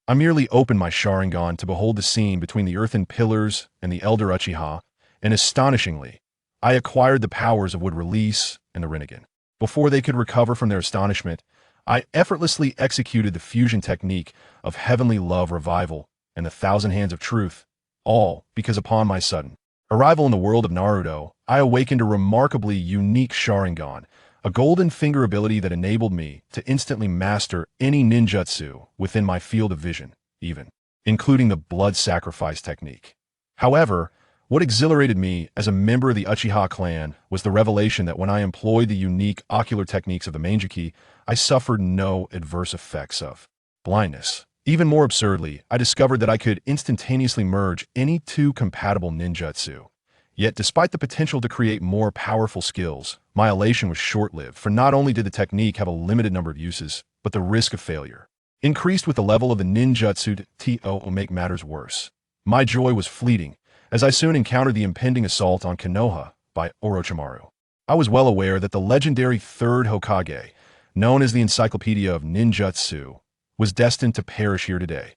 I merely opened my Sharingan to behold the scene between the earthen pillars and the elder Uchiha, and astonishingly, I acquired the powers of Wood Release and the Rinnegan. Before they could recover from their astonishment, I effortlessly executed the fusion technique of Heavenly Love Revival and the Thousand Hands of Truth, all because upon my sudden arrival in the world of Naruto, I awakened a remarkably unique Sharingan, a golden finger ability that enabled me to instantly master any ninjutsu within my field of vision, even including the blood sacrifice technique. However, what exhilarated me as a member of the Uchiha clan was the revelation that when I employed the unique ocular techniques of the Manjuki, I suffered no adverse effects of blindness. Even more absurdly, I discovered that I could instantaneously merge any two compatible ninjutsu. Yet, despite the potential to create more powerful skills, my elation was short-lived, for not only did the technique have a limited number of uses, but the risk of failure increased with the level of the ninjutsu to make matters worse. My joy was fleeting, as I soon encountered the impending assault on Konoha by Orochimaru. I was well aware that the legendary Third Hokage, known as the Encyclopedia of Ninjutsu, was destined to perish here today.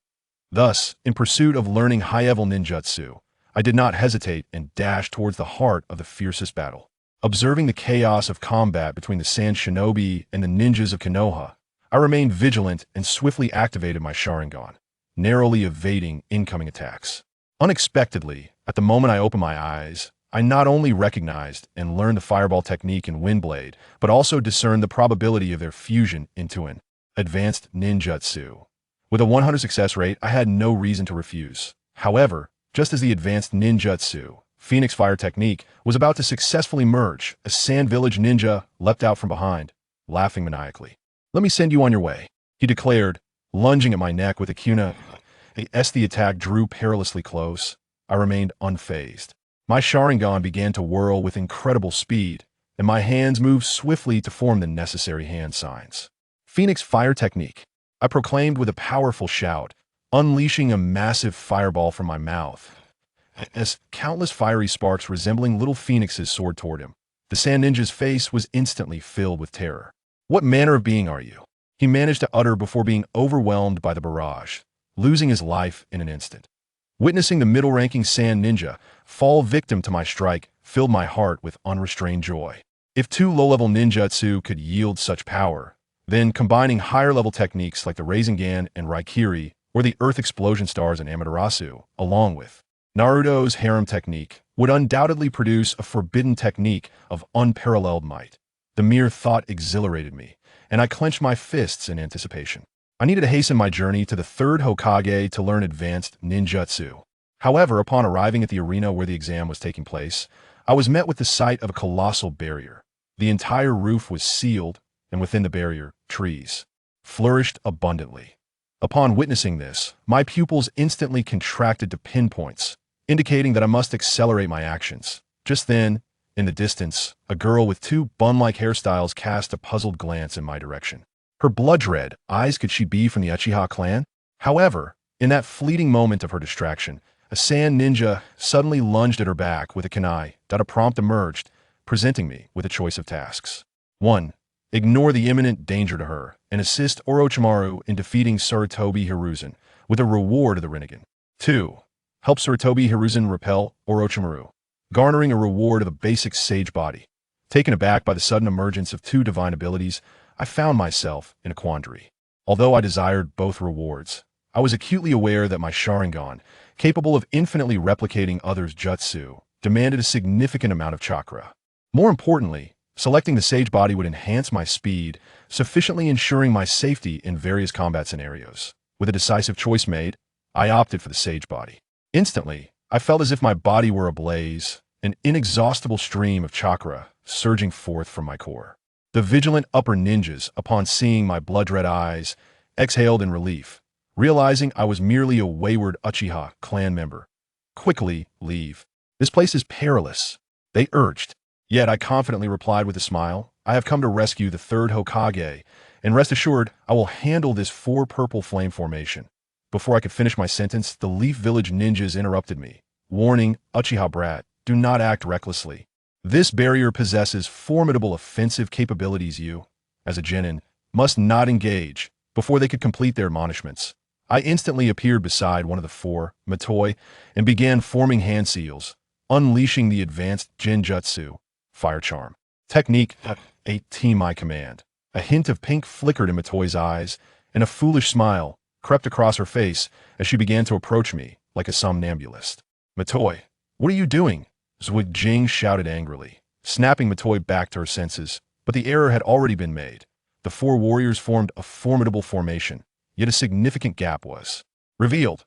Thus, in pursuit of learning high-level ninjutsu, I did not hesitate and dashed towards the heart of the fiercest battle. Observing the chaos of combat between the Sand Shinobi and the ninjas of Konoha, I remained vigilant and swiftly activated my Sharingan, narrowly evading incoming attacks. Unexpectedly, at the moment I opened my eyes, I not only recognized and learned the Fireball technique and Windblade, but also discerned the probability of their fusion into an advanced ninjutsu. With a 100 success rate, I had no reason to refuse. However, just as the advanced ninjutsu, Phoenix Fire technique, was about to successfully merge, a Sand Village ninja leapt out from behind, laughing maniacally. "Let me send you on your way," he declared, lunging at my neck with a kuna. As the attack drew perilously close, I remained unfazed. My Sharingan began to whirl with incredible speed, and my hands moved swiftly to form the necessary hand signs. "Phoenix Fire technique," I proclaimed with a powerful shout, unleashing a massive fireball from my mouth. As countless fiery sparks resembling little phoenixes soared toward him, the Sand Ninja's face was instantly filled with terror. "What manner of being are you?" he managed to utter before being overwhelmed by the barrage, losing his life in an instant. Witnessing the middle-ranking Sand Ninja fall victim to my strike filled my heart with unrestrained joy. If two low-level ninjutsu could yield such power, then combining higher-level techniques like the Rasengan and Raikiri, or the Earth Explosion Stars and Amaterasu, along with Naruto's Harem technique, would undoubtedly produce a forbidden technique of unparalleled might. The mere thought exhilarated me, and I clenched my fists in anticipation. I needed to hasten my journey to the Third Hokage to learn advanced ninjutsu. However, upon arriving at the arena where the exam was taking place, I was met with the sight of a colossal barrier. The entire roof was sealed, and within the barrier, trees flourished abundantly. Upon witnessing this, my pupils instantly contracted to pinpoints, indicating that I must accelerate my actions. Just then, in the distance, a girl with two bun-like hairstyles cast a puzzled glance in my direction. Her blood-red eyes, could she be from the Uchiha clan? However, in that fleeting moment of her distraction, a Sand Ninja suddenly lunged at her back with a kunai. A prompt emerged, presenting me with a choice of tasks. 1. Ignore the imminent danger to her, and assist Orochimaru in defeating Sarutobi Hiruzen, with a reward of the Rinnegan. 2. Help Sarutobi Hiruzen repel Orochimaru, garnering a reward of a basic sage body. Taken aback by the sudden emergence of two divine abilities, I found myself in a quandary. Although I desired both rewards, I was acutely aware that my Sharingan, capable of infinitely replicating others' jutsu, demanded a significant amount of chakra. More importantly, selecting the sage body would enhance my speed, sufficiently ensuring my safety in various combat scenarios. With a decisive choice made, I opted for the sage body. Instantly, I felt as if my body were ablaze, an inexhaustible stream of chakra surging forth from my core. The vigilant upper ninjas, upon seeing my blood-red eyes, exhaled in relief, realizing I was merely a wayward Uchiha clan member. "Quickly, leave. This place is perilous," they urged. Yet I confidently replied with a smile, "I have come to rescue the Third Hokage, and rest assured, I will handle this four-purple flame formation." Before I could finish my sentence, the Leaf Village ninjas interrupted me, warning, "Uchiha brat, do not act recklessly. This barrier possesses formidable offensive capabilities. You, as a genin, must not engage." Before they could complete their admonishments, I instantly appeared beside one of the four, Matoi, and began forming hand seals, unleashing the advanced Genjutsu, Fire Charm. Technique, a team my command. A hint of pink flickered in Matoi's eyes, and a foolish smile crept across her face as she began to approach me like a somnambulist. Matoi, what are you doing? Zhuge Jing shouted angrily, snapping Matoi back to her senses, but the error had already been made. The four warriors formed a formidable formation, yet a significant gap was revealed.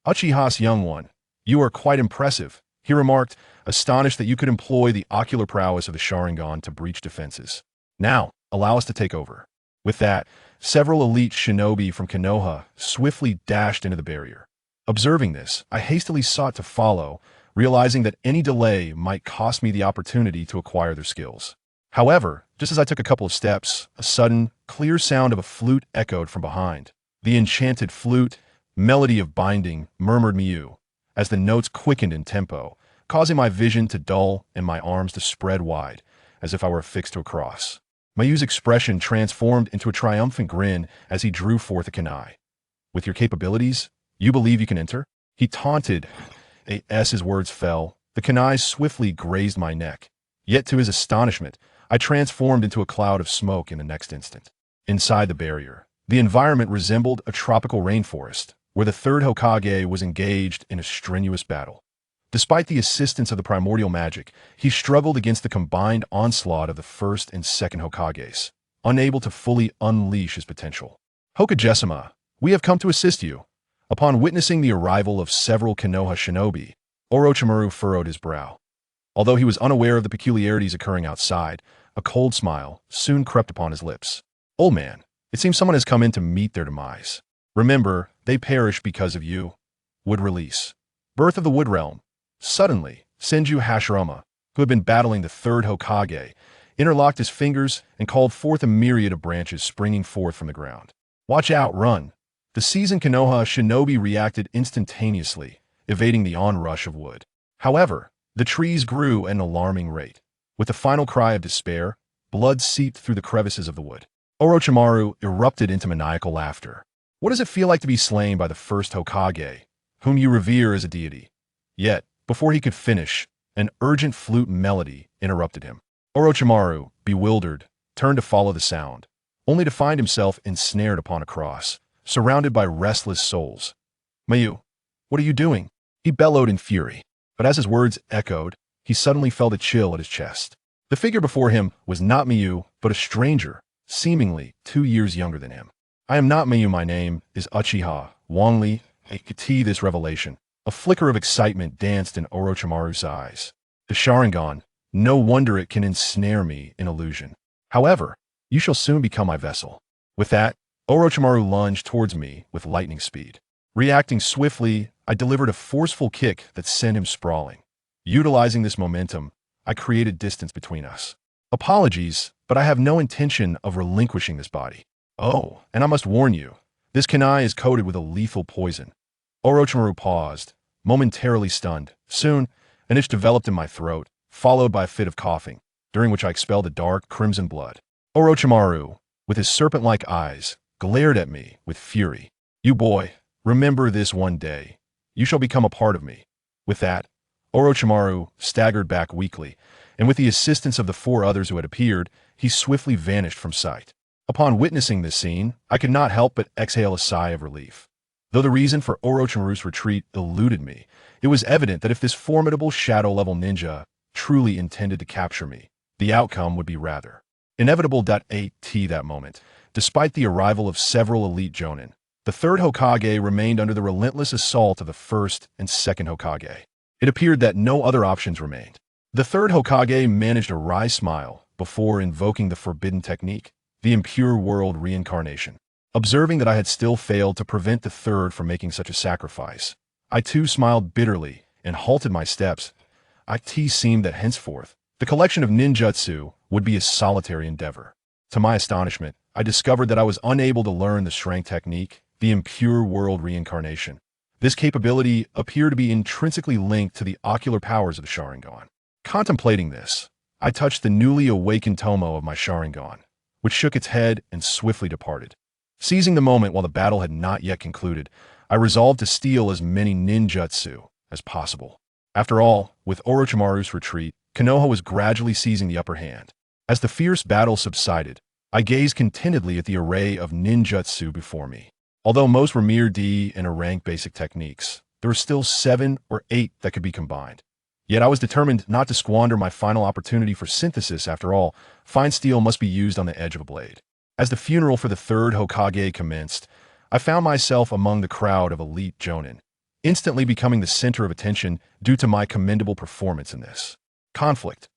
Uchiha's young one, you are quite impressive, he remarked, astonished that you could employ the ocular prowess of the Sharingan to breach defenses. Now, allow us to take over. With that, several elite shinobi from Konoha swiftly dashed into the barrier. Observing this, I hastily sought to follow, realizing that any delay might cost me the opportunity to acquire their skills. However, just as I took a couple of steps, a sudden, clear sound of a flute echoed from behind. The enchanted flute, melody of binding, murmured Miyu, as the notes quickened in tempo, causing my vision to dull and my arms to spread wide, as if I were affixed to a cross. Mayu's expression transformed into a triumphant grin as he drew forth a kunai. With your capabilities, you believe you can enter? He taunted. As his words fell, the kunai swiftly grazed my neck. Yet to his astonishment, I transformed into a cloud of smoke in the next instant. Inside the barrier, the environment resembled a tropical rainforest, where the Third Hokage was engaged in a strenuous battle. Despite the assistance of the primordial magic, he struggled against the combined onslaught of the first and second Hokages, unable to fully unleash his potential. Hokage-sama, we have come to assist you. Upon witnessing the arrival of several Konoha shinobi, Orochimaru furrowed his brow. Although he was unaware of the peculiarities occurring outside, a cold smile soon crept upon his lips. Old man, it seems someone has come in to meet their demise. Remember, they perish because of you. Wood release. Birth of the Wood Realm. Suddenly, Senju Hashirama, who had been battling the Third Hokage, interlocked his fingers and called forth a myriad of branches springing forth from the ground. Watch out, run! The seasoned Konoha shinobi reacted instantaneously, evading the onrush of wood. However, the trees grew at an alarming rate. With a final cry of despair, blood seeped through the crevices of the wood. Orochimaru erupted into maniacal laughter. What does it feel like to be slain by the first Hokage, whom you revere as a deity? Yet, before he could finish, an urgent flute melody interrupted him. Orochimaru, bewildered, turned to follow the sound, only to find himself ensnared upon a cross, surrounded by restless souls. Mayu, what are you doing? He bellowed in fury, but as his words echoed, he suddenly felt a chill at his chest. The figure before him was not Mayu, but a stranger, seemingly 2 years younger than him. I am not Mayu, my name is Uchiha, Wang Li. This revelation. A flicker of excitement danced in Orochimaru's eyes. The Sharingan, no wonder it can ensnare me in illusion. However, you shall soon become my vessel. With that, Orochimaru lunged towards me with lightning speed. Reacting swiftly, I delivered a forceful kick that sent him sprawling. Utilizing this momentum, I created distance between us. Apologies, but I have no intention of relinquishing this body. Oh, and I must warn you, this kunai is coated with a lethal poison. Orochimaru paused, momentarily stunned. Soon, an itch developed in my throat, followed by a fit of coughing, during which I expelled a dark, crimson blood. Orochimaru, with his serpent-like eyes, glared at me with fury. You boy, remember this one day. You shall become a part of me. With that, Orochimaru staggered back weakly, and with the assistance of the 4 others who had appeared, he swiftly vanished from sight. Upon witnessing this scene, I could not help but exhale a sigh of relief. Though the reason for Orochimaru's retreat eluded me, it was evident that if this formidable shadow-level ninja truly intended to capture me, the outcome would be rather inevitable. At that moment, despite the arrival of several elite jonin, the Third Hokage remained under the relentless assault of the first and second Hokage. It appeared that no other options remained. The Third Hokage managed a wry smile before invoking the forbidden technique, the impure world reincarnation. Observing that I had still failed to prevent the third from making such a sacrifice, I too smiled bitterly and halted my steps. It seemed that henceforth, the collection of ninjutsu would be a solitary endeavor. To my astonishment, I discovered that I was unable to learn the strength technique, the impure world reincarnation. This capability appeared to be intrinsically linked to the ocular powers of the Sharingan. Contemplating this, I touched the newly awakened tomo of my Sharingan, which shook its head and swiftly departed. Seizing the moment while the battle had not yet concluded, I resolved to steal as many ninjutsu as possible. After all, with Orochimaru's retreat, Konoha was gradually seizing the upper hand. As the fierce battle subsided, I gazed contentedly at the array of ninjutsu before me. Although most were mere D and rank basic techniques, there were still 7 or 8 that could be combined. Yet I was determined not to squander my final opportunity for synthesis. After all, fine steel must be used on the edge of a blade. As the funeral for the third Hokage commenced, I found myself among the crowd of elite jonin, instantly becoming the center of attention due to my commendable performance in this conflict.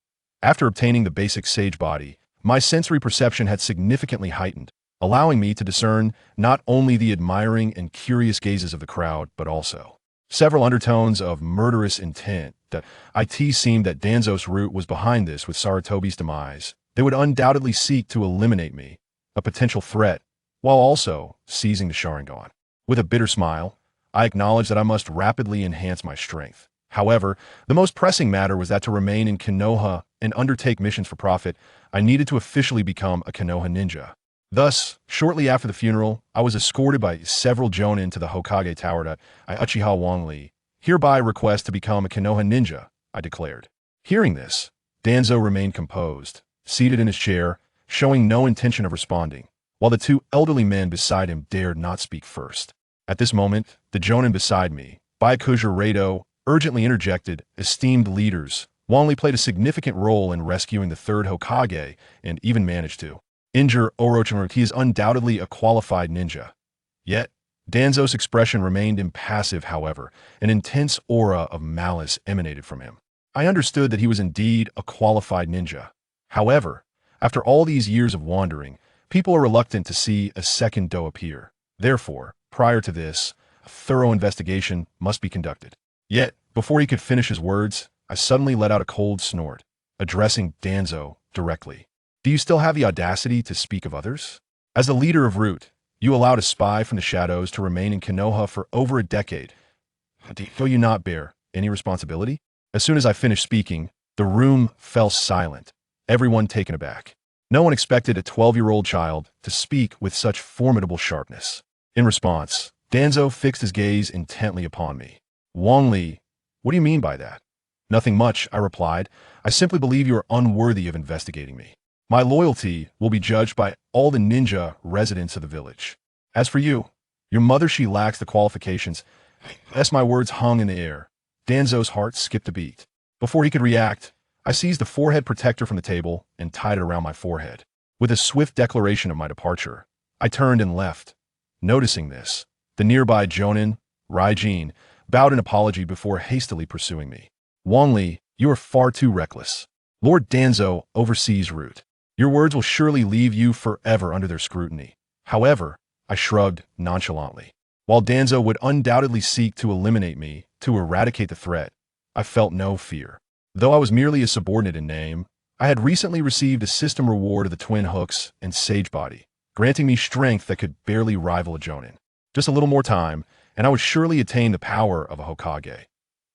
After obtaining the basic sage body, my sensory perception had significantly heightened, allowing me to discern not only the admiring and curious gazes of the crowd, but also several undertones of murderous intent. That it seemed that Danzo's root was behind this. With Sarutobi's demise, they would undoubtedly seek to eliminate me, a potential threat, while also seizing the Sharingan. With a bitter smile, I acknowledged that I must rapidly enhance my strength. However, the most pressing matter was that to remain in Konoha and undertake missions for profit, I needed to officially become a Konoha ninja. Thus, shortly after the funeral, I was escorted by several jonin to the Hokage Tower to Uchiha Wang Li. Hereby request to become a Konoha ninja, I declared. Hearing this, Danzo remained composed, seated in his chair, showing no intention of responding, while the 2 elderly men beside him dared not speak first. At this moment, the jonin beside me, Byakuya Rado, urgently interjected, "Esteemed leaders, Wang Li played a significant role in rescuing the third Hokage and even managed to injure Orochimaru. He is undoubtedly a qualified ninja." Yet, Danzo's expression remained impassive. However, an intense aura of malice emanated from him. I understood that he was indeed a qualified ninja. However, after all these years of wandering, people are reluctant to see a second Do appear. Therefore, prior to this, a thorough investigation must be conducted. Yet, before he could finish his words, I suddenly let out a cold snort, addressing Danzo directly. "Do you still have the audacity to speak of others? As the leader of Root, you allowed a spy from the shadows to remain in Konoha for over a decade. Do you not bear any responsibility?" As soon as I finished speaking, the room fell silent, everyone taken aback. No one expected a 12-year-old child to speak with such formidable sharpness. In response, Danzo fixed his gaze intently upon me. "Wang Li, what do you mean by that?" "Nothing much," I replied. "I simply believe you are unworthy of investigating me. My loyalty will be judged by all the ninja residents of the village. As for you, your mother, she lacks the qualifications." As my words hung in the air, Danzo's heart skipped a beat. Before he could react, I seized the forehead protector from the table and tied it around my forehead. With a swift declaration of my departure, I turned and left. Noticing this, the nearby jonin, Raijin, bowed in apology before hastily pursuing me. "Wang Li, you are far too reckless. Lord Danzo oversees Root. Your words will surely leave you forever under their scrutiny." However, I shrugged nonchalantly. While Danzo would undoubtedly seek to eliminate me, to eradicate the threat, I felt no fear. Though I was merely a subordinate in name, I had recently received a system reward of the twin hooks and sage body, granting me strength that could barely rival a jonin. Just a little more time, and I would surely attain the power of a Hokage.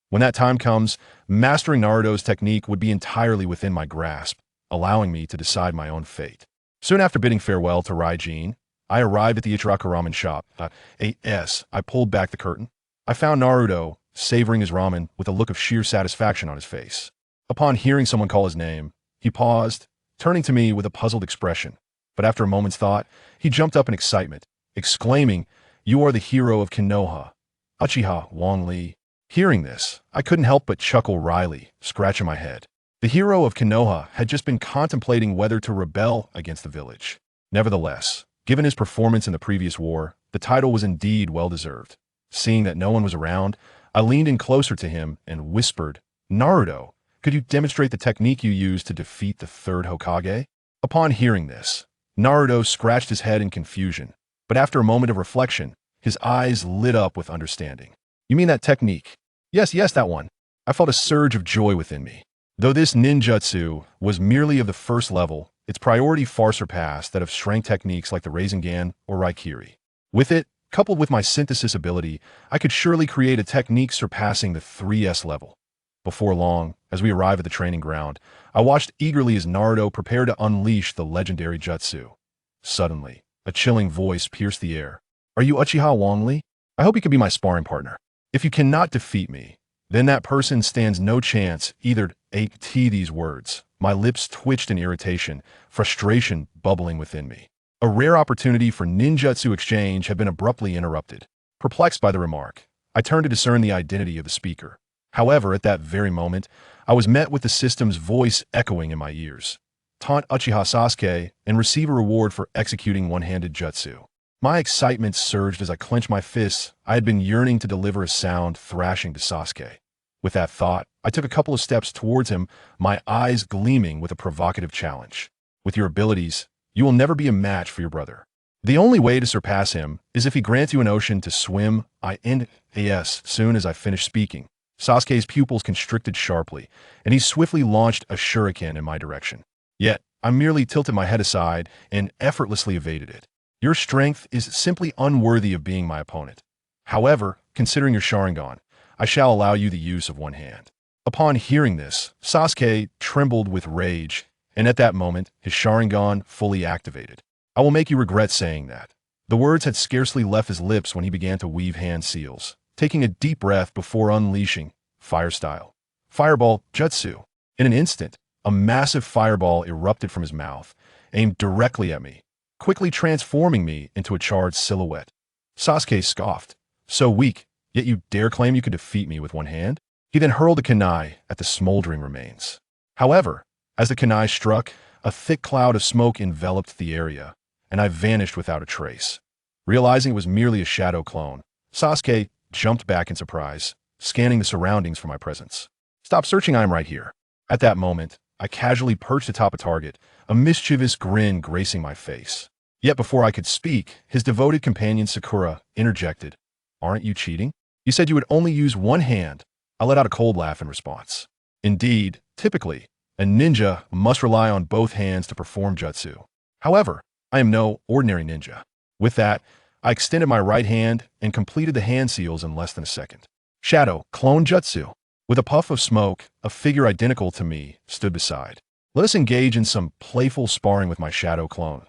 When that time comes, mastering Naruto's technique would be entirely within my grasp, allowing me to decide my own fate. Soon after bidding farewell to Raijin, I arrived at the Ichiraku ramen shop. I pulled back the curtain. I found Naruto savoring his ramen with a look of sheer satisfaction on his face. Upon hearing someone call his name, he paused, turning to me with a puzzled expression. But after a moment's thought, he jumped up in excitement, exclaiming, "You are the hero of Konoha, Uchiha Wang Li." Hearing this, I couldn't help but chuckle wryly, scratching my head. The hero of Konoha had just been contemplating whether to rebel against the village. Nevertheless, given his performance in the previous war, the title was indeed well-deserved. Seeing that no one was around, I leaned in closer to him and whispered, "Naruto, could you demonstrate the technique you used to defeat the third Hokage?" Upon hearing this, Naruto scratched his head in confusion, but after a moment of reflection, his eyes lit up with understanding. "You mean that technique?" Yes, that one." I felt a surge of joy within me. Though this ninjutsu was merely of the first level, its priority far surpassed that of strength techniques like the Rasengan or Raikiri. With it, coupled with my synthesis ability, I could surely create a technique surpassing the 3S level. Before long, as we arrived at the training ground, I watched eagerly as Naruto prepared to unleash the legendary jutsu. Suddenly, A chilling voice pierced the air. Are you Uchiha Wang Li? I hope you can be my sparring partner. If you cannot defeat me, then that person stands no chance either. These words. My lips twitched in irritation, frustration bubbling within me. A rare opportunity for ninjutsu exchange had been abruptly interrupted. Perplexed by the remark, I turned to discern the identity of the speaker. However, at that very moment, I was met with the system's voice echoing in my ears. Taunt Uchiha Sasuke and receive a reward for executing one-handed jutsu. My excitement surged as I clenched my fists. I had been yearning to deliver a sound thrashing to Sasuke. With that thought, I took a couple of steps towards him, my eyes gleaming with a provocative challenge. With your abilities, you will never be a match for your brother. The only way to surpass him is if he grants you an ocean to swim. Soon as I finished speaking, Sasuke's pupils constricted sharply, and he swiftly launched a shuriken in my direction. Yet, I merely tilted my head aside and effortlessly evaded it. Your strength is simply unworthy of being my opponent. However, considering your Sharingan, I shall allow you the use of one hand. Upon hearing this, Sasuke trembled with rage, and at that moment, his Sharingan fully activated. I will make you regret saying that. The words had scarcely left his lips when he began to weave hand seals, taking a deep breath before unleashing fire style. Fireball Jutsu. In an instant, a massive fireball erupted from his mouth, aimed directly at me, quickly transforming me into a charred silhouette. Sasuke scoffed. So weak, yet you dare claim you could defeat me with one hand? He then hurled a kunai at the smoldering remains. However, as the kunai struck, a thick cloud of smoke enveloped the area, and I vanished without a trace. Realizing it was merely a shadow clone, Sasuke jumped back in surprise, scanning the surroundings for my presence. Stop searching, I am right here. At that moment, I casually perched atop a target, a mischievous grin gracing my face. Yet before I could speak, his devoted companion Sakura interjected. Aren't you cheating? You said you would only use one hand. I let out a cold laugh in response. Indeed, typically, a ninja must rely on both hands to perform jutsu. However, I am no ordinary ninja. With that, I extended my right hand and completed the hand seals in less than a second. Shadow Clone Jutsu. With a puff of smoke, a figure identical to me stood beside. Let us engage in some playful sparring with my shadow clone.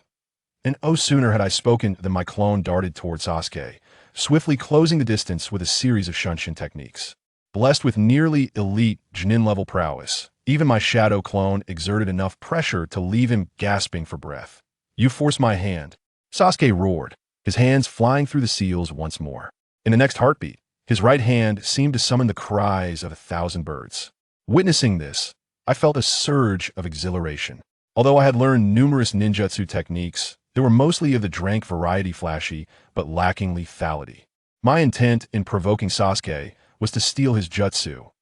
And oh, sooner had I spoken than my clone darted toward Sasuke, swiftly closing the distance with a series of Shunshin techniques. Blessed with nearly elite Chunin-level prowess, even my shadow clone exerted enough pressure to leave him gasping for breath. You force my hand. Sasuke roared, his hands flying through the seals once more. In the next heartbeat, his right hand seemed to summon the cries of 1,000 birds. Witnessing this, I felt a surge of exhilaration. Although I had learned numerous ninjutsu techniques, they were mostly of the drank variety, flashy, but lacking lethality. My intent in provoking Sasuke was to steal his jutsu.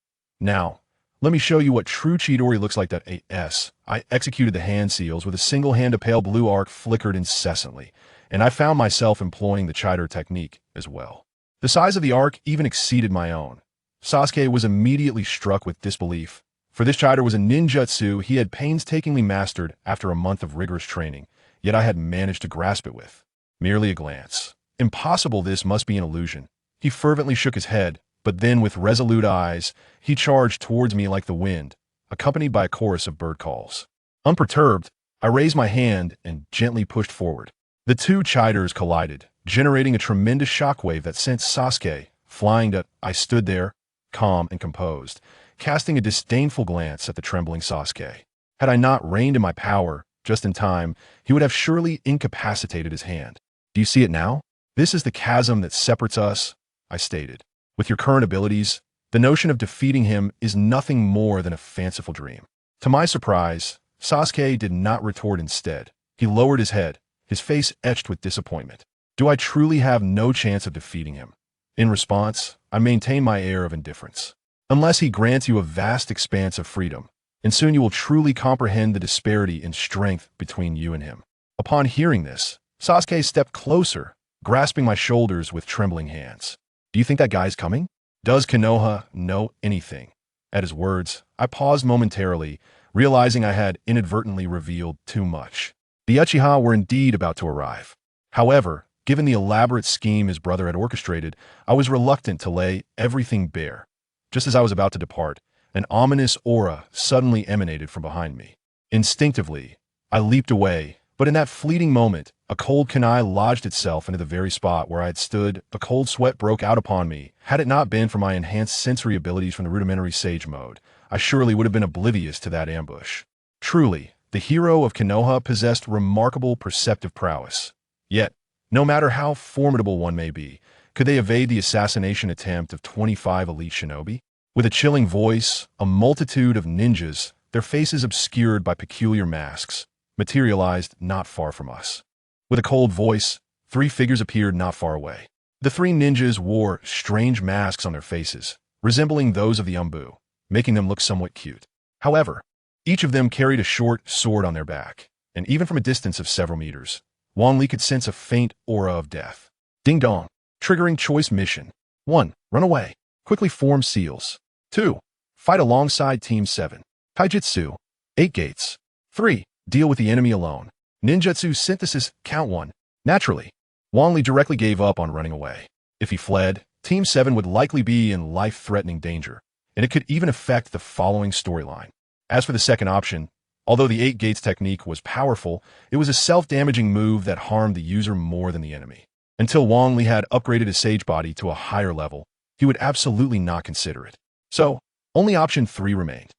Now, let me show you what true Chidori looks like. I executed the hand seals with a single hand. A pale blue arc flickered incessantly, and I found myself employing the Chidori technique as well. The size of the arc even exceeded my own. Sasuke was immediately struck with disbelief, for this Chidori was a ninjutsu he had painstakingly mastered after a month of rigorous training, yet I had managed to grasp it with merely a glance. Impossible, this must be an illusion. He fervently shook his head, but then with resolute eyes, he charged towards me like the wind, accompanied by a chorus of bird calls. Unperturbed, I raised my hand and gently pushed forward. The two Chidors collided, generating a tremendous shockwave that sent Sasuke flying to. I stood there, calm and composed, casting a disdainful glance at the trembling Sasuke. Had I not reined in my power just in time, he would have surely incapacitated his hand. Do you see it now? This is the chasm that separates us, I stated. With your current abilities, the notion of defeating him is nothing more than a fanciful dream. To my surprise, Sasuke did not retort. Instead, he lowered his head, his face etched with disappointment. Do I truly have no chance of defeating him? In response, I maintain my air of indifference. Unless he grants you a vast expanse of freedom, and soon you will truly comprehend the disparity in strength between you and him. Upon hearing this, Sasuke stepped closer, grasping my shoulders with trembling hands. Do you think that guy's coming? Does Konoha know anything? At his words, I paused momentarily, realizing I had inadvertently revealed too much. The Uchiha were indeed about to arrive. However, given the elaborate scheme his brother had orchestrated, I was reluctant to lay everything bare. Just as I was about to depart, an ominous aura suddenly emanated from behind me. Instinctively, I leaped away, But in that fleeting moment, a cold kunai lodged itself into the very spot where I had stood. A cold sweat broke out upon me. Had it not been for my enhanced sensory abilities from the rudimentary sage mode, I surely would have been oblivious to that ambush. Truly, the hero of Konoha possessed remarkable perceptive prowess. Yet, no matter how formidable one may be, could they evade the assassination attempt of 25 elite shinobi? With a chilling voice, a multitude of ninjas, their faces obscured by peculiar masks, materialized not far from us. With a cold voice, 3 figures appeared not far away. The 3 ninjas wore strange masks on their faces, resembling those of the Umbu, making them look somewhat cute. However, each of them carried a short sword on their back, and even from a distance of several meters, Wang Li could sense a faint aura of death. Ding dong. Triggering choice mission. 1. Run away. Quickly form seals. 2. Fight alongside Team 7. Taijutsu. 8 gates. 3. Deal with the enemy alone. Ninjutsu synthesis. Count 1. Naturally, Wang Li directly gave up on running away. If he fled, Team 7 would likely be in life-threatening danger, and it could even affect the following storyline. As for the second option, although the 8 gates technique was powerful, it was a self-damaging move that harmed the user more than the enemy. Until Wang Li had upgraded his sage body to a higher level, he would absolutely not consider it. So, only option 3 remained.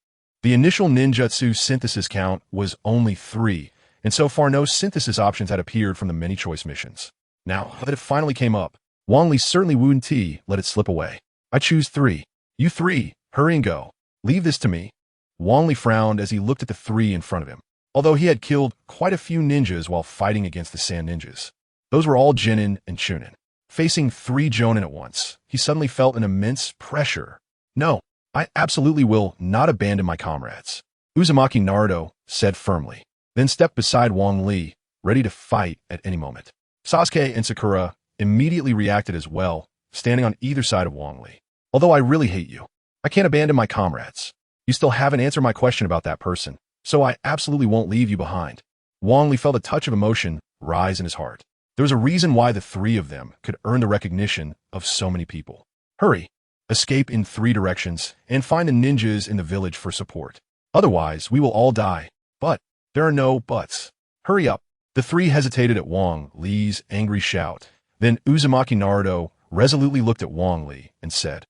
The initial ninjutsu synthesis count was only 3, and so far no synthesis options had appeared from the many choice missions. Now that it finally came up, Wang Li certainly wouldn't let it slip away. I choose 3. You 3, hurry and go. Leave this to me. Wang Li frowned as he looked at the 3 in front of him. Although he had killed quite a few ninjas while fighting against the Sand Ninjas, those were all Genin and Chunin. Facing 3 Jonin at once, he suddenly felt an immense pressure. No, I absolutely will not abandon my comrades, Uzumaki Naruto said firmly, then stepped beside Wang Li, ready to fight at any moment. Sasuke and Sakura immediately reacted as well, standing on either side of Wang Li. Although I really hate you, I can't abandon my comrades. You still haven't answered my question about that person, so I absolutely won't leave you behind. Wang Li felt a touch of emotion rise in his heart. There was a reason why the 3 of them could earn the recognition of so many people. Hurry, escape in 3 directions, and find the ninjas in the village for support. Otherwise, we will all die. But there are no buts. Hurry up. The 3 hesitated at Wang Li's angry shout. Then Uzumaki Naruto resolutely looked at Wang Li and said,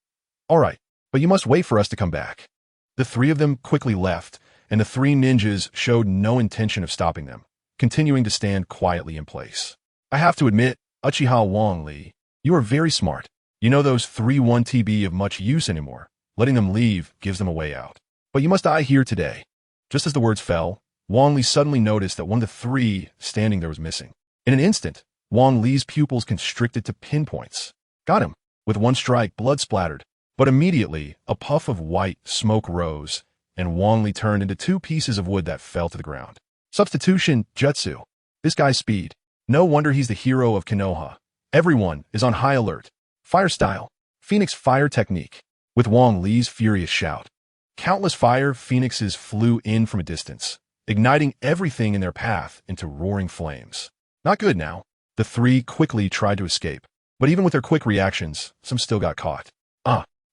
"All right, but you must wait for us to come back." The 3 of them quickly left, and the 3 ninjas showed no intention of stopping them, continuing to stand quietly in place. I have to admit, Uchiha Wang Li, you are very smart. You know those 3 won't be of much use anymore. Letting them leave gives them a way out. But you must die here today. Just as the words fell, Wang Li suddenly noticed that one of the 3 standing there was missing. In an instant, Wang Li's pupils constricted to pinpoints. Got him. With one strike, blood splattered. But immediately, a puff of white smoke rose, and Wang Li turned into 2 pieces of wood that fell to the ground. Substitution Jutsu. This guy's speed. No wonder he's the hero of Konoha. Everyone is on high alert. Fire style. Phoenix fire technique. With Wang Li's furious shout, countless fire phoenixes flew in from a distance, igniting everything in their path into roaring flames. Not good now. The 3 quickly tried to escape, but even with their quick reactions, some still got caught.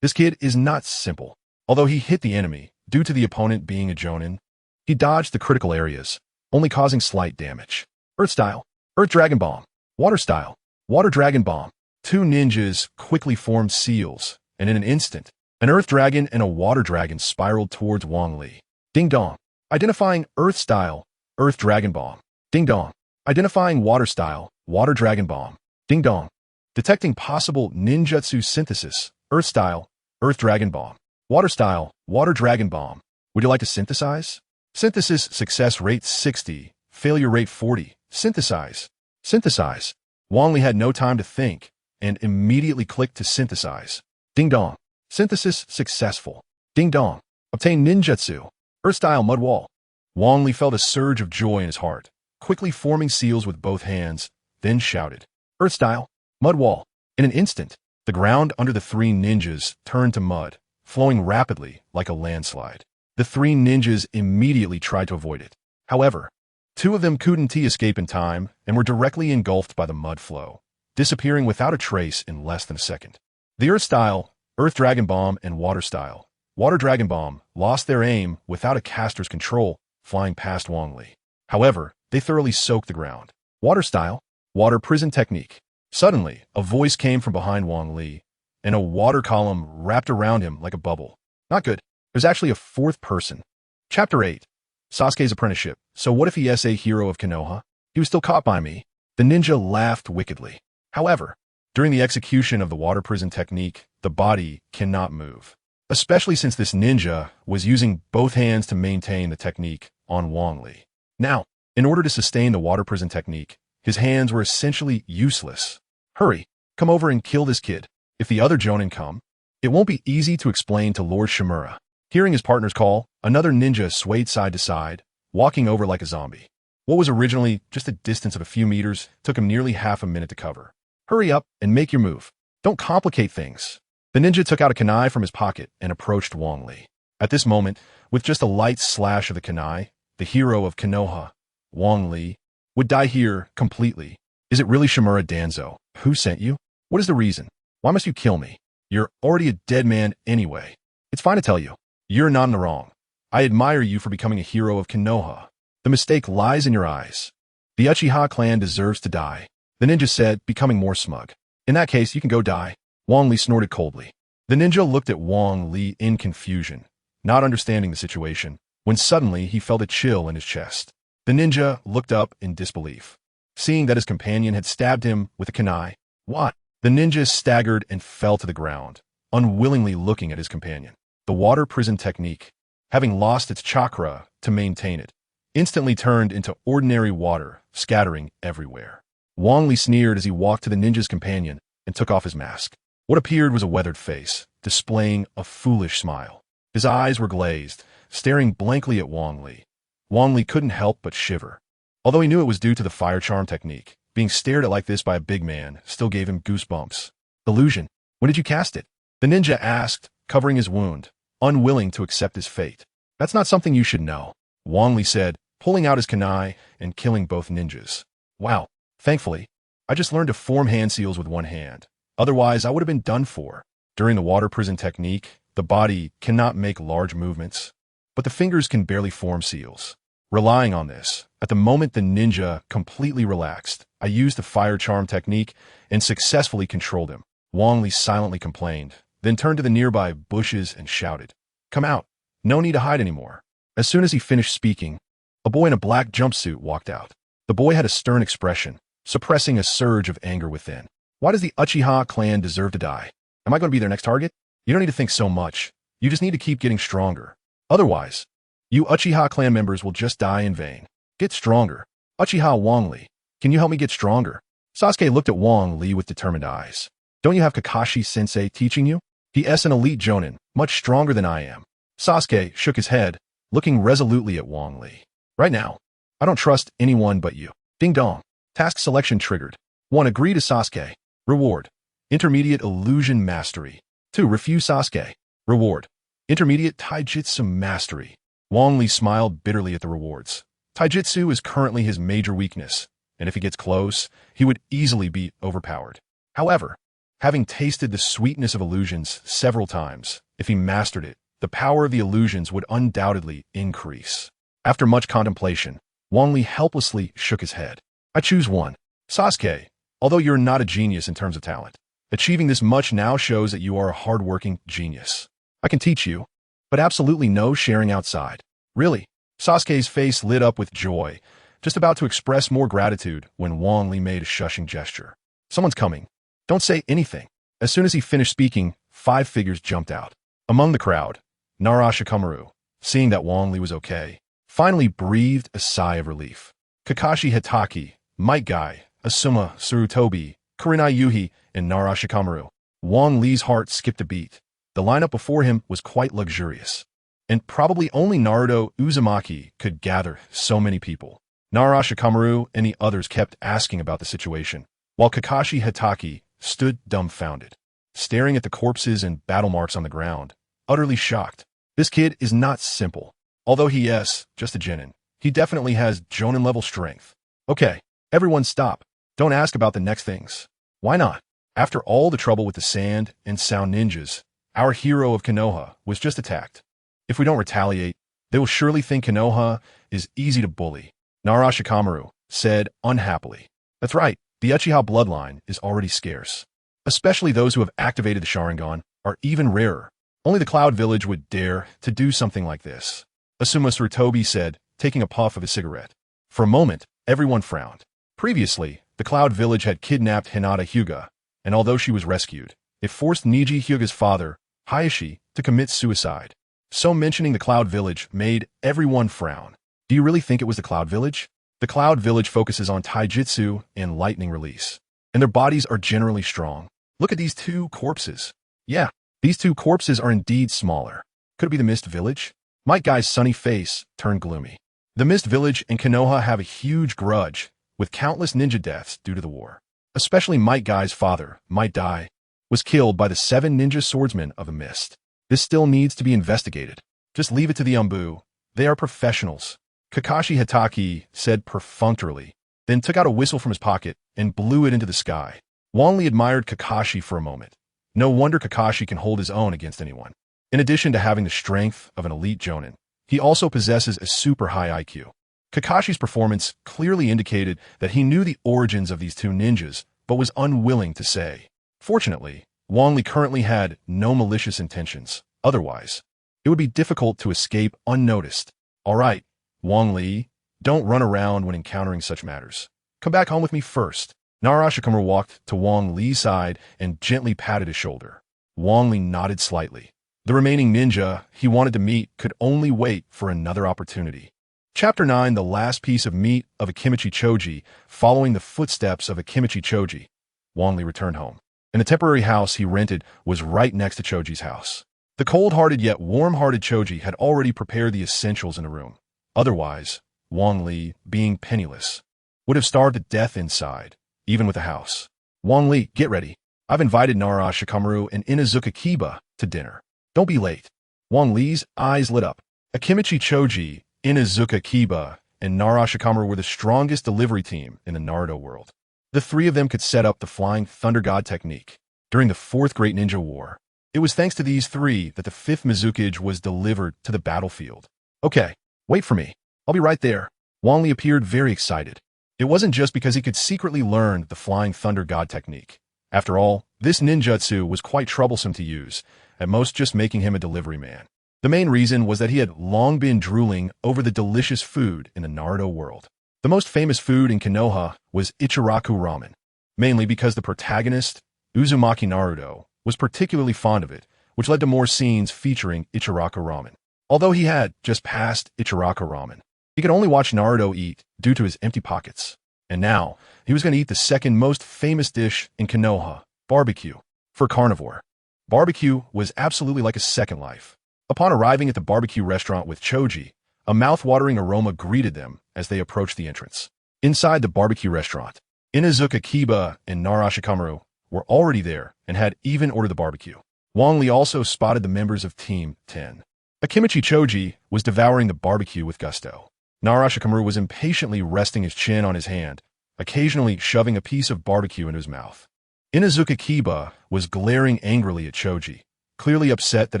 This kid is not simple. Although he hit the enemy, due to the opponent being a Jonin, he dodged the critical areas, only causing slight damage. Earth style. Earth Dragon Bomb. Water style. Water Dragon Bomb. 2 ninjas quickly formed seals, and in an instant, an Earth Dragon and a Water Dragon spiraled towards Wang Li. Ding dong. Identifying Earth style, Earth Dragon Bomb. Ding dong. Identifying Water style, Water Dragon Bomb. Ding dong. Detecting possible ninjutsu synthesis, Earth style, Earth Dragon Bomb. Water style, Water Dragon Bomb. Would you like to synthesize? Synthesis success rate 60, failure rate 40. Synthesize. Synthesize. Wang Li had no time to think, and immediately clicked to synthesize. Ding dong. Synthesis successful. Ding dong. Obtain ninjutsu. Earth-style mud wall. Wang Li felt a surge of joy in his heart, quickly forming seals with both hands, then shouted, Earth-style mud wall. In an instant, the ground under the 3 ninjas turned to mud, flowing rapidly like a landslide. The 3 ninjas immediately tried to avoid it. However, 2 of them couldn't escape in time and were directly engulfed by the mud flow, disappearing without a trace in less than a second. The Earth-style, Earth Dragon Bomb, and Water-style, Water Dragon Bomb lost their aim without a caster's control, flying past Wang Li. However, they thoroughly soaked the ground. Water style, water prison technique. Suddenly, a voice came from behind Wang Li, and a water column wrapped around him like a bubble. Not good. There's actually a fourth person. Chapter 8. Sasuke's apprenticeship. So what if he is a hero of Konoha? He was still caught by me. The ninja laughed wickedly. However, during the execution of the water prison technique, the body cannot move. Especially since this ninja was using both hands to maintain the technique on Wang Li. Now, in order to sustain the water prison technique, his hands were essentially useless. Hurry, come over and kill this kid. If the other Jonin come, it won't be easy to explain to Lord Shimura. Hearing his partner's call, another ninja swayed side to side, walking over like a zombie. What was originally just a distance of a few meters took him nearly half a minute to cover. Hurry up and make your move. Don't complicate things. The ninja took out a kunai from his pocket and approached Wang Li. At this moment, with just a light slash of the kunai, the hero of Konoha, Wang Li, would die here completely. Is it really Shimura Danzo? Who sent you? What is the reason? Why must you kill me? You're already a dead man anyway. It's fine to tell you. You're not in the wrong. I admire you for becoming a hero of Konoha. The mistake lies in your eyes. The Uchiha clan deserves to die, the ninja said, becoming more smug. In that case, you can go die. Wang Li snorted coldly. The ninja looked at Wang Li in confusion, not understanding the situation, when suddenly he felt a chill in his chest. The ninja looked up in disbelief, seeing that his companion had stabbed him with a kunai. What? The ninja staggered and fell to the ground, unwillingly looking at his companion. The water prison technique, having lost its chakra to maintain it, instantly turned into ordinary water, scattering everywhere. Wang Li sneered as he walked to the ninja's companion and took off his mask. What appeared was a weathered face, displaying a foolish smile. His eyes were glazed, staring blankly at Wang Li. Wang Li couldn't help but shiver. Although he knew it was due to the fire charm technique, being stared at like this by a big man still gave him goosebumps. Illusion. When did you cast it? The ninja asked, covering his wound, unwilling to accept his fate. That's not something you should know, Wang Li said, pulling out his kunai and killing both ninjas. Wow. Thankfully, I just learned to form hand seals with one hand. Otherwise, I would have been done for. During the water prison technique, the body cannot make large movements, but the fingers can barely form seals. Relying on this, at the moment the ninja completely relaxed, I used the fire charm technique and successfully controlled him. Wang Li silently complained, then turned to the nearby bushes and shouted, "Come out. No need to hide anymore." As soon as he finished speaking, a boy in a black jumpsuit walked out. The boy had a stern expression, suppressing a surge of anger within. Why does the Uchiha clan deserve to die? Am I going to be their next target? You don't need to think so much. You just need to keep getting stronger. Otherwise, you Uchiha clan members will just die in vain. Get stronger. Uchiha Wang Li, can you help me get stronger? Sasuke looked at Wang Li with determined eyes. Don't you have Kakashi-sensei teaching you? He is an elite jonin, much stronger than I am. Sasuke shook his head, looking resolutely at Wang Li. Right now, I don't trust anyone but you. Ding dong. Task selection triggered. 1. Agree to Sasuke. Reward. Intermediate illusion mastery. 2. Refuse Sasuke. Reward. Intermediate taijutsu mastery. Wang Li smiled bitterly at the rewards. Taijutsu is currently his major weakness, and if he gets close, he would easily be overpowered. However, having tasted the sweetness of illusions several times, if he mastered it, the power of the illusions would undoubtedly increase. After much contemplation, Wang Li helplessly shook his head. I choose 1. Sasuke, although you're not a genius in terms of talent, achieving this much now shows that you are a hard-working genius. I can teach you, but absolutely no sharing outside. Really? Sasuke's face lit up with joy, just about to express more gratitude when Wang Li made a shushing gesture. Someone's coming. Don't say anything. As soon as he finished speaking, 5 figures jumped out. Among the crowd, Naruto, seeing that Wang Li was okay, finally breathed a sigh of relief. Kakashi Hitaki, Might Guy, Asuma, Sarutobi, Kurenai Yuhi, and Naruto. Wang Li's heart skipped a beat. The lineup before him was quite luxurious, and probably only Naruto Uzumaki could gather so many people. Naruto and the others kept asking about the situation, while Kakashi Hitaki stood dumbfounded, staring at the corpses and battle marks on the ground, utterly shocked. This kid is not simple. Although he is just a genin, he definitely has jonin-level strength. Okay, everyone stop. Don't ask about the next things. Why not? After all the trouble with the sand and sound ninjas, our hero of Konoha was just attacked. If we don't retaliate, they will surely think Konoha is easy to bully. Narashikamaru said unhappily. That's right, the Uchiha bloodline is already scarce. Especially those who have activated the Sharingan are even rarer. Only the Cloud Village would dare to do something like this. Asuma Sarutobi said, taking a puff of his cigarette. For a moment, everyone frowned. Previously, the Cloud Village had kidnapped Hinata Hyuga, and although she was rescued, it forced Niji Hyuga's father, Hayashi, to commit suicide. So mentioning the Cloud Village made everyone frown. Do you really think it was the Cloud Village? The Cloud Village focuses on taijutsu and lightning release, and their bodies are generally strong. Look at these two corpses. Yeah, these two corpses are indeed smaller. Could it be the Mist Village? Might Guy's sunny face turned gloomy. The Mist Village and Konoha have a huge grudge, with countless ninja deaths due to the war. Especially Might Guy's father, Might Dai, was killed by the 7 ninja swordsmen of the Mist. This still needs to be investigated. Just leave it to the Umbu. They are professionals. Kakashi Hitaki said perfunctorily, then took out a whistle from his pocket and blew it into the sky. Wang Li admired Kakashi for a moment. No wonder Kakashi can hold his own against anyone. In addition to having the strength of an elite jonin, he also possesses a super high IQ. Kakashi's performance clearly indicated that he knew the origins of these two ninjas, but was unwilling to say. Fortunately, Wang Li currently had no malicious intentions. Otherwise, it would be difficult to escape unnoticed. All right, Wang Li, don't run around when encountering such matters. Come back home with me first. Narashikamaru walked to Wang Li's side and gently patted his shoulder. Wang Li nodded slightly. The remaining ninja he wanted to meet could only wait for another opportunity. Chapter 9, the last piece of meat of Akimichi Choji. Following the footsteps of Akimichi Choji, Wang Li returned home, and the temporary house he rented was right next to Choji's house. The cold-hearted yet warm-hearted Choji had already prepared the essentials in the room. Otherwise, Wang Li, being penniless, would have starved to death inside, even with a house. Wang Li, get ready. I've invited Narashikamaru and Inuzuka Kiba to dinner. Don't be late. Wang Li's eyes lit up. Akimichi Choji, Inuzuka Kiba, and Narashikamaru were the strongest delivery team in the Naruto world. The 3 of them could set up the Flying Thunder God technique. During the 4th Great Ninja War, it was thanks to these 3 that the 5th Mizukage was delivered to the battlefield. Okay, wait for me. I'll be right there. Wang Li appeared very excited. It wasn't just because he could secretly learn the Flying Thunder God technique. After all, this ninjutsu was quite troublesome to use, at most just making him a delivery man. The main reason was that he had long been drooling over the delicious food in the Naruto world. The most famous food in Konoha was Ichiraku ramen, mainly because the protagonist, Uzumaki Naruto, was particularly fond of it, which led to more scenes featuring Ichiraku ramen. Although he had just passed Ichiraku ramen, he could only watch Naruto eat due to his empty pockets. And now, he was going to eat the second most famous dish in Konoha, barbecue. For a carnivore, barbecue was absolutely like a second life. Upon arriving at the barbecue restaurant with Choji, a mouth-watering aroma greeted them as they approached the entrance. Inside the barbecue restaurant, Inuzuka Kiba and Narashikamaru were already there and had even ordered the barbecue. Wang Li also spotted the members of Team 10. Akimichi Choji was devouring the barbecue with gusto. Narashikamaru was impatiently resting his chin on his hand, occasionally shoving a piece of barbecue into his mouth. Inuzuka Kiba was glaring angrily at Choji, clearly upset that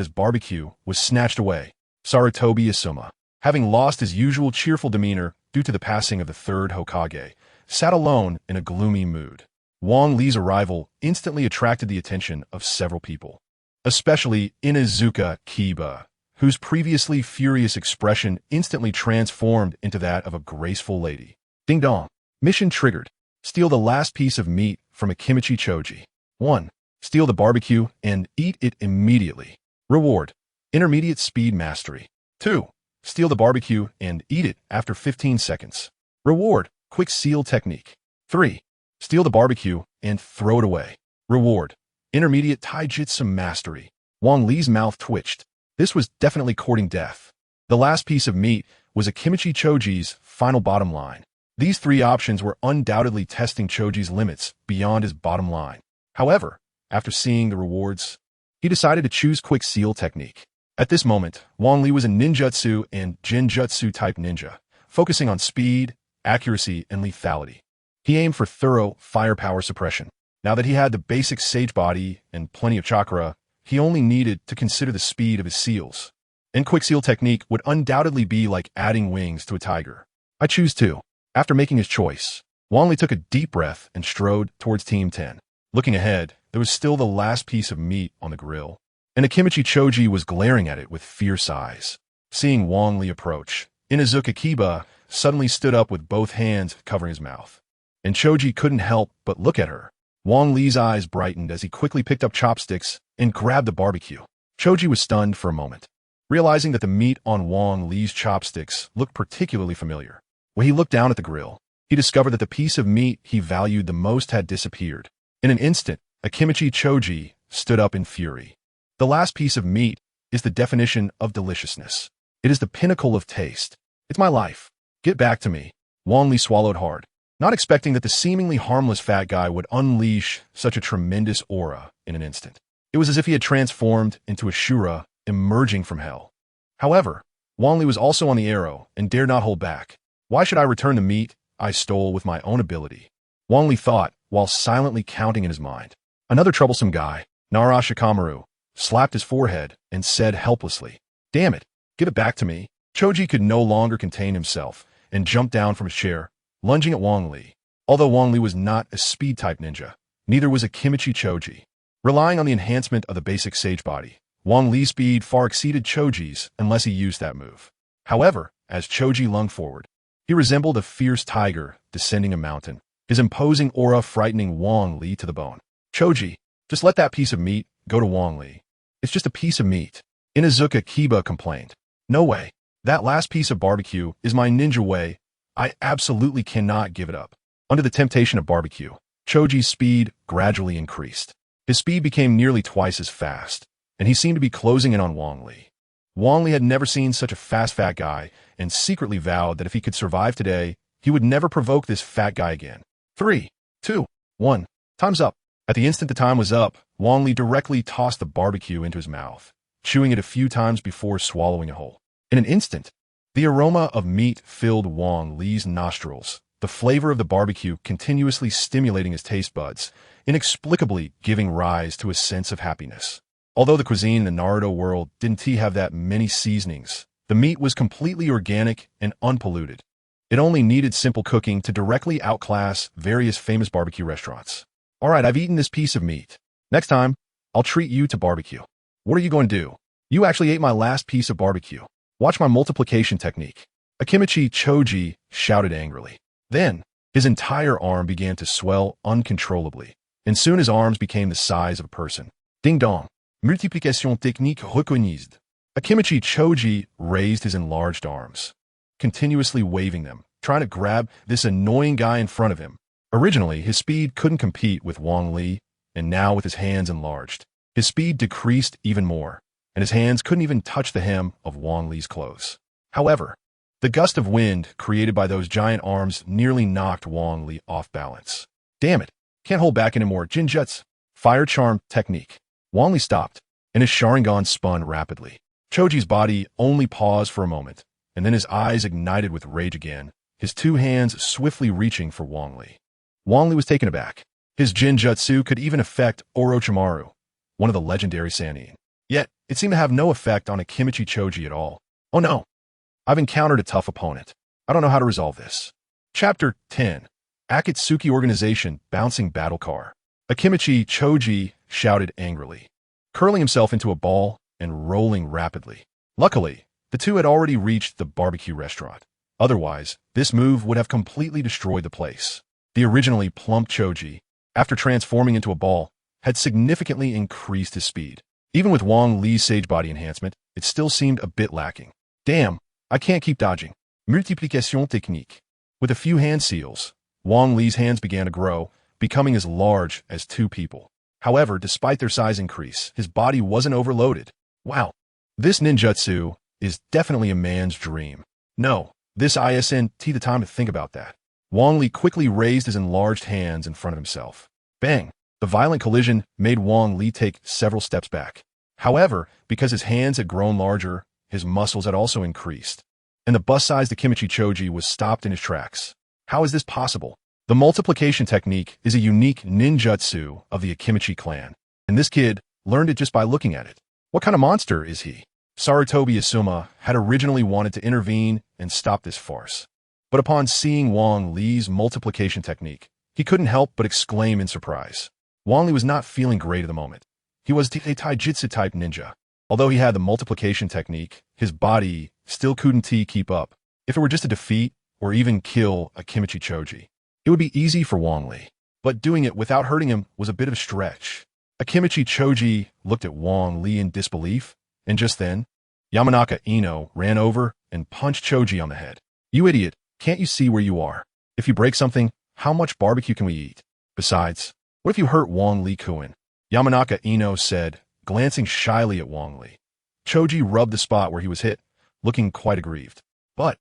his barbecue was snatched away. Sarutobi Asuma, having lost his usual cheerful demeanor due to the passing of the Third Hokage, sat alone in a gloomy mood. Wang Li's arrival instantly attracted the attention of several people, especially Inuzuka Kiba, whose previously furious expression instantly transformed into that of a graceful lady. Ding dong. Mission triggered. Steal the last piece of meat from Akimichi Choji. 1. Steal the barbecue and eat it immediately. Reward: intermediate speed mastery. 2. Steal the barbecue and eat it after 15 seconds. Reward: quick seal technique. 3. Steal the barbecue and throw it away. Reward: intermediate taijutsu mastery. Wang Li's mouth twitched. This was definitely courting death. The last piece of meat was Akimichi Choji's final bottom line. These 3 options were undoubtedly testing Choji's limits beyond his bottom line. However, after seeing the rewards, he decided to choose quick seal technique. At this moment, Wang Li was a ninjutsu and genjutsu type ninja, focusing on speed, accuracy, and lethality. He aimed for thorough firepower suppression. Now that he had the basic sage body and plenty of chakra, he only needed to consider the speed of his seals. And quick seal technique would undoubtedly be like adding wings to a tiger. I choose 2. After making his choice, Wang Li took a deep breath and strode towards Team 10. Looking ahead, there was still the last piece of meat on the grill, and Akimichi Choji was glaring at it with fierce eyes. Seeing Wang Li approach, Inazuka Kiba suddenly stood up with both hands covering his mouth. And Choji couldn't help but look at her. Wang Li's eyes brightened as he quickly picked up chopsticks and grabbed the barbecue. Choji was stunned for a moment, realizing that the meat on Wang Li's chopsticks looked particularly familiar. When he looked down at the grill, he discovered that the piece of meat he valued the most had disappeared. In an instant, Akimichi Choji stood up in fury. The last piece of meat is the definition of deliciousness. It is the pinnacle of taste. It's my life. Get back to me. Wang Li swallowed hard, not expecting that the seemingly harmless fat guy would unleash such a tremendous aura in an instant. It was as if he had transformed into a Shura emerging from hell. However, Wang Li was also on the arrow and dared not hold back. Why should I return the meat I stole with my own ability? Wang Li thought while silently counting in his mind. Another troublesome guy, Konohamaru, slapped his forehead and said helplessly, "Damn it, give it back to me." Choji could no longer contain himself and jumped down from his chair, lunging at Wang Li. Although Wang Li was not a speed-type ninja, neither was Akimichi Choji. Relying on the enhancement of the basic sage body, Wang Li's speed far exceeded Choji's unless he used that move. However, as Choji lunged forward, he resembled a fierce tiger descending a mountain, his imposing aura frightening Wang Li to the bone. "Choji, just let that piece of meat go to Wang Li. It's just a piece of meat." Inazuka Kiba complained. "No way. That last piece of barbecue is my ninja way. I absolutely cannot give it up." Under the temptation of barbecue, Choji's speed gradually increased. His speed became nearly twice as fast, and he seemed to be closing in on Wang Li. Wang Li had never seen such a fast fat guy and secretly vowed that if he could survive today, he would never provoke this fat guy again. 3, 2, 1. Time's up. At the instant the time was up, Wang Li directly tossed the barbecue into his mouth, chewing it a few times before swallowing it whole. In an instant, the aroma of meat filled Wang Li's nostrils, the flavor of the barbecue continuously stimulating his taste buds, inexplicably giving rise to a sense of happiness. Although the cuisine in the Naruto world didn't have that many seasonings, the meat was completely organic and unpolluted. It only needed simple cooking to directly outclass various famous barbecue restaurants. "Alright, I've eaten this piece of meat. Next time, I'll treat you to barbecue." "What are you going to do?" "You actually ate my last piece of barbecue. Watch my multiplication technique." Akimichi Choji shouted angrily. Then, his entire arm began to swell uncontrollably, and soon his arms became the size of a person. Ding dong. Multiplication technique recognised. Akimichi Choji raised his enlarged arms, continuously waving them, trying to grab this annoying guy in front of him. Originally, his speed couldn't compete with Wang Li, and now with his hands enlarged, his speed decreased even more, and his hands couldn't even touch the hem of Wang Li's clothes. However, the gust of wind created by those giant arms nearly knocked Wang Li off balance. "Damn it, can't hold back anymore. Ninjutsu. Fire charm technique." Wang Li stopped, and his Sharingan spun rapidly. Choji's body only paused for a moment, and then his eyes ignited with rage again, his two hands swiftly reaching for Wang Li. Wang Li was taken aback. His Jutsu could even affect Orochimaru, one of the legendary Sannin. Yet, it seemed to have no effect on Akimichi Choji at all. "Oh no! I've encountered a tough opponent. I don't know how to resolve this." Chapter 10. Akatsuki Organization Bouncing Battle Car. Akimichi Choji shouted angrily, curling himself into a ball and rolling rapidly. Luckily, the two had already reached the barbecue restaurant. Otherwise, this move would have completely destroyed the place. The originally plump Choji, after transforming into a ball, had significantly increased his speed. Even with Wang Li's Sage Body enhancement, it still seemed a bit lacking. "Damn, I can't keep dodging." Multiplication technique. With a few hand seals, Wang Li's hands began to grow, becoming as large as two people. However, despite their size increase, his body wasn't overloaded. Wow, this ninjutsu is definitely a man's dream. No, this isn't the time to think about that. Wang Li quickly raised his enlarged hands in front of himself. Bang! The violent collision made Wang Li take several steps back. However, because his hands had grown larger, his muscles had also increased, and the bust-sized Akimichi Choji was stopped in his tracks. How is this possible? The multiplication technique is a unique ninjutsu of the Akimichi clan, and this kid learned it just by looking at it. What kind of monster is he? Sarutobi Asuma had originally wanted to intervene and stop this farce. But upon seeing Wang Li's multiplication technique, he couldn't help but exclaim in surprise. Wang Li was not feeling great at the moment. He was a taijutsu-type ninja. Although he had the multiplication technique, his body still couldn't keep up. If it were just to defeat or even kill a Kimichi Choji, it would be easy for Wang Li. But doing it without hurting him was a bit of a stretch. A Kimichi Choji looked at Wang Li in disbelief, and just then, Yamanaka Ino ran over and punched Choji on the head. "You idiot, can't you see where you are? If you break something, how much barbecue can we eat? Besides, what if you hurt Wang Li-kun?" Yamanaka Ino said, glancing shyly at Wang Li. Choji rubbed the spot where he was hit, looking quite aggrieved. "But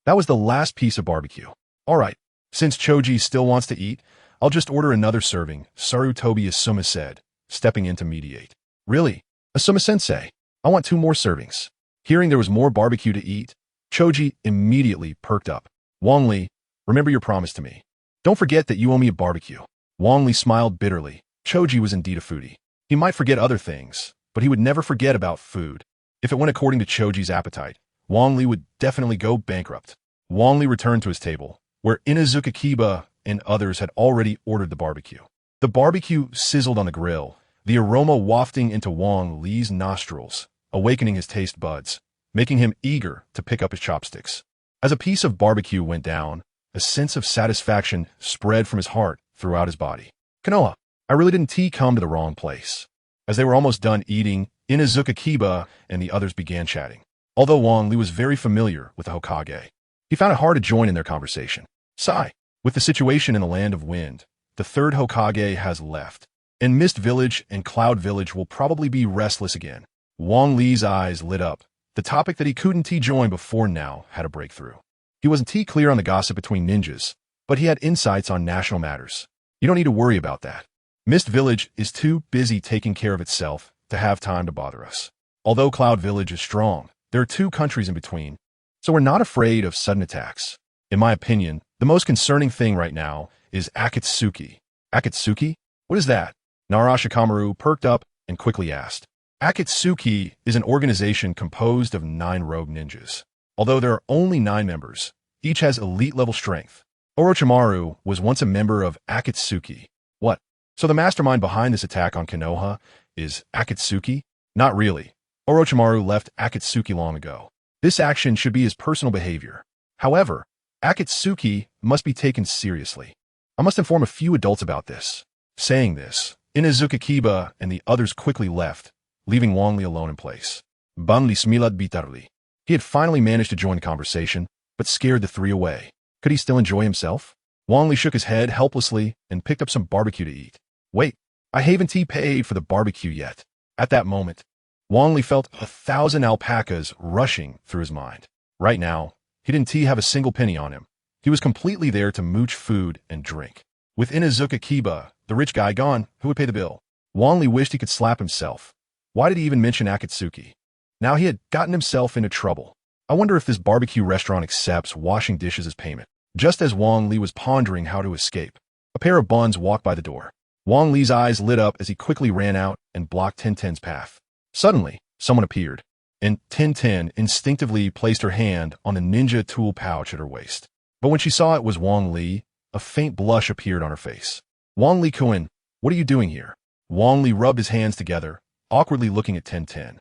that was the last piece of barbecue. All right, since Choji still wants to eat, I'll just order another serving," Sarutobi Asuma said, stepping in to mediate. "Really? Asuma-sensei, I want 2 more servings." Hearing there was more barbecue to eat, Choji immediately perked up. "Wang Li, remember your promise to me. Don't forget that you owe me a barbecue." Wang Li smiled bitterly. Choji was indeed a foodie. He might forget other things, but he would never forget about food. If it went according to Choji's appetite, Wang Li would definitely go bankrupt. Wang Li returned to his table, where Inuzuka Kiba and others had already ordered the barbecue. The barbecue sizzled on the grill, the aroma wafting into Wang Li's nostrils, awakening his taste buds, making him eager to pick up his chopsticks. As a piece of barbecue went down, a sense of satisfaction spread from his heart throughout his body. "Konoha, I really didn't come to the wrong place." As they were almost done eating, Inuzuka Kiba and the others began chatting. Although Wang Li was very familiar with the Hokage, he found it hard to join in their conversation. "Sigh. With the situation in the Land of Wind, the Third Hokage has left, and Mist Village and Cloud Village will probably be restless again." Wang Li's eyes lit up. The topic that he couldn't join before now had a breakthrough. He wasn't clear on the gossip between ninjas, but he had insights on national matters. "You don't need to worry about that. Mist Village is too busy taking care of itself to have time to bother us. Although Cloud Village is strong, there are 2 countries in between, so we're not afraid of sudden attacks. In my opinion, the most concerning thing right now is Akatsuki." "Akatsuki? What is that?" Narashikamaru perked up and quickly asked. Akatsuki is an organization composed of 9 rogue ninjas. Although there are only 9 members, each has elite-level strength. Orochimaru was once a member of Akatsuki. What? So the mastermind behind this attack on Konoha is Akatsuki? Not really. Orochimaru left Akatsuki long ago. This action should be his personal behavior. However, Akatsuki must be taken seriously. I must inform a few adults about this. Saying this, Inuzuka Kiba and the others quickly left, leaving Wang Li alone in place. Ban Li smilad bitarli. He had finally managed to join the conversation, but scared the 3 away. Could he still enjoy himself? Wang Li shook his head helplessly and picked up some barbecue to eat. "Wait, I haven't paid for the barbecue yet." At that moment, Wang Li felt 1,000 alpacas rushing through his mind. Right now, he didn't have a single penny on him. He was completely there to mooch food and drink. With Inuzuka Kiba, the rich guy, gone, who would pay the bill? Wang Li wished he could slap himself. Why did he even mention Akatsuki? Now he had gotten himself into trouble. I wonder if this barbecue restaurant accepts washing dishes as payment. Just as Wang Li was pondering how to escape, a pair of buns walked by the door. Wang Li's eyes lit up as he quickly ran out and blocked Tenten's path. Suddenly, someone appeared, and Tenten instinctively placed her hand on the ninja tool pouch at her waist. But when she saw it was Wang Li, a faint blush appeared on her face. "Wang Li-kun, what are you doing here?" Wang Li rubbed his hands together, awkwardly looking at Tenten.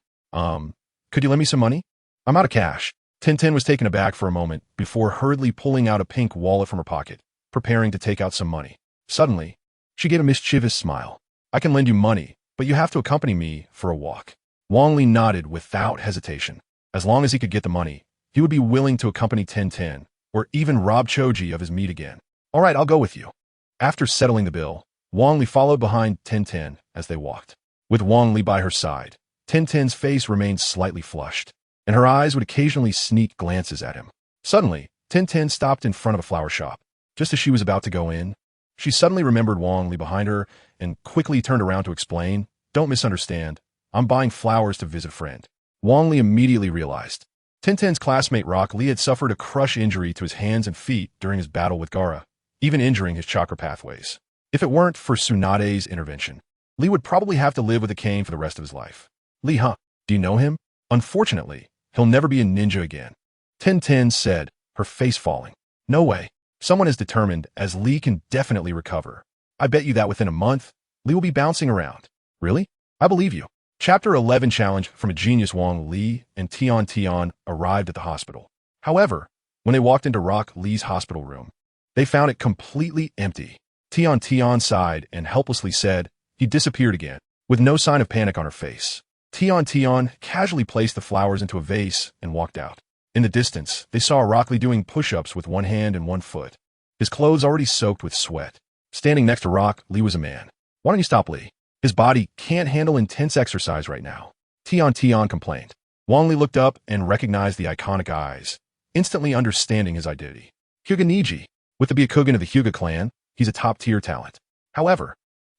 Could you lend me some money? I'm out of cash." Tenten was taken aback for a moment before hurriedly pulling out a pink wallet from her pocket, preparing to take out some money. Suddenly, she gave a mischievous smile. "I can lend you money, but you have to accompany me for a walk." Wang Li nodded without hesitation. As long as he could get the money, he would be willing to accompany Tenten, or even rob Choji of his meat again. "All right, I'll go with you." After settling the bill, Wang Li followed behind Tenten as they walked. With Wang Li by her side, Tenten's face remained slightly flushed, and her eyes would occasionally sneak glances at him. Suddenly, Tenten stopped in front of a flower shop. Just as she was about to go in, she suddenly remembered Wang Li behind her and quickly turned around to explain, "Don't misunderstand. I'm buying flowers to visit a friend." Wang Li immediately realized. Tenten's classmate Rock Lee had suffered a crush injury to his hands and feet during his battle with Gaara, even injuring his chakra pathways. If it weren't for Tsunade's intervention, Lee would probably have to live with a cane for the rest of his life. "Lee, huh? Do you know him?" "Unfortunately, he'll never be a ninja again," Tenten said, her face falling. No way. Someone as determined as Li can definitely recover. I bet you that within a month, Li will be bouncing around. Really? I believe you. Chapter 11 challenge from a genius. Wang Li and Tian Tian arrived at the hospital. However, when they walked into Rock Li's hospital room, they found it completely empty. Tian Tian sighed and helplessly said he disappeared again, with no sign of panic on her face. Tian Tian casually placed the flowers into a vase and walked out. In the distance, they saw Rock Li doing push-ups with one hand and one foot, his clothes already soaked with sweat. Standing next to Rock Li was a man. Why don't you stop, Li? His body can't handle intense exercise right now. Tian Tian complained. Wang Li looked up and recognized the iconic eyes, instantly understanding his identity. Hyuga Niji. With the Byakugan of the Hyuga clan, he's a top-tier talent. However,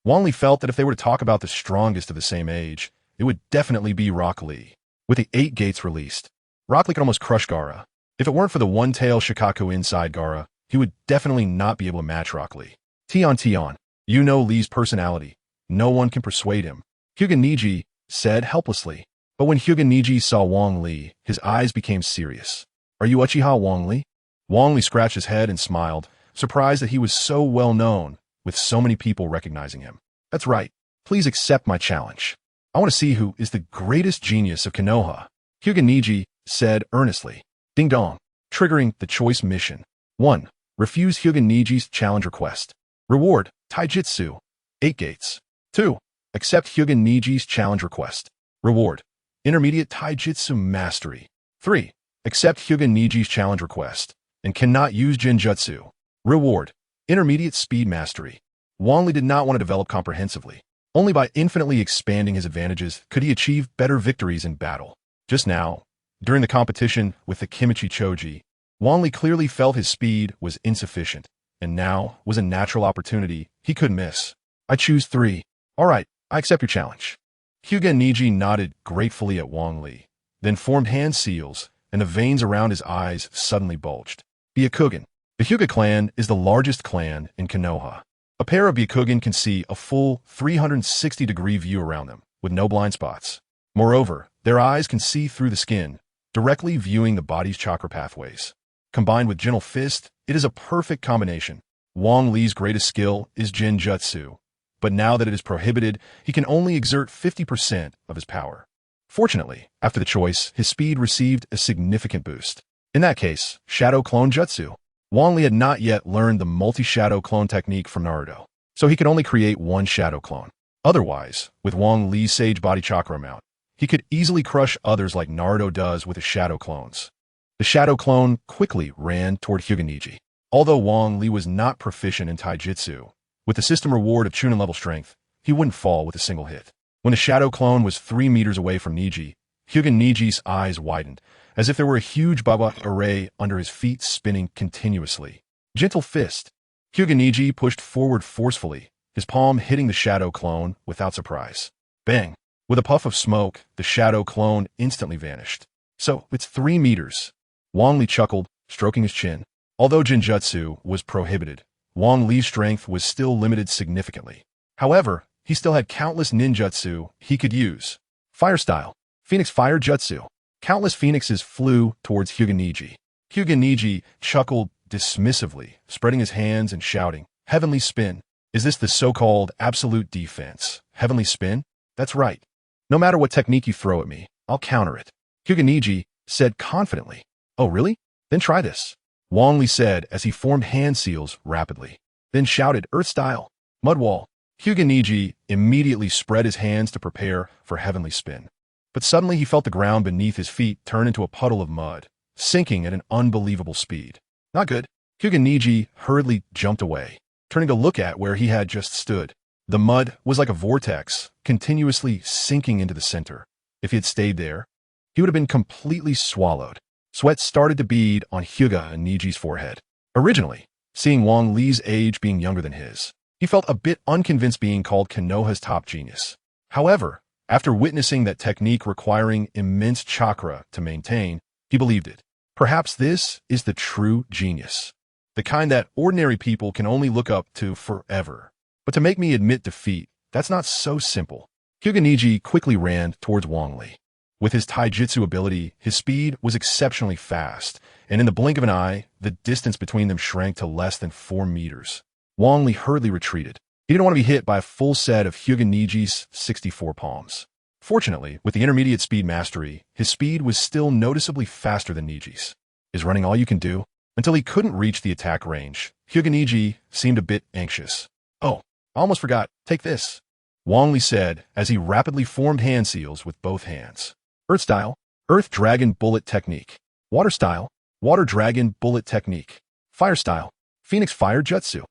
Wang Li felt that if they were to talk about the strongest of the same age, it would definitely be Rock Li. With the 8 gates released, Rock Li could almost crush Gaara. If it weren't for the one-tail Shikaku inside Gaara, he would definitely not be able to match Rock Li. Tian Tian, you know Li's personality. No one can persuade him. Hyuga Niji said helplessly. But when Hyuga Niji saw Wang Li, his eyes became serious. Are you Uchiha Wang Li? Wang Li scratched his head and smiled, surprised that he was so well known, with so many people recognizing him. That's right. Please accept my challenge. I want to see who is the greatest genius of Konoha. Hyuga Niji said earnestly. Ding dong. Triggering the choice mission. 1. Refuse Hyuga Niji's challenge request. Reward, Taijutsu. 8 gates. 2. Accept Hyuga Niji's challenge request. Reward, intermediate Taijutsu mastery. 3. Accept Hyuga Niji's challenge request and cannot use ninjutsu. Reward, intermediate speed mastery. Wang Li did not want to develop comprehensively. Only by infinitely expanding his advantages could he achieve better victories in battle. Just now, during the competition with the Kimichi Choji, Wang Li clearly felt his speed was insufficient, and now was a natural opportunity he could miss. I choose 3. All right, I accept your challenge. Hyuga Niji nodded gratefully at Wang Li, then formed hand seals, and the veins around his eyes suddenly bulged. Byakugan. The Hyuga clan is the largest clan in Konoha. A pair of Byakugan can see a full 360-degree view around them, with no blind spots. Moreover, their eyes can see through the skin, directly viewing the body's chakra pathways. Combined with Gentle Fist, it is a perfect combination. Wang Li's greatest skill is ninjutsu, but now that it is prohibited, he can only exert 50% of his power. Fortunately, after the choice, his speed received a significant boost. In that case, Shadow Clone Jutsu. Wang Li had not yet learned the multi-shadow clone technique from Naruto, so he could only create one shadow clone. Otherwise, with Wang Li's Sage Body Chakra amount, he could easily crush others like Naruto does with his shadow clones. The shadow clone quickly ran toward Hyuga Niji. Although Wang Li was not proficient in Taijutsu, with the system reward of Chunin level strength, he wouldn't fall with a single hit. When the shadow clone was 3 meters away from Niji, Hyuga Niji's eyes widened, as if there were a huge Baba array under his feet spinning continuously. Gentle Fist. Hyuga Niji pushed forward forcefully, his palm hitting the shadow clone without surprise. Bang! With a puff of smoke, the shadow clone instantly vanished. So, it's 3 meters. Wang Li chuckled, stroking his chin. Although Jinjutsu was prohibited, Wang Li's strength was still limited significantly. However, he still had countless ninjutsu he could use. Fire style. Phoenix Fire Jutsu. Countless phoenixes flew towards Hyuga Niji. Hyuga Niji chuckled dismissively, spreading his hands and shouting, Heavenly Spin. Is this the so-called absolute defense? Heavenly Spin? That's right. No matter what technique you throw at me, I'll counter it. Hyuga Niji said confidently. Oh, really? Then try this. Wang Li said as he formed hand seals rapidly. Then shouted, Earth Style. Mud Wall. Hyuga Niji immediately spread his hands to prepare for Heavenly Spin. But suddenly he felt the ground beneath his feet turn into a puddle of mud, sinking at an unbelievable speed. Not good. Hyuga Niji hurriedly jumped away, turning to look at where he had just stood. The mud was like a vortex, continuously sinking into the center. If he had stayed there, he would have been completely swallowed. Sweat started to bead on Hyuga Niji's forehead. Originally, seeing Wang Li's age being younger than his, he felt a bit unconvinced being called Konoha's top genius. However, after witnessing that technique requiring immense chakra to maintain, he believed it. Perhaps this is the true genius. The kind that ordinary people can only look up to forever. But to make me admit defeat, that's not so simple. Hyuga Niji quickly ran towards Wang Li. With his taijutsu ability, his speed was exceptionally fast, and in the blink of an eye, the distance between them shrank to less than 4 meters. Wang Li hurriedly retreated. He didn't want to be hit by a full set of Hyuga Niji's 64 palms. Fortunately, with the intermediate speed mastery, his speed was still noticeably faster than Niji's. Is running all you can do? Until he couldn't reach the attack range, Hyuga Niji seemed a bit anxious. Oh, I almost forgot. Take this, Wang Li said as he rapidly formed hand seals with both hands. Earth style, Earth Dragon Bullet Technique. Water style, Water Dragon Bullet Technique. Fire style, Phoenix Fire Jutsu.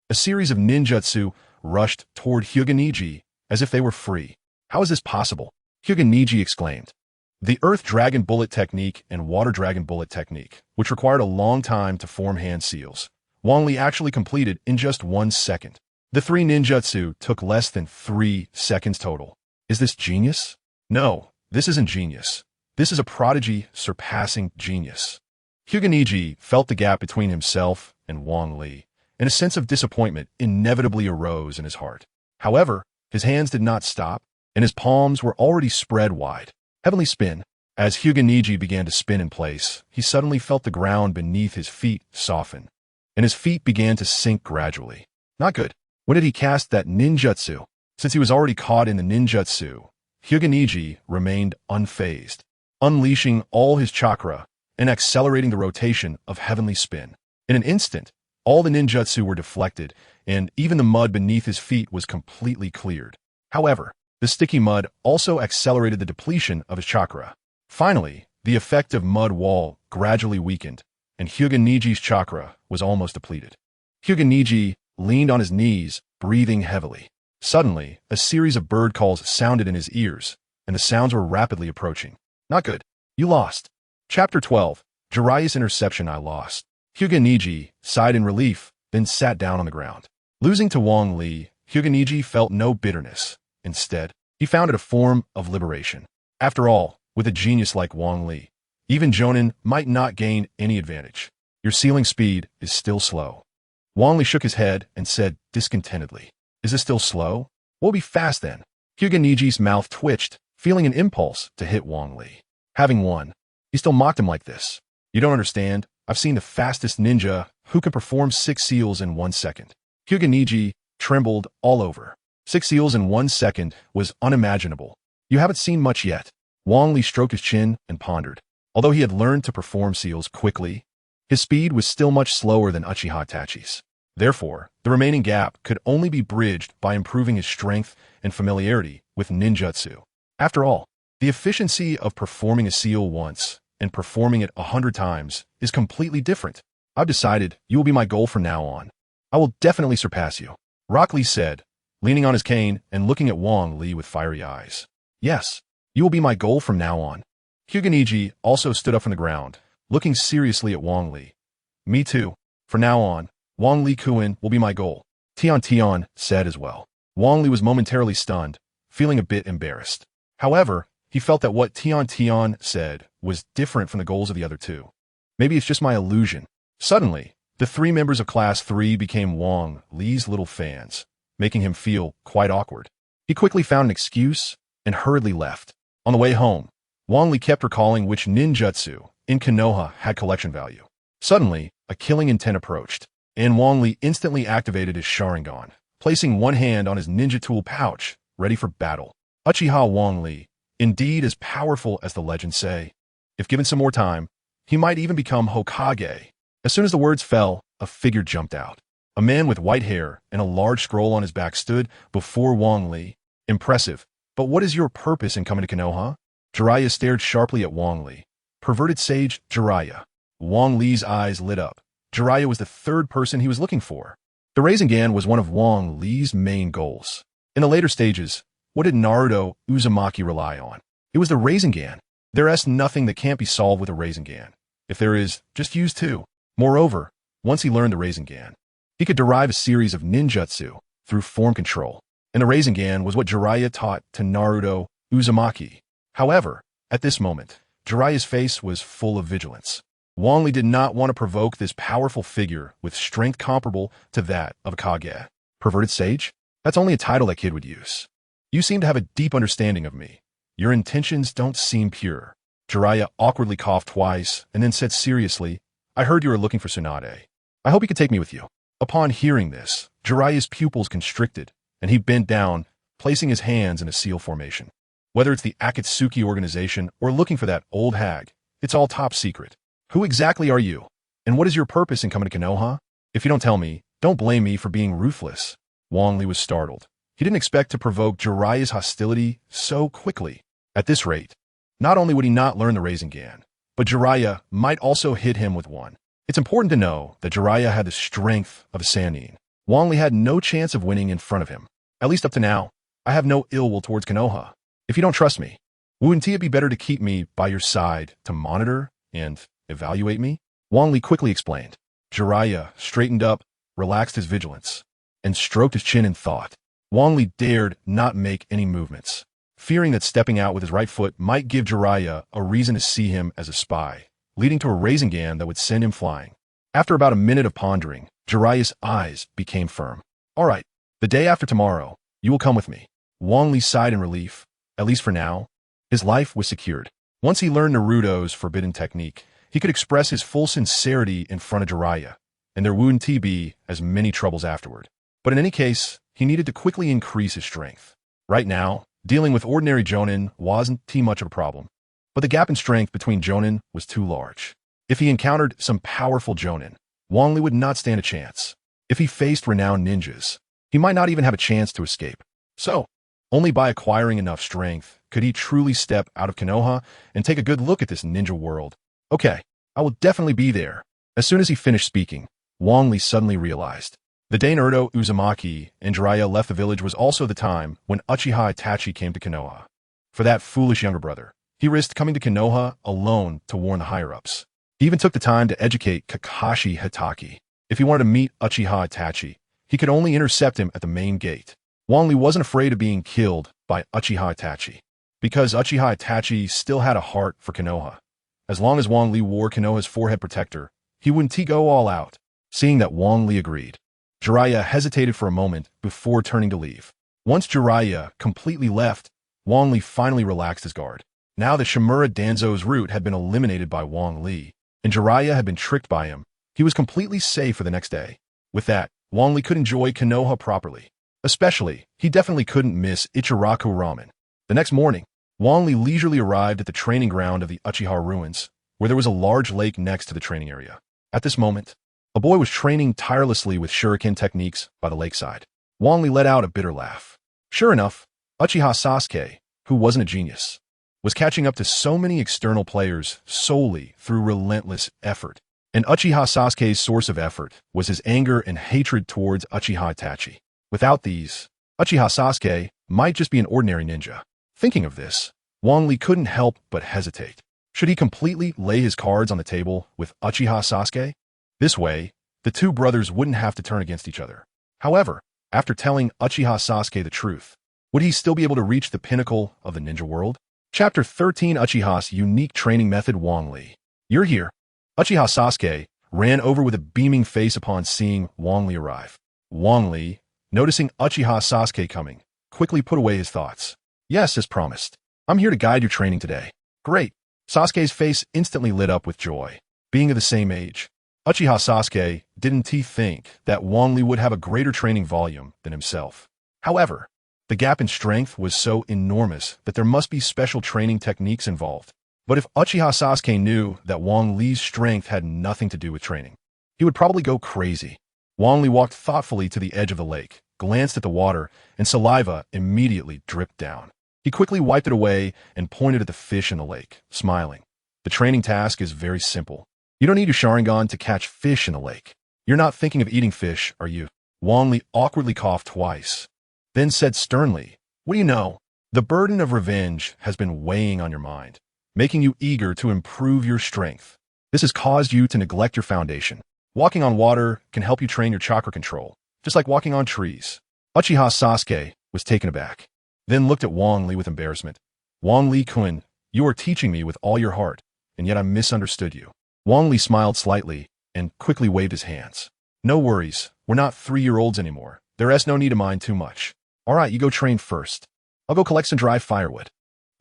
A series of ninjutsu rushed toward Hyuga Niji as if they were free. How is this possible? Hyuga Niji exclaimed. The Earth Dragon Bullet Technique and Water Dragon Bullet Technique, which required a long time to form hand seals, Wang Li actually completed in just 1 second. The 3 ninjutsu took less than 3 seconds total. Is this genius? No, this isn't genius. This is a prodigy surpassing genius. Hyuga Niji felt the gap between himself and Wang Li, and a sense of disappointment inevitably arose in his heart. However, his hands did not stop, and his palms were already spread wide. Heavenly spin. As Hyuga Niji began to spin in place, he suddenly felt the ground beneath his feet soften, and his feet began to sink gradually. Not good. When did he cast that ninjutsu? Since he was already caught in the ninjutsu, Hyuga Niji remained unfazed, unleashing all his chakra and accelerating the rotation of heavenly spin. In an instant, all the ninjutsu were deflected, and even the mud beneath his feet was completely cleared. However, the sticky mud also accelerated the depletion of his chakra. Finally, the effect of mud wall gradually weakened, and Hyuga Niji's chakra was almost depleted. Hyuga Niji leaned on his knees, breathing heavily. Suddenly, a series of bird calls sounded in his ears, and the sounds were rapidly approaching. Not good. You lost. Chapter 12. Jiraiya's Interception. I lost. Hyuga Niji sighed in relief, then sat down on the ground. Losing to Wang Li, Hyuga Niji felt no bitterness. Instead, he found it a form of liberation. After all, with a genius like Wang Li, even Jonin might not gain any advantage. Your ceiling speed is still slow. Wang Li shook his head and said discontentedly, Is this still slow? We'll be fast then. Hyuga Niji's mouth twitched, feeling an impulse to hit Wang Li. Having won, he still mocked him like this. You don't understand. I've seen the fastest ninja who can perform 6 seals in 1 second. Hyuga Niji trembled all over. 6 seals in 1 second was unimaginable. You haven't seen much yet. Wang Li stroked his chin and pondered. Although he had learned to perform seals quickly, his speed was still much slower than Uchiha Itachi's. Therefore, the remaining gap could only be bridged by improving his strength and familiarity with ninjutsu. After all, the efficiency of performing a seal once and performing it 100 times is completely different. I've decided you will be my goal from now on. I will definitely surpass you, Rock Lee said, leaning on his cane and looking at Wang Li with fiery eyes. Yes, you will be my goal from now on. Hyuga Niji also stood up from the ground, looking seriously at Wang Li. Me too. From now on, Wang Li Kuin will be my goal, Tian said as well. Wang Li was momentarily stunned, feeling a bit embarrassed. However, he felt that what Tian said was different from the goals of the other two. Maybe it's just my illusion. Suddenly, the 3 members of Class 3 became Wang Li's little fans, making him feel quite awkward. He quickly found an excuse and hurriedly left. On the way home, Wang Li kept recalling which ninjutsu in Konoha had collection value. Suddenly, a killing intent approached, and Wang Li instantly activated his Sharingan, placing one hand on his ninja tool pouch, ready for battle. Uchiha Wang Li, indeed as powerful as the legends say. If given some more time, he might even become Hokage. As soon as the words fell, a figure jumped out. A man with white hair and a large scroll on his back stood before Wang Li. Impressive, but what is your purpose in coming to Konoha? Jiraiya stared sharply at Wang Li. Perverted sage Jiraiya. Wang Li's eyes lit up. Jiraiya was the 3rd person he was looking for. The Rasengan was one of Wang Li's main goals. In the later stages, what did Naruto Uzumaki rely on? It was the Rasengan. There is nothing that can't be solved with a Rasengan. If there is, just use 2. Moreover, once he learned the Rasengan, he could derive a series of ninjutsu through form control, and the Rasengan was what Jiraiya taught to Naruto Uzumaki. However, at this moment, Jiraiya's face was full of vigilance. Wang Li did not want to provoke this powerful figure with strength comparable to that of a Kage. Perverted sage? That's only a title that kid would use. You seem to have a deep understanding of me. Your intentions don't seem pure. Jiraiya awkwardly coughed twice and then said seriously, I heard you were looking for Tsunade. I hope you could take me with you. Upon hearing this, Jiraiya's pupils constricted, and he bent down, placing his hands in a seal formation. Whether it's the Akatsuki organization or looking for that old hag, it's all top secret. Who exactly are you? And what is your purpose in coming to Konoha? If you don't tell me, don't blame me for being ruthless. Wang Li was startled. He didn't expect to provoke Jiraiya's hostility so quickly. At this rate, not only would he not learn the Rasengan, but Jiraiya might also hit him with one. It's important to know that Jiraiya had the strength of a Sannin. Wang Li had no chance of winning in front of him. At least up to now, I have no ill will towards Konoha. If you don't trust me, wouldn't it be better to keep me by your side to monitor and evaluate me? Wang Li quickly explained. Jiraiya straightened up, relaxed his vigilance, and stroked his chin in thought. Wang Li dared not make any movements, fearing that stepping out with his right foot might give Jiraiya a reason to see him as a spy, leading to a Rasengan that would send him flying. After about a minute of pondering, Jiraiya's eyes became firm. All right, the day after tomorrow, you will come with me. Wang Li sighed in relief. At least for now, his life was secured. Once he learned Naruto's forbidden technique, he could express his full sincerity in front of Jiraiya, and there wouldn't be as many troubles afterward. But in any case, he needed to quickly increase his strength. Right now, dealing with ordinary Jonin wasn't too much of a problem, but the gap in strength between Jonin was too large. If he encountered some powerful Jonin, Wang Li would not stand a chance. If he faced renowned ninjas, he might not even have a chance to escape. So, only by acquiring enough strength could he truly step out of Konoha and take a good look at this ninja world. Okay, I will definitely be there. As soon as he finished speaking, Wang Li suddenly realized. The day Naruto, Uzumaki, and Jiraiya left the village was also the time when Uchiha Itachi came to Konoha. For that foolish younger brother, he risked coming to Konoha alone to warn the higher-ups. He even took the time to educate Kakashi Hatake. If he wanted to meet Uchiha Itachi, he could only intercept him at the main gate. Wang Li wasn't afraid of being killed by Uchiha Itachi, because Uchiha Itachi still had a heart for Konoha. As long as Wang Li wore Konoha's forehead protector, he wouldn't go all out. Seeing that Wang Li agreed, Jiraiya hesitated for a moment before turning to leave. Once Jiraiya completely left, Wang Li finally relaxed his guard. Now that Shimura Danzo's route had been eliminated by Wang Li, and Jiraiya had been tricked by him, he was completely safe for the next day. With that, Wang Li could enjoy Konoha properly. Especially, he definitely couldn't miss Ichiraku ramen. The next morning, Wang Li leisurely arrived at the training ground of the Uchiha ruins, where there was a large lake next to the training area. At this moment, a boy was training tirelessly with shuriken techniques by the lakeside. Wang Li let out a bitter laugh. Sure enough, Uchiha Sasuke, who wasn't a genius, was catching up to so many external players solely through relentless effort. And Uchiha Sasuke's source of effort was his anger and hatred towards Uchiha Itachi. Without these, Uchiha Sasuke might just be an ordinary ninja. Thinking of this, Wang Li couldn't help but hesitate. Should he completely lay his cards on the table with Uchiha Sasuke? This way, the two brothers wouldn't have to turn against each other. However, after telling Uchiha Sasuke the truth, would he still be able to reach the pinnacle of the ninja world? Chapter 13 Uchiha's Unique Training Method. Wang Li. You're here. Uchiha Sasuke ran over with a beaming face upon seeing Wang Li arrive. Wang Li, noticing Uchiha Sasuke coming, quickly put away his thoughts. Yes, as promised. I'm here to guide your training today. Great. Sasuke's face instantly lit up with joy. Being of the same age, Uchiha Sasuke didn't think that Wang Li would have a greater training volume than himself. However, the gap in strength was so enormous that there must be special training techniques involved. But if Uchiha Sasuke knew that Wang Li's strength had nothing to do with training, he would probably go crazy. Wang Li walked thoughtfully to the edge of the lake, glanced at the water, and saliva immediately dripped down. He quickly wiped it away and pointed at the fish in the lake, smiling. The training task is very simple. You don't need your Sharingan to catch fish in the lake. You're not thinking of eating fish, are you? Wang Li awkwardly coughed twice, then said sternly, what do you know? The burden of revenge has been weighing on your mind, making you eager to improve your strength. This has caused you to neglect your foundation. Walking on water can help you train your chakra control, just like walking on trees. Uchiha Sasuke was taken aback, then looked at Wang Li with embarrassment. Wang Li-kun, you are teaching me with all your heart, and yet I misunderstood you. Wang Li smiled slightly and quickly waved his hands. No worries, we're not 3-year-olds anymore. There is no need to mind too much. All right, you go train first. I'll go collect some dry firewood.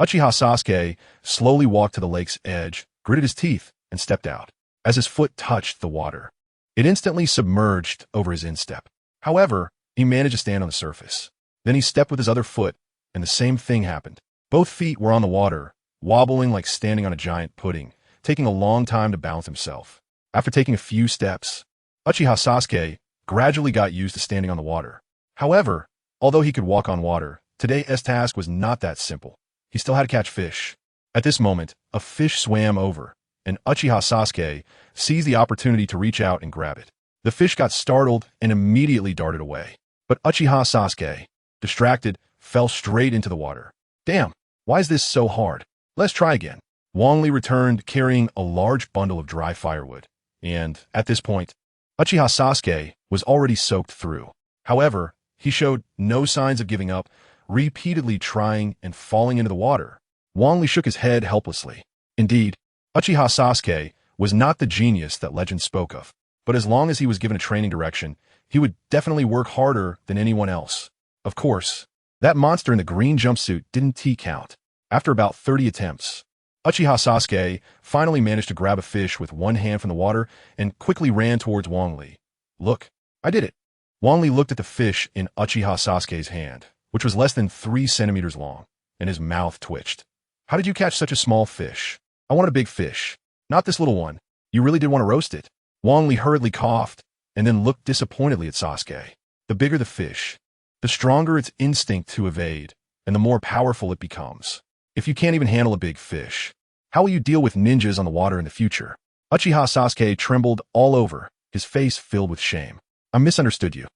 Uchiha Sasuke slowly walked to the lake's edge, gritted his teeth, and stepped out. As his foot touched the water, it instantly submerged over his instep. However, he managed to stand on the surface. Then he stepped with his other foot, and the same thing happened. Both feet were on the water, wobbling like standing on a giant pudding, taking a long time to balance himself. After taking a few steps, Uchiha Sasuke gradually got used to standing on the water. However, although he could walk on water, today's task was not that simple. He still had to catch fish. At this moment, a fish swam over, and Uchiha Sasuke seized the opportunity to reach out and grab it. The fish got startled and immediately darted away. But Uchiha Sasuke, distracted, fell straight into the water. Damn, why is this so hard? Let's try again. Wang Li returned carrying a large bundle of dry firewood, and at this point, Uchiha Sasuke was already soaked through. However, he showed no signs of giving up, repeatedly trying and falling into the water. Wang Li shook his head helplessly. Indeed, Uchiha Sasuke was not the genius that legend spoke of, but as long as he was given a training direction, he would definitely work harder than anyone else. Of course, that monster in the green jumpsuit didn't count. After about 30 attempts, Uchiha Sasuke finally managed to grab a fish with one hand from the water and quickly ran towards Wang Li. Look, I did it. Wang Li looked at the fish in Uchiha Sasuke's hand, which was less than 3 centimeters long, and his mouth twitched. How did you catch such a small fish? I want a big fish, not this little one. You really did want to roast it. Wang Li hurriedly coughed and then looked disappointedly at Sasuke. The bigger the fish, the stronger its instinct to evade, and the more powerful it becomes. If you can't even handle a big fish, how will you deal with ninjas on the water in the future? Uchiha Sasuke trembled all over, his face filled with shame. I misunderstood you.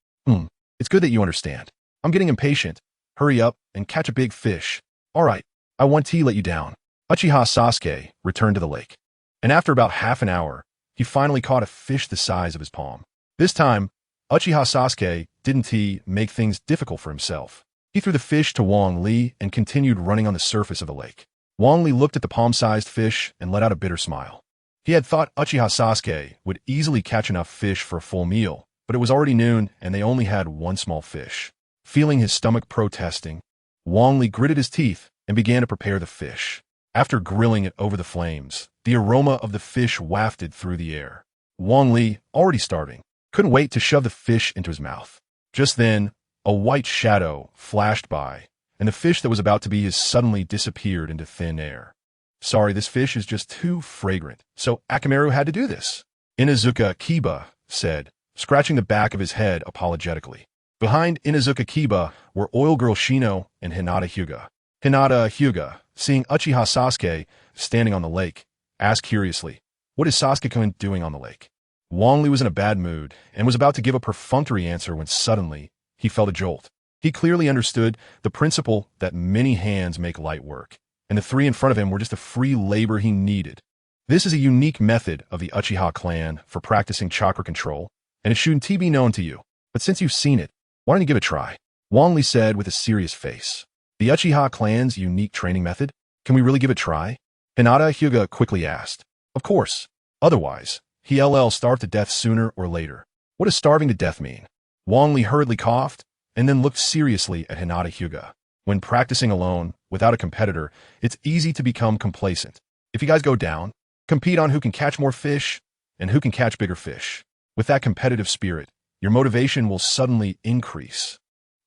It's good that you understand. I'm getting impatient. Hurry up and catch a big fish. All right, I won't let you down. Uchiha Sasuke returned to the lake, and after about half an hour, he finally caught a fish the size of his palm. This time, Uchiha Sasuke didn't make things difficult for himself. He threw the fish to Wang Li and continued running on the surface of the lake. Wang Li looked at the palm-sized fish and let out a bitter smile. He had thought Uchiha Sasuke would easily catch enough fish for a full meal, but it was already noon and they only had one small fish. Feeling his stomach protesting, Wang Li gritted his teeth and began to prepare the fish. After grilling it over the flames, the aroma of the fish wafted through the air. Wang Li, already starving, couldn't wait to shove the fish into his mouth. Just then, a white shadow flashed by, and the fish that was about to be his suddenly disappeared into thin air. Sorry, this fish is just too fragrant, so Akamaru had to do this, Inuzuka Kiba said, scratching the back of his head apologetically. Behind Inuzuka Kiba were Oil Girl Shino and Hinata Hyuga. Hinata Hyuga, seeing Uchiha Sasuke standing on the lake, asked curiously, "What is Sasuke-kun doing on the lake?" Wang Li was in a bad mood and was about to give a perfunctory answer when suddenly he felt a jolt. He clearly understood the principle that many hands make light work, and the three in front of him were just the free labor he needed. This is a unique method of the Uchiha clan for practicing chakra control, and it shouldn't be known to you. But since you've seen it, why don't you give it a try? Wang Li said with a serious face. The Uchiha clan's unique training method? Can we really give it a try? Hinata Hyuga quickly asked. Of course. Otherwise, he'll starve to death sooner or later. What does starving to death mean? Wang Li hurriedly coughed and then looked seriously at Hinata Hyuga. When practicing alone, without a competitor, it's easy to become complacent. If you guys go down, compete on who can catch more fish and who can catch bigger fish. With that competitive spirit, your motivation will suddenly increase.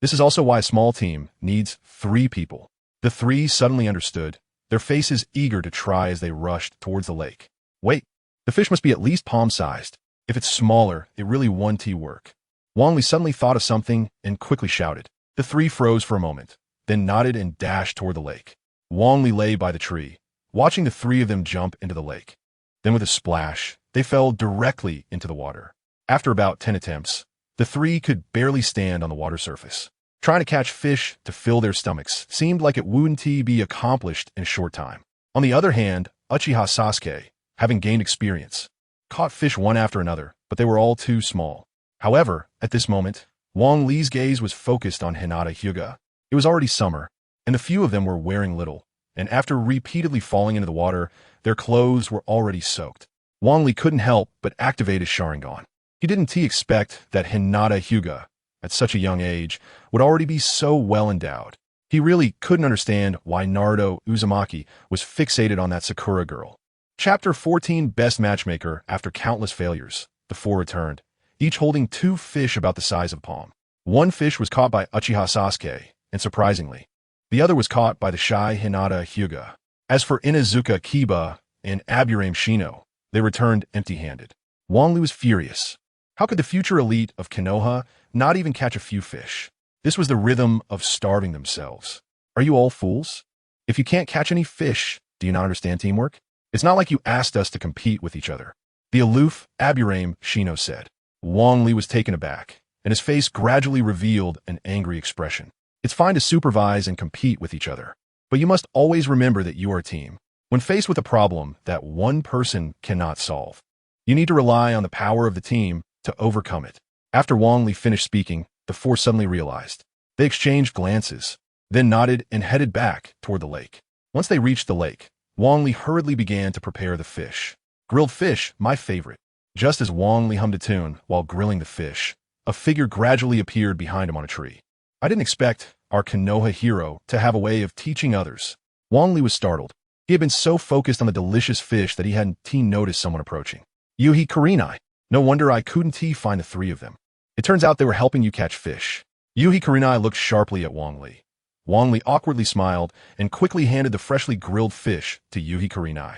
This is also why a small team needs 3 people. The 3 suddenly understood, their faces eager to try as they rushed towards the lake. Wait, the fish must be at least palm-sized. If it's smaller, it really won't work. Wang Li suddenly thought of something and quickly shouted. The 3 froze for a moment, then nodded and dashed toward the lake. Wang Li lay by the tree, watching the 3 of them jump into the lake. Then with a splash, they fell directly into the water. After about 10 attempts, the 3 could barely stand on the water surface. Trying to catch fish to fill their stomachs seemed like it wouldn't be accomplished in a short time. On the other hand, Uchiha Sasuke, having gained experience, caught fish one after another, but they were all too small. However, at this moment, Wang Li's gaze was focused on Hinata Hyuga. It was already summer, and the few of them were wearing little, and after repeatedly falling into the water, their clothes were already soaked. Wang Li couldn't help but activate his Sharingan. He didn't expect that Hinata Hyuga, at such a young age, would already be so well endowed. He really couldn't understand why Naruto Uzumaki was fixated on that Sakura girl. Chapter 14 Best Matchmaker. After countless failures, the four returned, each holding 2 fish about the size of a palm. One fish was caught by Uchiha Sasuke, and surprisingly, the other was caught by the shy Hinata Hyuga. As for Inuzuka Kiba and Aburame Shino, they returned empty-handed. Wang Li was furious. How could the future elite of Konoha not even catch a few fish? This was the rhythm of starving themselves. Are you all fools? If you can't catch any fish, do you not understand teamwork? It's not like you asked us to compete with each other. The aloof Aburame Shino said. Wang Li was taken aback, and his face gradually revealed an angry expression. It's fine to supervise and compete with each other, but you must always remember that you are a team. When faced with a problem that one person cannot solve, you need to rely on the power of the team to overcome it. After Wang Li finished speaking, the four suddenly realized. They exchanged glances, then nodded and headed back toward the lake. Once they reached the lake, Wang Li hurriedly began to prepare the fish. Grilled fish, my favorite. Just as Wang Li hummed a tune while grilling the fish, a figure gradually appeared behind him on a tree. I didn't expect our Konoha hero to have a way of teaching others. Wang Li was startled. He had been so focused on the delicious fish that he hadn't noticed someone approaching. Yuhi Kurenai. No wonder I couldn't find the 3 of them. It turns out they were helping you catch fish. Yuhi Kurenai looked sharply at Wang Li. Wang Li awkwardly smiled and quickly handed the freshly grilled fish to Yuhi Kurenai.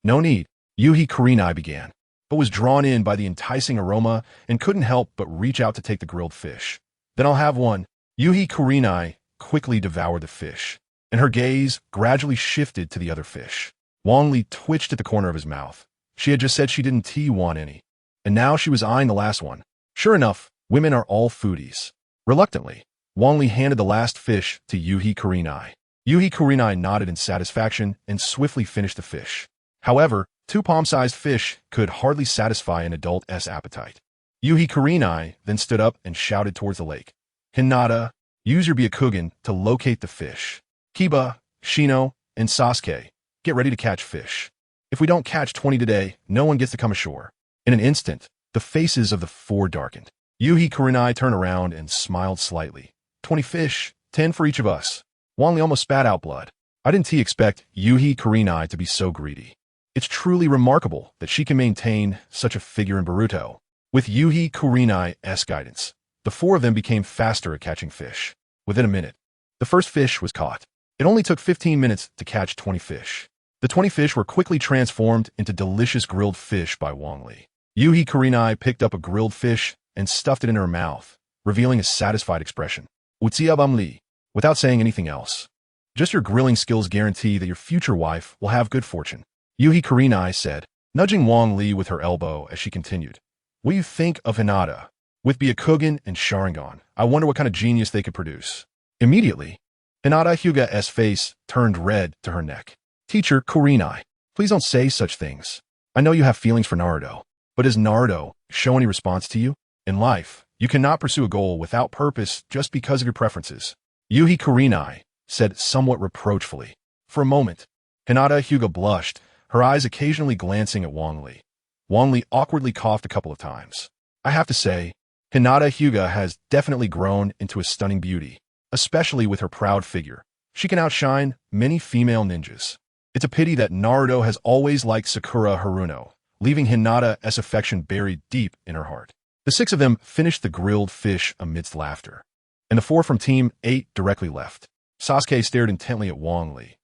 No need, Yuhi Kurenai began, but was drawn in by the enticing aroma and couldn't help but reach out to take the grilled fish. Then I'll have one. Yuhi Kurenai quickly devoured the fish, and her gaze gradually shifted to the other fish. Wang Li twitched at the corner of his mouth. She had just said she didn't want any, and now she was eyeing the last one. Sure enough, women are all foodies. Reluctantly, Wang Li handed the last fish to Yuhi Kurenai. Yuhi Kurenai nodded in satisfaction and swiftly finished the fish. However, 2 palm-sized fish could hardly satisfy an adult's appetite. Yuhi Kurenai then stood up and shouted towards the lake. Hinata, use your Byakugan to locate the fish. Kiba, Shino, and Sasuke, get ready to catch fish. If we don't catch 20 today, no one gets to come ashore. In an instant, the faces of the 4 darkened. Yuhi Kurenai turned around and smiled slightly. 20 fish, 10 for each of us. Wang Li almost spat out blood. I didn't expect Yuhi Kurenai to be so greedy. It's truly remarkable that she can maintain such a figure in Naruto. With Yuhi Kurenai's guidance, the 4 of them became faster at catching fish. Within a minute, the first fish was caught. It only took 15 minutes to catch 20 fish. The 20 fish were quickly transformed into delicious grilled fish by Wang Li. Yuhi Kurenai picked up a grilled fish and stuffed it in her mouth, revealing a satisfied expression. Utsiyabam Li, without saying anything else. Just your grilling skills guarantee that your future wife will have good fortune. Yuhi Kurenai said, nudging Wang Li with her elbow as she continued. What do you think of Hinata? With Byakugan and Sharingan, I wonder what kind of genius they could produce. Immediately, Hinata Hyuga's face turned red to her neck. Teacher Kurenai, please don't say such things. I know you have feelings for Naruto, but does Naruto show any response to you? In life, you cannot pursue a goal without purpose just because of your preferences. Yuhi Kurenai said somewhat reproachfully. For a moment, Hinata Hyuga blushed, her eyes occasionally glancing at Wang Li. Wang Li awkwardly coughed a couple of times. I have to say, Hinata Hyuga has definitely grown into a stunning beauty, especially with her proud figure. She can outshine many female ninjas. It's a pity that Naruto has always liked Sakura Haruno, leaving Hinata's affection buried deep in her heart. The 6 of them finished the grilled fish amidst laughter, and the 4 from Team 8 directly left. Sasuke stared intently at Wang Li.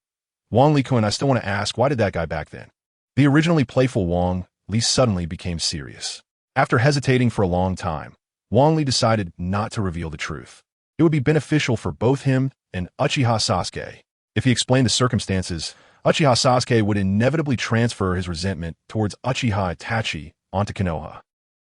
Wang Li-kun, I still want to ask, why did that guy back then? The originally playful Wang Li suddenly became serious. After hesitating for a long time, Wang Li decided not to reveal the truth. It would be beneficial for both him and Uchiha Sasuke. If he explained the circumstances, Uchiha Sasuke would inevitably transfer his resentment towards Uchiha Itachi onto Konoha.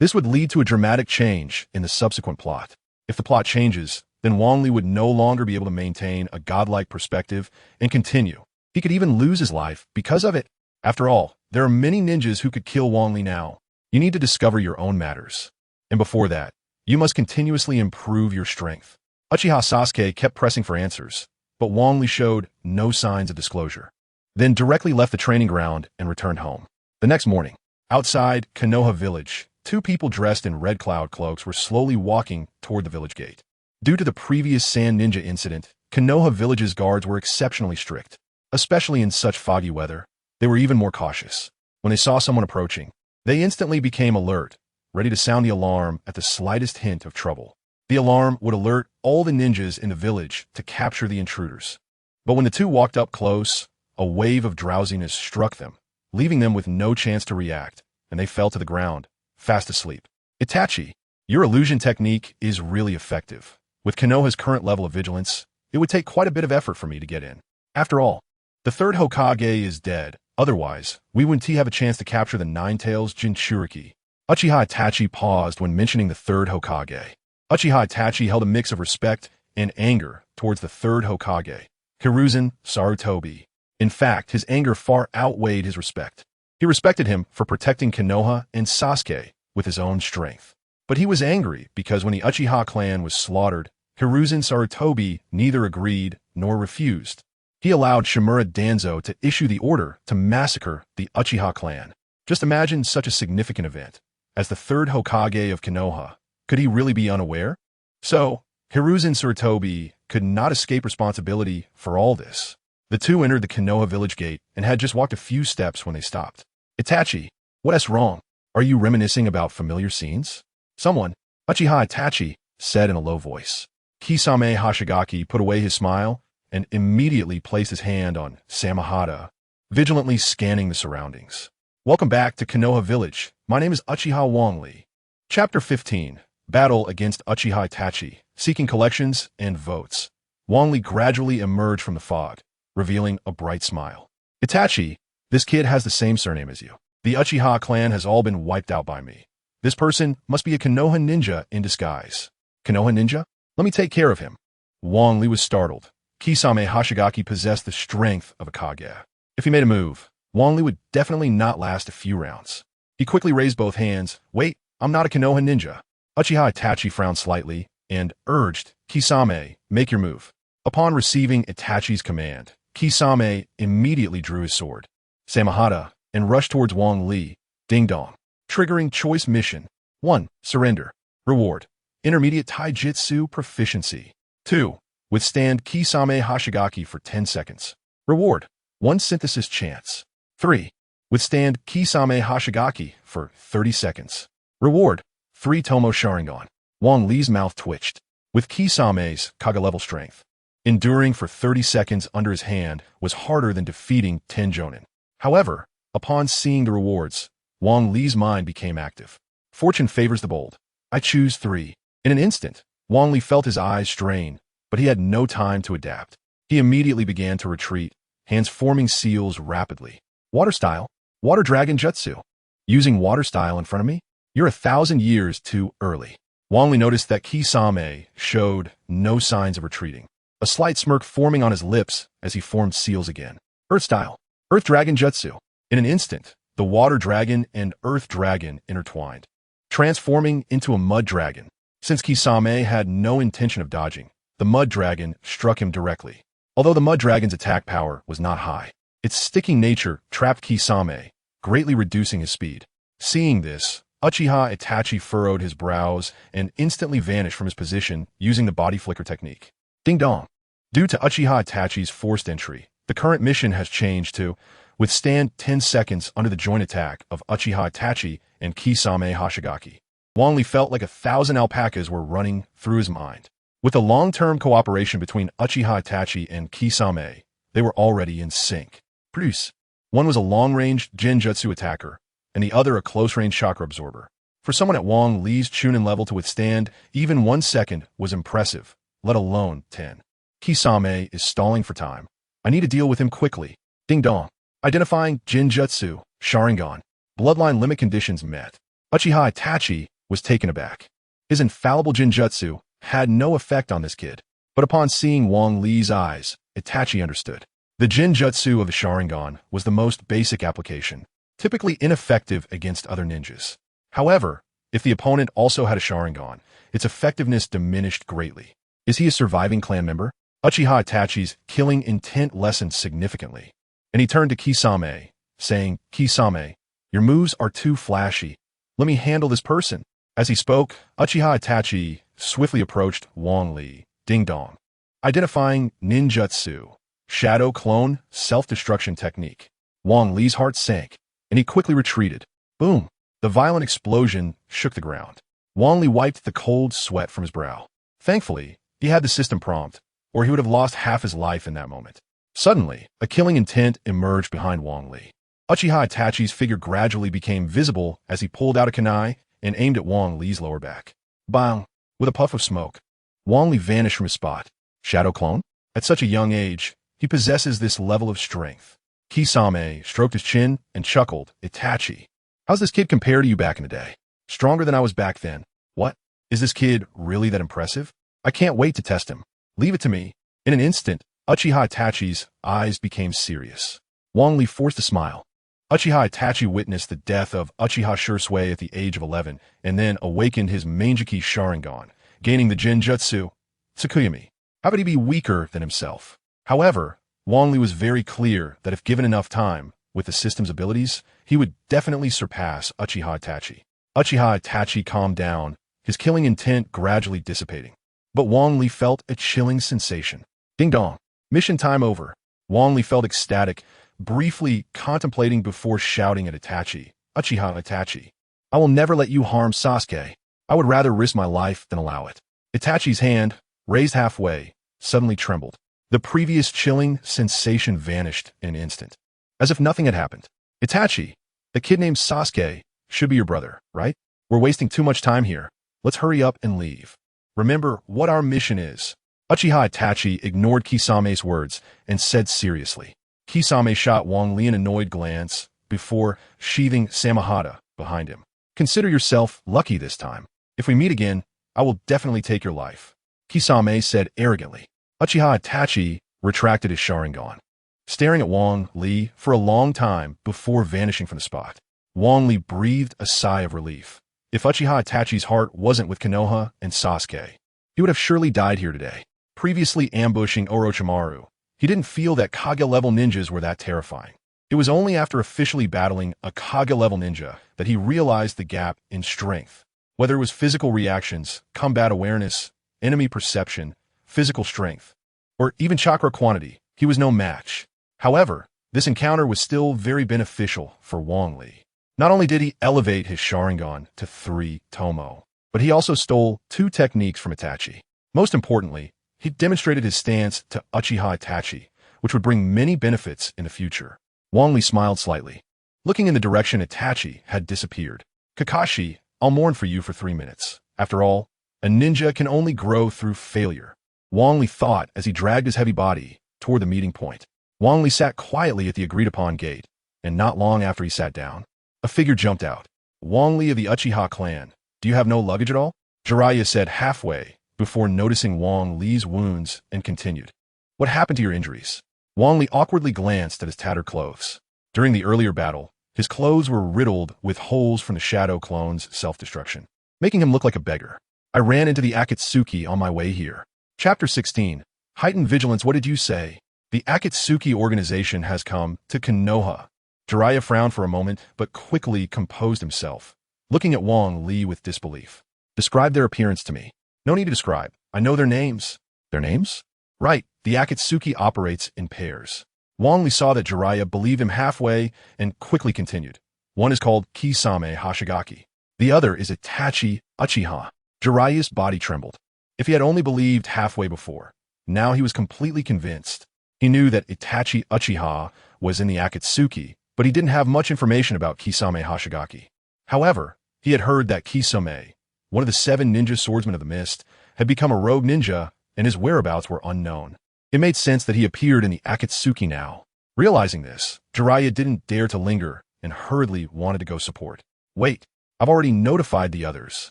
This would lead to a dramatic change in the subsequent plot. If the plot changes, then Wang Li would no longer be able to maintain a godlike perspective and continue. He could even lose his life because of it. After all, there are many ninjas who could kill Wang Li now. You need to discover your own matters. And before that, you must continuously improve your strength. Uchiha Sasuke kept pressing for answers, but Wang Li showed no signs of disclosure. Then directly left the training ground and returned home. The next morning, outside Konoha village, 2 people dressed in red cloud cloaks were slowly walking toward the village gate. Due to the previous sand ninja incident, Konoha village's guards were exceptionally strict. Especially in such foggy weather, they were even more cautious. When they saw someone approaching, they instantly became alert, ready to sound the alarm at the slightest hint of trouble. The alarm would alert all the ninjas in the village to capture the intruders. But when the two walked up close, a wave of drowsiness struck them, leaving them with no chance to react, and they fell to the ground, fast asleep. Itachi, your illusion technique is really effective. With Konoha's current level of vigilance, it would take quite a bit of effort for me to get in. After all, the third Hokage is dead. Otherwise, we wouldn't have a chance to capture the Nine-Tails Jinchuriki. Uchiha Itachi paused when mentioning the third Hokage. Uchiha Itachi held a mix of respect and anger towards the third Hokage, Hiruzen Sarutobi. In fact, his anger far outweighed his respect. He respected him for protecting Konoha and Sasuke with his own strength. But he was angry because when the Uchiha clan was slaughtered, Hiruzen Sarutobi neither agreed nor refused. He allowed Shimura Danzo to issue the order to massacre the Uchiha clan. Just imagine such a significant event. As the third Hokage of Konoha, could he really be unaware? So, Hiruzen Sarutobi could not escape responsibility for all this. The two entered the Konoha village gate and had just walked a few steps when they stopped. Itachi, what's wrong? Are you reminiscing about familiar scenes? Someone, Uchiha Itachi, said in a low voice. Kisame Hashigaki put away his smile and immediately placed his hand on Samahata, vigilantly scanning the surroundings. Welcome back to Konoha Village. My name is Uchiha Wang Li. Chapter 15. Battle against Uchiha Itachi, seeking collections and votes. Wang Li gradually emerged from the fog, revealing a bright smile. Itachi, this kid has the same surname as you. The Uchiha clan has all been wiped out by me. This person must be a Konoha ninja in disguise. Konoha ninja? Let me take care of him. Wang Li was startled. Kisame Hashigaki possessed the strength of a Kage. If he made a move, Wang Li would definitely not last a few rounds. He quickly raised both hands. Wait, I'm not a Konoha ninja. Uchiha Itachi frowned slightly and urged, Kisame, make your move. Upon receiving Itachi's command, Kisame immediately drew his sword, Samahata, and rushed towards Wang Li. Ding dong. Triggering choice mission. 1. Surrender. Reward. Intermediate Taijutsu proficiency. 2. Withstand Kisame Hashigaki for 10 seconds. Reward. 1 synthesis chance. 3. Withstand Kisame Hashigaki for 30 seconds. Reward. 3 Tomo Sharingan. Wang Li's mouth twitched. With Kisame's Kage level strength, enduring for 30 seconds under his hand was harder than defeating 10 Jonin. However, upon seeing the rewards, Wang Li's mind became active. Fortune favors the bold. I choose 3. In an instant, Wang Li felt his eyes strain, but he had no time to adapt. He immediately began to retreat, hands forming seals rapidly. Water style? Water Dragon Jutsu. Using water style in front of me? You're 1,000 years too early. Wang Li noticed that Kisame showed no signs of retreating, a slight smirk forming on his lips as he formed seals again. Earth style. Earth Dragon Jutsu. In an instant, the Water Dragon and Earth Dragon intertwined, transforming into a Mud Dragon. Since Kisame had no intention of dodging, the Mud Dragon struck him directly. Although the Mud Dragon's attack power was not high, its sticking nature trapped Kisame, greatly reducing his speed. Seeing this, Uchiha Itachi furrowed his brows and instantly vanished from his position using the body flicker technique. Ding dong. Due to Uchiha Itachi's forced entry, the current mission has changed to withstand 10 seconds under the joint attack of Uchiha Itachi and Kisame Hashigaki. Wang Li felt like 1,000 alpacas were running through his mind. With the long-term cooperation between Uchiha Itachi and Kisame, they were already in sync. Plus, one was a long-range genjutsu attacker, and the other a close-range chakra absorber. For someone at Wang Li's Chunin level to withstand even 1 second was impressive, let alone 10. Kisame is stalling for time. I need to deal with him quickly. Ding dong. Identifying Jinjutsu, Sharingan. Bloodline limit conditions met. Uchiha Itachi was taken aback. His infallible Jinjutsu had no effect on this kid, but upon seeing Wang Li's eyes, Itachi understood. The Jinjutsu of the Sharingan was the most basic application, typically ineffective against other ninjas. However, if the opponent also had a Sharingan, its effectiveness diminished greatly. Is he a surviving clan member? Uchiha Itachi's killing intent lessened significantly, and he turned to Kisame, saying, Kisame, your moves are too flashy. Let me handle this person. As he spoke, Uchiha Itachi swiftly approached Wang Li. Ding dong. Identifying ninjutsu, Shadow Clone Self-Destruction Technique. Wang Li's heart sank, and he quickly retreated. Boom! The violent explosion shook the ground. Wang Li wiped the cold sweat from his brow. Thankfully, he had the system prompt, or he would have lost half his life in that moment. Suddenly, a killing intent emerged behind Wang Li. Uchiha Itachi's figure gradually became visible as he pulled out a kunai and aimed at Wang Li's lower back. Bang! With a puff of smoke, Wang Li vanished from his spot. Shadow Clone? At such a young age, he possesses this level of strength. Kisame stroked his chin and chuckled. Itachi, how's this kid compare to you back in the day? Stronger than I was back then. What? Is this kid really that impressive? I can't wait to test him. Leave it to me. In an instant, Uchiha Itachi's eyes became serious. Wang Li forced a smile. Uchiha Itachi witnessed the death of Uchiha Shursui at the age of 11 and then awakened his Mangeki Sharingan, gaining the Genjutsu Tsukuyami. How could he be weaker than himself? However, Wang Li was very clear that if given enough time, with the system's abilities, he would definitely surpass Uchiha Itachi. Uchiha Itachi calmed down, his killing intent gradually dissipating. But Wang Li felt a chilling sensation. Ding dong. Mission time over. Wang Li felt ecstatic, briefly contemplating before shouting at Itachi. Uchiha Itachi, I will never let you harm Sasuke. I would rather risk my life than allow it. Itachi's hand, raised halfway, suddenly trembled. The previous chilling sensation vanished in an instant, as if nothing had happened. Itachi, the kid named Sasuke, should be your brother, right? We're wasting too much time here. Let's hurry up and leave. Remember what our mission is. Uchiha Itachi ignored Kisame's words and said seriously. Kisame shot Wang Li an annoyed glance before sheathing Samahata behind him. Consider yourself lucky this time. If we meet again, I will definitely take your life, Kisame said arrogantly. Uchiha Itachi retracted his Sharingan, staring at Wang Li for a long time before vanishing from the spot. Wang Li breathed a sigh of relief. If Uchiha Itachi's heart wasn't with Konoha and Sasuke, he would have surely died here today. Previously ambushing Orochimaru, he didn't feel that Kage-level ninjas were that terrifying. It was only after officially battling a Kage-level ninja that he realized the gap in strength. Whether it was physical reactions, combat awareness, enemy perception, physical strength, or even chakra quantity, he was no match. However, this encounter was still very beneficial for Wang Li. Not only did he elevate his Sharingan to 3 Tomo, but he also stole 2 techniques from Itachi. Most importantly, he demonstrated his stance to Uchiha Itachi, which would bring many benefits in the future. Wang Li smiled slightly, looking in the direction Itachi had disappeared. Kakashi, I'll mourn for you for 3 minutes. After all, a ninja can only grow through failure. Wang Li thought as he dragged his heavy body toward the meeting point. Wang Li sat quietly at the agreed-upon gate, and not long after he sat down, a figure jumped out. Wang Li of the Uchiha clan, do you have no luggage at all? Jiraiya said halfway, before noticing Wang Li's wounds, and continued. What happened to your injuries? Wang Li awkwardly glanced at his tattered clothes. During the earlier battle, his clothes were riddled with holes from the Shadow Clone's self-destruction, making him look like a beggar. I ran into the Akatsuki on my way here. Chapter 16. Heightened Vigilance. What did you say? The Akatsuki organization has come to Konoha. Jiraiya frowned for a moment, but quickly composed himself, looking at Wang Li with disbelief. Describe their appearance to me. No need to describe. I know their names. Their names? Right. The Akatsuki operates in pairs. Wang Li saw that Jiraiya believed him halfway and quickly continued. One is called Kisame Hashigaki. The other is Itachi Uchiha. Jiraiya's body trembled. If he had only believed halfway before, now he was completely convinced. He knew that Itachi Uchiha was in the Akatsuki, but he didn't have much information about Kisame Hashigaki. However, he had heard that Kisame, one of the 7 ninja swordsmen of the mist, had become a rogue ninja, and his whereabouts were unknown. It made sense that he appeared in the Akatsuki now. Realizing this, Jiraiya didn't dare to linger and hurriedly wanted to go support. Wait, I've already notified the others,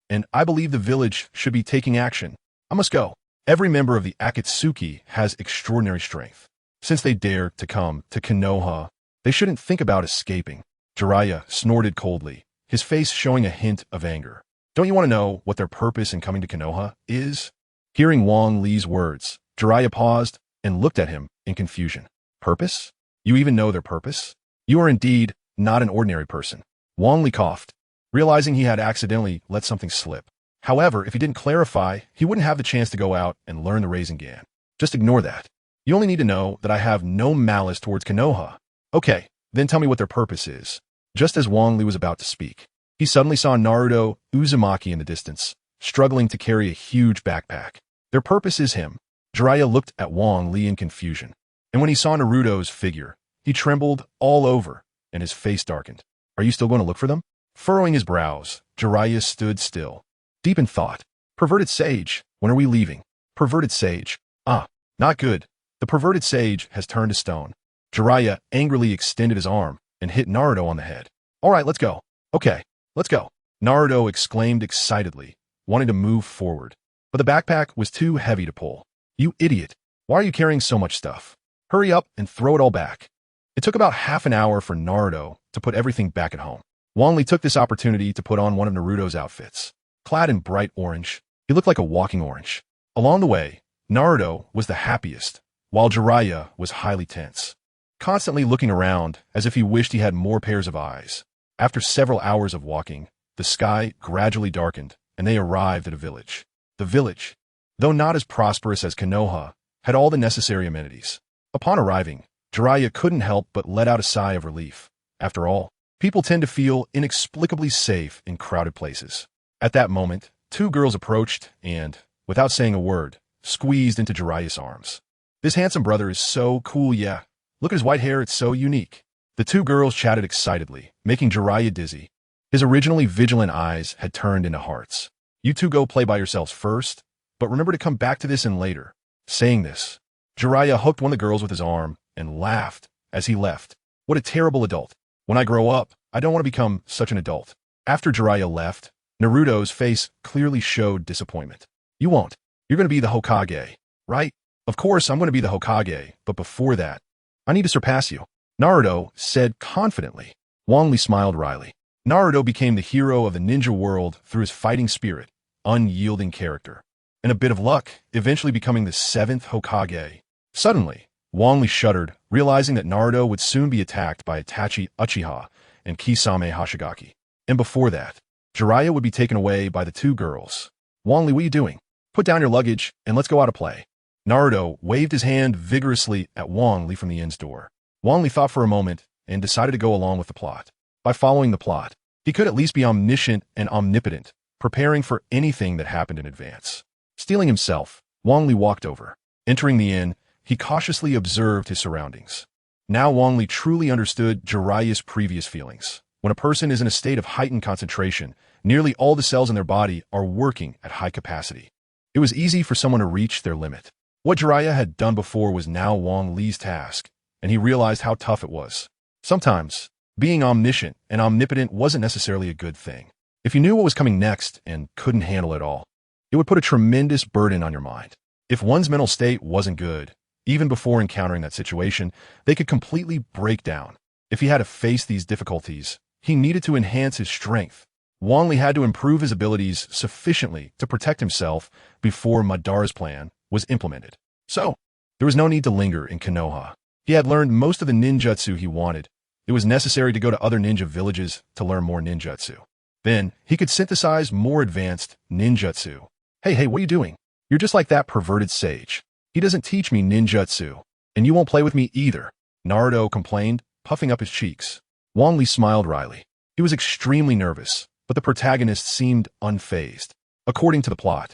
and I believe the village should be taking action. I must go. Every member of the Akatsuki has extraordinary strength. Since they dare to come to Konoha, they shouldn't think about escaping. Jiraiya snorted coldly, his face showing a hint of anger. Don't you want to know what their purpose in coming to Konoha is? Hearing Wang Li's words, Jiraiya paused and looked at him in confusion. Purpose? You even know their purpose? You are indeed not an ordinary person. Wang Li coughed, realizing he had accidentally let something slip. However, if he didn't clarify, he wouldn't have the chance to go out and learn the Rasengan. Just ignore that. You only need to know that I have no malice towards Konoha. Okay, then tell me what their purpose is. Just as Wang Li was about to speak, he suddenly saw Naruto Uzumaki in the distance, struggling to carry a huge backpack. Their purpose is him. Jiraiya looked at Wang Li in confusion, and when he saw Naruto's figure, he trembled all over, and his face darkened. Are you still going to look for them? Furrowing his brows, Jiraiya stood still, deep in thought. Perverted sage, when are we leaving? Perverted sage. Ah, not good. The perverted sage has turned to stone. Jiraiya angrily extended his arm and hit Naruto on the head. All right, let's go. Okay, let's go. Naruto exclaimed excitedly, wanting to move forward. But the backpack was too heavy to pull. You idiot. Why are you carrying so much stuff? Hurry up and throw it all back. It took about half an hour for Naruto to put everything back at home. Wang Li took this opportunity to put on one of Naruto's outfits. Clad in bright orange, he looked like a walking orange. Along the way, Naruto was the happiest, while Jiraiya was highly tense, constantly looking around as if he wished he had more pairs of eyes. After several hours of walking, the sky gradually darkened, and they arrived at a village. The village, though not as prosperous as Konoha, had all the necessary amenities. Upon arriving, Jiraiya couldn't help but let out a sigh of relief. After all, people tend to feel inexplicably safe in crowded places. At that moment, two girls approached and, without saying a word, squeezed into Jiraiya's arms. This handsome brother is so cool, yeah. Look at his white hair, it's so unique. The two girls chatted excitedly, making Jiraiya dizzy. His originally vigilant eyes had turned into hearts. You two go play by yourselves first, but remember to come back to this and later. Saying this, Jiraiya hooked one of the girls with his arm and laughed as he left. What a terrible adult. When I grow up, I don't want to become such an adult. After Jiraiya left, Naruto's face clearly showed disappointment. You won't. You're going to be the Hokage, right? Of course, I'm going to be the Hokage, but before that, I need to surpass you. Naruto said confidently. Wang Li smiled wryly. Naruto became the hero of the ninja world through his fighting spirit, unyielding character, and a bit of luck, eventually becoming the 7th Hokage. Suddenly, Wang Li shuddered, realizing that Naruto would soon be attacked by Itachi Uchiha and Kisame Hashigaki. And before that, Jiraiya would be taken away by the two girls. Wang Li, what are you doing? Put down your luggage and let's go out to play. Naruto waved his hand vigorously at Wang Li from the inn's door. Wang Li thought for a moment and decided to go along with the plot. By following the plot, he could at least be omniscient and omnipotent, preparing for anything that happened in advance. Steeling himself, Wang Li walked over. Entering the inn, he cautiously observed his surroundings. Now Wang Li truly understood Jiraiya's previous feelings. When a person is in a state of heightened concentration, nearly all the cells in their body are working at high capacity. It was easy for someone to reach their limit. What Jiraiya had done before was now Wang Li's task, and he realized how tough it was. Sometimes, being omniscient and omnipotent wasn't necessarily a good thing. If you knew what was coming next and couldn't handle it all, it would put a tremendous burden on your mind. If one's mental state wasn't good, even before encountering that situation, they could completely break down. If he had to face these difficulties, he needed to enhance his strength. Wang Li had to improve his abilities sufficiently to protect himself before Madara's plan was implemented. So, there was no need to linger in Konoha. He had learned most of the ninjutsu he wanted. It was necessary to go to other ninja villages to learn more ninjutsu. Then, he could synthesize more advanced ninjutsu. Hey, what are you doing? You're just like that perverted sage. He doesn't teach me ninjutsu, and you won't play with me either, Naruto complained, puffing up his cheeks. Wang Li smiled wryly. He was extremely nervous, but the protagonist seemed unfazed. According to the plot,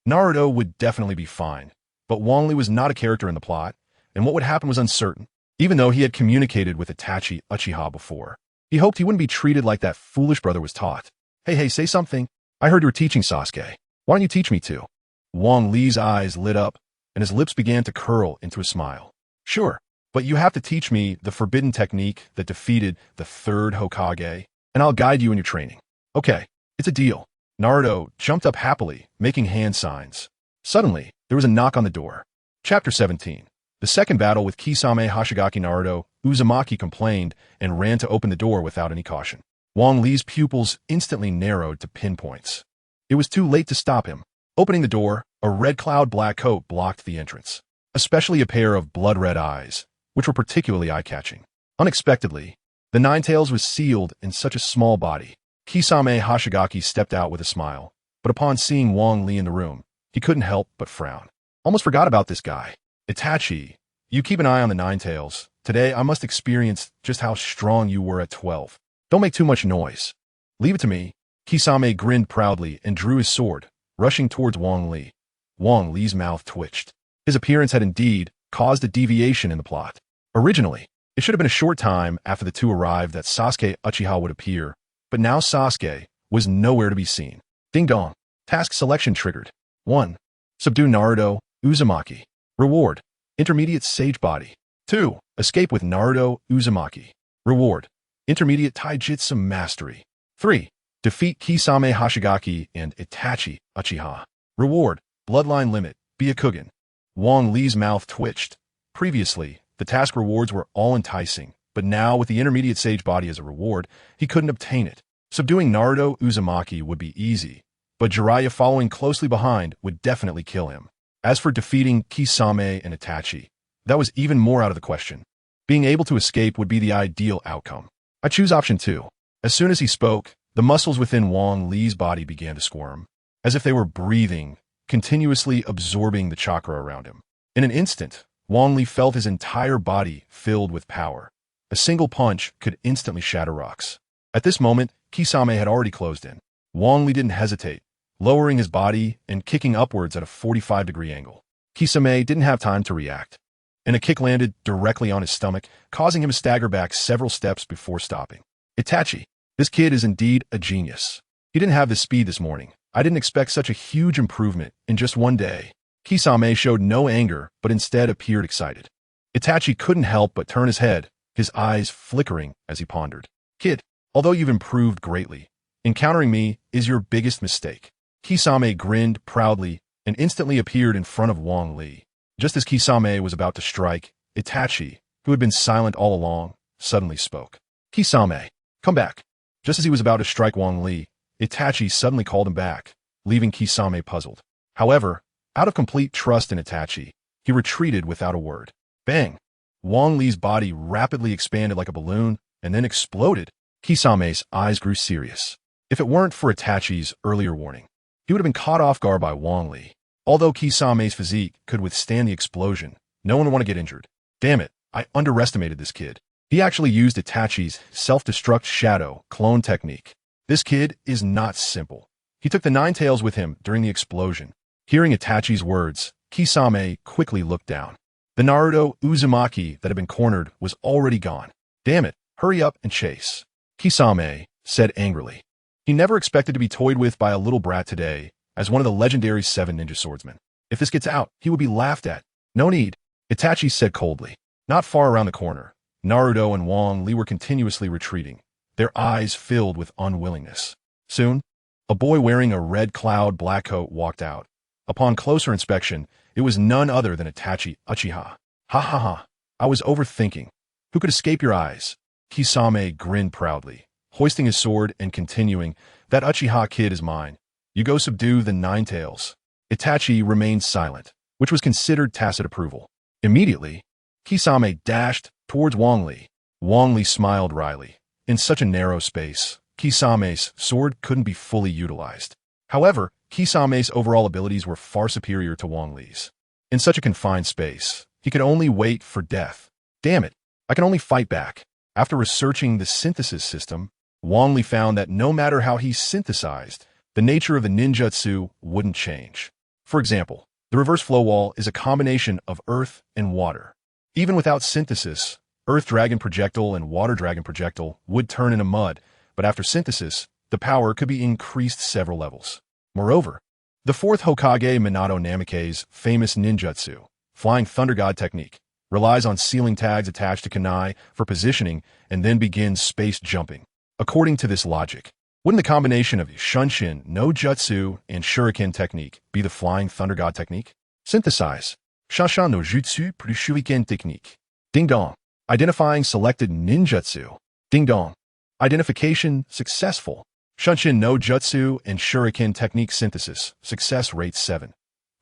Naruto would definitely be fine, but Wang Li was not a character in the plot, and what would happen was uncertain. Even though he had communicated with Itachi Uchiha before, he hoped he wouldn't be treated like that foolish brother was taught. Hey, say something. I heard you were teaching Sasuke. Why don't you teach me too? Wang Li's eyes lit up, and his lips began to curl into a smile. Sure, but you have to teach me the forbidden technique that defeated the Third Hokage, and I'll guide you in your training. Okay, it's a deal. Naruto jumped up happily, making hand signs. Suddenly, there was a knock on the door. Chapter 17. The second battle with Kisame Hashigaki. Naruto Uzumaki complained and ran to open the door without any caution. Wang Li's pupils instantly narrowed to pinpoints. It was too late to stop him. Opening the door, a red cloud black coat blocked the entrance, especially a pair of blood-red eyes, which were particularly eye-catching. Unexpectedly, the Ninetales was sealed in such a small body. Kisame Hashigaki stepped out with a smile, but upon seeing Wang Li in the room, he couldn't help but frown. Almost forgot about this guy. Itachi, you keep an eye on the Nine Tails. Today, I must experience just how strong you were at 12. Don't make too much noise. Leave it to me. Kisame grinned proudly and drew his sword, rushing towards Wang Li. Wang Li's mouth twitched. His appearance had indeed caused a deviation in the plot. Originally, it should have been a short time after the two arrived that Sasuke Uchiha would appear, but now Sasuke was nowhere to be seen. Ding dong. Task selection triggered. 1. Subdue Naruto Uzumaki. Reward: Intermediate Sage Body. 2. Escape with Naruto Uzumaki. Reward: Intermediate Taijutsu Mastery. 3. Defeat Kisame Hashigaki and Itachi Uchiha. Reward: Bloodline Limit, Byakugan. Wang Li's mouth twitched. Previously, the task rewards were all enticing, but now with the Intermediate Sage Body as a reward, he couldn't obtain it. Subduing Naruto Uzumaki would be easy, but Jiraiya following closely behind would definitely kill him. As for defeating Kisame and Itachi, that was even more out of the question. Being able to escape would be the ideal outcome. I choose option 2. As soon as he spoke, the muscles within Wang Li's body began to squirm, as if they were breathing, continuously absorbing the chakra around him. In an instant, Wang Li felt his entire body filled with power. A single punch could instantly shatter rocks. At this moment, Kisame had already closed in. Wang Li didn't hesitate, lowering his body and kicking upwards at a 45-degree angle. Kisame didn't have time to react, and a kick landed directly on his stomach, causing him to stagger back several steps before stopping. Itachi, this kid is indeed a genius. He didn't have this speed this morning. I didn't expect such a huge improvement in just one day. Kisame showed no anger, but instead appeared excited. Itachi couldn't help but turn his head, his eyes flickering as he pondered. Kid, although you've improved greatly, encountering me is your biggest mistake. Kisame grinned proudly and instantly appeared in front of Wang Li. Just as Kisame was about to strike, Itachi, who had been silent all along, suddenly spoke. Kisame, come back. Just as he was about to strike Wang Li, Itachi suddenly called him back, leaving Kisame puzzled. However, out of complete trust in Itachi, he retreated without a word. Bang! Wang Li's body rapidly expanded like a balloon and then exploded. Kisame's eyes grew serious. If it weren't for Itachi's earlier warning, he would have been caught off guard by Wang Li. Although Kisame's physique could withstand the explosion, no one would want to get injured. Damn it, I underestimated this kid. He actually used Itachi's self-destruct Shadow Clone Technique. This kid is not simple. He took the Nine Tails with him during the explosion. Hearing Itachi's words, Kisame quickly looked down. The Naruto Uzumaki that had been cornered was already gone. Damn it, hurry up and chase. Kisame said angrily. He never expected to be toyed with by a little brat today as one of the legendary 7 ninja swordsmen. If this gets out, he would be laughed at. No need, Itachi said coldly. Not far around the corner, Naruto and Wang Li were continuously retreating, their eyes filled with unwillingness. Soon, a boy wearing a red cloud black coat walked out. Upon closer inspection, it was none other than Itachi Uchiha. Ha ha ha, I was overthinking. Who could escape your eyes? Kisame grinned proudly, hoisting his sword and continuing, that Uchiha kid is mine. You go subdue the Nine Tails. Itachi remained silent, which was considered tacit approval. Immediately, Kisame dashed towards Wang Li. Wang Li smiled wryly. In such a narrow space, Kisame's sword couldn't be fully utilized. However, Kisame's overall abilities were far superior to Wang Li's. In such a confined space, he could only wait for death. Damn it, I can only fight back. After researching the synthesis system, Wang Li found that no matter how he synthesized, the nature of the ninjutsu wouldn't change. For example, the reverse flow wall is a combination of earth and water. Even without synthesis, earth dragon projectile and water dragon projectile would turn into mud, but after synthesis, the power could be increased several levels. Moreover, the fourth Hokage Minato Namikaze's famous ninjutsu, Flying Thunder God Technique, relies on ceiling tags attached to kunai for positioning and then begins space jumping. According to this logic, wouldn't the combination of Shunshin no Jutsu and Shuriken Technique be the Flying Thunder God Technique? Synthesize. Shanshan no Jutsu plus Shuriken Technique. Ding dong. Identifying selected ninjutsu. Ding dong. Identification successful. Shunshin no Jutsu and Shuriken Technique synthesis. Success rate 7.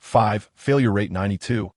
5. Failure rate 92.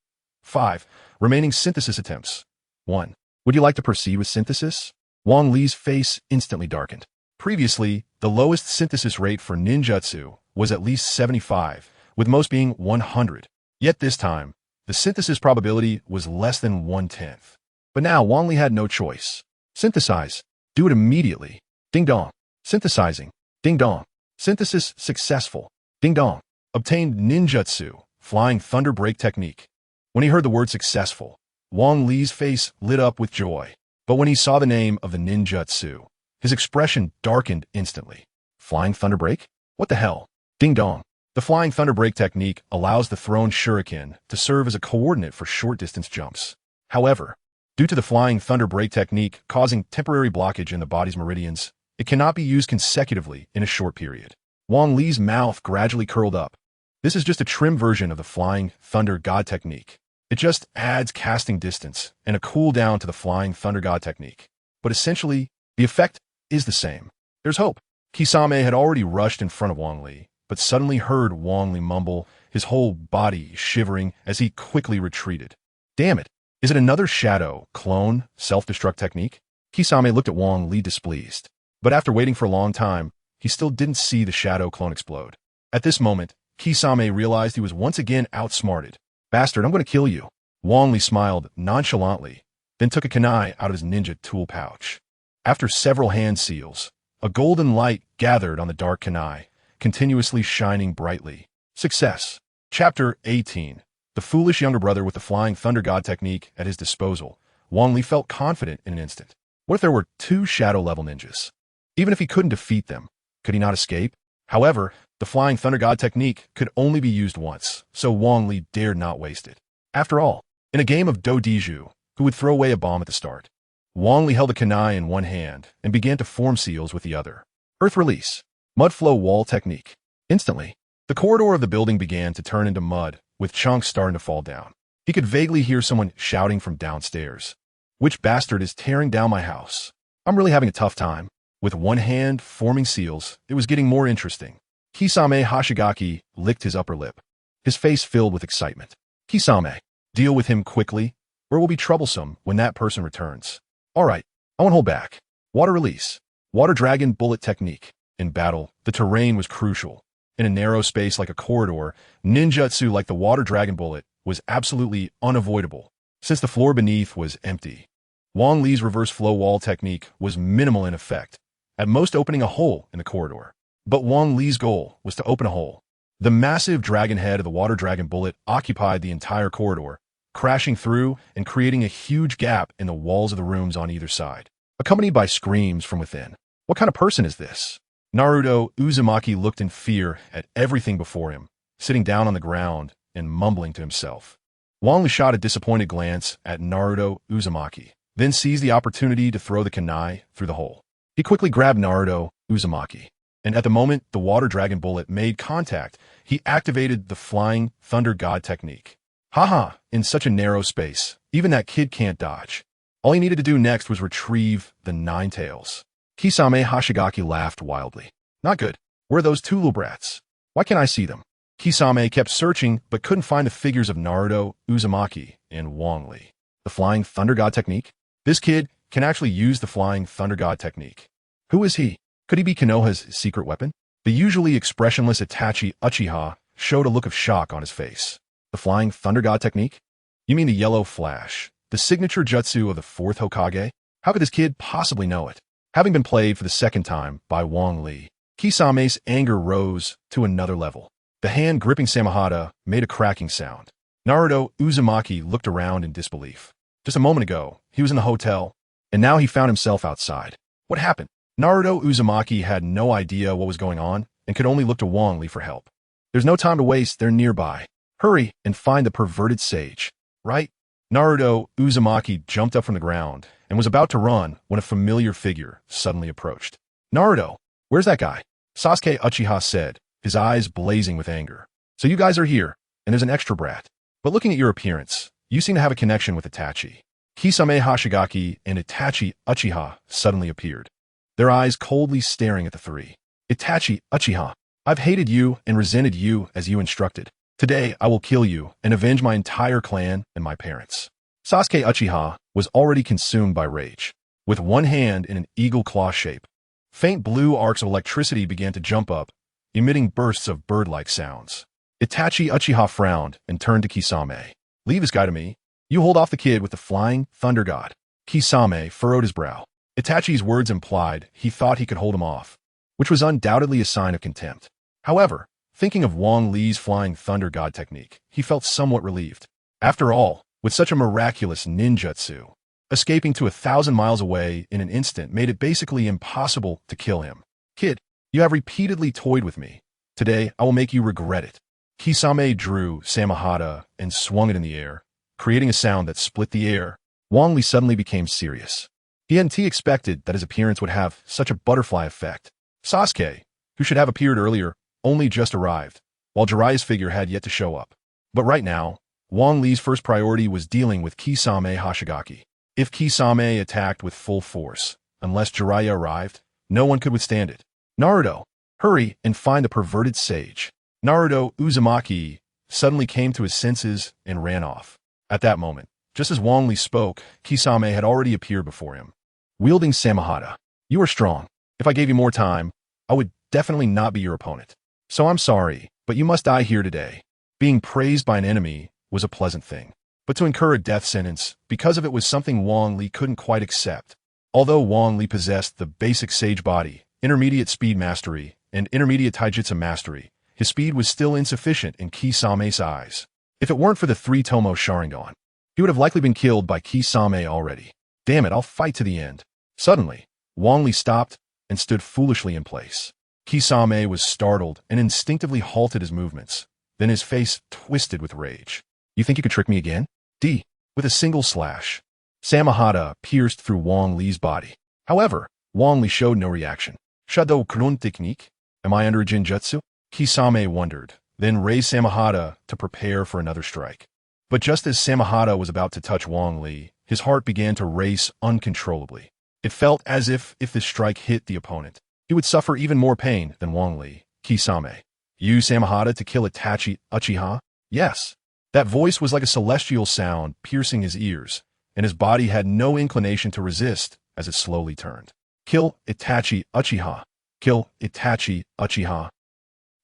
5. Remaining synthesis attempts. 1. Would you like to proceed with synthesis? Wang Li's face instantly darkened. Previously, the lowest synthesis rate for ninjutsu was at least 75, with most being 100. Yet this time, The synthesis probability was less than 1/10. But now Wang Li had no choice. Synthesize. Do it immediately. Ding dong. Synthesizing. Ding dong. Synthesis successful. Ding dong. Obtained ninjutsu, flying thunder break technique. When he heard the word successful, Wang Li's face lit up with joy. But when he saw the name of the ninjutsu, his expression darkened instantly. Flying thunder break? What the hell? Ding dong. The flying thunder break technique allows the thrown shuriken to serve as a coordinate for short-distance jumps. However, due to the flying thunder break technique causing temporary blockage in the body's meridians, it cannot be used consecutively in a short period. Wang Li's mouth gradually curled up. This is just a trim version of the flying thunder god technique. It just adds casting distance and a cooldown to the flying thunder god technique. But essentially, the effect is the same. There's hope. Kisame had already rushed in front of Wang Li, but suddenly heard Wang Li mumble, his whole body shivering as he quickly retreated. Damn it! Is it another shadow, clone, self-destruct technique? Kisame looked at Wang Li displeased. But after waiting for a long time, he still didn't see the shadow clone explode. At this moment, Kisame realized he was once again outsmarted. Bastard, I'm going to kill you. Wang Li smiled nonchalantly, then took a kunai out of his ninja tool pouch. After several hand seals, a golden light gathered on the dark kunai, continuously shining brightly. Success. Chapter 18. The foolish younger brother with the flying thunder god technique at his disposal. Wang Li felt confident in an instant. What if there were 2 shadow-level ninjas? Even if he couldn't defeat them, could he not escape? However, the flying thunder god technique could only be used once, so Wang Li dared not waste it. After all, in a game of Dodiju, who would throw away a bomb at the start? Wang Li held the kunai in one hand and began to form seals with the other. Earth release. Mud flow wall technique. Instantly, the corridor of the building began to turn into mud, with chunks starting to fall down. He could vaguely hear someone shouting from downstairs. Which bastard is tearing down my house? I'm really having a tough time. With one hand forming seals, it was getting more interesting. Kisame Hashigaki licked his upper lip, his face filled with excitement. Kisame, deal with him quickly, or it will be troublesome when that person returns. All right, I won't hold back. Water release. Water dragon bullet technique. In battle, the terrain was crucial. In a narrow space like a corridor, ninjutsu like the water dragon bullet was absolutely unavoidable, since the floor beneath was empty. Wang Li's reverse flow wall technique was minimal in effect, at most opening a hole in the corridor. But Wang Li's goal was to open a hole. The massive dragon head of the water dragon bullet occupied the entire corridor, crashing through and creating a huge gap in the walls of the rooms on either side, accompanied by screams from within. What kind of person is this? Naruto Uzumaki looked in fear at everything before him, sitting down on the ground and mumbling to himself. Wang Li shot a disappointed glance at Naruto Uzumaki, then seized the opportunity to throw the kunai through the hole. He quickly grabbed Naruto Uzumaki, and at the moment the water dragon bullet made contact, he activated the flying thunder god technique. Haha, in such a narrow space, even that kid can't dodge. All he needed to do next was retrieve the 9 tails. Kisame Hashigaki laughed wildly. Not good. Where are those 2 little brats? Why can't I see them? Kisame kept searching but couldn't find the figures of Naruto Uzumaki and Wang Li. The flying thunder god technique? This kid can actually use the flying thunder god technique. Who is he? Could he be Konoha's secret weapon? The usually expressionless Itachi Uchiha showed a look of shock on his face. The flying thunder god technique? You mean the yellow flash, the signature jutsu of the Fourth Hokage? How could this kid possibly know it? Having been played for the second time by Wang Li, Kisame's anger rose to another level. The hand gripping Samehada made a cracking sound. Naruto Uzumaki looked around in disbelief. Just a moment ago, he was in the hotel, and now he found himself outside. What happened? Naruto Uzumaki had no idea what was going on and could only look to Wang Li for help. There's no time to waste, they're nearby. Hurry and find the perverted sage, right? Naruto Uzumaki jumped up from the ground and was about to run when a familiar figure suddenly approached. Naruto, where's that guy? Sasuke Uchiha said, his eyes blazing with anger. So you guys are here, and there's an extra brat. But looking at your appearance, you seem to have a connection with Itachi. Kisame Hashigaki and Itachi Uchiha suddenly appeared, their eyes coldly staring at the three. Itachi Uchiha, I've hated you and resented you as you instructed. Today I will kill you and avenge my entire clan and my parents. Sasuke Uchiha was already consumed by rage. With one hand in an eagle claw shape, faint blue arcs of electricity began to jump up, emitting bursts of bird-like sounds. Itachi Uchiha frowned and turned to Kisame. Leave this guy to me. You hold off the kid with the flying thunder god. Kisame furrowed his brow. Itachi's words implied he thought he could hold him off, which was undoubtedly a sign of contempt. However, thinking of Wang Li's flying thunder god technique, he felt somewhat relieved. After all, with such a miraculous ninjutsu, escaping to 1,000 miles away in an instant made it basically impossible to kill him. Kid, you have repeatedly toyed with me. Today, I will make you regret it. Kisame drew Samahata and swung it in the air, creating a sound that split the air. Wang Li suddenly became serious. He hadn't expected that his appearance would have such a butterfly effect. Sasuke, who should have appeared earlier, only just arrived, while Jiraiya's figure had yet to show up. But right now, Wang Li's first priority was dealing with Kisame Hashigaki. If Kisame attacked with full force, unless Jiraiya arrived, no one could withstand it. Naruto, hurry and find the perverted sage. Naruto Uzumaki suddenly came to his senses and ran off. At that moment, just as Wang Li spoke, Kisame had already appeared before him. Wielding Samahata, you are strong. If I gave you more time, I would definitely not be your opponent. So I'm sorry, but you must die here today. Being praised by an enemy was a pleasant thing. But to incur a death sentence because of it was something Wang Li couldn't quite accept. Although Wang Li possessed the basic sage body, intermediate speed mastery, and intermediate taijutsu mastery, his speed was still insufficient in Kisame's eyes. If it weren't for the 3-tomo Sharingan, he would have likely been killed by Kisame already. Damn it, I'll fight to the end. Suddenly, Wang Li stopped and stood foolishly in place. Kisame was startled and instinctively halted his movements. Then his face twisted with rage. You think you could trick me again? With a single slash, Samahata pierced through Wang Li's body. However, Wang Li showed no reaction. Shadow Clone Technique? Am I under a Jinjutsu? Kisame wondered, then raised Samahata to prepare for another strike. But just as Samahata was about to touch Wang Li, his heart began to race uncontrollably. It felt as if this strike hit the opponent, he would suffer even more pain than Wang Li. Kisame, use Samahata to kill Itachi Uchiha? Yes. That voice was like a celestial sound piercing his ears, and his body had no inclination to resist as it slowly turned. Kill Itachi Uchiha. Kill Itachi Uchiha.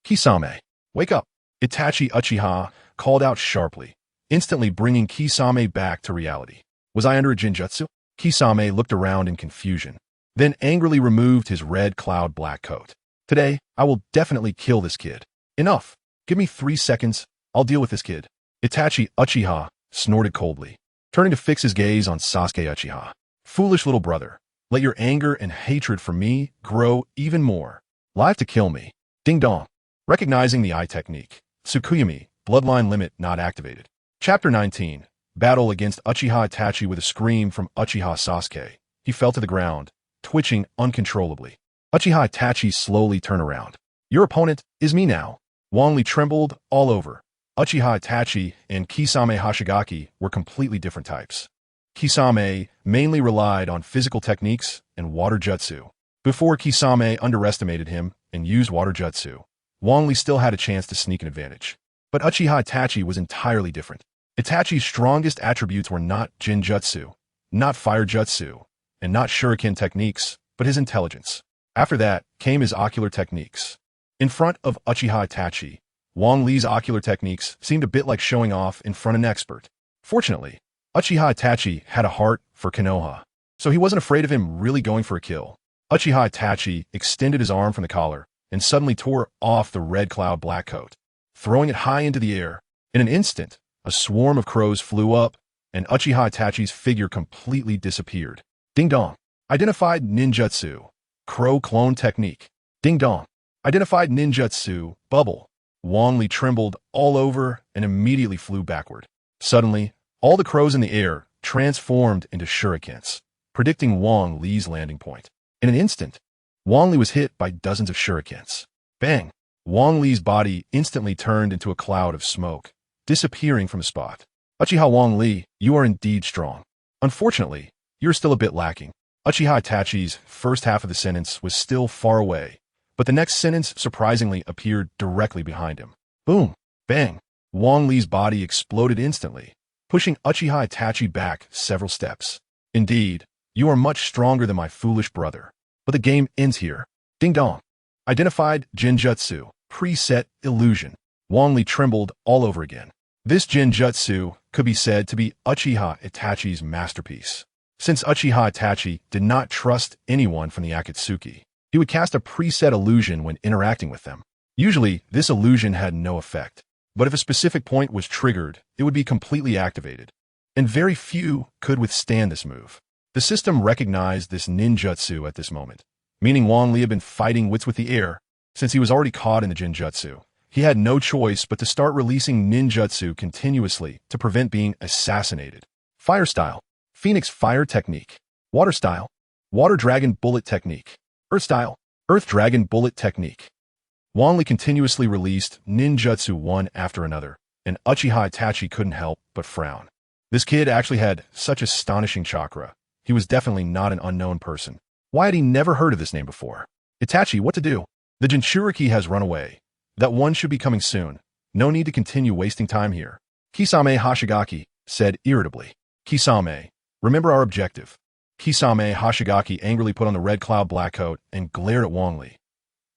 Kisame, wake up. Itachi Uchiha called out sharply, instantly bringing Kisame back to reality. Was I under a Jinjutsu? Kisame looked around in confusion, then angrily removed his red cloud black coat. Today, I will definitely kill this kid. Enough. Give me 3 seconds. I'll deal with this kid. Itachi Uchiha snorted coldly, turning to fix his gaze on Sasuke Uchiha. Foolish little brother, let your anger and hatred for me grow even more. Live to kill me. Ding dong. Recognizing the eye technique. Tsukuyomi, bloodline limit not activated. Chapter 19. Battle against Uchiha Itachi. With a scream from Uchiha Sasuke, he fell to the ground, twitching uncontrollably. Uchiha Itachi slowly turned around. Your opponent is me now. Wang Li trembled all over. Uchiha Itachi and Kisame Hashigaki were completely different types. Kisame mainly relied on physical techniques and water jutsu. Before Kisame underestimated him and used water jutsu, Wang Li still had a chance to sneak an advantage. But Uchiha Itachi was entirely different. Itachi's strongest attributes were not Jinjutsu, not fire jutsu, and not shuriken techniques, but his intelligence. After that came his ocular techniques. In front of Uchiha Itachi, Wang Li's ocular techniques seemed a bit like showing off in front of an expert. Fortunately, Uchiha Itachi had a heart for Konoha, so he wasn't afraid of him really going for a kill. Uchiha Itachi extended his arm from the collar and suddenly tore off the red cloud black coat, throwing it high into the air. In an instant, a swarm of crows flew up, and Uchiha Itachi's figure completely disappeared. Ding dong. Identified ninjutsu. Crow clone technique. Ding dong. Identified ninjutsu. Bubble. Wang Li trembled all over and immediately flew backward. Suddenly, all the crows in the air transformed into shurikens, predicting Wang Li's landing point. In an instant, Wang Li was hit by dozens of shurikens. Bang! Wang Li's body instantly turned into a cloud of smoke, disappearing from the spot. Uchiha Wang Li, you are indeed strong. Unfortunately, you're still a bit lacking. Uchiha Itachi's first half of the sentence was still far away, but the next sentence surprisingly appeared directly behind him. Boom! Bang! Wang Li's body exploded instantly, pushing Uchiha Itachi back several steps. Indeed, you are much stronger than my foolish brother. But the game ends here. Ding dong. Identified Jinjutsu. Preset illusion. Wang Li trembled all over again. This Jinjutsu could be said to be Uchiha Itachi's masterpiece. Since Uchiha Itachi did not trust anyone from the Akatsuki, he would cast a preset illusion when interacting with them. Usually, this illusion had no effect, but if a specific point was triggered, it would be completely activated, and very few could withstand this move. The system recognized this ninjutsu at this moment, meaning Wang Li had been fighting wits with the air. Since he was already caught in the Jinjutsu, he had no choice but to start releasing ninjutsu continuously to prevent being assassinated. Fire style, Phoenix Fire Technique. Water style, Water Dragon Bullet Technique. Earth style, Earth Dragon Bullet Technique. Wang Li continuously released ninjutsu one after another, and Uchiha Itachi couldn't help but frown. This kid actually had such astonishing chakra. He was definitely not an unknown person. Why had he never heard of this name before? Itachi, what to do? The Jinchuriki has run away. That one should be coming soon. No need to continue wasting time here. Kisame Hoshigaki said irritably. Kisame, remember our objective. Kisame Hoshigaki angrily put on the red cloud black coat and glared at Wang Li.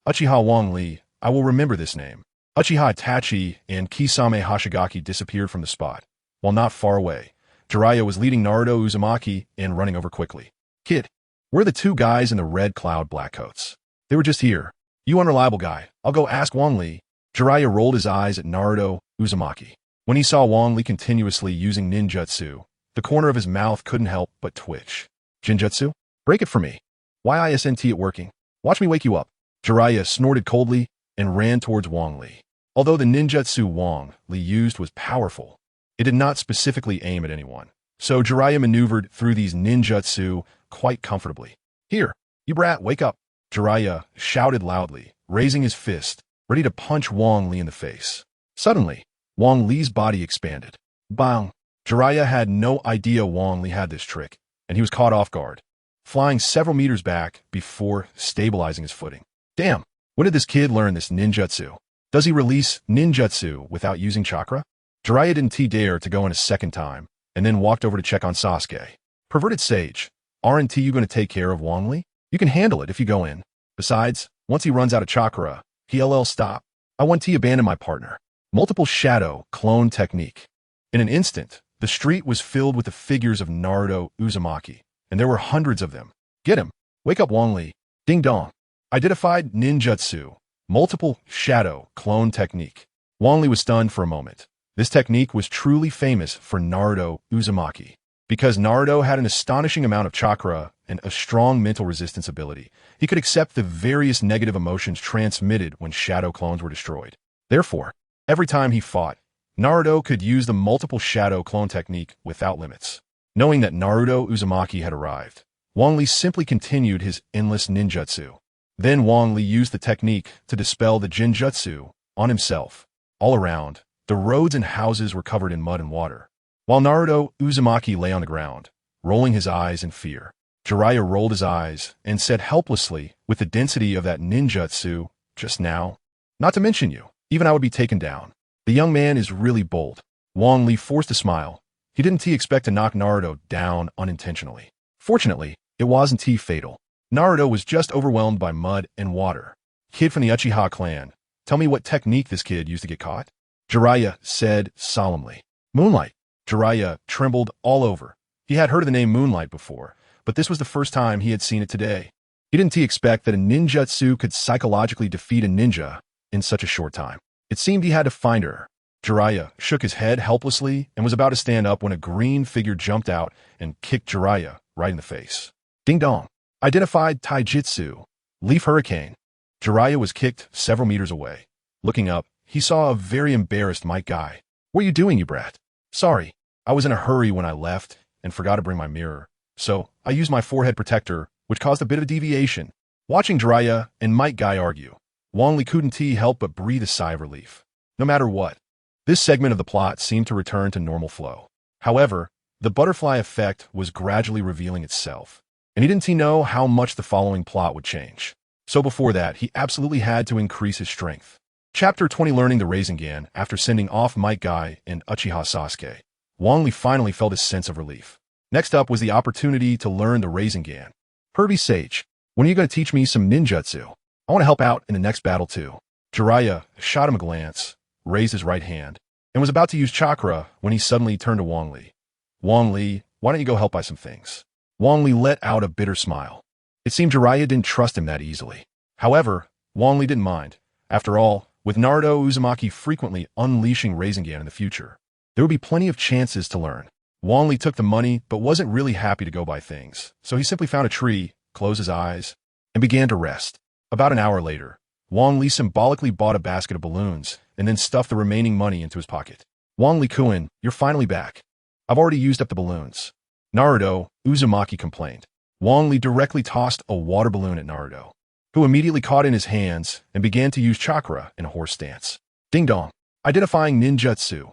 Uchiha Wang Li, I will remember this name. Uchiha Itachi and Kisame Hoshigaki disappeared from the spot. While not far away, Jiraiya was leading Naruto Uzumaki and running over quickly. Kid, where are the two guys in the red cloud black coats? They were just here. You unreliable guy, I'll go ask Wang Li. Jiraiya rolled his eyes at Naruto Uzumaki. When he saw Wang Li continuously using ninjutsu, the corner of his mouth couldn't help but twitch. Jinjutsu? Break it for me. Why isn't it working? Watch me wake you up. Jiraiya snorted coldly and ran towards Wang Li. Although the ninjutsu Wang Li used was powerful, it did not specifically aim at anyone. So Jiraiya maneuvered through these ninjutsu quite comfortably. Here, you brat, wake up. Jiraiya shouted loudly, raising his fist, ready to punch Wang Li in the face. Suddenly, Wang Li's body expanded. Bang! Jiraiya had no idea Wang Li had this trick, and he was caught off guard, flying several meters back before stabilizing his footing. Damn, when did this kid learn this ninjutsu? Does he release ninjutsu without using chakra? Jiraiya didn't dare to go in a second time, and then walked over to check on Sasuke. Perverted sage, aren't you going to take care of Wang Li? You can handle it if you go in. Besides, once he runs out of chakra, he'll stop. I want to abandon my partner. Multiple Shadow Clone Technique. In an instant, the street was filled with the figures of Naruto Uzumaki, and there were hundreds of them. Get him. Wake up Wang Li. Ding dong. Identified ninjutsu. Multiple Shadow Clone Technique. Wang Li was stunned for a moment. This technique was truly famous for Naruto Uzumaki. Because Naruto had an astonishing amount of chakra and a strong mental resistance ability, he could accept the various negative emotions transmitted when shadow clones were destroyed. Therefore, every time he fought, Naruto could use the multiple shadow clone technique without limits. Knowing that Naruto Uzumaki had arrived, Wang Li simply continued his endless ninjutsu. Then Wang Li used the technique to dispel the Jinjutsu on himself. All around, the roads and houses were covered in mud and water. While Naruto Uzumaki lay on the ground, rolling his eyes in fear, Jiraiya rolled his eyes and said helplessly, with the density of that ninjutsu just now, not to mention you, even I would be taken down. The young man is really bold. Wang Li forced a smile. He didn't expect to knock Naruto down unintentionally. Fortunately, it wasn't fatal. Naruto was just overwhelmed by mud and water. Kid from the Uchiha clan, tell me what technique this kid used to get caught? Jiraiya said solemnly. Moonlight. Jiraiya trembled all over. He had heard of the name Moonlight before, but this was the first time he had seen it today. He didn't expect that a ninjutsu could psychologically defeat a ninja in such a short time. It seemed he had to find her. Jiraiya shook his head helplessly and was about to stand up when a green figure jumped out and kicked Jiraiya right in the face. Ding dong. Identified Taijutsu. Leaf Hurricane. Jiraiya was kicked several meters away. Looking up, he saw a very embarrassed Mike Guy. What are you doing, you brat? Sorry, I was in a hurry when I left and forgot to bring my mirror. So, I used my forehead protector, which caused a bit of a deviation. Watching Jiraiya and Mike Guy argue, Wang Li couldn't help but breathe a sigh of relief. No matter what, this segment of the plot seemed to return to normal flow. However, the butterfly effect was gradually revealing itself, and he didn't know how much the following plot would change. So before that, he absolutely had to increase his strength. Chapter 20 Learning the Rasengan. After sending off Mike Guy and Uchiha Sasuke, Wang Li finally felt a sense of relief. Next up was the opportunity to learn the Rasengan. Pervy Sage, when are you going to teach me some ninjutsu? I want to help out in the next battle too. Jiraiya shot him a glance, raised his right hand, and was about to use chakra when he suddenly turned to Wang Li. Wang Li, why don't you go help buy some things? Wang Li let out a bitter smile. It seemed Jiraiya didn't trust him that easily. However, Wang Li didn't mind. After all, with Naruto Uzumaki frequently unleashing Rasengan in the future, there would be plenty of chances to learn. Wang Li took the money but wasn't really happy to go buy things, so he simply found a tree, closed his eyes, and began to rest. About an hour later, Wang Li symbolically bought a basket of balloons and then stuffed the remaining money into his pocket. Wang Li-kun, you're finally back. I've already used up the balloons. Naruto Uzumaki complained. Wang Li directly tossed a water balloon at Naruto, who immediately caught it in his hands and began to use chakra in a horse stance. Ding dong. Identifying ninjutsu.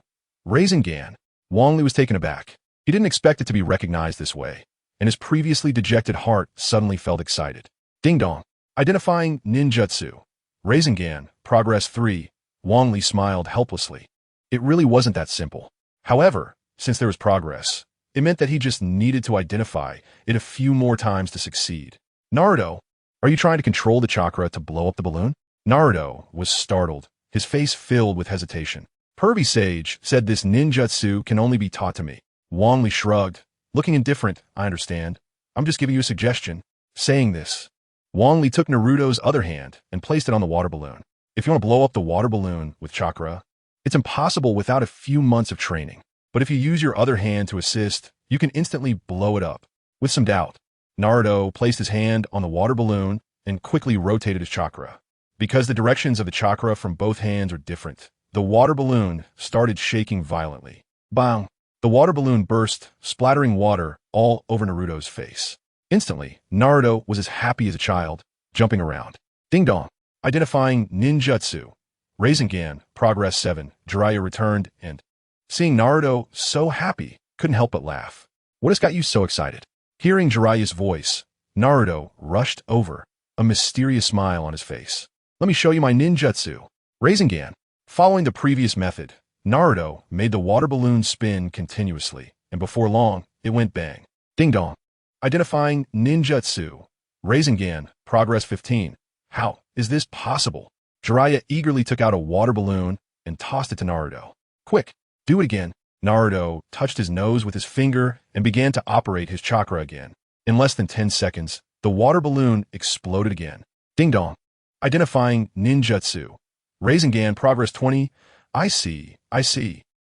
Rasengan. Wang Li was taken aback. He didn't expect it to be recognized this way, and his previously dejected heart suddenly felt excited. Ding dong. Identifying ninjutsu. Rasengan. Progress 3. Wang Li smiled helplessly. It really wasn't that simple. However, since there was progress, it meant that he just needed to identify it a few more times to succeed. Naruto, are you trying to control the chakra to blow up the balloon? Naruto was startled, his face filled with hesitation. Pervy Sage said this ninjutsu can only be taught to me. Wang Li shrugged, looking indifferent. I understand. I'm just giving you a suggestion. Saying this, Wang Li took Naruto's other hand and placed it on the water balloon. If you want to blow up the water balloon with chakra, it's impossible without a few months of training. But if you use your other hand to assist, you can instantly blow it up. With some doubt, Naruto placed his hand on the water balloon and quickly rotated his chakra. Because the directions of the chakra from both hands are different, the water balloon started shaking violently. Bang! The water balloon burst, splattering water all over Naruto's face. Instantly, Naruto was as happy as a child, jumping around. Ding dong! Identifying ninjutsu. Rasengan, progress 7. Jiraiya returned and, seeing Naruto so happy, couldn't help but laugh. What has got you so excited? Hearing Jiraiya's voice, Naruto rushed over, a mysterious smile on his face. Let me show you my ninjutsu. Rasengan. Following the previous method, Naruto made the water balloon spin continuously, and before long, it went bang. Ding dong. Identifying ninjutsu. Rasengan, progress 15. How is this possible? Jiraiya eagerly took out a water balloon and tossed it to Naruto. Quick, do it again. Naruto touched his nose with his finger and began to operate his chakra again. In less than 10 seconds, the water balloon exploded again. Ding dong. Identifying ninjutsu. Rasengan, progress 20. I see.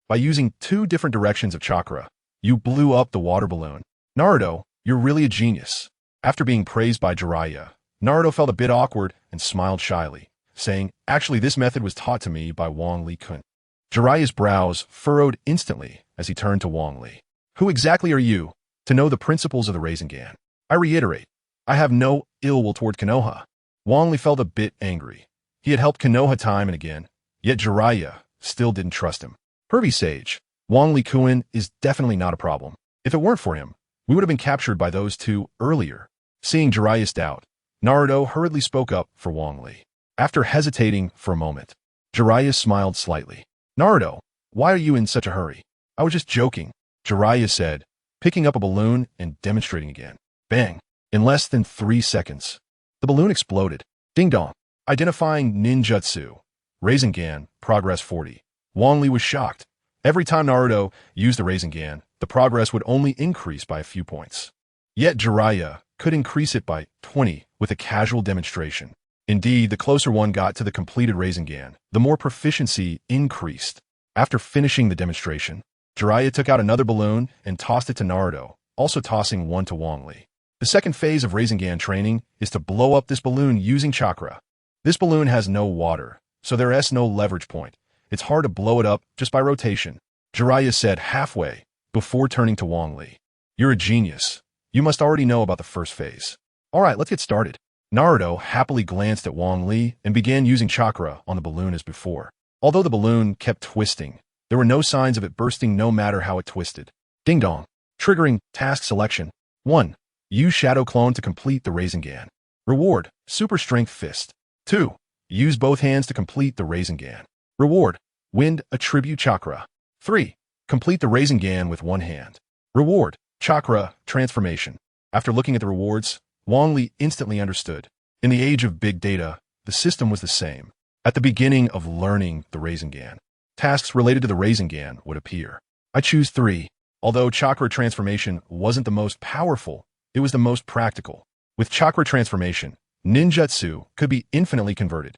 By using 2 different directions of chakra, you blew up the water balloon. Naruto, you're really a genius. After being praised by Jiraiya, Naruto felt a bit awkward and smiled shyly, saying, actually this method was taught to me by Wang Li-kun. Jiraiya's brows furrowed instantly as he turned to Wang Li. Who exactly are you to know the principles of the Rasengan? I reiterate, I have no ill will toward Konoha. Wang Li felt a bit angry. He had helped Konoha time and again, yet Jiraiya still didn't trust him. Pervy Sage, Wang Li-kun is definitely not a problem. If it weren't for him, we would have been captured by those 2 earlier. Seeing Jiraiya's doubt, Naruto hurriedly spoke up for Wang Li. After hesitating for a moment, Jiraiya smiled slightly. Naruto, why are you in such a hurry? I was just joking, Jiraiya said, picking up a balloon and demonstrating again. Bang! In less than 3 seconds, the balloon exploded. Ding dong. Identifying ninjutsu. Rasengan, progress 40. Wang Li was shocked. Every time Naruto used the Rasengan, the progress would only increase by a few points. Yet Jiraiya could increase it by 20 with a casual demonstration. Indeed, the closer one got to the completed Rasengan, the more proficiency increased. After finishing the demonstration, Jiraiya took out another balloon and tossed it to Naruto, also tossing one to Wang Li. The second phase of Rasengan training is to blow up this balloon using chakra. This balloon has no water, so there is no leverage point. It's hard to blow it up just by rotation, Jiraiya said halfway, before turning to Wang Li. You're a genius. You must already know about the first phase. Alright, let's get started. Naruto happily glanced at Wang Li and began using chakra on the balloon as before. Although the balloon kept twisting, there were no signs of it bursting no matter how it twisted. Ding dong. Triggering task selection. 1. Use Shadow Clone to complete the Rasengan. Reward, Super Strength Fist. 2. Use both hands to complete the Rasengan. Reward, Wind Attribute Chakra. 3. Complete the Rasengan with one hand. Reward, Chakra Transformation. After looking at the rewards, Wang Li instantly understood. In the age of big data, the system was the same. At the beginning of learning the Rasengan, tasks related to the Rasengan would appear. I choose 3. Although chakra transformation wasn't the most powerful, it was the most practical. With chakra transformation, ninjutsu could be infinitely converted.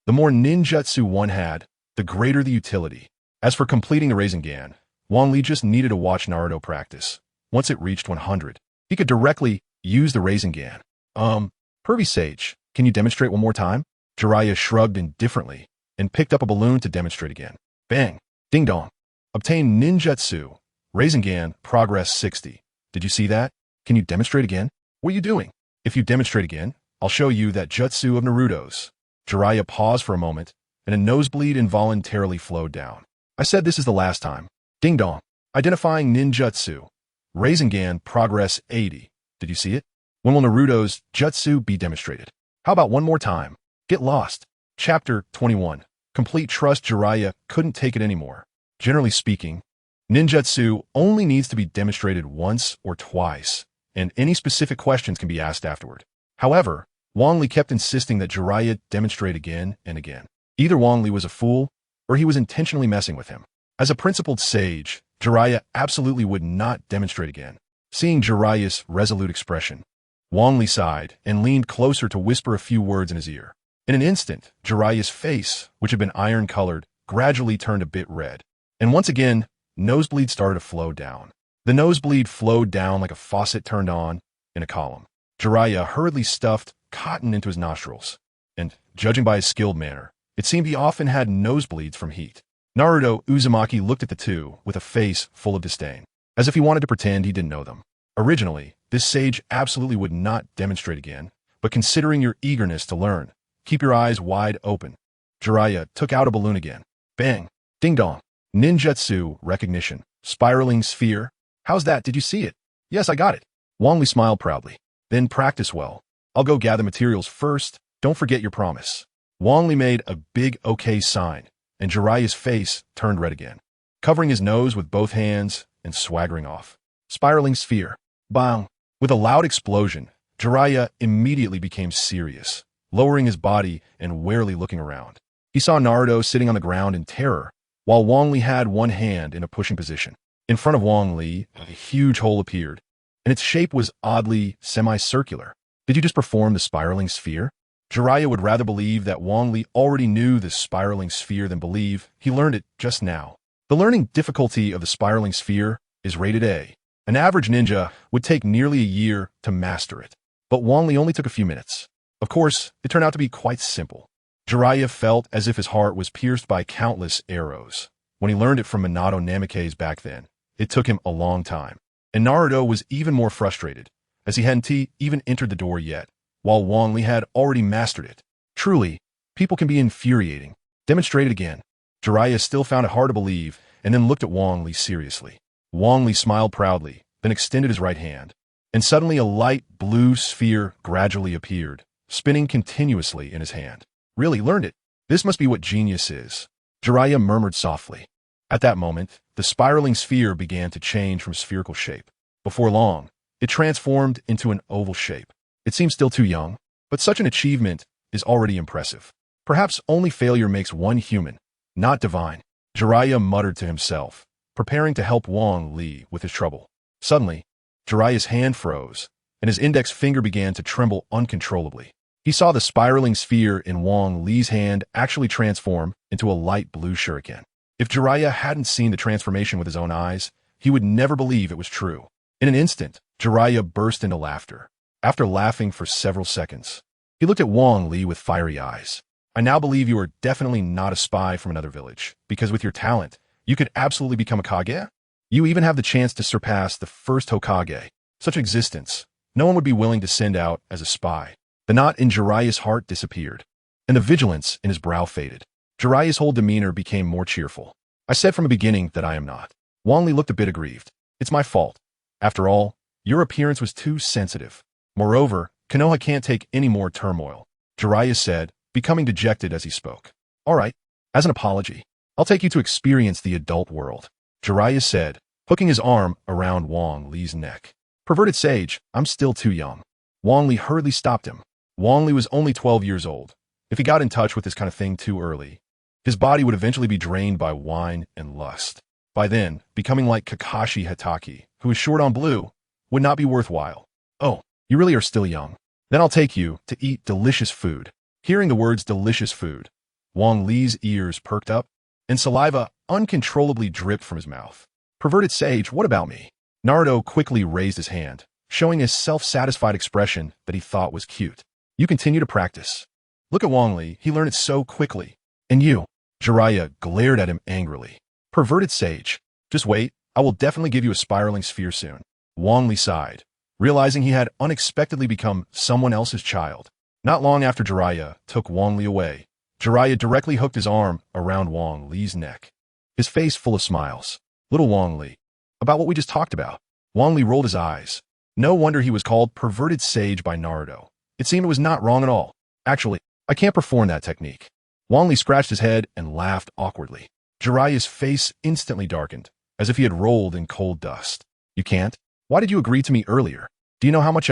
The more ninjutsu one had, the greater the utility. As for completing the Rasengan, Wang Li just needed to watch Naruto practice. Once it reached 100, he could directly use the Rasengan. Pervy Sage, can you demonstrate one more time? Jiraiya shrugged indifferently and picked up a balloon to demonstrate again. Bang! Ding dong! Obtain ninjutsu. Rasengan, progress 60. Did you see that? Can you demonstrate again? What are you doing? If you demonstrate again, I'll show you that jutsu of Naruto's. Jiraiya paused for a moment, and a nosebleed involuntarily flowed down. I said this is the last time. Ding dong. Identifying ninjutsu. Rasengan, progress 80. Did you see it? When will Naruto's jutsu be demonstrated? How about one more time? Get lost. Chapter 21. Complete trust. Jiraiya couldn't take it anymore. Generally speaking, ninjutsu only needs to be demonstrated once or twice, and any specific questions can be asked afterward. However, Wang Li kept insisting that Jiraiya demonstrate again and again. Either Wang Li was a fool, or he was intentionally messing with him. As a principled sage, Jiraiya absolutely would not demonstrate again. Seeing Jiraiya's resolute expression, Wang Li sighed and leaned closer to whisper a few words in his ear. In an instant, Jiraiya's face, which had been iron-colored, gradually turned a bit red. And once again, nosebleed started to flow down. The nosebleed flowed down like a faucet turned on in a column. Jiraiya hurriedly stuffed cotton into his nostrils, and, judging by his skilled manner, it seemed he often had nosebleeds from heat. Naruto Uzumaki looked at the two with a face full of disdain, as if he wanted to pretend he didn't know them. Originally, this sage absolutely would not demonstrate again, but considering your eagerness to learn, keep your eyes wide open. Jiraiya took out a balloon again. Bang! Ding dong! Ninjutsu recognition. Spiraling sphere. How's that? Did you see it? Yes, I got it. Wang Li smiled proudly. Then practice well. I'll go gather materials first. Don't forget your promise. Wang Li made a big okay sign, and Jiraiya's face turned red again, covering his nose with both hands and swaggering off. Spiraling sphere. Bang! With a loud explosion, Jiraiya immediately became serious, lowering his body and warily looking around. He saw Naruto sitting on the ground in terror, while Wang Li had one hand in a pushing position. In front of Wang Li, a huge hole appeared, and its shape was oddly semicircular. Did you just perform the spiraling sphere? Jiraiya would rather believe that Wang Li already knew the spiraling sphere than believe he learned it just now. The learning difficulty of the spiraling sphere is rated A. An average ninja would take nearly a year to master it, but Wang Li only took a few minutes. Of course, it turned out to be quite simple. Jiraiya felt as if his heart was pierced by countless arrows. When he learned it from Minato Namikaze back then, it took him a long time. And Naruto was even more frustrated, as he hadn't even entered the door yet, while Wang Li had already mastered it. Truly, people can be infuriating. Demonstrate it again. Jiraiya still found it hard to believe, and then looked at Wang Li seriously. Wang Li smiled proudly, then extended his right hand, and suddenly a light blue sphere gradually appeared, spinning continuously in his hand. Really learned it. This must be what genius is. Jiraiya murmured softly. At that moment, the spiraling sphere began to change from spherical shape. Before long, it transformed into an oval shape. It seems still too young, but such an achievement is already impressive. Perhaps only failure makes one human, not divine. Jiraiya muttered to himself, preparing to help Wang Li with his trouble. Suddenly, Jiraiya's hand froze, and his index finger began to tremble uncontrollably. He saw the spiraling sphere in Wang Li's hand actually transform into a light blue shuriken. If Jiraiya hadn't seen the transformation with his own eyes, he would never believe it was true. In an instant, Jiraiya burst into laughter. After laughing for several seconds, he looked at Wang Li with fiery eyes. I now believe you are definitely not a spy from another village, because with your talent, you could absolutely become a Kage. You even have the chance to surpass the first Hokage. Such existence, no one would be willing to send out as a spy. The knot in Jiraiya's heart disappeared, and the vigilance in his brow faded. Jiraiya's whole demeanor became more cheerful. I said from the beginning that I am not. Wang Li looked a bit aggrieved. It's my fault. After all, your appearance was too sensitive. Moreover, Konoha can't take any more turmoil. Jiraiya said, becoming dejected as he spoke. All right, as an apology, I'll take you to experience the adult world. Jiraiya said, hooking his arm around Wang Li's neck. Perverted sage, I'm still too young. Wang Li hurriedly stopped him. Wang Li was only 12 years old. If he got in touch with this kind of thing too early, His body would eventually be drained by wine and lust. By then, becoming like Kakashi Hatake, who is short on blue, would not be worthwhile. Oh, you really are still young. Then I'll take you to eat delicious food. Hearing the words delicious food, Wang Li's ears perked up, and saliva uncontrollably dripped from his mouth. Perverted sage, what about me? Naruto quickly raised his hand, showing his self-satisfied expression that he thought was cute. You continue to practice. Look at Wang Li, he learned it so quickly. And you? Jiraiya glared at him angrily. Perverted sage. Just wait, I will definitely give you a spiraling sphere soon. Wang Li sighed, realizing he had unexpectedly become someone else's child. Not long after Jiraiya took Wang Li away, Jiraiya directly hooked his arm around Wang Li's neck, his face full of smiles. Little Wang Li. About what we just talked about. Wang Li rolled his eyes. No wonder he was called perverted sage by Naruto. It seemed it was not wrong at all. Actually, I can't perform that technique. Wang Li scratched his head and laughed awkwardly. Jiraiya's face instantly darkened, as if he had rolled in cold dust. You can't? Why did you agree to me earlier? Do you know how much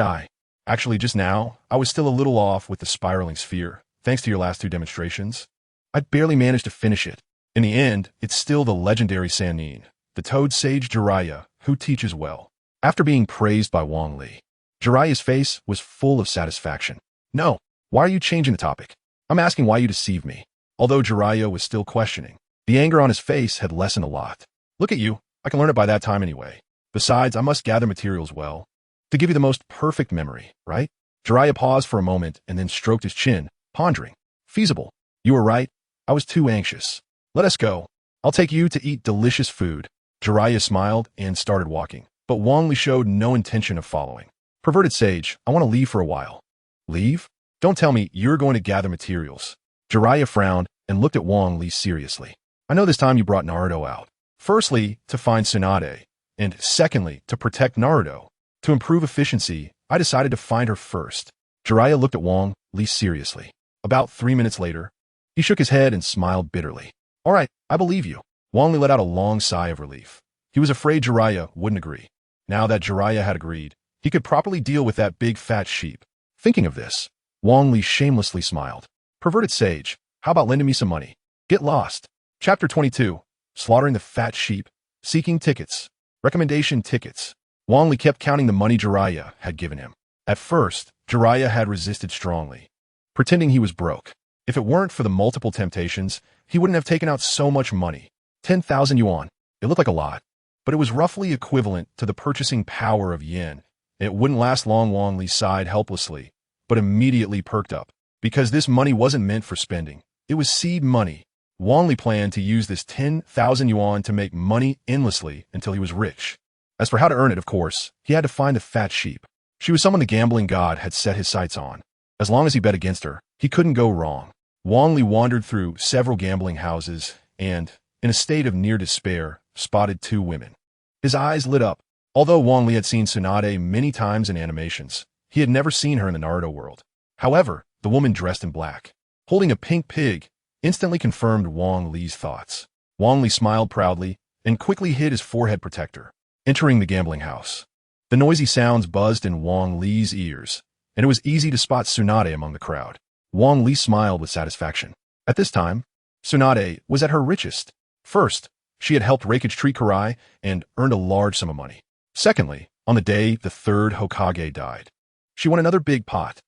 Actually, just now, I was still a little off with the spiraling sphere, thanks to your last 2 demonstrations. I'd barely managed to finish it. In the end, it's still the legendary Sannin, the Toad Sage Jiraiya, who teaches well. After being praised by Wang Li, Jiraiya's face was full of satisfaction. No, why are you changing the topic? I'm asking why you deceived me. Although Jiraiya was still questioning, the anger on his face had lessened a lot. Look at you, I can learn it by that time anyway. Besides, I must gather materials well to give you the most perfect memory, right? Jiraiya paused for a moment and then stroked his chin, pondering. Feasible. You were right. I was too anxious. Let us go. I'll take you to eat delicious food. Jiraiya smiled and started walking, but Wang Li showed no intention of following. Perverted sage, I want to leave for a while. Leave? Don't tell me you're going to gather materials. Jiraiya frowned and looked at Wang Li seriously. I know this time you brought Naruto out. Firstly, to find Tsunade, and secondly, to protect Naruto. To improve efficiency, I decided to find her first. Jiraiya looked at Wang Li seriously. About 3 minutes later, he shook his head and smiled bitterly. All right, I believe you. Wang Li let out a long sigh of relief. He was afraid Jiraiya wouldn't agree. Now that Jiraiya had agreed, he could properly deal with that big fat sheep. Thinking of this, Wang Li shamelessly smiled. Perverted sage, how about lending me some money? Get lost. Chapter 22. Slaughtering the fat sheep. Seeking tickets. Recommendation tickets. Wang Li kept counting the money Jiraiya had given him. At first, Jiraiya had resisted strongly, pretending he was broke. If it weren't for the multiple temptations, he wouldn't have taken out so much money. 10,000 yuan. It looked like a lot, but it was roughly equivalent to the purchasing power of yen. It wouldn't last long. Wang Li sighed helplessly, but immediately perked up. Because this money wasn't meant for spending. It was seed money. Wang Li planned to use this 10,000 yuan to make money endlessly until he was rich. As for how to earn it, of course, he had to find the fat sheep. She was someone the gambling god had set his sights on. As long as he bet against her, he couldn't go wrong. Wang Li wandered through several gambling houses and, in a state of near despair, spotted 2 women. His eyes lit up. Although Wang Li had seen Tsunade many times in animations, he had never seen her in the Naruto world. However, the woman dressed in black, holding a pink pig, instantly confirmed Wang Li's thoughts. Wang Li smiled proudly and quickly hid his forehead protector, entering the gambling house. The noisy sounds buzzed in Wang Li's ears, and it was easy to spot Tsunade among the crowd. Wang Li smiled with satisfaction. At this time, Tsunade was at her richest. First, she had helped Raikage treat Karai and earned a large sum of money. Secondly, on the day the third Hokage died, she won another big pot.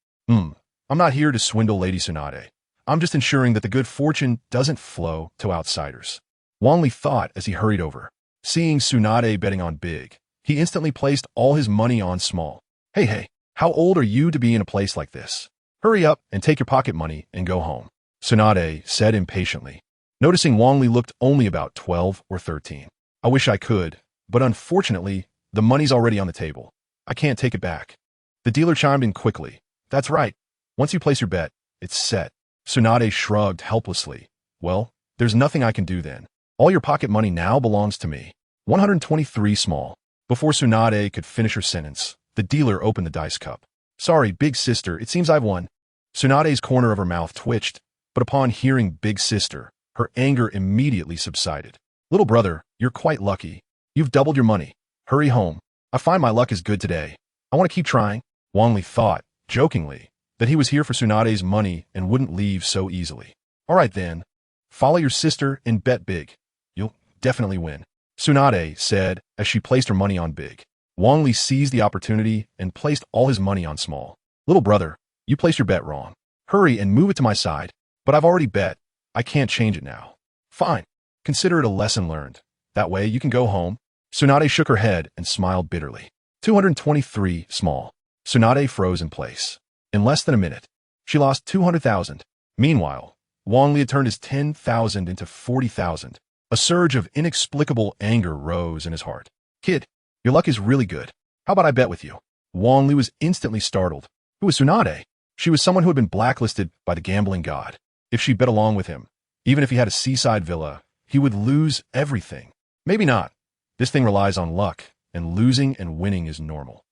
I'm not here to swindle Lady Tsunade. I'm just ensuring that the good fortune doesn't flow to outsiders. Wang Li thought as he hurried over. Seeing Tsunade betting on big, he instantly placed all his money on small. Hey, how old are you to be in a place like this? Hurry up and take your pocket money and go home, Tsunade said impatiently, noticing Wang Li looked only about 12 or 13. I wish I could, but unfortunately, the money's already on the table. I can't take it back. The dealer chimed in quickly. That's right. Once you place your bet, it's set. Tsunade shrugged helplessly. Well, there's nothing I can do then. All your pocket money now belongs to me. 123 small. Before Tsunade could finish her sentence, the dealer opened the dice cup. Sorry, big sister, it seems I've won. Tsunade's corner of her mouth twitched, but upon hearing big sister, her anger immediately subsided. Little brother, you're quite lucky. You've doubled your money. Hurry home. I find my luck is good today. I want to keep trying. Wang Li thought, jokingly, that he was here for Tsunade's money and wouldn't leave so easily. All right then. Follow your sister and bet big. You'll definitely win, Tsunade said as she placed her money on big. Wang Li seized the opportunity and placed all his money on small. Little brother, you placed your bet wrong. Hurry and move it to my side. But I've already bet. I can't change it now. Fine. Consider it a lesson learned. That way you can go home. Tsunade shook her head and smiled bitterly. 223 small. Tsunade froze in place. In less than a minute, she lost 200,000. Meanwhile, Wang Li had turned his 10,000 into 40,000. A surge of inexplicable anger rose in his heart. Kid, your luck is really good. How about I bet with you? Wang Li was instantly startled. Who was Tsunade? She was someone who had been blacklisted by the gambling god. If she bet along with him, even if he had a seaside villa, he would lose everything. Maybe not. This thing relies on luck, and losing and winning is normal.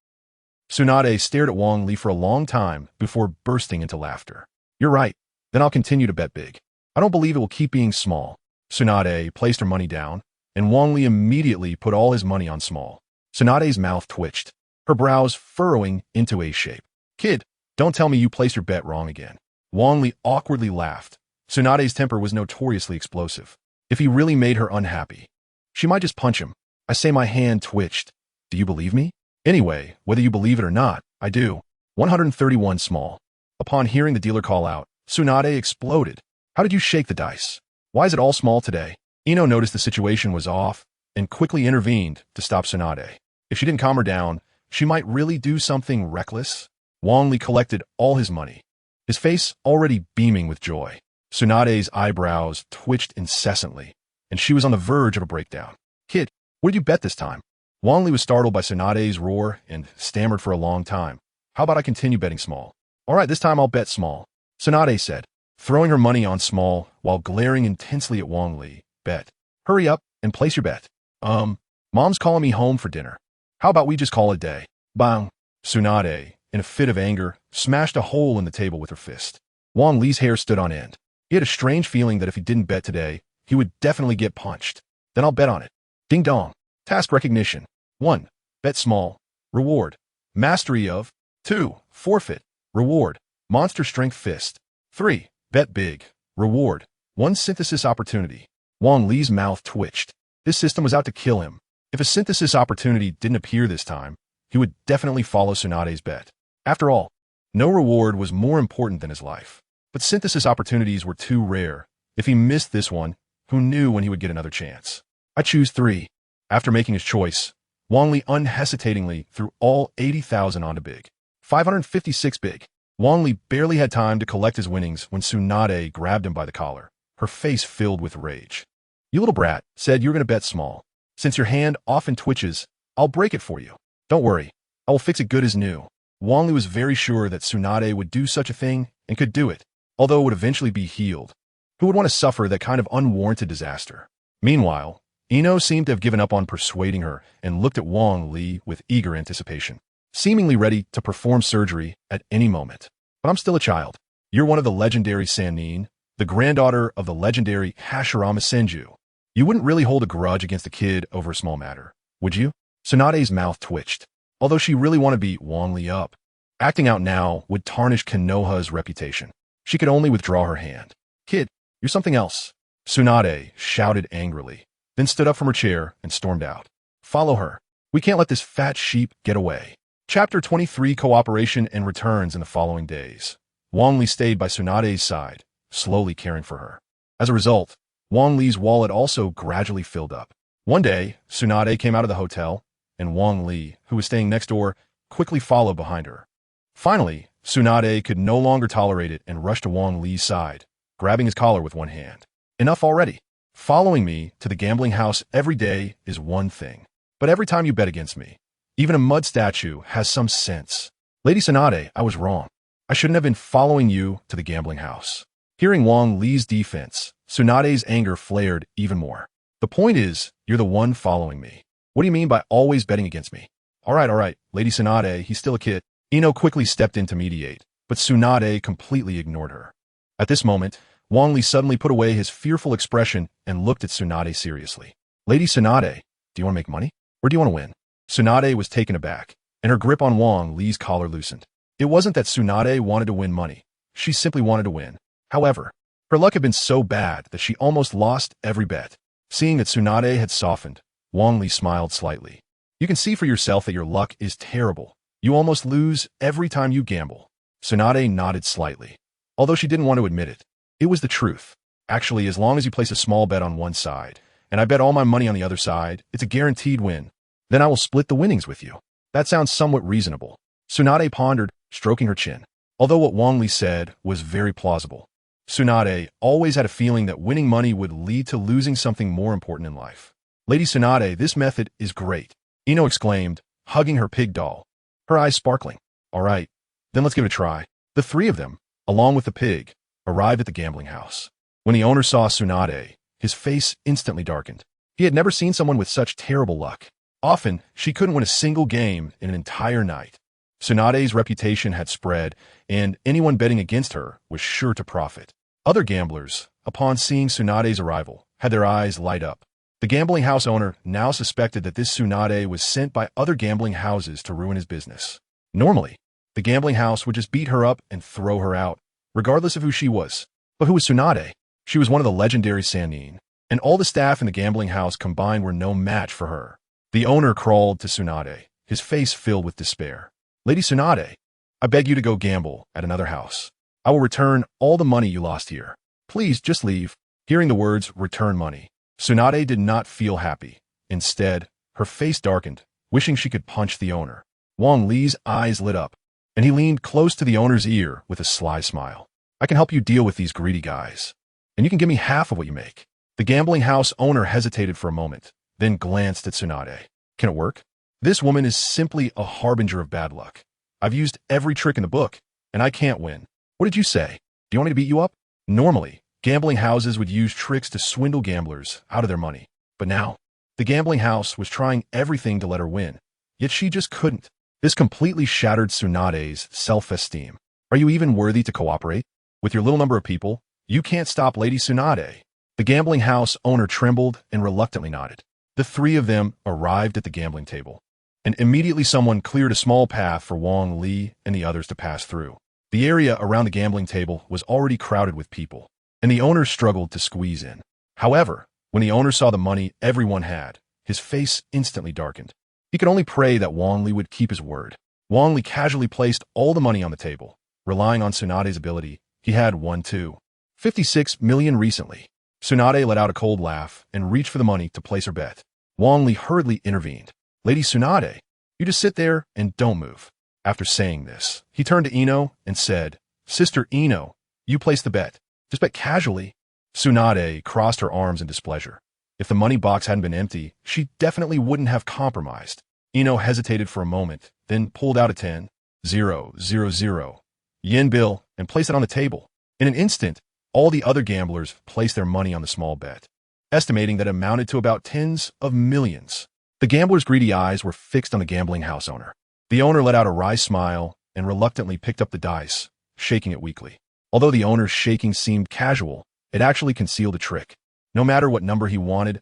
Tsunade stared at Wang Li for a long time before bursting into laughter. You're right. Then I'll continue to bet big. I don't believe it will keep being small. Tsunade placed her money down, and Wang Li immediately put all his money on small. Tsunade's mouth twitched, her brows furrowing into a shape. Kid, don't tell me you placed your bet wrong again. Wang Li awkwardly laughed. Tsunade's temper was notoriously explosive. If he really made her unhappy, she might just punch him. I say my hand twitched. Do you believe me? Anyway, whether you believe it or not, I do. 131 small. Upon hearing the dealer call out, Tsunade exploded. How did you shake the dice? Why is it all small today? Ino noticed the situation was off and quickly intervened to stop Tsunade. If she didn't calm her down, she might really do something reckless. Wang Li collected all his money, his face already beaming with joy. Tsunade's eyebrows twitched incessantly, and she was on the verge of a breakdown. Kid, what did you bet this time? Wang Li was startled by Tsunade's roar and stammered for a long time. How about I continue betting small? All right, this time I'll bet small, Tsunade said, throwing her money on small while glaring intensely at Wang Li. Bet. Hurry up and place your bet. Mom's calling me home for dinner. How about we just call it a day? Bang. Tsunade, in a fit of anger, smashed a hole in the table with her fist. Wang Li's hair stood on end. He had a strange feeling that if he didn't bet today, he would definitely get punched. Then I'll bet on it. Ding dong. Task recognition. 1. Bet small. Reward. Mastery of. 2. Forfeit. Reward. Monster strength fist. 3. Bet big. Reward. 1 synthesis opportunity. Wang Li's mouth twitched. This system was out to kill him. If a synthesis opportunity didn't appear this time, he would definitely follow Tsunade's bet. After all, no reward was more important than his life. But synthesis opportunities were too rare. If he missed this one, who knew when he would get another chance? I choose 3. After making his choice, Wang Li unhesitatingly threw all 80,000 onto big. 556 big. Wang Li barely had time to collect his winnings when Tsunade grabbed him by the collar, her face filled with rage. You little brat said you were going to bet small. Since your hand often twitches, I'll break it for you. Don't worry, I will fix it good as new. Wang Li was very sure that Tsunade would do such a thing and could do it, although it would eventually be healed. Who would want to suffer that kind of unwarranted disaster? Meanwhile, Ino seemed to have given up on persuading her and looked at Wang Li with eager anticipation, seemingly ready to perform surgery at any moment. But I'm still a child. You're one of the legendary Sannin, the granddaughter of the legendary Hashirama Senju. You wouldn't really hold a grudge against a kid over a small matter, would you? Tsunade's mouth twitched, although she really wanted to beat Wang Li up. Acting out now would tarnish Konoha's reputation. She could only withdraw her hand. Kid, you're something else, Tsunade shouted angrily, then stood up from her chair and stormed out. Follow her. We can't let this fat sheep get away. Chapter 23 Cooperation and returns in the following days. Wang Li stayed by Tsunade's side, slowly caring for her. As a result, Wang Li's wallet also gradually filled up. One day, Tsunade came out of the hotel, and Wang Li, who was staying next door, quickly followed behind her. Finally, Tsunade could no longer tolerate it and rushed to Wang Li's side, grabbing his collar with one hand. Enough already. Following me to the gambling house every day is one thing. But every time you bet against me, even a mud statue has some sense. Lady Tsunade, I was wrong. I shouldn't have been following you to the gambling house. Hearing Wang Li's defense, Tsunade's anger flared even more. The point is, you're the one following me. What do you mean by always betting against me? All right, Lady Tsunade, he's still a kid. Ino quickly stepped in to mediate, but Tsunade completely ignored her. At this moment, Wang Li suddenly put away his fearful expression and looked at Tsunade seriously. Lady Tsunade, do you want to make money? Or do you want to win? Tsunade was taken aback, and her grip on Wang Li's collar loosened. It wasn't that Tsunade wanted to win money. She simply wanted to win. However, Her luck had been so bad that she almost lost every bet. Seeing that Tsunade had softened, Wang Li smiled slightly. You can see for yourself that your luck is terrible. You almost lose every time you gamble. Tsunade nodded slightly. Although she didn't want to admit it, it was the truth. Actually, as long as you place a small bet on one side, and I bet all my money on the other side, it's a guaranteed win. Then I will split the winnings with you. That sounds somewhat reasonable. Tsunade pondered, stroking her chin. Although what Wang Li said was very plausible. Tsunade always had a feeling that winning money would lead to losing something more important in life. Lady Tsunade, this method is great, Ino exclaimed, hugging her pig doll, her eyes sparkling. All right, then let's give it a try. The three of them, along with the pig, arrived at the gambling house. When the owner saw Tsunade, his face instantly darkened. He had never seen someone with such terrible luck. Often, she couldn't win a single game in an entire night. Tsunade's reputation had spread, and anyone betting against her was sure to profit. Other gamblers, upon seeing Tsunade's arrival, had their eyes light up. The gambling house owner now suspected that this Tsunade was sent by other gambling houses to ruin his business. Normally, the gambling house would just beat her up and throw her out, regardless of who she was. But who was Tsunade? She was one of the legendary Sannin, and all the staff in the gambling house combined were no match for her. The owner crawled to Tsunade, his face filled with despair. Lady Tsunade, I beg you to go gamble at another house. I will return all the money you lost here. Please, just leave. Hearing the words, return money, Tsunade did not feel happy. Instead, her face darkened, wishing she could punch the owner. Wang Li's eyes lit up, and he leaned close to the owner's ear with a sly smile. I can help you deal with these greedy guys, and you can give me half of what you make. The gambling house owner hesitated for a moment, then glanced at Tsunade. Can it work? This woman is simply a harbinger of bad luck. I've used every trick in the book, and I can't win. What did you say? Do you want me to beat you up? Normally, gambling houses would use tricks to swindle gamblers out of their money. But now, the gambling house was trying everything to let her win. Yet she just couldn't. This completely shattered Tsunade's self-esteem. Are you even worthy to cooperate? With your little number of people, you can't stop Lady Tsunade. The gambling house owner trembled and reluctantly nodded. The three of them arrived at the gambling table, and immediately someone cleared a small path for Wang Li and the others to pass through. The area around the gambling table was already crowded with people, and the owner struggled to squeeze in. However, when the owner saw the money everyone had, his face instantly darkened. He could only pray that Wang Li would keep his word. Wang Li casually placed all the money on the table. Relying on Tsunade's ability, he had won too. 56 million recently. Tsunade let out a cold laugh and reached for the money to place her bet. Wang Li hurriedly intervened. Lady Tsunade, you just sit there and don't move. After saying this, he turned to Ino and said, Sister Ino, you place the bet. Just bet casually. Tsunade crossed her arms in displeasure. If the money box hadn't been empty, she definitely wouldn't have compromised. Ino hesitated for a moment, then pulled out a 10,000 yen bill and placed it on the table. In an instant, all the other gamblers placed their money on the small bet, estimating that it amounted to about tens of millions. The gamblers' greedy eyes were fixed on the gambling house owner. The owner let out a wry smile and reluctantly picked up the dice, shaking it weakly. Although the owner's shaking seemed casual, it actually concealed a trick. No matter what number he wanted,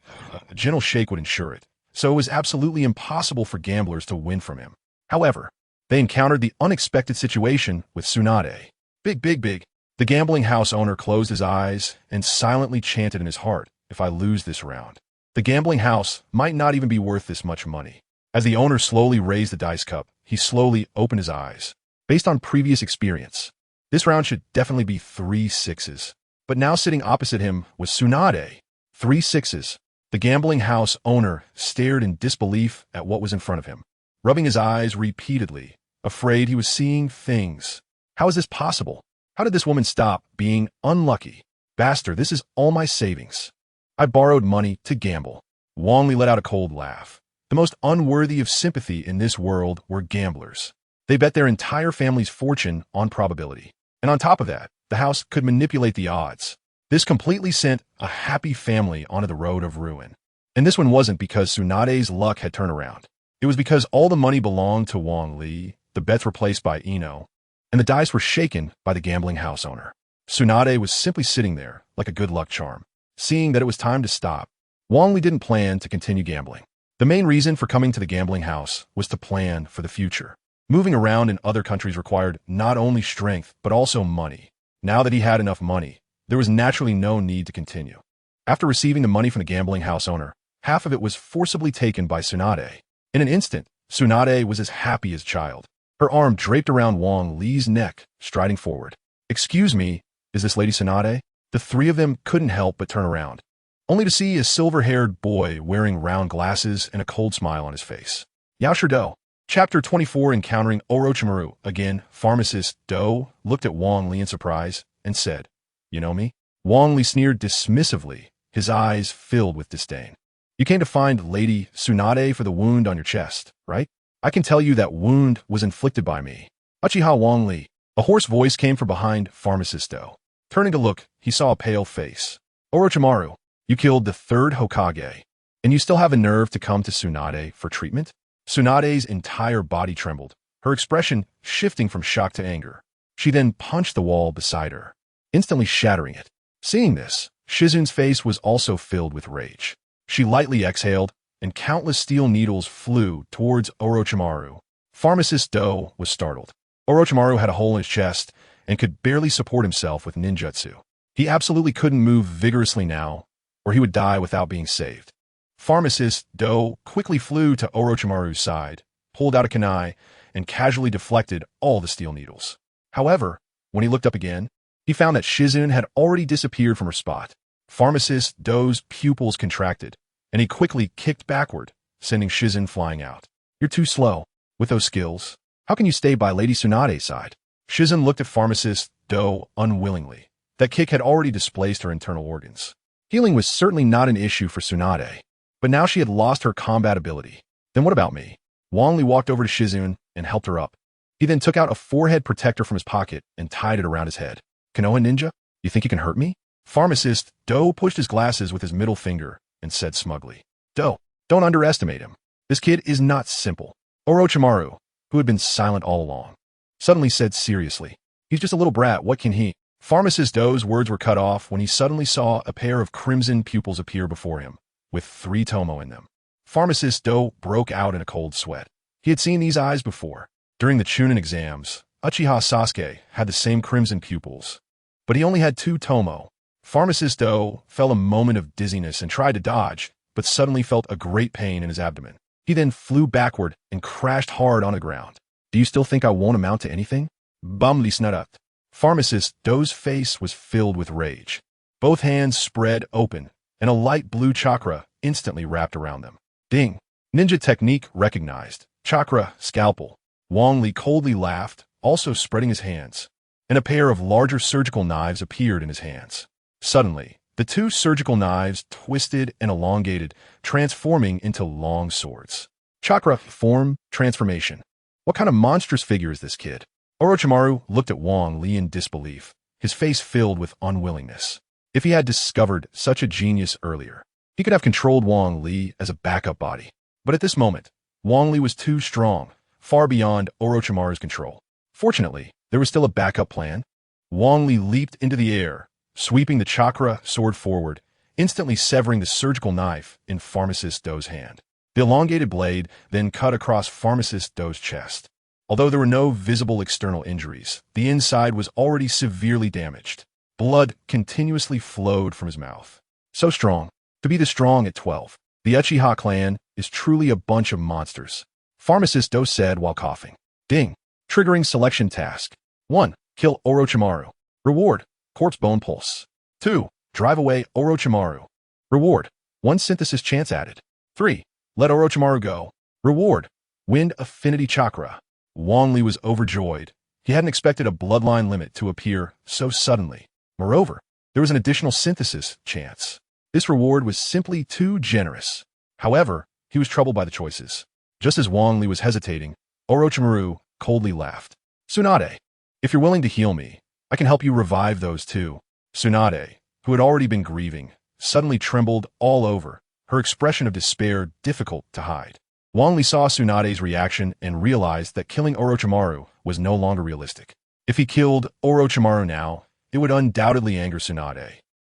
a gentle shake would ensure it, so it was absolutely impossible for gamblers to win from him. However, they encountered the unexpected situation with Tsunade. Big. The gambling house owner closed his eyes and silently chanted in his heart, if I lose this round, the gambling house might not even be worth this much money. As the owner slowly raised the dice cup, he slowly opened his eyes. Based on previous experience, this round should definitely be 3 sixes. But now sitting opposite him was Tsunade. 3 sixes. The gambling house owner stared in disbelief at what was in front of him, rubbing his eyes repeatedly, afraid he was seeing things. How is this possible? How did this woman stop being unlucky? Bastard, this is all my savings. I borrowed money to gamble. Wang Li let out a cold laugh. The most unworthy of sympathy in this world were gamblers. They bet their entire family's fortune on probability. And on top of that, the house could manipulate the odds. This completely sent a happy family onto the road of ruin. And this one wasn't because Tsunade's luck had turned around. It was because all the money belonged to Wang Li, the bets were placed by Ino, and the dice were shaken by the gambling house owner. Tsunade was simply sitting there like a good luck charm. Seeing that it was time to stop, Wang Li didn't plan to continue gambling. The main reason for coming to the gambling house was to plan for the future. Moving around in other countries required not only strength, but also money. Now that he had enough money, there was naturally no need to continue. After receiving the money from the gambling house owner, half of it was forcibly taken by Tsunade. In an instant, Tsunade was as happy as a child. Her arm draped around Wang Li's neck, striding forward. "Excuse me, is this Lady Tsunade?" The three of them couldn't help but turn around, only to see a silver-haired boy wearing round glasses and a cold smile on his face. Yaoshido. Chapter 24. Encountering Orochimaru. Again, Pharmacist Do looked at Wang Li in surprise and said, "You know me?" Wang Li sneered dismissively, his eyes filled with disdain. "You came to find Lady Tsunade for the wound on your chest, right? I can tell you that wound was inflicted by me. Uchiha Wang Li." A hoarse voice came from behind Pharmacist Do. Turning to look, he saw a pale face. "Orochimaru, you killed the third Hokage, and you still have a nerve to come to Tsunade for treatment?" Tsunade's entire body trembled, her expression shifting from shock to anger. She then punched the wall beside her, instantly shattering it. Seeing this, Shizun's face was also filled with rage. She lightly exhaled, and countless steel needles flew towards Orochimaru. Pharmacist Do was startled. Orochimaru had a hole in his chest and could barely support himself with ninjutsu. He absolutely couldn't move vigorously now, or he would die without being saved. Pharmacist Do quickly flew to Orochimaru's side, pulled out a kunai, and casually deflected all the steel needles. However, when he looked up again, he found that Shizun had already disappeared from her spot. Pharmacist Do's pupils contracted, and he quickly kicked backward, sending Shizun flying out. "You're too slow. With those skills, how can you stay by Lady Tsunade's side?" Shizun looked at Pharmacist Do unwillingly. That kick had already displaced her internal organs. Healing was certainly not an issue for Tsunade, but now she had lost her combat ability. "Then what about me?" Wang Li walked over to Shizun and helped her up. He then took out a forehead protector from his pocket and tied it around his head. "Konoha ninja, you think you can hurt me?" Pharmacist Do pushed his glasses with his middle finger and said smugly, "Do, don't underestimate him. This kid is not simple." Orochimaru, who had been silent all along, suddenly said seriously, "He's just a little brat, what can he?" Pharmacist Do's words were cut off when he suddenly saw a pair of crimson pupils appear before him, with 3 tomo in them. Pharmacist Do broke out in a cold sweat. He had seen these eyes before. During the Chunin exams, Uchiha Sasuke had the same crimson pupils, but he only had 2 tomo. Pharmacist Do felt a moment of dizziness and tried to dodge, but suddenly felt a great pain in his abdomen. He then flew backward and crashed hard on the ground. "Do you still think I won't amount to anything?" Bumli snarled. Pharmacist Do's face was filled with rage. Both hands spread open, and a light blue chakra instantly wrapped around them. Ding! Ninja technique recognized. Chakra, scalpel. Wang Li coldly laughed, also spreading his hands, and a pair of larger surgical knives appeared in his hands. Suddenly, the 2 surgical knives twisted and elongated, transforming into long swords. Chakra, form, transformation. What kind of monstrous figure is this kid? Orochimaru looked at Wang Li in disbelief, his face filled with unwillingness. If he had discovered such a genius earlier, he could have controlled Wang Li as a backup body. But at this moment, Wang Li was too strong, far beyond Orochimaru's control. Fortunately, there was still a backup plan. Wang Li leaped into the air, sweeping the chakra sword forward, instantly severing the surgical knife in Pharmacist Do's hand. The elongated blade then cut across Pharmacist Do's chest. Although there were no visible external injuries, the inside was already severely damaged. Blood continuously flowed from his mouth. So strong. To be this strong at 12. The Uchiha clan is truly a bunch of monsters. Pharmacist Do said while coughing. Ding. Triggering selection task. 1. Kill Orochimaru. Reward. Corpse bone pulse. 2. Drive away Orochimaru. Reward. 1 synthesis chance added. 3. Let Orochimaru go. Reward. Wind affinity chakra. Wang Li was overjoyed. He hadn't expected a bloodline limit to appear so suddenly. Moreover, there was an additional synthesis chance. This reward was simply too generous. However, he was troubled by the choices. Just as Wang Li was hesitating, Orochimaru coldly laughed. Tsunade, if you're willing to heal me, I can help you revive those 2. Tsunade, who had already been grieving, suddenly trembled all over, her expression of despair difficult to hide. Wang Li saw Tsunade's reaction and realized that killing Orochimaru was no longer realistic. If he killed Orochimaru now, it would undoubtedly anger Tsunade.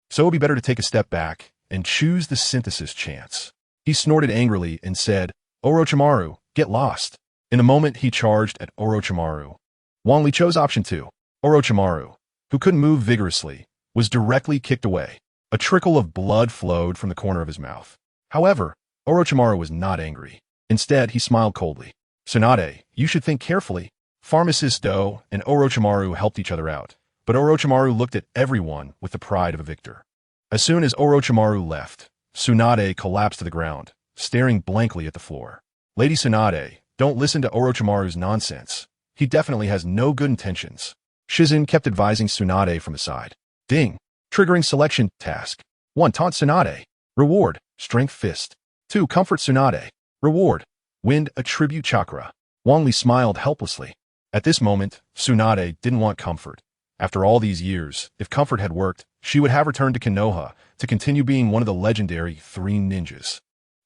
So it would be better to take a step back and choose the synthesis chance. He snorted angrily and said, Orochimaru, get lost. In a moment, he charged at Orochimaru. Wang Li chose option 2. Orochimaru, who couldn't move vigorously, was directly kicked away. A trickle of blood flowed from the corner of his mouth. However, Orochimaru was not angry. Instead, he smiled coldly. "Tsunade, you should think carefully." Pharmacist Do and Orochimaru helped each other out, but Orochimaru looked at everyone with the pride of a victor. As soon as Orochimaru left, Tsunade collapsed to the ground, staring blankly at the floor. "Lady Tsunade, don't listen to Orochimaru's nonsense. He definitely has no good intentions." Shizen kept advising Tsunade from the side. Ding. Triggering selection task. 1. Taunt Tsunade. Reward. Strength Fist. 2. Comfort Tsunade. Reward. Wind Attribute Chakra. Wang Li smiled helplessly. At this moment, Tsunade didn't want comfort. After all these years, if comfort had worked, she would have returned to Konoha to continue being one of the legendary 3 ninjas,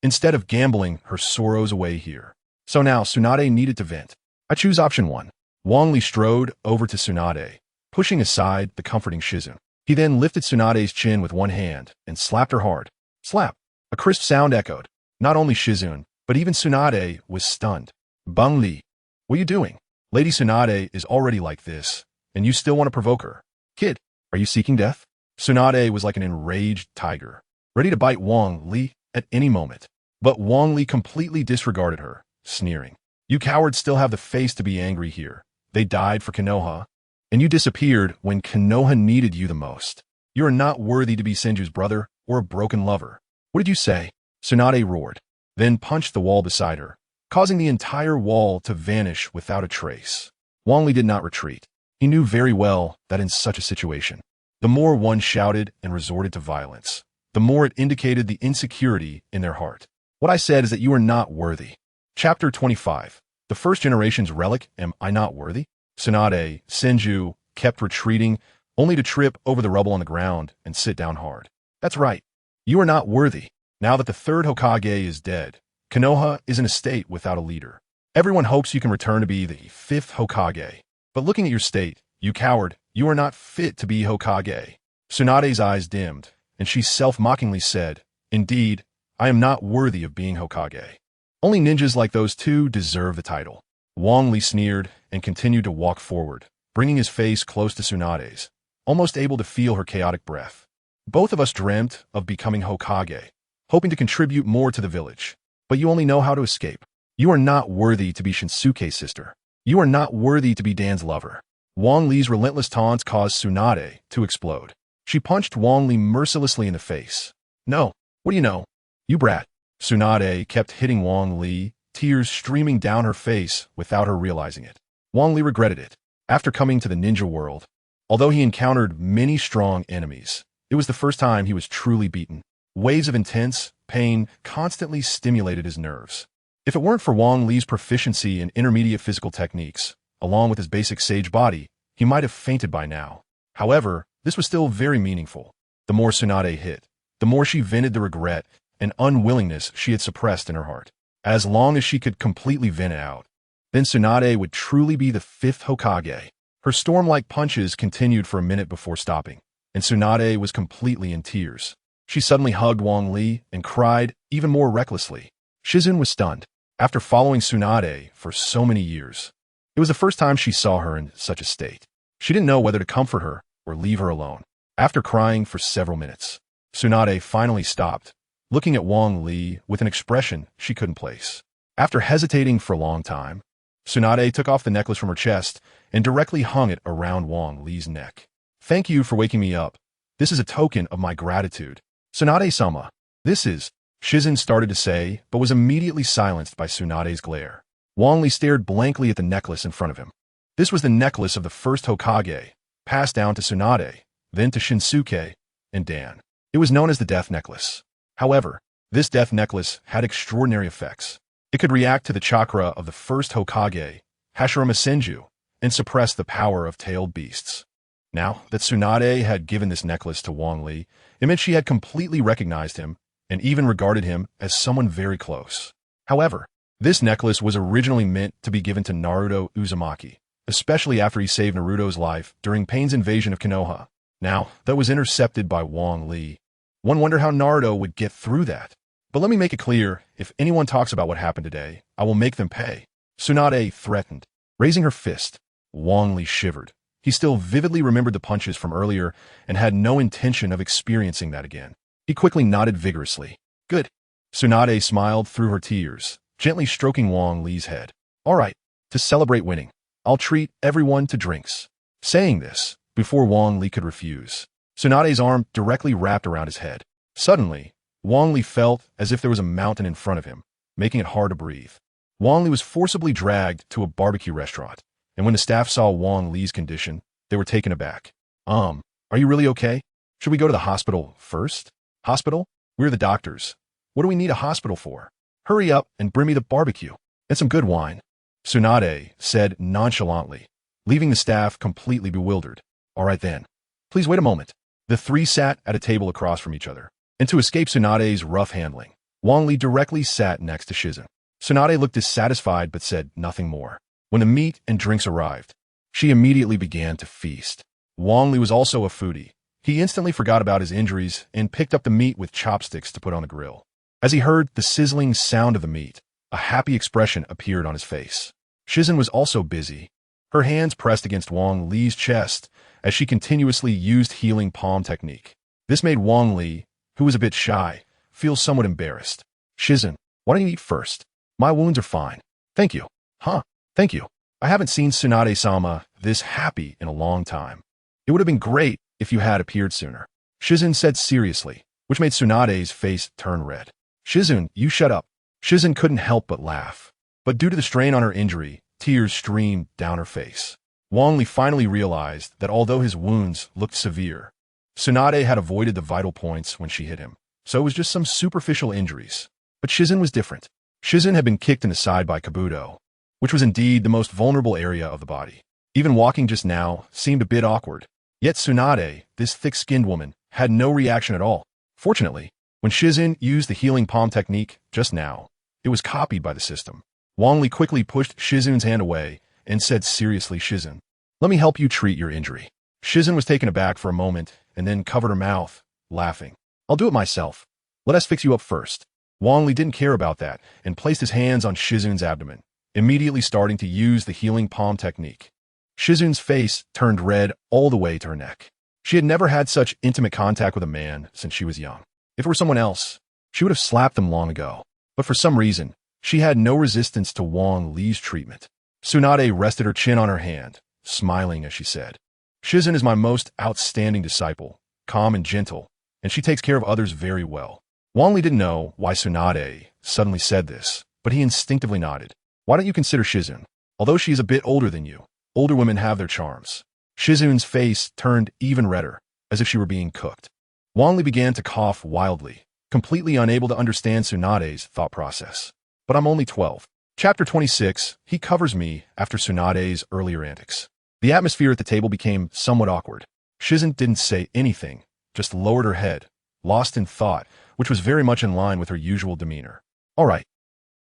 instead of gambling her sorrows away here. So now Tsunade needed to vent. "I choose option 1. Wang Li strode over to Tsunade, pushing aside the comforting Shizen. He then lifted Tsunade's chin with one hand and slapped her hard. Slap! A crisp sound echoed. Not only Shizen, but even Tsunade was stunned. "Wang Li, what are you doing? Lady Tsunade is already like this, and you still want to provoke her. Kid, are you seeking death?" Tsunade was like an enraged tiger, ready to bite Wang Li at any moment. But Wang Li completely disregarded her, sneering. "You cowards still have the face to be angry here. They died for Konoha, and you disappeared when Konoha needed you the most. You are not worthy to be Senju's brother or a broken lover. What did you say?" Tsunade roared, then punched the wall beside her, causing the entire wall to vanish without a trace. Wang Li did not retreat. He knew very well that in such a situation, the more one shouted and resorted to violence, the more it indicated the insecurity in their heart. "What I said is that you are not worthy." Chapter 25. The first generation's relic, am I not worthy? Tsunade, Senju, kept retreating, only to trip over the rubble on the ground and sit down hard. "That's right. You are not worthy. Now that the third Hokage is dead, Konoha is in a state without a leader. Everyone hopes you can return to be the 5th Hokage. But looking at your state, you coward, you are not fit to be Hokage." Tsunade's eyes dimmed, and she self-mockingly said, "Indeed, I am not worthy of being Hokage. Only ninjas like those two deserve the title." Wang Li sneered and continued to walk forward, bringing his face close to Tsunade's, almost able to feel her chaotic breath. "Both of us dreamt of becoming Hokage, hoping to contribute more to the village. But you only know how to escape. You are not worthy to be Shinsuke's sister. You are not worthy to be Dan's lover." Wang Li's relentless taunts caused Tsunade to explode. She punched Wang Li mercilessly in the face. "No, what do you know? You brat." Tsunade kept hitting Wang Li, tears streaming down her face without her realizing it. Wang Li regretted it. After coming to the ninja world, although he encountered many strong enemies, it was the first time he was truly beaten. Waves of intense pain constantly stimulated his nerves. If it weren't for Wang Li's proficiency in intermediate physical techniques, along with his basic sage body, he might have fainted by now. However, this was still very meaningful. The more Tsunade hit, the more she vented the regret and unwillingness she had suppressed in her heart. As long as she could completely vent it out, then Tsunade would truly be the 5th Hokage. Her storm-like punches continued for a minute before stopping, and Tsunade was completely in tears. She suddenly hugged Wang Li and cried even more recklessly. Shizen was stunned. After following Tsunade for so many years, it was the first time she saw her in such a state. She didn't know whether to comfort her or leave her alone. After crying for several minutes, Tsunade finally stopped, looking at Wang Li with an expression she couldn't place. After hesitating for a long time, Tsunade took off the necklace from her chest and directly hung it around Wang Li's neck. "Thank you for waking me up. This is a token of my gratitude." "Tsunade-sama, this is..." Shizen started to say, but was immediately silenced by Tsunade's glare. Wang Li stared blankly at the necklace in front of him. This was the necklace of the first Hokage, passed down to Tsunade, then to Shinsuke, and Dan. It was known as the Death Necklace. However, this Death Necklace had extraordinary effects. It could react to the chakra of the first Hokage, Hashirama Senju, and suppress the power of tailed beasts. Now that Tsunade had given this necklace to Wang Li, it meant she had completely recognized him and even regarded him as someone very close. However, this necklace was originally meant to be given to Naruto Uzumaki, especially after he saved Naruto's life during Pain's invasion of Konoha. Now, that was intercepted by Wang Li. One wondered how Naruto would get through that. But let me make it clear, if anyone talks about what happened today, I will make them pay. Tsunade threatened. Raising her fist, Wang Li shivered. He still vividly remembered the punches from earlier and had no intention of experiencing that again. He quickly nodded vigorously. Good. Tsunade smiled through her tears, gently stroking Wang Li's head. All right, to celebrate winning, I'll treat everyone to drinks. Saying this, before Wang Li could refuse, Tsunade's arm directly wrapped around his head. Suddenly, Wang Li felt as if there was a mountain in front of him, making it hard to breathe. Wang Li was forcibly dragged to a barbecue restaurant, and when the staff saw Wang Li's condition, they were taken aback. Are you really okay? Should we go to the hospital first? Hospital? We're the doctors. What do we need a hospital for? Hurry up and bring me the barbecue and some good wine, Tsunade said nonchalantly, leaving the staff completely bewildered. All right then. Please wait a moment. The three sat at a table across from each other, and to escape Tsunade's rough handling, Wang Li directly sat next to Shizen. Tsunade looked dissatisfied but said nothing more. When the meat and drinks arrived, she immediately began to feast. Wang Li was also a foodie. He instantly forgot about his injuries and picked up the meat with chopsticks to put on the grill. As he heard the sizzling sound of the meat, a happy expression appeared on his face. Shizen was also busy, her hands pressed against Wang Li's chest as she continuously used healing palm technique. This made Wang Li, who was a bit shy, feel somewhat embarrassed. Shizen, why don't you eat first? My wounds are fine. Thank you. Huh, thank you. I haven't seen Tsunade-sama this happy in a long time. It would have been great if you had appeared sooner, Shizen said seriously, which made Tsunade's face turn red. Shizen, you shut up. Shizen couldn't help but laugh. But due to the strain on her injury, tears streamed down her face. Wang Li finally realized that although his wounds looked severe, Tsunade had avoided the vital points when she hit him, so it was just some superficial injuries. But Shizen was different. Shizen had been kicked in the side by Kabuto, which was indeed the most vulnerable area of the body. Even walking just now seemed a bit awkward. Yet Tsunade, this thick-skinned woman, had no reaction at all. Fortunately, when Shizen used the healing palm technique just now, it was copied by the system. Wang Li quickly pushed Shizen's hand away and said seriously, Shizen, let me help you treat your injury. Shizen was taken aback for a moment and then covered her mouth, laughing. I'll do it myself. Let us fix you up first. Wang Li didn't care about that and placed his hands on Shizen's abdomen, immediately starting to use the healing palm technique. Shizen's face turned red all the way to her neck. She had never had such intimate contact with a man since she was young. If it were someone else, she would have slapped them long ago. But for some reason, she had no resistance to Wang Li's treatment. Tsunade rested her chin on her hand, smiling as she said, Shizen is my most outstanding disciple, calm and gentle, and she takes care of others very well. Wang Li didn't know why Tsunade suddenly said this, but he instinctively nodded. Why don't you consider Shizen? Although she is a bit older than you, older women have their charms. Shizen's face turned even redder, as if she were being cooked. Wang Li began to cough wildly, completely unable to understand Tsunade's thought process. But I'm only 12. Chapter 26, he covers me after Tsunade's earlier antics. The atmosphere at the table became somewhat awkward. Shizen didn't say anything, just lowered her head, lost in thought, which was very much in line with her usual demeanor. All right.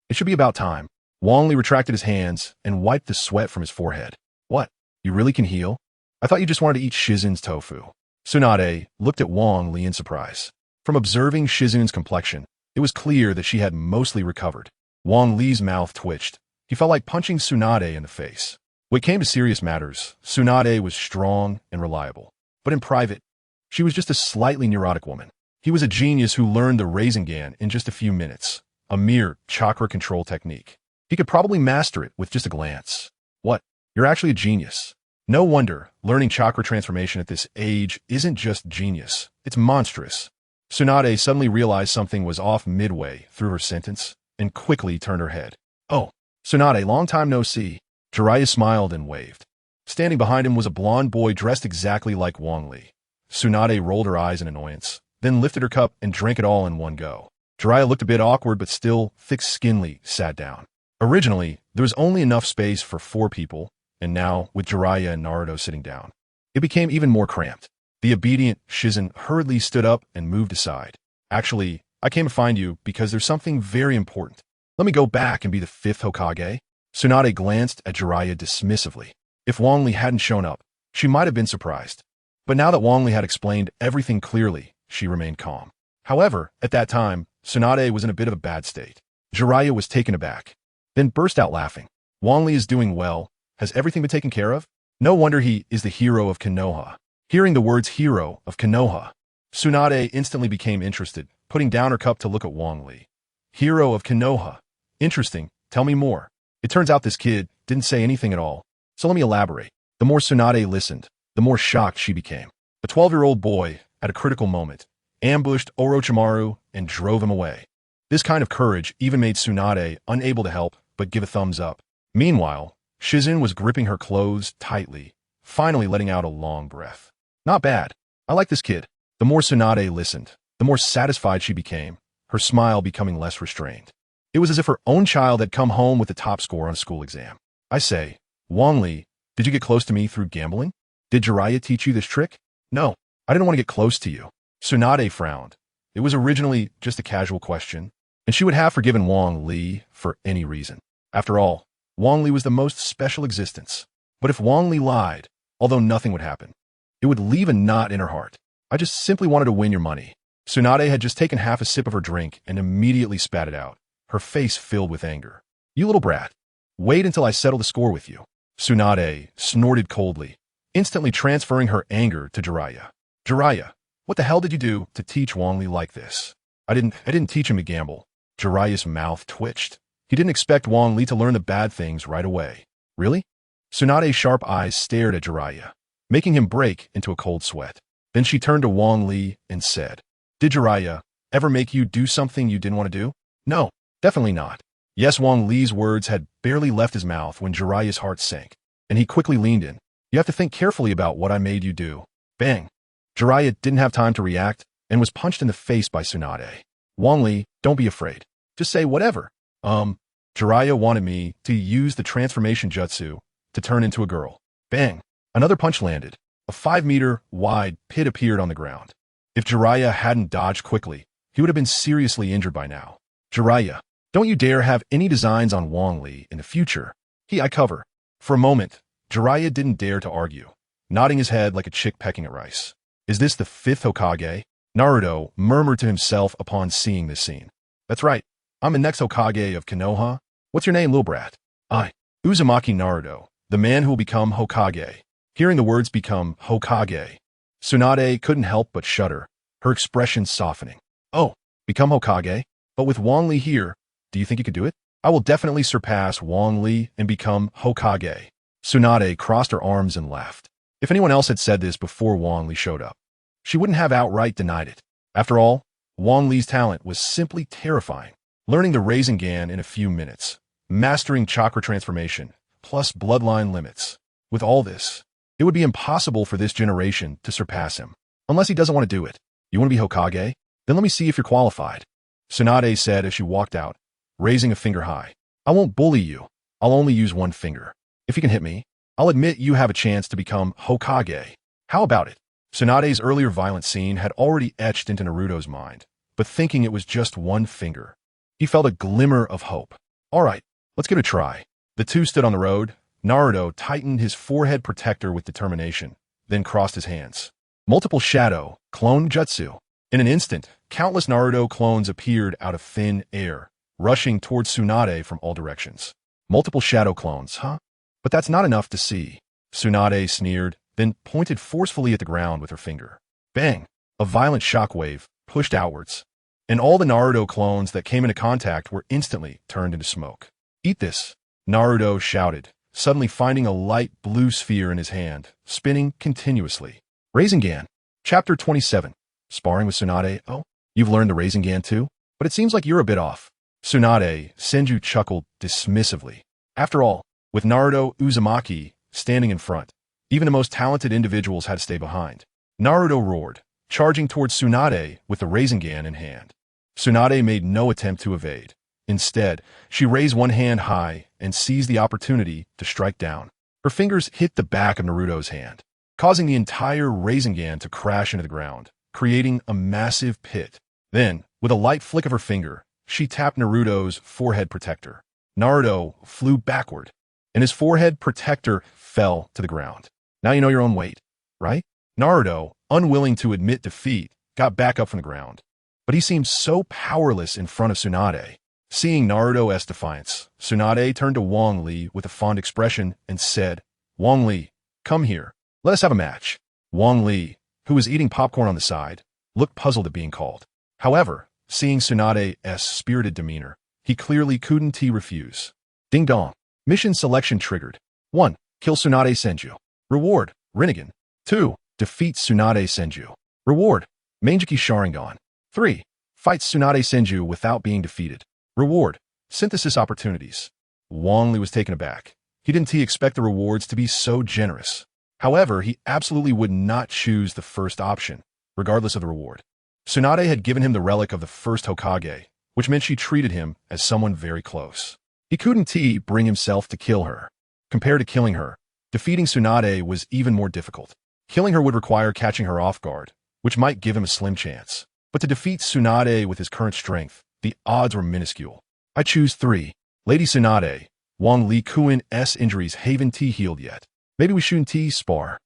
It should be about time. Wang Li retracted his hands and wiped the sweat from his forehead. What? You really can heal? I thought you just wanted to eat Shizen's tofu. Tsunade looked at Wang Li in surprise. From observing Shizen's complexion, it was clear that she had mostly recovered. Wang Li's mouth twitched. He felt like punching Tsunade in the face. When it came to serious matters, Tsunade was strong and reliable. But in private, she was just a slightly neurotic woman. He was a genius who learned the Rasengan in just a few minutes, a mere chakra control technique. He could probably master it with just a glance. What? You're actually a genius. No wonder learning chakra transformation at this age isn't just genius, it's monstrous. Tsunade suddenly realized something was off midway through her sentence and quickly turned her head. Oh, Tsunade, long time no see. Jiraiya smiled and waved. Standing behind him was a blond boy dressed exactly like Wang Li. Tsunade rolled her eyes in annoyance, then lifted her cup and drank it all in one go. Jiraiya looked a bit awkward but still, thick-skinnedly, sat down. Originally, there was only enough space for 4 people, and now, with Jiraiya and Naruto sitting down, it became even more cramped. The obedient Shizen hurriedly stood up and moved aside. Actually, I came to find you because there's something very important. Let me go back and be the 5th Hokage. Tsunade glanced at Jiraiya dismissively. If Wang Li hadn't shown up, she might have been surprised. But now that Wang Li had explained everything clearly, she remained calm. However, at that time, Tsunade was in a bit of a bad state. Jiraiya was taken aback, then burst out laughing. Wang Li is doing well. Has everything been taken care of? No wonder he is the hero of Konoha. Hearing the words hero of Konoha, Tsunade instantly became interested, putting down her cup to look at Wang Li. Hero of Konoha. Interesting. Tell me more. It turns out this kid didn't say anything at all. So let me elaborate. The more Tsunade listened, the more shocked she became. A 12-year-old boy, at a critical moment, ambushed Orochimaru and drove him away. This kind of courage even made Tsunade unable to help but give a thumbs up. Meanwhile, Shizen was gripping her clothes tightly, finally letting out a long breath. Not bad. I like this kid. The more Tsunade listened, the more satisfied she became, her smile becoming less restrained. It was as if her own child had come home with the top score on a school exam. I say, Wang Li, did you get close to me through gambling? Did Jiraiya teach you this trick? No, I didn't want to get close to you. Tsunade frowned. It was originally just a casual question, and she would have forgiven Wang Li for any reason. After all, Wang Li was the most special existence. But if Wang Li lied, although nothing would happen, it would leave a knot in her heart. I just simply wanted to win your money. Tsunade had just taken half a sip of her drink and immediately spat it out, her face filled with anger. You little brat. Wait until I settle the score with you. Tsunade snorted coldly, instantly transferring her anger to Jiraiya. Jiraiya, what the hell did you do to teach Wang Li like this? I didn't teach him to gamble. Jiraiya's mouth twitched. He didn't expect Wang Li to learn the bad things right away. Really? Tsunade's sharp eyes stared at Jiraiya, making him break into a cold sweat. Then she turned to Wang Li and said, Did Jiraiya ever make you do something you didn't want to do? No, definitely not. Yes, Wang Li's words had barely left his mouth when Jiraiya's heart sank, and he quickly leaned in. You have to think carefully about what I made you do. Bang. Jiraiya didn't have time to react and was punched in the face by Tsunade. Wang Li, don't be afraid. Just say whatever. Jiraiya wanted me to use the transformation jutsu to turn into a girl. Bang. Another punch landed. A 5-meter wide pit appeared on the ground. If Jiraiya hadn't dodged quickly, he would have been seriously injured by now. Jiraiya, don't you dare have any designs on Wang Li in the future. I cover. For a moment, Jiraiya didn't dare to argue, nodding his head like a chick pecking at rice. Is this the 5th Hokage? Naruto murmured to himself upon seeing this scene. That's right. I'm the next Hokage of Konoha. What's your name, little brat? Uzumaki Naruto, the man who will become Hokage. Hearing the words become Hokage, Tsunade couldn't help but shudder, her expression softening. Oh, become Hokage? But with Wang Li here, do you think you could do it? I will definitely surpass Wang Li and become Hokage. Tsunade crossed her arms and laughed. If anyone else had said this before Wang Li showed up, she wouldn't have outright denied it. After all, Wang Li's talent was simply terrifying. Learning the Rasengan in a few minutes, mastering chakra transformation, plus bloodline limits. With all this, it would be impossible for this generation to surpass him. Unless he doesn't want to do it. You want to be Hokage? Then let me see if you're qualified. Tsunade said as she walked out, raising a finger high. I won't bully you. I'll only use one finger. If you can hit me, I'll admit you have a chance to become Hokage. How about it? Tsunade's earlier violent scene had already etched into Naruto's mind, but thinking it was just one finger, he felt a glimmer of hope. All right, let's give it a try. The two stood on the road. Naruto tightened his forehead protector with determination, then crossed his hands. Multiple Shadow Clone Jutsu. In an instant, countless Naruto clones appeared out of thin air, rushing towards Tsunade from all directions. Multiple Shadow clones, huh? But that's not enough to see. Tsunade sneered, then pointed forcefully at the ground with her finger. Bang! A violent shockwave pushed outwards, and all the Naruto clones that came into contact were instantly turned into smoke. Eat this! Naruto shouted, suddenly finding a light blue sphere in his hand, spinning continuously. Rasengan. Chapter 27. Sparring with Tsunade. Oh, you've learned the Rasengan too? But it seems like you're a bit off. Tsunade, Senju chuckled dismissively. After all, with Naruto Uzumaki standing in front, even the most talented individuals had to stay behind. Naruto roared, charging towards Tsunade with the Rasengan in hand. Tsunade made no attempt to evade. Instead, she raised one hand high and seized the opportunity to strike down. Her fingers hit the back of Naruto's hand, causing the entire Rasengan to crash into the ground, creating a massive pit. Then, with a light flick of her finger, she tapped Naruto's forehead protector. Naruto flew backward, and his forehead protector fell to the ground. Now you know your own weight, right? Naruto, unwilling to admit defeat, got back up from the ground. But he seemed so powerless in front of Tsunade. Seeing Naruto's defiance, Tsunade turned to Wang Li with a fond expression and said, Wang Li, Come here. Let us have a match. Wang Li, who was eating popcorn on the side, looked puzzled at being called. However, seeing Tsunade's spirited demeanor, he clearly couldn't refuse. Ding dong. Mission selection triggered. 1. Kill Tsunade Senju. Reward, Rinnegan. 2. Defeat Tsunade Senju. Reward, Manjiki Sharingan. 3. Fight Tsunade Senju without being defeated. Reward, synthesis opportunities. Wang Li was taken aback. He didn't expect the rewards to be so generous. However, he absolutely would not choose the first option, regardless of the reward. Tsunade had given him the relic of the first Hokage, which meant she treated him as someone very close. He couldn't bring himself to kill her. Compared to killing her, defeating Tsunade was even more difficult. Killing her would require catching her off guard, which might give him a slim chance. But to defeat Tsunade with his current strength, the odds were minuscule. I choose 3. Lady Tsunade, Wang Li Kuin's injuries haven't healed yet. Maybe we shouldn't spar.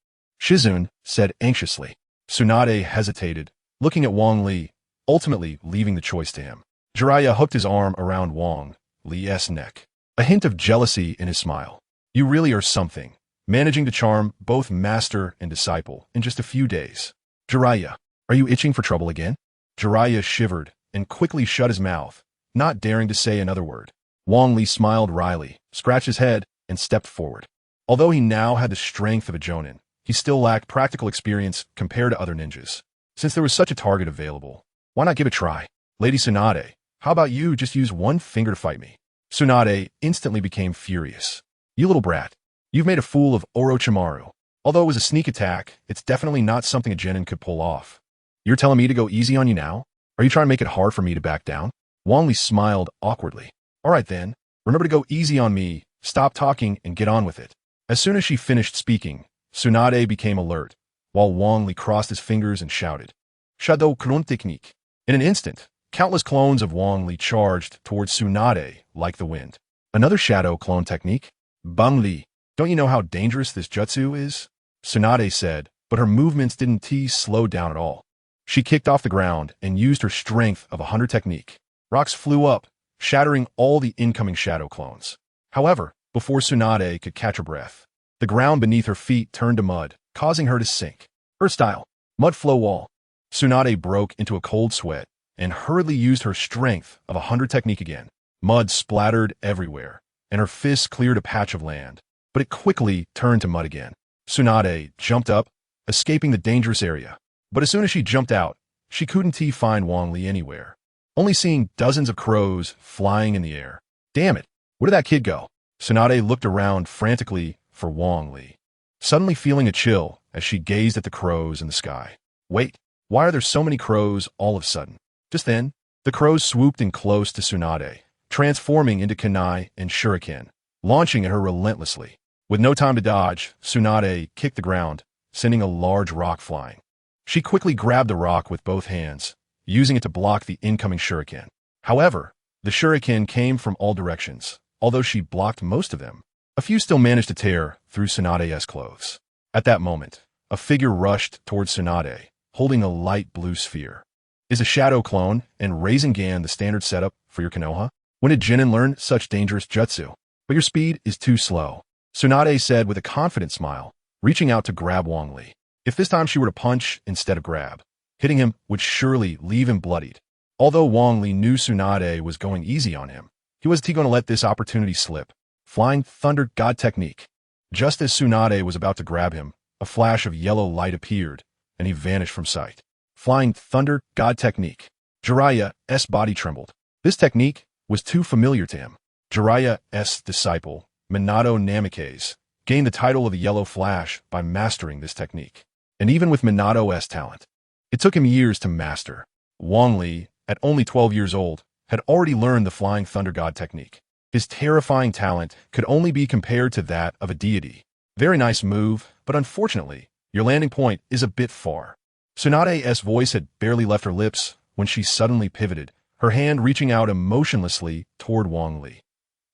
Shizun said anxiously. Tsunade hesitated, looking at Wang Li, ultimately leaving the choice to him. Jiraiya hooked his arm around Wang Li's neck, a hint of jealousy in his smile. You really are something, managing to charm both master and disciple in just a few days. Jiraiya, are you itching for trouble again? Jiraiya shivered and quickly shut his mouth, not daring to say another word. Wang Li smiled wryly, scratched his head, and stepped forward. Although he now had the strength of a jonin, he still lacked practical experience compared to other ninjas. Since there was such a target available, why not give it a try? Lady Tsunade, how about you just use one finger to fight me? Tsunade instantly became furious. You little brat. You've made a fool of Orochimaru. Although it was a sneak attack, it's definitely not something a genin could pull off. You're telling me to go easy on you now? Are you trying to make it hard for me to back down? Wang Li smiled awkwardly. All right then, remember to go easy on me, stop talking, and get on with it. As soon as she finished speaking, Tsunade became alert, while Wang Li crossed his fingers and shouted, Shadow Clone Technique. In an instant, countless clones of Wang Li charged towards Tsunade like the wind. Another Shadow Clone Technique? Wang Li, don't you know how dangerous this jutsu is? Tsunade said, but her movements didn't slow down at all. She kicked off the ground and used her strength of 100 technique. Rocks flew up, shattering all the incoming shadow clones. However, before Tsunade could catch her breath, the ground beneath her feet turned to mud, causing her to sink. Earth style, mud flow wall. Tsunade broke into a cold sweat and hurriedly used her strength of 100 technique again. Mud splattered everywhere, and her fists cleared a patch of land, but it quickly turned to mud again. Tsunade jumped up, escaping the dangerous area. But as soon as she jumped out, she couldn't find Wang Li anywhere, only seeing dozens of crows flying in the air. Damn it, where did that kid go? Tsunade looked around frantically for Wang Li, suddenly feeling a chill as she gazed at the crows in the sky. Wait, why are there so many crows all of a sudden? Just then, the crows swooped in close to Tsunade, transforming into kunai and shuriken, launching at her relentlessly. With no time to dodge, Tsunade kicked the ground, sending a large rock flying. She quickly grabbed the rock with both hands, using it to block the incoming shuriken. However, the shuriken came from all directions. Although she blocked most of them, a few still managed to tear through Tsunade's clothes. At that moment, a figure rushed towards Tsunade, holding a light blue sphere. Is a shadow clone and Rasengan the standard setup for your Konoha? When did Genin learn such dangerous jutsu? But your speed is too slow, Tsunade said with a confident smile, reaching out to grab Wang Li. If this time she were to punch instead of grab, hitting him would surely leave him bloodied. Although Wang Li knew Tsunade was going easy on him, he wasn't going to let this opportunity slip. Flying Thunder God Technique. Just as Tsunade was about to grab him, a flash of yellow light appeared, and he vanished from sight. Flying Thunder God Technique. Jiraiya's body trembled. This technique was too familiar to him. Jiraiya's disciple, Minato Namikaze, gained the title of the Yellow Flash by mastering this technique. And even with Minato's talent, it took him years to master. Wang Li, at only 12 years old, had already learned the Flying Thunder God technique. His terrifying talent could only be compared to that of a deity. Very nice move, but unfortunately, your landing point is a bit far. Tsunade's voice had barely left her lips when she suddenly pivoted, her hand reaching out emotionlessly toward Wang Li.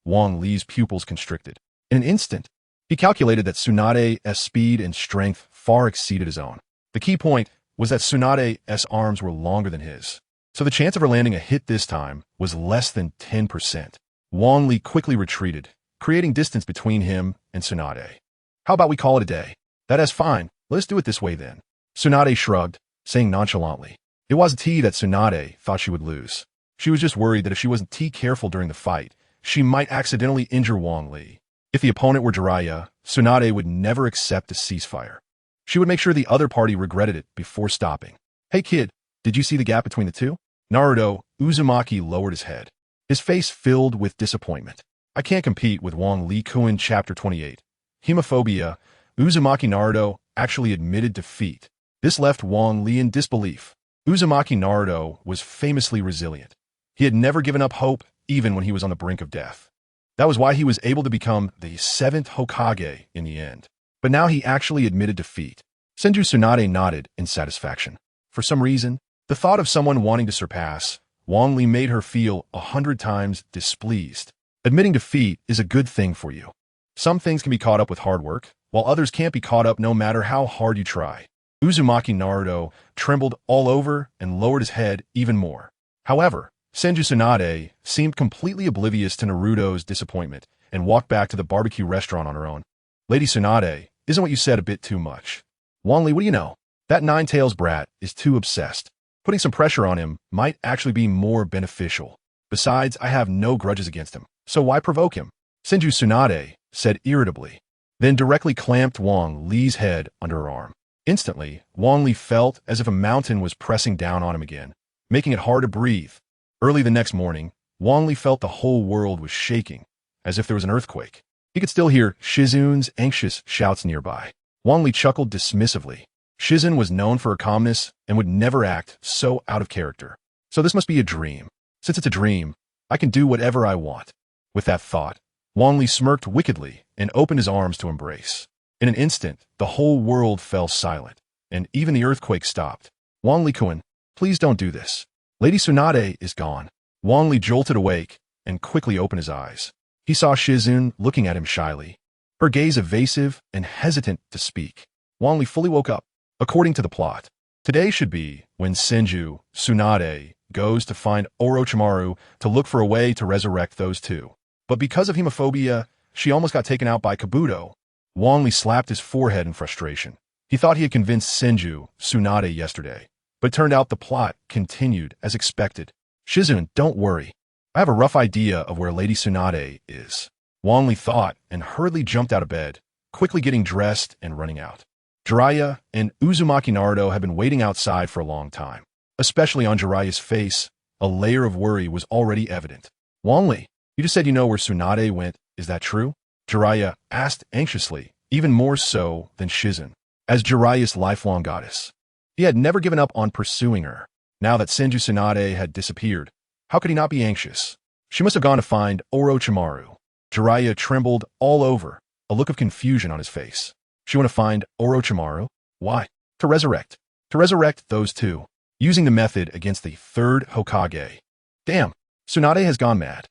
Wang Li's pupils constricted. In an instant, he calculated that Tsunade's speed and strength far exceeded his own. The key point was that Tsunade's arms were longer than his, so the chance of her landing a hit this time was less than 10%. Wang Li quickly retreated, creating distance between him and Tsunade. How about we call it a day? That is fine. Let's do it this way then. Tsunade shrugged, saying nonchalantly. It wasn't that Tsunade thought she would lose. She was just worried that if she wasn't careful during the fight, she might accidentally injure Wang Li. If the opponent were Jiraiya, Tsunade would never accept a ceasefire. She would make sure the other party regretted it before stopping. Hey kid, did you see the gap between the two? Naruto Uzumaki lowered his head, his face filled with disappointment. I can't compete with Wang Li Kuin Chapter 28. Hemophobia. Uzumaki Naruto actually admitted defeat. This left Wang Li in disbelief. Uzumaki Naruto was famously resilient. He had never given up hope even when he was on the brink of death. That was why he was able to become the 7th Hokage in the end. But now he actually admitted defeat. Senju Tsunade nodded in satisfaction. For some reason, the thought of someone wanting to surpass Wang Li made her feel 100 times displeased. Admitting defeat is a good thing for you. Some things can be caught up with hard work, while others can't be caught up no matter how hard you try. Uzumaki Naruto trembled all over and lowered his head even more. However, Senju Tsunade seemed completely oblivious to Naruto's disappointment and walked back to the barbecue restaurant on her own. Lady Tsunade, isn't what you said a bit too much? Wang Li, what do you know? That Nine-Tails brat is too obsessed. Putting some pressure on him might actually be more beneficial. Besides, I have no grudges against him, so why provoke him? Senju Tsunade said irritably, then directly clamped Wang Li's head under her arm. Instantly, Wang Li felt as if a mountain was pressing down on him again, making it hard to breathe. Early the next morning, Wang Li felt the whole world was shaking, as if there was an earthquake. He could still hear Shizun's anxious shouts nearby. Wang Li chuckled dismissively. Shizun was known for her calmness and would never act so out of character. So this must be a dream. Since it's a dream, I can do whatever I want. With that thought, Wang Li smirked wickedly and opened his arms to embrace. In an instant, the whole world fell silent, and even the earthquake stopped. Wang Li-kun, please don't do this. Lady Tsunade is gone. Wang Li jolted awake and quickly opened his eyes. He saw Shizun looking at him shyly, her gaze evasive and hesitant to speak. Wang Li fully woke up. According to the plot, today should be when Senju Tsunade goes to find Orochimaru to look for a way to resurrect those two. But because of hemophobia, she almost got taken out by Kabuto. Wang Li slapped his forehead in frustration. He thought he had convinced Senju Tsunade yesterday, but it turned out the plot continued as expected. Shizun, don't worry. I have a rough idea of where Lady Tsunade is. Wang Li thought and hurriedly jumped out of bed, quickly getting dressed and running out. Jiraiya and Uzumaki Naruto had been waiting outside for a long time. Especially on Jiraiya's face, a layer of worry was already evident. Wang Li, you just said you know where Tsunade went, is that true? Jiraiya asked anxiously, even more so than Shizun, as Jiraiya's lifelong goddess. He had never given up on pursuing her. Now that Senju Tsunade had disappeared, how could he not be anxious? She must have gone to find Orochimaru. Jiraiya trembled all over, a look of confusion on his face. She want to find Orochimaru? Why? To resurrect. To resurrect those two, using the method against the Third Hokage. Damn, Tsunade has gone mad.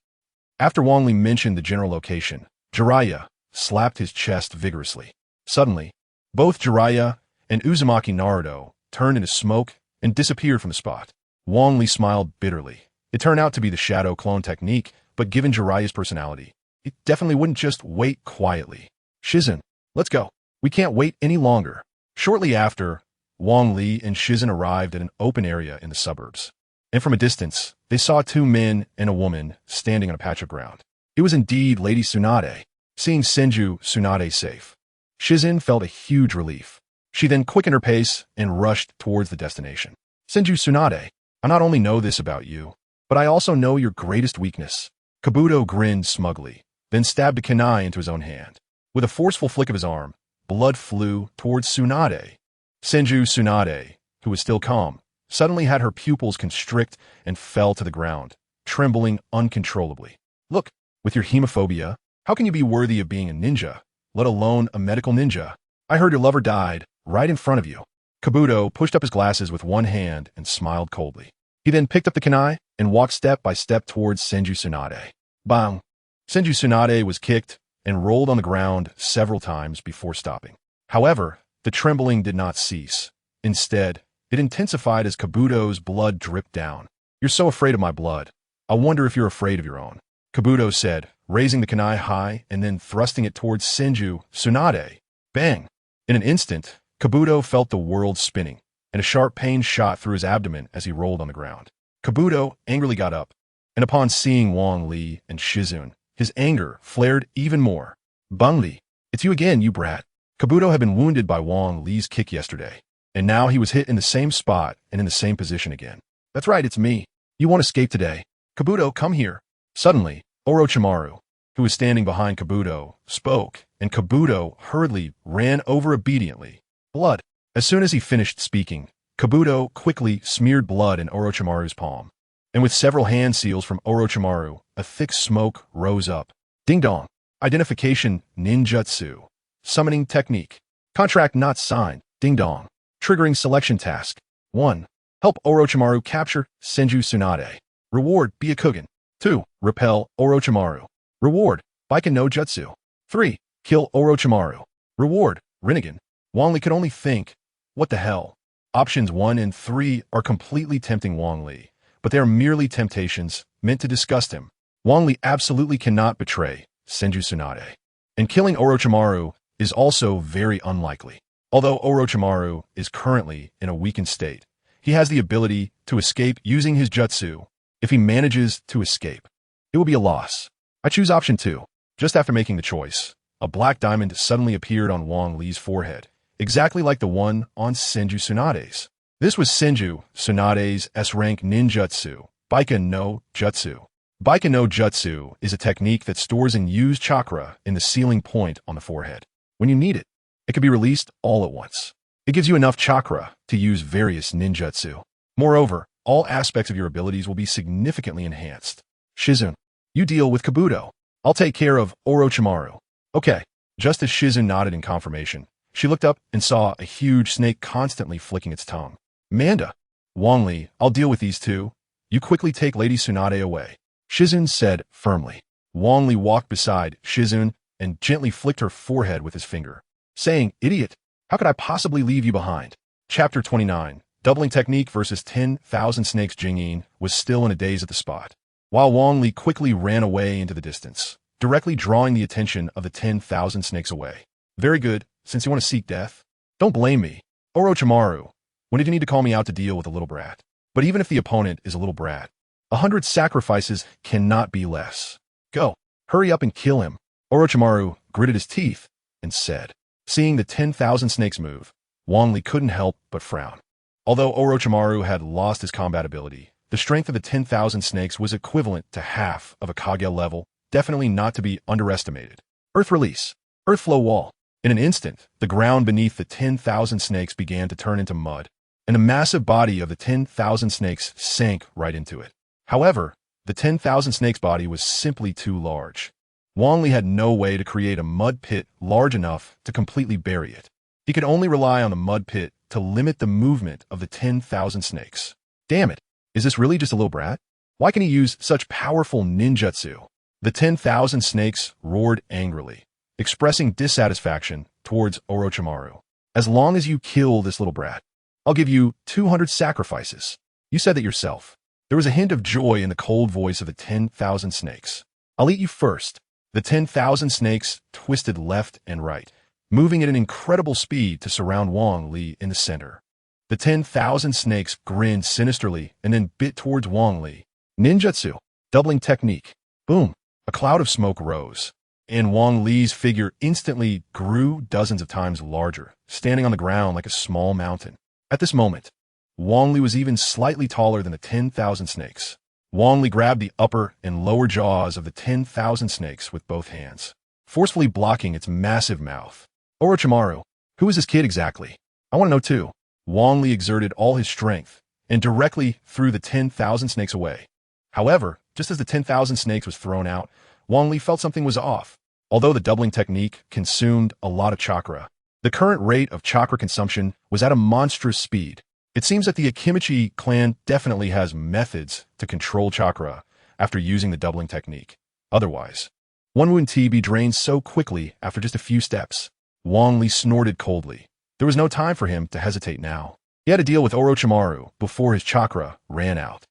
After Wang Li mentioned the general location, Jiraiya slapped his chest vigorously. Suddenly, both Jiraiya and Uzumaki Naruto turned into smoke and disappeared from the spot. Wang Li smiled bitterly. It turned out to be the Shadow Clone Technique, but given Jiraiya's personality, it definitely wouldn't just wait quietly. Shizun, let's go. We can't wait any longer. Shortly after, Wang Li and Shizun arrived at an open area in the suburbs. And from a distance, they saw two men and a woman standing on a patch of ground. It was indeed Lady Tsunade. Seeing Senju Tsunade safe, Shizun felt a huge relief. She then quickened her pace and rushed towards the destination. Senju Tsunade, I not only know this about you, but I also know your greatest weakness. Kabuto grinned smugly, then stabbed a kunai into his own hand. With a forceful flick of his arm, blood flew towards Tsunade. Senju Tsunade, who was still calm, suddenly had her pupils constrict and fell to the ground, trembling uncontrollably. Look, with your hemophobia, how can you be worthy of being a ninja, let alone a medical ninja? I heard your lover died right in front of you. Kabuto pushed up his glasses with one hand and smiled coldly. He then picked up the kunai and walked step by step towards Senju Tsunade. Bang! Senju Tsunade was kicked and rolled on the ground several times before stopping. However, the trembling did not cease. Instead, it intensified as Kabuto's blood dripped down. You're so afraid of my blood. I wonder if you're afraid of your own. Kabuto said, raising the kunai high and then thrusting it towards Senju Tsunade. Bang! In an instant, Kabuto felt the world spinning, and a sharp pain shot through his abdomen as he rolled on the ground. Kabuto angrily got up, and upon seeing Wang Li and Shizun, his anger flared even more. Wang Li, it's you again, you brat. Kabuto had been wounded by Wang Li's kick yesterday, and now he was hit in the same spot and in the same position again. That's right, it's me. You won't escape today. Kabuto, come here. Suddenly, Orochimaru, who was standing behind Kabuto, spoke, and Kabuto hurriedly ran over obediently. Blood. As soon as he finished speaking, Kabuto quickly smeared blood in Orochimaru's palm, and with several hand seals from Orochimaru, a thick smoke rose up. Ding dong. Identification ninjutsu. Summoning technique. Contract not signed. Ding dong. Triggering selection task. 1. Help Orochimaru capture Senju Tsunade. Reward, be a Kugen. 2. Repel Orochimaru. Reward, Baiken no Jutsu. 3. Kill Orochimaru. Reward, Rinnegan. Wang Li could only think, what the hell? Options 1 and 3 are completely tempting Wang Li, but they are merely temptations meant to disgust him. Wang Li absolutely cannot betray Senju Tsunade. And killing Orochimaru is also very unlikely. Although Orochimaru is currently in a weakened state, he has the ability to escape using his jutsu. If he manages to escape, it will be a loss. I choose option 2. Just after making the choice, a black diamond suddenly appeared on Wang Li's forehead, exactly like the one on Senju Tsunade's. This was Senju Tsunade's S-rank ninjutsu, Baiken no Jutsu. Baiken no Jutsu is a technique that stores and uses chakra in the sealing point on the forehead. When you need it, it can be released all at once. It gives you enough chakra to use various ninjutsu. Moreover, all aspects of your abilities will be significantly enhanced. Shizun, you deal with Kabuto. I'll take care of Orochimaru. Okay. Just as Shizun nodded in confirmation, she looked up and saw a huge snake constantly flicking its tongue. Manda, Wang Li, I'll deal with these two. You quickly take Lady Tsunade away, Shizun said firmly. Wang Li walked beside Shizun and gently flicked her forehead with his finger, saying, Idiot, how could I possibly leave you behind? Chapter 29, Doubling Technique versus 10,000 Snakes. Jingyin was still in a daze at the spot, while Wang Li quickly ran away into the distance, directly drawing the attention of the 10,000 snakes away. Very good, since you want to seek death. Don't blame me. Orochimaru, when did you need to call me out to deal with a little brat? But even if the opponent is a little brat, 100 sacrifices cannot be less. Go, hurry up and kill him. Orochimaru gritted his teeth and said. Seeing the 10,000 snakes move, Wang Li couldn't help but frown. Although Orochimaru had lost his combat ability, the strength of the 10,000 snakes was equivalent to half of a Kage level, definitely not to be underestimated. Earth release. Earth flow wall. In an instant, the ground beneath the 10,000 snakes began to turn into mud, and the massive body of the 10,000 snakes sank right into it. However, the 10,000 snakes' body was simply too large. Wang Li had no way to create a mud pit large enough to completely bury it. He could only rely on the mud pit to limit the movement of the 10,000 snakes. Damn it, is this really just a little brat? Why can he use such powerful ninjutsu? The 10,000 snakes roared angrily, expressing dissatisfaction towards Orochimaru. As long as you kill this little brat, I'll give you 200 sacrifices. You said that yourself. There was a hint of joy in the cold voice of the 10,000 snakes. I'll eat you first. The 10,000 snakes twisted left and right, moving at an incredible speed to surround Wang Li in the center. The 10,000 snakes grinned sinisterly and then bit towards Wang Li. Ninjutsu. Doubling technique. Boom. A cloud of smoke rose, and Wang Li's figure instantly grew dozens of times larger, standing on the ground like a small mountain. At this moment, Wang Li was even slightly taller than the 10,000 snakes. Wang Li grabbed the upper and lower jaws of the 10,000 snakes with both hands, forcefully blocking its massive mouth. Orochimaru, who is this kid exactly? I want to know too. Wang Li exerted all his strength and directly threw the 10,000 snakes away. However, just as the 10,000 snakes was thrown out, Wang Li felt something was off. Although the doubling technique consumed a lot of chakra, the current rate of chakra consumption was at a monstrous speed. It seems that the Akimichi clan definitely has methods to control chakra after using the doubling technique. Otherwise, one wouldn't be drained so quickly after just a few steps. Wang Li snorted coldly. There was no time for him to hesitate now. He had to deal with Orochimaru before his chakra ran out.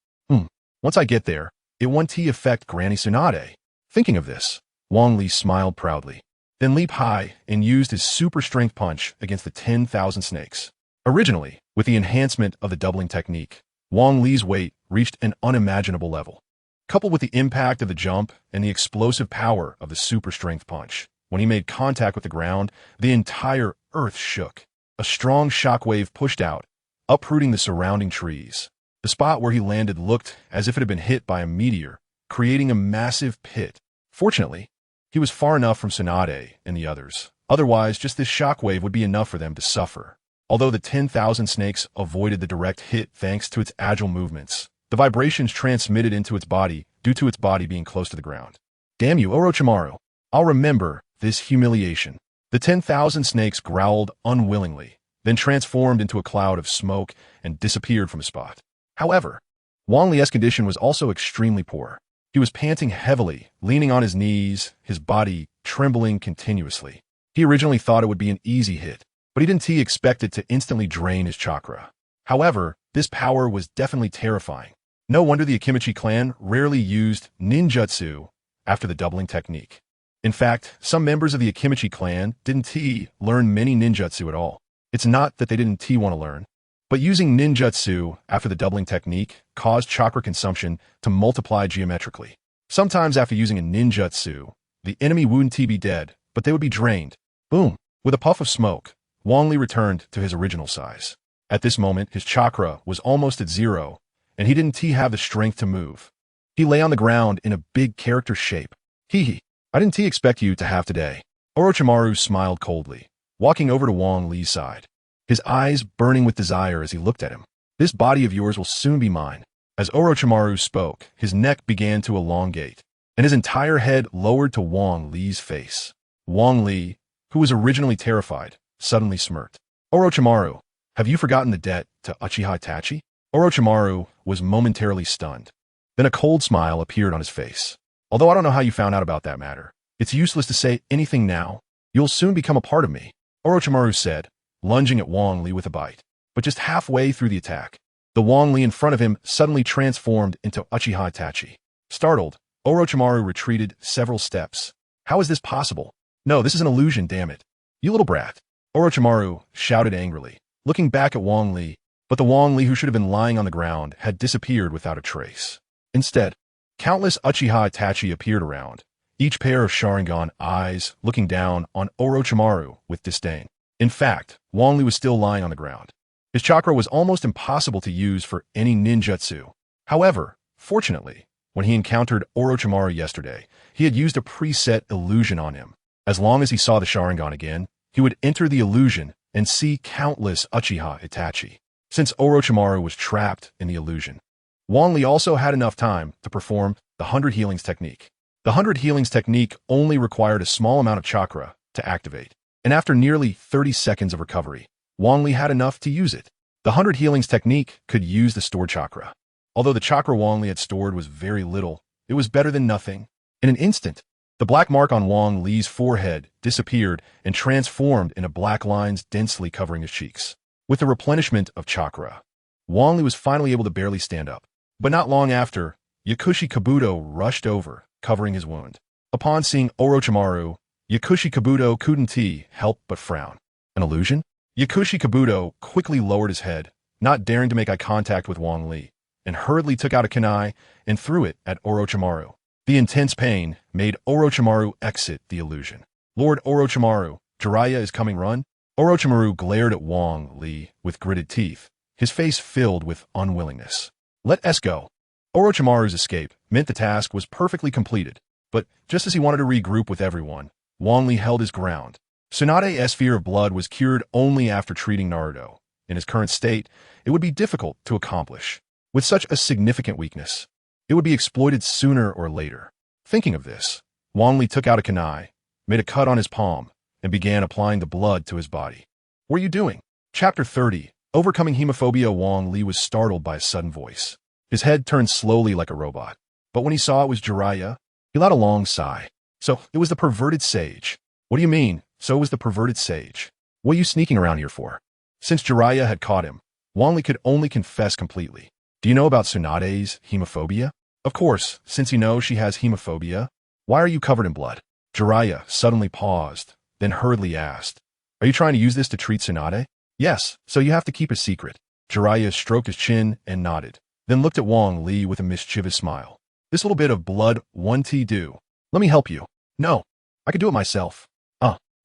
Once I get there, it won't affect Granny Tsunade. Thinking of this, Wang Li smiled proudly. then leap high and used his super strength punch against the 10,000 snakes. Originally, with the enhancement of the doubling technique, Wang Li's weight reached an unimaginable level. Coupled with the impact of the jump and the explosive power of the super strength punch, when he made contact with the ground, the entire earth shook. A strong shockwave pushed out, uprooting the surrounding trees. The spot where he landed looked as if it had been hit by a meteor, creating a massive pit. Fortunately, he was far enough from Tsunade and the others. Otherwise, just this shockwave would be enough for them to suffer. Although the 10,000 snakes avoided the direct hit thanks to its agile movements, the vibrations transmitted into its body due to its body being close to the ground. Damn you, Orochimaru. I'll remember this humiliation. The 10,000 snakes growled unwillingly, then transformed into a cloud of smoke and disappeared from the spot. However, Wang Li's condition was also extremely poor. He was panting heavily, leaning on his knees, his body trembling continuously. He originally thought it would be an easy hit, but he didn't expect it to instantly drain his chakra. However, this power was definitely terrifying. No wonder the Akimichi clan rarely used ninjutsu after the doubling technique. In fact, some members of the Akimichi clan didn't learn many ninjutsu at all. It's not that they didn't want to learn, but using ninjutsu after the doubling technique caused chakra consumption to multiply geometrically. Sometimes after using a ninjutsu, the enemy wouldn't be dead, but they would be drained. Boom! With a puff of smoke, Wang Li returned to his original size. At this moment, his chakra was almost at zero, and he didn't have the strength to move. He lay on the ground in a big character shape. Hee. I didn't expect you to have today. Orochimaru smiled coldly, walking over to Wang Li's side, his eyes burning with desire as he looked at him. This body of yours will soon be mine. As Orochimaru spoke, his neck began to elongate, and his entire head lowered to Wang Li's face. Wang Li, who was originally terrified, suddenly smirked. Orochimaru, have you forgotten the debt to Uchiha Itachi? Orochimaru was momentarily stunned. Then a cold smile appeared on his face. Although I don't know how you found out about that matter, it's useless to say anything now. You'll soon become a part of me, Orochimaru said, lunging at Wang Li with a bite. But just halfway through the attack, the Wang Li in front of him suddenly transformed into Uchiha Itachi. Startled, Orochimaru retreated several steps. How is this possible? No, this is an illusion, damn it. You little brat. Orochimaru shouted angrily, looking back at Wang Li, but the Wang Li who should have been lying on the ground had disappeared without a trace. Instead, countless Uchiha Itachi appeared around, each pair of Sharingan eyes looking down on Orochimaru with disdain. In fact, Wang Li was still lying on the ground. His chakra was almost impossible to use for any ninjutsu. However, fortunately, when he encountered Orochimaru yesterday, he had used a preset illusion on him. As long as he saw the Sharingan again, he would enter the illusion and see countless Uchiha Itachi. Since Orochimaru was trapped in the illusion, Wang Li also had enough time to perform the 100 Healings Technique. The 100 Healings Technique only required a small amount of chakra to activate, and after nearly 30 seconds of recovery, Wang Li had enough to use it. The 100 Healings Technique could use the stored chakra. Although the chakra Wang Li had stored was very little, it was better than nothing. In an instant, the black mark on Wang Li's forehead disappeared and transformed into black lines densely covering his cheeks. With the replenishment of chakra, Wang Li was finally able to barely stand up. But not long after, Yakushi Kabuto rushed over, covering his wound. Upon seeing Orochimaru, Yakushi Kabuto couldn't help but frown. An illusion? Yakushi Kabuto quickly lowered his head, not daring to make eye contact with Wang Li, and hurriedly took out a kunai and threw it at Orochimaru. The intense pain made Orochimaru exit the illusion. Lord Orochimaru, Jiraiya is coming, run. Orochimaru glared at Wang Li with gritted teeth, his face filled with unwillingness. Let us go. Orochimaru's escape meant the task was perfectly completed, but just as he wanted to regroup with everyone, Wang Li held his ground. Tsunade's fear of blood was cured only after treating Naruto. In his current state, it would be difficult to accomplish. With such a significant weakness, it would be exploited sooner or later. Thinking of this, Wang Li took out a kunai, made a cut on his palm, and began applying the blood to his body. What are you doing? Chapter 30. Overcoming hemophobia. Wang Li was startled by a sudden voice. His head turned slowly like a robot, but when he saw it was Jiraiya, he let a long sigh. So, it was the perverted sage. What do you mean, so it was the perverted sage? What are you sneaking around here for? Since Jiraiya had caught him, Wang Li could only confess completely. Do you know about Tsunade's hemophobia? Of course, since you know she has hemophobia, why are you covered in blood? Jiraiya suddenly paused, then hurriedly asked, "Are you trying to use this to treat Tsunade?" "Yes, so you have to keep a secret." Jiraiya stroked his chin and nodded, then looked at Wang Li with a mischievous smile. "This little bit of blood won't do. Let me help you." "No, I could do it myself."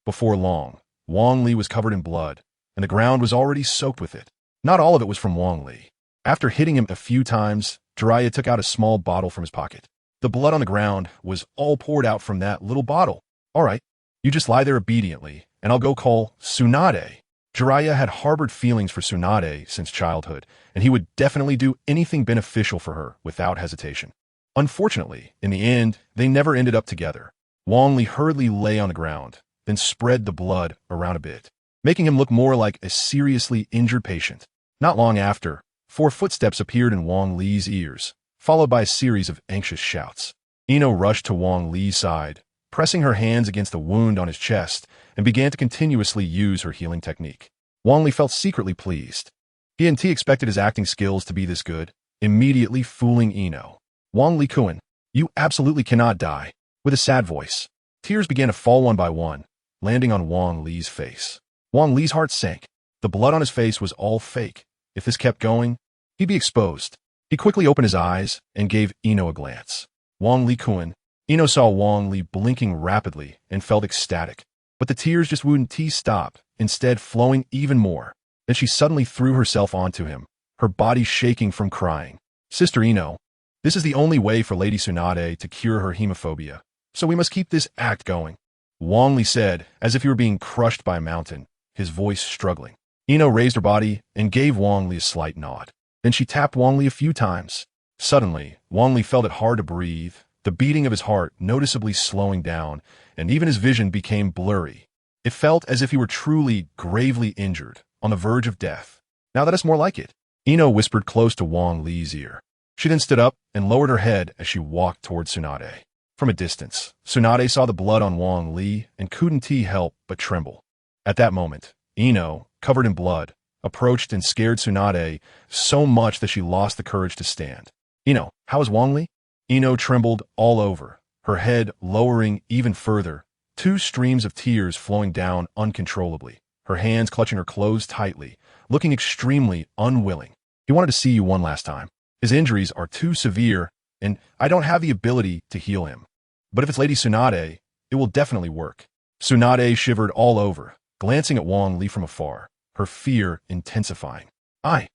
Before long, Wang Li was covered in blood, and the ground was already soaked with it. Not all of it was from Wang Li. After hitting him a few times, Jiraiya took out a small bottle from his pocket. The blood on the ground was all poured out from that little bottle. "All right, you just lie there obediently, and I'll go call Tsunade." Jiraiya had harbored feelings for Tsunade since childhood, and he would definitely do anything beneficial for her without hesitation. Unfortunately, in the end, they never ended up together. Wang Li hurriedly lay on the ground, then spread the blood around a bit, making him look more like a seriously injured patient. Not long after, 4 footsteps appeared in Wang Li's ears, followed by a series of anxious shouts. Ino rushed to Wang Li's side, pressing her hands against the wound on his chest, and began to continuously use her healing technique. Wang Li felt secretly pleased. He hadn't expected his acting skills to be this good, immediately fooling Ino. "Wang Li-kun, you absolutely cannot die." With a sad voice, tears began to fall one by one, landing on Wang Li's face. Wang Li's heart sank. The blood on his face was all fake. If this kept going, he'd be exposed. He quickly opened his eyes and gave Ino a glance. "Wang Li-kun." Ino saw Wang Li blinking rapidly and felt ecstatic. But the tears just wouldn't stop, instead flowing even more. Then she suddenly threw herself onto him, her body shaking from crying. "Sister Ino, this is the only way for Lady Tsunade to cure her hemophobia, so we must keep this act going," Wang Li said, as if he were being crushed by a mountain, his voice struggling. Ino raised her body and gave Wang Li a slight nod. Then she tapped Wang Li a few times. Suddenly, Wang Li felt it hard to breathe, the beating of his heart noticeably slowing down, and even his vision became blurry. It felt as if he were truly, gravely injured, on the verge of death. "Now that is more like it," Ino whispered close to Wang Li's ear. She then stood up and lowered her head as she walked toward Tsunade. From a distance, Tsunade saw the blood on Wang Li and couldn't help but tremble. At that moment, Ino, covered in blood, approached and scared Tsunade so much that she lost the courage to stand. "Ino, how is Wang Li?" Ino trembled all over, her head lowering even further, 2 streams of tears flowing down uncontrollably, her hands clutching her clothes tightly, looking extremely unwilling. "He wanted to see you one last time. His injuries are too severe, and I don't have the ability to heal him. But if it's Lady Tsunade, it will definitely work." Tsunade shivered all over, glancing at Wang Li from afar, her fear intensifying. I,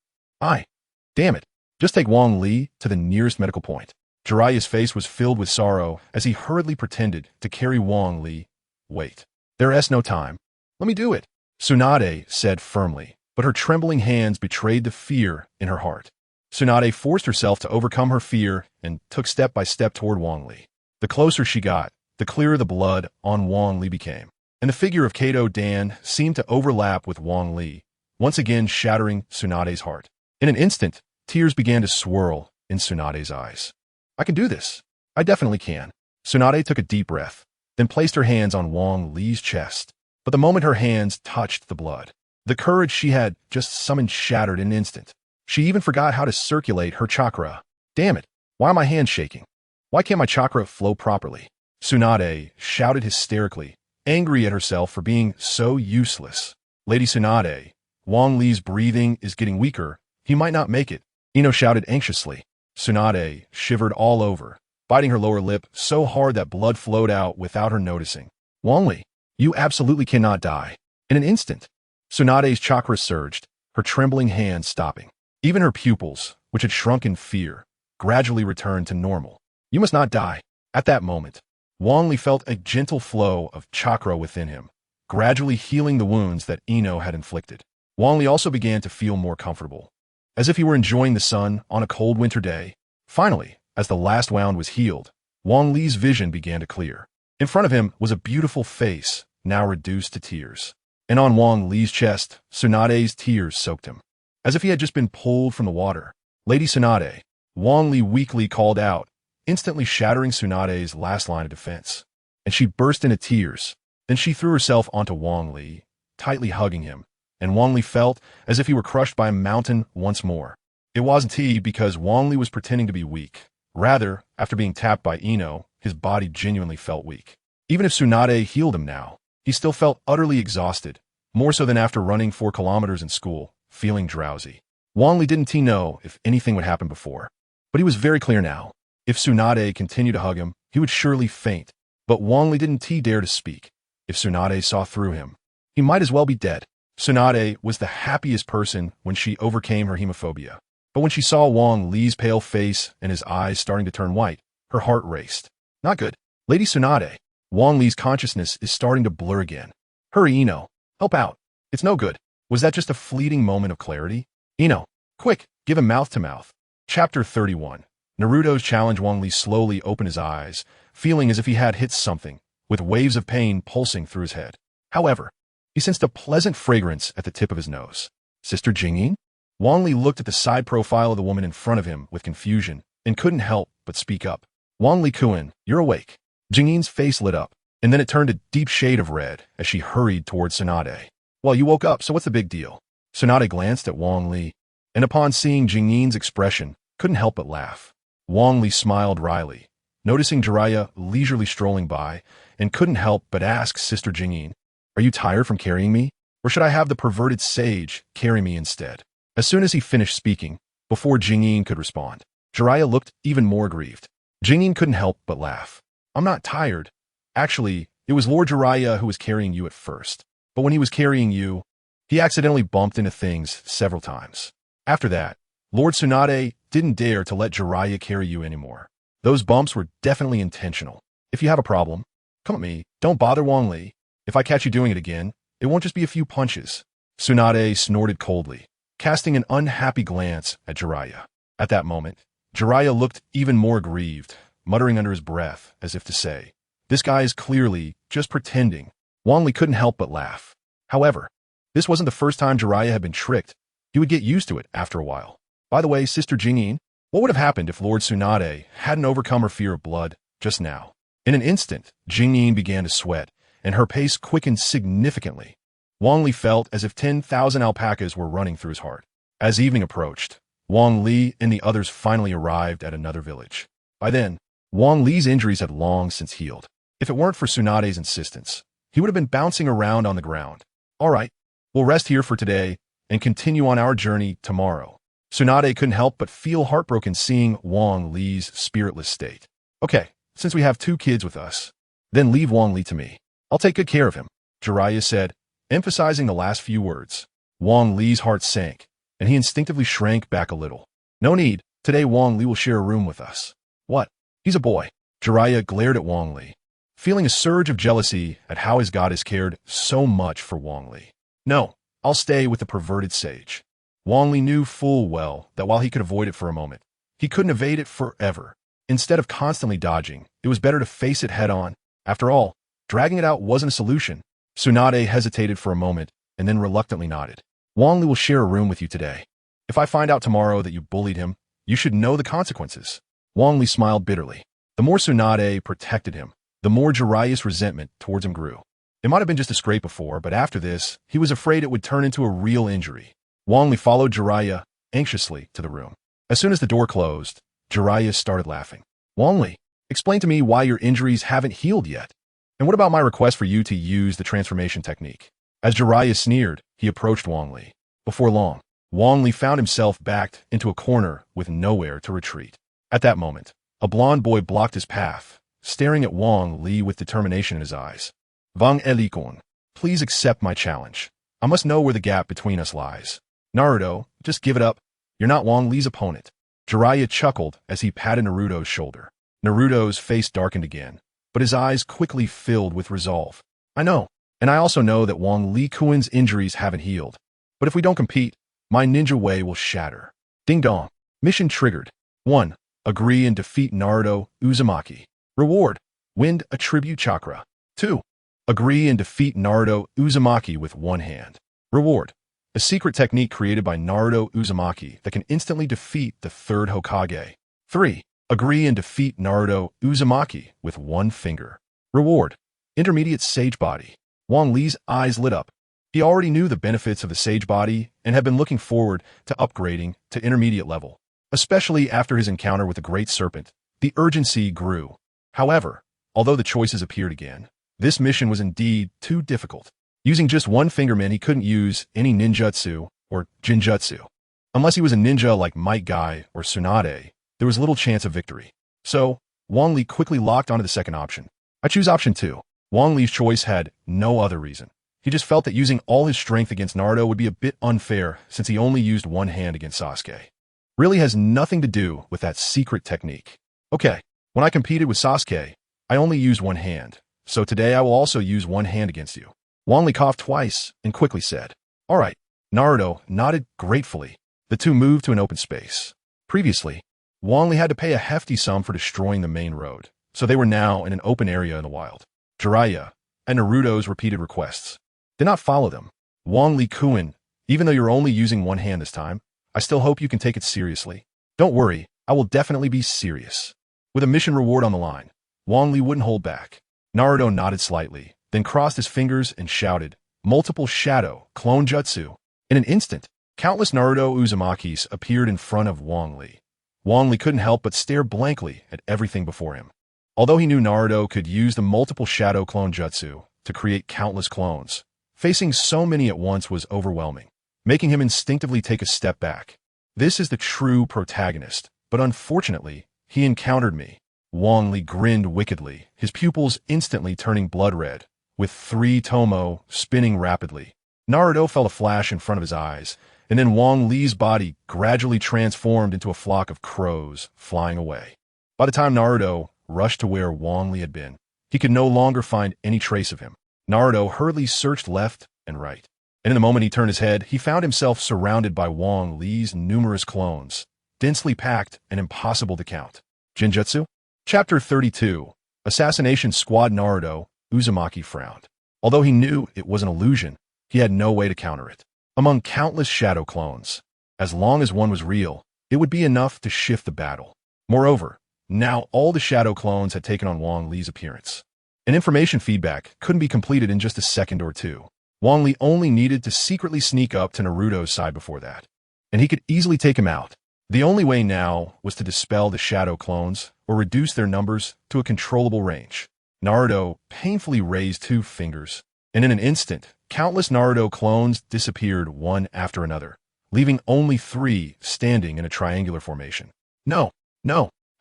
damn it. Just take Wang Li to the nearest medical point." Jiraiya's face was filled with sorrow as he hurriedly pretended to carry Wang Li. "Wait. There is no time. Let me do it," Tsunade said firmly, but her trembling hands betrayed the fear in her heart. Tsunade forced herself to overcome her fear and took step by step toward Wang Li. The closer she got, the clearer the blood on Wang Li became, and the figure of Kato Dan seemed to overlap with Wang Li, once again shattering Tsunade's heart. In an instant, tears began to swirl in Tsunade's eyes. "I can do this. I definitely can." Tsunade took a deep breath, then placed her hands on Wang Li's chest. But the moment her hands touched the blood, the courage she had just summoned shattered in an instant. She even forgot how to circulate her chakra. "Damn it, why are my hands shaking? Why can't my chakra flow properly?" Tsunade shouted hysterically, angry at herself for being so useless. "Lady Tsunade, Wang Li's breathing is getting weaker. He might not make it," Ino shouted anxiously. Tsunade shivered all over, biting her lower lip so hard that blood flowed out without her noticing. "Wang Li, you absolutely cannot die." In an instant, Tsunade's chakra surged, her trembling hands stopping. Even her pupils, which had shrunk in fear, gradually returned to normal. "You must not die." At that moment, Wang Li felt a gentle flow of chakra within him, gradually healing the wounds that Ino had inflicted. Wang Li also began to feel more comfortable, as if he were enjoying the sun on a cold winter day. Finally, as the last wound was healed, Wang Li's vision began to clear. In front of him was a beautiful face, now reduced to tears. And on Wang Li's chest, Tsunade's tears soaked him, as if he had just been pulled from the water. "Lady Tsunade," Wang Li weakly called out, instantly shattering Tsunade's last line of defense. And she burst into tears. Then she threw herself onto Wang Li, tightly hugging him, and Wang Li felt as if he were crushed by a mountain once more. It wasn't because Wang Li was pretending to be weak. Rather, after being tapped by Ino, his body genuinely felt weak. Even if Tsunade healed him now, he still felt utterly exhausted, more so than after running 4 kilometers in school, feeling drowsy. Wang Li didn't know if anything would happen before, but he was very clear now. If Tsunade continued to hug him, he would surely faint. But Wang Li didn't dare to speak. If Tsunade saw through him, he might as well be dead. Tsunade was the happiest person when she overcame her hemophobia. But when she saw Wang Li's pale face and his eyes starting to turn white, her heart raced. Not good. Lady Tsunade, Wang Li's consciousness is starting to blur again. Hurry, Ino. Help out. It's no good. Was that just a fleeting moment of clarity? Ino, quick, give him mouth-to-mouth. Chapter 31. Naruto's challenge. Wang Li slowly opened his eyes, feeling as if he had hit something, with waves of pain pulsing through his head. However, he sensed a pleasant fragrance at the tip of his nose. Sister Jingyin? Wang Li looked at the side profile of the woman in front of him with confusion and couldn't help but speak up. Wang Li Kuan, you're awake. Jingyin's face lit up, and then it turned a deep shade of red as she hurried towards Tsunade. Well, you woke up, so what's the big deal? Tsunade glanced at Wang Li, and upon seeing Jingyin's expression, couldn't help but laugh. Wang Li smiled wryly, noticing Jiraiya leisurely strolling by, and couldn't help but ask Sister Jingyin, are you tired from carrying me? Or should I have the perverted sage carry me instead? As soon as he finished speaking, before Jingyin could respond, Jiraiya looked even more grieved. Jingyin couldn't help but laugh. I'm not tired. Actually, it was Lord Jiraiya who was carrying you at first. But when he was carrying you, he accidentally bumped into things several times. After that, Lord Tsunade didn't dare to let Jiraiya carry you anymore. Those bumps were definitely intentional. If you have a problem, come at me. Don't bother Wang Li. If I catch you doing it again, it won't just be a few punches. Tsunade snorted coldly, casting an unhappy glance at Jiraiya. At that moment, Jiraiya looked even more grieved, muttering under his breath as if to say, this guy is clearly just pretending. Wang Li couldn't help but laugh. However, this wasn't the first time Jiraiya had been tricked. He would get used to it after a while. By the way, Sister Jingyin, what would have happened if Lord Tsunade hadn't overcome her fear of blood just now? In an instant, Jingyin began to sweat, and her pace quickened significantly. Wang Li felt as if 10,000 alpacas were running through his heart. As evening approached, Wang Li and the others finally arrived at another village. By then, Wang Li's injuries had long since healed. If it weren't for Tsunade's insistence, he would have been bouncing around on the ground. All right, we'll rest here for today and continue on our journey tomorrow. Tsunade couldn't help but feel heartbroken seeing Wang Li's spiritless state. Okay, since we have 2 kids with us, then leave Wang Li to me. I'll take good care of him, Jiraiya said, emphasizing the last few words. Wang Li's heart sank, and he instinctively shrank back a little. No need, today Wang Li will share a room with us. What? He's a boy. Jiraiya glared at Wang Li, feeling a surge of jealousy at how his goddess cared so much for Wang Li. No, I'll stay with the perverted sage. Wang Li knew full well that while he could avoid it for a moment, he couldn't evade it forever. Instead of constantly dodging, it was better to face it head on. After all, dragging it out wasn't a solution. Tsunade hesitated for a moment and then reluctantly nodded. Wang Li will share a room with you today. If I find out tomorrow that you bullied him, you should know the consequences. Wang Li smiled bitterly. The more Tsunade protected him, the more Jiraiya's resentment towards him grew. It might have been just a scrape before, but after this, he was afraid it would turn into a real injury. Wang Li followed Jiraiya anxiously to the room. As soon as the door closed, Jiraiya started laughing. Wang Li, explain to me why your injuries haven't healed yet. And what about my request for you to use the transformation technique? As Jiraiya sneered, he approached Wang Li. Before long, Wang Li found himself backed into a corner with nowhere to retreat. At that moment, a blond boy blocked his path, staring at Wang Li with determination in his eyes. Wang Li-kun, please accept my challenge. I must know where the gap between us lies. Naruto, just give it up. You're not Wang Li's opponent. Jiraiya chuckled as he patted Naruto's shoulder. Naruto's face darkened again, but his eyes quickly filled with resolve. I know, and I also know that Wang Li-kun's injuries haven't healed. But if we don't compete, my ninja way will shatter. Ding dong. Mission triggered. 1. Agree and defeat Naruto Uzumaki. Reward. Wind a tribute chakra. 2. Agree and defeat Naruto Uzumaki with one hand. Reward. A secret technique created by Naruto Uzumaki that can instantly defeat the Third Hokage. 3. Agree and defeat Naruto Uzumaki with one finger. Reward. Intermediate Sage Body. Wang Li's eyes lit up. He already knew the benefits of the Sage Body and had been looking forward to upgrading to intermediate level. Especially after his encounter with the Great Serpent, the urgency grew. However, although the choices appeared again, This mission was indeed too difficult. Using just one fingerman, he couldn't use any ninjutsu or jinjutsu. Unless he was a ninja like Might Guy or Tsunade, there was little chance of victory. So, Wang Li quickly locked onto the second option. I choose option 2. Wang Li's choice had no other reason. He just felt that using all his strength against Naruto would be a bit unfair since he only used one hand against Sasuke. Really has nothing to do with that secret technique. Okay, when I competed with Sasuke, I only used one hand, so today I will also use one hand against you. Wang Li coughed twice and quickly said, "All right." Naruto nodded gratefully. The two moved to an open space. Previously, Wang Li had to pay a hefty sum for destroying the main road, so they were now in an open area in the wild. Jiraiya and Naruto's repeated requests did not follow them. Wang Li cooing, "Even though you're only using one hand this time, I still hope you can take it seriously." "Don't worry, I will definitely be serious." With a mission reward on the line, Wang Li wouldn't hold back. Naruto nodded slightly, then crossed his fingers and shouted, "Multiple Shadow Clone Jutsu." In an instant, countless Naruto Uzumakis appeared in front of Wang Li. Wang Li couldn't help but stare blankly at everything before him. Although he knew Naruto could use the multiple Shadow Clone Jutsu to create countless clones, facing so many at once was overwhelming, making him instinctively take a step back. This is the true protagonist, but unfortunately, he encountered me. Wang Li grinned wickedly, his pupils instantly turning blood red, with 3 Tomo spinning rapidly. Naruto felt a flash in front of his eyes, and then Wang Li's body gradually transformed into a flock of crows flying away. By the time Naruto rushed to where Wang Li had been, he could no longer find any trace of him. Naruto hurriedly searched left and right, and in the moment he turned his head, he found himself surrounded by Wang Li's numerous clones, densely packed and impossible to count. Jinjutsu? Chapter 32. Assassination Squad. Naruto Uzumaki frowned. Although he knew it was an illusion, he had no way to counter it. Among countless shadow clones, as long as one was real, it would be enough to shift the battle. Moreover, now all the shadow clones had taken on Wang Li's appearance, and information feedback couldn't be completed in just a second or two. Wang Li only needed to secretly sneak up to Naruto's side before that, and he could easily take him out. The only way now was to dispel the shadow clones or reduce their numbers to a controllable range. Naruto painfully raised 2 fingers, and in an instant, countless Naruto clones disappeared one after another, leaving only 3 standing in a triangular formation. No,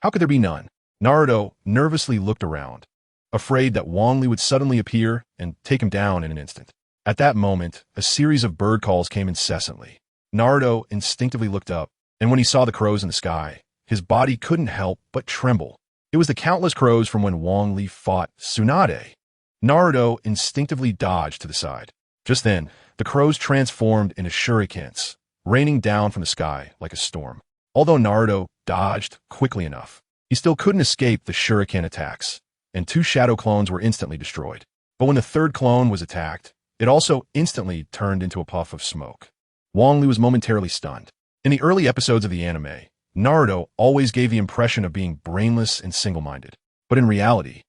how could there be none? Naruto nervously looked around, afraid that Wang Li would suddenly appear and take him down in an instant. At that moment, a series of bird calls came incessantly. Naruto instinctively looked up, and when he saw the crows in the sky, his body couldn't help but tremble. It was the countless crows from when Wang Li fought Tsunade. Naruto instinctively dodged to the side. Just then, the crows transformed into shurikens, raining down from the sky like a storm. Although Naruto dodged quickly enough, he still couldn't escape the shuriken attacks, and 2 shadow clones were instantly destroyed. But when the 3rd clone was attacked, it also instantly turned into a puff of smoke. Wang Li was momentarily stunned. In the early episodes of the anime, Naruto always gave the impression of being brainless and single-minded. But in reality,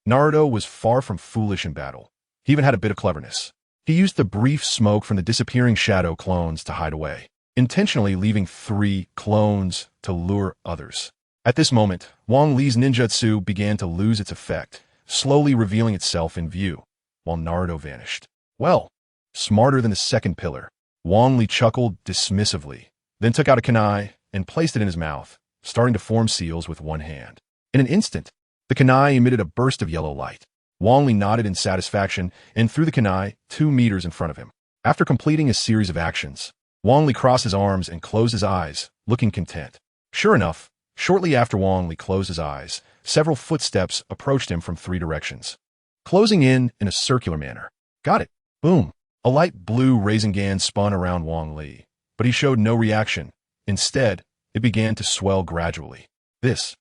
Naruto was far from foolish in battle. He even had a bit of cleverness. He used the brief smoke from the disappearing shadow clones to hide away, intentionally leaving 3 clones to lure others. At this moment, Wang Li's ninjutsu began to lose its effect, slowly revealing itself in view, while Naruto vanished. Well, smarter than the 2nd pillar. Wang Li chuckled dismissively, then took out a kunai and placed it in his mouth, starting to form seals with one hand. In an instant, the kunai emitted a burst of yellow light. Wang Li nodded in satisfaction and threw the kunai 2 meters in front of him. After completing a series of actions, Wang Li crossed his arms and closed his eyes, looking content. Sure enough, shortly after Wang Li closed his eyes, several footsteps approached him from 3 directions, closing in a circular manner. Got it. Boom. A light blue Rasengan spun around Wang Li, but he showed no reaction. Instead, it began to swell gradually. This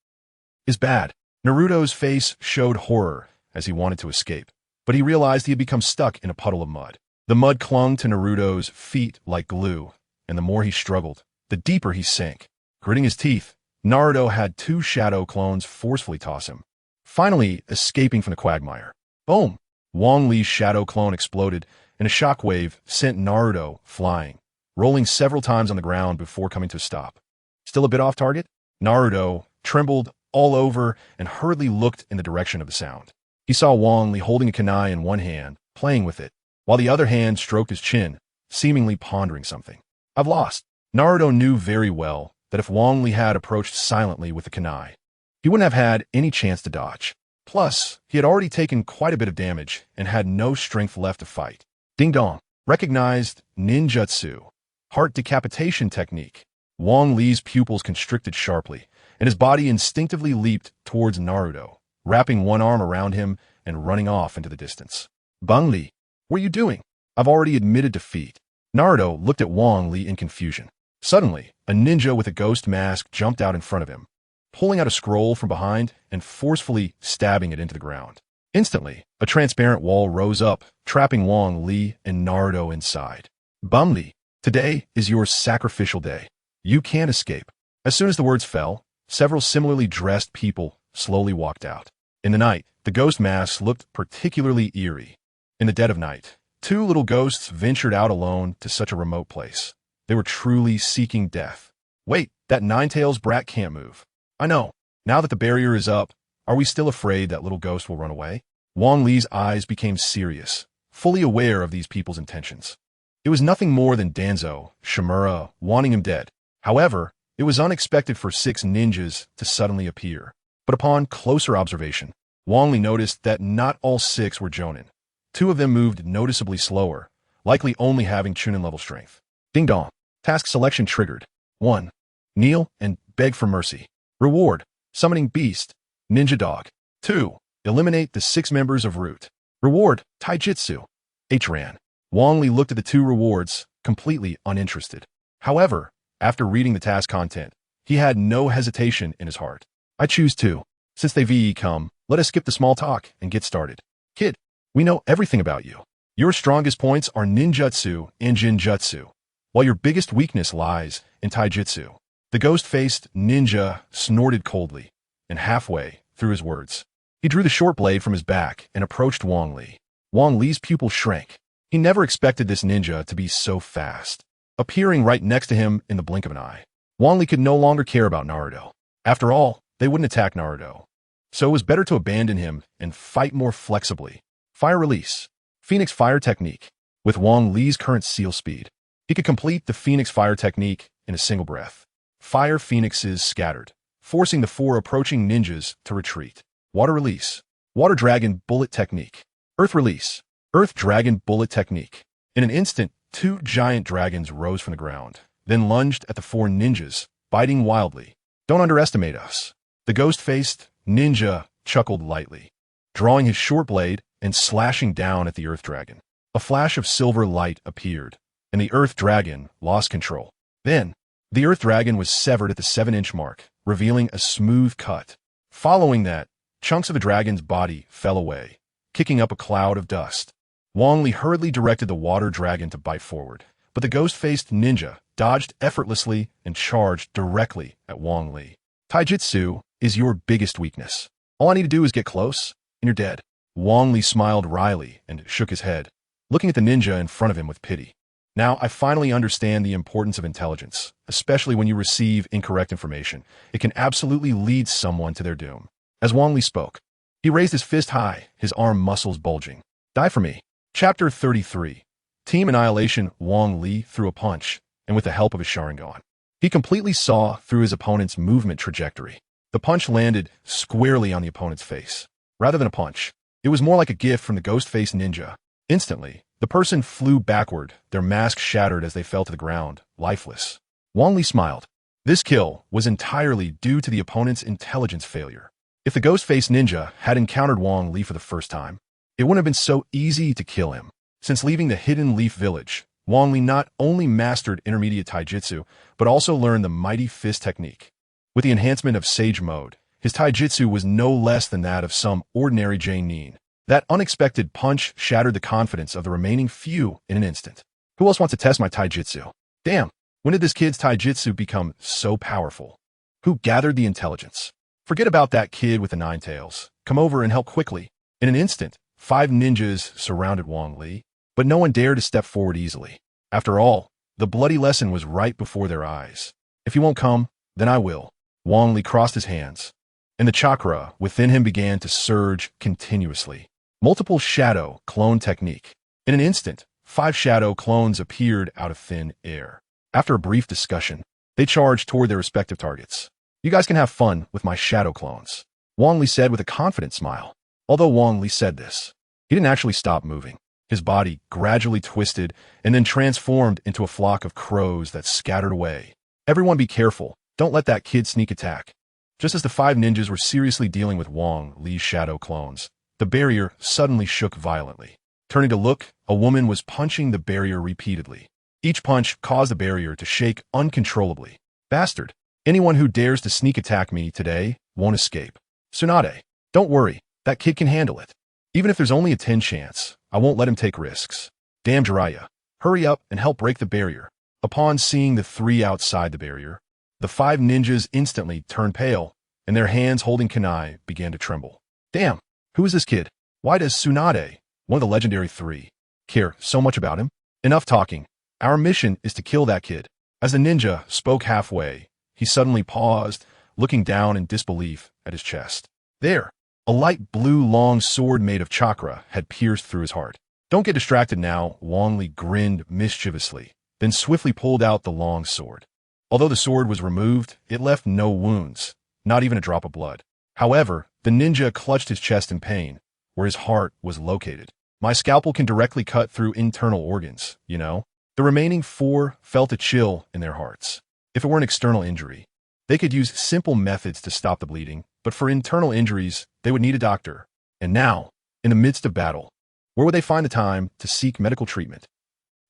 is bad. Naruto's face showed horror as he wanted to escape, but he realized he had become stuck in a puddle of mud. The mud clung to Naruto's feet like glue, and the more he struggled, the deeper he sank. Gritting his teeth, Naruto had 2 shadow clones forcefully toss him, finally escaping from the quagmire. Boom! Wang Li's shadow clone exploded, and a shockwave sent Naruto flying, rolling several times on the ground before coming to a stop. Still a bit off target? Naruto trembled all over and hurriedly looked in the direction of the sound. He saw Wang Li holding a kunai in one hand, playing with it, while the other hand stroked his chin, seemingly pondering something. I've lost. Naruto knew very well that if Wang Li had approached silently with the kunai, he wouldn't have had any chance to dodge. Plus, he had already taken quite a bit of damage and had no strength left to fight. Ding dong. Recognized ninjutsu. Heart decapitation technique. Wang Li's pupils constricted sharply, and his body instinctively leaped towards Naruto, wrapping one arm around him and running off into the distance. Wang Li, what are you doing? I've already admitted defeat. Naruto looked at Wang Li in confusion. Suddenly, a ninja with a ghost mask jumped out in front of him, pulling out a scroll from behind and forcefully stabbing it into the ground. Instantly, a transparent wall rose up, trapping Wang Li and Naruto inside. Wang Li, today is your sacrificial day. You can't escape. As soon as the words fell, several similarly dressed people slowly walked out. In the night, the ghost masks looked particularly eerie. In the dead of night, two little ghosts ventured out alone to such a remote place. They were truly seeking death. Wait, that Ninetails brat can't move. I know. Now that the barrier is up, are we still afraid that little ghost will run away? Wang Li's eyes became serious, fully aware of these people's intentions. It was nothing more than Danzo, Shimura, wanting him dead. However, it was unexpected for 6 ninjas to suddenly appear. But upon closer observation, Wang Li noticed that not all 6 were Jonin. 2 of them moved noticeably slower, likely only having Chunin level strength. Ding dong. Task selection triggered. 1. Kneel and beg for mercy. Reward. Summoning Beast. Ninja Dog. 2. Eliminate the 6 members of Root. Reward. Taijutsu. Hran. Wang Li looked at the 2 rewards, completely uninterested. However, after reading the task content, he had no hesitation in his heart. I choose 2. Since they VE come, let us skip the small talk and get started. Kid, we know everything about you. Your strongest points are ninjutsu and jinjutsu, while your biggest weakness lies in taijutsu. The ghost-faced ninja snorted coldly, and halfway through his words, he drew the short blade from his back and approached Wang Li. Wang Li's pupil shrank. He never expected this ninja to be so fast. Appearing right next to him in the blink of an eye, Wang Li could no longer care about Naruto. After all, they wouldn't attack Naruto. So it was better to abandon him and fight more flexibly. Fire Release. Phoenix Fire Technique. With Wang Li's current seal speed, he could complete the Phoenix Fire Technique in a single breath. Fire Phoenixes scattered, forcing the 4 approaching ninjas to retreat. Water Release. Water Dragon Bullet Technique. Earth Release. Earth Dragon Bullet Technique. In an instant, 2 giant dragons rose from the ground, then lunged at the 4 ninjas, biting wildly. Don't underestimate us. The ghost-faced ninja chuckled lightly, drawing his short blade and slashing down at the Earth Dragon. A flash of silver light appeared, and the Earth Dragon lost control. Then, the Earth Dragon was severed at the 7-inch mark, revealing a smooth cut. Following that, chunks of the dragon's body fell away, kicking up a cloud of dust. Wang Li hurriedly directed the water dragon to bite forward, but the ghost-faced ninja dodged effortlessly and charged directly at Wang Li. Taijutsu is your biggest weakness. All I need to do is get close, and you're dead. Wang Li smiled wryly and shook his head, looking at the ninja in front of him with pity. Now, I finally understand the importance of intelligence, especially when you receive incorrect information. It can absolutely lead someone to their doom. As Wang Li spoke, he raised his fist high, his arm muscles bulging. Die for me. Chapter 33. Team Annihilation. Wang Li threw a punch, and with the help of his Sharingan, he completely saw through his opponent's movement trajectory. The punch landed squarely on the opponent's face. Rather than a punch, it was more like a gift from the ghost-faced ninja. Instantly, the person flew backward, their mask shattered as they fell to the ground, lifeless. Wang Li smiled. This kill was entirely due to the opponent's intelligence failure. If the ghost-faced ninja had encountered Wang Li for the first time, it wouldn't have been so easy to kill him. Since leaving the Hidden Leaf Village, Wang Li not only mastered intermediate taijutsu, but also learned the Mighty Fist technique. With the enhancement of Sage Mode, his taijutsu was no less than that of some ordinary J-nin. That unexpected punch shattered the confidence of the remaining few in an instant. Who else wants to test my taijutsu? Damn, when did this kid's taijutsu become so powerful? Who gathered the intelligence? Forget about that kid with the 9 tails. Come over and help quickly. In an instant, 5 ninjas surrounded Wang Li, but no one dared to step forward easily. After all, the bloody lesson was right before their eyes. If you won't come, then I will. Wang Li crossed his hands. and the chakra within him began to surge continuously. Multiple Shadow Clone Technique. In an instant, 5 shadow clones appeared out of thin air. After a brief discussion, they charged toward their respective targets. You guys can have fun with my shadow clones, Wang Li said with a confident smile. Although Wang Li said this, he didn't actually stop moving. His body gradually twisted and then transformed into a flock of crows that scattered away. Everyone be careful. Don't let that kid sneak attack. Just as the 5 ninjas were seriously dealing with Wang Li's shadow clones, the barrier suddenly shook violently. Turning to look, a woman was punching the barrier repeatedly. Each punch caused the barrier to shake uncontrollably. Bastard! Anyone who dares to sneak attack me today won't escape. Tsunade, don't worry, that kid can handle it. Even if there's only a 10 chance, I won't let him take risks. Damn Jiraiya, hurry up and help break the barrier. Upon seeing the 3 outside the barrier, the 5 ninjas instantly turned pale, and their hands holding kunai began to tremble. Damn, who is this kid? Why does Tsunade, one of the legendary 3, care so much about him? Enough talking. Our mission is to kill that kid. As the ninja spoke halfway, he suddenly paused, looking down in disbelief at his chest. There, a light blue long sword made of chakra had pierced through his heart. Don't get distracted now, Wang Li grinned mischievously, then swiftly pulled out the long sword. Although the sword was removed, it left no wounds, not even a drop of blood. However, the ninja clutched his chest in pain, where his heart was located. My scalpel can directly cut through internal organs, you know? The remaining 4 felt a chill in their hearts. If it were an external injury, they could use simple methods to stop the bleeding, but for internal injuries, they would need a doctor. And now, in the midst of battle, where would they find the time to seek medical treatment?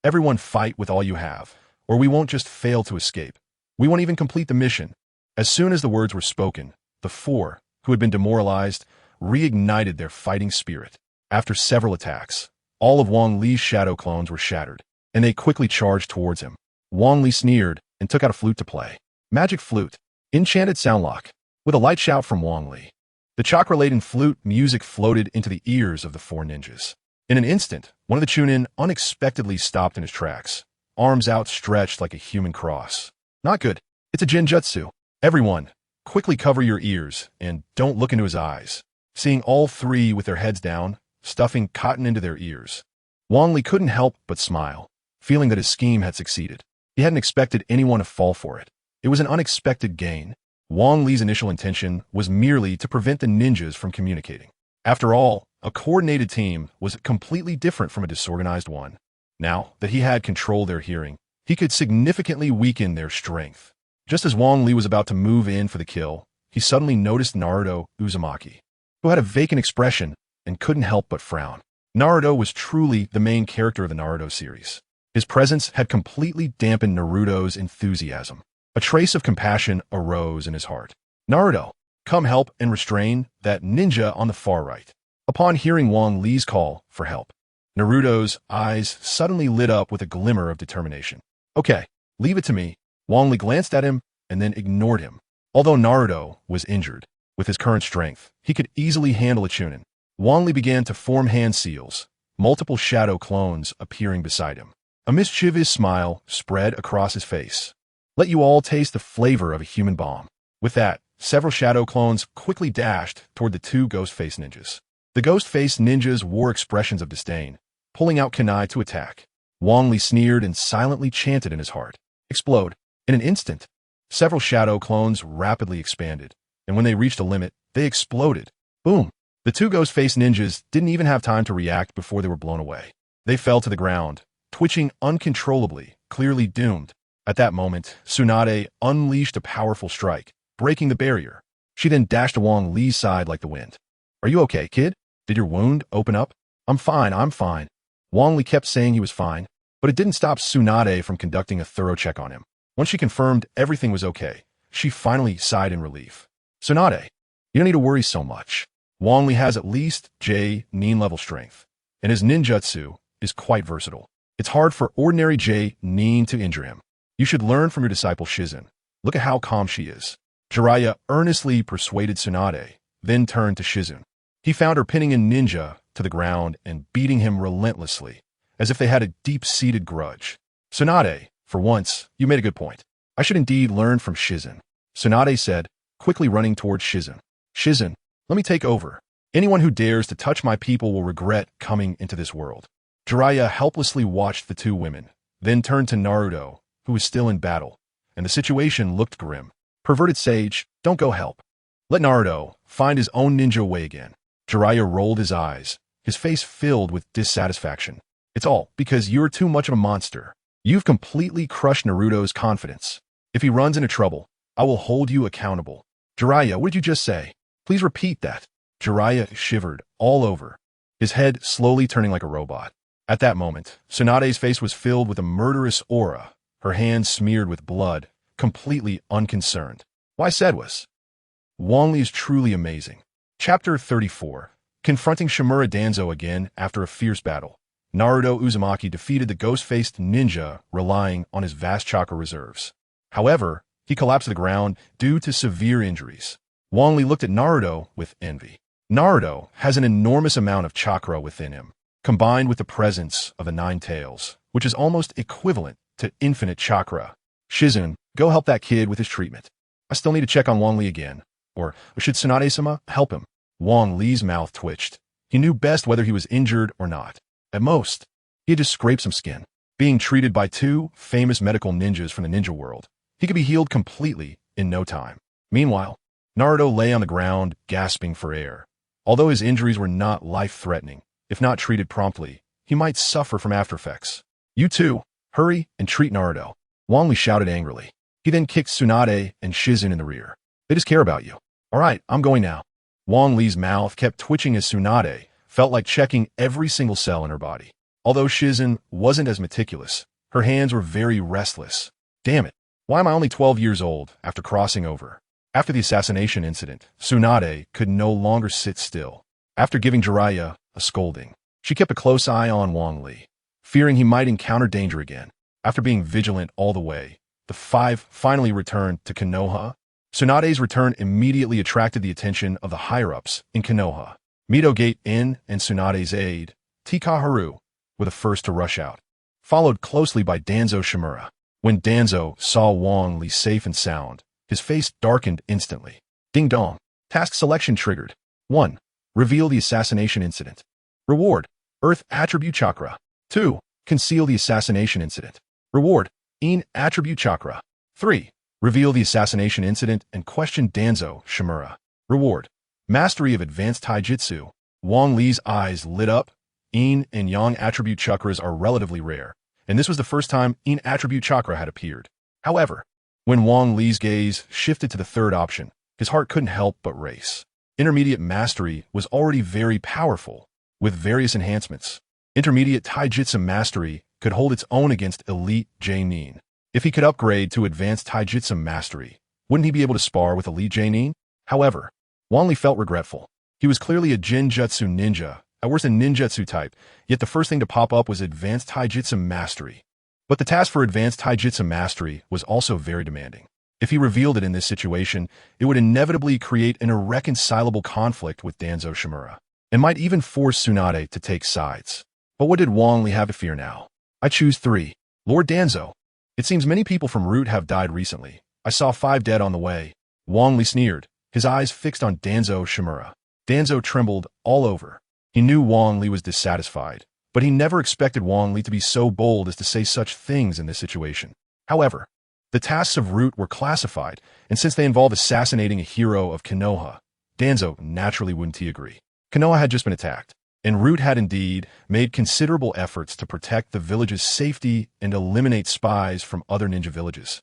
Everyone fight with all you have, or we won't just fail to escape. We won't even complete the mission. As soon as the words were spoken, the 4, who had been demoralized, reignited their fighting spirit. After several attacks, all of Wang Li's shadow clones were shattered, and they quickly charged towards him. Wang Li sneered and took out a flute to play. Magic flute. Enchanted soundlock. With a light shout from Wang Li, the chakra-laden flute music floated into the ears of the 4 ninjas. In an instant, one of the Chunin unexpectedly stopped in his tracks, arms outstretched like a human cross. Not good. It's a ninjutsu. Everyone, quickly cover your ears and don't look into his eyes. Seeing all 3 with their heads down, stuffing cotton into their ears, Wang Li couldn't help but smile, feeling that his scheme had succeeded. He hadn't expected anyone to fall for it. It was an unexpected gain. Wang Li's initial intention was merely to prevent the ninjas from communicating. After all, a coordinated team was completely different from a disorganized one. Now that he had control of their hearing, he could significantly weaken their strength. Just as Wang Li was about to move in for the kill, he suddenly noticed Naruto Uzumaki, who had a vacant expression and couldn't help but frown. Naruto was truly the main character of the Naruto series. His presence had completely dampened Naruto's enthusiasm. A trace of compassion arose in his heart. Naruto, come help and restrain that ninja on the far right. Upon hearing Wang Li's call for help, Naruto's eyes suddenly lit up with a glimmer of determination. Okay, leave it to me. Wang Li glanced at him and then ignored him. Although Naruto was injured, with his current strength, he could easily handle a Chunin. Wang Li began to form hand seals, multiple shadow clones appearing beside him. A mischievous smile spread across his face. Let you all taste the flavor of a human bomb. With that, several shadow clones quickly dashed toward the 2 ghost-face ninjas. The ghost-face ninjas wore expressions of disdain, pulling out kunai to attack. Wang Li sneered and silently chanted in his heart. Explode. In an instant, several shadow clones rapidly expanded, and when they reached a limit, they exploded. Boom. The 2 ghost-face ninjas didn't even have time to react before they were blown away. They fell to the ground, twitching uncontrollably, clearly doomed. At that moment, Tsunade unleashed a powerful strike, breaking the barrier. She then dashed to Wang Li's side like the wind. Are you okay, kid? Did your wound open up? I'm fine. Wang Li kept saying he was fine, but it didn't stop Tsunade from conducting a thorough check on him. Once she confirmed everything was okay, she finally sighed in relief. Tsunade, you don't need to worry so much. Wang Li has at least Nin level strength, and his ninjutsu is quite versatile. It's hard for ordinary Nin to injure him. You should learn from your disciple Shizun. Look at how calm she is. Jiraiya earnestly persuaded Tsunade, then turned to Shizun. He found her pinning a ninja to the ground and beating him relentlessly, as if they had a deep-seated grudge. Tsunade, for once, you made a good point. I should indeed learn from Shizun, Tsunade said, quickly running towards Shizun. Shizen, let me take over. Anyone who dares to touch my people will regret coming into this world. Jiraiya helplessly watched the two women, then turned to Naruto, who was still in battle, and the situation looked grim. Perverted sage, don't go help. Let Naruto find his own ninja way again. Jiraiya rolled his eyes, his face filled with dissatisfaction. It's all because you're too much of a monster. You've completely crushed Naruto's confidence. If he runs into trouble, I will hold you accountable. Jiraiya, what did you just say? Please repeat that. Jiraiya shivered all over, his head slowly turning like a robot. At that moment, Tsunade's face was filled with a murderous aura, her hands smeared with blood, completely unconcerned. Why said was? Wang Li is truly amazing. Chapter 34. Confronting Shimura Danzo again after a fierce battle. Naruto Uzumaki defeated the ghost-faced ninja relying on his vast chakra reserves. However, he collapsed to the ground due to severe injuries. Wang Li looked at Naruto with envy. Naruto has an enormous amount of chakra within him, combined with the presence of the Nine Tails, which is almost equivalent to infinite chakra. Shizen, go help that kid with his treatment. I still need to check on Wang Li again. Or should Tsunade-sama help him? Wang Li's mouth twitched. He knew best whether he was injured or not. At most, he had just scraped some skin. Being treated by two famous medical ninjas from the ninja world, he could be healed completely in no time. Meanwhile, Naruto lay on the ground, gasping for air. Although his injuries were not life-threatening, if not treated promptly, he might suffer from aftereffects. You two, hurry and treat Naruto. Wang Li shouted angrily. He then kicked Tsunade and Shizen in the rear. They just care about you. All right, I'm going now. Wang Li's mouth kept twitching as Tsunade felt like checking every single cell in her body. Although Shizen wasn't as meticulous, her hands were very restless. Damn it, why am I only 12 years old after crossing over? After the assassination incident, Tsunade could no longer sit still. After giving Jiraiya a scolding, she kept a close eye on Wang Li, fearing he might encounter danger again. After being vigilant all the way, the five finally returned to Konoha. Tsunade's return immediately attracted the attention of the higher-ups in Konoha. Mito Gate-in and Tsunade's aide, Tikaharu, were the first to rush out, followed closely by Danzo Shimura. When Danzo saw Wang Li safe and sound, his face darkened instantly. Ding dong. Task selection triggered. 1. Reveal the assassination incident. Reward: Earth Attribute Chakra. 2. Conceal the assassination incident. Reward: In Attribute Chakra. 3. Reveal the assassination incident and question Danzo Shimura. Reward: Mastery of Advanced Taijutsu. Wang Li's eyes lit up. Yin and Yang attribute chakras are relatively rare, and this was the first time Yin attribute chakra had appeared. However, when Wang Li's gaze shifted to the third option, his heart couldn't help but race. Intermediate Mastery was already very powerful, with various enhancements. Intermediate Taijutsu Mastery could hold its own against Elite J-Nin. If he could upgrade to Advanced Taijutsu Mastery, wouldn't he be able to spar with Elite J-Nin? However, Wang Li felt regretful. He was clearly a Genjutsu ninja, at worst a ninjutsu type, yet the first thing to pop up was Advanced Taijutsu Mastery. But the task for Advanced Taijutsu Mastery was also very demanding. If he revealed it in this situation, it would inevitably create an irreconcilable conflict with Danzo Shimura, and might even force Tsunade to take sides. But what did Wang Li have to fear now? I choose 3. Lord Danzo. It seems many people from Root have died recently. I saw 5 dead on the way. Wang Li sneered, his eyes fixed on Danzo Shimura. Danzo trembled all over. He knew Wang Li was dissatisfied, but he never expected Wang Li to be so bold as to say such things in this situation. However, the tasks of Root were classified, and since they involved assassinating a hero of Konoha, Danzo naturally wouldn't agree. Konoha had just been attacked, and Root had indeed made considerable efforts to protect the village's safety and eliminate spies from other ninja villages.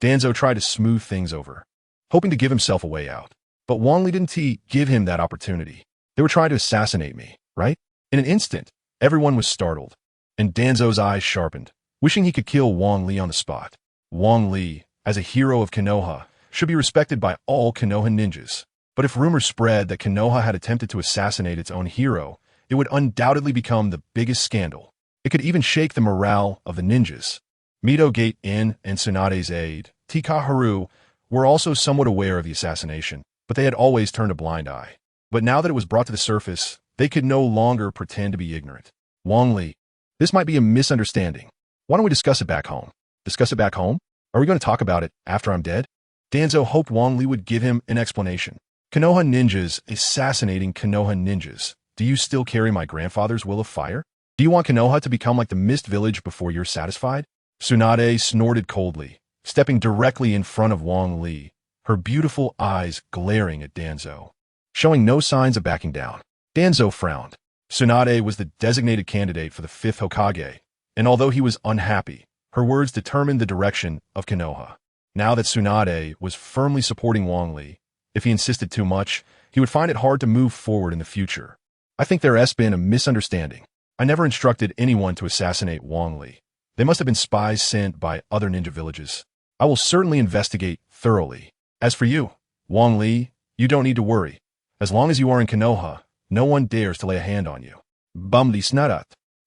Danzo tried to smooth things over, hoping to give himself a way out. But Wang Li didn't give him that opportunity. They were trying to assassinate me, right? In an instant, everyone was startled, and Danzo's eyes sharpened, wishing he could kill Wang Li on the spot. Wang Li, as a hero of Konoha, should be respected by all Konoha ninjas. But if rumors spread that Konoha had attempted to assassinate its own hero, it would undoubtedly become the biggest scandal. It could even shake the morale of the ninjas. Mito Gate-in and Tsunade's aide, Tikaharu, were also somewhat aware of the assassination, but they had always turned a blind eye. But now that it was brought to the surface, they could no longer pretend to be ignorant. Wang Li, this might be a misunderstanding. Why don't we discuss it back home? Discuss it back home? Are we going to talk about it after I'm dead? Danzo hoped Wang Li would give him an explanation. Konoha ninjas assassinating Konoha ninjas. Do you still carry my grandfather's will of fire? Do you want Konoha to become like the Mist Village before you're satisfied? Tsunade snorted coldly, stepping directly in front of Wang Li, her beautiful eyes glaring at Danzo, showing no signs of backing down. Danzo frowned. Tsunade was the designated candidate for the 5th Hokage, and although he was unhappy, her words determined the direction of Konoha. Now that Tsunade was firmly supporting Wang Li, if he insisted too much, he would find it hard to move forward in the future. I think there has been a misunderstanding. I never instructed anyone to assassinate Wang Li. They must have been spies sent by other ninja villages. I will certainly investigate thoroughly. As for you, Wang Li, you don't need to worry. As long as you are in Konoha, no one dares to lay a hand on you. Bumli snarat.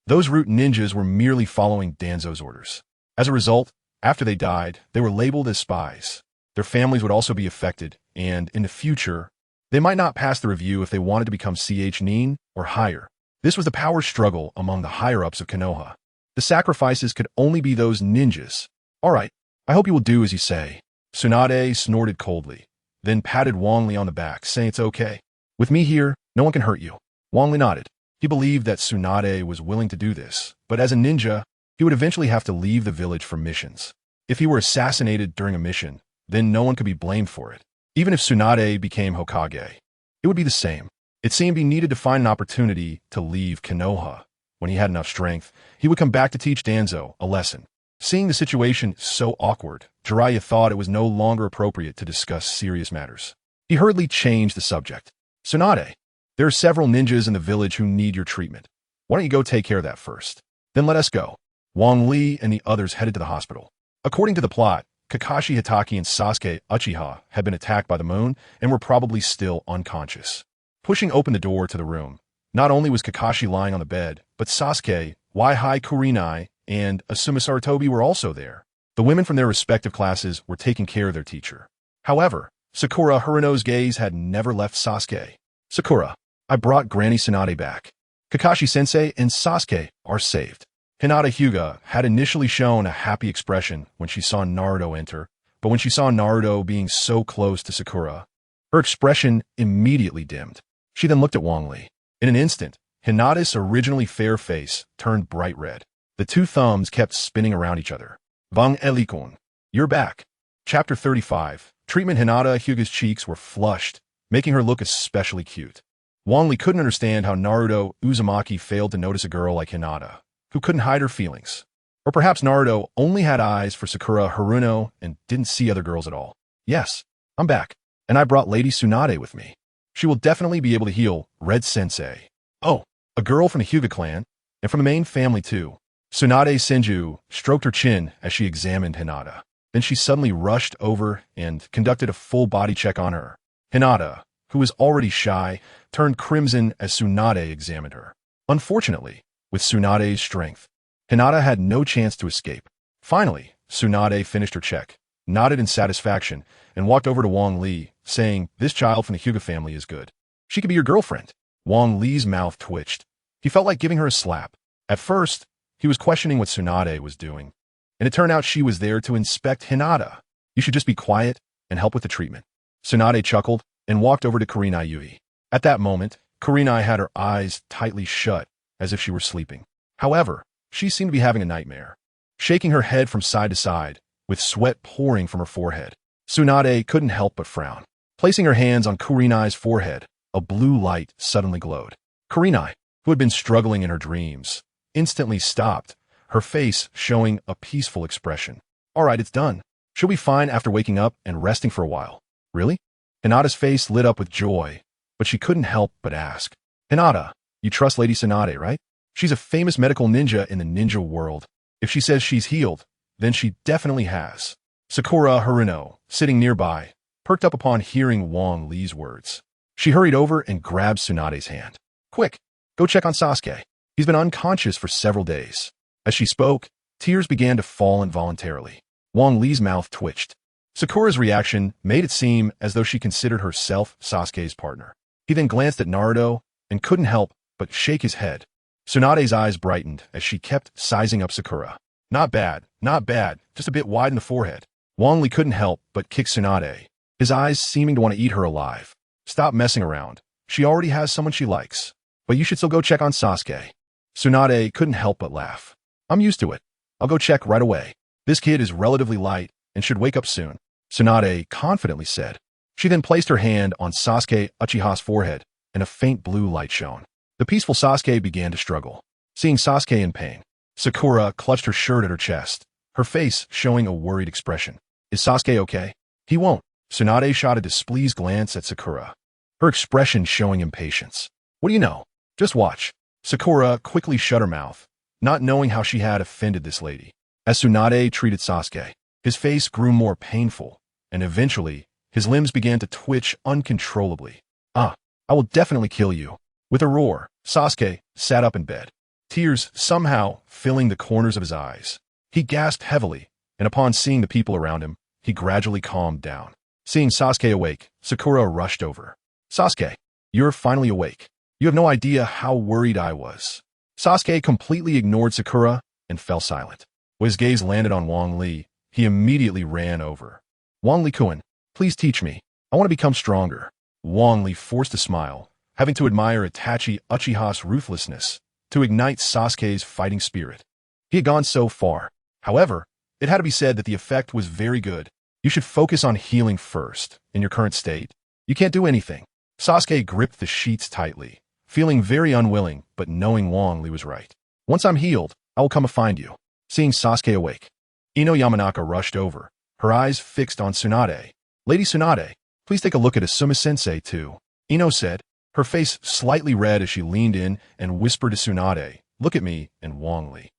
Those root ninjas were merely following Danzo's orders. As a result, after they died, they were labeled as spies. Their families would also be affected, and in the future, they might not pass the review if they wanted to become nin or higher. This was the power struggle among the higher-ups of Konoha. The sacrifices could only be those ninjas. All right, I hope you will do as you say. Tsunade snorted coldly, then patted Wang Li on the back, saying it's okay. With me here, no one can hurt you. Wang Li nodded. He believed that Tsunade was willing to do this, but as a ninja, he would eventually have to leave the village for missions. If he were assassinated during a mission, then no one could be blamed for it. Even if Tsunade became Hokage, it would be the same. It seemed he needed to find an opportunity to leave Konoha. When he had enough strength, he would come back to teach Danzo a lesson. Seeing the situation so awkward, Jiraiya thought it was no longer appropriate to discuss serious matters. He hurriedly changed the subject. Tsunade, there are several ninjas in the village who need your treatment. Why don't you go take care of that first? Then let us go. Wang Li and the others headed to the hospital. According to the plot, Kakashi Hatake and Sasuke Uchiha had been attacked by the moon and were probably still unconscious. Pushing open the door to the room, not only was Kakashi lying on the bed, but Sasuke, Waihai Kurenai, and Asuma Sarutobi were also there. The women from their respective classes were taking care of their teacher. However, Sakura Haruno's gaze had never left Sasuke. Sakura, I brought Granny Tsunade back. Kakashi-sensei and Sasuke are saved. Hinata Hyuga had initially shown a happy expression when she saw Naruto enter, but when she saw Naruto being so close to Sakura, her expression immediately dimmed. She then looked at Wang Li. In an instant, Hinata's originally fair face turned bright red. The two thumbs kept spinning around each other. Wang Li-kun, you're back. Chapter 35. Treatment. Hinata Hyuga's cheeks were flushed, making her look especially cute. Wang Li couldn't understand how Naruto Uzumaki failed to notice a girl like Hinata, who couldn't hide her feelings. Or perhaps Naruto only had eyes for Sakura Haruno and didn't see other girls at all. Yes, I'm back, and I brought Lady Tsunade with me. She will definitely be able to heal Red Sensei. Oh, a girl from the Hyuga clan, and from the main family too. Tsunade Senju stroked her chin as she examined Hinata. Then she suddenly rushed over and conducted a full body check on her. Hinata, who was already shy, turned crimson as Tsunade examined her. Unfortunately, with Tsunade's strength, Hinata had no chance to escape. Finally, Tsunade finished her check, nodded in satisfaction, and walked over to Wang Li, saying, this child from the Hyuga family is good. She could be your girlfriend. Wang Li's mouth twitched. He felt like giving her a slap. At first, he was questioning what Tsunade was doing, and it turned out she was there to inspect Hinata. You should just be quiet and help with the treatment. Tsunade chuckled and walked over to Kurenai Yui. At that moment, Kurenai had her eyes tightly shut, as if she were sleeping. However, she seemed to be having a nightmare, shaking her head from side to side, with sweat pouring from her forehead. Tsunade couldn't help but frown. Placing her hands on Kurenai's forehead, a blue light suddenly glowed. Kurenai, who had been struggling in her dreams, instantly stopped, her face showing a peaceful expression. All right, it's done. She'll be fine after waking up and resting for a while. Really? Hinata's face lit up with joy, but she couldn't help but ask. Hinata, you trust Lady Tsunade, right? She's a famous medical ninja in the ninja world. If she says she's healed, then she definitely has. Sakura Haruno, sitting nearby, perked up upon hearing Wang Li's words. She hurried over and grabbed Tsunade's hand. Quick, go check on Sasuke. He's been unconscious for several days. As she spoke, tears began to fall involuntarily. Wang Li's mouth twitched. Sakura's reaction made it seem as though she considered herself Sasuke's partner. He then glanced at Naruto and couldn't help but shake his head. Tsunade's eyes brightened as she kept sizing up Sakura. Not bad, just a bit wide in the forehead. Wang Li couldn't help but kick Tsunade, his eyes seeming to want to eat her alive. Stop messing around. She already has someone she likes. But you should still go check on Sasuke. Tsunade couldn't help but laugh. I'm used to it. I'll go check right away. This kid is relatively light and should wake up soon, Tsunade confidently said. She then placed her hand on Sasuke Uchiha's forehead, and a faint blue light shone. The peaceful Sasuke began to struggle. Seeing Sasuke in pain, Sakura clutched her shirt at her chest, her face showing a worried expression. Is Sasuke okay? He won't. Tsunade shot a displeased glance at Sakura, her expression showing impatience. What do you know? Just watch. Sakura quickly shut her mouth, not knowing how she had offended this lady. As Tsunade treated Sasuke, his face grew more painful, and eventually, his limbs began to twitch uncontrollably. I will definitely kill you. With a roar, Sasuke sat up in bed, tears somehow filling the corners of his eyes. He gasped heavily, and upon seeing the people around him, he gradually calmed down. Seeing Sasuke awake, Sakura rushed over. Sasuke, you're finally awake. You have no idea how worried I was. Sasuke completely ignored Sakura and fell silent. When his gaze landed on Wang Li, he immediately ran over. Wang Li-kun, please teach me. I want to become stronger. Wang Li forced a smile, having to admire Itachi Uchiha's ruthlessness to ignite Sasuke's fighting spirit. He had gone so far. However, it had to be said that the effect was very good. You should focus on healing first. In your current state, you can't do anything. Sasuke gripped the sheets tightly, feeling very unwilling, but knowing Wang Li was right. Once I'm healed, I will come and find you. Seeing Sasuke awake, Ino Yamanaka rushed over, her eyes fixed on Tsunade. Lady Tsunade, please take a look at Asuma-sensei too, Ino said, her face slightly red as she leaned in and whispered to Tsunade, look at me and Wang Li.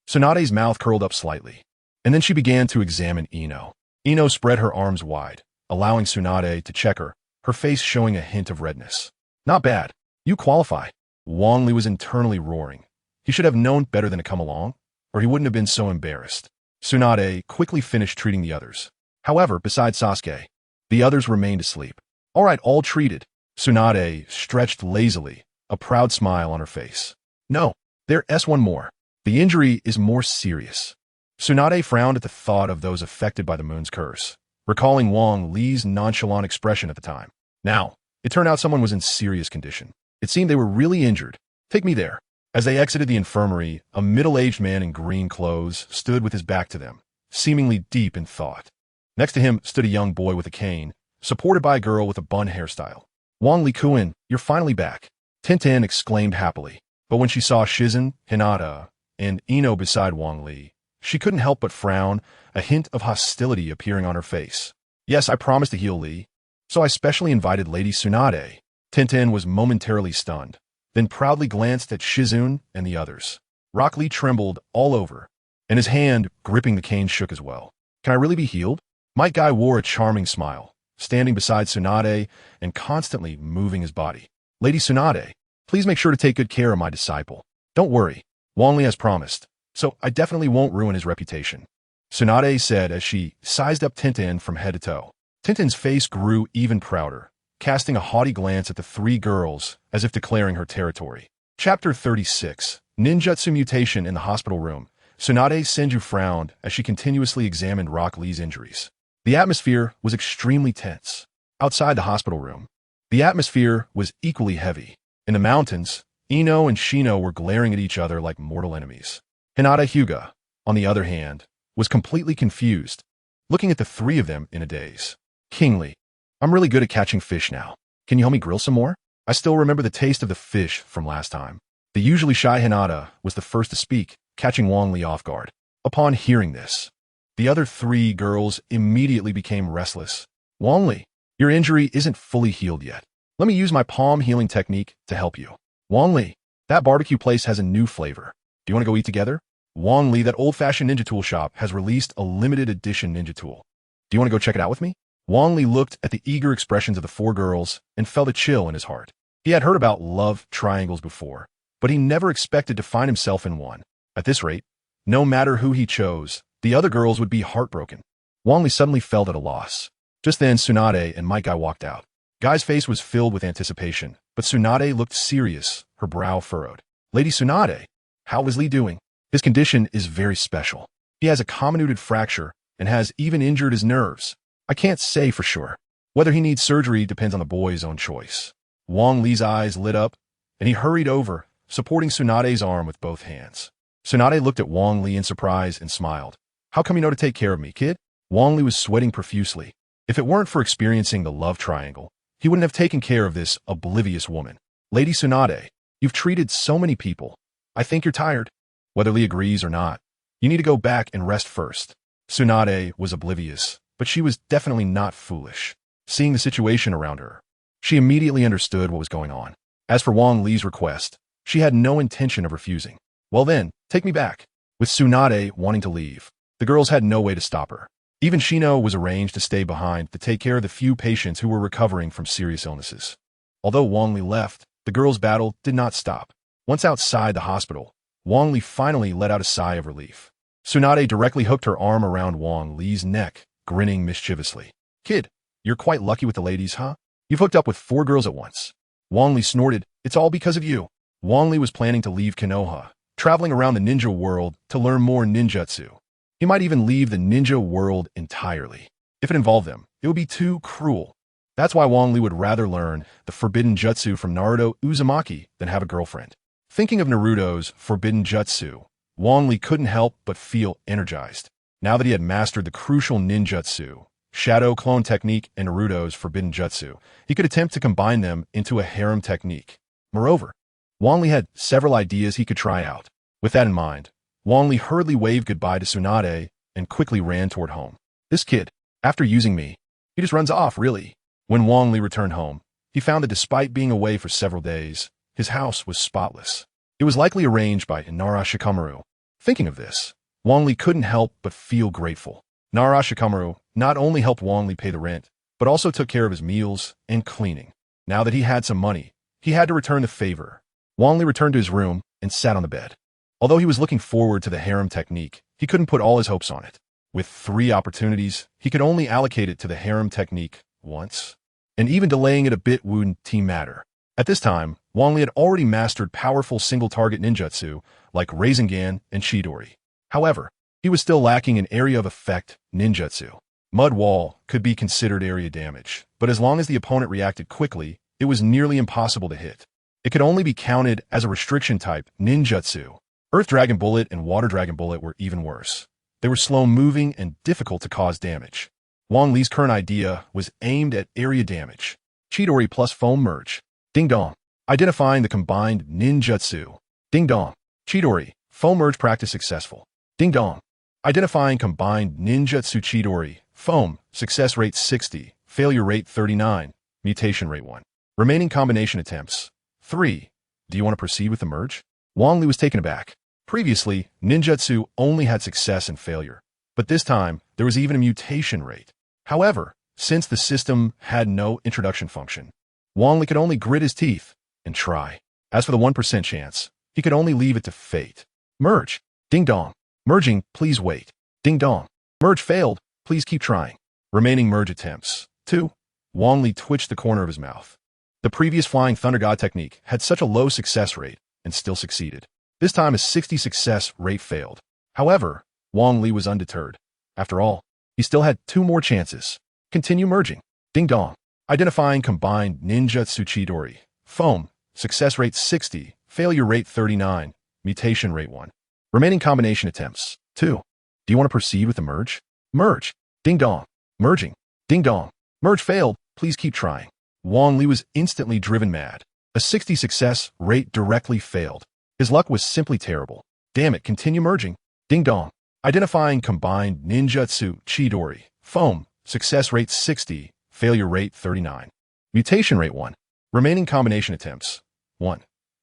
Tsunade's mouth curled up slightly, and then she began to examine Ino. Ino spread her arms wide, allowing Tsunade to check her, her face showing a hint of redness. Not bad. You qualify. Wang Li was internally roaring. He should have known better than to come along, or he wouldn't have been so embarrassed. Tsunade quickly finished treating the others. However, besides Sasuke, the others remained asleep. All right, all treated. Tsunade stretched lazily, a proud smile on her face. No, there's one more. The injury is more serious. Tsunade frowned at the thought of those affected by the moon's curse, recalling Wang Li's nonchalant expression at the time. Now, it turned out someone was in serious condition. It seemed they were really injured. Take me there. As they exited the infirmary, a middle-aged man in green clothes stood with his back to them, seemingly deep in thought. Next to him stood a young boy with a cane, supported by a girl with a bun hairstyle. Wang Li-kun, you're finally back, Tintin exclaimed happily. But when she saw Shizen, Hinata, and Ino beside Wang Li, she couldn't help but frown, a hint of hostility appearing on her face. Yes, I promised to heal Li, so I specially invited Lady Tsunade. Tintin was momentarily stunned, then proudly glanced at Shizun and the others. Rock Lee trembled all over, and his hand, gripping the cane, shook as well. Can I really be healed? Might Guy wore a charming smile, standing beside Tsunade and constantly moving his body. Lady Tsunade, please make sure to take good care of my disciple. Don't worry, Wang Li has promised, so I definitely won't ruin his reputation, Tsunade said as she sized up Tintin from head to toe. Tintin's face grew even prouder, casting a haughty glance at the three girls as if declaring her territory. Chapter 36, Ninjutsu Mutation in the Hospital Room. Tsunade Senju frowned as she continuously examined Rock Lee's injuries. The atmosphere was extremely tense. Outside the hospital room, the atmosphere was equally heavy. In the mountains, Ino and Shino were glaring at each other like mortal enemies. Hinata Hyuga, on the other hand, was completely confused, looking at the three of them in a daze. Kingly, I'm really good at catching fish now. Can you help me grill some more? I still remember the taste of the fish from last time. The usually shy Hinata was the first to speak, catching Wang Li off guard. Upon hearing this, the other three girls immediately became restless. Wang Li, your injury isn't fully healed yet. Let me use my palm healing technique to help you. Wang Li, that barbecue place has a new flavor. Do you want to go eat together? Wang Li, that old-fashioned ninja tool shop has released a limited edition ninja tool. Do you want to go check it out with me? Wang Li looked at the eager expressions of the four girls and felt a chill in his heart. He had heard about love triangles before, but he never expected to find himself in one. At this rate, no matter who he chose, the other girls would be heartbroken. Wang Li suddenly felt at a loss. Just then, Tsunade and Might Guy walked out. Guy's face was filled with anticipation, but Tsunade looked serious, her brow furrowed. Lady Tsunade, how is Li doing? His condition is very special. He has a comminuted fracture and has even injured his nerves. I can't say for sure. Whether he needs surgery depends on the boy's own choice. Wang Li's eyes lit up, and he hurried over, supporting Tsunade's arm with both hands. Tsunade looked at Wang Li in surprise and smiled. How come you know to take care of me, kid? Wang Li was sweating profusely. If it weren't for experiencing the love triangle, he wouldn't have taken care of this oblivious woman. Lady Tsunade, you've treated so many people. I think you're tired. Whether Li agrees or not, you need to go back and rest first. Tsunade was oblivious, but she was definitely not foolish. Seeing the situation around her, she immediately understood what was going on. As for Wang Li's request, she had no intention of refusing. Well then, take me back. With Tsunade wanting to leave, the girls had no way to stop her. Even Shino was arranged to stay behind to take care of the few patients who were recovering from serious illnesses. Although Wang Li left, the girls' battle did not stop. Once outside the hospital, Wang Li finally let out a sigh of relief. Tsunade directly hooked her arm around Wang Li's neck, grinning mischievously. Kid, you're quite lucky with the ladies, huh? You've hooked up with 4 girls at once. Wang Li snorted, it's all because of you. Wang Li was planning to leave Konoha, traveling around the ninja world to learn more ninjutsu. He might even leave the ninja world entirely. If it involved them, it would be too cruel. That's why Wang Li would rather learn the forbidden jutsu from Naruto Uzumaki than have a girlfriend. Thinking of Naruto's forbidden jutsu, Wang Li couldn't help but feel energized. Now that he had mastered the crucial ninjutsu, Shadow Clone Technique, and Naruto's forbidden jutsu, he could attempt to combine them into a harem technique. Moreover, Wang Li had several ideas he could try out. With that in mind, Wang Li hurriedly waved goodbye to Tsunade and quickly ran toward home. This kid, after using me, he just runs off, really. When Wang Li returned home, he found that despite being away for several days, his house was spotless. It was likely arranged by Shikamaru. Thinking of this, Wang Li couldn't help but feel grateful. Shikamaru not only helped Wang Li pay the rent, but also took care of his meals and cleaning. Now that he had some money, he had to return the favor. Wang Li returned to his room and sat on the bed. Although he was looking forward to the harem technique, he couldn't put all his hopes on it. With 3 opportunities, he could only allocate it to the harem technique once, and even delaying it a bit wouldn't matter. At this time, Wang Li had already mastered powerful single-target ninjutsu like Rasengan and Chidori. However, he was still lacking an area of effect ninjutsu. Mud Wall could be considered area damage, but as long as the opponent reacted quickly, it was nearly impossible to hit. It could only be counted as a restriction-type ninjutsu. Earth Dragon Bullet and Water Dragon Bullet were even worse. They were slow-moving and difficult to cause damage. Wang Li's current idea was aimed at area damage. Chidori plus Foam Merge. Ding Dong. Identifying the combined ninjutsu. Ding Dong. Chidori. Foam Merge practice successful. Ding Dong. Identifying combined ninjutsu Chidori. Foam. Success rate 60. Failure rate 39. Mutation rate 1. Remaining combination attempts. 3. Do you want to proceed with the merge? Wang Li was taken aback. Previously, ninjutsu only had success and failure, but this time, there was even a mutation rate. However, since the system had no introduction function, Wang Li could only grit his teeth and try. As for the 1% chance, he could only leave it to fate. Merge. Ding Dong. Merging, please wait. Ding Dong. Merge failed, please keep trying. Remaining merge attempts. 2. Wang Li twitched the corner of his mouth. The previous Flying Thunder God technique had such a low success rate and still succeeded. This time a 60 success rate failed. However, Wang Li was undeterred. After all, he still had 2 more chances. Continue merging. Ding Dong. Identifying combined ninjutsu Chidori. Foam. Success rate 60. Failure rate 39. Mutation rate 1. Remaining combination attempts. 2. Do you want to proceed with the merge? Merge. Ding Dong. Merging. Ding Dong. Merge failed. Please keep trying. Wang Li was instantly driven mad. A 60 success rate directly failed. His luck was simply terrible. Damn it, continue merging. Ding Dong. Identifying combined ninjutsu Chidori. Foam. Success rate 60. Failure rate 39. Mutation rate 1. Remaining combination attempts. 1.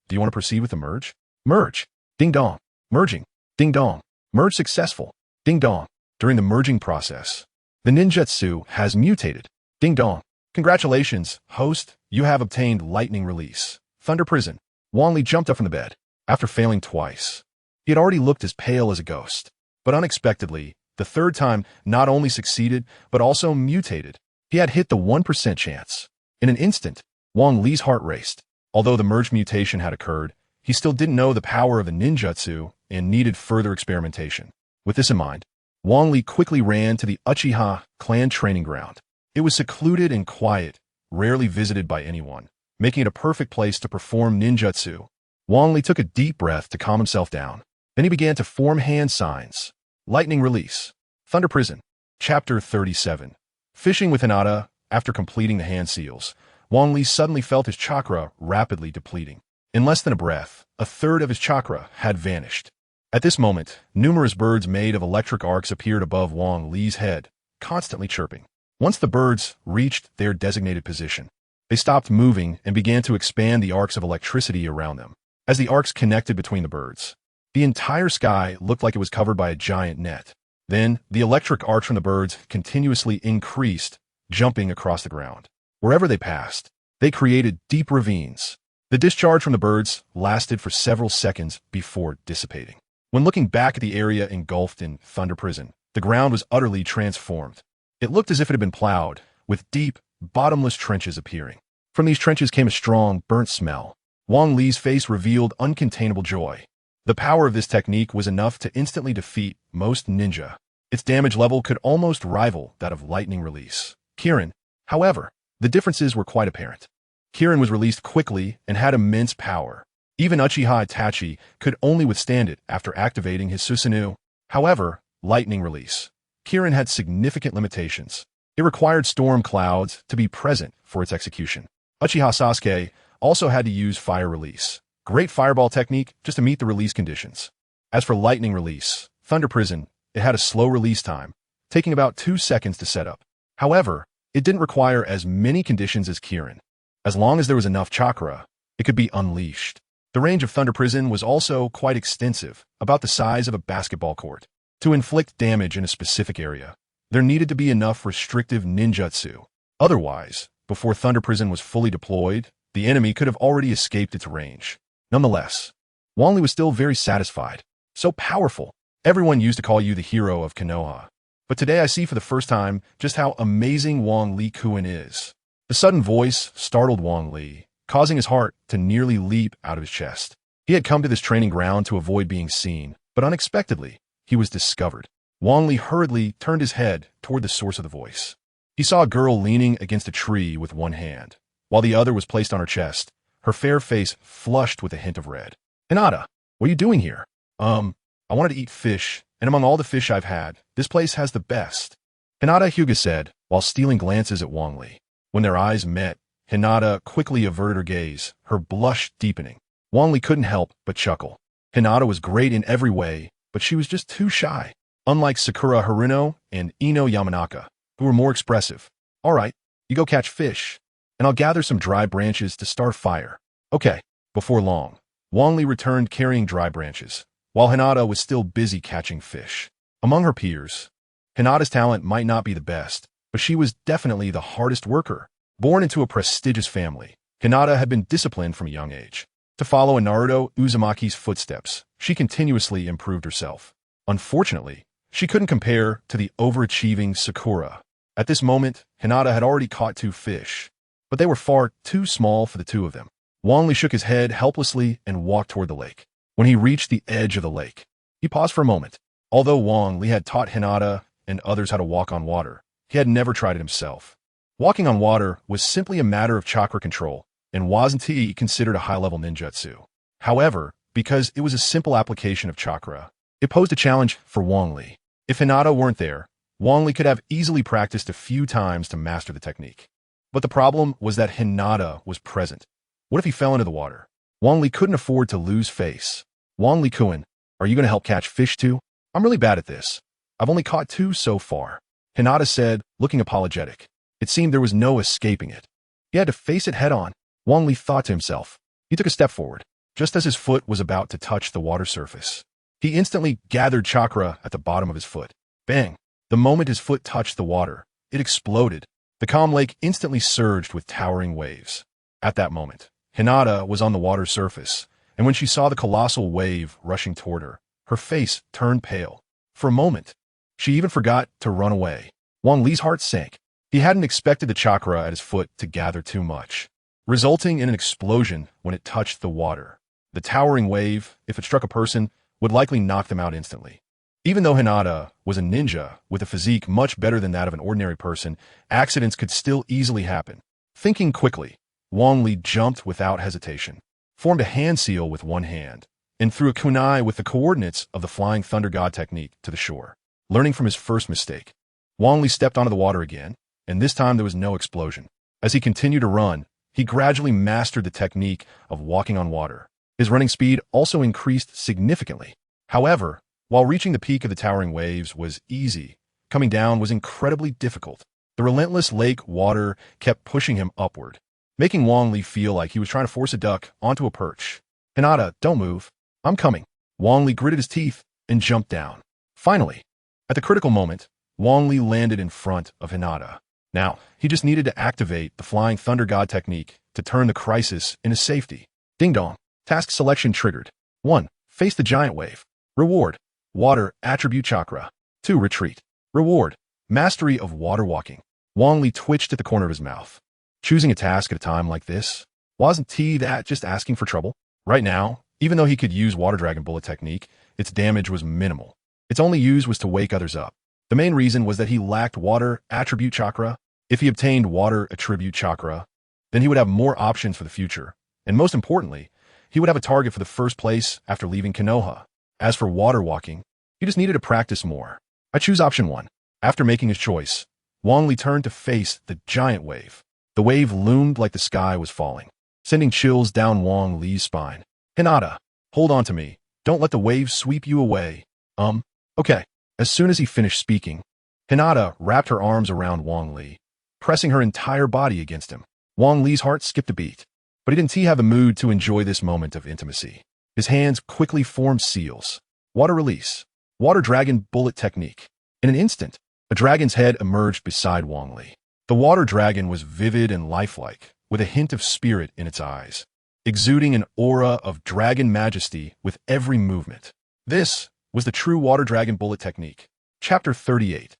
Do you want to proceed with the merge? Merge. Ding Dong. Merging. Ding Dong. Merge successful. Ding Dong. During the merging process, the ninjutsu has mutated. Ding Dong. Congratulations, host. You have obtained lightning release. Thunder Prison. Wang Li jumped up from the bed. After failing twice, he had already looked as pale as a ghost. But unexpectedly, the 3rd time not only succeeded, but also mutated. He had hit the 1% chance. In an instant, Wang Li's heart raced. Although the merge mutation had occurred, he still didn't know the power of the ninjutsu and needed further experimentation. With this in mind, Wang Li quickly ran to the Uchiha clan training ground. It was secluded and quiet, rarely visited by anyone, making it a perfect place to perform ninjutsu. Wang Li took a deep breath to calm himself down. Then he began to form hand signs. Lightning release. Thunder prison. Chapter 37. Fishing with Hinata. After completing the hand seals, Wang Li suddenly felt his chakra rapidly depleting. In less than a breath, a third of his chakra had vanished. At this moment, numerous birds made of electric arcs appeared above Wang Li's head, constantly chirping. Once the birds reached their designated position, they stopped moving and began to expand the arcs of electricity around them. As the arcs connected between the birds, the entire sky looked like it was covered by a giant net. Then, the electric arcs from the birds continuously increased, jumping across the ground. Wherever they passed, they created deep ravines. The discharge from the birds lasted for several seconds before dissipating. When looking back at the area engulfed in Thunder Prison, the ground was utterly transformed. It looked as if it had been plowed, with deep, bottomless trenches appearing. From these trenches came a strong, burnt smell. Wang Li's face revealed uncontainable joy. The power of this technique was enough to instantly defeat most ninja. Its damage level could almost rival that of lightning release. Kirin, however, the differences were quite apparent. Kirin was released quickly and had immense power. Even Uchiha Itachi could only withstand it after activating his Susanoo. However, lightning release. Kirin had significant limitations. It required storm clouds to be present for its execution. Uchiha Sasuke also had to use fire release. Great fireball technique just to meet the release conditions. As for lightning release, Thunder Prison, it had a slow release time, taking about 2 seconds to set up. However, it didn't require as many conditions as Kirin. As long as there was enough chakra, it could be unleashed. The range of Thunder Prison was also quite extensive, about the size of a basketball court. To inflict damage in a specific area, there needed to be enough restrictive ninjutsu. Otherwise, before Thunder Prison was fully deployed, the enemy could have already escaped its range. Nonetheless, Wang Li was still very satisfied. So powerful. Everyone used to call you the hero of Konoha. But today I see for the first time just how amazing Wang Li-kun is. The sudden voice startled Wang Li, causing his heart to nearly leap out of his chest. He had come to this training ground to avoid being seen, but unexpectedly, he was discovered. Wang Li hurriedly turned his head toward the source of the voice. He saw a girl leaning against a tree with one hand, while the other was placed on her chest, her fair face flushed with a hint of red. "Hinata, what are you doing here?" I wanted to eat fish, and among all the fish I've had, this place has the best." Hinata Hyuga said, while stealing glances at Wang Li. When their eyes met, Hinata quickly averted her gaze, her blush deepening. Wang Li couldn't help but chuckle. Hinata was great in every way, but she was just too shy. Unlike Sakura Haruno and Ino Yamanaka, who were more expressive. "All right, you go catch fish, and I'll gather some dry branches to start fire." "Okay." Before long, Wang Li returned carrying dry branches, while Hinata was still busy catching fish. Among her peers, Hinata's talent might not be the best, but she was definitely the hardest worker. Born into a prestigious family, Hinata had been disciplined from a young age. To follow in Naruto Uzumaki's footsteps, she continuously improved herself. Unfortunately, she couldn't compare to the overachieving Sakura. At this moment, Hinata had already caught 2 fish, but they were far too small for the 2 of them. Wang Li shook his head helplessly and walked toward the lake. When he reached the edge of the lake, he paused for a moment. Although Wang Li had taught Hinata and others how to walk on water, he had never tried it himself. Walking on water was simply a matter of chakra control, and wasn't considered a high-level ninjutsu. However, because it was a simple application of chakra, it posed a challenge for Wang Li. If Hinata weren't there, Wang Li could have easily practiced a few times to master the technique. But the problem was that Hinata was present. What if he fell into the water? Wang Li couldn't afford to lose face. "Wang Li-kun, are you going to help catch fish too? I'm really bad at this. I've only caught 2 so far," Hinata said, looking apologetic. It seemed there was no escaping it. He had to face it head-on. Wang Li thought to himself. He took a step forward, just as his foot was about to touch the water surface. He instantly gathered chakra at the bottom of his foot. Bang! The moment his foot touched the water, it exploded. The calm lake instantly surged with towering waves. At that moment, Hinata was on the water surface, and when she saw the colossal wave rushing toward her, her face turned pale. For a moment, she even forgot to run away. Wang Li's heart sank. He hadn't expected the chakra at his foot to gather too much, resulting in an explosion when it touched the water. The towering wave, if it struck a person, would likely knock them out instantly. Even though Hinata was a ninja with a physique much better than that of an ordinary person, accidents could still easily happen. Thinking quickly, Wang Li jumped without hesitation, formed a hand seal with one hand, and threw a kunai with the coordinates of the Flying Thunder God technique to the shore. Learning from his first mistake, Wang Li stepped onto the water again, and this time there was no explosion. As he continued to run, he gradually mastered the technique of walking on water. His running speed also increased significantly. However, while reaching the peak of the towering waves was easy, coming down was incredibly difficult. The relentless lake water kept pushing him upward, making Wang Li feel like he was trying to force a duck onto a perch. "Hinata, don't move. I'm coming." Wang Li gritted his teeth and jumped down. Finally, at the critical moment, Wang Li landed in front of Hinata. Now, he just needed to activate the Flying Thunder God technique to turn the crisis into safety. Ding dong. Task selection triggered. 1. Face the giant wave. Reward: Water Attribute Chakra. 2. Retreat. Reward: Mastery of Water Walking. Wang Li twitched at the corner of his mouth. Choosing a task at a time like this, wasn't that just asking for trouble? Right now, even though he could use Water Dragon Bullet technique, its damage was minimal. Its only use was to wake others up. The main reason was that he lacked Water Attribute Chakra. If he obtained Water Attribute Chakra, then he would have more options for the future, and most importantly, he would have a target for the first place after leaving Konoha. As for water walking, he just needed to practice more. I choose option 1. After making his choice, Wang Li turned to face the giant wave. The wave loomed like the sky was falling, sending chills down Wang Li's spine. "Hinata, hold on to me. Don't let the wave sweep you away." Okay. As soon as he finished speaking, Hinata wrapped her arms around Wang Li, pressing her entire body against him. Wang Li's heart skipped a beat, but he didn't have the mood to enjoy this moment of intimacy. His hands quickly formed seals. Water release. Water Dragon Bullet Technique. In an instant, a dragon's head emerged beside Wang Li. The water dragon was vivid and lifelike, with a hint of spirit in its eyes, exuding an aura of dragon majesty with every movement. This was the true Water Dragon Bullet Technique. Chapter 38.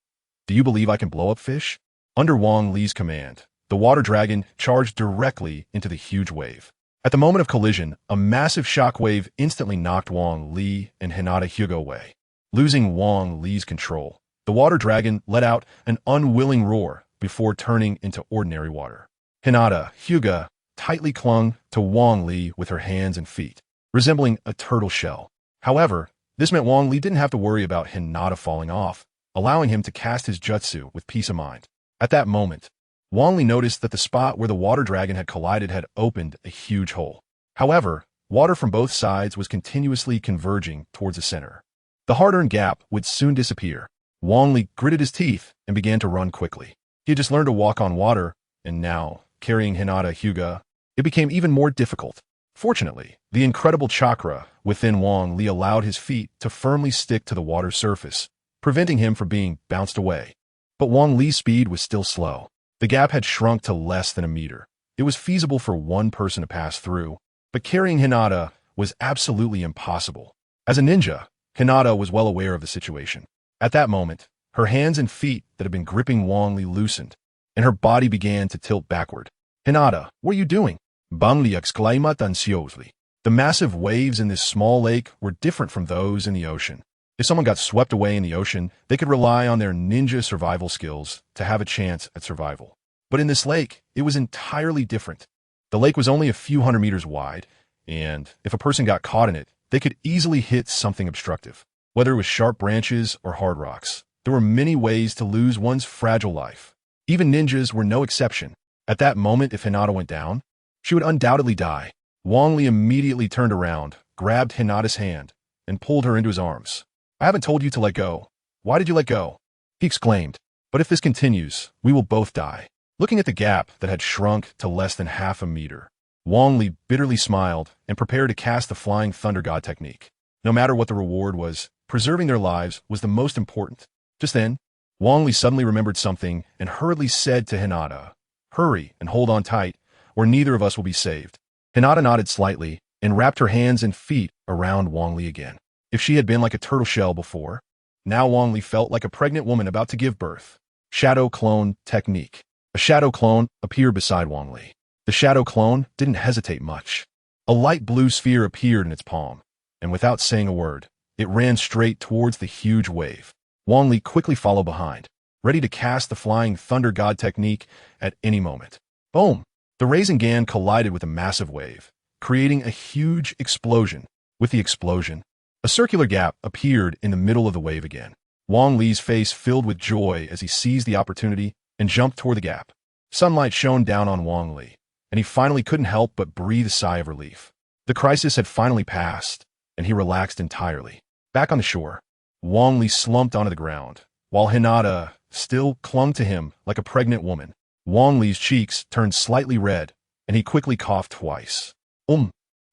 Do you believe I can blow up fish? Under Wang Li's command, the water dragon charged directly into the huge wave. At the moment of collision, a massive shockwave instantly knocked Wang Li and Hinata Hyuga away. Losing Wang Li's control, the water dragon let out an unwilling roar before turning into ordinary water. Hinata Hyuga tightly clung to Wang Li with her hands and feet, resembling a turtle shell. However, this meant Wang Li didn't have to worry about Hinata falling off, allowing him to cast his jutsu with peace of mind. At that moment, Wang Li noticed that the spot where the water dragon had collided had opened a huge hole. However, water from both sides was continuously converging towards the center. The hard-earned gap would soon disappear. Wang Li gritted his teeth and began to run quickly. He had just learned to walk on water, and now, carrying Hinata Hyuga, it became even more difficult. Fortunately, the incredible chakra within Wang Li allowed his feet to firmly stick to the water's surface, preventing him from being bounced away. But Wang Li's speed was still slow. The gap had shrunk to less than a meter. It was feasible for one person to pass through, but carrying Hinata was absolutely impossible. As a ninja, Hinata was well aware of the situation. At that moment, her hands and feet that had been gripping Wang Li loosened, and her body began to tilt backward. "Hinata, what are you doing?" Wang Li exclaimed anxiously. The massive waves in this small lake were different from those in the ocean. If someone got swept away in the ocean, they could rely on their ninja survival skills to have a chance at survival. But in this lake, it was entirely different. The lake was only a few hundred meters wide, and if a person got caught in it, they could easily hit something obstructive. Whether it was sharp branches or hard rocks, there were many ways to lose one's fragile life. Even ninjas were no exception. At that moment, if Hinata went down, she would undoubtedly die. Wang Li immediately turned around, grabbed Hinata's hand, and pulled her into his arms. "I haven't told you to let go. Why did you let go?" he exclaimed. "But if this continues, we will both die." Looking at the gap that had shrunk to less than half a meter, Wang Li bitterly smiled and prepared to cast the Flying Thunder God technique. No matter what the reward was, preserving their lives was the most important. Just then, Wang Li suddenly remembered something and hurriedly said to Hinata, "Hurry and hold on tight, or neither of us will be saved." Hinata nodded slightly and wrapped her hands and feet around Wang Li again. If she had been like a turtle shell before, now Wang Li felt like a pregnant woman about to give birth. Shadow Clone Technique. A shadow clone appeared beside Wang Li. The shadow clone didn't hesitate much. A light blue sphere appeared in its palm, and without saying a word, It ran straight towards the huge wave. Wang Li quickly followed behind, ready to cast the Flying Thunder God technique at any moment. Boom! The Rasengan collided with a massive wave, creating a huge explosion. With the explosion, a circular gap appeared in the middle of the wave again. Wang Li's face filled with joy as he seized the opportunity and jumped toward the gap. Sunlight shone down on Wang Li, and he finally couldn't help but breathe a sigh of relief. The crisis had finally passed, and he relaxed entirely. Back on the shore, Wang Li slumped onto the ground, while Hinata still clung to him like a pregnant woman. Wang Li's cheeks turned slightly red, and he quickly coughed twice.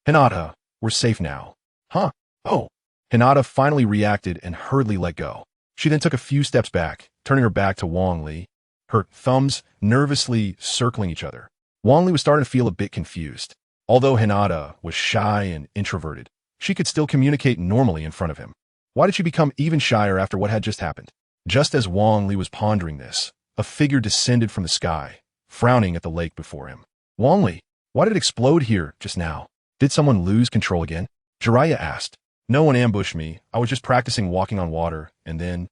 Hinata, we're safe now. Huh? Oh. Hinata finally reacted and hurriedly let go. She then took a few steps back, turning her back to Wang Li, her thumbs nervously circling each other. Wang Li was starting to feel a bit confused. Although Hinata was shy and introverted, she could still communicate normally in front of him. Why did she become even shyer after what had just happened? Just as Wang Li was pondering this, a figure descended from the sky, frowning at the lake before him. Wang Li, why did it explode here just now? Did someone lose control again? Jiraiya asked. No one ambushed me. I was just practicing walking on water, and then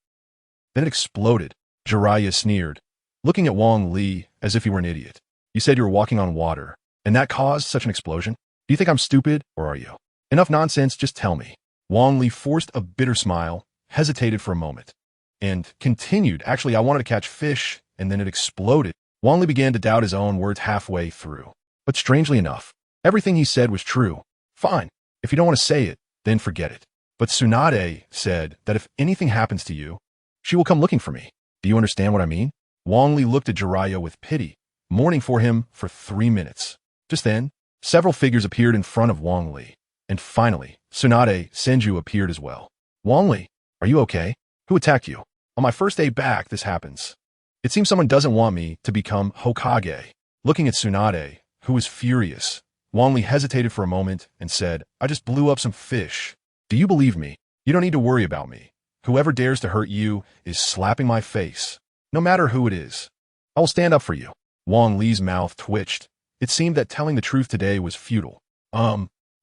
it exploded. Jiraiya sneered, looking at Wang Li as if he were an idiot. You said you were walking on water, and that caused such an explosion? Do you think I'm stupid, or are you? Enough nonsense, just tell me. Wang Li forced a bitter smile, hesitated for a moment, and continued. Actually, I wanted to catch fish, and then it exploded. Wang Li began to doubt his own words halfway through. But strangely enough, everything he said was true. Fine. If you don't want to say it, then forget it. But Tsunade said that if anything happens to you, she will come looking for me. Do you understand what I mean? Wang Li looked at Jiraiya with pity, mourning for him for 3 minutes. Just then, several figures appeared in front of Wang Li. And finally, Tsunade Senju appeared as well. Wang Li, are you okay? Who attacked you? On my first day back, this happens. It seems someone doesn't want me to become Hokage. Looking at Tsunade, who was furious, Wang Li hesitated for a moment and said, I just blew up some fish. Do you believe me? You don't need to worry about me. Whoever dares to hurt you is slapping my face. No matter who it is. I will stand up for you. Wang Li's mouth twitched. It seemed that telling the truth today was futile.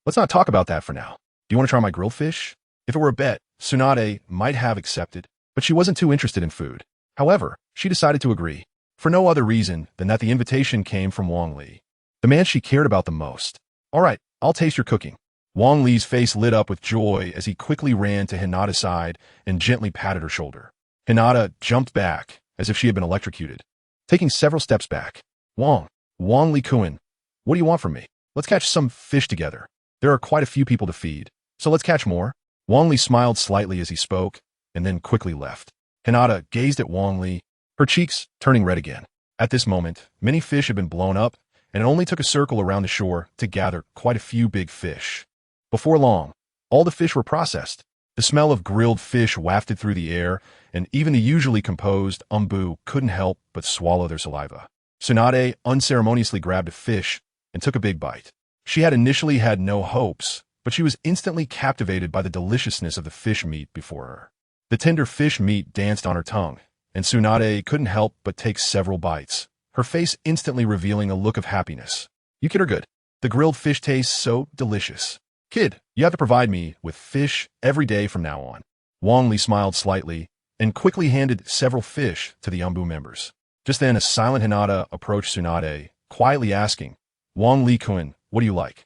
Let's not talk about that for now. Do you want to try my grilled fish? If it were a bet, Tsunade might have accepted, but she wasn't too interested in food. However, she decided to agree, for no other reason than that the invitation came from Wang Li, the man she cared about the most. All right, I'll taste your cooking. Wang Li's face lit up with joy as he quickly ran to Hinata's side and gently patted her shoulder. Hinata jumped back as if she had been electrocuted, taking several steps back. Wang Li-kun, what do you want from me? Let's catch some fish together. There are quite a few people to feed, so let's catch more. Wang Li smiled slightly as he spoke, and then quickly left. Hinata gazed at Wang Li, her cheeks turning red again. At this moment, many fish had been blown up, and it only took a circle around the shore to gather quite a few big fish. Before long, all the fish were processed. The smell of grilled fish wafted through the air, and even the usually composed Umbu couldn't help but swallow their saliva. Tsunade unceremoniously grabbed a fish and took a big bite. She had initially had no hopes, but she was instantly captivated by the deliciousness of the fish meat before her. The tender fish meat danced on her tongue, and Tsunade couldn't help but take several bites, her face instantly revealing a look of happiness. You kid are good. The grilled fish tastes so delicious. Kid, you have to provide me with fish every day from now on. Wang Li smiled slightly and quickly handed several fish to the Umbu members. Just then, a silent Hinata approached Tsunade, quietly asking, Wang Li-kun, what do you like?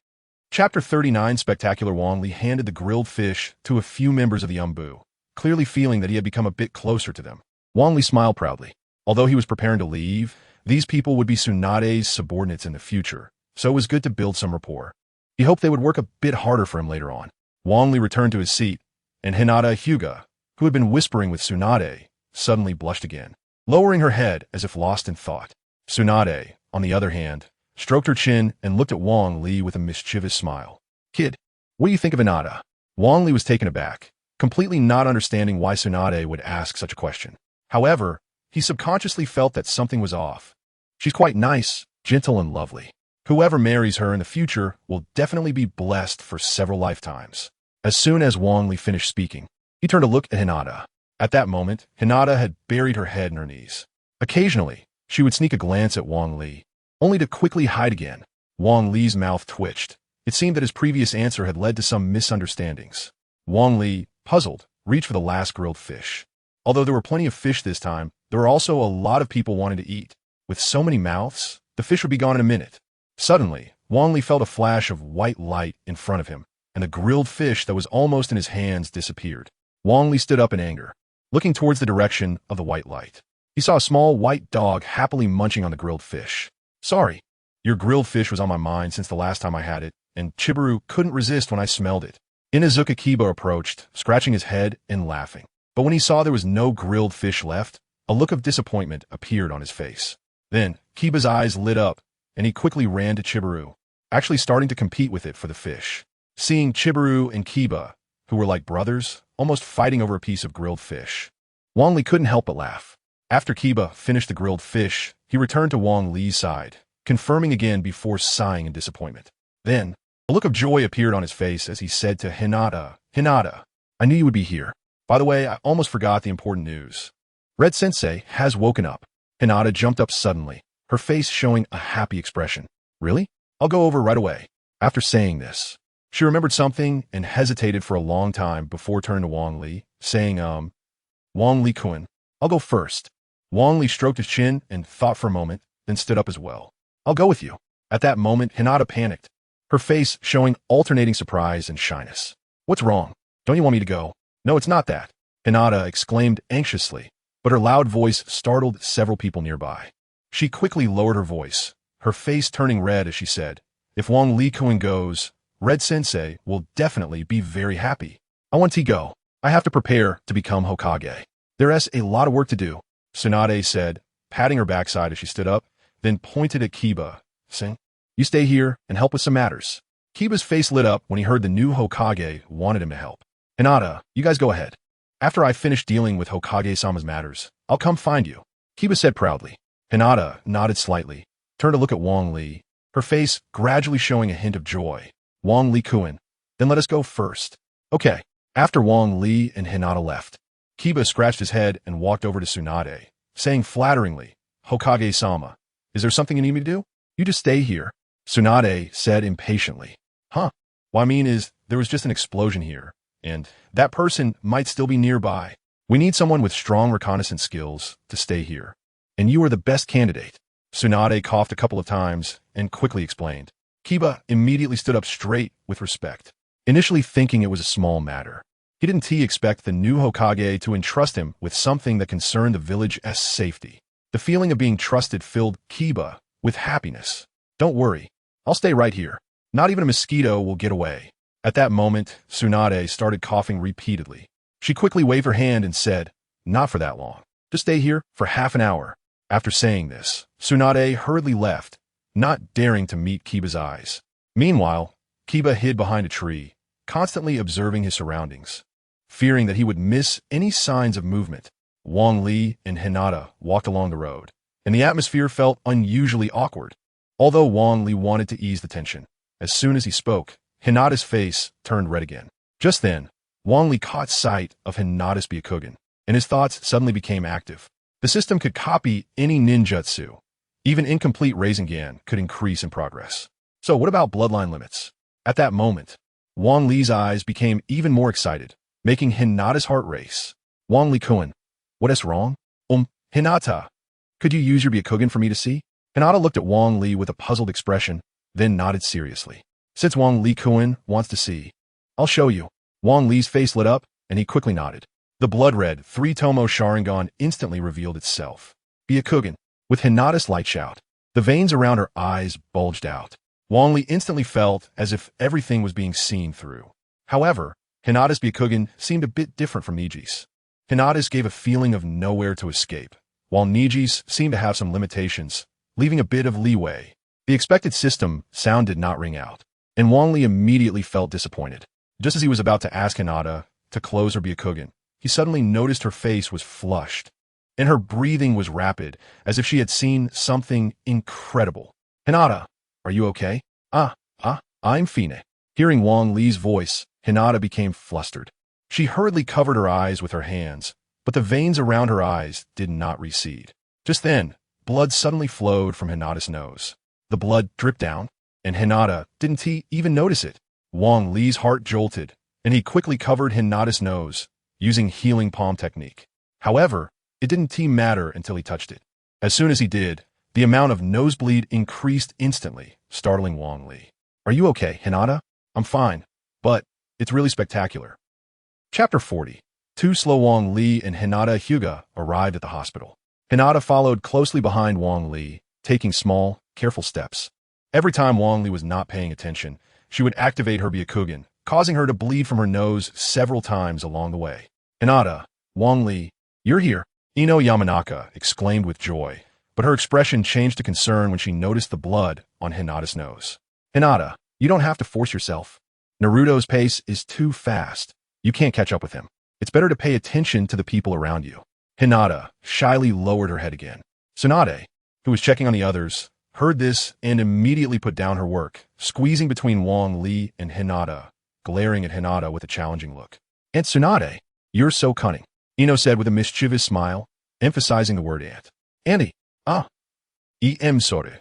Chapter 39 Spectacular. Wang Li handed the grilled fish to a few members of the Umbu, clearly feeling that he had become a bit closer to them. Wang Li smiled proudly. Although he was preparing to leave, these people would be Tsunade's subordinates in the future, so it was good to build some rapport. He hoped they would work a bit harder for him later on. Wang Li returned to his seat, and Hinata Hyuga, who had been whispering with Tsunade, suddenly blushed again, lowering her head as if lost in thought. Tsunade, on the other hand, stroked her chin and looked at Wang Li with a mischievous smile. Kid, what do you think of Hinata? Wang Li was taken aback, completely not understanding why Tsunade would ask such a question. However, he subconsciously felt that something was off. She's quite nice, gentle, and lovely. Whoever marries her in the future will definitely be blessed for several lifetimes. As soon as Wang Li finished speaking, he turned to look at Hinata. At that moment, Hinata had buried her head in her knees. Occasionally, she would sneak a glance at Wang Li, only to quickly hide again. Wang Li's mouth twitched. It seemed that his previous answer had led to some misunderstandings. Wang Li puzzled, reached for the last grilled fish. Although there were plenty of fish this time, there were also a lot of people wanting to eat. With so many mouths, the fish would be gone in a minute. Suddenly, Wang Li felt a flash of white light in front of him, and the grilled fish that was almost in his hands disappeared. Wang Li stood up in anger, looking towards the direction of the white light. He saw a small white dog happily munching on the grilled fish. Sorry, your grilled fish was on my mind since the last time I had it, and Chiburu couldn't resist when I smelled it. Inazuka Kiba approached, scratching his head and laughing. But when he saw there was no grilled fish left, a look of disappointment appeared on his face. Then, Kiba's eyes lit up, and he quickly ran to Chiburu, actually starting to compete with it for the fish. Seeing Chiburu and Kiba, who were like brothers, almost fighting over a piece of grilled fish, Wang Li couldn't help but laugh. After Kiba finished the grilled fish, he returned to Wang Li's side, confirming again before sighing in disappointment. Then, a look of joy appeared on his face as he said to Hinata, "Hinata, I knew you would be here. By the way, I almost forgot the important news. Red Sensei has woken up." Hinata jumped up suddenly, her face showing a happy expression. "Really? I'll go over right away." After saying this, she remembered something and hesitated for a long time before turning to Wang Li, saying, Wang Li-kun, I'll go first." Wang Li stroked his chin and thought for a moment, then stood up as well. "I'll go with you." At that moment, Hinata panicked, her face showing alternating surprise and shyness. "What's wrong? Don't you want me to go?" "No, it's not that," Hinata exclaimed anxiously, but her loud voice startled several people nearby. She quickly lowered her voice, her face turning red as she said, "If Wang Li-kun goes, Red Sensei will definitely be very happy. I want to go. I have to prepare to become Hokage. There's a lot of work to do," Tsunade said, patting her backside as she stood up, then pointed at Kiba, saying, "You stay here and help with some matters." Kiba's face lit up when he heard the new Hokage wanted him to help. "Hinata, you guys go ahead. After I finish dealing with Hokage-sama's matters, I'll come find you," Kiba said proudly. Hinata nodded slightly, turned to look at Wang Li, her face gradually showing a hint of joy. "Wang Li-kun, then let us go first." "Okay." After Wang Li and Hinata left, Kiba scratched his head and walked over to Tsunade, saying flatteringly, "Hokage-sama, is there something you need me to do?" "You just stay here," Tsunade said impatiently. "Huh? What I mean is, there was just an explosion here, and that person might still be nearby. We need someone with strong reconnaissance skills to stay here, and you are the best candidate." Tsunade coughed a couple of times and quickly explained. Kiba immediately stood up straight with respect, initially thinking it was a small matter. He didn't expect the new Hokage to entrust him with something that concerned the village's safety. The feeling of being trusted filled Kiba with happiness. "Don't worry, I'll stay right here. Not even a mosquito will get away." At that moment, Tsunade started coughing repeatedly. She quickly waved her hand and said, "Not for that long. Just stay here for half an hour." After saying this, Tsunade hurriedly left, not daring to meet Kiba's eyes. Meanwhile, Kiba hid behind a tree, constantly observing his surroundings. Fearing that he would miss any signs of movement, Wang Li and Hinata walked along the road, and the atmosphere felt unusually awkward. Although Wang Li wanted to ease the tension, as soon as he spoke, Hinata's face turned red again. Just then, Wang Li caught sight of Hinata's Byakugan, and his thoughts suddenly became active. The system could copy any ninjutsu. Even incomplete Rasengan could increase in progress. So what about bloodline limits? At that moment, Wang Li's eyes became even more excited, making Hinata's heart race. "Wang Li-kun, what is wrong?" Hinata, could you use your Byakugan for me to see?" Hinata looked at Wang Li with a puzzled expression, then nodded seriously. "Since Wang Li-kun wants to see, I'll show you." Wang Li's face lit up, and he quickly nodded. The blood-red three-tomo Sharingan instantly revealed itself. Byakugan, with Hinata's light shout. The veins around her eyes bulged out. Wang Li instantly felt as if everything was being seen through. However, Hinata's Byakugan seemed a bit different from Niji's. Hinata's gave a feeling of nowhere to escape, while Niji's seemed to have some limitations, leaving a bit of leeway. The expected system sound did not ring out, and Wang Li immediately felt disappointed. Just as he was about to ask Hinata to close her Byakugan, he suddenly noticed her face was flushed, and her breathing was rapid, as if she had seen something incredible. "Hinata, are you okay?" I'm fine." Hearing Wang Li's voice, Hinata became flustered. She hurriedly covered her eyes with her hands, but the veins around her eyes did not recede. Just then, blood suddenly flowed from Hinata's nose. The blood dripped down, and Hinata didn't even notice it. Wang Li's heart jolted, and he quickly covered Hinata's nose, using healing palm technique. However, it didn't matter until he touched it. As soon as he did, the amount of nosebleed increased instantly, startling Wang Li. "Are you okay, Hinata?" "I'm fine, but it's really spectacular." Chapter 40. Too slow. Wang Li and Hinata Hyuga arrived at the hospital. Hinata followed closely behind Wang Li, taking small, careful steps. Every time Wang Li was not paying attention, she would activate her Byakugan, causing her to bleed from her nose several times along the way. "Hinata, Wang Li, you're here," Ino Yamanaka exclaimed with joy, but her expression changed to concern when she noticed the blood on Hinata's nose. "Hinata, you don't have to force yourself. Naruto's pace is too fast. You can't catch up with him. It's better to pay attention to the people around you." Hinata shyly lowered her head again. Tsunade, who was checking on the others, heard this and immediately put down her work, squeezing between Wang Li and Hinata, glaring at Hinata with a challenging look. "Aunt Tsunade, you're so cunning," Ino said with a mischievous smile, emphasizing the word aunt. "Auntie, sorry.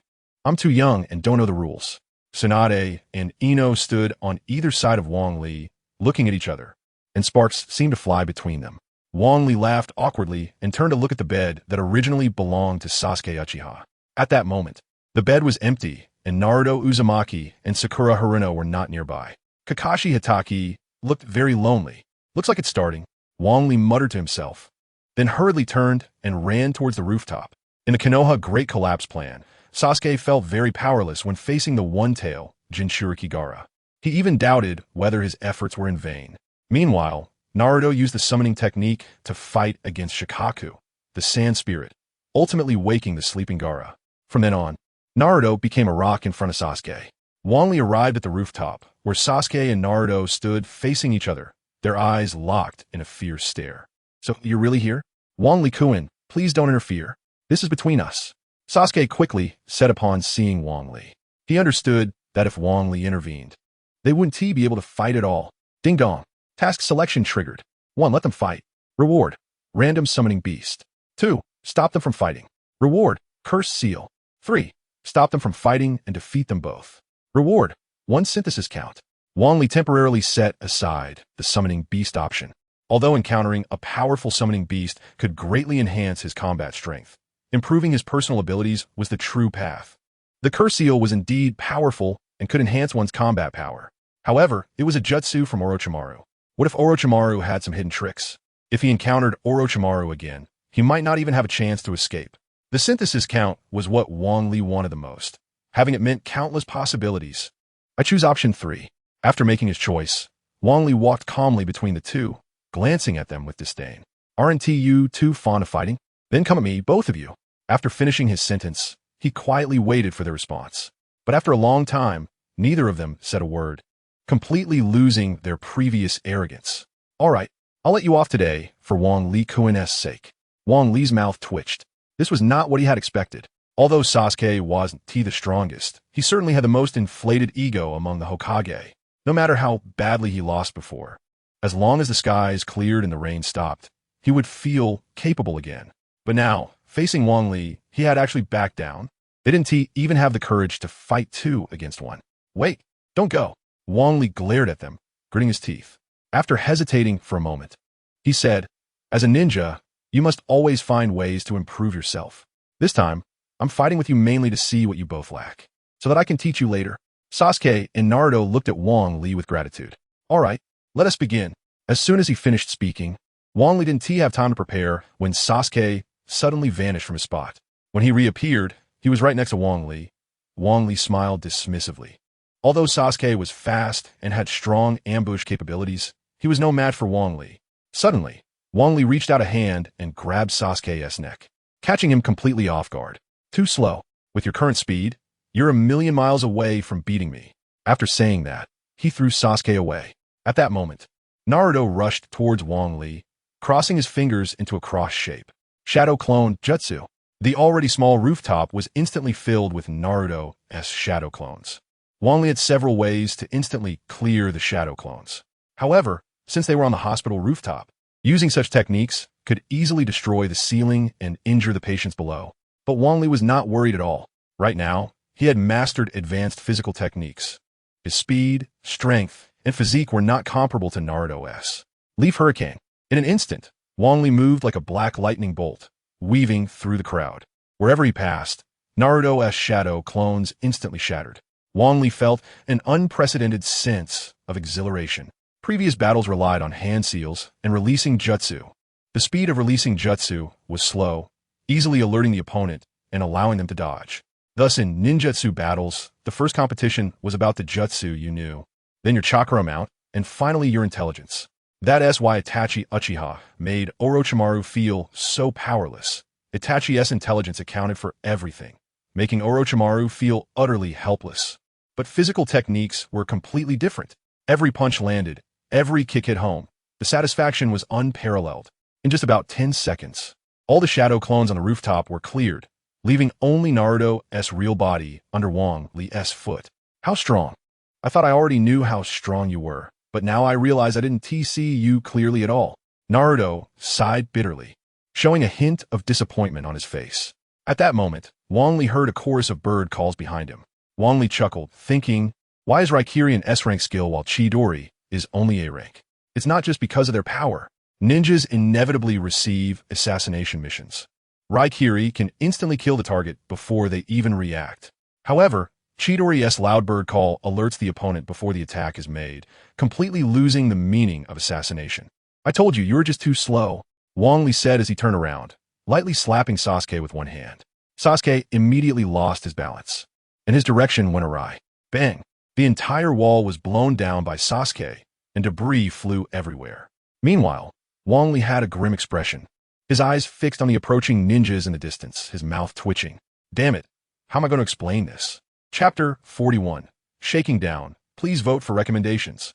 I'm too young and don't know the rules." Tsunade and Ino stood on either side of Wang Li, looking at each other, and sparks seemed to fly between them. Wang Li laughed awkwardly and turned to look at the bed that originally belonged to Sasuke Uchiha. At that moment, the bed was empty, and Naruto Uzumaki and Sakura Haruno were not nearby. Kakashi Hitaki looked very lonely. "Looks like it's starting," Wang Li muttered to himself, then hurriedly turned and ran towards the rooftop. In the Konoha Great Collapse plan, Sasuke felt very powerless when facing the one-tail Jinchuriki Gaara. He even doubted whether his efforts were in vain. Meanwhile, Naruto used the summoning technique to fight against Shikaku, the sand spirit, ultimately waking the sleeping Gaara. From then on, Naruto became a rock in front of Sasuke. Wang Li arrived at the rooftop, where Sasuke and Naruto stood facing each other, their eyes locked in a fierce stare. "So, you're really here? Wang Li-kun, please don't interfere. This is between us," Sasuke quickly said upon seeing Wang Li. He understood that if Wang Li intervened, they wouldn't be able to fight at all. Ding dong. Task selection triggered. 1. Let them fight. Reward: random summoning beast. 2. Stop them from fighting. Reward: cursed seal. 3. Stop them from fighting and defeat them both. Reward: 1 synthesis count. Wang Li temporarily set aside the summoning beast option, although encountering a powerful summoning beast could greatly enhance his combat strength. Improving his personal abilities was the true path. The curse seal was indeed powerful and could enhance one's combat power. However, it was a jutsu from Orochimaru. What if Orochimaru had some hidden tricks? If he encountered Orochimaru again, he might not even have a chance to escape. The synthesis count was what Wang Li wanted the most. Having it meant countless possibilities. "I choose option 3. After making his choice, Wang Li walked calmly between the two, glancing at them with disdain. "Aren't you too fond of fighting? Then come at me, both of you." After finishing his sentence, he quietly waited for the response. But after a long time, neither of them said a word, completely losing their previous arrogance. "All right, I'll let you off today for Wang Li-kun's sake." Wang Li's mouth twitched. This was not what he had expected. Although Sasuke wasn't the strongest, he certainly had the most inflated ego among the Hokage, no matter how badly he lost before. As long as the skies cleared and the rain stopped, he would feel capable again. But now, facing Wang Li, he had actually backed down. They didn't even have the courage to fight 2 against 1. "Wait, don't go." Wang Li glared at them, gritting his teeth. After hesitating for a moment, he said, "As a ninja, you must always find ways to improve yourself. This time, I'm fighting with you mainly to see what you both lack, so that I can teach you later." Sasuke and Naruto looked at Wang Li with gratitude. "All right, let us begin." As soon as he finished speaking, Wang Li didn't have time to prepare when Sasuke suddenly vanished from his spot. When he reappeared, he was right next to Wang Li. Wang Li smiled dismissively. Although Sasuke was fast and had strong ambush capabilities, he was no match for Wang Li. Suddenly, Wang Li reached out a hand and grabbed Sasuke's neck, catching him completely off guard. "Too slow. With your current speed, you're a million miles away from beating me." After saying that, he threw Sasuke away. At that moment, Naruto rushed towards Wang Li, crossing his fingers into a cross shape. Shadow Clone Jutsu. The already small rooftop was instantly filled with Naruto's shadow clones. Wang Li had several ways to instantly clear the shadow clones. However, since they were on the hospital rooftop, using such techniques could easily destroy the ceiling and injure the patients below. But Wang Li was not worried at all. Right now, he had mastered advanced physical techniques. His speed, strength, and physique were not comparable to Naruto's. Leaf Hurricane. In an instant, Wang Li moved like a black lightning bolt, weaving through the crowd. Wherever he passed, Naruto's shadow clones instantly shattered. Wang Li felt an unprecedented sense of exhilaration. Previous battles relied on hand seals and releasing jutsu. The speed of releasing jutsu was slow, easily alerting the opponent and allowing them to dodge. Thus, in ninjutsu battles, the first competition was about the jutsu you knew, then your chakra amount, and finally your intelligence. That's why Itachi Uchiha made Orochimaru feel so powerless. Itachi's intelligence accounted for everything, making Orochimaru feel utterly helpless. But physical techniques were completely different. Every punch landed, every kick hit home. The satisfaction was unparalleled. In just about 10 seconds, all the shadow clones on the rooftop were cleared, leaving only Naruto's real body under Wang Li's foot. How strong? I thought I already knew how strong you were, but now I realize I didn't see you clearly at all. Naruto sighed bitterly, showing a hint of disappointment on his face. At that moment, Wang Li heard a chorus of bird calls behind him. Wang Li chuckled, thinking, why is Raikiri an S-rank skill while Chidori is only A-rank? It's not just because of their power. Ninjas inevitably receive assassination missions. Raikiri can instantly kill the target before they even react. However, Chidori's loud bird call alerts the opponent before the attack is made, completely losing the meaning of assassination. I told you were just too slow, Wang Li said as he turned around, lightly slapping Sasuke with one hand. Sasuke immediately lost his balance, and his direction went awry. Bang! The entire wall was blown down by Sasuke, and debris flew everywhere. Meanwhile, Wang Li had a grim expression, his eyes fixed on the approaching ninjas in the distance, his mouth twitching. Damn it, how am I going to explain this? Chapter 41. Shaking Down. Please vote for recommendations.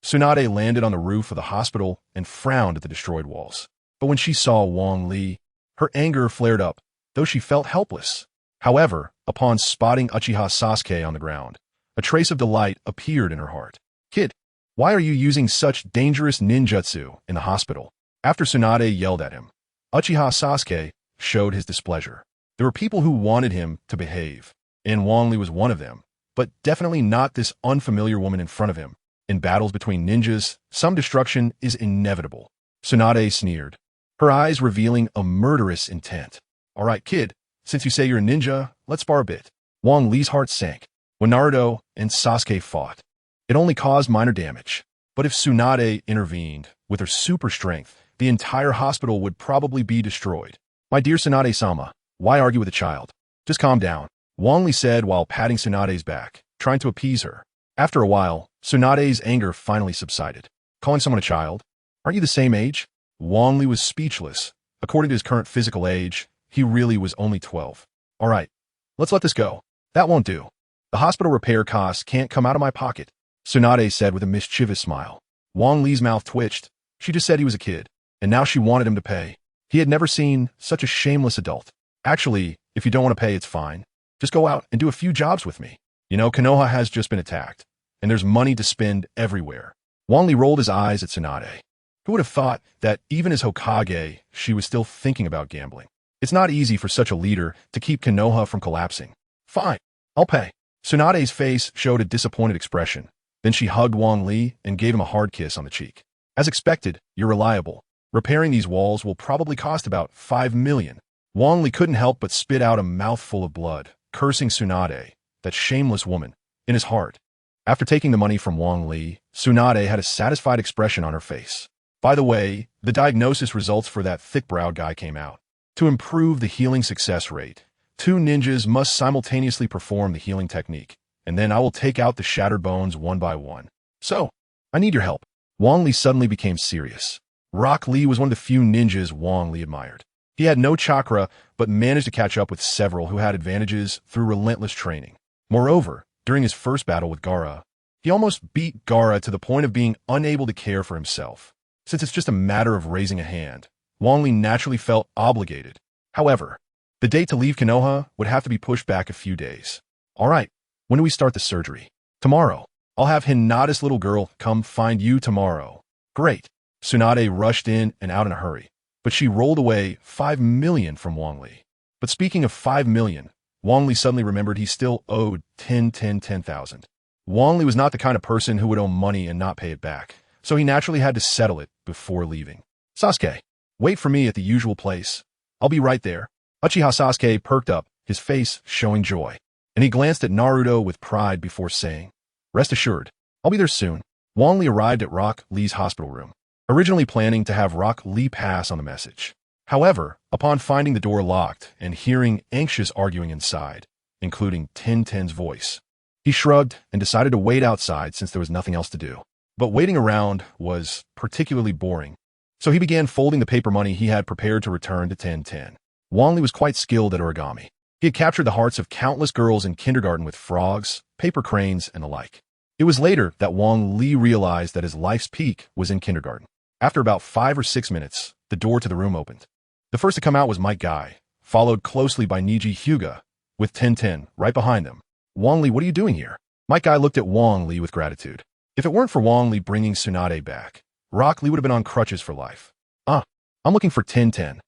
Tsunade landed on the roof of the hospital and frowned at the destroyed walls. But when she saw Wang Li, her anger flared up, though she felt helpless. However, upon spotting Uchiha Sasuke on the ground, a trace of delight appeared in her heart. Kid, why are you using such dangerous ninjutsu in the hospital? After Tsunade yelled at him, Uchiha Sasuke showed his displeasure. There were people who wanted him to behave, and Wang Li was one of them, but definitely not this unfamiliar woman in front of him. In battles between ninjas, some destruction is inevitable. Tsunade sneered, her eyes revealing a murderous intent. All right, kid, since you say you're a ninja, let's spar a bit. Wang Li's heart sank. When Naruto and Sasuke fought, it only caused minor damage. But if Tsunade intervened, with her super strength, the entire hospital would probably be destroyed. My dear Tsunade-sama, why argue with a child? Just calm down, Wang Li said while patting Tsunade's back, trying to appease her. After a while, Tsunade's anger finally subsided. Calling someone a child? Aren't you the same age? Wang Li was speechless. According to his current physical age, he really was only 12. All right, let's let this go. That won't do. The hospital repair costs can't come out of my pocket, Tsunade said with a mischievous smile. Wang Li's mouth twitched. She just said he was a kid, and now she wanted him to pay. He had never seen such a shameless adult. Actually, if you don't want to pay, it's fine. Just go out and do a few jobs with me. You know, Konoha has just been attacked, and there's money to spend everywhere. Wang Li rolled his eyes at Tsunade. Who would have thought that even as Hokage, she was still thinking about gambling? It's not easy for such a leader to keep Konoha from collapsing. Fine, I'll pay. Tsunade's face showed a disappointed expression. Then she hugged Wang Li and gave him a hard kiss on the cheek. As expected, you're reliable. Repairing these walls will probably cost about 5 million. Wang Li couldn't help but spit out a mouthful of blood, cursing Tsunade, that shameless woman, in his heart. After taking the money from Wang Li, Tsunade had a satisfied expression on her face. By the way, the diagnosis results for that thick-browed guy came out. To improve the healing success rate, 2 ninjas must simultaneously perform the healing technique, and then I will take out the shattered bones one by one. So, I need your help. Wang Li suddenly became serious. Rock Lee was one of the few ninjas Wang Li admired. He had no chakra, but managed to catch up with several who had advantages through relentless training. Moreover, during his first battle with Gaara, he almost beat Gaara to the point of being unable to care for himself. Since it's just a matter of raising a hand, Wang Li naturally felt obligated. However, the date to leave Konoha would have to be pushed back a few days. All right, when do we start the surgery? Tomorrow. I'll have Hinata's little girl come find you tomorrow. Great. Tsunade rushed in and out in a hurry, but she rolled away 5 million from Wang Li. But speaking of 5 million, Wang Li suddenly remembered he still owed 10,000. Wang Li was not the kind of person who would owe money and not pay it back, so he naturally had to settle it before leaving. Sasuke, wait for me at the usual place. I'll be right there. Uchiha Sasuke perked up, his face showing joy, and he glanced at Naruto with pride before saying, rest assured, I'll be there soon. Wang Li arrived at Rock Li's hospital room, originally planning to have Rock Li pass on the message. However, upon finding the door locked and hearing anxious arguing inside, including Ten's voice, he shrugged and decided to wait outside since there was nothing else to do. But waiting around was particularly boring, so he began folding the paper money he had prepared to return to Ten. Wang Li was quite skilled at origami. He had captured the hearts of countless girls in kindergarten with frogs, paper cranes, and the like. It was later that Wang Li realized that his life's peak was in kindergarten. After about 5 or 6 minutes, the door to the room opened. The first to come out was Mike Guy, followed closely by Niji Hyuga, with Ten right behind them. Wang Li, what are you doing here? Mike Guy looked at Wang Li with gratitude. If it weren't for Wang Li bringing Tsunade back, Rock Lee would have been on crutches for life. I'm looking for Ten.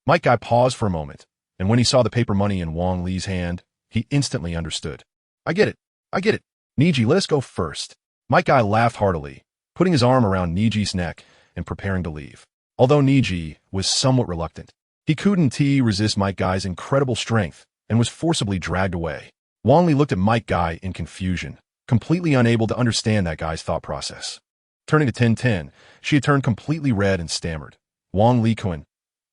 Mike Guy paused for a moment, and when he saw the paper money in Wang Li's hand, he instantly understood. I get it. Niji, let us go first. Mike Guy laughed heartily, putting his arm around Niji's neck and preparing to leave. Although Niji was somewhat reluctant, he couldn't resist Mike Guy's incredible strength and was forcibly dragged away. Wang Li looked at Mike Guy in confusion, completely unable to understand that guy's thought process. Turning to Ten, she had turned completely red and stammered. Wang Li-kun,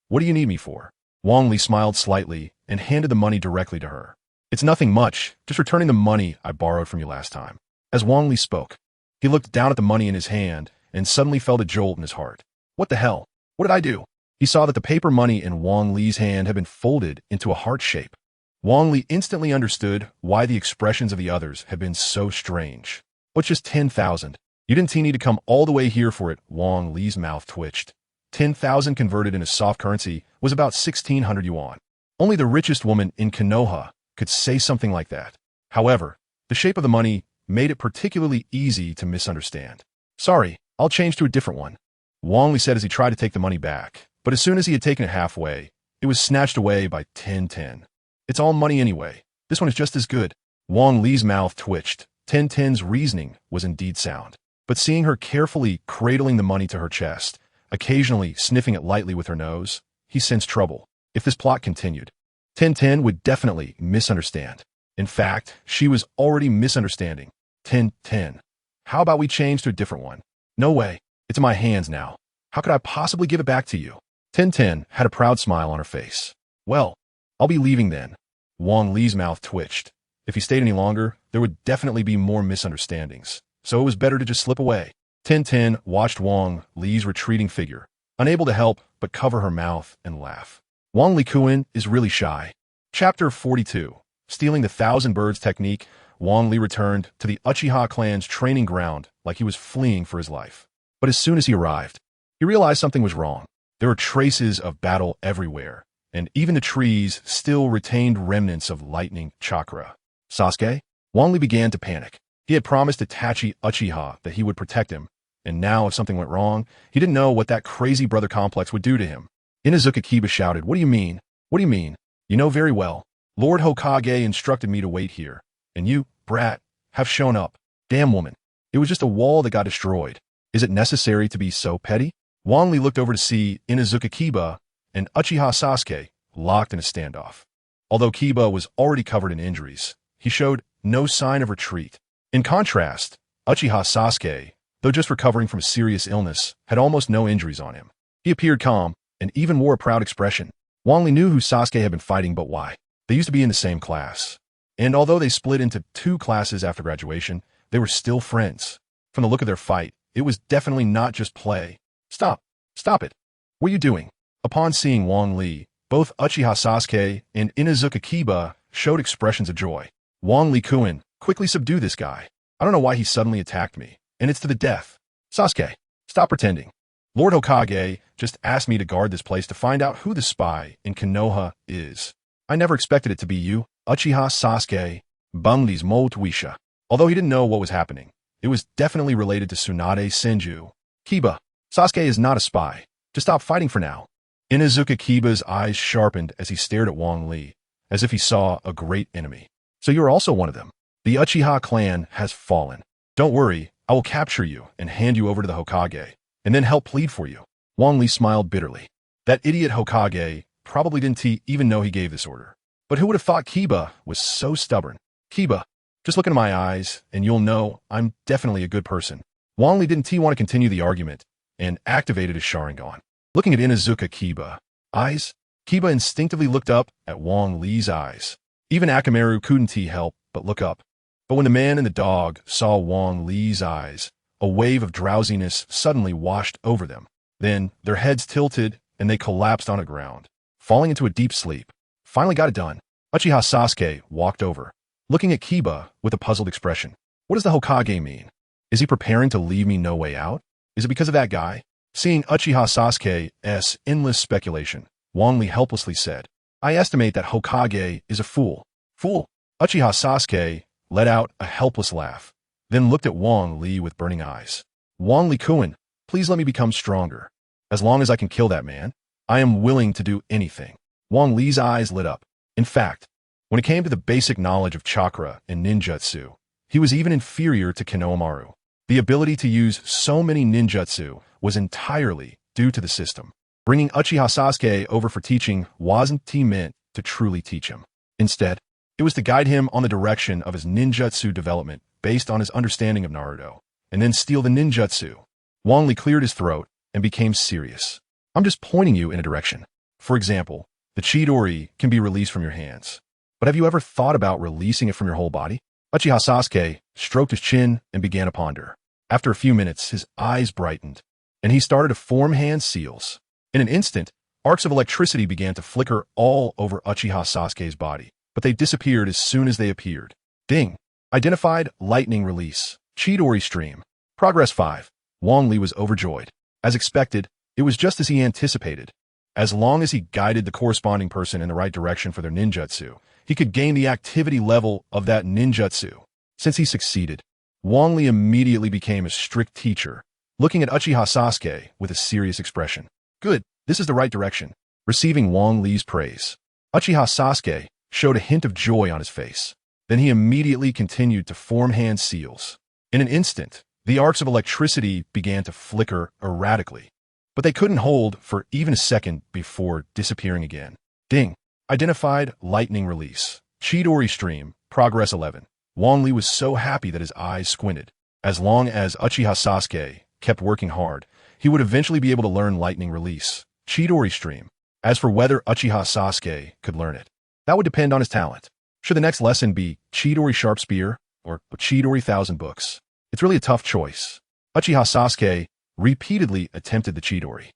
what do you need me for? Wang Li smiled slightly and handed the money directly to her. It's nothing much, just returning the money I borrowed from you last time. As Wang Li spoke, he looked down at the money in his hand and suddenly felt a jolt in his heart. What the hell? What did I do? He saw that the paper money in Wang Li's hand had been folded into a heart shape. Wang Li instantly understood why the expressions of the others had been so strange. What's just 10,000? You didn't need to come all the way here for it. Wang Li's mouth twitched. 10,000 converted into soft currency was about 1,600 yuan. Only the richest woman in Konoha could say something like that. However, the shape of the money made it particularly easy to misunderstand. Sorry, I'll change to a different one. Wang Li said as he tried to take the money back, but as soon as he had taken it halfway, it was snatched away by Ten. It's all money anyway. This one is just as good. Wang Li's mouth twitched. Ten's reasoning was indeed sound. But seeing her carefully cradling the money to her chest, occasionally sniffing it lightly with her nose, he sensed trouble. If this plot continued, Ten would definitely misunderstand. In fact, she was already misunderstanding. Ten, how about we change to a different one? No way. It's in my hands now. How could I possibly give it back to you? Ten had a proud smile on her face. Well, I'll be leaving then. Wang Li's mouth twitched. If he stayed any longer, there would definitely be more misunderstandings. So it was better to just slip away. Ten watched Wang Li's retreating figure, unable to help but cover her mouth and laugh. Wang Li-kun is really shy. Chapter 42. Stealing the Thousand Birds Technique, Wang Li returned to the Uchiha clan's training ground like he was fleeing for his life. But as soon as he arrived, he realized something was wrong. There were traces of battle everywhere, and even the trees still retained remnants of lightning chakra. Sasuke? Wang Li began to panic. He had promised Itachi Uchiha that he would protect him, and now if something went wrong, he didn't know what that crazy brother complex would do to him. Inuzuka Kiba shouted, What do you mean? What do you mean? You know very well. Lord Hokage instructed me to wait here, and you, brat, have shown up. Damn woman. It was just a wall that got destroyed. Is it necessary to be so petty? Wang Li looked over to see Inuzuka Kiba and Uchiha Sasuke locked in a standoff. Although Kiba was already covered in injuries, he showed no sign of retreat. In contrast, Uchiha Sasuke, though just recovering from a serious illness, had almost no injuries on him. He appeared calm and even wore a proud expression. Wang Li knew who Sasuke had been fighting, but why? They used to be in the same class. And although they split into 2 classes after graduation, they were still friends. From the look of their fight, it was definitely not just play. Stop it. What are you doing? Upon seeing Wang Li, both Uchiha Sasuke and Inuzuka Kiba showed expressions of joy. Wang Li-kun, quickly subdue this guy. I don't know why he suddenly attacked me, and it's to the death. Sasuke, stop pretending. Lord Hokage just asked me to guard this place to find out who the spy in Konoha is. I never expected it to be you, Uchiha Sasuke, Bungli's Motuisha. Although he didn't know what was happening, it was definitely related to Tsunade Senju. Kiba, Sasuke is not a spy. Just stop fighting for now. Inuzuka Kiba's eyes sharpened as he stared at Wang Li, as if he saw a great enemy. So you are also one of them. The Uchiha clan has fallen. Don't worry, I will capture you and hand you over to the Hokage, and then help plead for you. Wang Li smiled bitterly. That idiot Hokage probably didn't even know he gave this order. But who would have thought Kiba was so stubborn? Kiba, just look into my eyes, and you'll know I'm definitely a good person. Wang Li didn't want to continue the argument, and activated his Sharingan. Looking at Inuzuka Kiba, eyes, Kiba instinctively looked up at Wang Li's eyes. Even Akamaru couldn't help but look up. But when the man and the dog saw Wang Li's eyes, a wave of drowsiness suddenly washed over them. Then their heads tilted, and they collapsed on the ground, falling into a deep sleep. Finally got it done. Uchiha Sasuke walked over, looking at Kiba with a puzzled expression. What does the Hokage mean? Is he preparing to leave me no way out? Is it because of that guy? Seeing Uchiha Sasuke's endless speculation, Wang Li helplessly said, I estimate that Hokage is a fool. Fool? Uchiha Sasuke let out a helpless laugh, then looked at Wang Li with burning eyes. Wang Li-kun, please let me become stronger. As long as I can kill that man, I am willing to do anything. Wang Li's eyes lit up. In fact, when it came to the basic knowledge of chakra and ninjutsu, he was even inferior to Konohamaru. The ability to use so many ninjutsu was entirely due to the system. Bringing Uchiha Sasuke over for teaching wasn't meant to truly teach him. Instead, it was to guide him on the direction of his ninjutsu development based on his understanding of Naruto, and then steal the ninjutsu. Wang Li cleared his throat and became serious. I'm just pointing you in a direction. For example, the Chidori can be released from your hands. But have you ever thought about releasing it from your whole body? Uchiha Sasuke stroked his chin and began to ponder. After a few minutes, his eyes brightened, and he started to form hand seals. In an instant, arcs of electricity began to flicker all over Uchiha Sasuke's body, but they disappeared as soon as they appeared. Ding! Identified lightning release. Chidori stream. Progress 5. Wang Li was overjoyed. As expected, it was just as he anticipated. As long as he guided the corresponding person in the right direction for their ninjutsu, he could gain the activity level of that ninjutsu. Since he succeeded, Wang Li immediately became a strict teacher, looking at Uchiha Sasuke with a serious expression. Good, this is the right direction. Receiving Wang Li's praise, Uchiha Sasuke showed a hint of joy on his face. Then he immediately continued to form hand seals. In an instant, the arcs of electricity began to flicker erratically, but they couldn't hold for even a second before disappearing again. Ding! Identified lightning release. Chidori stream. Progress 11. Wang Li was so happy that his eyes squinted. As long as Uchiha Sasuke kept working hard, he would eventually be able to learn lightning release. Chidori stream. As for whether Uchiha Sasuke could learn it, that would depend on his talent. Should the next lesson be Chidori Sharp Spear or Chidori Thousand Books? It's really a tough choice. Uchiha Sasuke repeatedly attempted the Chidori.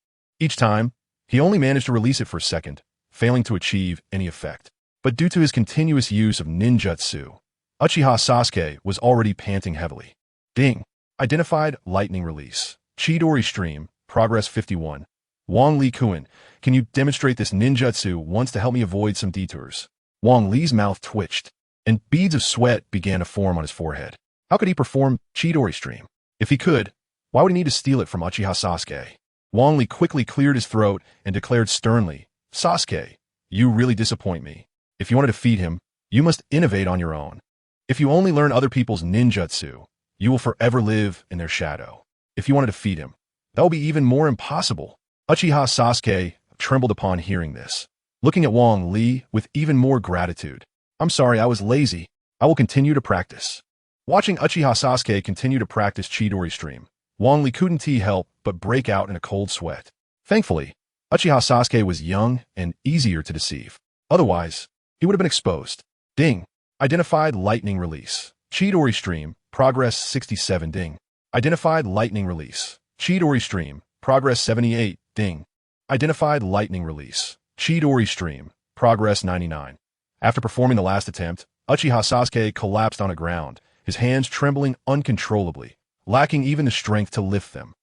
Each time, he only managed to release it for a second, failing to achieve any effect. But due to his continuous use of ninjutsu, Uchiha Sasuke was already panting heavily. Ding! Identified lightning release. Chidori stream. Progress 51. Wang Li-kun, can you demonstrate this ninjutsu once to help me avoid some detours? Wang Li's mouth twitched, and beads of sweat began to form on his forehead. How could he perform Chidori stream? If he could, why would he need to steal it from Uchiha Sasuke? Wang Li quickly cleared his throat and declared sternly, Sasuke, you really disappoint me. If you want to defeat him, you must innovate on your own. If you only learn other people's ninjutsu, you will forever live in their shadow. If you want to defeat him, that will be even more impossible. Uchiha Sasuke trembled upon hearing this, looking at Wang Li with even more gratitude. I'm sorry, I was lazy. I will continue to practice. Watching Uchiha Sasuke continue to practice Chidori stream, Wang Li couldn't help but break out in a cold sweat. Thankfully, Uchiha Sasuke was young and easier to deceive. Otherwise, he would have been exposed. Ding! Identified lightning release. Chidori stream. Progress 67. Ding! Identified lightning release. Chidori stream. Progress 78. Ding! Identified lightning release. Chidori stream. Progress 99. After performing the last attempt, Uchiha Sasuke collapsed on the ground, his hands trembling uncontrollably, lacking even the strength to lift them.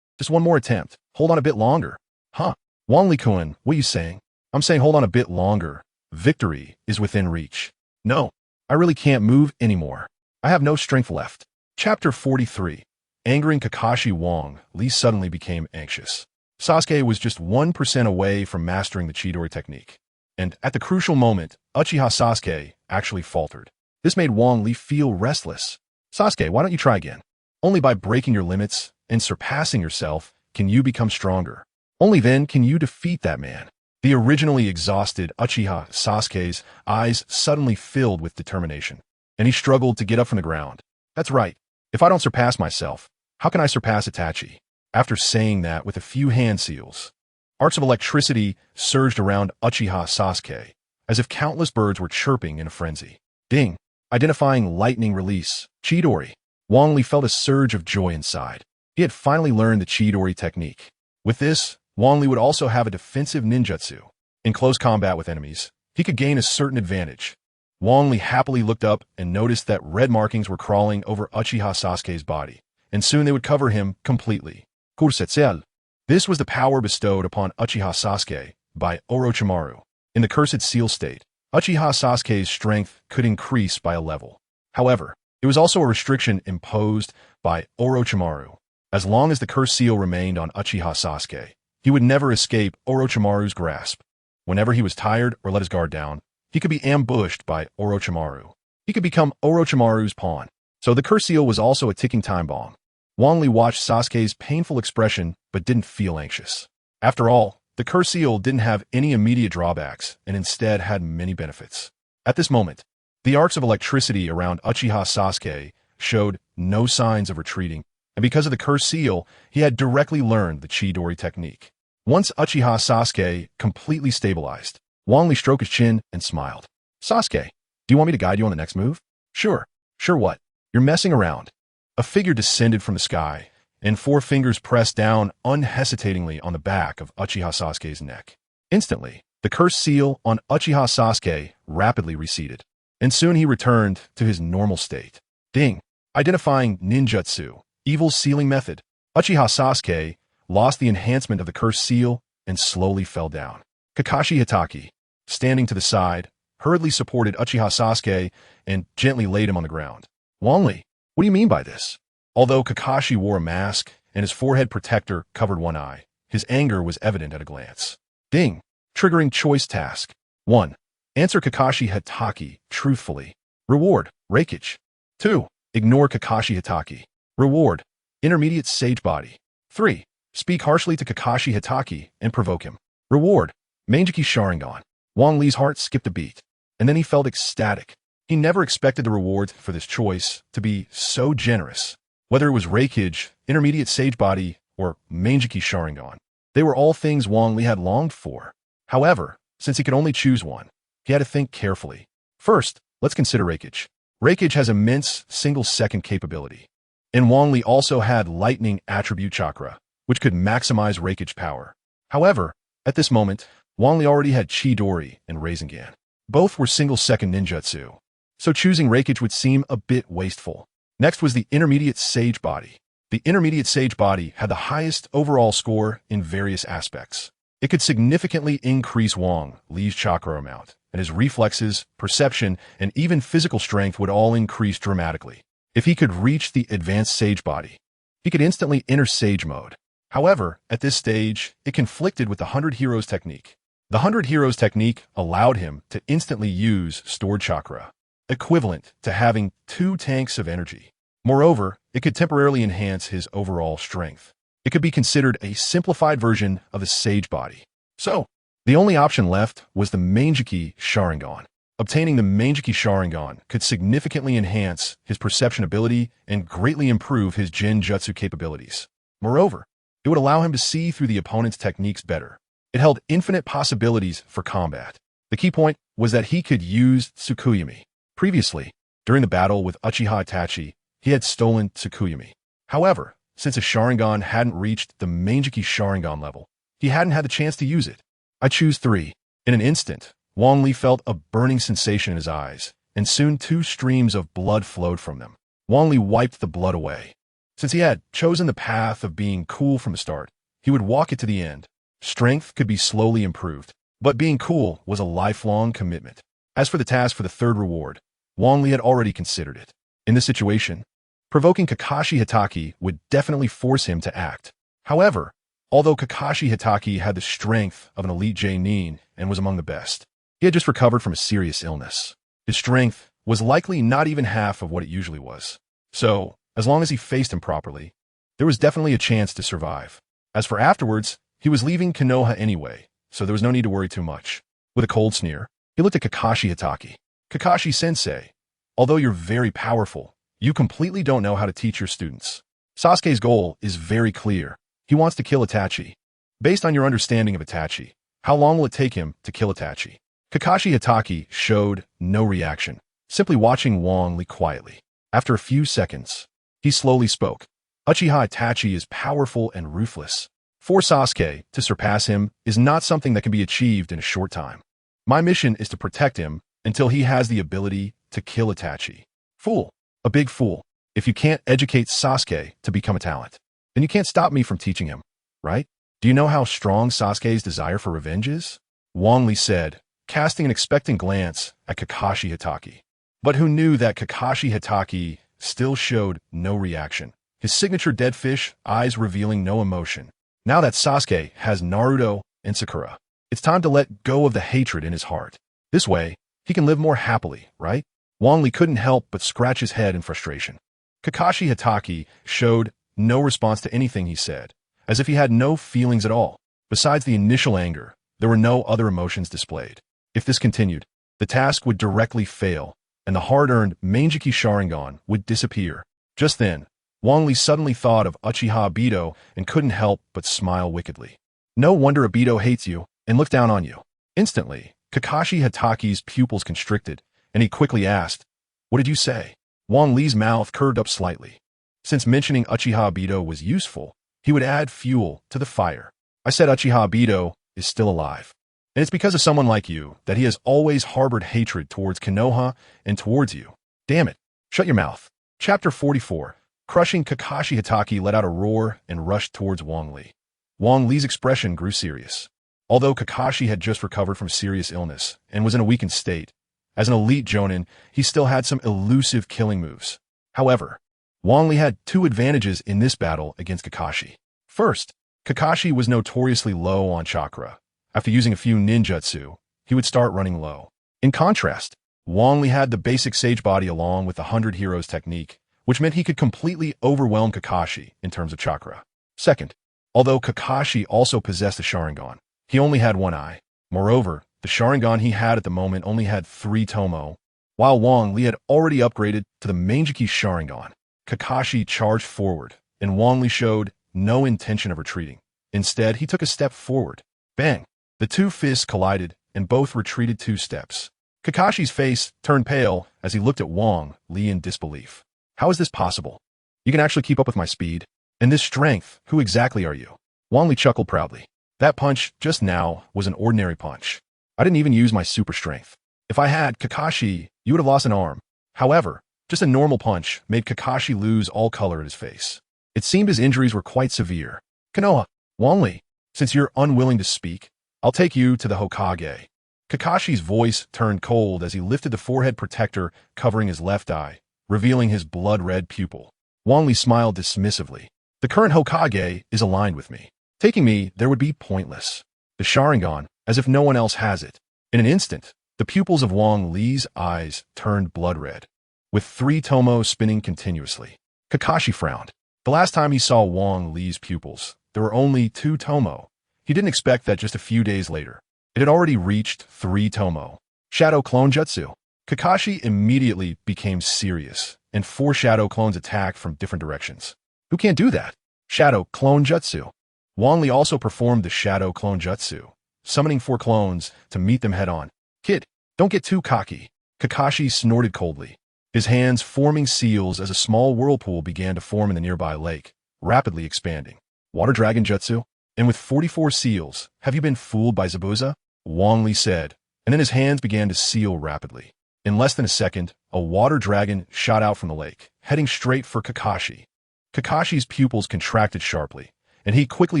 Just one more attempt. Hold on a bit longer. Huh? Wang Li-kun, what are you saying? I'm saying hold on a bit longer. Victory is within reach. No, I really can't move anymore. I have no strength left. Chapter 43. Angering Kakashi, Wang Li suddenly became anxious. Sasuke was just 1% away from mastering the Chidori technique. And at the crucial moment, Uchiha Sasuke actually faltered. This made Wang Li feel restless. Sasuke, why don't you try again? Only by breaking your limits and surpassing yourself can you become stronger. Only then can you defeat that man. The originally exhausted Uchiha Sasuke's eyes suddenly filled with determination, and he struggled to get up from the ground. That's right. If I don't surpass myself, how can I surpass Itachi? After saying that with a few hand seals, arcs of electricity surged around Uchiha Sasuke, as if countless birds were chirping in a frenzy. Ding! Identifying lightning release, Chidori. Wang Li felt a surge of joy inside. He had finally learned the Chidori technique. With this, Wang Li would also have a defensive ninjutsu. In close combat with enemies, he could gain a certain advantage. Wang Li happily looked up and noticed that red markings were crawling over Uchiha Sasuke's body, and soon they would cover him completely. Kursetzel. This was the power bestowed upon Uchiha Sasuke by Orochimaru. In the cursed seal state, Uchiha Sasuke's strength could increase by a level. However, it was also a restriction imposed by Orochimaru. As long as the cursed seal remained on Uchiha Sasuke, he would never escape Orochimaru's grasp. Whenever he was tired or let his guard down, he could be ambushed by Orochimaru. He could become Orochimaru's pawn. So the cursed seal was also a ticking time bomb. Wang Li watched Sasuke's painful expression but didn't feel anxious. After all, the cursed seal didn't have any immediate drawbacks and instead had many benefits. At this moment, the arcs of electricity around Uchiha Sasuke showed no signs of retreating, and because of the cursed seal, he had directly learned the Chidori technique. Once Uchiha Sasuke completely stabilized, Wang Li stroked his chin and smiled. Sasuke, do you want me to guide you on the next move? Sure. Sure what? You're messing around. A figure descended from the sky, and 4 fingers pressed down unhesitatingly on the back of Uchiha Sasuke's neck. Instantly, the cursed seal on Uchiha Sasuke rapidly receded, and soon he returned to his normal state. Ding! Identifying ninjutsu, evil sealing method. Uchiha Sasuke lost the enhancement of the cursed seal and slowly fell down. Kakashi Hitaki, standing to the side, hurriedly supported Uchiha Sasuke and gently laid him on the ground. Wang Li, what do you mean by this? Although Kakashi wore a mask and his forehead protector covered one eye, his anger was evident at a glance. Ding! Triggering choice task. 1. Answer Kakashi Hitaki truthfully. Reward, Reikage. 2. Ignore Kakashi Hitaki. Reward, intermediate sage body. 3. Speak harshly to Kakashi Hitaki and provoke him. Reward, Manjiki Sharingan. Wang Li's heart skipped a beat, and then he felt ecstatic. He never expected the reward for this choice to be so generous. Whether it was Reikage, intermediate sage body, or Manjiki Sharingan, they were all things Wang Li had longed for. However, since he could only choose one, he had to think carefully. First, let's consider Reikage. Reikage has immense single-second capability, and Wang Li also had lightning attribute chakra, which could maximize Reikage power. However, at this moment, Wang Li already had Chidori and Rasengan. Both were single-second ninjutsu, so choosing Reikage would seem a bit wasteful. Next was the intermediate sage body. The intermediate sage body had the highest overall score in various aspects. It could significantly increase Wang Li's chakra amount, and his reflexes, perception, and even physical strength would all increase dramatically. If he could reach the advanced sage body, he could instantly enter sage mode. However, at this stage, it conflicted with the 100 Heroes technique. The 100 Heroes technique allowed him to instantly use stored chakra, equivalent to having 2 tanks of energy. Moreover, it could temporarily enhance his overall strength. It could be considered a simplified version of the sage body. So, the only option left was the Manjiki Sharingan. Obtaining the Manjiki Sharingan could significantly enhance his perception ability and greatly improve his Genjutsu capabilities. Moreover, it would allow him to see through the opponent's techniques better. It held infinite possibilities for combat. The key point was that he could use Tsukuyomi. Previously, during the battle with Uchiha Itachi, he had stolen Tsukuyomi. However, since his Sharingan hadn't reached the Manjiki Sharingan level, he hadn't had the chance to use it. I choose 3. In an instant, Wang Li felt a burning sensation in his eyes, and soon 2 streams of blood flowed from them. Wang Li wiped the blood away. Since he had chosen the path of being cool from the start, he would walk it to the end. Strength could be slowly improved, but being cool was a lifelong commitment. As for the task for the 3rd reward, Wang Li had already considered it. In this situation, provoking Kakashi Hitaki would definitely force him to act. However, although Kakashi Hitaki had the strength of an elite Genin and was among the best, he had just recovered from a serious illness. His strength was likely not even half of what it usually was. So, as long as he faced him properly, there was definitely a chance to survive. As for afterwards, he was leaving Konoha anyway, so there was no need to worry too much. With a cold sneer, he looked at Kakashi Hatake. Kakashi-sensei, although you're very powerful, you completely don't know how to teach your students. Sasuke's goal is very clear. He wants to kill Itachi. Based on your understanding of Itachi, how long will it take him to kill Itachi? Kakashi Hatake showed no reaction, simply watching Wang Li quietly. After a few seconds, he slowly spoke. Uchiha Itachi is powerful and ruthless. For Sasuke to surpass him is not something that can be achieved in a short time. My mission is to protect him until he has the ability to kill Itachi. Fool. A big fool. If you can't educate Sasuke to become a talent, then you can't stop me from teaching him, right? Do you know how strong Sasuke's desire for revenge is? Wang Li said, casting an expectant glance at Kakashi Hatake. But who knew that Kakashi Hatake still showed no reaction, his signature dead fish eyes revealing no emotion. Now that Sasuke has Naruto and Sakura, it's time to let go of the hatred in his heart. This way, he can live more happily, right? Wang Li couldn't help but scratch his head in frustration. Kakashi Hatake showed no response to anything he said, as if he had no feelings at all. Besides the initial anger, there were no other emotions displayed. If this continued, the task would directly fail, and the hard-earned Manjiki Sharingan would disappear. Just then, Wang Li suddenly thought of Uchiha Obito and couldn't help but smile wickedly. No wonder Obito hates you and looked down on you. Instantly, Kakashi Hatake's pupils constricted, and he quickly asked, "What did you say?" Wang Li's mouth curved up slightly. Since mentioning Uchiha Obito was useful, he would add fuel to the fire. I said Uchiha Obito is still alive. And it's because of someone like you that he has always harbored hatred towards Konoha and towards you. Damn it. Shut your mouth. Chapter 44. Crushing Kakashi Hatake let out a roar and rushed towards Wang Li. Wang Li's expression grew serious. Although Kakashi had just recovered from serious illness and was in a weakened state, as an elite jonin, he still had some elusive killing moves. However, Wang Li had two advantages in this battle against Kakashi. First, Kakashi was notoriously low on chakra. After using a few ninjutsu, he would start running low. In contrast, Wang Li had the basic Sage Body along with the 100 Heroes technique, which meant he could completely overwhelm Kakashi in terms of chakra. Second, although Kakashi also possessed a Sharingan, he only had one eye. Moreover, the Sharingan he had at the moment only had 3 tomo, while Wang Li had already upgraded to the Manjiki Sharingan. Kakashi charged forward, and Wang Li showed no intention of retreating. Instead, he took a step forward. Bang! The two fists collided, and both retreated 2 steps. Kakashi's face turned pale as he looked at Wang Li in disbelief. How is this possible? You can actually keep up with my speed? And this strength, who exactly are you? Wang Li chuckled proudly. That punch, just now, was an ordinary punch. I didn't even use my super strength. If I had, Kakashi, you would have lost an arm. However, just a normal punch made Kakashi lose all color in his face. It seemed his injuries were quite severe. Konoha, Wang Li, since you're unwilling to speak, I'll take you to the Hokage. Kakashi's voice turned cold as he lifted the forehead protector covering his left eye, revealing his blood-red pupil. Wang Li smiled dismissively. The current Hokage is aligned with me. Taking me there would be pointless. The Sharingan, as if no one else has it. In an instant, the pupils of Wang Li's eyes turned blood-red, with 3 tomo spinning continuously. Kakashi frowned. The last time he saw Wang Li's pupils, there were only 2 tomo. He didn't expect that just a few days later. It had already reached 3 tomo. Shadow Clone Jutsu. Kakashi immediately became serious, and 4 Shadow Clones attacked from different directions. Who can't do that? Shadow Clone Jutsu. Wang Li also performed the Shadow Clone Jutsu, summoning 4 clones to meet them head-on. Kid, don't get too cocky. Kakashi snorted coldly, his hands forming seals as a small whirlpool began to form in the nearby lake, rapidly expanding. Water Dragon Jutsu? And with 44 seals, have you been fooled by Zabuza? Wang Li said, and then his hands began to seal rapidly. In less than a second, a water dragon shot out from the lake, heading straight for Kakashi. Kakashi's pupils contracted sharply, and he quickly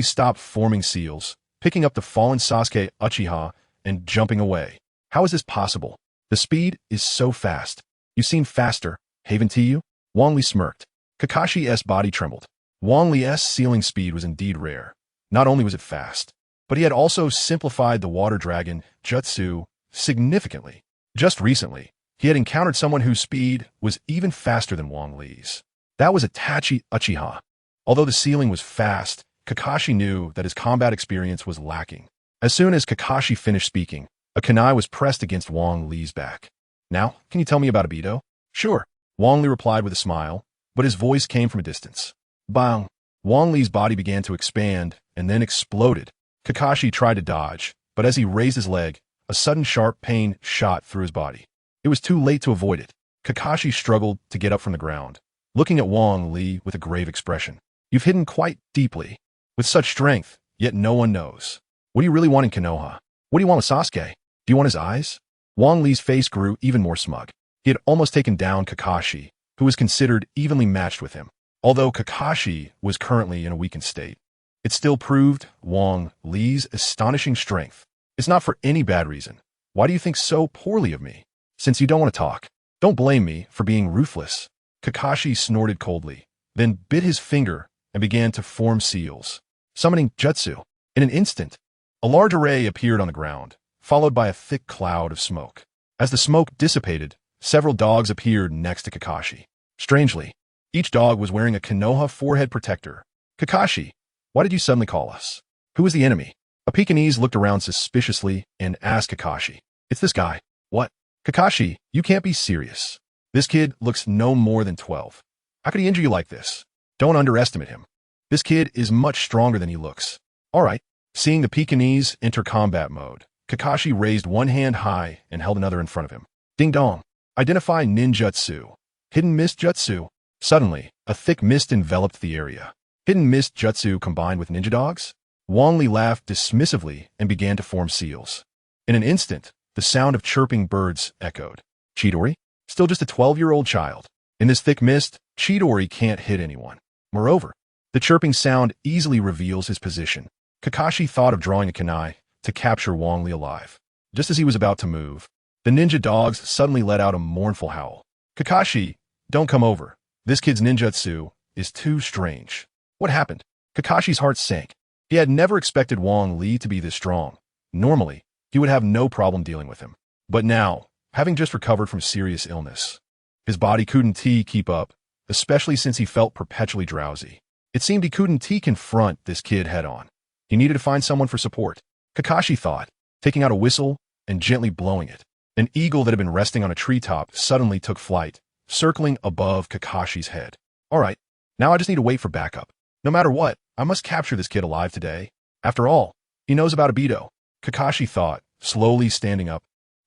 stopped forming seals, picking up the fallen Sasuke Uchiha and jumping away. How is this possible? The speed is so fast. You seem faster, haven't you? Wang Li smirked. Kakashi's body trembled. Wang Li's sealing speed was indeed rare. Not only was it fast, but he had also simplified the Water Dragon Jutsu significantly. Just recently, He had encountered someone whose speed was even faster than Wang Li's. That was Itachi Uchiha. Although the ceiling was fast, Kakashi knew that his combat experience was lacking. As soon as Kakashi finished speaking, a kunai was pressed against Wang Li's back. Now, can you tell me about Obito? Sure, Wang Li replied with a smile, but his voice came from a distance. Bang! Wang Li's body began to expand and then exploded. Kakashi tried to dodge, but as he raised his leg, a sudden sharp pain shot through his body. It was too late to avoid it. Kakashi struggled to get up from the ground, looking at Wang Li with a grave expression. You've hidden quite deeply, with such strength, yet no one knows. What do you really want in Konoha? What do you want with Sasuke? Do you want his eyes? Wang Li's face grew even more smug. He had almost taken down Kakashi, who was considered evenly matched with him. Although Kakashi was currently in a weakened state, it still proved Wang Li's astonishing strength. It's not for any bad reason. Why do you think so poorly of me? Since you don't want to talk, don't blame me for being ruthless. Kakashi snorted coldly, then bit his finger and began to form seals, summoning jutsu. In an instant, a large array appeared on the ground, followed by a thick cloud of smoke. As the smoke dissipated, several dogs appeared next to Kakashi. Strangely, each dog was wearing a Konoha forehead protector. Kakashi, why did you suddenly call us? Who is the enemy? A Pekingese looked around suspiciously and asked Kakashi. It's this guy. What? Kakashi, you can't be serious. This kid looks no more than 12. How could he injure you like this? Don't underestimate him. This kid is much stronger than he looks. All right. Seeing the Pekingese enter combat mode, Kakashi raised one hand high and held another in front of him. Ding dong. Identify ninjutsu. Hidden mist jutsu. Suddenly, a thick mist enveloped the area. Hidden mist jutsu combined with ninja dogs? Wang Li laughed dismissively and began to form seals. In an instant, the sound of chirping birds echoed. Chidori? Still just a 12-year-old child. In this thick mist, Chidori can't hit anyone. Moreover, the chirping sound easily reveals his position. Kakashi thought of drawing a kunai to capture Wang Li alive. Just as he was about to move, the ninja dogs suddenly let out a mournful howl. Kakashi, don't come over. This kid's ninjutsu is too strange. What happened? Kakashi's heart sank. He had never expected Wang Li to be this strong. Normally, he would have no problem dealing with him. But now, having just recovered from serious illness, his body couldn't keep up, especially since he felt perpetually drowsy. It seemed he couldn't confront this kid head-on. He needed to find someone for support. Kakashi thought, taking out a whistle and gently blowing it. An eagle that had been resting on a treetop suddenly took flight, circling above Kakashi's head. All right, now I just need to wait for backup. No matter what, I must capture this kid alive today. After all, he knows about Obito. Kakashi thought, slowly standing up,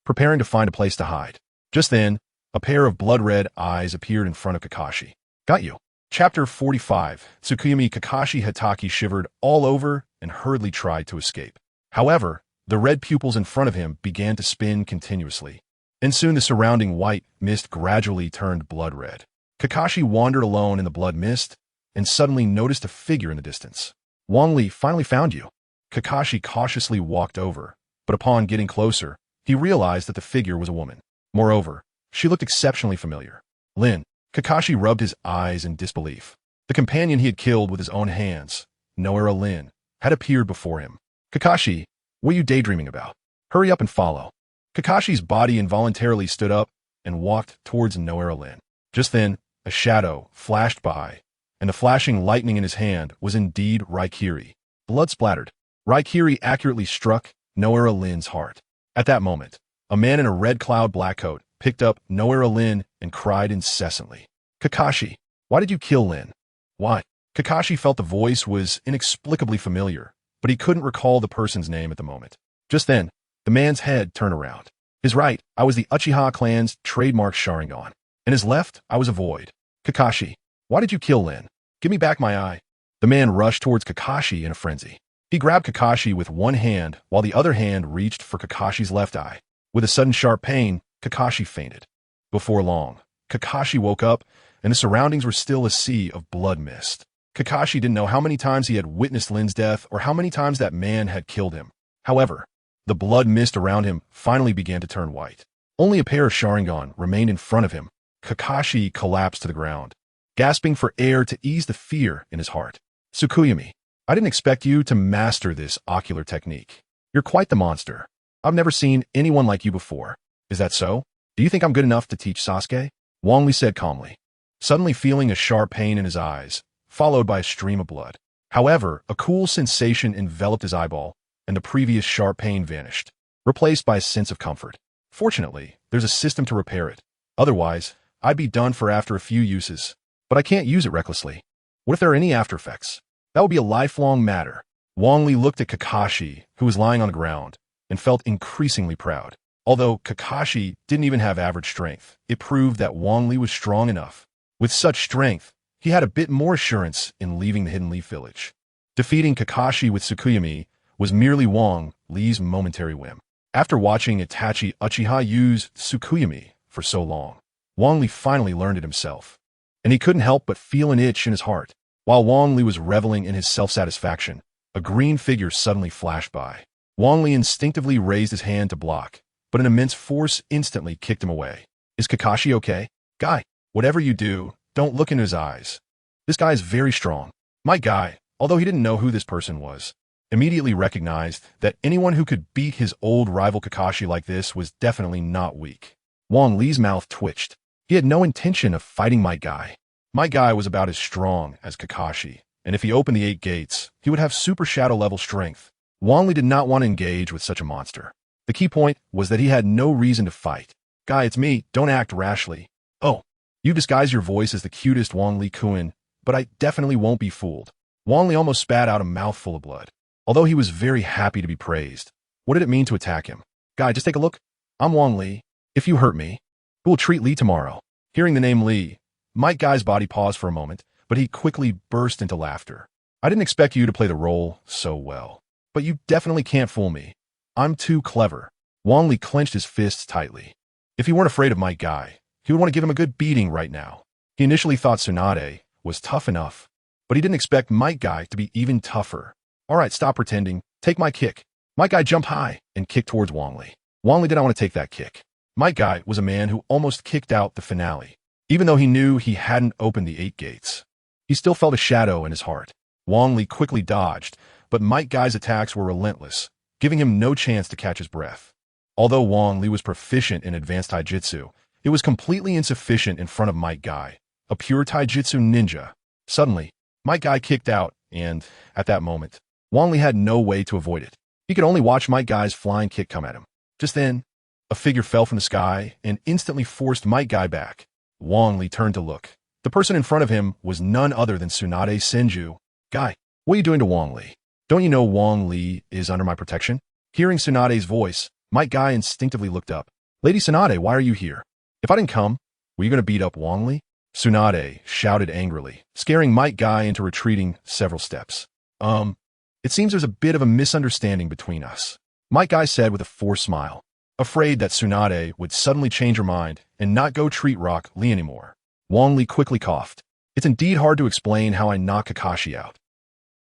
preparing to find a place to hide. Just then, a pair of blood-red eyes appeared in front of Kakashi. Got you. Chapter 45. Tsukuyomi Kakashi Hatake shivered all over and hurriedly tried to escape. However, the red pupils in front of him began to spin continuously, and soon the surrounding white mist gradually turned blood-red. Kakashi wandered alone in the blood mist and suddenly noticed a figure in the distance. Wang Li finally found you. Kakashi cautiously walked over, but upon getting closer, he realized that the figure was a woman. Moreover, she looked exceptionally familiar. Lin. Kakashi rubbed his eyes in disbelief. The companion he had killed with his own hands, Noera Lin, had appeared before him. Kakashi, what are you daydreaming about? Hurry up and follow. Kakashi's body involuntarily stood up and walked towards Noera Lin. Just then, a shadow flashed by, and the flashing lightning in his hand was indeed Raikiri. Blood splattered. Raikiri accurately struck Noera Lin's heart. At that moment, a man in a red cloud black coat picked up Noera Lin and cried incessantly. Kakashi, why did you kill Lin? Why? Kakashi felt the voice was inexplicably familiar, but he couldn't recall the person's name at the moment. Just then, the man's head turned around. His right, I was the Uchiha clan's trademark Sharingan, and his left, I was a void. Kakashi, why did you kill Lin? Give me back my eye. The man rushed towards Kakashi in a frenzy. He grabbed Kakashi with one hand while the other hand reached for Kakashi's left eye. With a sudden sharp pain, Kakashi fainted. Before long, Kakashi woke up, and the surroundings were still a sea of blood mist. Kakashi didn't know how many times he had witnessed Lin's death or how many times that man had killed him. However, the blood mist around him finally began to turn white. Only a pair of Sharingan remained in front of him. Kakashi collapsed to the ground, gasping for air to ease the fear in his heart. Tsukuyomi, I didn't expect you to master this ocular technique. You're quite the monster. I've never seen anyone like you before. Is that so? Do you think I'm good enough to teach Sasuke? Wang Li said calmly, suddenly feeling a sharp pain in his eyes, followed by a stream of blood. However, a cool sensation enveloped his eyeball, and the previous sharp pain vanished, replaced by a sense of comfort. Fortunately, there's a system to repair it. Otherwise, I'd be done for after a few uses. But I can't use it recklessly. What if there are any after effects? That would be a lifelong matter. Wang Li looked at Kakashi, who was lying on the ground, and felt increasingly proud. Although Kakashi didn't even have average strength, it proved that Wang Li was strong enough. With such strength, he had a bit more assurance in leaving the Hidden Leaf Village. Defeating Kakashi with Tsukuyami was merely Wang Li's momentary whim. After watching Itachi Uchiha use Tsukuyami for so long, Wang Li finally learned it himself. And he couldn't help but feel an itch in his heart. While Wang Li was reveling in his self-satisfaction, a green figure suddenly flashed by. Wang Li instinctively raised his hand to block, but an immense force instantly kicked him away. Is Kakashi okay? Guy, whatever you do, don't look into his eyes. This guy is very strong. My guy, although he didn't know who this person was, immediately recognized that anyone who could beat his old rival Kakashi like this was definitely not weak. Wang Li's mouth twitched. He had no intention of fighting my guy. My guy was about as strong as Kakashi, and if he opened the 8 gates, he would have super shadow level strength. Wang Li did not want to engage with such a monster. The key point was that he had no reason to fight. Guy, it's me, don't act rashly. Oh, you disguise your voice as the cutest Wang Li Kun, but I definitely won't be fooled. Wang Li almost spat out a mouthful of blood. Although he was very happy to be praised, what did it mean to attack him? Guy, just take a look. I'm Wang Li. If you hurt me, who will treat Li tomorrow? Hearing the name Li, Mike Guy's body paused for a moment, but he quickly burst into laughter. I didn't expect you to play the role so well. But you definitely can't fool me. I'm too clever. Wang Li clenched his fists tightly. If he weren't afraid of Mike Guy, he would want to give him a good beating right now. He initially thought Tsunade was tough enough, but he didn't expect Mike Guy to be even tougher. All right, stop pretending. Take my kick. Mike Guy jumped high and kicked towards Wang Li. Wang Li did not want to take that kick. Mike Guy was a man who almost kicked out the finale. Even though he knew he hadn't opened the 8 gates, he still felt a shadow in his heart. Wang Li quickly dodged, but Mike Guy's attacks were relentless, giving him no chance to catch his breath. Although Wang Li was proficient in advanced taijutsu, it was completely insufficient in front of Mike Guy, a pure taijutsu ninja. Suddenly, Mike Guy kicked out, and, at that moment, Wang Li had no way to avoid it. He could only watch Mike Guy's flying kick come at him. Just then, a figure fell from the sky and instantly forced Mike Guy back. Wang Li turned to look. The person in front of him was none other than Tsunade Senju. Guy, what are you doing to Wang Li? Don't you know Wang Li is under my protection? Hearing Tsunade's voice, Mike Guy instinctively looked up. Lady Tsunade, why are you here? If I didn't come, were you going to beat up Wang Li? Tsunade shouted angrily, scaring Mike Guy into retreating several steps. It seems there's a bit of a misunderstanding between us, Mike Guy said with a forced smile, afraid that Tsunade would suddenly change her mind and not go treat Rock Lee anymore. Wang Li quickly coughed. It's indeed hard to explain how I knocked Kakashi out.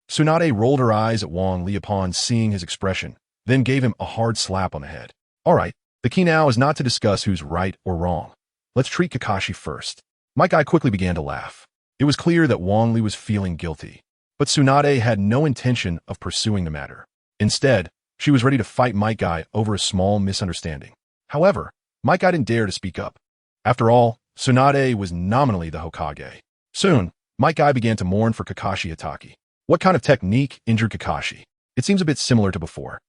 Tsunade rolled her eyes at Wang Li upon seeing his expression, then gave him a hard slap on the head. All right, the key now is not to discuss who's right or wrong. Let's treat Kakashi first. Mike Guy quickly began to laugh. It was clear that Wang Li was feeling guilty, but Tsunade had no intention of pursuing the matter. Instead, she was ready to fight Mike Guy over a small misunderstanding. However, Mike Guy didn't dare to speak up. After all, Tsunade was nominally the Hokage. Soon, Mike Guy began to mourn for Kakashi Hatake. What kind of technique injured Kakashi? It seems a bit similar to before.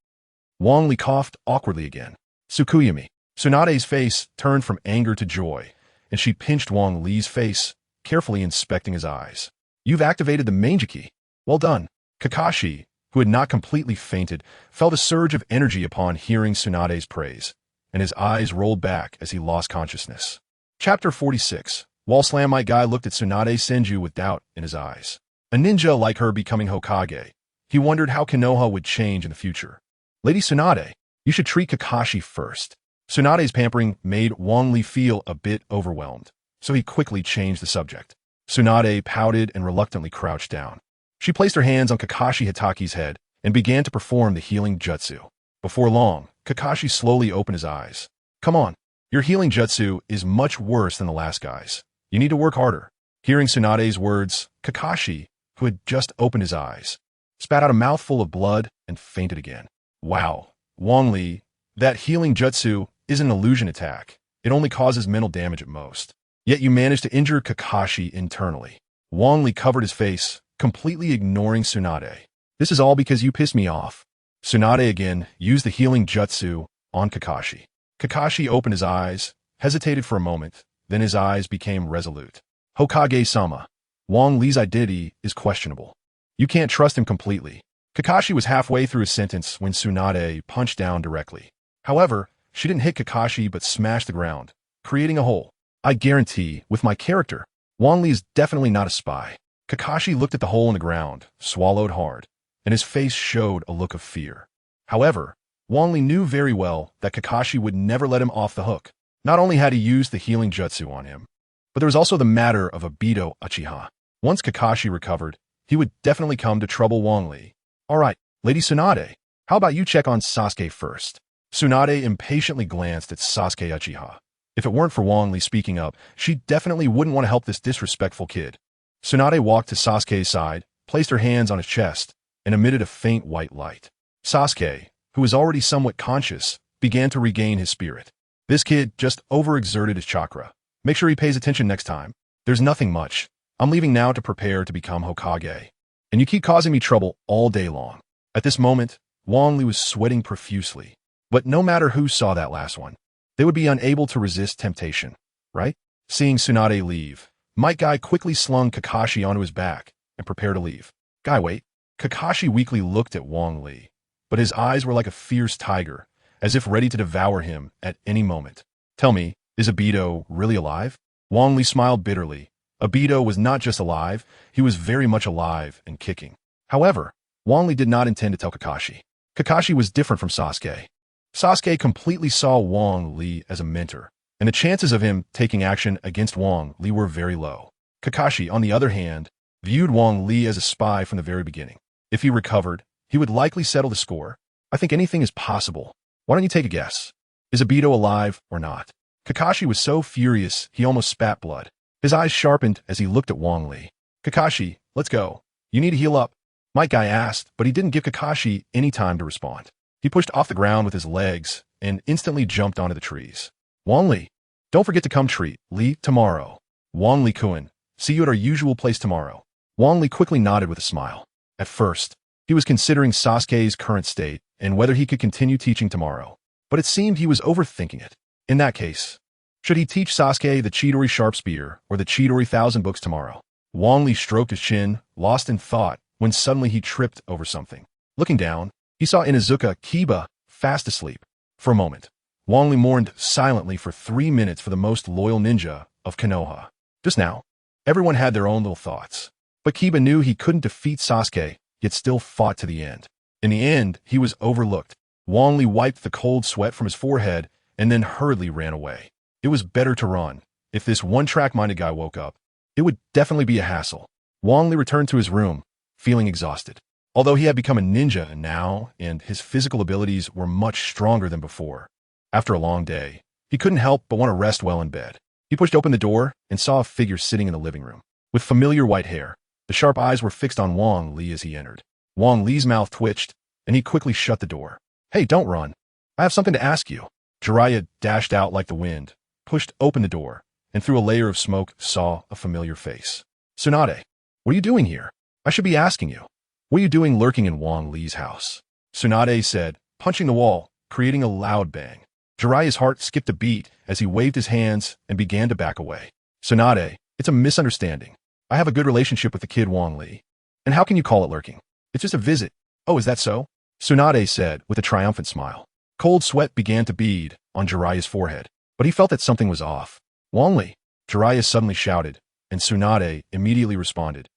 Wang Li coughed awkwardly again. Tsukuyami. Tsunade's face turned from anger to joy, and she pinched Wang Li's face, carefully inspecting his eyes. You've activated the Manjiki. Well done. Kakashi, who had not completely fainted, felt a surge of energy upon hearing Tsunade's praise, and his eyes rolled back as he lost consciousness. Chapter 46. Wall Slam. Mike Guy looked at Tsunade Senju with doubt in his eyes. A ninja like her becoming Hokage, he wondered how Konoha would change in the future. Lady Tsunade, you should treat Kakashi first. Tsunade's pampering made Wang Li feel a bit overwhelmed, so he quickly changed the subject. Tsunade pouted and reluctantly crouched down. She placed her hands on Kakashi Hataki's head and began to perform the healing jutsu. Before long, Kakashi slowly opened his eyes. Come on, your healing jutsu is much worse than the last guy's. You need to work harder. Hearing Tsunade's words, Kakashi, who had just opened his eyes, spat out a mouthful of blood and fainted again. Wow, Wang Li, that healing jutsu is an illusion attack. It only causes mental damage at most. Yet you managed to injure Kakashi internally. Wang Li covered his face, completely ignoring Tsunade. This is all because you pissed me off. Tsunade again used the healing jutsu on Kakashi. Kakashi opened his eyes, hesitated for a moment, then his eyes became resolute. Hokage-sama, Wang Li's identity is questionable. You can't trust him completely. Kakashi was halfway through his sentence when Tsunade punched down directly. However, she didn't hit Kakashi but smashed the ground, creating a hole. I guarantee, with my character, Wang Li is definitely not a spy. Kakashi looked at the hole in the ground, swallowed hard, and his face showed a look of fear. However, Wang Li knew very well that Kakashi would never let him off the hook. Not only had he used the healing jutsu on him, but there was also the matter of Obito Uchiha. Once Kakashi recovered, he would definitely come to trouble Wang Li. Alright, Lady Tsunade, how about you check on Sasuke first? Tsunade impatiently glanced at Sasuke Uchiha. If it weren't for Wang Li speaking up, she definitely wouldn't want to help this disrespectful kid. Tsunade walked to Sasuke's side, placed her hands on his chest, and emitted a faint white light. Sasuke, who was already somewhat conscious, began to regain his spirit. This kid just overexerted his chakra. Make sure he pays attention next time. There's nothing much. I'm leaving now to prepare to become Hokage. And you keep causing me trouble all day long. At this moment, Wang Li was sweating profusely. But no matter who saw that last one, they would be unable to resist temptation, right? Seeing Tsunade leave, Might Guy quickly slung Kakashi onto his back and prepared to leave. Guy, wait. Kakashi weakly looked at Wang Li, but his eyes were like a fierce tiger, as if ready to devour him at any moment. Tell me, is Obito really alive? Wang Li smiled bitterly. Obito was not just alive, he was very much alive and kicking. However, Wang Li did not intend to tell Kakashi. Kakashi was different from Sasuke. Sasuke completely saw Wang Li as a mentor, and the chances of him taking action against Wang Li were very low. Kakashi, on the other hand, viewed Wang Li as a spy from the very beginning. If he recovered, he would likely settle the score. I think anything is possible. Why don't you take a guess? Is Obito alive or not? Kakashi was so furious he almost spat blood. His eyes sharpened as he looked at Wang Li. Kakashi, let's go. You need to heal up. Might Guy asked, but he didn't give Kakashi any time to respond. He pushed off the ground with his legs and instantly jumped onto the trees. Wang Li, don't forget to come treat Li tomorrow. Wang Li-kun, see you at our usual place tomorrow. Wang Li quickly nodded with a smile. At first, he was considering Sasuke's current state and whether he could continue teaching tomorrow. But it seemed he was overthinking it. In that case, should he teach Sasuke the Chidori Sharp Spear or the Chidori Thousand Books tomorrow? Wang Li stroked his chin, lost in thought, when suddenly he tripped over something. Looking down, he saw Inuzuka Kiba fast asleep. For a moment, Wang Li mourned silently for 3 minutes for the most loyal ninja of Konoha. Just now, everyone had their own little thoughts. But Kiba knew he couldn't defeat Sasuke, yet still fought to the end. In the end, he was overlooked. Wang Li wiped the cold sweat from his forehead and then hurriedly ran away. It was better to run. If this one-track-minded guy woke up, it would definitely be a hassle. Wang Li returned to his room, feeling exhausted. Although he had become a ninja now, and his physical abilities were much stronger than before. After a long day, he couldn't help but want to rest well in bed. He pushed open the door and saw a figure sitting in the living room. With familiar white hair, the sharp eyes were fixed on Wang Li as he entered. Wang Li's mouth twitched, and he quickly shut the door. Hey, don't run. I have something to ask you. Jiraiya dashed out like the wind, pushed open the door, and through a layer of smoke saw a familiar face. Tsunade, what are you doing here? I should be asking you. What are you doing lurking in Wang Li's house? Tsunade said, punching the wall, creating a loud bang. Jiraiya's heart skipped a beat as he waved his hands and began to back away. Tsunade, it's a misunderstanding. I have a good relationship with the kid Wang Li. And how can you call it lurking? It's just a visit. Oh, is that so? Tsunade said with a triumphant smile. Cold sweat began to bead on Jiraiya's forehead, but he felt that something was off. Wang Li, Jiraiya suddenly shouted, and Tsunade immediately responded.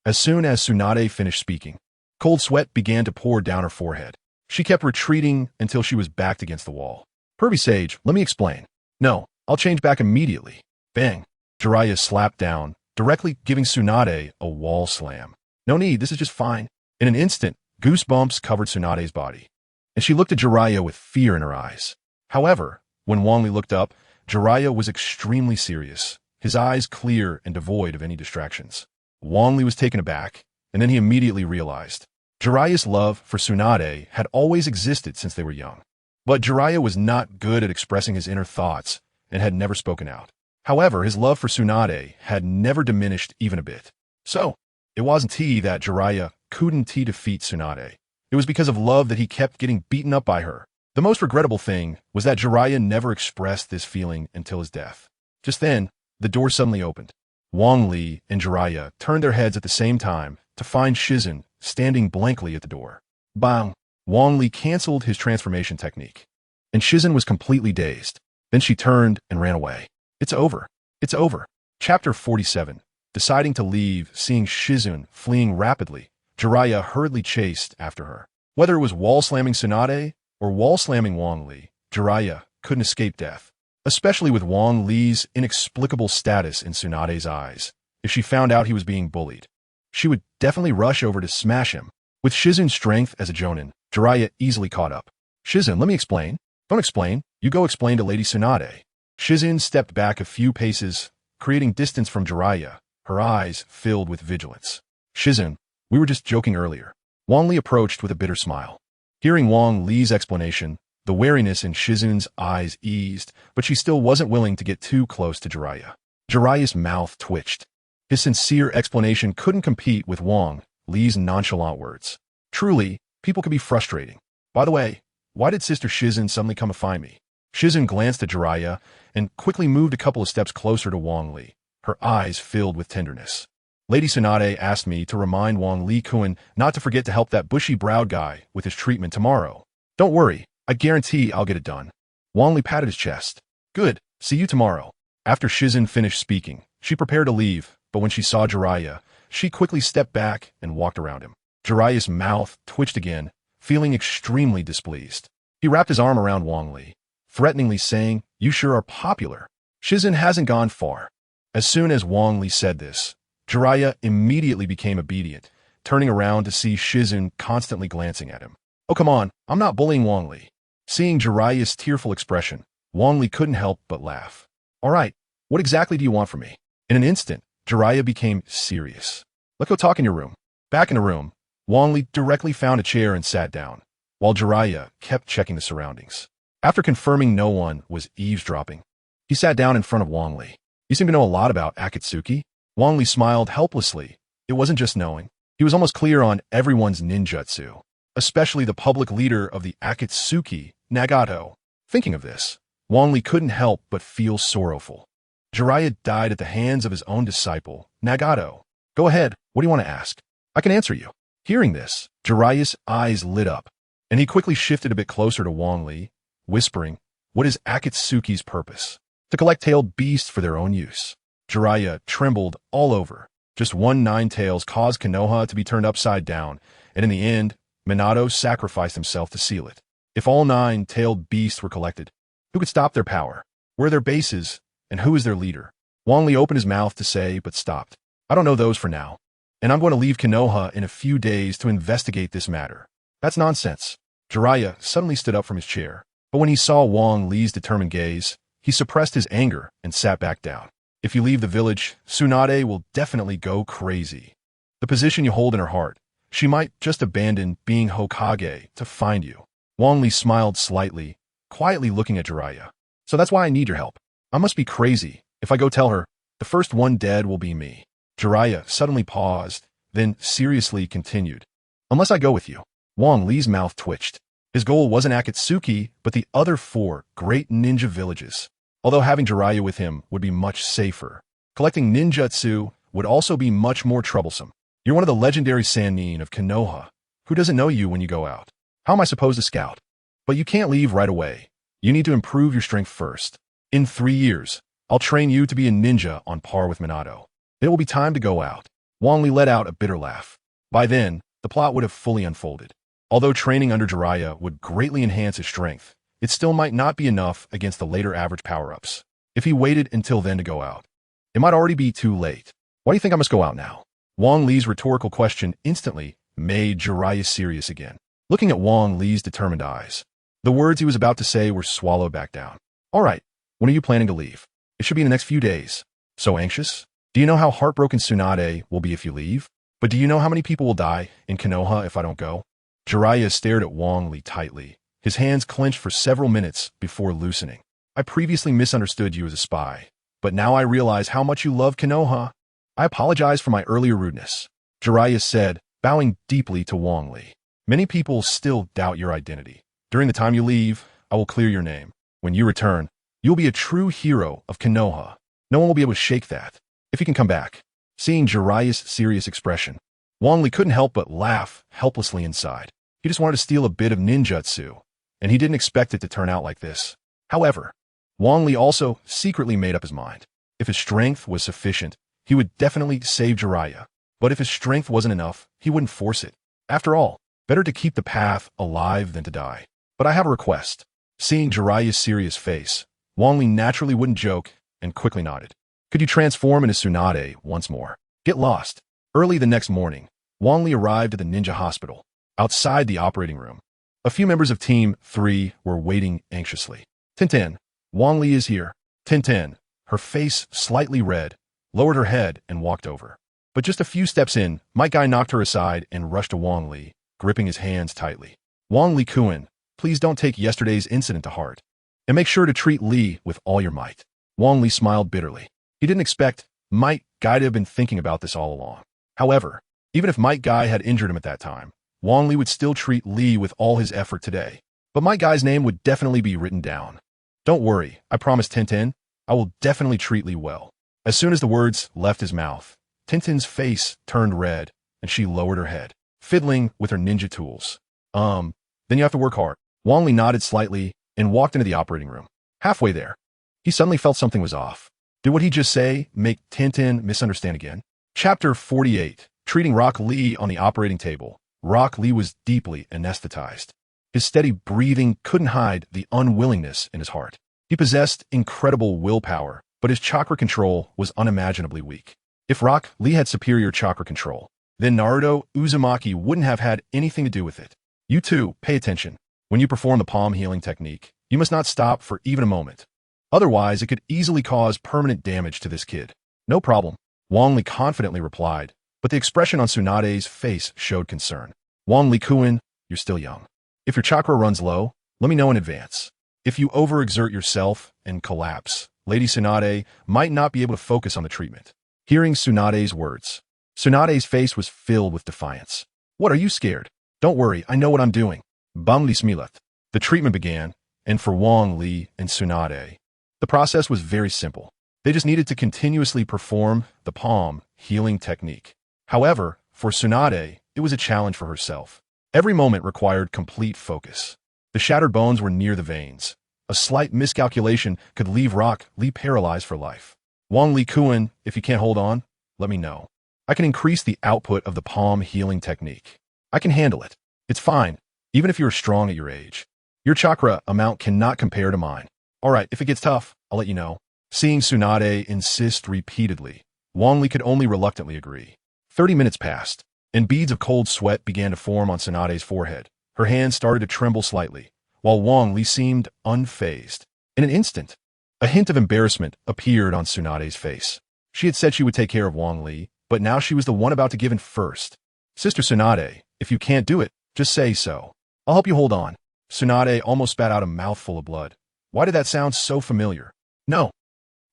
As soon as Tsunade finished speaking, cold sweat began to pour down her forehead. She kept retreating until she was backed against the wall. Pervy Sage, let me explain. No, I'll change back immediately. Bang. Jiraiya slapped down, directly giving Tsunade a wall slam. No need, this is just fine. In an instant, goosebumps covered Tsunade's body, and she looked at Jiraiya with fear in her eyes. However, when Wang Li looked up, Jiraiya was extremely serious, his eyes clear and devoid of any distractions. Wang Li was taken aback, and then he immediately realized. Jiraiya's love for Tsunade had always existed since they were young. But Jiraiya was not good at expressing his inner thoughts, and had never spoken out. However, his love for Tsunade had never diminished even a bit. So, it wasn't that Jiraiya couldn't defeat Tsunade. It was because of love that he kept getting beaten up by her. The most regrettable thing was that Jiraiya never expressed this feeling until his death. Just then, the door suddenly opened. Wang Li and Jiraiya turned their heads at the same time to find Shizun standing blankly at the door. Bang! Wang Li canceled his transformation technique, and Shizun was completely dazed. Then she turned and ran away. It's over. It's over. Chapter 47. Deciding to leave, seeing Shizun fleeing rapidly, Jiraiya hurriedly chased after her. Whether it was wall-slamming Tsunade or wall-slamming Wang Li, Jiraiya couldn't escape death, especially with Wang Li's inexplicable status in Tsunade's eyes. If she found out he was being bullied, she would definitely rush over to smash him. With Shizun's strength as a jonin, Jiraiya easily caught up. Shizun, let me explain. Don't explain. You go explain to Lady Tsunade. Shizun stepped back a few paces, creating distance from Jiraiya, her eyes filled with vigilance. Shizun, we were just joking earlier. Wang Li approached with a bitter smile. Hearing Wang Li's explanation, the wariness in Shizun's eyes eased, but she still wasn't willing to get too close to Jiraiya. Jiraiya's mouth twitched. His sincere explanation couldn't compete with Wang Li's nonchalant words. Truly, people could be frustrating. By the way, why did Sister Shizun suddenly come to find me? Shizun glanced at Jiraiya and quickly moved a couple of steps closer to Wang Li, her eyes filled with tenderness. Lady Tsunade asked me to remind Wang Li-kun not to forget to help that bushy-browed guy with his treatment tomorrow. Don't worry, I guarantee I'll get it done. Wang Li patted his chest. Good, see you tomorrow. After Shizun finished speaking, she prepared to leave, but when she saw Jiraiya, she quickly stepped back and walked around him. Jiraiya's mouth twitched again, feeling extremely displeased. He wrapped his arm around Wang Li, threateningly saying, "You sure are popular." Shizun hasn't gone far. As soon as Wang Li said this, Jiraiya immediately became obedient, turning around to see Shizun constantly glancing at him. Oh, come on, I'm not bullying Wang Li. Seeing Jiraiya's tearful expression, Wang Li couldn't help but laugh. All right, what exactly do you want from me? In an instant, Jiraiya became serious. Let's go talk in your room. Back in the room, Wang Li directly found a chair and sat down, while Jiraiya kept checking the surroundings. After confirming no one was eavesdropping, he sat down in front of Wang Li. You seem to know a lot about Akatsuki. Wang Li smiled helplessly. It wasn't just knowing. He was almost clear on everyone's ninjutsu, especially the public leader of the Akatsuki, Nagato. Thinking of this, Wang Li couldn't help but feel sorrowful. Jiraiya died at the hands of his own disciple, Nagato. Go ahead, what do you want to ask? I can answer you. Hearing this, Jiraiya's eyes lit up, and he quickly shifted a bit closer to Wang Li, whispering, "What is Akatsuki's purpose?" To collect tailed beasts for their own use. Jiraiya trembled all over. Just one nine-tails caused Konoha to be turned upside down, and in the end, Minato sacrificed himself to seal it. If all 9-tailed beasts were collected, who could stop their power? Where are their bases? And who is their leader? Wang Li opened his mouth to say, but stopped. I don't know those for now, and I'm going to leave Konoha in a few days to investigate this matter. That's nonsense. Jiraiya suddenly stood up from his chair, but when he saw Wang Li's determined gaze, he suppressed his anger and sat back down. If you leave the village, Tsunade will definitely go crazy. The position you hold in her heart, she might just abandon being Hokage to find you. Wang Li smiled slightly, quietly looking at Jiraiya. So that's why I need your help. I must be crazy. If I go tell her, the first one dead will be me. Jiraiya suddenly paused, then seriously continued. Unless I go with you. Wang Li's mouth twitched. His goal wasn't Akatsuki, but the other 4 great ninja villages. Although having Jiraiya with him would be much safer, collecting ninjutsu would also be much more troublesome. You're one of the legendary Sannin of Konoha. Who doesn't know you when you go out? How am I supposed to scout? But you can't leave right away. You need to improve your strength first. In 3 years, I'll train you to be a ninja on par with Minato. It will be time to go out. Wang Li let out a bitter laugh. By then, the plot would have fully unfolded. Although training under Jiraiya would greatly enhance his strength, it still might not be enough against the later average power-ups. If he waited until then to go out, it might already be too late. Why do you think I must go out now? Wang Li's rhetorical question instantly made Jiraiya serious again, looking at Wang Li's determined eyes. The words he was about to say were swallowed back down. All right, when are you planning to leave? It should be in the next few days. So anxious? Do you know how heartbroken Tsunade will be if you leave? But do you know how many people will die in Konoha if I don't go? Jiraiya stared at Wang Li tightly, his hands clenched for several minutes before loosening. I previously misunderstood you as a spy, but now I realize how much you love Konoha. I apologize for my earlier rudeness, Jiraiya said, bowing deeply to Wang Li. Many people still doubt your identity. During the time you leave, I will clear your name. When you return, you'll be a true hero of Konoha. No one will be able to shake that. If you can come back. Seeing Jiraiya's serious expression, Wang Li couldn't help but laugh helplessly inside. He just wanted to steal a bit of ninjutsu, and he didn't expect it to turn out like this. However, Wang Li also secretly made up his mind. If his strength was sufficient, he would definitely save Jiraiya. But if his strength wasn't enough, he wouldn't force it. After all, better to keep the path alive than to die. But I have a request. Seeing Jiraiya's serious face, Wang Li naturally wouldn't joke and quickly nodded. Could you transform into Tsunade once more? Get lost. Early the next morning, Wang Li arrived at the ninja hospital. Outside the operating room, a few members of Team 3 were waiting anxiously. Tintin, Wang Li is here. Tintin, her face slightly red, lowered her head and walked over. But just a few steps in, my guy knocked her aside and rushed to Wang Li, gripping his hands tightly. Wang Li-kun, please don't take yesterday's incident to heart. And make sure to treat Li with all your might. Wang Li smiled bitterly. He didn't expect Might Guy to have been thinking about this all along. However, even if Might Guy had injured him at that time, Wang Li would still treat Li with all his effort today. But Might Guy's name would definitely be written down. Don't worry, I promise Tintin, I will definitely treat Li well. As soon as the words left his mouth, Tintin's face turned red, and she lowered her head, fiddling with her ninja tools. Then you have to work hard. Wang Li nodded slightly and walked into the operating room. Halfway there, he suddenly felt something was off. Did what he just say make Tintin misunderstand again? Chapter 48. Treating Rock Lee on the operating table. Rock Lee was deeply anesthetized. His steady breathing couldn't hide the unwillingness in his heart. He possessed incredible willpower, but his chakra control was unimaginably weak. If Rock Lee had superior chakra control, then Naruto Uzumaki wouldn't have had anything to do with it. You too, pay attention. When you perform the palm healing technique, you must not stop for even a moment. Otherwise, it could easily cause permanent damage to this kid. No problem, Wang Li confidently replied, but the expression on Tsunade's face showed concern. Wang Li-kun, you're still young. If your chakra runs low, let me know in advance. If you overexert yourself and collapse, Lady Tsunade might not be able to focus on the treatment. Hearing Tsunade's words, Tsunade's face was filled with defiance. What are you scared? Don't worry, I know what I'm doing. Bam Li Smilat. The treatment began, and for Wang Li and Tsunade, the process was very simple. They just needed to continuously perform the palm healing technique. However, for Tsunade, it was a challenge for herself. Every moment required complete focus. The shattered bones were near the veins. A slight miscalculation could leave Rock Lee paralyzed for life. Wang Li-kun, if you can't hold on, let me know. I can increase the output of the palm healing technique. I can handle it. It's fine, even if you're strong at your age. Your chakra amount cannot compare to mine. All right, if it gets tough, I'll let you know. Seeing Tsunade insist repeatedly, Wang Li could only reluctantly agree. 30 minutes passed, and beads of cold sweat began to form on Tsunade's forehead. Her hands started to tremble slightly, while Wang Li seemed unfazed. In an instant, a hint of embarrassment appeared on Tsunade's face. She had said she would take care of Wang Li, but now she was the one about to give in first. Sister Tsunade, if you can't do it, just say so. I'll help you hold on. Tsunade almost spat out a mouthful of blood. Why did that sound so familiar? No,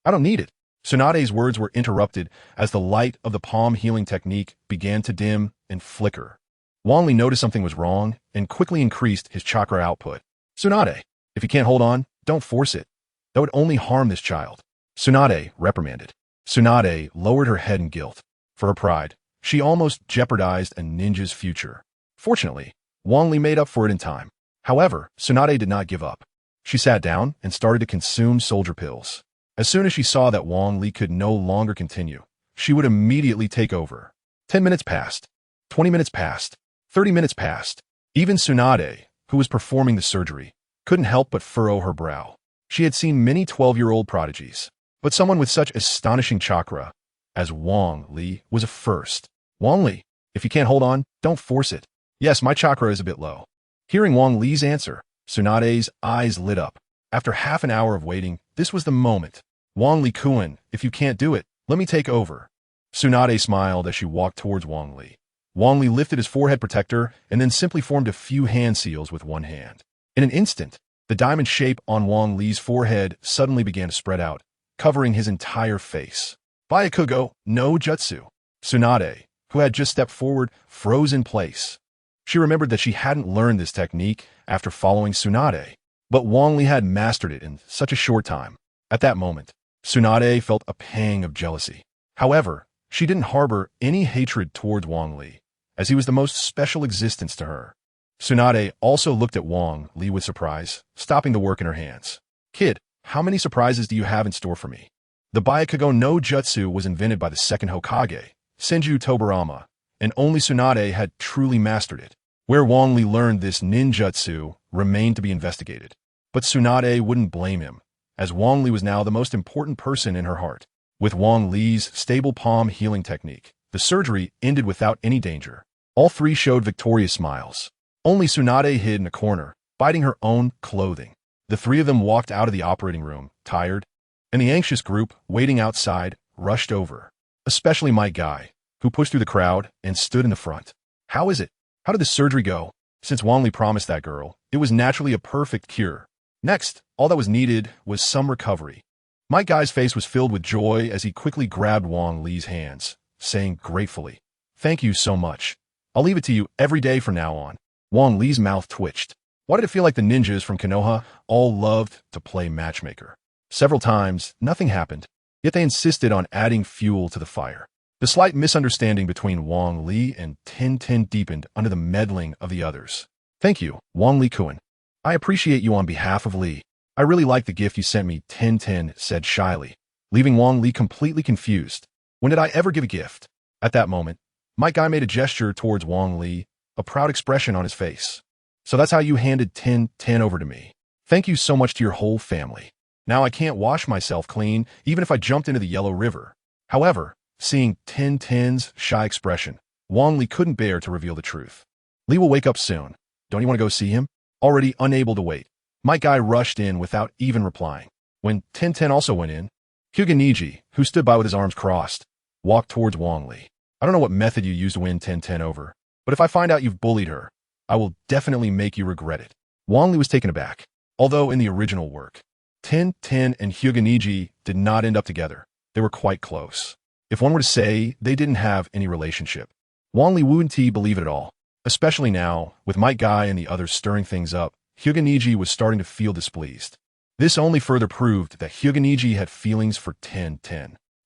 I don't need it. Tsunade's words were interrupted as the light of the palm healing technique began to dim and flicker. Wang Li noticed something was wrong and quickly increased his chakra output. Tsunade, if you can't hold on, don't force it. That would only harm this child. Tsunade reprimanded. Tsunade lowered her head in guilt. For her pride, she almost jeopardized a ninja's future. Fortunately, Wang Li made up for it in time. However, Tsunade did not give up. She sat down and started to consume soldier pills. As soon as she saw that Wang Li could no longer continue, she would immediately take over. 10 minutes passed. 20 minutes passed. 30 minutes passed. Even Tsunade, who was performing the surgery, couldn't help but furrow her brow. She had seen many 12-year-old prodigies, but someone with such astonishing chakra as Wang Li was a first. Wang Li, if you can't hold on, don't force it. Yes, my chakra is a bit low. Hearing Wang Li's answer, Tsunade's eyes lit up. After half an hour of waiting, this was the moment. Wang Li-kun, if you can't do it, let me take over. Tsunade smiled as she walked towards Wang Li. Wang Li lifted his forehead protector and then simply formed a few hand seals with one hand. In an instant, The diamond shape on Wang Li's forehead suddenly began to spread out, covering his entire face. Byakugo no Jutsu. Tsunade, who had just stepped forward, froze in place. She remembered that she hadn't learned this technique after following Tsunade, but Wang Li had mastered it in such a short time. At that moment, Tsunade felt a pang of jealousy. However, she didn't harbor any hatred towards Wang Li, as he was the most special existence to her. Tsunade also looked at Wang Li with surprise, stopping the work in her hands. Kid, how many surprises do you have in store for me? The Byakugo no Jutsu was invented by the second Hokage, Senju Tobarama, and only Tsunade had truly mastered it. Where Wang Li learned this ninjutsu remained to be investigated. But Tsunade wouldn't blame him, as Wang Li was now the most important person in her heart. With Wang Li's stable palm healing technique, the surgery ended without any danger. All three showed victorious smiles. Only Tsunade hid in a corner, biting her own clothing. The three of them walked out of the operating room, tired, and the anxious group, waiting outside, rushed over. Especially my guy, who pushed through the crowd and stood in the front. How is it? How did the surgery go? Since Wang Li promised that girl, it was naturally a perfect cure. Next, all that was needed was some recovery. My guy's face was filled with joy as he quickly grabbed Wang Li's hands, saying gratefully, "Thank you so much. I'll leave it to you every day from now on." Wang Li's mouth twitched. Why did it feel like the ninjas from Konoha all loved to play matchmaker? Several times, nothing happened, yet they insisted on adding fuel to the fire. The slight misunderstanding between Wang Li and Ten deepened under the meddling of the others. "Thank you, Wang Li-kun. I appreciate you on behalf of Li. I really like the gift you sent me," Ten said shyly, leaving Wang Li completely confused. When did I ever give a gift? At that moment, my guy made a gesture towards Wang Li, a proud expression on his face. "So that's how you handed Ten over to me. Thank you so much to your whole family. Now I can't wash myself clean, even if I jumped into the Yellow River." However, seeing Ten's shy expression, Wang Li couldn't bear to reveal the truth. "Li will wake up soon. Don't you want to go see him?" Already unable to wait, my guy rushed in without even replying. When Ten also went in, Hyuga, who stood by with his arms crossed, walked towards Wang Li. "I don't know what method you used to win Ten over, but if I find out you've bullied her, I will definitely make you regret it." Wang Li was taken aback. Although in the original work, Ten and Hyuga did not end up together, they were quite close. If one were to say they didn't have any relationship, Wang Li wouldn't believe it at all. Especially now, with Might Guy and the others stirring things up, Hyuga was starting to feel displeased. This only further proved that Hyuga had feelings for Ten.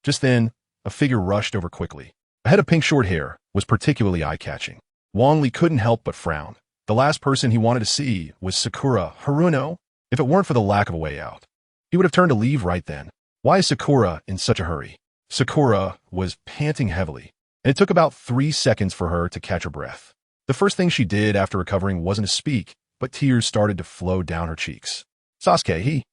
Just then, a figure rushed over quickly. A head of pink short hair was particularly eye-catching. Wang Li couldn't help but frown. The last person he wanted to see was Sakura Haruno. If it weren't for the lack of a way out, he would have turned to leave right then. Why is Sakura in such a hurry? Sakura was panting heavily, and it took about 3 seconds for her to catch her breath. The first thing she did after recovering wasn't to speak, but tears started to flow down her cheeks. Sasuke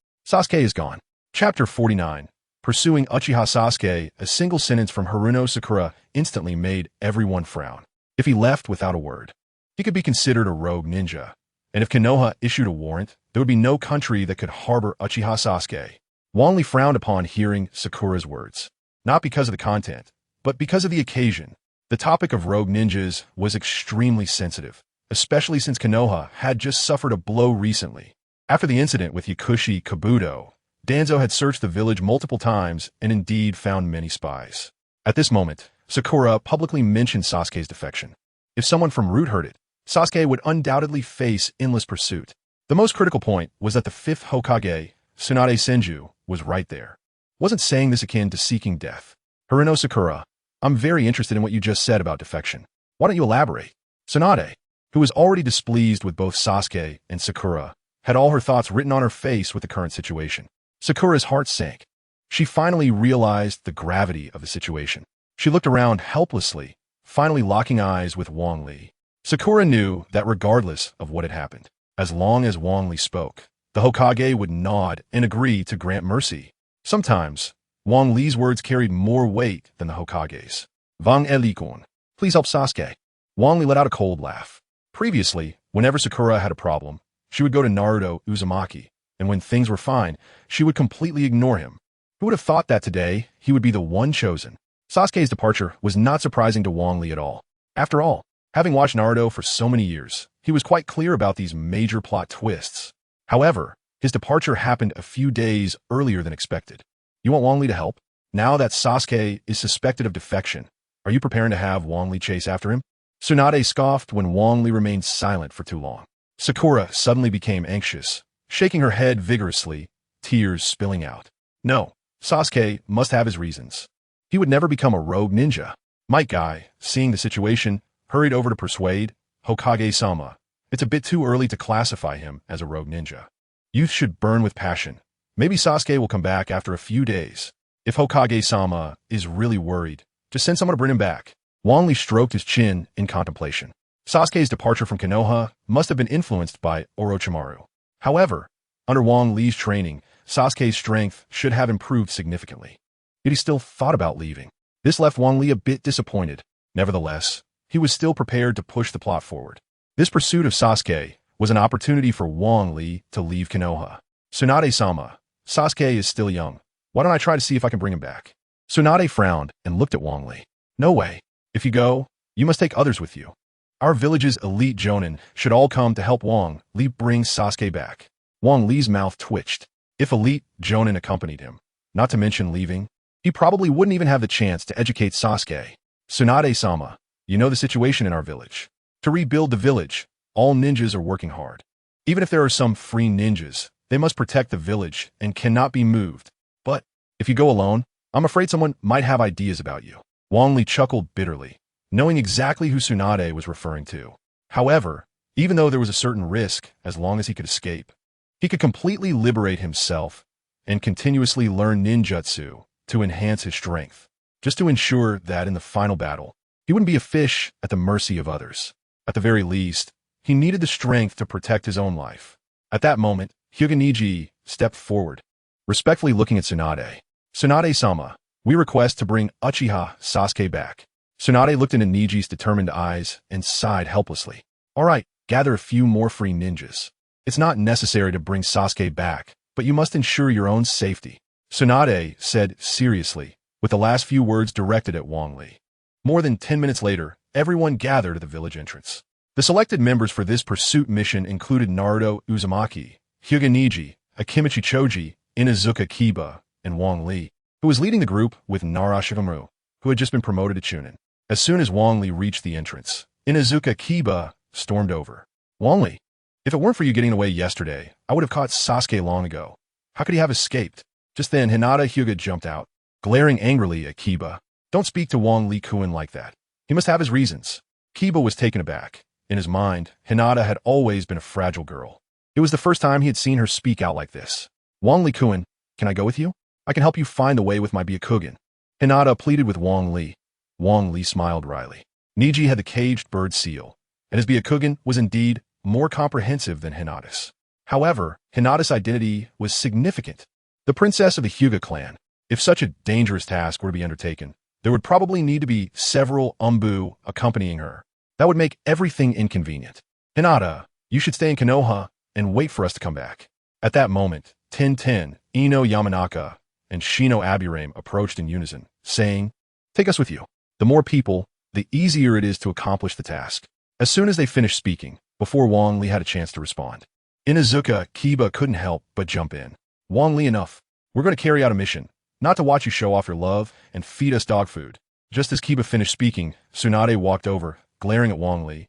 is gone. Chapter 49. Pursuing Uchiha Sasuke, a single sentence from Haruno Sakura instantly made everyone frown. If he left without a word, he could be considered a rogue ninja. And if Konoha issued a warrant, there would be no country that could harbor Uchiha Sasuke. Wang Li frowned upon hearing Sakura's words, not because of the content, but because of the occasion. The topic of rogue ninjas was extremely sensitive, especially since Konoha had just suffered a blow recently. After the incident with Yakushi Kabuto, Danzo had searched the village multiple times and indeed found many spies. At this moment, Sakura publicly mentioned Sasuke's defection. If someone from Root heard it, Sasuke would undoubtedly face endless pursuit. The most critical point was that the 5th Hokage, Tsunade Senju, was right there. Wasn't saying this akin to seeking death. "Haruno Sakura, I'm very interested in what you just said about defection. Why don't you elaborate?" Tsunade, who was already displeased with both Sasuke and Sakura, had all her thoughts written on her face with the current situation. Sakura's heart sank. She finally realized the gravity of the situation. She looked around helplessly, finally locking eyes with Wang Li. Sakura knew that regardless of what had happened, as long as Wang Li spoke, the Hokage would nod and agree to grant mercy. Sometimes, Wang Li's words carried more weight than the Hokage's. "Wang Li-kun, please help Sasuke." Wang Li let out a cold laugh. Previously, whenever Sakura had a problem, she would go to Naruto Uzumaki, and when things were fine, she would completely ignore him. Who would have thought that today he would be the one chosen? Sasuke's departure was not surprising to Wang Li at all. After all, having watched Naruto for so many years, he was quite clear about these major plot twists. However, His departure happened a few days earlier than expected. You want Wang Li to help? Now that Sasuke is suspected of defection, are you preparing to have Wang Li chase after him? Tsunade scoffed when Wang Li remained silent for too long. Sakura suddenly became anxious, shaking her head vigorously, tears spilling out. No, Sasuke must have his reasons. He would never become a rogue ninja. Might Guy, seeing the situation, hurried over to persuade Hokage-sama. It's a bit too early to classify him as a rogue ninja. Youth should burn with passion. Maybe Sasuke will come back after a few days. If Hokage-sama is really worried, just send someone to bring him back. Wang Li stroked his chin in contemplation. Sasuke's departure from Konoha must have been influenced by Orochimaru. However, under Wang Li's training, Sasuke's strength should have improved significantly. Yet he still thought about leaving. This left Wang Li a bit disappointed. Nevertheless, he was still prepared to push the plot forward. This pursuit of Sasuke was an opportunity for Wang Li to leave Konoha. Tsunade-sama, Sasuke is still young. Why don't I try to see if I can bring him back? Tsunade frowned and looked at Wang Li. No way. If you go, you must take others with you. Our village's elite jonin should all come to help Wang Li bring Sasuke back. Wang Li's mouth twitched. If elite jonin accompanied him, not to mention leaving, he probably wouldn't even have the chance to educate Sasuke. Tsunade-sama, you know the situation in our village. To rebuild the village, all ninjas are working hard. Even if there are some free ninjas, they must protect the village and cannot be moved. But if you go alone, I'm afraid someone might have ideas about you. Wang Li chuckled bitterly, knowing exactly who Tsunade was referring to. However, even though there was a certain risk, as long as he could escape, he could completely liberate himself and continuously learn ninjutsu to enhance his strength, just to ensure that in the final battle, he wouldn't be a fish at the mercy of others. At the very least, he needed the strength to protect his own life. At that moment, Hyuga Niji stepped forward, respectfully looking at Tsunade. Tsunade-sama, we request to bring Uchiha Sasuke back. Tsunade looked into Niji's determined eyes and sighed helplessly. All right, gather a few more free ninjas. It's not necessary to bring Sasuke back, but you must ensure your own safety. Tsunade said seriously, with the last few words directed at Wang Li. More than 10 minutes later, everyone gathered at the village entrance. The selected members for this pursuit mission included Naruto Uzumaki, Hyuga Niji, Akimichi Choji, Inuzuka Kiba, and Wang Li, who was leading the group with Naruto, who had just been promoted to Chunin. As soon as Wang Li reached the entrance, Inuzuka Kiba stormed over. Wang Li, if it weren't for you getting away yesterday, I would have caught Sasuke long ago. How could he have escaped? Just then, Hinata Hyuga jumped out, glaring angrily at Kiba. Don't speak to Wang Li-kun like that. He must have his reasons. Kiba was taken aback. In his mind, Hinata had always been a fragile girl. It was the first time he had seen her speak out like this. Wang Li-kun, can I go with you? I can help you find the way with my Byakugan. Hinata pleaded with Wang Li. Wang Li smiled wryly. Niji had the caged bird seal, and his Byakugan was indeed more comprehensive than Hinata's. However, Hinata's identity was significant. The princess of the Hyuga clan. If such a dangerous task were to be undertaken, there would probably need to be several Umbu accompanying her. That would make everything inconvenient. Hinata, you should stay in Konoha and wait for us to come back. At that moment, Ten, Ino Yamanaka, and Shino Aburame approached in unison, saying, take us with you. The more people, the easier it is to accomplish the task. As soon as they finished speaking, before Wang Li had a chance to respond, Inuzuka Kiba couldn't help but jump in. Wang Li, enough. We're going to carry out a mission, not to watch you show off your love and feed us dog food. Just as Kiba finished speaking, Tsunade walked over, glaring at Wang Li.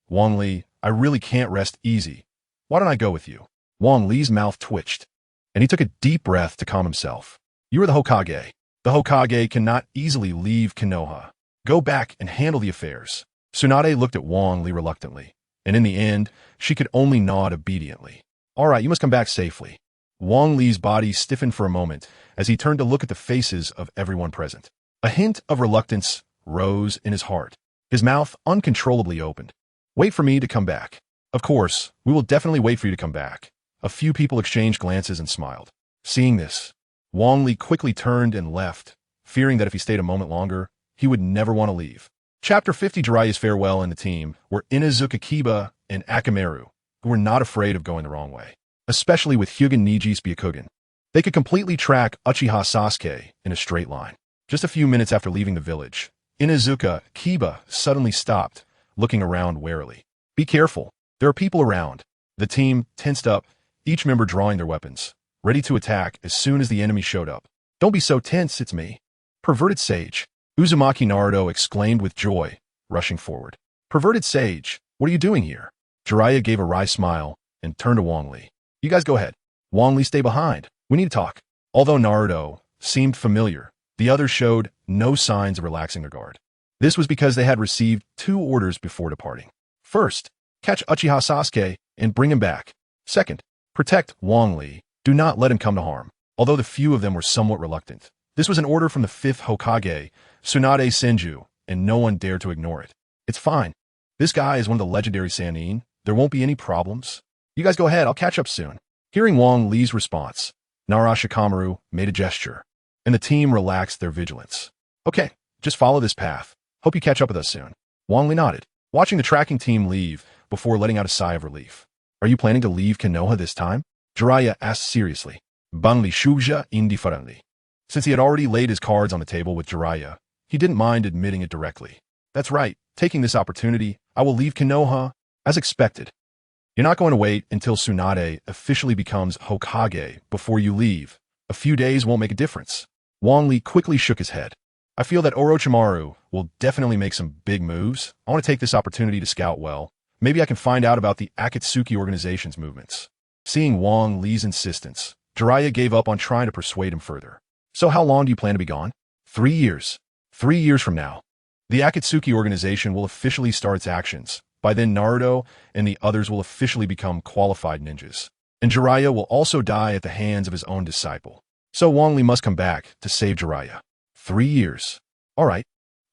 Wang Li, I really can't rest easy. Why don't I go with you? Wang Li's mouth twitched, and he took a deep breath to calm himself. You are the Hokage. The Hokage cannot easily leave Konoha. Go back and handle the affairs. Tsunade looked at Wang Li reluctantly, and in the end, she could only nod obediently. All right, you must come back safely. Wang Li's body stiffened for a moment as he turned to look at the faces of everyone present. A hint of reluctance rose in his heart. His mouth uncontrollably opened. Wait for me to come back. Of course, we will definitely wait for you to come back. A few people exchanged glances and smiled. Seeing this, Wang Li quickly turned and left, fearing that if he stayed a moment longer, he would never want to leave. Chapter 50. Jiraiya's farewell and the team were Inuzuka Kiba and Akamaru, who were not afraid of going the wrong way, especially with Hyuga Niji's Byakugan. They could completely track Uchiha Sasuke in a straight line. Just a few minutes after leaving the village, Inuzuka Kiba suddenly stopped, looking around warily. Be careful, there are people around. The team tensed up, each member drawing their weapons, ready to attack as soon as the enemy showed up. Don't be so tense, it's me. Perverted Sage. Uzumaki Naruto exclaimed with joy, rushing forward. Perverted Sage, what are you doing here? Jiraiya gave a wry smile and turned to Wang Li. You guys go ahead. Wang Li, stay behind. We need to talk. Although Naruto seemed familiar, the others showed no signs of relaxing their guard. This was because they had received 2 orders before departing. First, catch Uchiha Sasuke and bring him back. Second, protect Wang Li. Do not let him come to harm. Although the few of them were somewhat reluctant, this was an order from the 5th Hokage, Tsunade Senju, and no one dared to ignore it. It's fine. This guy is one of the legendary Sannin. There won't be any problems. You guys go ahead, I'll catch up soon. Hearing Wang Li's response, Shikamaru made a gesture, and the team relaxed their vigilance. Okay, just follow this path. Hope you catch up with us soon. Wang Li nodded, watching the tracking team leave before letting out a sigh of relief. Are you planning to leave Konoha this time? Jiraiya asked seriously. Wang Li shuja indifferently. Since he had already laid his cards on the table with Jiraiya, he didn't mind admitting it directly. That's right, taking this opportunity, I will leave Konoha as expected. You're not going to wait until Tsunade officially becomes Hokage before you leave. A few days won't make a difference. Wang Li quickly shook his head. I feel that Orochimaru will definitely make some big moves. I want to take this opportunity to scout well. Maybe I can find out about the Akatsuki organization's movements. Seeing Wang Li's insistence, Jiraiya gave up on trying to persuade him further. So how long do you plan to be gone? 3 years. 3 years from now. The Akatsuki organization will officially start its actions. By then, Naruto and the others will officially become qualified ninjas. And Jiraiya will also die at the hands of his own disciple. So Wang Li must come back to save Jiraiya. 3 years. All right.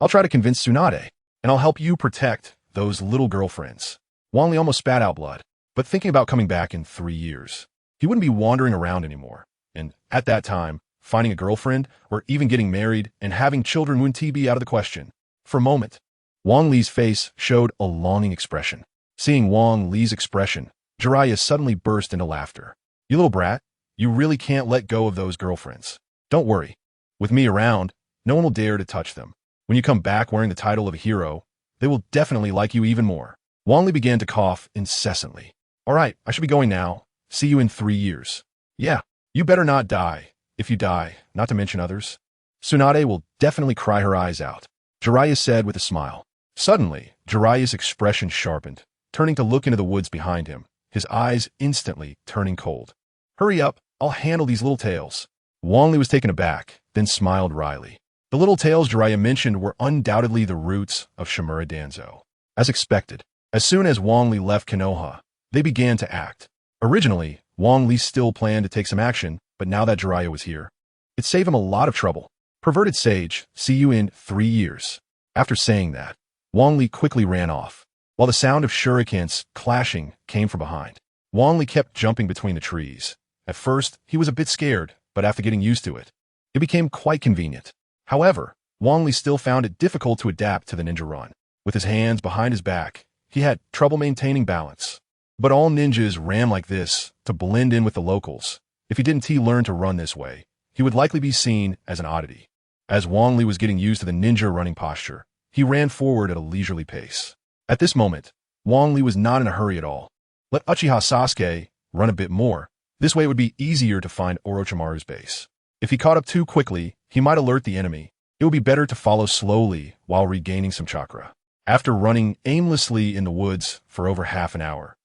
I'll try to convince Tsunade, and I'll help you protect those little girlfriends. Wang Li almost spat out blood, but thinking about coming back in 3 years. He wouldn't be wandering around anymore. And at that time, finding a girlfriend or even getting married and having children wouldn't be out of the question. For a moment, Wang Li's face showed a longing expression. Seeing Wang Li's expression, Jiraiya suddenly burst into laughter. You little brat, you really can't let go of those girlfriends. Don't worry. With me around, no one will dare to touch them. When you come back wearing the title of a hero, they will definitely like you even more. Wang Li began to cough incessantly. All right, I should be going now. See you in 3 years. Yeah, you better not die. If you die, not to mention others, Tsunade will definitely cry her eyes out, Jiraiya said with a smile. Suddenly, Jiraiya's expression sharpened, turning to look into the woods behind him, his eyes instantly turning cold. Hurry up, I'll handle these little tails. Wang Li was taken aback, then smiled wryly. The little tails Jiraiya mentioned were undoubtedly the roots of Shimura Danzo. As expected, as soon as Wang Li left Konoha, they began to act. Originally, Wang Li still planned to take some action, but now that Jiraiya was here, it saved him a lot of trouble. Perverted Sage, see you in 3 years. After saying that, Wang Li quickly ran off, while the sound of shurikens clashing came from behind. Wang Li kept jumping between the trees. At first, he was a bit scared, but after getting used to it, it became quite convenient. However, Wang Li still found it difficult to adapt to the ninja run. With his hands behind his back, he had trouble maintaining balance. But all ninjas ran like this to blend in with the locals. If he didn't learn to run this way, he would likely be seen as an oddity. As Wang Li was getting used to the ninja running posture, he ran forward at a leisurely pace. At this moment, Wang Li was not in a hurry at all. Let Uchiha Sasuke run a bit more. This way it would be easier to find Orochimaru's base. If he caught up too quickly, he might alert the enemy. It would be better to follow slowly while regaining some chakra. After running aimlessly in the woods for over half an hour,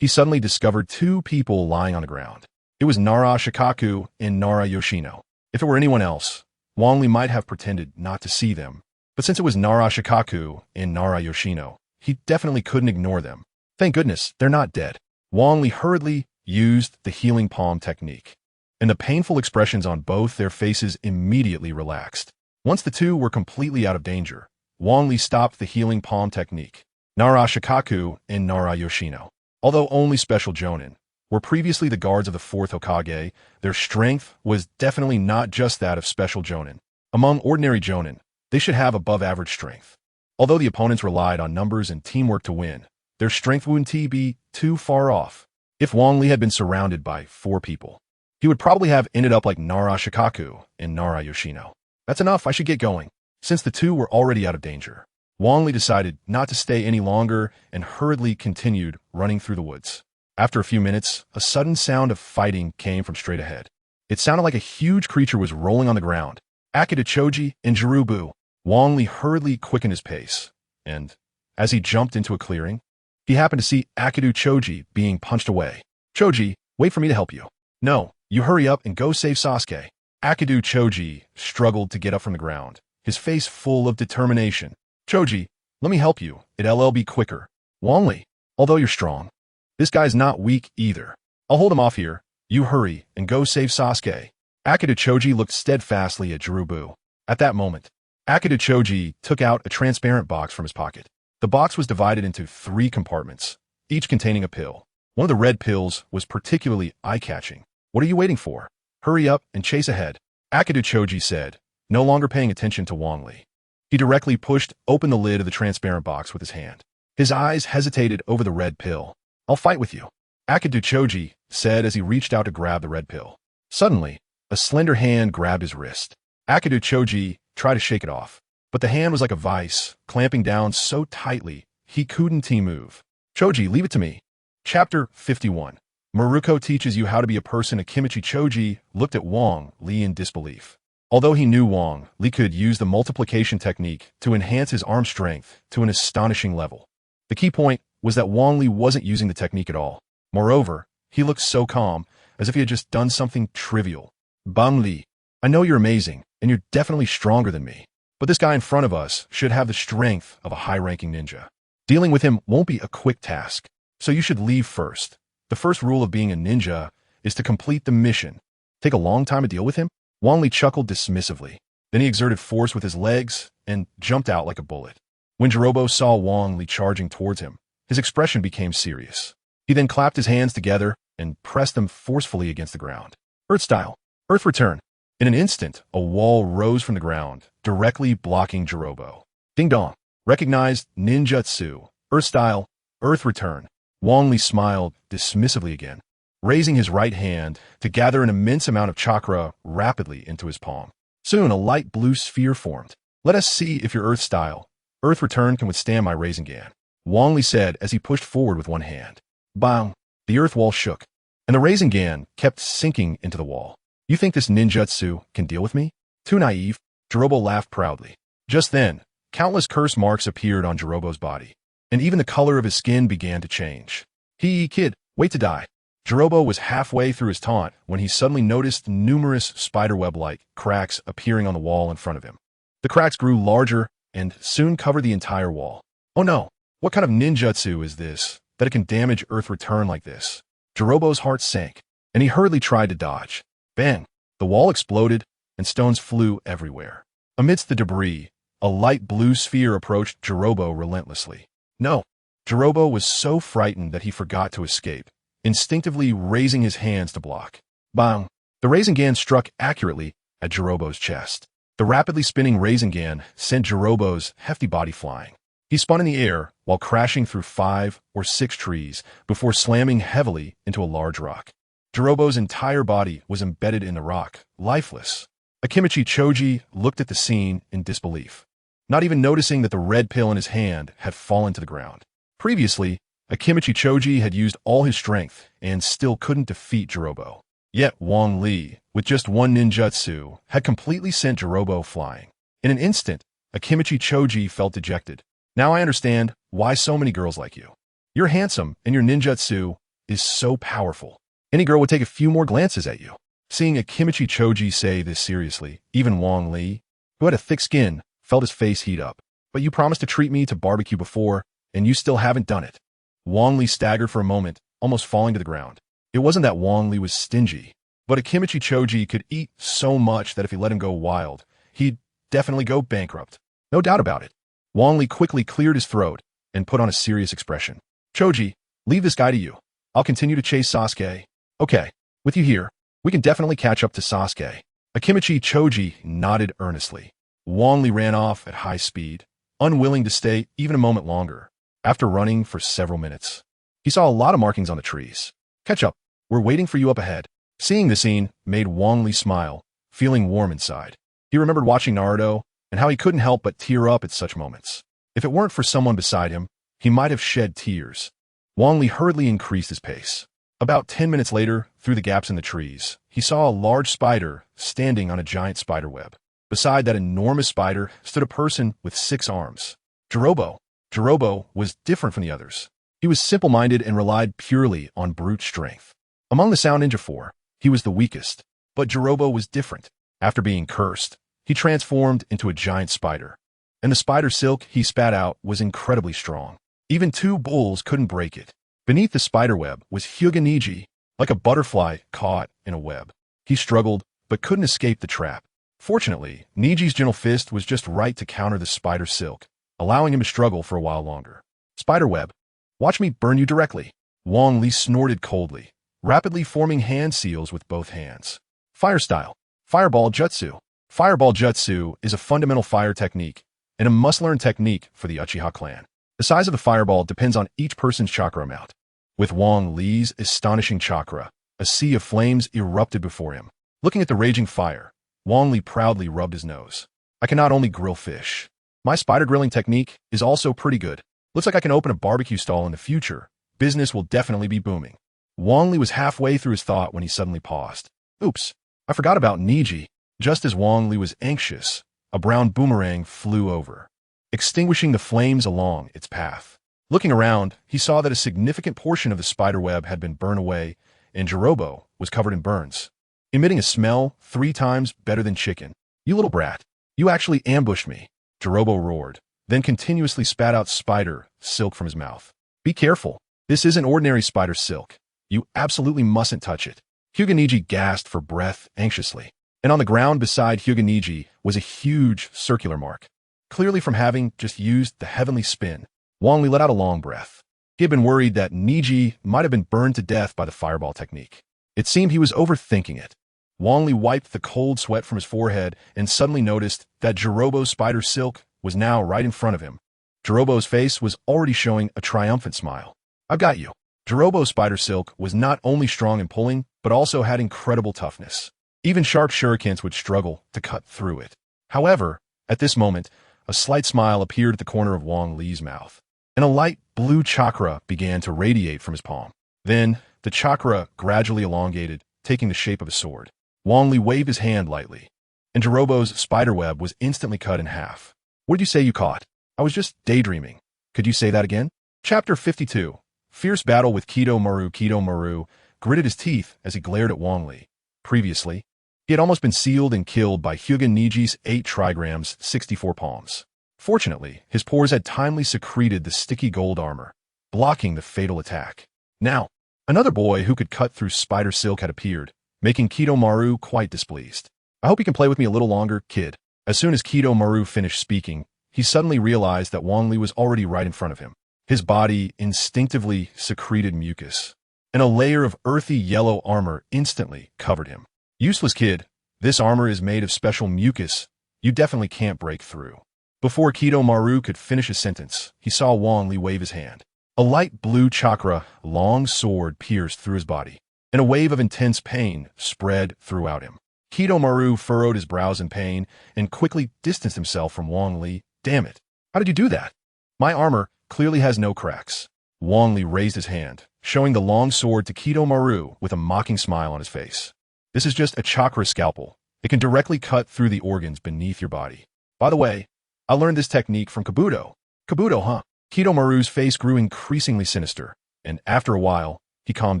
he suddenly discovered 2 people lying on the ground. It was Nara Shikaku and Nara Yoshino. If it were anyone else, Wang Li might have pretended not to see them. But since it was Nara Shikaku and Nara Yoshino, he definitely couldn't ignore them. Thank goodness, they're not dead. Wang Li hurriedly used the healing palm technique, and the painful expressions on both their faces immediately relaxed. Once the 2 were completely out of danger, Wang Li stopped the healing palm technique. Nara Shikaku and Nara Yoshino, although only special jonin, were previously the guards of the 4th Hokage, their strength was definitely not just that of special jonin. Among ordinary jonin, they should have above-average strength. Although the opponents relied on numbers and teamwork to win, their strength wouldn't be too far off. If Wang Li had been surrounded by 4 people, he would probably have ended up like Nara Shikaku and Nara Yoshino. That's enough, I should get going. Since the 2 were already out of danger, Wang Li decided not to stay any longer and hurriedly continued running through the woods. After a few minutes, a sudden sound of fighting came from straight ahead. It sounded like a huge creature was rolling on the ground. Akita Choji and Jirubu. Wang Li hurriedly quickened his pace, and, as he jumped into a clearing, he happened to see Akita Choji being punched away. Choji, wait for me to help you. No, you hurry up and go save Sasuke. Akita Choji struggled to get up from the ground, his face full of determination. Choji, let me help you. It'll be quicker. Wang Li, although you're strong, this guy's not weak either. I'll hold him off here. You hurry and go save Sasuke. Akita Choji looked steadfastly at Jirubu. At that moment, Akita Choji took out a transparent box from his pocket. The box was divided into 3 compartments, each containing a pill. One of the red pills was particularly eye-catching. What are you waiting for? Hurry up and chase ahead, Akita Choji said, no longer paying attention to Wang Li. He directly pushed open the lid of the transparent box with his hand. His eyes hesitated over the red pill. I'll fight with you, Akita Choji said as he reached out to grab the red pill. Suddenly, a slender hand grabbed his wrist. Akita Choji tried to shake it off, but the hand was like a vice, clamping down so tightly he couldn't move. Choji, leave it to me. Chapter 51. Maruko teaches you how to be a person. Akimichi Choji looked at Wang Li in disbelief. Although he knew Wang Li could use the multiplication technique to enhance his arm strength to an astonishing level, the key point was that Wang Li wasn't using the technique at all. Moreover, he looked so calm, as if he had just done something trivial. Wang Li, I know you're amazing, and you're definitely stronger than me, but this guy in front of us should have the strength of a high-ranking ninja. Dealing with him won't be a quick task, so you should leave first. The first rule of being a ninja is to complete the mission. Take a long time to deal with him? Wang Li chuckled dismissively. Then he exerted force with his legs and jumped out like a bullet. When Jirobo saw Wang Li charging towards him, his expression became serious. He then clapped his hands together and pressed them forcefully against the ground. Earth style. Earth return. In an instant, a wall rose from the ground, directly blocking Jirobo. Ding dong. Recognized ninjutsu. Earth style. Earth return. Wang Li smiled dismissively again, raising his right hand to gather an immense amount of chakra rapidly into his palm. Soon, a light blue sphere formed. Let us see if your Earth style, Earth return can withstand my Rasengan, Wang Li said as he pushed forward with one hand. Bang! The earth wall shook, and the Rasengan kept sinking into the wall. You think this ninjutsu can deal with me? Too naive, Jirobo laughed proudly. Just then, countless curse marks appeared on Jirobo's body, and even the color of his skin began to change. Kid, wait to die. Jirobo was halfway through his taunt when he suddenly noticed numerous spiderweb-like cracks appearing on the wall in front of him. The cracks grew larger and soon covered the entire wall. Oh no, what kind of ninjutsu is this, that it can damage Earth return like this? Jirobo's heart sank, and he hurriedly tried to dodge. Bang! The wall exploded, and stones flew everywhere. Amidst the debris, a light blue sphere approached Jirobo relentlessly. No! Jirobo was so frightened that he forgot to escape, instinctively raising his hands to block. Bang! The Rasengan struck accurately at Jirobo's chest. The rapidly spinning Rasengan sent Jirobo's hefty body flying. He spun in the air while crashing through 5 or 6 trees before slamming heavily into a large rock. Jirobo's entire body was embedded in the rock, lifeless. Akimichi Choji looked at the scene in disbelief, not even noticing that the red pill in his hand had fallen to the ground. Previously, Akimichi Choji had used all his strength and still couldn't defeat Jirobo. Yet Wang Li, with just one ninjutsu, had completely sent Jirobo flying. In an instant, Akimichi Choji felt dejected. Now I understand why so many girls like you. You're handsome, and your ninjutsu is so powerful. Any girl would take a few more glances at you. Seeing Akimichi Choji say this seriously, even Wang Li, who had a thick skin, felt his face heat up. But you promised to treat me to barbecue before, and you still haven't done it. Wang Li staggered for a moment, almost falling to the ground. It wasn't that Wang Li was stingy, but Akimichi Choji could eat so much that if he let him go wild, he'd definitely go bankrupt. No doubt about it. Wang Li quickly cleared his throat and put on a serious expression. Choji, leave this guy to you. I'll continue to chase Sasuke. Okay, with you here, we can definitely catch up to Sasuke. Akimichi Choji nodded earnestly. Wang Li ran off at high speed, unwilling to stay even a moment longer. After running for several minutes, he saw a lot of markings on the trees. Catch up. We're waiting for you up ahead. Seeing the scene made Wang Li smile, feeling warm inside. He remembered watching Naruto and how he couldn't help but tear up at such moments. If it weren't for someone beside him, he might have shed tears. Wang Li hurriedly increased his pace. About 10 minutes later, through the gaps in the trees, he saw a large spider standing on a giant spider web. Beside that enormous spider stood a person with 6 arms. Jirobo. Jirobo was different from the others. He was simple-minded and relied purely on brute strength. Among the Sound Ninja 4, he was the weakest, but Jirobo was different. After being cursed, he transformed into a giant spider, and the spider silk he spat out was incredibly strong. Even 2 bulls couldn't break it. Beneath the spider web was Hyuga Niji, like a butterfly caught in a web. He struggled, but couldn't escape the trap. Fortunately, Niji's gentle fist was just right to counter the spider silk, allowing him to struggle for a while longer. Spider web, watch me burn you directly. Wang Li snorted coldly, rapidly forming hand seals with both hands. Fire style. Fireball Jutsu. Fireball Jutsu is a fundamental fire technique and a must-learn technique for the Uchiha clan. The size of the fireball depends on each person's chakra amount. With Wang Li's astonishing chakra, a sea of flames erupted before him. Looking at the raging fire, Wang Li proudly rubbed his nose. I can not only grill fish. My spider grilling technique is also pretty good. Looks like I can open a barbecue stall in the future. Business will definitely be booming. Wang Li was halfway through his thought when he suddenly paused. Oops, I forgot about Niji. Just as Wang Li was anxious, a brown boomerang flew over, extinguishing the flames along its path. Looking around, he saw that a significant portion of the spider web had been burned away, and Jirobo was covered in burns, emitting a smell 3 times better than chicken. You little brat, you actually ambushed me, Jirobo roared, then continuously spat out spider silk from his mouth. Be careful, this isn't ordinary spider silk. You absolutely mustn't touch it. Hyuga Niji gasped for breath anxiously, and on the ground beside Hyuga Niji was a huge circular mark. Clearly from having just used the heavenly spin, Wang Li let out a long breath. He had been worried that Niji might have been burned to death by the fireball technique. It seemed he was overthinking it. Wang Li wiped the cold sweat from his forehead and suddenly noticed that Jirobo's spider silk was now right in front of him. Jirobo's face was already showing a triumphant smile. I've got you. Jirobo's spider silk was not only strong in pulling, but also had incredible toughness. Even sharp shurikens would struggle to cut through it. However, at this moment, a slight smile appeared at the corner of Wang Li's mouth, and a light blue chakra began to radiate from his palm. Then, the chakra gradually elongated, taking the shape of a sword. Wang Li waved his hand lightly, and Jirobo's spiderweb was instantly cut in half. What did you say you caught? I was just daydreaming. Could you say that again? Chapter 52. Fierce battle with Konohamaru. Konohamaru gritted his teeth as he glared at Wang Li. Previously, he had almost been sealed and killed by Hyuga Niji's 8 trigrams, 64 palms. Fortunately, his pores had timely secreted the sticky gold armor, blocking the fatal attack. Now, another boy who could cut through spider silk had appeared, making Konohamaru quite displeased. I hope you can play with me a little longer, kid. As soon as Konohamaru finished speaking, he suddenly realized that Wang Li was already right in front of him. His body instinctively secreted mucus, and a layer of earthy yellow armor instantly covered him. Useless kid, this armor is made of special mucus. You definitely can't break through. Before Konohamaru could finish his sentence, he saw Wang Li wave his hand. A light blue chakra, long sword pierced through his body, and a wave of intense pain spread throughout him. Konohamaru furrowed his brows in pain and quickly distanced himself from Wang Li. Damn it. How did you do that? My armor clearly has no cracks. Wang Li raised his hand, showing the long sword to Konohamaru with a mocking smile on his face. This is just a chakra scalpel. It can directly cut through the organs beneath your body. By the way, I learned this technique from Kabuto. Kabuto, huh? Konohamaru's face grew increasingly sinister, and after a while, he calmed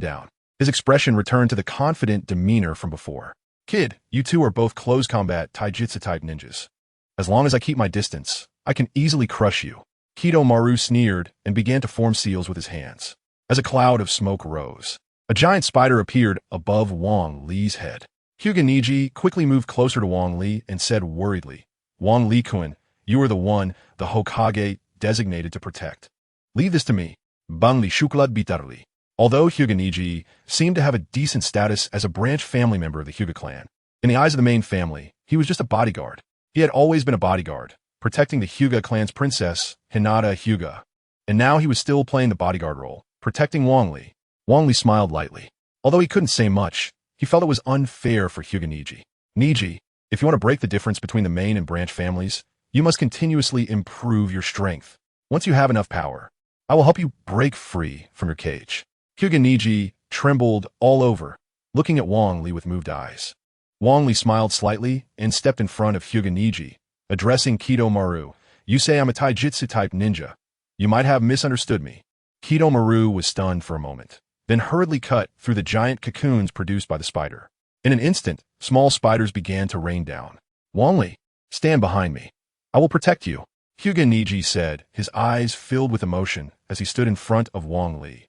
down. His expression returned to the confident demeanor from before. Kid, you two are both close combat taijutsu-type ninjas. As long as I keep my distance, I can easily crush you. Konohamaru sneered and began to form seals with his hands. As a cloud of smoke rose, a giant spider appeared above Wang Li's head. Hyuga Niji quickly moved closer to Wang Li and said worriedly, Wang Li-kun, you are the one the Hokage designated to protect. Leave this to me. Bangli shuklad bitarli. Although Hyuga Niji seemed to have a decent status as a branch family member of the Hyuga clan, in the eyes of the main family, he was just a bodyguard. He had always been a bodyguard, protecting the Hyuga clan's princess, Hinata Hyuga. And now he was still playing the bodyguard role, protecting Wang Li. Wang Li smiled lightly. Although he couldn't say much, he felt it was unfair for Hyuga Niji. Niji, if you want to break the difference between the main and branch families, you must continuously improve your strength. Once you have enough power, I will help you break free from your cage. Hyuga trembled all over, looking at Wang Li with moved eyes. Wang Li smiled slightly and stepped in front of Hyuga, addressing Konohamaru. You say I'm a taijutsu-type ninja. You might have misunderstood me. Konohamaru was stunned for a moment, then hurriedly cut through the giant cocoons produced by the spider. In an instant, small spiders began to rain down. Wang Li, stand behind me. I will protect you, Hyuga said, his eyes filled with emotion as he stood in front of Wang Li.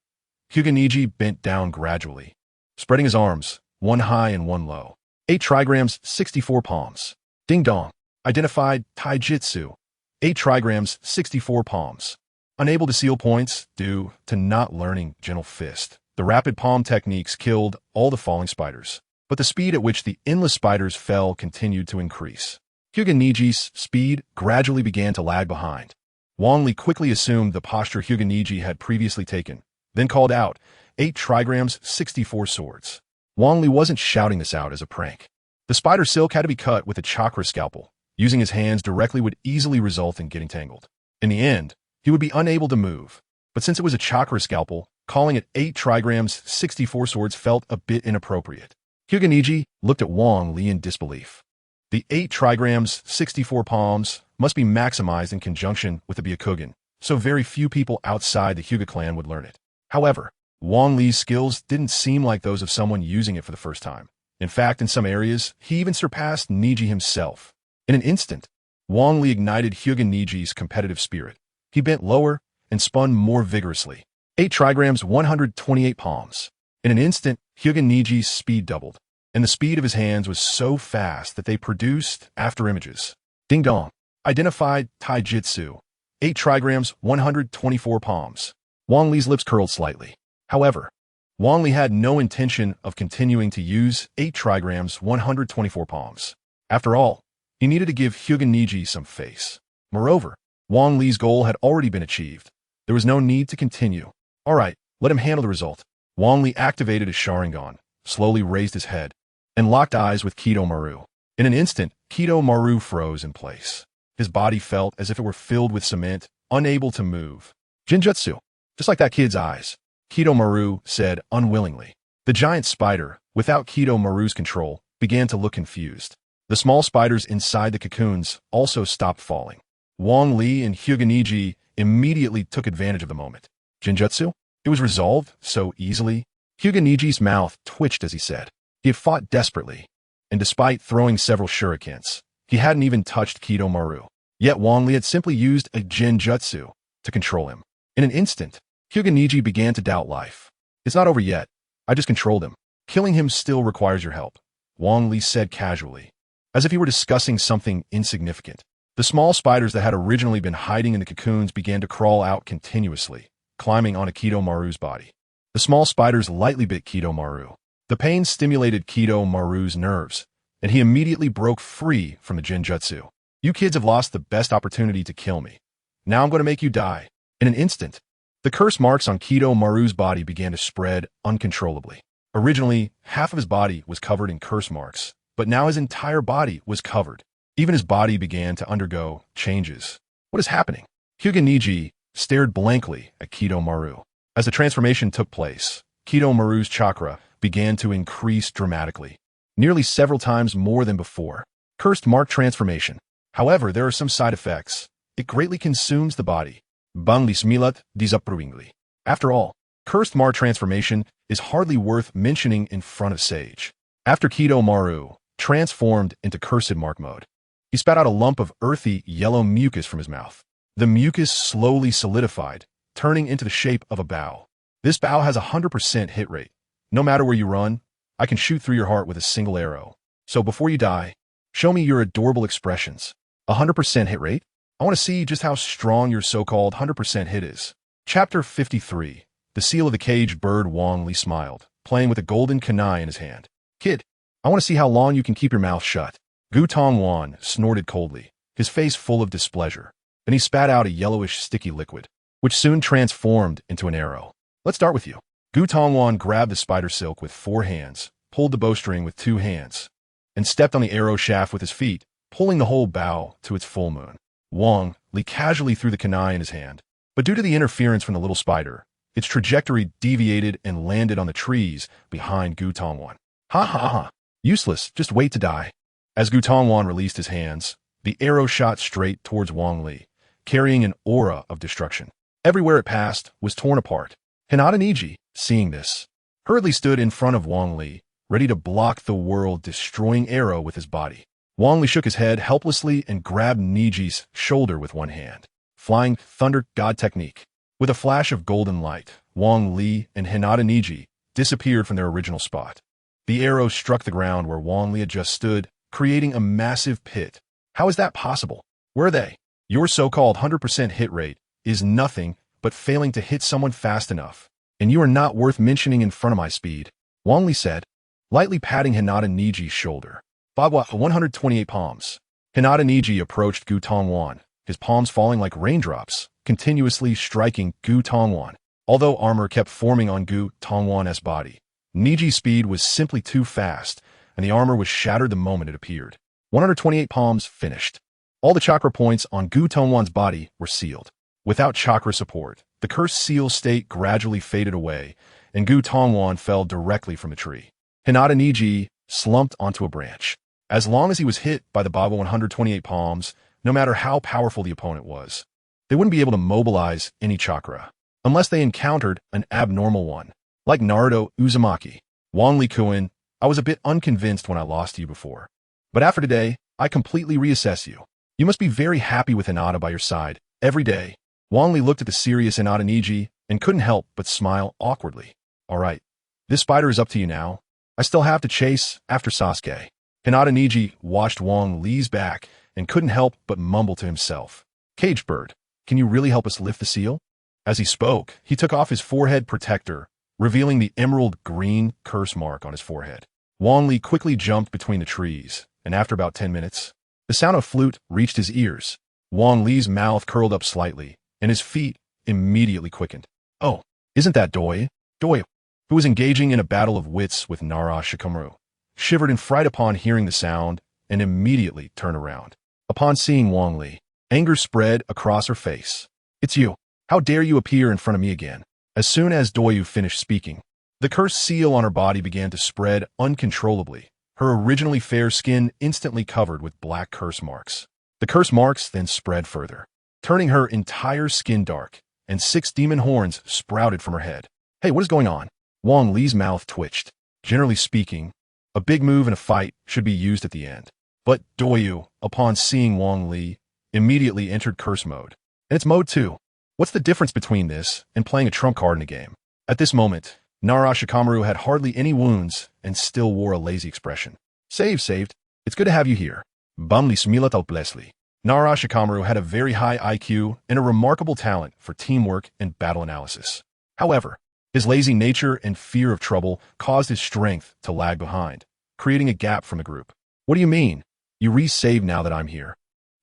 Hyuga bent down gradually, spreading his arms, one high and one low. 8 trigrams, 64 palms. Ding dong. Identified taijutsu. 8 trigrams, 64 palms. Unable to seal points due to not learning gentle fist, the rapid palm techniques killed all the falling spiders. But the speed at which the endless spiders fell continued to increase. Hyuga speed gradually began to lag behind. Wang Li quickly assumed the posture Hyuga had previously taken, then called out, 8 trigrams, 64 swords. Wang Li wasn't shouting this out as a prank. The spider silk had to be cut with a chakra scalpel. Using his hands directly would easily result in getting tangled. In the end, he would be unable to move. But since it was a chakra scalpel, calling it 8 trigrams, 64 swords felt a bit inappropriate. Hyuga looked at Wang Li in disbelief. The 8 trigrams, 64 palms must be maximized in conjunction with the Byakugan, so very few people outside the Hyuga clan would learn it. However, Wang Li's skills didn't seem like those of someone using it for the first time. In fact, in some areas, he even surpassed Niji himself. In an instant, Wang Li ignited Hyuga competitive spirit. He bent lower and spun more vigorously. 8 trigrams, 128 palms. In an instant, Hyuga speed doubled, and the speed of his hands was so fast that they produced after images. Ding dong. Identified taijutsu. 8 trigrams, 124 palms. Wang Li's lips curled slightly. However, Wang Li had no intention of continuing to use 8 trigrams, 124 palms. After all, he needed to give Hyuga some face. Moreover, Wang Li's goal had already been achieved. There was no need to continue. All right, let him handle the result. Wang Li activated his Sharingan, slowly raised his head, and locked eyes with Konohamaru. In an instant, Konohamaru froze in place. His body felt as if it were filled with cement, unable to move. Jinjutsu. Just like that kid's eyes, Konohamaru said unwillingly. The giant spider, without Konohamaru's control, began to look confused. The small spiders inside the cocoons also stopped falling. Wang Li and Hyuga immediately took advantage of the moment. Jinjutsu? It was resolved so easily. Hyuga mouth twitched as he said. He had fought desperately, and despite throwing several shurikens, he hadn't even touched Konohamaru. Yet Wang Li had simply used a Jinjutsu to control him. In an instant, Hyuga began to doubt life. It's not over yet. I just controlled him. Killing him still requires your help, Wang Li said casually, as if he were discussing something insignificant. The small spiders that had originally been hiding in the cocoons began to crawl out continuously, climbing onto Konohamaru's body. The small spiders lightly bit Konohamaru. The pain stimulated Konohamaru's nerves, and he immediately broke free from the Jinjutsu. You kids have lost the best opportunity to kill me. Now I'm going to make you die. In an instant, the curse marks on Konohamaru's body began to spread uncontrollably. Originally, half of his body was covered in curse marks, but now his entire body was covered. Even his body began to undergo changes. What is happening? Hyuga stared blankly at Konohamaru. As the transformation took place, Konohamaru's chakra began to increase dramatically, nearly several times more than before. Cursed mark transformation. However, there are some side effects. It greatly consumes the body. Bang li smilat disapprovingly. After all, cursed mark transformation is hardly worth mentioning in front of Sage. After Konohamaru transformed into cursed mark mode, he spat out a lump of earthy yellow mucus from his mouth. The mucus slowly solidified, turning into the shape of a bow. This bow has a 100% hit rate. No matter where you run, I can shoot through your heart with a single arrow. So before you die, show me your adorable expressions. 100% hit rate? I want to see just how strong your so-called 100% hit is. Chapter 53. The seal of the caged bird. Wang Li smiled, playing with a golden kunai in his hand. Kid, I want to see how long you can keep your mouth shut. Gu Tongwan snorted coldly, his face full of displeasure. Then he spat out a yellowish sticky liquid, which soon transformed into an arrow. Let's start with you. Gu Tongwan grabbed the spider silk with 4 hands, pulled the bowstring with 2 hands, and stepped on the arrow shaft with his feet, pulling the whole bow to its full moon. Wang Li casually threw the kunai in his hand, But due to the interference from the little spider, its trajectory deviated and landed on the trees behind Gu Tongwan. Ha ha ha. Useless, just wait to die. As Gu Tongwan released his hands, the arrow shot straight towards Wang Li, carrying an aura of destruction. Everywhere it passed was torn apart. Hinata Niji, seeing this, hurriedly stood in front of Wang Li, ready to block the world-destroying arrow with his body. Wang Li shook his head helplessly and grabbed Niji's shoulder with one hand. Flying Thunder God Technique. With a flash of golden light, Wang Li and Hinata Niji disappeared from their original spot. The arrow struck the ground where Wang Li had just stood, creating a massive pit. How is that possible? Where are they? Your so-called 100% hit rate is nothing but failing to hit someone fast enough, and you are not worth mentioning in front of my speed, Wang Li said, lightly patting Hinata Niji's shoulder. Bagua 128 palms. Hinata Niji approached Gu Tongwan, his palms falling like raindrops, continuously striking Gu Tongwan. Although armor kept forming on Gu Tongwan's body, Niji's speed was simply too fast, and the armor was shattered the moment it appeared. 128 palms finished. All the chakra points on Gu Tongwan's body were sealed. Without chakra support, the cursed seal state gradually faded away, and Gu Tongwan fell directly from a tree. Hinata Niji slumped onto a branch. As long as he was hit by the Baba 128 palms, no matter how powerful the opponent was, they wouldn't be able to mobilize any chakra, unless they encountered an abnormal one, like Naruto Uzumaki. Wang Li Kuin, I was a bit unconvinced when I lost to you before, but after today, I completely reassess you. You must be very happy with Hinata by your side, every day. Wang Li looked at the serious Hinata Niji and couldn't help but smile awkwardly. All right, this spider is up to you now. I still have to chase after Sasuke. Hinata Niji watched Wang Li's back and couldn't help but mumble to himself. Caged bird, can you really help us lift the seal? As he spoke, he took off his forehead protector, revealing the emerald green curse mark on his forehead. Wang Li quickly jumped between the trees, and after about 10 minutes, the sound of flute reached his ears. Wang Li's mouth curled up slightly, and his feet immediately quickened. Oh, isn't that Doi, who was engaging in a battle of wits with Shuriken, shivered in fright upon hearing the sound and immediately turned around. Upon seeing Wang Li, anger spread across her face. It's you. How dare you appear in front of me again? As soon as Doyu finished speaking, the cursed seal on her body began to spread uncontrollably, her originally fair skin instantly covered with black curse marks. The curse marks then spread further, turning her entire skin dark, and 6 demon horns sprouted from her head. Hey, what is going on? Wang Li's mouth twitched. Generally speaking, a big move in a fight should be used at the end. But Doyu, upon seeing Wang Li, immediately entered curse mode. And it's mode 2. What's the difference between this and playing a trump card in a game? At this moment, Shuriken had hardly any wounds and still wore a lazy expression. Saved. It's good to have you here. Bumli Smilatal Blesli. Shuriken had a very high IQ and a remarkable talent for teamwork and battle analysis. However, his lazy nature and fear of trouble caused his strength to lag behind, creating a gap from the group. What do you mean? You re-saved now that I'm here.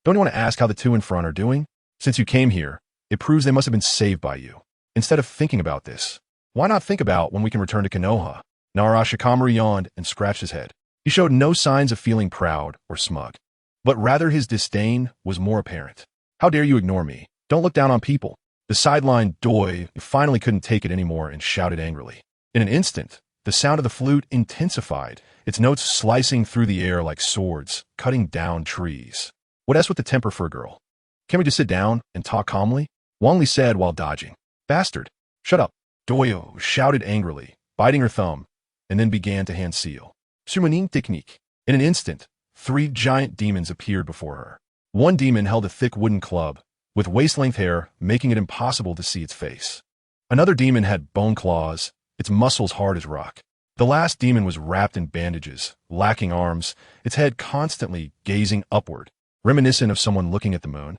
Don't you want to ask how the two in front are doing? Since you came here, it proves they must have been saved by you. Instead of thinking about this, why not think about when we can return to Konoha? Shuriken yawned and scratched his head. He showed no signs of feeling proud or smug, but rather his disdain was more apparent. How dare you ignore me? Don't look down on people. The sideline Doi finally couldn't take it anymore and shouted angrily. In an instant, the sound of the flute intensified, its notes slicing through the air like swords, cutting down trees. What else with the temper for a girl? Can't we just sit down and talk calmly? Wang Li said while dodging. Bastard! Shut up! Doyo shouted angrily, biting her thumb, and then began to hand seal. Shuriken Technique. In an instant, 3 giant demons appeared before her. One demon held a thick wooden club, with waist-length hair making it impossible to see its face. Another demon had bone claws, its muscles hard as rock. The last demon was wrapped in bandages, lacking arms, its head constantly gazing upward, reminiscent of someone looking at the moon.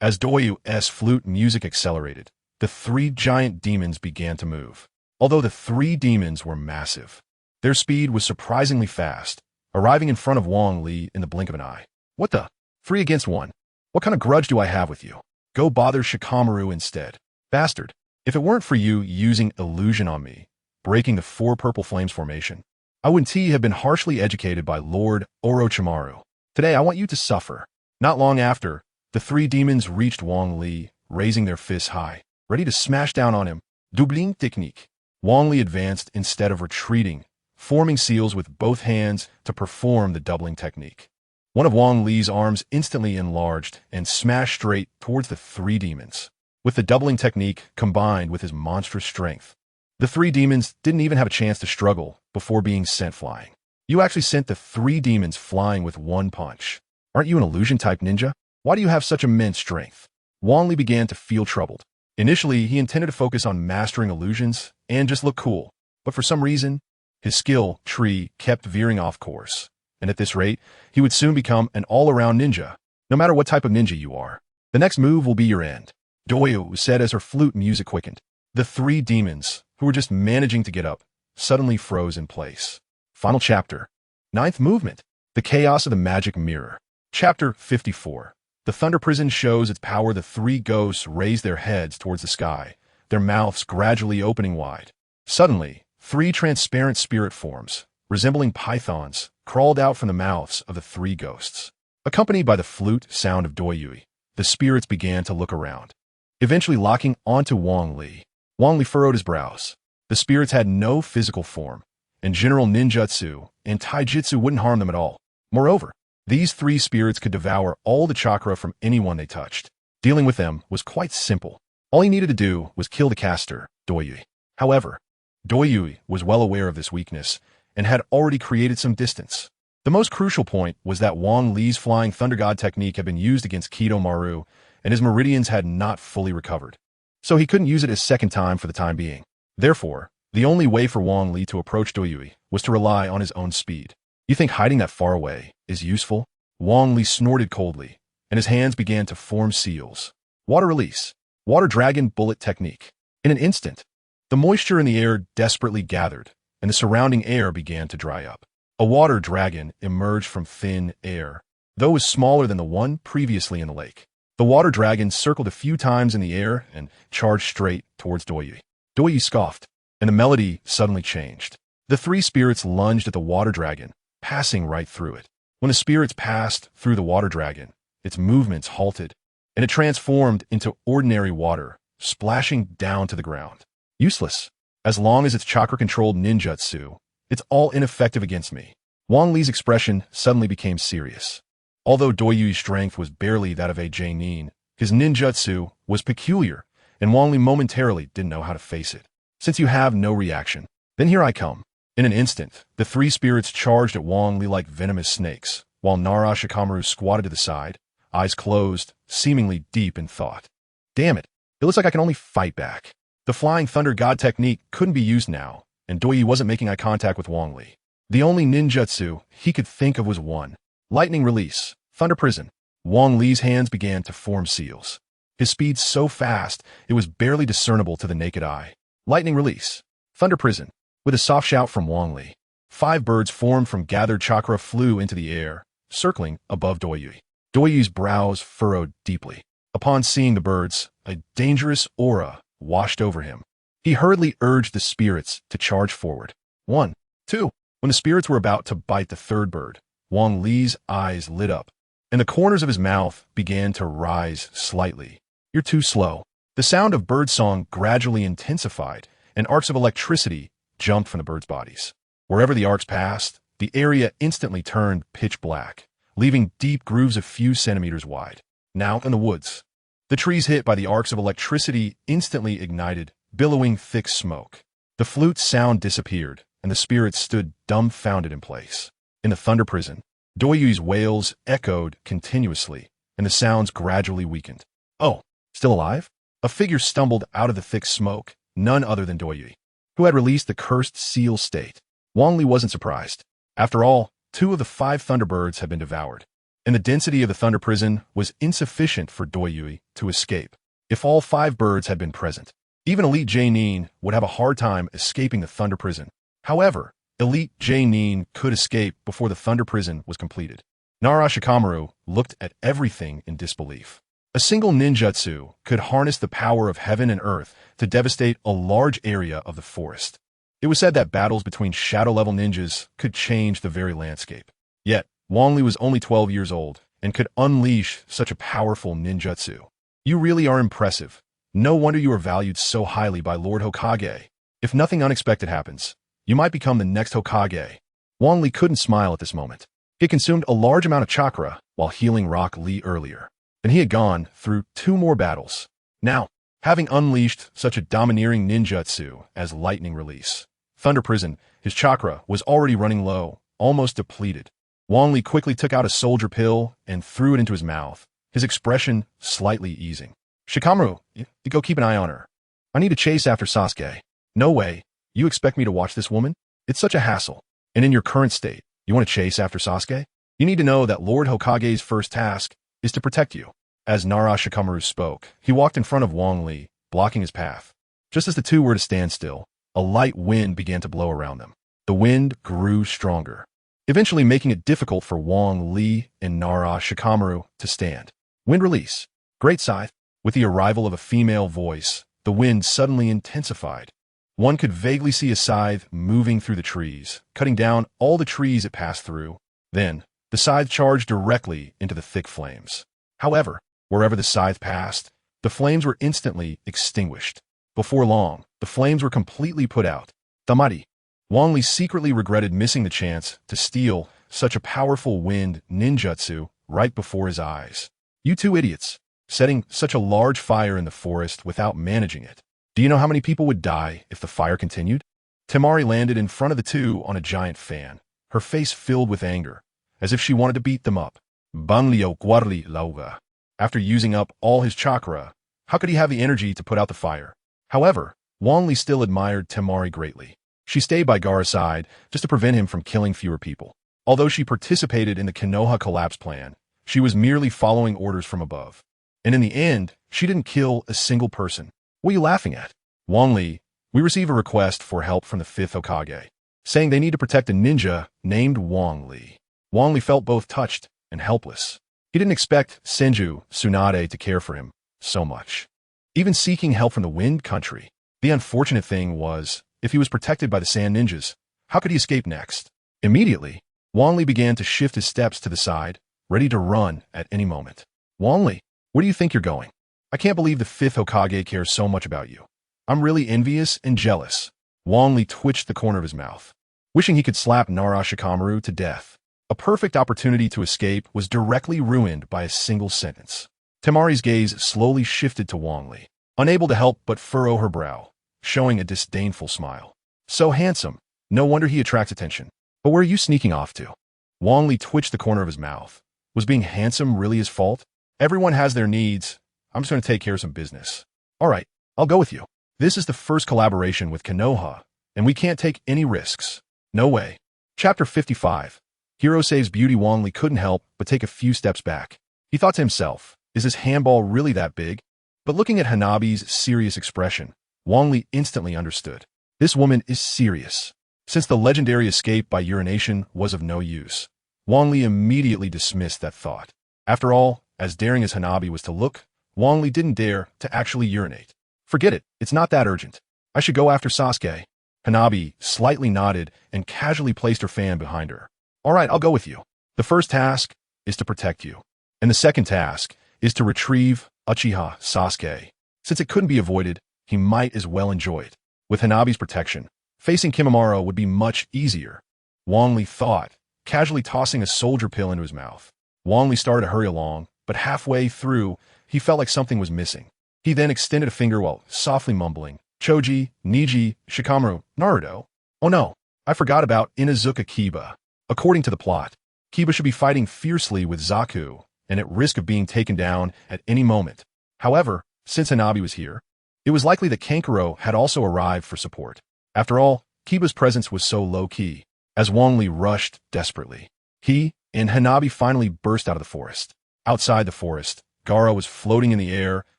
As Doyu's flute music accelerated, the 3 giant demons began to move. Although the 3 demons were massive, their speed was surprisingly fast, arriving in front of Wang Li in the blink of an eye. What the? 3 against 1. What kind of grudge do I have with you? Go bother Shikamaru instead. Bastard. If it weren't for you using illusion on me, breaking the 4 purple flames formation, I wouldn't have been harshly educated by Lord Orochimaru. Today I want you to suffer. Not long after, the 3 demons reached Wang Li, raising their fists high, ready to smash down on him. Doubling technique. Wang Li advanced instead of retreating, forming seals with both hands to perform the doubling technique. One of Wang Li's arms instantly enlarged and smashed straight towards the three demons. With the doubling technique combined with his monstrous strength, the three demons didn't even have a chance to struggle before being sent flying. You actually sent the three demons flying with one punch. Aren't you an illusion-type ninja? Why do you have such immense strength? Wang Li began to feel troubled. Initially, he intended to focus on mastering illusions and just look cool, but for some reason, his skill tree kept veering off course. And at this rate, he would soon become an all-around ninja, no matter what type of ninja you are. The next move will be your end, Doyu said as her flute music quickened. The three demons, who were just managing to get up, suddenly froze in place. Final chapter. Ninth movement. The chaos of the magic mirror. Chapter 54. The Thunder Prison shows its power. The three ghosts raise their heads towards the sky, their mouths gradually opening wide. Suddenly, three transparent spirit forms, resembling pythons, crawled out from the mouths of the three ghosts. Accompanied by the flute sound of Doyui, the spirits began to look around, eventually locking onto Wang Li. Wang Li furrowed his brows. The spirits had no physical form, and general ninjutsu and taijutsu wouldn't harm them at all. Moreover, these three spirits could devour all the chakra from anyone they touched. Dealing with them was quite simple. All he needed to do was kill the caster, Doyui. However, Doyui was well aware of this weakness and had already created some distance. The most crucial point was that Wang Li's Flying Thunder God technique had been used against Konohamaru, and his meridians had not fully recovered. So he couldn't use it a second time for the time being. Therefore, the only way for Wang Li to approach Doyui was to rely on his own speed. You think hiding that far away is useful? Wang Li snorted coldly, and his hands began to form seals. Water release. Water dragon bullet technique. In an instant, the moisture in the air desperately gathered, and the surrounding air began to dry up. A water dragon emerged from thin air, though it was smaller than the one previously in the lake. The water dragon circled a few times in the air and charged straight towards Doyui. Doyui scoffed, and the melody suddenly changed. The three spirits lunged at the water dragon, passing right through it. When the spirits passed through the water dragon, its movements halted, and it transformed into ordinary water, splashing down to the ground. Useless. As long as it's chakra-controlled ninjutsu, it's all ineffective against me. Wang Li's expression suddenly became serious. Although Doyui's strength was barely that of a Jainin, his ninjutsu was peculiar, and Wang Li momentarily didn't know how to face it. Since you have no reaction, then here I come. In an instant, the three spirits charged at Wang Li like venomous snakes, while Naruto squatted to the side, eyes closed, seemingly deep in thought. Damn it, it looks like I can only fight back. The Flying Thunder God technique couldn't be used now, and Doyui wasn't making eye contact with Wang Li. The only ninjutsu he could think of was one. Lightning release. Thunder Prison. Wang Li's hands began to form seals. His speed so fast, it was barely discernible to the naked eye. Lightning release. Thunder Prison. With a soft shout from Wang Li, 5 birds formed from gathered chakra flew into the air, circling above Doyui. Doyui's brows furrowed deeply. Upon seeing the birds, a dangerous aura washed over him. He hurriedly urged the spirits to charge forward. 1, 2. When the spirits were about to bite the third bird, Wang Li's eyes lit up, and the corners of his mouth began to rise slightly. You're too slow. The sound of birdsong gradually intensified, and arcs of electricity jumped from the birds' bodies. Wherever the arcs passed, the area instantly turned pitch black, leaving deep grooves a few centimeters wide. Now in the woods, the trees hit by the arcs of electricity instantly ignited, billowing thick smoke. The flute's sound disappeared, and the spirits stood dumbfounded in place. In the Thunder Prison, Doyui's wails echoed continuously, and the sounds gradually weakened. Oh, still alive? A figure stumbled out of the thick smoke, none other than Doyui, who had released the cursed seal state. Wang Li wasn't surprised. After all, 2 of the 5 Thunderbirds had been devoured, and the density of the Thunder Prison was insufficient for Doyui to escape. If all 5 birds had been present, even Elite Jainin would have a hard time escaping the Thunder Prison. However, Elite Jainin could escape before the Thunder Prison was completed. Naruto looked at everything in disbelief. A single ninjutsu could harness the power of heaven and earth to devastate a large area of the forest. It was said that battles between shadow-level ninjas could change the very landscape. Yet, Wang Li was only 12 years old and could unleash such a powerful ninjutsu. You really are impressive. No wonder you are valued so highly by Lord Hokage. If nothing unexpected happens, you might become the next Hokage. Wang Li couldn't smile at this moment. He had consumed a large amount of chakra while healing Rock Lee earlier, and he had gone through 2 more battles. Now, having unleashed such a domineering ninjutsu as Lightning Release, Thunder Prison, his chakra was already running low, almost depleted. Wang Li quickly took out a soldier pill and threw it into his mouth, his expression slightly easing. Shikamaru, you go keep an eye on her. I need to chase after Sasuke. No way. You expect me to watch this woman? It's such a hassle. And in your current state, you want to chase after Sasuke? You need to know that Lord Hokage's first task is to protect you. As Nara Shikamaru spoke, he walked in front of Wang Li, blocking his path. Just as the two were to stand still, a light wind began to blow around them. The wind grew stronger, eventually making it difficult for Wang Li and Nara Shikamaru to stand. Wind release. Great scythe. With the arrival of a female voice, the wind suddenly intensified. One could vaguely see a scythe moving through the trees, cutting down all the trees it passed through. Then, the scythe charged directly into the thick flames. However, wherever the scythe passed, the flames were instantly extinguished. Before long, the flames were completely put out. Tamari. Wang Li secretly regretted missing the chance to steal such a powerful wind ninjutsu right before his eyes. You two idiots, setting such a large fire in the forest without managing it. Do you know how many people would die if the fire continued? Tamari landed in front of the two on a giant fan, her face filled with anger, as if she wanted to beat them up. Banlio Guarli Lauga. After using up all his chakra, how could he have the energy to put out the fire? However, Wang Li still admired Tamari greatly. She stayed by Gaara's side just to prevent him from killing fewer people. Although she participated in the Konoha collapse plan, she was merely following orders from above. And in the end, she didn't kill a single person. What are you laughing at? Wang Li, we receive a request for help from the 5th Hokage, saying they need to protect a ninja named Wang Li. Wang Li felt both touched and helpless. He didn't expect Senju Tsunade to care for him so much, even seeking help from the Wind Country. The unfortunate thing was, if he was protected by the Sand Ninjas, how could he escape next? Immediately, Wang Li began to shift his steps to the side, ready to run at any moment. Wang Li, where do you think you're going? I can't believe the 5th Hokage cares so much about you. I'm really envious and jealous. Wang Li twitched the corner of his mouth, wishing he could slap Nara Shikamaru to death. A perfect opportunity to escape was directly ruined by a single sentence. Tamari's gaze slowly shifted to Wang Li, unable to help but furrow her brow, showing a disdainful smile. So handsome. No wonder he attracts attention. But where are you sneaking off to? Wang Li twitched the corner of his mouth. Was being handsome really his fault? Everyone has their needs. I'm just going to take care of some business. All right, I'll go with you. This is the first collaboration with Konoha, and we can't take any risks. No way. Chapter 55. Hero saves beauty. Wang Li couldn't help but take a few steps back. He thought to himself, is this handball really that big? But looking at Hanabi's serious expression, Wang Li instantly understood. This woman is serious. Since the legendary escape by urination was of no use, Wang Li immediately dismissed that thought. After all, as daring as Hanabi was to look, Wang Li didn't dare to actually urinate. Forget it, it's not that urgent. I should go after Sasuke. Hanabi slightly nodded and casually placed her fan behind her. All right, I'll go with you. The first task is to protect you, and the second task is to retrieve Uchiha Sasuke. Since it couldn't be avoided, he might as well enjoy it. With Hanabi's protection, facing Kimimaro would be much easier. Wang Li thought, casually tossing a soldier pill into his mouth. Wang Li started to hurry along, but halfway through, he felt like something was missing. He then extended a finger while softly mumbling, Choji, Niji, Shikamaru, Naruto. Oh no, I forgot about Inazuka Kiba. According to the plot, Kiba should be fighting fiercely with Zaku, and at risk of being taken down at any moment. However, since Hanabi was here, it was likely that Kankuro had also arrived for support. After all, Kiba's presence was so low-key. As Wang Li rushed desperately, he and Hanabi finally burst out of the forest. Outside the forest, Gaara was floating in the air,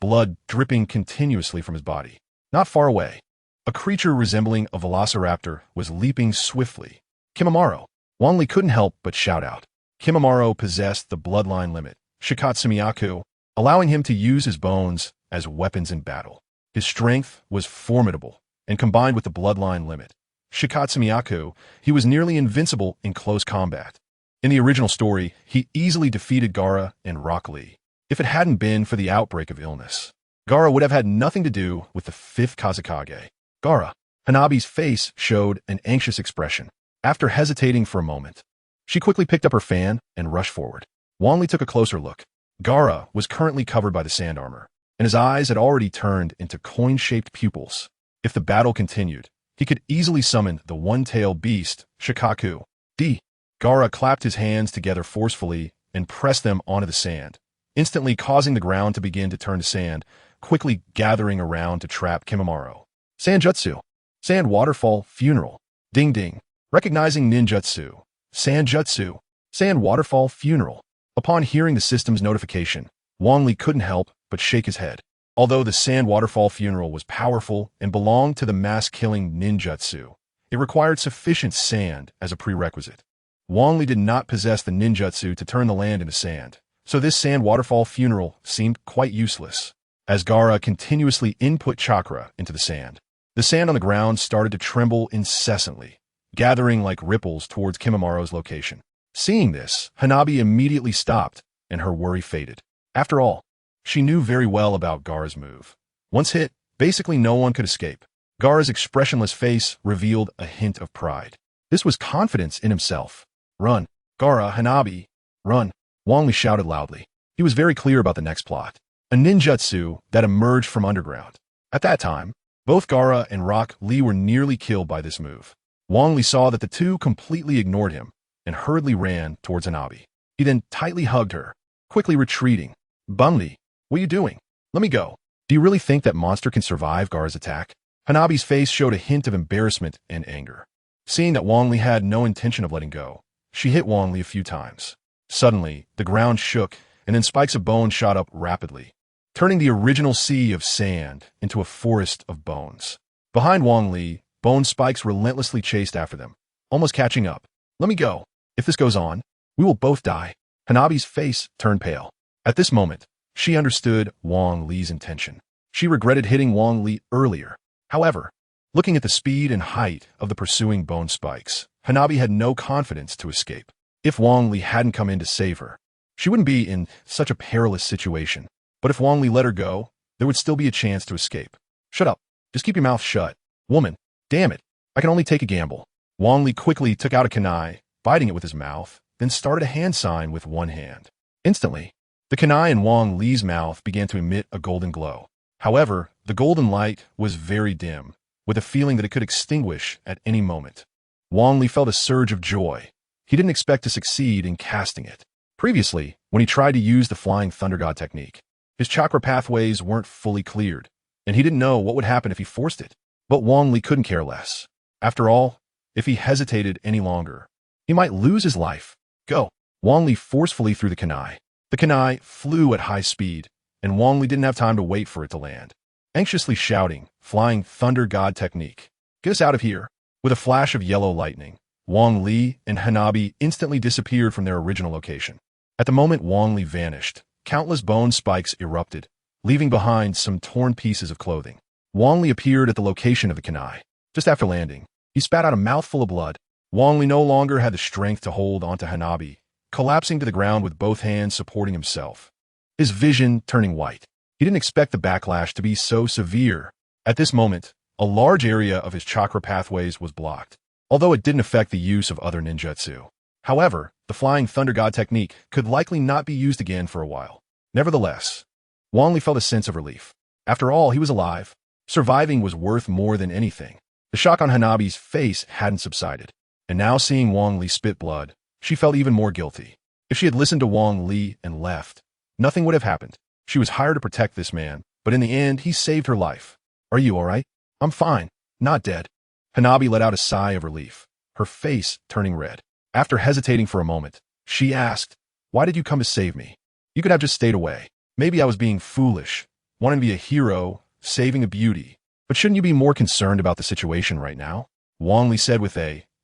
blood dripping continuously from his body. Not far away, a creature resembling a velociraptor was leaping swiftly. Kimimaro. Wang Li couldn't help but shout out. Kimimaro possessed the bloodline limit, Shikatsumiyaku, allowing him to use his bones as weapons in battle. His strength was formidable, and combined with the bloodline limit, Shikatsumiyaku, he was nearly invincible in close combat. In the original story, he easily defeated Gaara and Rock Lee. If it hadn't been for the outbreak of illness, Gaara would have had nothing to do with the fifth Kazekage. Gaara. Hanabi's face showed an anxious expression. After hesitating for a moment, she quickly picked up her fan and rushed forward. Wang Li took a closer look. Gaara was currently covered by the sand armor, and his eyes had already turned into coin-shaped pupils. If the battle continued, he could easily summon the one-tailed beast, Shikaku. Gaara clapped his hands together forcefully and pressed them onto the sand, instantly causing the ground to begin to turn to sand, quickly gathering around to trap Konohamaru. Sand Jutsu. Sand Waterfall Funeral. Ding ding. Recognizing ninjutsu. Sand Jutsu. Sand Waterfall Funeral. Upon hearing the system's notification, Wang Li couldn't help but shake his head. Although the Sand Waterfall Funeral was powerful and belonged to the mass-killing ninjutsu, it required sufficient sand as a prerequisite. Wang Li did not possess the ninjutsu to turn the land into sand, so this Sand Waterfall Funeral seemed quite useless. As Gaara continuously input chakra into the sand on the ground started to tremble incessantly, gathering like ripples towards Konohamaru's location. Seeing this, Hanabi immediately stopped, and her worry faded. After all, she knew very well about Gaara's move. Once hit, basically no one could escape. Gaara's expressionless face revealed a hint of pride. This was confidence in himself. Run, Gaara, Hanabi, run, Wang Li shouted loudly. He was very clear about the next plot. A ninjutsu that emerged from underground. At that time, both Gaara and Rock Lee were nearly killed by this move. Wang Li saw that the two completely ignored him and hurriedly ran towards Hanabi. He then tightly hugged her, quickly retreating. Wang Li, what are you doing? Let me go. Do you really think that monster can survive Gaara's attack? Hanabi's face showed a hint of embarrassment and anger. Seeing that Wang Li had no intention of letting go, she hit Wang Li a few times. Suddenly, the ground shook, and then spikes of bone shot up rapidly, turning the original sea of sand into a forest of bones. Behind Wang Li, bone spikes relentlessly chased after them, almost catching up. Let me go. If this goes on, we will both die. Hanabi's face turned pale. At this moment, she understood Wang Li's intention. She regretted hitting Wang Li earlier. However, looking at the speed and height of the pursuing bone spikes, Hanabi had no confidence to escape. If Wang Li hadn't come in to save her, she wouldn't be in such a perilous situation. But if Wang Li let her go, there would still be a chance to escape. Shut up. Just keep your mouth shut. Woman. Damn it. I can only take a gamble. Wang Li quickly took out a kunai, biting it with his mouth, then started a hand sign with one hand. Instantly, the kunai in Wang Li's mouth began to emit a golden glow. However, the golden light was very dim, with a feeling that it could extinguish at any moment. Wang Li felt a surge of joy. He didn't expect to succeed in casting it. Previously, when he tried to use the Flying Thunder God technique, his chakra pathways weren't fully cleared, and he didn't know what would happen if he forced it. But Wang Li couldn't care less. After all, if he hesitated any longer, he might lose his life. Go. Wang Li forcefully threw the kunai. The kunai flew at high speed, and Wang Li didn't have time to wait for it to land. Anxiously shouting, Flying Thunder God technique. Get us out of here. With a flash of yellow lightning, Wang Li and Hanabi instantly disappeared from their original location. At the moment Wang Li vanished, countless bone spikes erupted, leaving behind some torn pieces of clothing. Wang Li appeared at the location of the kunai. Just after landing, he spat out a mouthful of blood. Wang Li no longer had the strength to hold onto Hanabi, collapsing to the ground with both hands supporting himself. His vision turning white. He didn't expect the backlash to be so severe. At this moment, a large area of his chakra pathways was blocked, although it didn't affect the use of other ninjutsu. However, the Flying Thunder God technique could likely not be used again for a while. Nevertheless, Wang Li felt a sense of relief. After all, he was alive. Surviving was worth more than anything. The shock on Hanabi's face hadn't subsided, and now seeing Wang Li spit blood, she felt even more guilty. If she had listened to Wang Li and left, nothing would have happened. She was hired to protect this man, but in the end, he saved her life. Are you all right? I'm fine. Not dead. Hanabi let out a sigh of relief, her face turning red. After hesitating for a moment, she asked, why did you come to save me? You could have just stayed away. Maybe I was being foolish, wanting to be a hero, saving a beauty. But shouldn't you be more concerned about the situation right now? Wang Li said with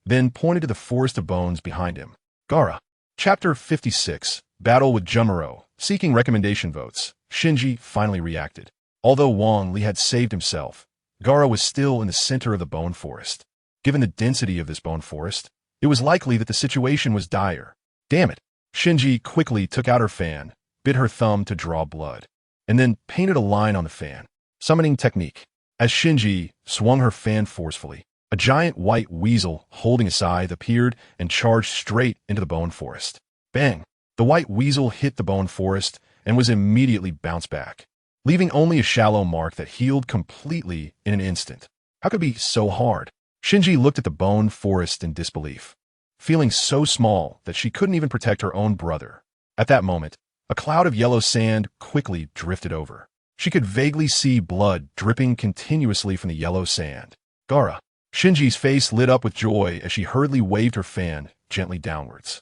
then pointed to the forest of bones behind him. Gaara. Chapter 56. Battle with Jumaro. Seeking recommendation votes. Shinji finally reacted. Although Wang Li had saved himself, Gaara was still in the center of the bone forest. Given the density of this bone forest, it was likely that the situation was dire. Damn it. Shinji quickly took out her fan, bit her thumb to draw blood, and then painted a line on the fan. Summoning technique. As Shinji swung her fan forcefully, a giant white weasel holding a scythe appeared and charged straight into the bone forest. Bang! The white weasel hit the bone forest and was immediately bounced back, leaving only a shallow mark that healed completely in an instant. How could it be so hard? Shinji looked at the bone forest in disbelief, feeling so small that she couldn't even protect her own brother. At that moment, a cloud of yellow sand quickly drifted over. She could vaguely see blood dripping continuously from the yellow sand. Gaara. Shinji's face lit up with joy as she hurriedly waved her fan gently downwards.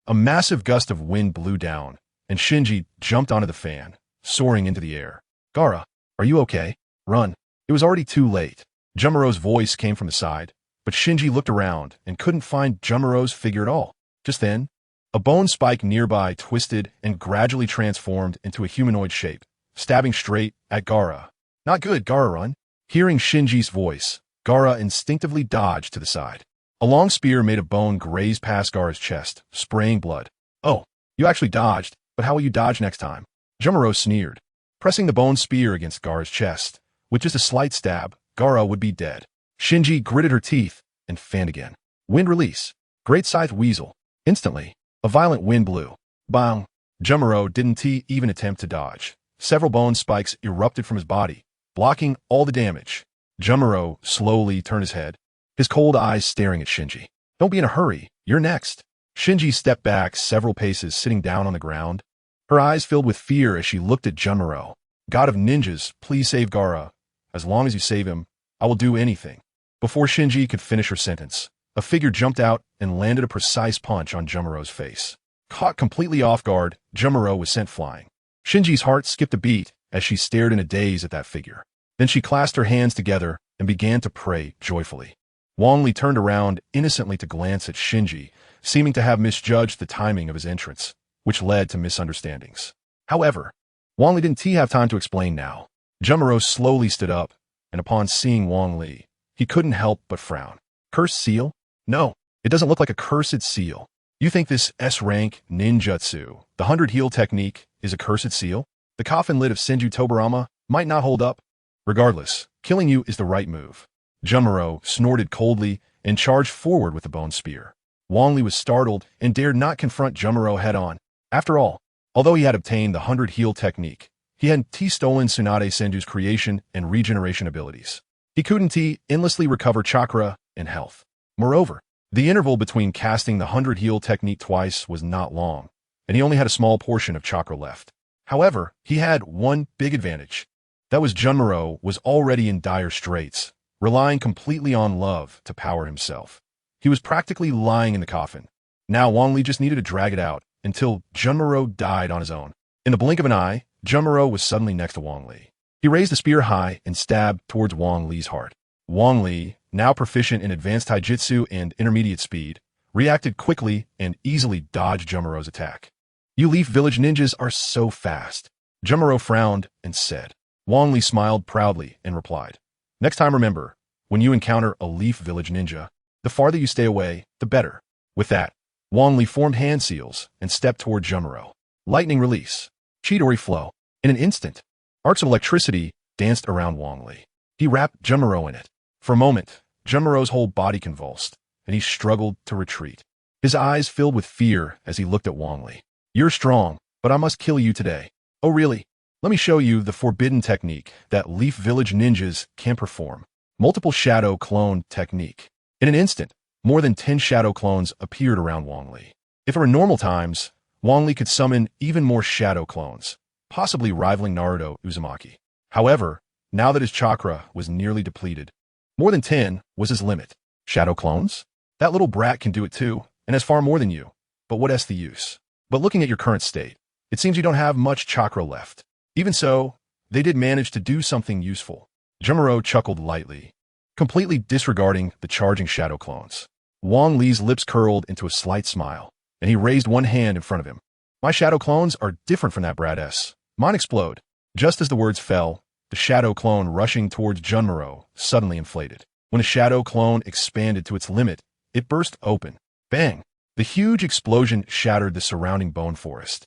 A massive gust of wind blew down, and Shinji jumped onto the fan, soaring into the air. Gaara, are you okay? Run. It was already too late. Jumaro's voice came from the side, but Shinji looked around and couldn't find Jumaro's figure at all. Just then, a bone spike nearby twisted and gradually transformed into a humanoid shape, stabbing straight at Gaara. Not good, Gaara, run. Hearing Shinji's voice, Gaara instinctively dodged to the side. A long spear made of bone grazed past Gaara's chest, spraying blood. Oh, you actually dodged, but how will you dodge next time? Jumaro sneered. Pressing the bone spear against Gaara's chest, with just a slight stab, Gaara would be dead. Shinji gritted her teeth and fanned again. Wind release. Great scythe weasel. Instantly, a violent wind blew. Bang! Jumaro didn't even attempt to dodge. Several bone spikes erupted from his body, blocking all the damage. Jumaro slowly turned his head, his cold eyes staring at Shinji. Don't be in a hurry. You're next. Shinji stepped back several paces, sitting down on the ground. Her eyes filled with fear as she looked at Jumaro. God of ninjas, please save Gaara. As long as you save him, I will do anything. Before Shinji could finish her sentence, a figure jumped out and landed a precise punch on Jumaro's face. Caught completely off guard, Jumaro was sent flying. Shinji's heart skipped a beat as she stared in a daze at that figure. Then she clasped her hands together and began to pray joyfully. Wang Li turned around innocently to glance at Shinji, seeming to have misjudged the timing of his entrance, which led to misunderstandings. However, Wang Li didn't have time to explain now. Jumaro slowly stood up, and upon seeing Wang Li, he couldn't help but frown. Cursed seal? No, it doesn't look like a cursed seal. You think this S-rank ninjutsu, the 100 heal technique, is a cursed seal? The coffin lid of Senju Tobarama might not hold up. Regardless, killing you is the right move. Jumaro snorted coldly and charged forward with the bone spear. Wang Li was startled and dared not confront Jumaro head-on. After all, although he had obtained the 100 heal technique, he hadn't stolen Tsunade Senju's creation and regeneration abilities. He couldn't endlessly recover chakra and health. Moreover, the interval between casting the 100 heal technique twice was not long, and he only had a small portion of chakra left. However, he had one big advantage. That was Jumaro was already in dire straits, relying completely on love to power himself. He was practically lying in the coffin. Now Wang Li just needed to drag it out until Jumaro died on his own. In the blink of an eye, Jumaro was suddenly next to Wang Li. He raised the spear high and stabbed towards Wang Li's heart. Wang Li, now proficient in advanced taijutsu and intermediate speed, reacted quickly and easily dodged Jumaro's attack. You Leaf Village ninjas are so fast. Jumaro frowned and said. Wang Li smiled proudly and replied, next time remember, when you encounter a Leaf Village ninja, the farther you stay away, the better. With that, Wang Li formed hand seals and stepped toward Jumaro. Lightning release. Chidori flow. In an instant, arcs of electricity danced around Wang Li. He wrapped Jumaro in it. For a moment, Jumaro's whole body convulsed, and he struggled to retreat. His eyes filled with fear as he looked at Wang Li. You're strong, but I must kill you today. Oh really? Let me show you the forbidden technique that Leaf Village ninjas can perform. Multiple Shadow Clone Technique. In an instant, more than 10 shadow clones appeared around Wang Li. If it were normal times, Wang Li could summon even more shadow clones, possibly rivaling Naruto Uzumaki. However, now that his chakra was nearly depleted, more than 10 was his limit. Shadow clones? That little brat can do it too, and has far more than you. But what is the use? But looking at your current state, it seems you don't have much chakra left. Even so, they did manage to do something useful. Jumaro chuckled lightly, completely disregarding the charging shadow clones. Wang Li's lips curled into a slight smile, and he raised one hand in front of him. My shadow clones are different from that brat-s. Mine explode. Just as the words fell, the shadow clone rushing towards Jumaro suddenly inflated. When a shadow clone expanded to its limit, it burst open. Bang! The huge explosion shattered the surrounding bone forest.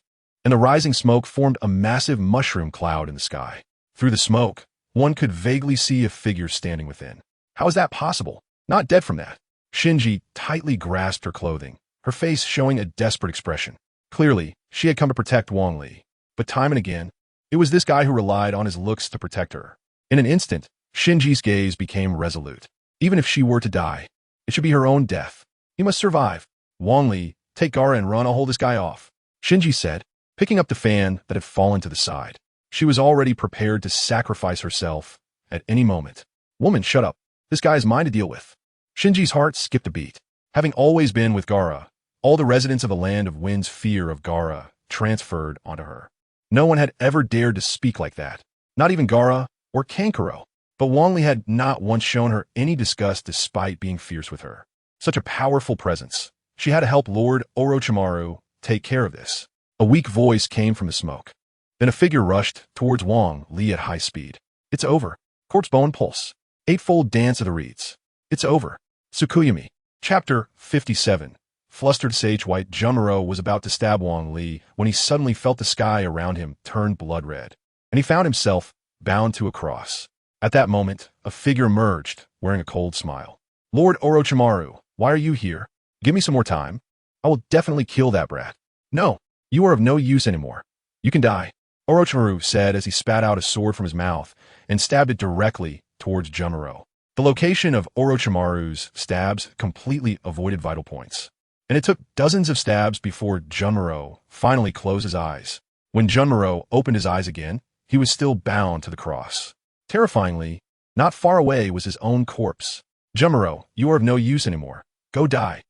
and the rising smoke formed a massive mushroom cloud in the sky. Through the smoke, one could vaguely see a figure standing within. How is that possible? Not dead from that. Shinji tightly grasped her clothing, her face showing a desperate expression. Clearly, she had come to protect Wang Li. But time and again, it was this guy who relied on his looks to protect her. In an instant, Shinji's gaze became resolute. Even if she were to die, it should be her own death. He must survive. Wang Li, take Gaara and run, I'll hold this guy off, Shinji said, picking up the fan that had fallen to the side. She was already prepared to sacrifice herself at any moment. Woman, shut up. This guy is mine to deal with. Shinji's heart skipped a beat. Having always been with Gaara, all the residents of the Land of Wind's fear of Gaara transferred onto her. No one had ever dared to speak like that, not even Gaara or Kankuro. But Wang Li had not once shown her any disgust despite being fierce with her. Such a powerful presence. She had to help Lord Orochimaru take care of this. A weak voice came from the smoke. Then a figure rushed towards Wang Li at high speed. It's over. Corpse Bone Pulse. Eightfold Dance of the Reeds. It's over. Tsukuyami. Chapter 57. Flustered Sage White Jumaro was about to stab Wang Li when he suddenly felt the sky around him turn blood red, and he found himself bound to a cross. At that moment, a figure emerged, wearing a cold smile. Lord Orochimaru, why are you here? Give me some more time. I will definitely kill that brat. No, you are of no use anymore. You can die, Orochimaru said as he spat out a sword from his mouth and stabbed it directly towards Jumaro. The location of Orochimaru's stabs completely avoided vital points, and it took dozens of stabs before Jumaro finally closed his eyes. When Jumaro opened his eyes again, he was still bound to the cross. Terrifyingly, not far away was his own corpse. Jumaro, you are of no use anymore. Go die.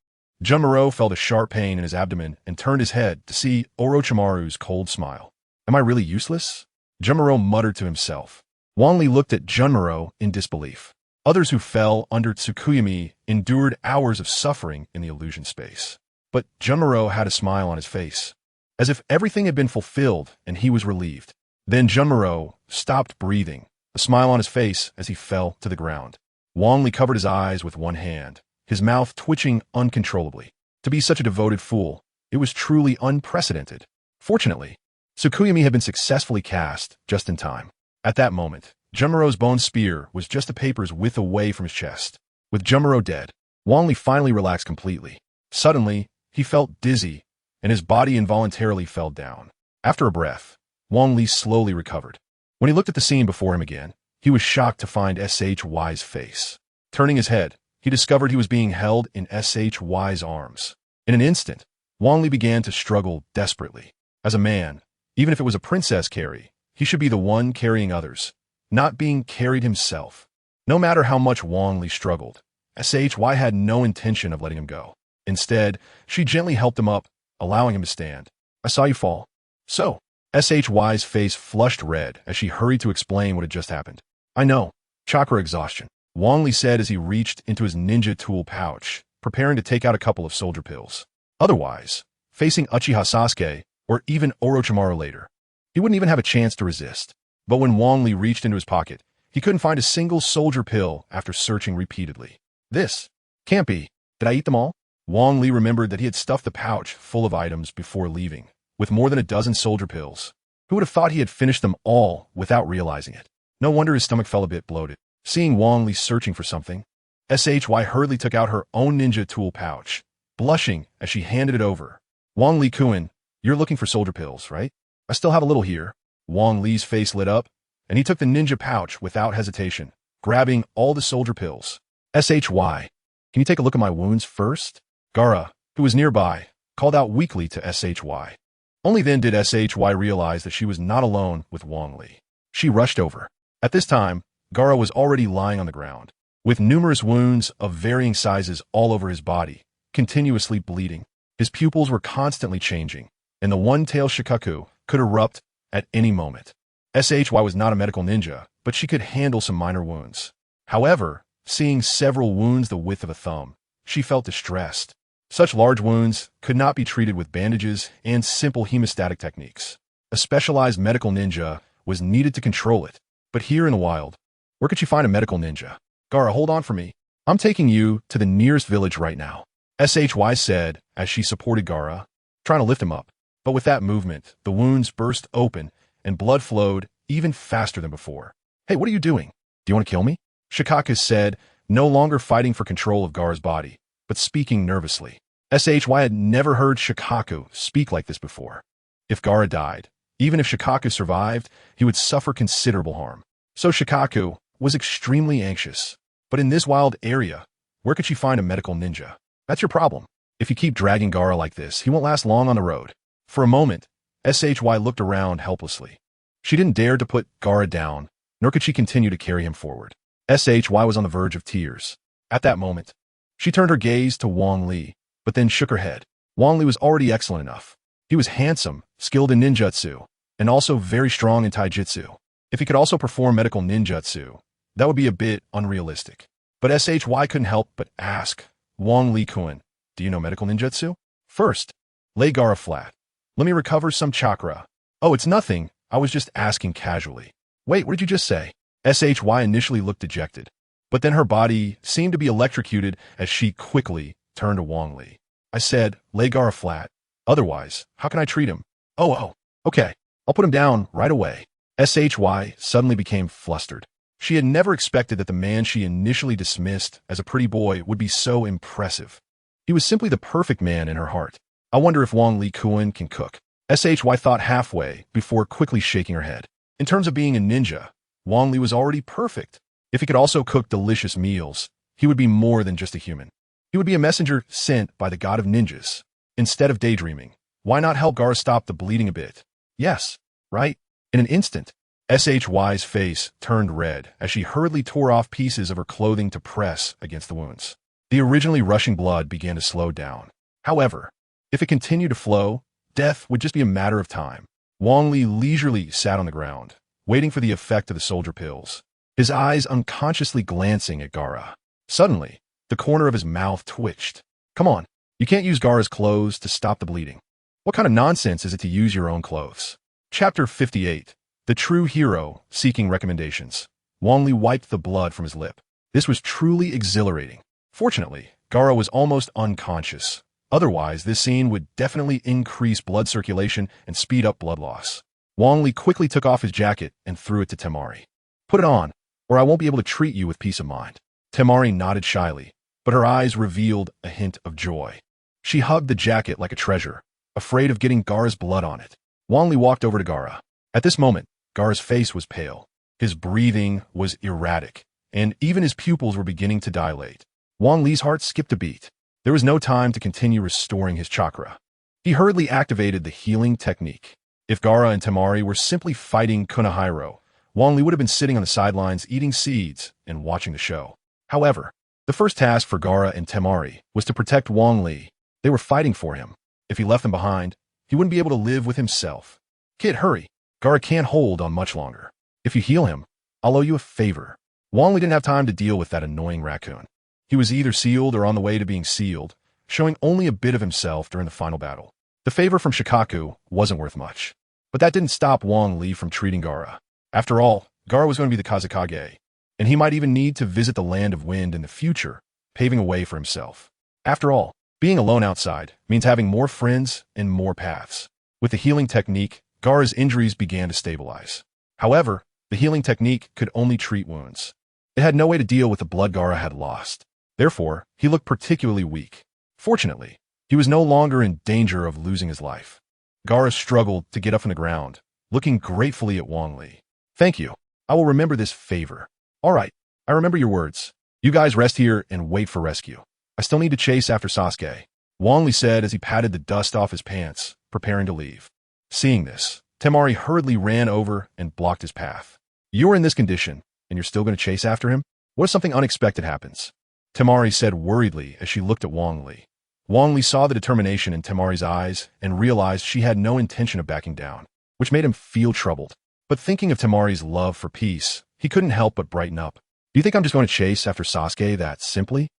Jumaro felt a sharp pain in his abdomen and turned his head to see Orochimaru's cold smile. Am I really useless? Jumaro muttered to himself. Wang Li looked at Jumaro in disbelief. Others who fell under Tsukuyami endured hours of suffering in the illusion space. But Jumaro had a smile on his face, as if everything had been fulfilled and he was relieved. Then Jumaro stopped breathing, a smile on his face as he fell to the ground. Wang Li covered his eyes with one hand, his mouth twitching uncontrollably. To be such a devoted fool, it was truly unprecedented. Fortunately, Tsukuyami had been successfully cast just in time. At that moment, Jumaro's bone spear was just a paper's width away from his chest. With Jumaro dead, Wang Li finally relaxed completely. Suddenly, he felt dizzy, and his body involuntarily fell down. After a breath, Wang Li slowly recovered. When he looked at the scene before him again, he was shocked to find SHY's face. Turning his head, he discovered he was being held in SHY's arms. In an instant, Wang Li began to struggle desperately. As a man, even if it was a princess carry, he should be the one carrying others, not being carried himself. No matter how much Wang Li struggled, SHY had no intention of letting him go. Instead, she gently helped him up, allowing him to stand. I saw you fall. So, SHY's face flushed red as she hurried to explain what had just happened. I know. Chakra exhaustion, Wang Li said as he reached into his ninja tool pouch, preparing to take out a couple of soldier pills. Otherwise, facing Uchiha Sasuke, or even Orochimaru later, he wouldn't even have a chance to resist. But when Wang Li reached into his pocket, he couldn't find a single soldier pill after searching repeatedly. This can't be. Did I eat them all? Wang Li remembered that he had stuffed the pouch full of items before leaving, with more than a dozen soldier pills. Who would have thought he had finished them all without realizing it? No wonder his stomach felt a bit bloated. Seeing Wang Li searching for something, SHY hurriedly took out her own ninja tool pouch, blushing as she handed it over. Wang Li-kun, you're looking for soldier pills, right? I still have a little here. Wang Li's face lit up, and he took the ninja pouch without hesitation, grabbing all the soldier pills. SHY, can you take a look at my wounds first? Gaara, who was nearby, called out weakly to SHY. Only then did SHY realize that she was not alone with Wang Li. She rushed over. At this time, Gaara was already lying on the ground, with numerous wounds of varying sizes all over his body, continuously bleeding. His pupils were constantly changing, and the one-tail Shikaku could erupt at any moment. SHY was not a medical ninja, but she could handle some minor wounds. However, seeing several wounds the width of a thumb, she felt distressed. Such large wounds could not be treated with bandages and simple hemostatic techniques. A specialized medical ninja was needed to control it. But here in the wild, where could she find a medical ninja? Gaara, hold on for me. I'm taking you to the nearest village right now, SHY said as she supported Gaara, trying to lift him up. But with that movement, the wounds burst open and blood flowed even faster than before. "Hey, what are you doing? Do you want to kill me?" Shikaku said, no longer fighting for control of Gaara's body, but speaking nervously. SHY had never heard Shikaku speak like this before. If Gaara died, even if Shikaku survived, he would suffer considerable harm. So Shikaku was extremely anxious. But in this wild area, where could she find a medical ninja? That's your problem. If you keep dragging Gaara like this, he won't last long on the road. For a moment, SHY looked around helplessly. She didn't dare to put Gaara down, nor could she continue to carry him forward. SHY was on the verge of tears. At that moment, she turned her gaze to Wang Li, but then shook her head. Wang Li was already excellent enough. He was handsome, skilled in ninjutsu, and also very strong in taijutsu. If he could also perform medical ninjutsu, that would be a bit unrealistic. But SHY couldn't help but ask, "Wang Li-kun, do you know medical ninjutsu? First, lay Gaara flat. Let me recover some chakra." "Oh, it's nothing. I was just asking casually." "Wait, what did you just say?" SHY initially looked dejected, but then her body seemed to be electrocuted as she quickly turned to Wang Li. "I said, lay Gaara flat. Otherwise, how can I treat him?" Oh, okay. I'll put him down right away." SHY suddenly became flustered. She had never expected that the man she initially dismissed as a pretty boy would be so impressive. He was simply the perfect man in her heart. "I wonder if Wang Li-kun can cook." SHY thought halfway before quickly shaking her head. In terms of being a ninja, Wang Li was already perfect. If he could also cook delicious meals, he would be more than just a human. He would be a messenger sent by the god of ninjas. Instead of daydreaming, why not help Gaara stop the bleeding a bit? Yes, right? In an instant, SHY's face turned red as she hurriedly tore off pieces of her clothing to press against the wounds. The originally rushing blood began to slow down. However, if it continued to flow, death would just be a matter of time. Wang Li leisurely sat on the ground, waiting for the effect of the soldier pills, his eyes unconsciously glancing at Gaara. Suddenly, the corner of his mouth twitched. "Come on, you can't use Gaara's clothes to stop the bleeding. What kind of nonsense is it to use your own clothes?" Chapter 58. The True Hero Seeking Recommendations. Wang Li wiped the blood from his lip. This was truly exhilarating. Fortunately, Gaara was almost unconscious. Otherwise, this scene would definitely increase blood circulation and speed up blood loss. Wang Li quickly took off his jacket and threw it to Temari. "Put it on, or I won't be able to treat you with peace of mind." Temari nodded shyly, but her eyes revealed a hint of joy. She hugged the jacket like a treasure, afraid of getting Gaara's blood on it. Wang Li walked over to Gaara. At this moment, Gaara's face was pale. His breathing was erratic, and even his pupils were beginning to dilate. Wang Li's heart skipped a beat. There was no time to continue restoring his chakra. He hurriedly activated the healing technique. If Gaara and Temari were simply fighting Konohamaru, Wang Li would have been sitting on the sidelines eating seeds and watching the show. However, the first task for Gaara and Temari was to protect Wang Li. They were fighting for him. If he left them behind, he wouldn't be able to live with himself. "Kid, hurry. Gaara can't hold on much longer. If you heal him, I'll owe you a favor." Wang Li didn't have time to deal with that annoying raccoon. He was either sealed or on the way to being sealed, showing only a bit of himself during the final battle. The favor from Shikaku wasn't worth much. But that didn't stop Wang Li from treating Gaara. After all, Gaara was going to be the Kazekage, and he might even need to visit the Land of Wind in the future, paving a way for himself. After all, being alone outside means having more friends and more paths. With the healing technique, Gaara's injuries began to stabilize. However, the healing technique could only treat wounds. It had no way to deal with the blood Gaara had lost. Therefore, he looked particularly weak. Fortunately, he was no longer in danger of losing his life. Gaara struggled to get up from the ground, looking gratefully at Wang Li. "Thank you. I will remember this favor." "All right, I remember your words. You guys rest here and wait for rescue. I still need to chase after Sasuke," Wang Li said as he patted the dust off his pants, preparing to leave. Seeing this, Temari hurriedly ran over and blocked his path. "You are in this condition, and you're still going to chase after him? What if something unexpected happens?" Temari said worriedly as she looked at Wang Li. Wang Li saw the determination in Temari's eyes and realized she had no intention of backing down, which made him feel troubled. But thinking of Temari's love for peace, he couldn't help but brighten up. "Do you think I'm just going to chase after Sasuke that simply?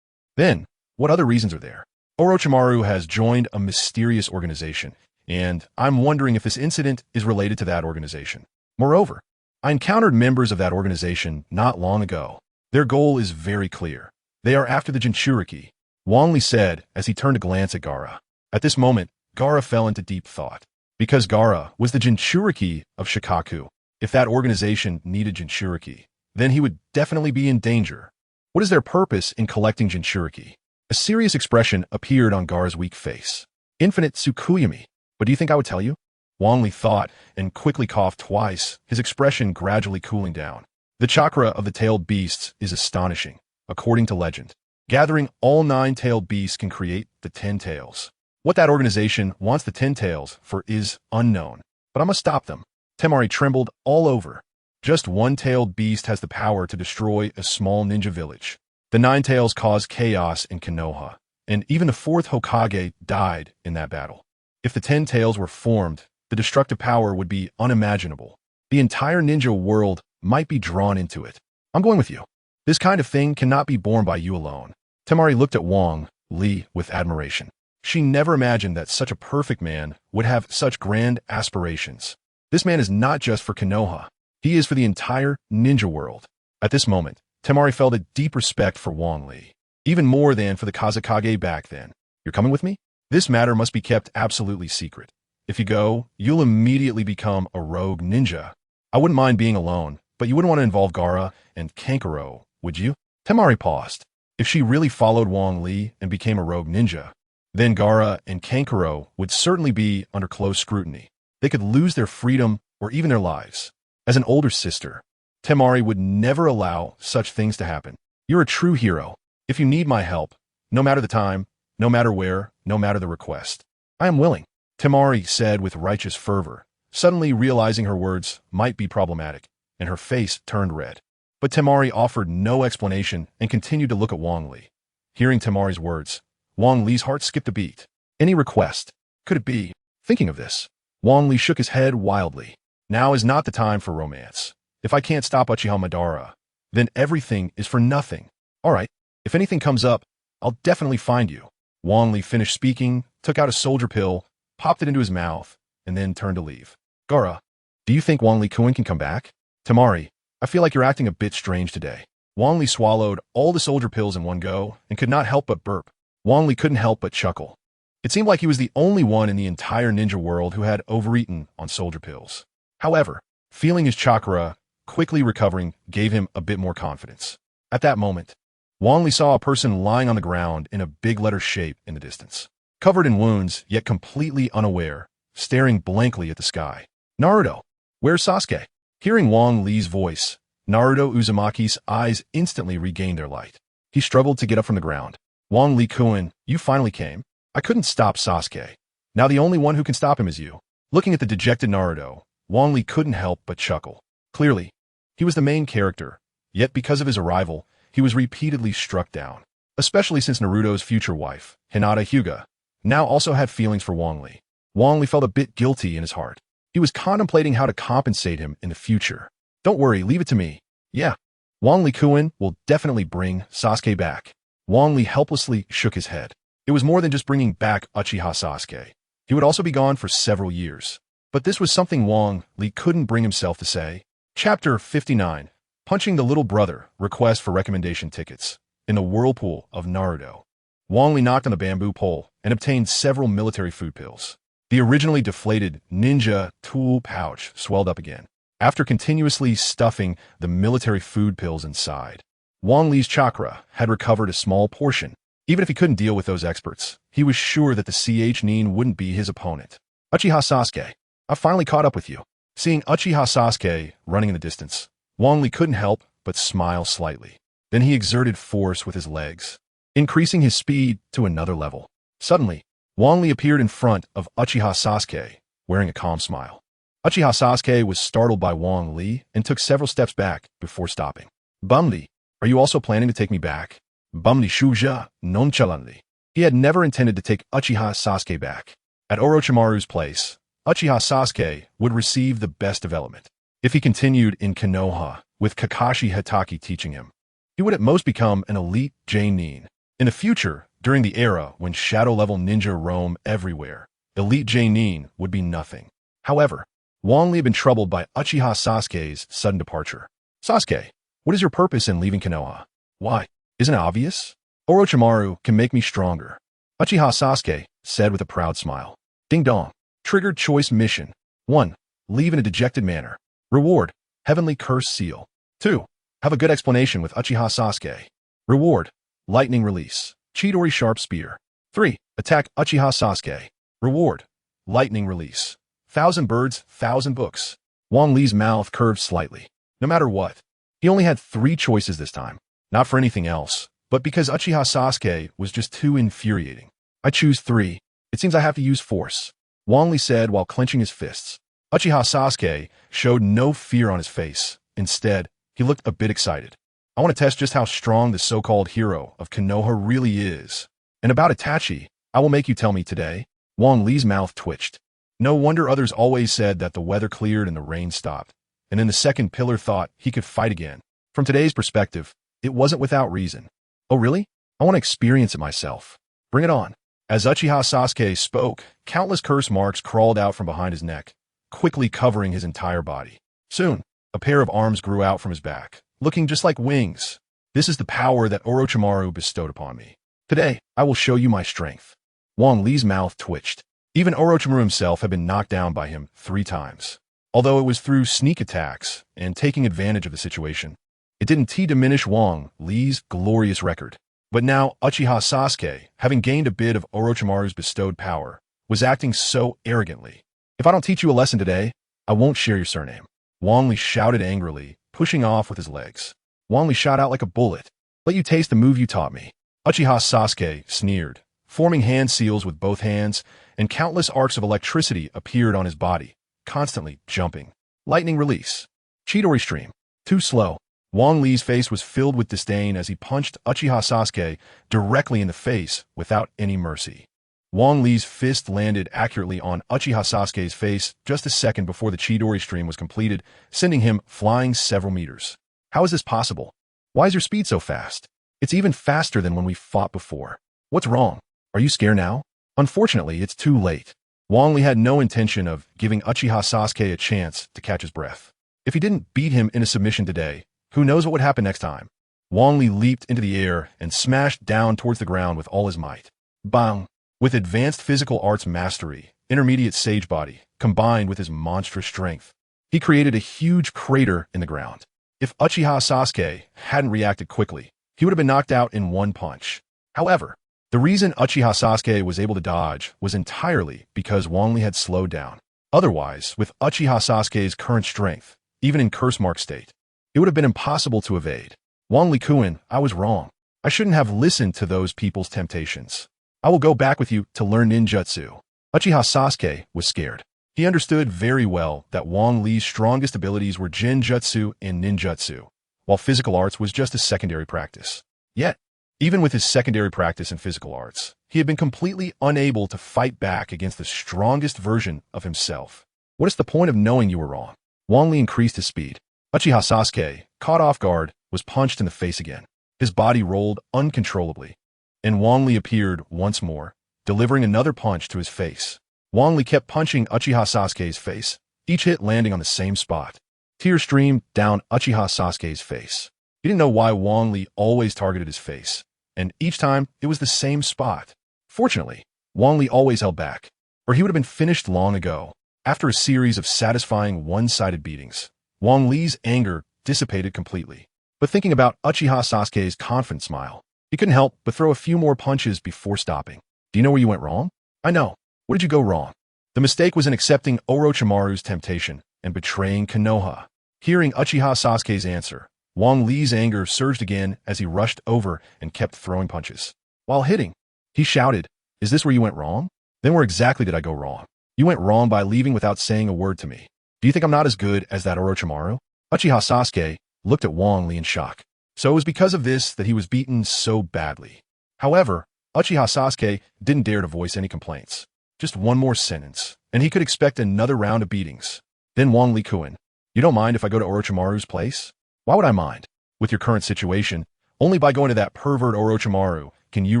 Then, what other reasons are there? Orochimaru has joined a mysterious organization, and I'm wondering if this incident is related to that organization. Moreover, I encountered members of that organization not long ago. Their goal is very clear. They are after the Jinchuriki," Wang Li said as he turned to glance at Gaara. At this moment, Gaara fell into deep thought. Because Gaara was the Jinchuriki of Shikaku. If that organization needed Jinchuriki, then he would definitely be in danger. What is their purpose in collecting Jinchuriki? A serious expression appeared on Gaara's weak face. Infinite Tsukuyami. But do you think I would tell you? Wang Li thought and quickly coughed twice, his expression gradually cooling down. The chakra of the tailed beasts is astonishing, according to legend. Gathering all 9 tailed beasts can create the 10 tails. What that organization wants the 10 tails for is unknown, but I must stop them. Temari trembled all over. Just one tailed beast has the power to destroy a small ninja village. The 9 tails caused chaos in Konoha, and even the 4th Hokage died in that battle. If the 10 tails were formed, the destructive power would be unimaginable. The entire ninja world might be drawn into it. I'm going with you. This kind of thing cannot be borne by you alone. Temari looked at Wang Li with admiration. She never imagined that such a perfect man would have such grand aspirations. This man is not just for Konoha. He is for the entire ninja world. At this moment, Temari felt a deep respect for Wang Li, even more than for the Kazekage back then. You're coming with me? This matter must be kept absolutely secret. If you go, you'll immediately become a rogue ninja. I wouldn't mind being alone, but you wouldn't want to involve Gaara and Kankuro, would you? Temari paused. If she really followed Wang Li and became a rogue ninja, then Gaara and Kankuro would certainly be under close scrutiny. They could lose their freedom or even their lives. As an older sister, Temari would never allow such things to happen. You're a true hero. If you need my help, no matter the time, no matter where, no matter the request, I am willing. Temari said with righteous fervor, suddenly realizing her words might be problematic, and her face turned red. But Temari offered no explanation and continued to look at Wang Li. Hearing Temari's words, Wang Li's heart skipped a beat. Any request? Could it be? Thinking of this, Wang Li shook his head wildly. Now is not the time for romance. If I can't stop Uchiha Madara, then everything is for nothing. All right, if anything comes up, I'll definitely find you. Wang Li finished speaking, took out a soldier pill, popped it into his mouth, and then turned to leave. Gaara, do you think Wang Li-kun can come back? Temari, I feel like you're acting a bit strange today. Wang Li swallowed all the soldier pills in one go and could not help but burp. Wang Li couldn't help but chuckle. It seemed like he was the only one in the entire ninja world who had overeaten on soldier pills. However, feeling his chakra quickly recovering gave him a bit more confidence. At that moment, Wang Li saw a person lying on the ground in a big letter shape in the distance. Covered in wounds, yet completely unaware, staring blankly at the sky. Naruto, where's Sasuke? Hearing Wang Li's voice, Naruto Uzumaki's eyes instantly regained their light. He struggled to get up from the ground. Wang Li-kun, you finally came. I couldn't stop Sasuke. Now the only one who can stop him is you. Looking at the dejected Naruto, Wang Li couldn't help but chuckle. Clearly, he was the main character, yet because of his arrival, he was repeatedly struck down. Especially since Naruto's future wife, Hinata Hyuga, now also had feelings for Wang Li. Wang Li felt a bit guilty in his heart. He was contemplating how to compensate him in the future. Don't worry, leave it to me. Yeah, Wang Li-kun will definitely bring Sasuke back. Wang Li helplessly shook his head. It was more than just bringing back Uchiha Sasuke. He would also be gone for several years. But this was something Wang Li couldn't bring himself to say. Chapter 59. Punching the Little Brother, Request for Recommendation Tickets. In the whirlpool of Naruto, Wang Li knocked on the bamboo pole and obtained several military food pills. The originally deflated ninja tool pouch swelled up again. After continuously stuffing the military food pills inside, Wang Li's chakra had recovered a small portion. Even if he couldn't deal with those experts, he was sure that the CH Nin wouldn't be his opponent. Uchiha Sasuke, I finally caught up with you. Seeing Uchiha Sasuke running in the distance, Wang Li couldn't help but smile slightly. Then he exerted force with his legs, increasing his speed to another level. Suddenly, Wang Li appeared in front of Uchiha Sasuke, wearing a calm smile. Uchiha Sasuke was startled by Wang Li and took several steps back before stopping. Bumli, are you also planning to take me back? Bumli shuja nonchalantly. He had never intended to take Uchiha Sasuke back. At Orochimaru's place, Uchiha Sasuke would receive the best development. If he continued in Konoha, with Kakashi Hatake teaching him, he would at most become an elite J-nin. In the future, during the era when shadow-level ninja roam everywhere, elite J-nin would be nothing. However, Wang Li had been troubled by Uchiha Sasuke's sudden departure. Sasuke, what is your purpose in leaving Konoha? Why? Isn't it obvious? Orochimaru can make me stronger. Uchiha Sasuke said with a proud smile. Ding dong. Triggered choice mission. 1. Leave in a dejected manner. Reward. Heavenly curse seal. 2. Have a good explanation with Uchiha Sasuke. Reward. Lightning release. Chidori sharp spear. 3. Attack Uchiha Sasuke. Reward. Lightning release. 1,000 birds, 1,000 books. Wang Li's mouth curved slightly. No matter what. He only had 3 choices this time. Not for anything else, but because Uchiha Sasuke was just too infuriating. I choose 3. It seems I have to use force. Wang Li said while clenching his fists. Uchiha Sasuke showed no fear on his face. Instead, he looked a bit excited. I want to test just how strong the so-called hero of Konoha really is. And about Itachi, I will make you tell me today. Wang Li's mouth twitched. No wonder others always said that the weather cleared and the rain stopped. And then the second pillar thought he could fight again. From today's perspective, it wasn't without reason. Oh really? I want to experience it myself. Bring it on. As Uchiha Sasuke spoke, countless curse marks crawled out from behind his neck, quickly covering his entire body. Soon, a pair of arms grew out from his back, looking just like wings. This is the power that Orochimaru bestowed upon me. Today, I will show you my strength. Wang Li's mouth twitched. Even Orochimaru himself had been knocked down by him 3 times. Although it was through sneak attacks and taking advantage of the situation, it didn't diminish Wang Li's glorious record. But now Uchiha Sasuke, having gained a bit of Orochimaru's bestowed power, was acting so arrogantly. If I don't teach you a lesson today, I won't share your surname. Wang Li shouted angrily, pushing off with his legs. Wang Li shot out like a bullet. Let you taste the move you taught me. Uchiha Sasuke sneered, forming hand seals with both hands, and countless arcs of electricity appeared on his body, constantly jumping. Lightning release. Chidori stream. Too slow. Wang Li's face was filled with disdain as he punched Uchiha Sasuke directly in the face without any mercy. Wang Li's fist landed accurately on Uchiha Sasuke's face just a second before the Chidori stream was completed, sending him flying several meters. How is this possible? Why is your speed so fast? It's even faster than when we fought before. What's wrong? Are you scared now? Unfortunately, it's too late. Wang Li had no intention of giving Uchiha Sasuke a chance to catch his breath. If he didn't beat him in a submission today, who knows what would happen next time? Wang Li leaped into the air and smashed down towards the ground with all his might. Bang! With advanced physical arts mastery, intermediate sage body, combined with his monstrous strength, he created a huge crater in the ground. If Uchiha Sasuke hadn't reacted quickly, he would have been knocked out in one punch. However, the reason Uchiha Sasuke was able to dodge was entirely because Wang Li had slowed down. Otherwise, with Uchiha Sasuke's current strength, even in curse mark state, it would have been impossible to evade. Wang Li-kun, I was wrong. I shouldn't have listened to those people's temptations. I will go back with you to learn ninjutsu. Uchiha Sasuke was scared. He understood very well that Wang Li's strongest abilities were genjutsu and ninjutsu, while physical arts was just a secondary practice. Yet, even with his secondary practice in physical arts, he had been completely unable to fight back against the strongest version of himself. What is the point of knowing you were wrong? Wang Li increased his speed. Uchiha Sasuke, caught off guard, was punched in the face again. His body rolled uncontrollably, and Wang Li appeared once more, delivering another punch to his face. Wang Li kept punching Uchiha Sasuke's face, each hit landing on the same spot. Tears streamed down Uchiha Sasuke's face. He didn't know why Wang Li always targeted his face, and each time it was the same spot. Fortunately, Wang Li always held back, or he would have been finished long ago. After a series of satisfying one-sided beatings, Wang Li's anger dissipated completely. But thinking about Uchiha Sasuke's confident smile, he couldn't help but throw a few more punches before stopping. Do you know where you went wrong? I know. Where did you go wrong? The mistake was in accepting Orochimaru's temptation and betraying Konoha. Hearing Uchiha Sasuke's answer, Wang Li's anger surged again as he rushed over and kept throwing punches. While hitting, he shouted, "Is this where you went wrong? Then where exactly did I go wrong? You went wrong by leaving without saying a word to me. Do you think I'm not as good as that Orochimaru?" Uchiha Sasuke looked at Wang Li in shock. So it was because of this that he was beaten so badly. However, Uchiha Sasuke didn't dare to voice any complaints. Just one more sentence, and he could expect another round of beatings. Then Wang Li-kun, you don't mind if I go to Orochimaru's place? Why would I mind? With your current situation, only by going to that pervert Orochimaru can you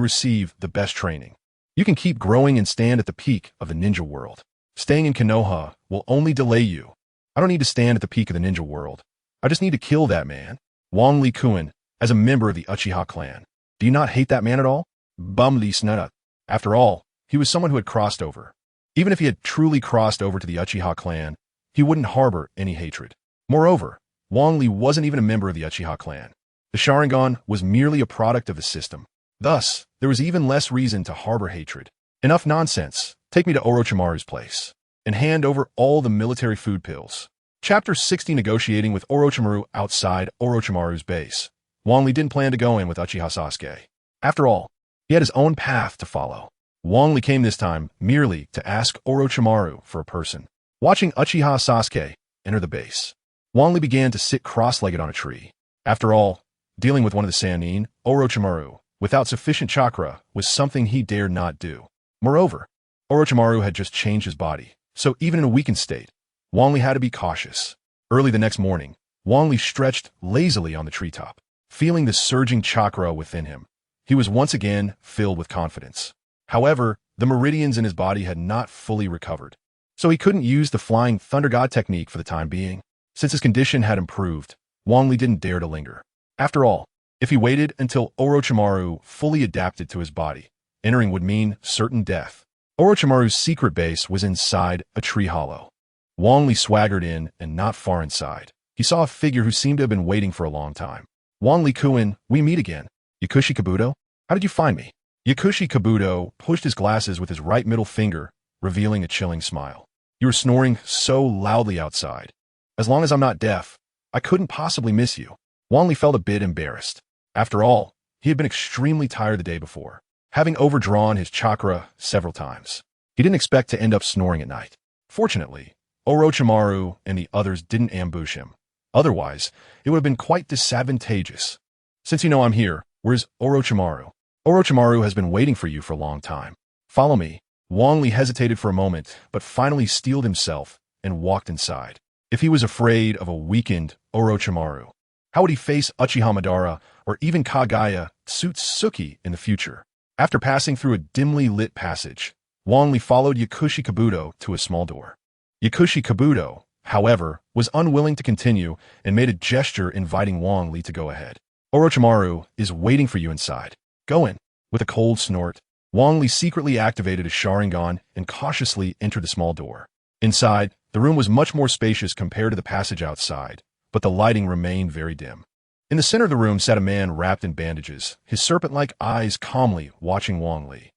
receive the best training. You can keep growing and stand at the peak of the ninja world. Staying in Konoha will only delay you. I don't need to stand at the peak of the ninja world. I just need to kill that man. Wang Li-kun, as a member of the Uchiha clan. Do you not hate that man at all? Bum Li Snutta. After all, he was someone who had crossed over. Even if he had truly crossed over to the Uchiha clan, he wouldn't harbor any hatred. Moreover, Wang Li wasn't even a member of the Uchiha clan. The Sharingan was merely a product of the system. Thus, there was even less reason to harbor hatred. Enough nonsense. Take me to Orochimaru's place and hand over all the military food pills. Chapter 60, Negotiating with Orochimaru outside Orochimaru's base. Wang Li didn't plan to go in with Uchiha Sasuke. After all, he had his own path to follow. Wang Li came this time merely to ask Orochimaru for a person. Watching Uchiha Sasuke enter the base, Wang Li began to sit cross-legged on a tree. After all, dealing with one of the Sannin, Orochimaru, without sufficient chakra, was something he dared not do. Moreover, Orochimaru had just changed his body, so even in a weakened state, Wang Li had to be cautious. Early the next morning, Wang Li stretched lazily on the treetop. Feeling the surging chakra within him, he was once again filled with confidence. However, the meridians in his body had not fully recovered, so he couldn't use the Flying Thunder God technique for the time being. Since his condition had improved, Wang Li didn't dare to linger. After all, if he waited until Orochimaru fully adapted to his body, entering would mean certain death. Orochimaru's secret base was inside a tree hollow. Wang Li swaggered in, and not far inside, he saw a figure who seemed to have been waiting for a long time. Wang Li-kun, we meet again. Yakushi Kabuto? How did you find me? Yakushi Kabuto pushed his glasses with his right middle finger, revealing a chilling smile. You were snoring so loudly outside. As long as I'm not deaf, I couldn't possibly miss you. Wang Li felt a bit embarrassed. After all, he had been extremely tired the day before, having overdrawn his chakra several times. He didn't expect to end up snoring at night. Fortunately, Orochimaru and the others didn't ambush him. Otherwise, it would have been quite disadvantageous. Since you know I'm here, where's Orochimaru? Orochimaru has been waiting for you for a long time. Follow me. Wang Li hesitated for a moment, but finally steeled himself and walked inside. If he was afraid of a weakened Orochimaru, how would he face Uchiha Madara or even Kagaya Tsutsuki in the future? After passing through a dimly lit passage, Wang Li followed Yakushi Kabuto to a small door. Yakushi Kabuto, however, was unwilling to continue and made a gesture inviting Wang Li to go ahead. Orochimaru is waiting for you inside. Go in. With a cold snort, Wang Li secretly activated a Sharingan and cautiously entered the small door. Inside, the room was much more spacious compared to the passage outside, but the lighting remained very dim. In the center of the room sat a man wrapped in bandages, his serpent-like eyes calmly watching Wang Li.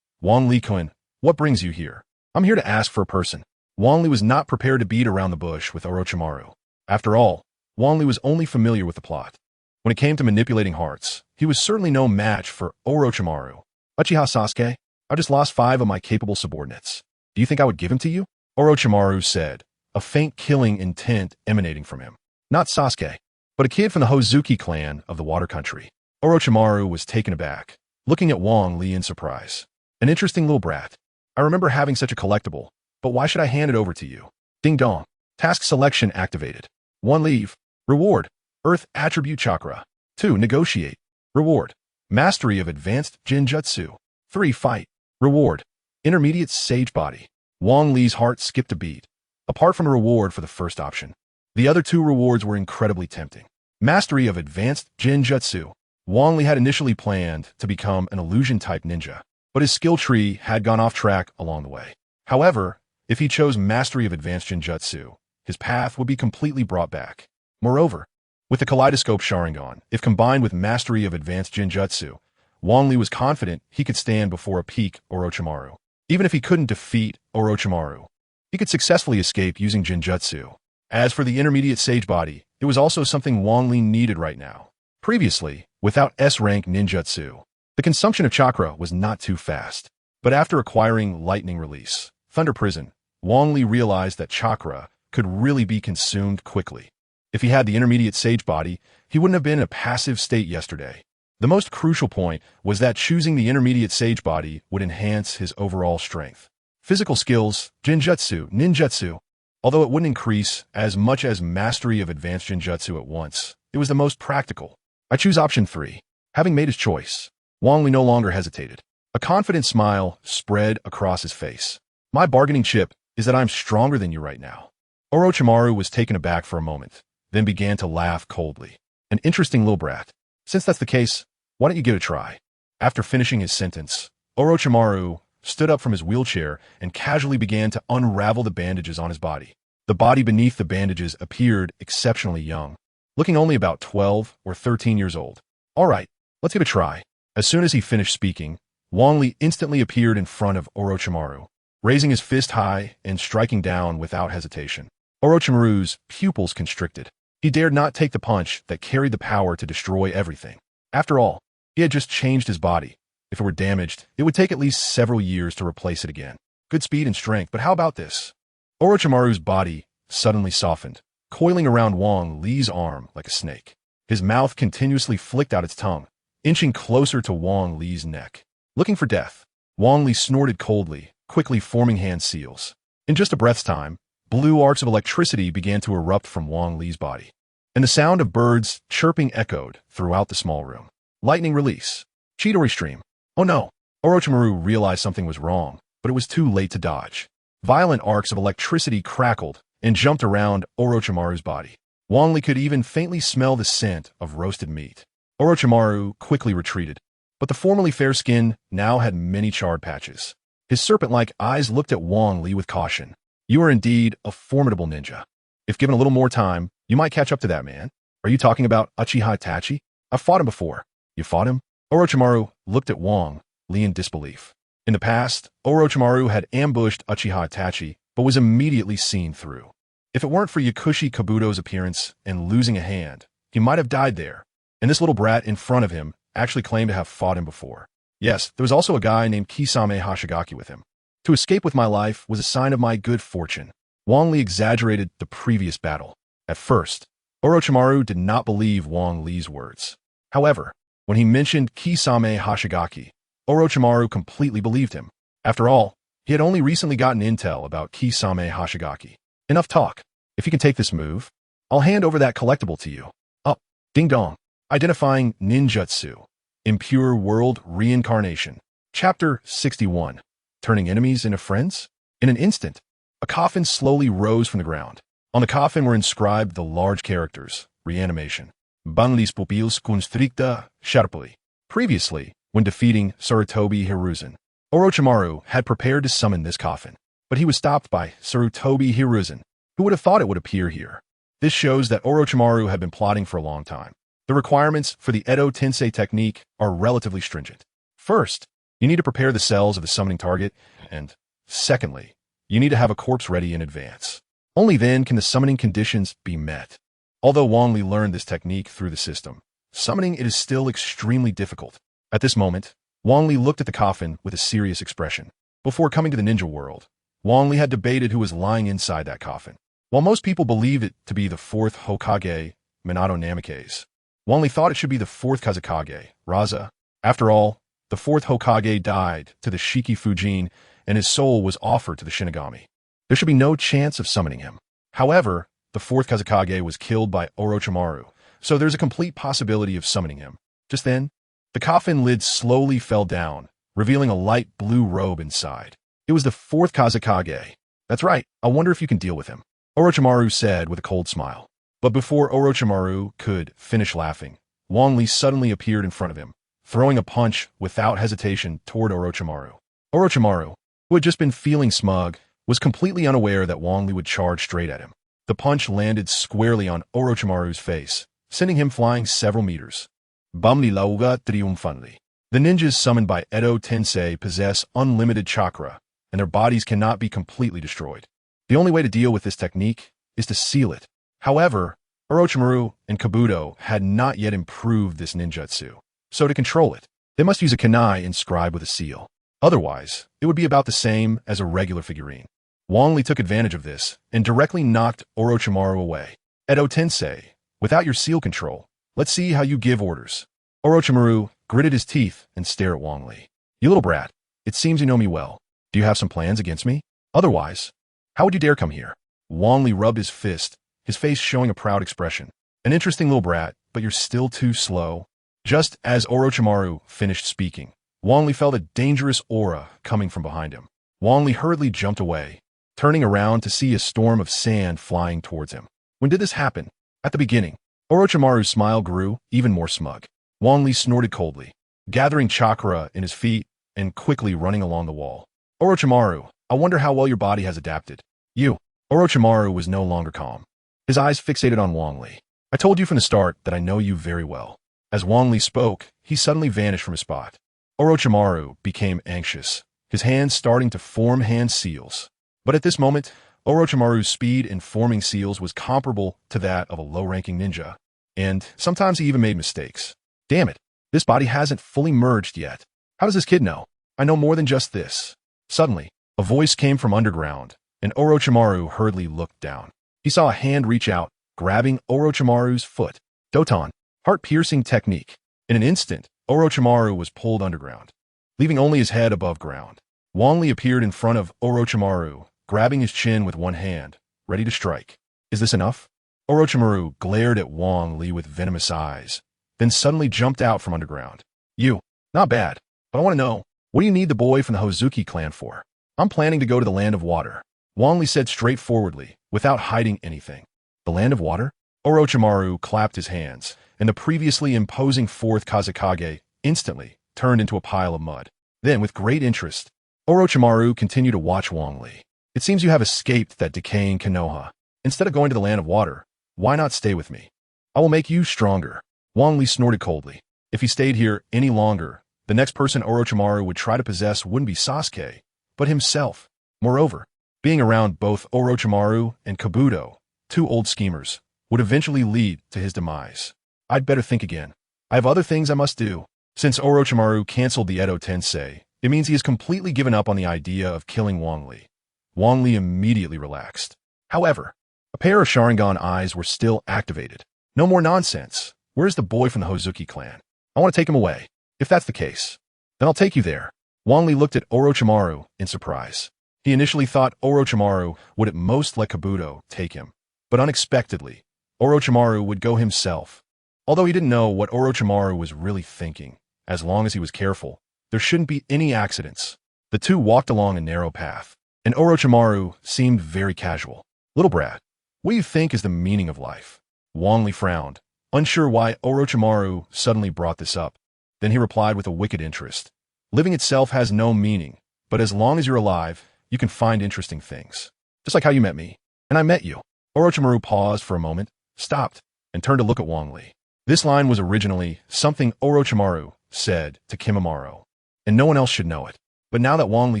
Wang Li-kun, what brings you here? I'm here to ask for a person. Wang Li was not prepared to beat around the bush with Orochimaru. After all, Wang Li was only familiar with the plot. When it came to manipulating hearts, he was certainly no match for Orochimaru. Uchiha Sasuke, I just lost 5 of my capable subordinates. Do you think I would give him to you? Orochimaru said, a faint killing intent emanating from him. Not Sasuke, but a kid from the Hozuki clan of the Water Country. Orochimaru was taken aback, looking at Wang Li in surprise. An interesting little brat. I remember having such a collectible, but why should I hand it over to you? Ding dong. Task selection activated. 1 leave. Reward. Earth Attribute Chakra. 2. Negotiate. Reward. Mastery of Advanced Jinjutsu. 3. Fight. Reward. Intermediate Sage Body. Wang Li's heart skipped a beat. Apart from a reward for the first option, the other 2 rewards were incredibly tempting. Mastery of Advanced Jinjutsu. Wang Li had initially planned to become an illusion-type ninja, but his skill tree had gone off track along the way. However, if he chose Mastery of Advanced Jinjutsu, his path would be completely brought back. Moreover, with the Kaleidoscope Sharingan, if combined with Mastery of Advanced Jinjutsu, Wang Li was confident he could stand before a peak Orochimaru. Even if he couldn't defeat Orochimaru, he could successfully escape using Jinjutsu. As for the Intermediate Sage Body, it was also something Wang Li needed right now. Previously, without S-rank ninjutsu, the consumption of chakra was not too fast. But after acquiring Lightning Release, Thunder Prison, Wang Li realized that chakra could really be consumed quickly. If he had the Intermediate Sage Body, he wouldn't have been in a passive state yesterday. The most crucial point was that choosing the Intermediate Sage Body would enhance his overall strength. Physical skills, Jinjutsu, Ninjutsu. Although it wouldn't increase as much as Mastery of Advanced Jinjutsu at once, it was the most practical. I choose option 3. Having made his choice, Wang Li no longer hesitated. A confident smile spread across his face. My bargaining chip is that I'm stronger than you right now. Orochimaru was taken aback for a moment, then began to laugh coldly. An interesting little brat. Since that's the case, why don't you give it a try? After finishing his sentence, Orochimaru stood up from his wheelchair and casually began to unravel the bandages on his body. The body beneath the bandages appeared exceptionally young, looking only about 12 or 13 years old. All right, let's give it a try. As soon as he finished speaking, Wang Li instantly appeared in front of Orochimaru, raising his fist high and striking down without hesitation. Orochimaru's pupils constricted. He dared not take the punch that carried the power to destroy everything. After all, he had just changed his body. If it were damaged, it would take at least several years to replace it again. Good speed and strength, but how about this? Orochimaru's body suddenly softened, coiling around Wang Li's arm like a snake. His mouth continuously flicked out its tongue, inching closer to Wang Li's neck. Looking for death, Wang Li snorted coldly, quickly forming hand seals. In just a breath's time, blue arcs of electricity began to erupt from Wang Li's body, and the sound of birds chirping echoed throughout the small room. Lightning release. Chidori stream. Oh no! Orochimaru realized something was wrong, but it was too late to dodge. Violent arcs of electricity crackled and jumped around Orochimaru's body. Wang Li could even faintly smell the scent of roasted meat. Orochimaru quickly retreated, but the formerly fair skin now had many charred patches. His serpent-like eyes looked at Wang Li with caution. You are indeed a formidable ninja. If given a little more time, you might catch up to that man. Are you talking about Uchiha Itachi? I've fought him before. You fought him? Orochimaru looked at Wang Li in disbelief. In the past, Orochimaru had ambushed Uchiha Itachi, but was immediately seen through. If it weren't for Yakushi Kabuto's appearance and losing a hand, he might have died there. And this little brat in front of him actually claimed to have fought him before. Yes, there was also a guy named Kisame Hashigaki with him. To escape with my life was a sign of my good fortune. Wang Li exaggerated the previous battle. At first, Orochimaru did not believe Wang Li's words. However, when he mentioned Kisame Hashigaki, Orochimaru completely believed him. After all, he had only recently gotten intel about Kisame Hashigaki. Enough talk. If you can take this move, I'll hand over that collectible to you. Up. Ding dong. Identifying ninjutsu. Impure World Reincarnation. Chapter 61. Turning enemies into friends? In an instant, a coffin slowly rose from the ground. On the coffin were inscribed the large characters, Reanimation. Banlis pupils constricta sharply. Previously, when defeating Sarutobi Hiruzen, Orochimaru had prepared to summon this coffin, but he was stopped by Sarutobi Hiruzen. Who would have thought it would appear here? This shows that Orochimaru had been plotting for a long time. The requirements for the Edo Tensei technique are relatively stringent. First, you need to prepare the cells of the summoning target, and secondly, you need to have a corpse ready in advance. Only then can the summoning conditions be met. Although Wang Li learned this technique through the system, summoning it is still extremely difficult. At this moment, Wang Li looked at the coffin with a serious expression. Before coming to the ninja world, Wang Li had debated who was lying inside that coffin. While most people believed it to be the fourth Hokage, Minato Namikaze, Wang Li thought it should be the fourth Kazekage, Raza. After all, the fourth Hokage died to the Shiki Fujin, and his soul was offered to the Shinigami. There should be no chance of summoning him. However, the fourth Kazekage was killed by Orochimaru, so there's a complete possibility of summoning him. Just then, the coffin lid slowly fell down, revealing a light blue robe inside. It was the fourth Kazekage. That's right, I wonder if you can deal with him, Orochimaru said with a cold smile. But before Orochimaru could finish laughing, Wang Li suddenly appeared in front of him, throwing a punch without hesitation toward Orochimaru. Orochimaru, who had just been feeling smug, was completely unaware that Wang Li would charge straight at him. The punch landed squarely on Orochimaru's face, sending him flying several meters. Bamli lauga triumphantly. The ninjas summoned by Edo Tensei possess unlimited chakra, and their bodies cannot be completely destroyed. The only way to deal with this technique is to seal it. However, Orochimaru and Kabuto had not yet improved this ninjutsu, so to control it, they must use a kunai inscribed with a seal. Otherwise, it would be about the same as a regular figurine. Wang Li took advantage of this and directly knocked Orochimaru away. Edo Tensei, without your seal control, let's see how you give orders. Orochimaru gritted his teeth and stared at Wang Li. You little brat, it seems you know me well. Do you have some plans against me? Otherwise, how would you dare come here? Wang Li rubbed his fist, his face showing a proud expression. An interesting little brat, but you're still too slow. Just as Orochimaru finished speaking, Wang Li felt a dangerous aura coming from behind him. Wang Li hurriedly jumped away, turning around to see a storm of sand flying towards him. When did this happen? At the beginning. Orochimaru's smile grew even more smug. Wang Li snorted coldly, gathering chakra in his feet and quickly running along the wall. Orochimaru, I wonder how well your body has adapted. You. Orochimaru was no longer calm. His eyes fixated on Wang Li. I told you from the start that I know you very well. As Wang Li spoke, he suddenly vanished from his spot. Orochimaru became anxious, his hands starting to form hand seals. But at this moment, Orochimaru's speed in forming seals was comparable to that of a low-ranking ninja. And sometimes he even made mistakes. Damn it, this body hasn't fully merged yet. How does this kid know? I know more than just this. Suddenly, a voice came from underground, and Orochimaru hurriedly looked down. He saw a hand reach out, grabbing Orochimaru's foot. Doton, heart-piercing technique. In an instant, Orochimaru was pulled underground, leaving only his head above ground. Wang Li appeared in front of Orochimaru, grabbing his chin with one hand, ready to strike. Is this enough? Orochimaru glared at Wang Li with venomous eyes, then suddenly jumped out from underground. You. Not bad, but I want to know, what do you need the boy from the Hozuki clan for? I'm planning to go to the Land of Water, Wang Li said straightforwardly, without hiding anything. The Land of Water? Orochimaru clapped his hands, and the previously imposing fourth Kazekage instantly turned into a pile of mud. Then, with great interest, Orochimaru continued to watch Wang Li. It seems you have escaped that decaying Konoha. Instead of going to the Land of Water, why not stay with me? I will make you stronger. Wang Li snorted coldly. If he stayed here any longer, the next person Orochimaru would try to possess wouldn't be Sasuke, but himself. Moreover, being around both Orochimaru and Kabuto, two old schemers, would eventually lead to his demise. I'd better think again. I have other things I must do. Since Orochimaru canceled the Edo Tensei, it means he has completely given up on the idea of killing Wang Li. Wang Li immediately relaxed. However, a pair of Sharingan eyes were still activated. No more nonsense. Where's the boy from the Hozuki clan? I want to take him away. If that's the case, then I'll take you there. Wang Li looked at Orochimaru in surprise. He initially thought Orochimaru would at most let Kabuto take him, but unexpectedly, Orochimaru would go himself. Although he didn't know what Orochimaru was really thinking, as long as he was careful, there shouldn't be any accidents. The two walked along a narrow path, and Orochimaru seemed very casual. Little brat, what do you think is the meaning of life? Wang Li frowned, unsure why Orochimaru suddenly brought this up. Then he replied with a wicked interest. Living itself has no meaning, but as long as you're alive, you can find interesting things. Just like how you met me, and I met you. Orochimaru paused for a moment, stopped, and turned to look at Wang Li. This line was originally something Orochimaru said to Kimimaro, and no one else should know it. But now that Wang Li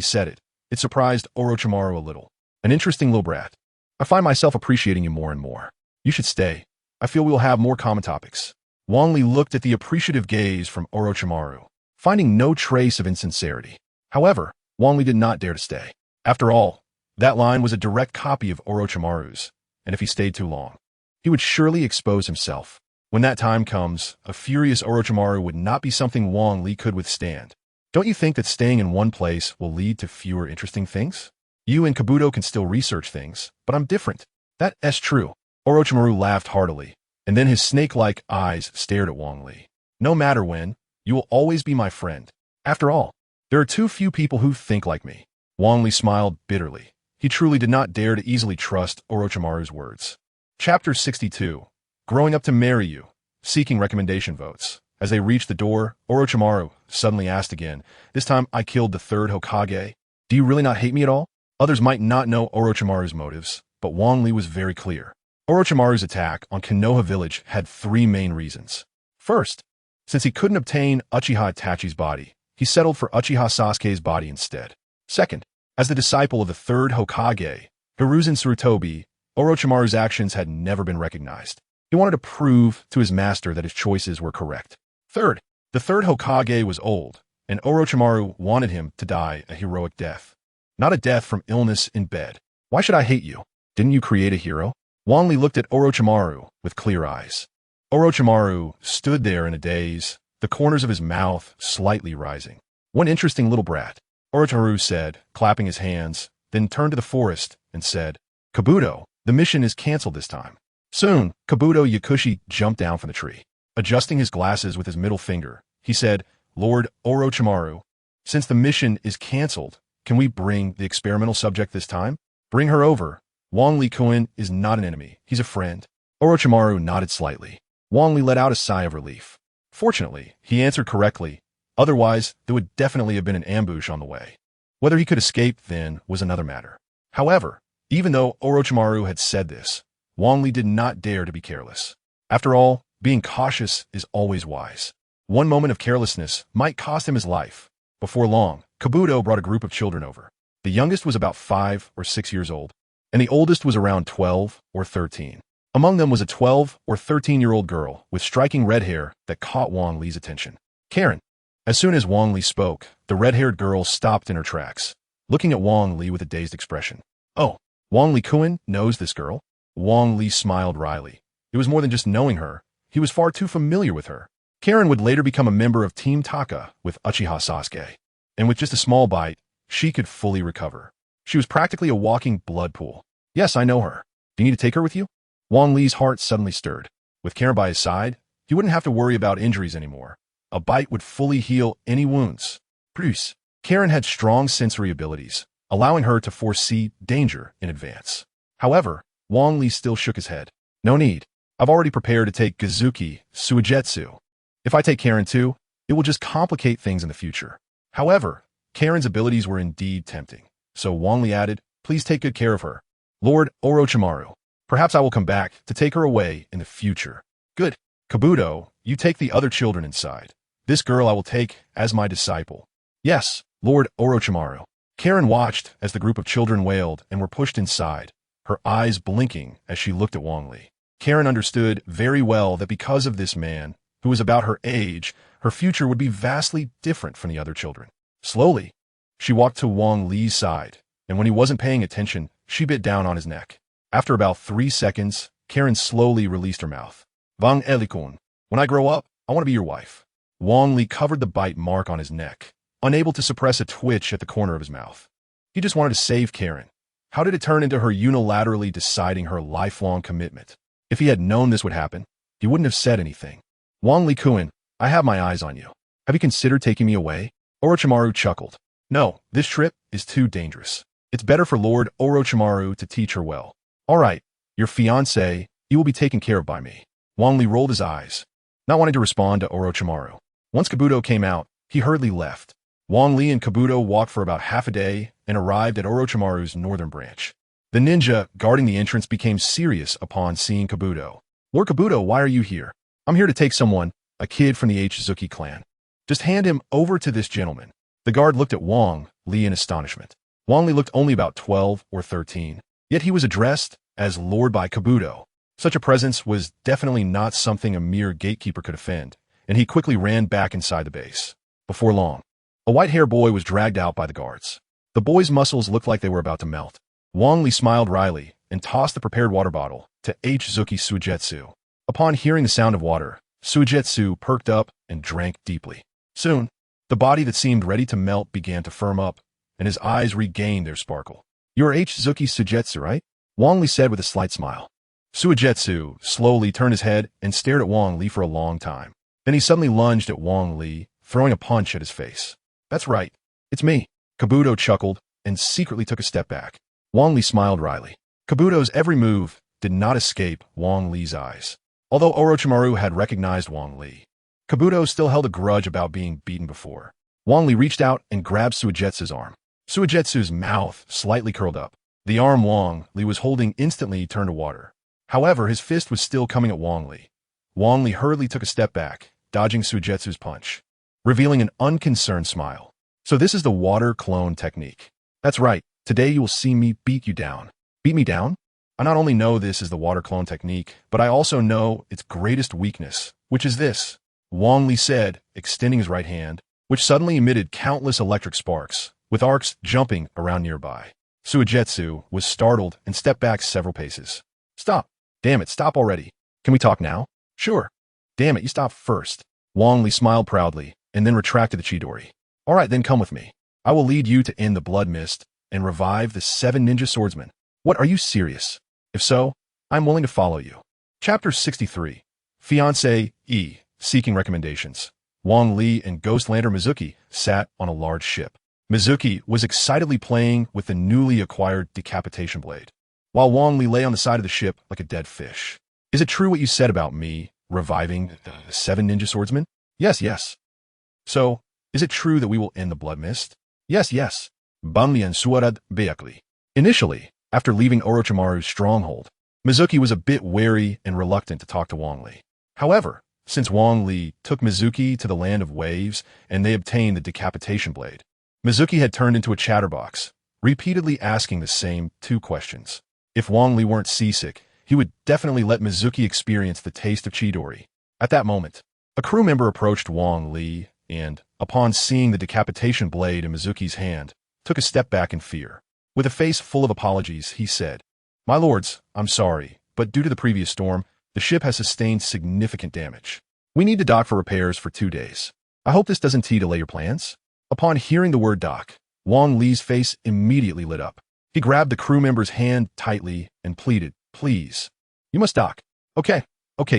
said it, it surprised Orochimaru a little. An interesting little brat. I find myself appreciating you more and more. You should stay. I feel we will have more common topics. Wang Li looked at the appreciative gaze from Orochimaru, finding no trace of insincerity. However, Wang Li did not dare to stay. After all, that line was a direct copy of Orochimaru's, and if he stayed too long, he would surely expose himself. When that time comes, a furious Orochimaru would not be something Wang Li could withstand. Don't you think that staying in one place will lead to fewer interesting things? You and Kabuto can still research things, but I'm different. That's true. Orochimaru laughed heartily, and then his snake-like eyes stared at Wang Li. No matter when, you will always be my friend. After all, there are too few people who think like me. Wang Li smiled bitterly. He truly did not dare to easily trust Orochimaru's words. Chapter 62. Growing up to marry you. Seeking recommendation votes. As they reached the door, Orochimaru suddenly asked again, this time I killed the third Hokage. Do you really not hate me at all? Others might not know Orochimaru's motives, but Wang Li was very clear. Orochimaru's attack on Konoha village had three main reasons. First, since he couldn't obtain Uchiha Itachi's body, he settled for Uchiha Sasuke's body instead. Second, as the disciple of the third Hokage, Hiruzen Sarutobi, Orochimaru's actions had never been recognized. He wanted to prove to his master that his choices were correct. Third, the third Hokage was old, and Orochimaru wanted him to die a heroic death. Not a death from illness in bed. Why should I hate you? Didn't you create a hero? Wang Li looked at Orochimaru with clear eyes. Orochimaru stood there in a daze, the corners of his mouth slightly rising. One interesting little brat, Orochimaru said, clapping his hands, then turned to the forest and said, Kabuto, the mission is canceled this time. Soon, Kabuto Yakushi jumped down from the tree. Adjusting his glasses with his middle finger, he said, Lord Orochimaru, since the mission is canceled, can we bring the experimental subject this time? Bring her over. Wang Li-kun is not an enemy, he's a friend. Orochimaru nodded slightly. Wang Li let out a sigh of relief. Fortunately, he answered correctly, otherwise there would definitely have been an ambush on the way. Whether he could escape then was another matter. However, even though Orochimaru had said this, Wang Li did not dare to be careless. After all, being cautious is always wise. One moment of carelessness might cost him his life. Before long, Kabuto brought a group of children over. The youngest was about 5 or 6 years old, and the oldest was around 12 or 13. Among them was a 12 or 13-year-old girl with striking red hair that caught Wang Li's attention. Karen. As soon as Wang Li spoke, the red-haired girl stopped in her tracks, looking at Wang Li with a dazed expression. Oh, Wang Li-kun knows this girl? Wang Li smiled wryly. It was more than just knowing her. He was far too familiar with her. Karen would later become a member of Team Taka with Uchiha Sasuke, and with just a small bite, she could fully recover. She was practically a walking blood pool. Yes, I know her. Do you need to take her with you? Wang Li's heart suddenly stirred. With Karen by his side, he wouldn't have to worry about injuries anymore. A bite would fully heal any wounds. Plus, Karen had strong sensory abilities, allowing her to foresee danger in advance. However, Wang Li still shook his head. No need. I've already prepared to take Gizuki Suigetsu. If I take Karen too, it will just complicate things in the future. However, Karen's abilities were indeed tempting. So Wang Li added, please take good care of her. Lord Orochimaru, perhaps I will come back to take her away in the future. Good. Kabuto, you take the other children inside. This girl I will take as my disciple. Yes, Lord Orochimaru. Karen watched as the group of children wailed and were pushed inside, her eyes blinking as she looked at Wang Li. Karen understood very well that because of this man, who was about her age, her future would be vastly different from the other children. Slowly, she walked to Wang Li's side, and when he wasn't paying attention, she bit down on his neck. After about 3 seconds, Karen slowly released her mouth. Wang Li-kun, when I grow up, I want to be your wife. Wang Li covered the bite mark on his neck, unable to suppress a twitch at the corner of his mouth. He just wanted to save Karen. How did it turn into her unilaterally deciding her lifelong commitment? If he had known this would happen, he wouldn't have said anything. Wang Li-kun, I have my eyes on you. Have you considered taking me away? Orochimaru chuckled. No, this trip is too dangerous. It's better for Lord Orochimaru to teach her well. All right, your fiancé, you will be taken care of by me. Wang Li rolled his eyes, not wanting to respond to Orochimaru. Once Kabuto came out, he hurriedly left. Wang Li and Kabuto walked for about half a day and arrived at Orochimaru's northern branch. The ninja guarding the entrance became serious upon seeing Kabuto. Lord Kabuto, why are you here? I'm here to take someone, a kid from the Zuki clan. Just hand him over to this gentleman. The guard looked at Wang Li in astonishment. Wang Li looked only about 12 or 13, yet he was addressed as Lord by Kabuto. Such a presence was definitely not something a mere gatekeeper could offend, and he quickly ran back inside the base. Before long, a white-haired boy was dragged out by the guards. The boy's muscles looked like they were about to melt. Wang Li smiled wryly and tossed the prepared water bottle to Zuki Suigetsu. Upon hearing the sound of water, Suigetsu perked up and drank deeply. Soon, the body that seemed ready to melt began to firm up, and his eyes regained their sparkle. You're Zuki Suigetsu, right? Wang Li said with a slight smile. Suigetsu slowly turned his head and stared at Wang Li for a long time. Then he suddenly lunged at Wang Li, throwing a punch at his face. That's right. It's me. Kabuto chuckled and secretly took a step back. Wang Li smiled wryly. Kabuto's every move did not escape Wang Li's eyes. Although Orochimaru had recognized Wang Li, Kabuto still held a grudge about being beaten before. Wang Li reached out and grabbed Suigetsu's arm. Suigetsu's mouth slightly curled up. The arm Wang Li was holding instantly turned to water. However, his fist was still coming at Wang Li. Wang Li hurriedly took a step back, dodging Suigetsu's punch, revealing an unconcerned smile. So this is the water clone technique. That's right. Today you will see me beat you down. Beat me down? I not only know this is the water clone technique, but I also know its greatest weakness, which is this. Wang Li said, extending his right hand, which suddenly emitted countless electric sparks, with arcs jumping around nearby. Suigetsu was startled and stepped back several paces. Stop. Damn it, stop already. Can we talk now? Sure. Damn it, you stopped first. Wang Li smiled proudly, and then retracted the Chidori. All right, then come with me. I will lead you to end the blood mist and revive the 7 ninja swordsmen. What, are you serious? If so, I'm willing to follow you. Chapter 63. Fiancé E. Seeking recommendations. Wang Li and Ghostlander Mizuki sat on a large ship. Mizuki was excitedly playing with the newly acquired decapitation blade, while Wang Li lay on the side of the ship like a dead fish. Is it true what you said about me reviving the 7 ninja swordsmen? Yes, yes. So, is it true that we will end the blood mist? Yes, yes. Banlian Suarad Beakli. Initially, after leaving Orochimaru's stronghold, Mizuki was a bit wary and reluctant to talk to Wang Li. However, since Wang Li took Mizuki to the land of waves and they obtained the decapitation blade, Mizuki had turned into a chatterbox, repeatedly asking the same two questions. If Wang Li weren't seasick, he would definitely let Mizuki experience the taste of Chidori. At that moment, a crew member approached Wang Li and, upon seeing the decapitation blade in Mizuki's hand, took a step back in fear. With a face full of apologies, he said, "My lords, I'm sorry, but due to the previous storm, the ship has sustained significant damage. We need to dock for repairs for 2 days. I hope this doesn't delay your plans." Upon hearing the word dock, Wang Li's face immediately lit up. He grabbed the crew member's hand tightly and pleaded, "Please, you must dock." Okay,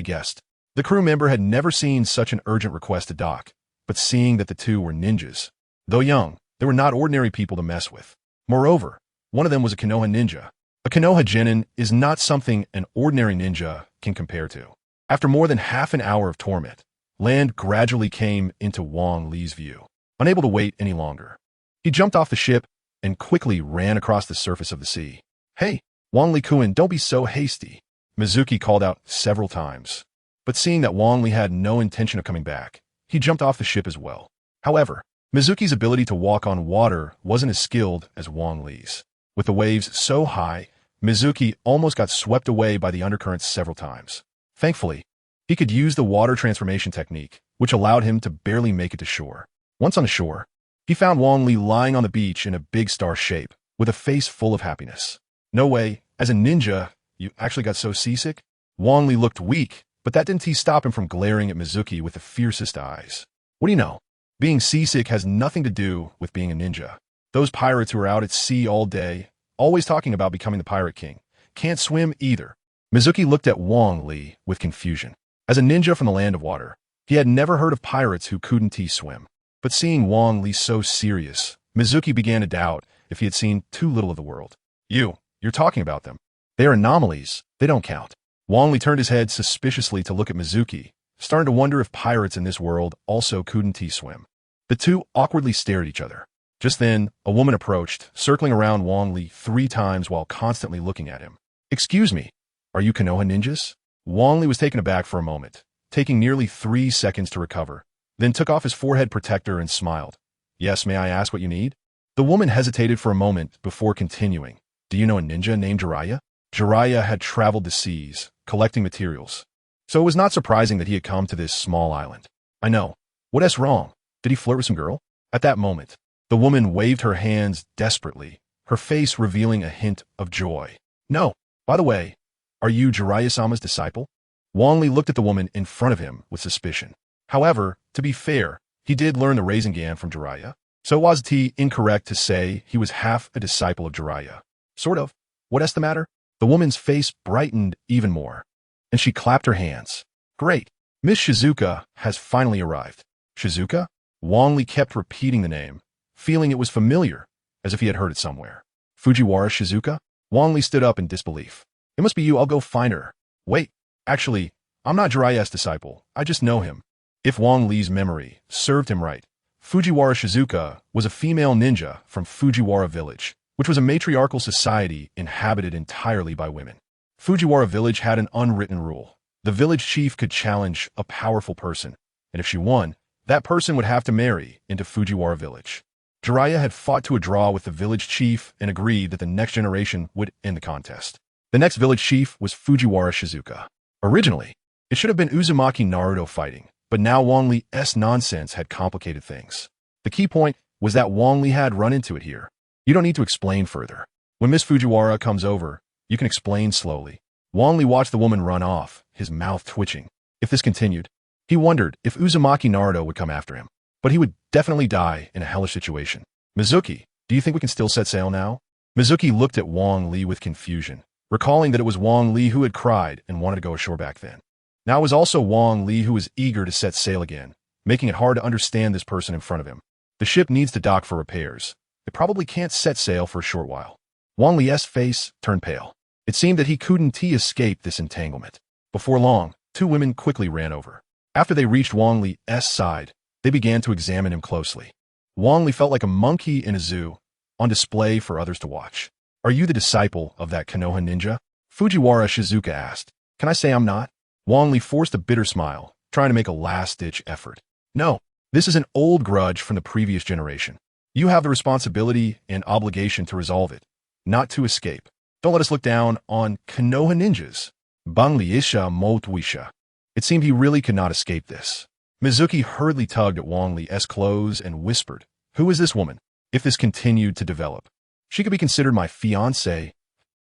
guest." The crew member had never seen such an urgent request to dock, but seeing that the two were ninjas, though young, they were not ordinary people to mess with. Moreover, one of them was a Konoha ninja. A Konoha genin is not something an ordinary ninja can compare to. After more than half an hour of torment, land gradually came into Wang Li's view. Unable to wait any longer, he jumped off the ship and quickly ran across the surface of the sea. "Hey, Wang Li-kun, don't be so hasty," Mizuki called out several times. But seeing that Wang Li had no intention of coming back, he jumped off the ship as well. However, Mizuki's ability to walk on water wasn't as skilled as Wang Li's. With the waves so high, Mizuki almost got swept away by the undercurrents several times. Thankfully, he could use the water transformation technique, which allowed him to barely make it to shore. Once on the shore, he found Wang Li lying on the beach in a big star shape, with a face full of happiness. "No way, as a ninja, you actually got so seasick?" Wang Li looked weak, but that didn't stop him from glaring at Mizuki with the fiercest eyes. "What do you know? Being seasick has nothing to do with being a ninja. Those pirates who are out at sea all day, always talking about becoming the pirate king, can't swim either." Mizuki looked at Wang Li with confusion. As a ninja from the land of water, he had never heard of pirates who couldn't swim. But seeing Wang Li so serious, Mizuki began to doubt if he had seen too little of the world. You're talking about them. They are anomalies. They don't count." Wang Li turned his head suspiciously to look at Mizuki, starting to wonder if pirates in this world also couldn't swim. The two awkwardly stared at each other. Just then, a woman approached, circling around Wang Li 3 times while constantly looking at him. "Excuse me, are you Konoha ninjas?" Wang Li was taken aback for a moment, taking nearly 3 seconds to recover, then took off his forehead protector and smiled. "Yes, may I ask what you need?" The woman hesitated for a moment before continuing. "Do you know a ninja named Jiraiya?" Jiraiya had traveled the seas, collecting materials, so it was not surprising that he had come to this small island. "I know. What's wrong? Did he flirt with some girl?" At that moment, the woman waved her hands desperately, her face revealing a hint of joy. "No. By the way, are you Jiraiya-sama's disciple?" Wang Li looked at the woman in front of him with suspicion. However, to be fair, he did learn the Rasengan from Jiraiya, so was it incorrect to say he was half a disciple of Jiraiya? "Sort of. What's the matter?" The woman's face brightened even more, and she clapped her hands. "Great! Miss Shizuka has finally arrived." "Shizuka?" Wang Li kept repeating the name, feeling it was familiar, as if he had heard it somewhere. "Fujiwara Shizuka?" Wang Li stood up in disbelief. "It must be you. I'll go find her." "Wait, actually, I'm not Jiraiya's disciple. I just know him." If Wang Li's memory served him right, Fujiwara Shizuka was a female ninja from Fujiwara Village, which was a matriarchal society inhabited entirely by women. Fujiwara Village had an unwritten rule. The village chief could challenge a powerful person, and if she won, that person would have to marry into Fujiwara Village. Jiraiya had fought to a draw with the village chief and agreed that the next generation would end the contest. The next village chief was Fujiwara Shizuka. Originally, it should have been Uzumaki Naruto fighting, but now Wang Li's nonsense had complicated things. The key point was that Wang Li had run into it here. "You don't need to explain further. When Miss Fujiwara comes over, you can explain slowly." Wang Li watched the woman run off, his mouth twitching. If this continued, he wondered if Uzumaki Naruto would come after him. But he would definitely die in a hellish situation. "Mizuki, do you think we can still set sail now?" Mizuki looked at Wang Li with confusion, recalling that it was Wang Li who had cried and wanted to go ashore back then. Now it was also Wang Li who was eager to set sail again, making it hard to understand this person in front of him. The ship needs to dock for repairs. It probably can't set sail for a short while. Wang Li's face turned pale. It seemed that he couldn't escape this entanglement. Before long, 2 women quickly ran over. After they reached Wang Li's side, they began to examine him closely. Wang Li felt like a monkey in a zoo, on display for others to watch. Are you the disciple of that Konoha ninja? Fujiwara Shizuka asked. Can I say I'm not? Wang Li forced a bitter smile, trying to make a last-ditch effort. No, this is an old grudge from the previous generation. You have the responsibility and obligation to resolve it, not to escape. Don't let us look down on Konoha ninjas. Bangli Isha Motwisha. It seemed he really could not escape this. Mizuki hurriedly tugged at Wang Li's clothes and whispered, Who is this woman? If this continued to develop, she could be considered my fiancée.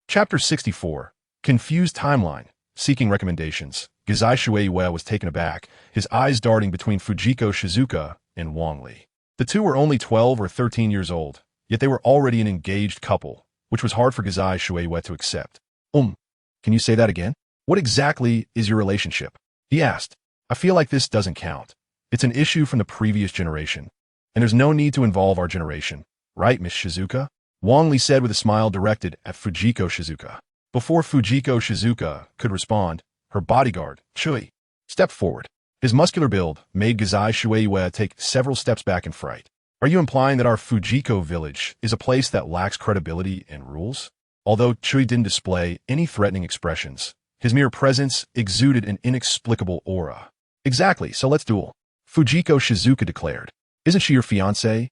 Chapter 64. Confused Timeline. Seeking recommendations. Gazai Shueiwa was taken aback, his eyes darting between Fujiko Shizuka and Wang Li. The two were only 12 or 13 years old, yet they were already an engaged couple, which was hard for Gazai Shueiwa to accept. Can you say that again? What exactly is your relationship? He asked. I feel like this doesn't count. It's an issue from the previous generation, and there's no need to involve our generation. Right, Miss Shizuka? Wang Li said with a smile directed at Fujiko Shizuka. Before Fujiko Shizuka could respond, her bodyguard, Chui, stepped forward. His muscular build made Gazai Shueiwa take several steps back in fright. Are you implying that our Fujiko village is a place that lacks credibility and rules? Although Chui didn't display any threatening expressions, his mere presence exuded an inexplicable aura. Exactly, so let's duel. Fujiko Shizuka declared. Isn't she your fiancée?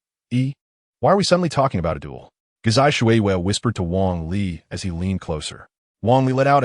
Why are we suddenly talking about a duel? Gazai Shueiwa whispered to Wang Li as he leaned closer. Wang Li let out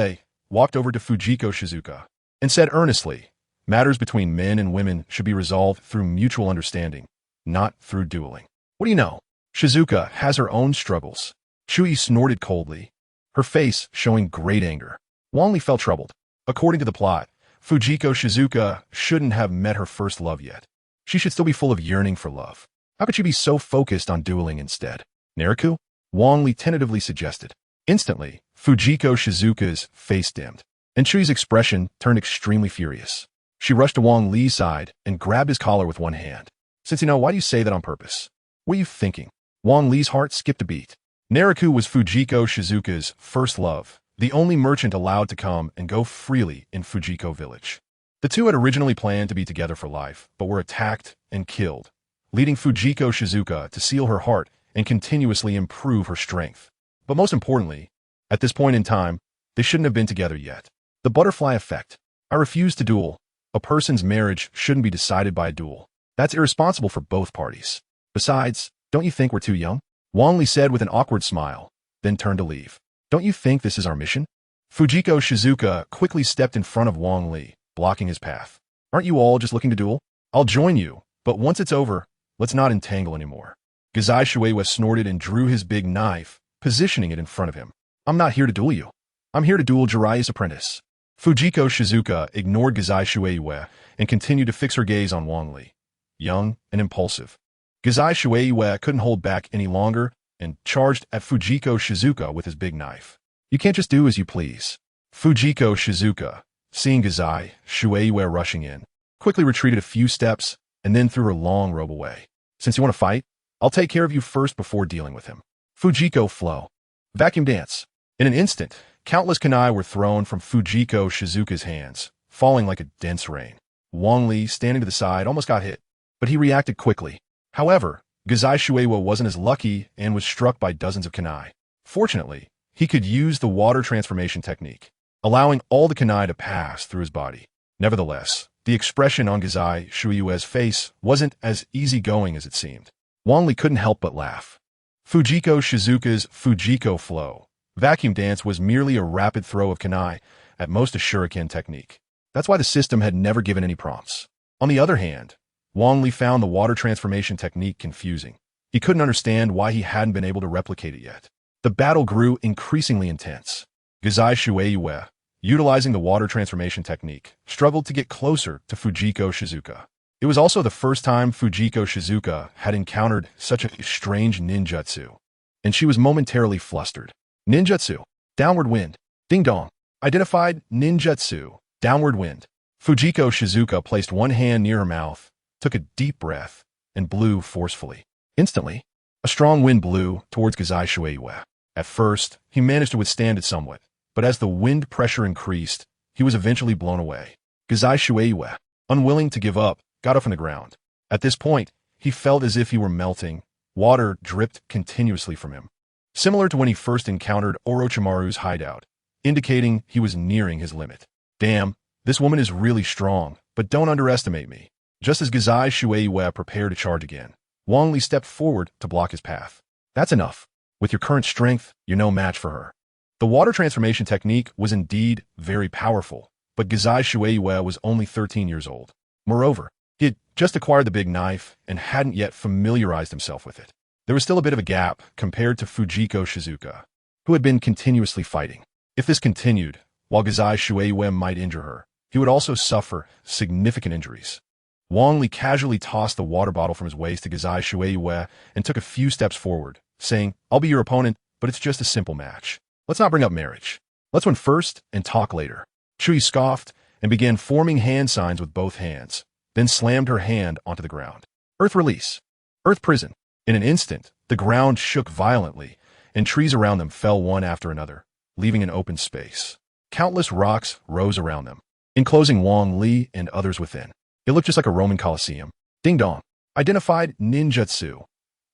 walked over to Fujiko Shizuka, and said earnestly, Matters between men and women should be resolved through mutual understanding, not through dueling. What do you know? Shizuka has her own struggles. Chui snorted coldly, her face showing great anger. Wang Li felt troubled. According to the plot, Fujiko Shizuka shouldn't have met her first love yet. She should still be full of yearning for love. How could she be so focused on dueling instead? Naruto? Wang Li tentatively suggested. Instantly, Fujiko Shizuka's face dimmed, and Chui's expression turned extremely furious. She rushed to Wang Li's side and grabbed his collar with one hand. Since you know, why do you say that on purpose? What are you thinking? Wang Li's heart skipped a beat. Naruto was Fujiko Shizuka's first love, the only merchant allowed to come and go freely in Fujiko village. The two had originally planned to be together for life, but were attacked and killed, leading Fujiko Shizuka to seal her heart and continuously improve her strength. But most importantly, at this point in time, they shouldn't have been together yet. The butterfly effect. I refuse to duel. A person's marriage shouldn't be decided by a duel. That's irresponsible for both parties. Besides, don't you think we're too young? Wang Li said with an awkward smile, then turned to leave. Don't you think this is our mission? Fujiko Shizuka quickly stepped in front of Wang Li, blocking his path. Aren't you all just looking to duel? I'll join you, but once it's over, let's not entangle anymore. Gazai Shueiwa snorted and drew his big knife, positioning it in front of him. I'm not here to duel you. I'm here to duel Jiraiya's apprentice. Fujiko Shizuka ignored Gazai Shueiwa and continued to fix her gaze on Wang Li. Young and impulsive, Gazai Shueiwa couldn't hold back any longer and charged at Fujiko Shizuka with his big knife. You can't just do as you please. Fujiko Shizuka, seeing Gazai Shueiwa rushing in, quickly retreated a few steps and then threw her long robe away. Since you want to fight, I'll take care of you first before dealing with him. Fujiko flow. Vacuum dance. In an instant, countless kunai were thrown from Fujiko Shizuka's hands, falling like a dense rain. Wang Li, standing to the side, almost got hit, but he reacted quickly. However, Gazai Shueiwa wasn't as lucky and was struck by dozens of kunai. Fortunately, he could use the water transformation technique, allowing all the kunai to pass through his body. Nevertheless, the expression on Gazai Shueiwa's face wasn't as easygoing as it seemed. Wang Li couldn't help but laugh. Fujiko Shizuka's Fujiko flow vacuum dance was merely a rapid throw of kunai, at most a Shuriken technique. That's why the system had never given any prompts. On the other hand, Wang Li found the water transformation technique confusing. He couldn't understand why he hadn't been able to replicate it yet. The battle grew increasingly intense. Gazai Shueiwa, utilizing the water transformation technique, struggled to get closer to Fujiko Shizuka. It was also the first time Fujiko Shizuka had encountered such a strange ninjutsu, and she was momentarily flustered. Ninjutsu. Downward wind. Ding dong. Identified ninjutsu. Downward wind. Fujiko Shizuka placed one hand near her mouth, took a deep breath, and blew forcefully. Instantly, a strong wind blew towards Gazai Shueiwa. At first, he managed to withstand it somewhat, but as the wind pressure increased, he was eventually blown away. Gazai Shueiwa, unwilling to give up, got up from the ground. At this point, he felt as if he were melting, Water dripped continuously from him, similar to when he first encountered Orochimaru's hideout, indicating he was nearing his limit. Damn, this woman is really strong, but don't underestimate me. Just as Gazai Shueisha prepared to charge again, Wang Li stepped forward to block his path. That's enough. With your current strength, you're no match for her. The water transformation technique was indeed very powerful, but Gazai Shueisha was only 13 years old. Moreover, he had just acquired the big knife and hadn't yet familiarized himself with it. There was still a bit of a gap compared to Fujiko Shizuka, who had been continuously fighting. If this continued, while Gazai Shueisha might injure her, he would also suffer significant injuries. Wang Li casually tossed the water bottle from his waist to Gazai Shueisha and took a few steps forward, saying, "I'll be your opponent, but it's just a simple match. Let's not bring up marriage. Let's win first and talk later." Shui scoffed and began forming hand signs with both hands, then slammed her hand onto the ground. Earth release. Earth prison. In an instant, the ground shook violently, and trees around them fell one after another, leaving an open space. Countless rocks rose around them, enclosing Wang Li and others within. It looked just like a Roman Colosseum. Ding dong. Identified ninjutsu.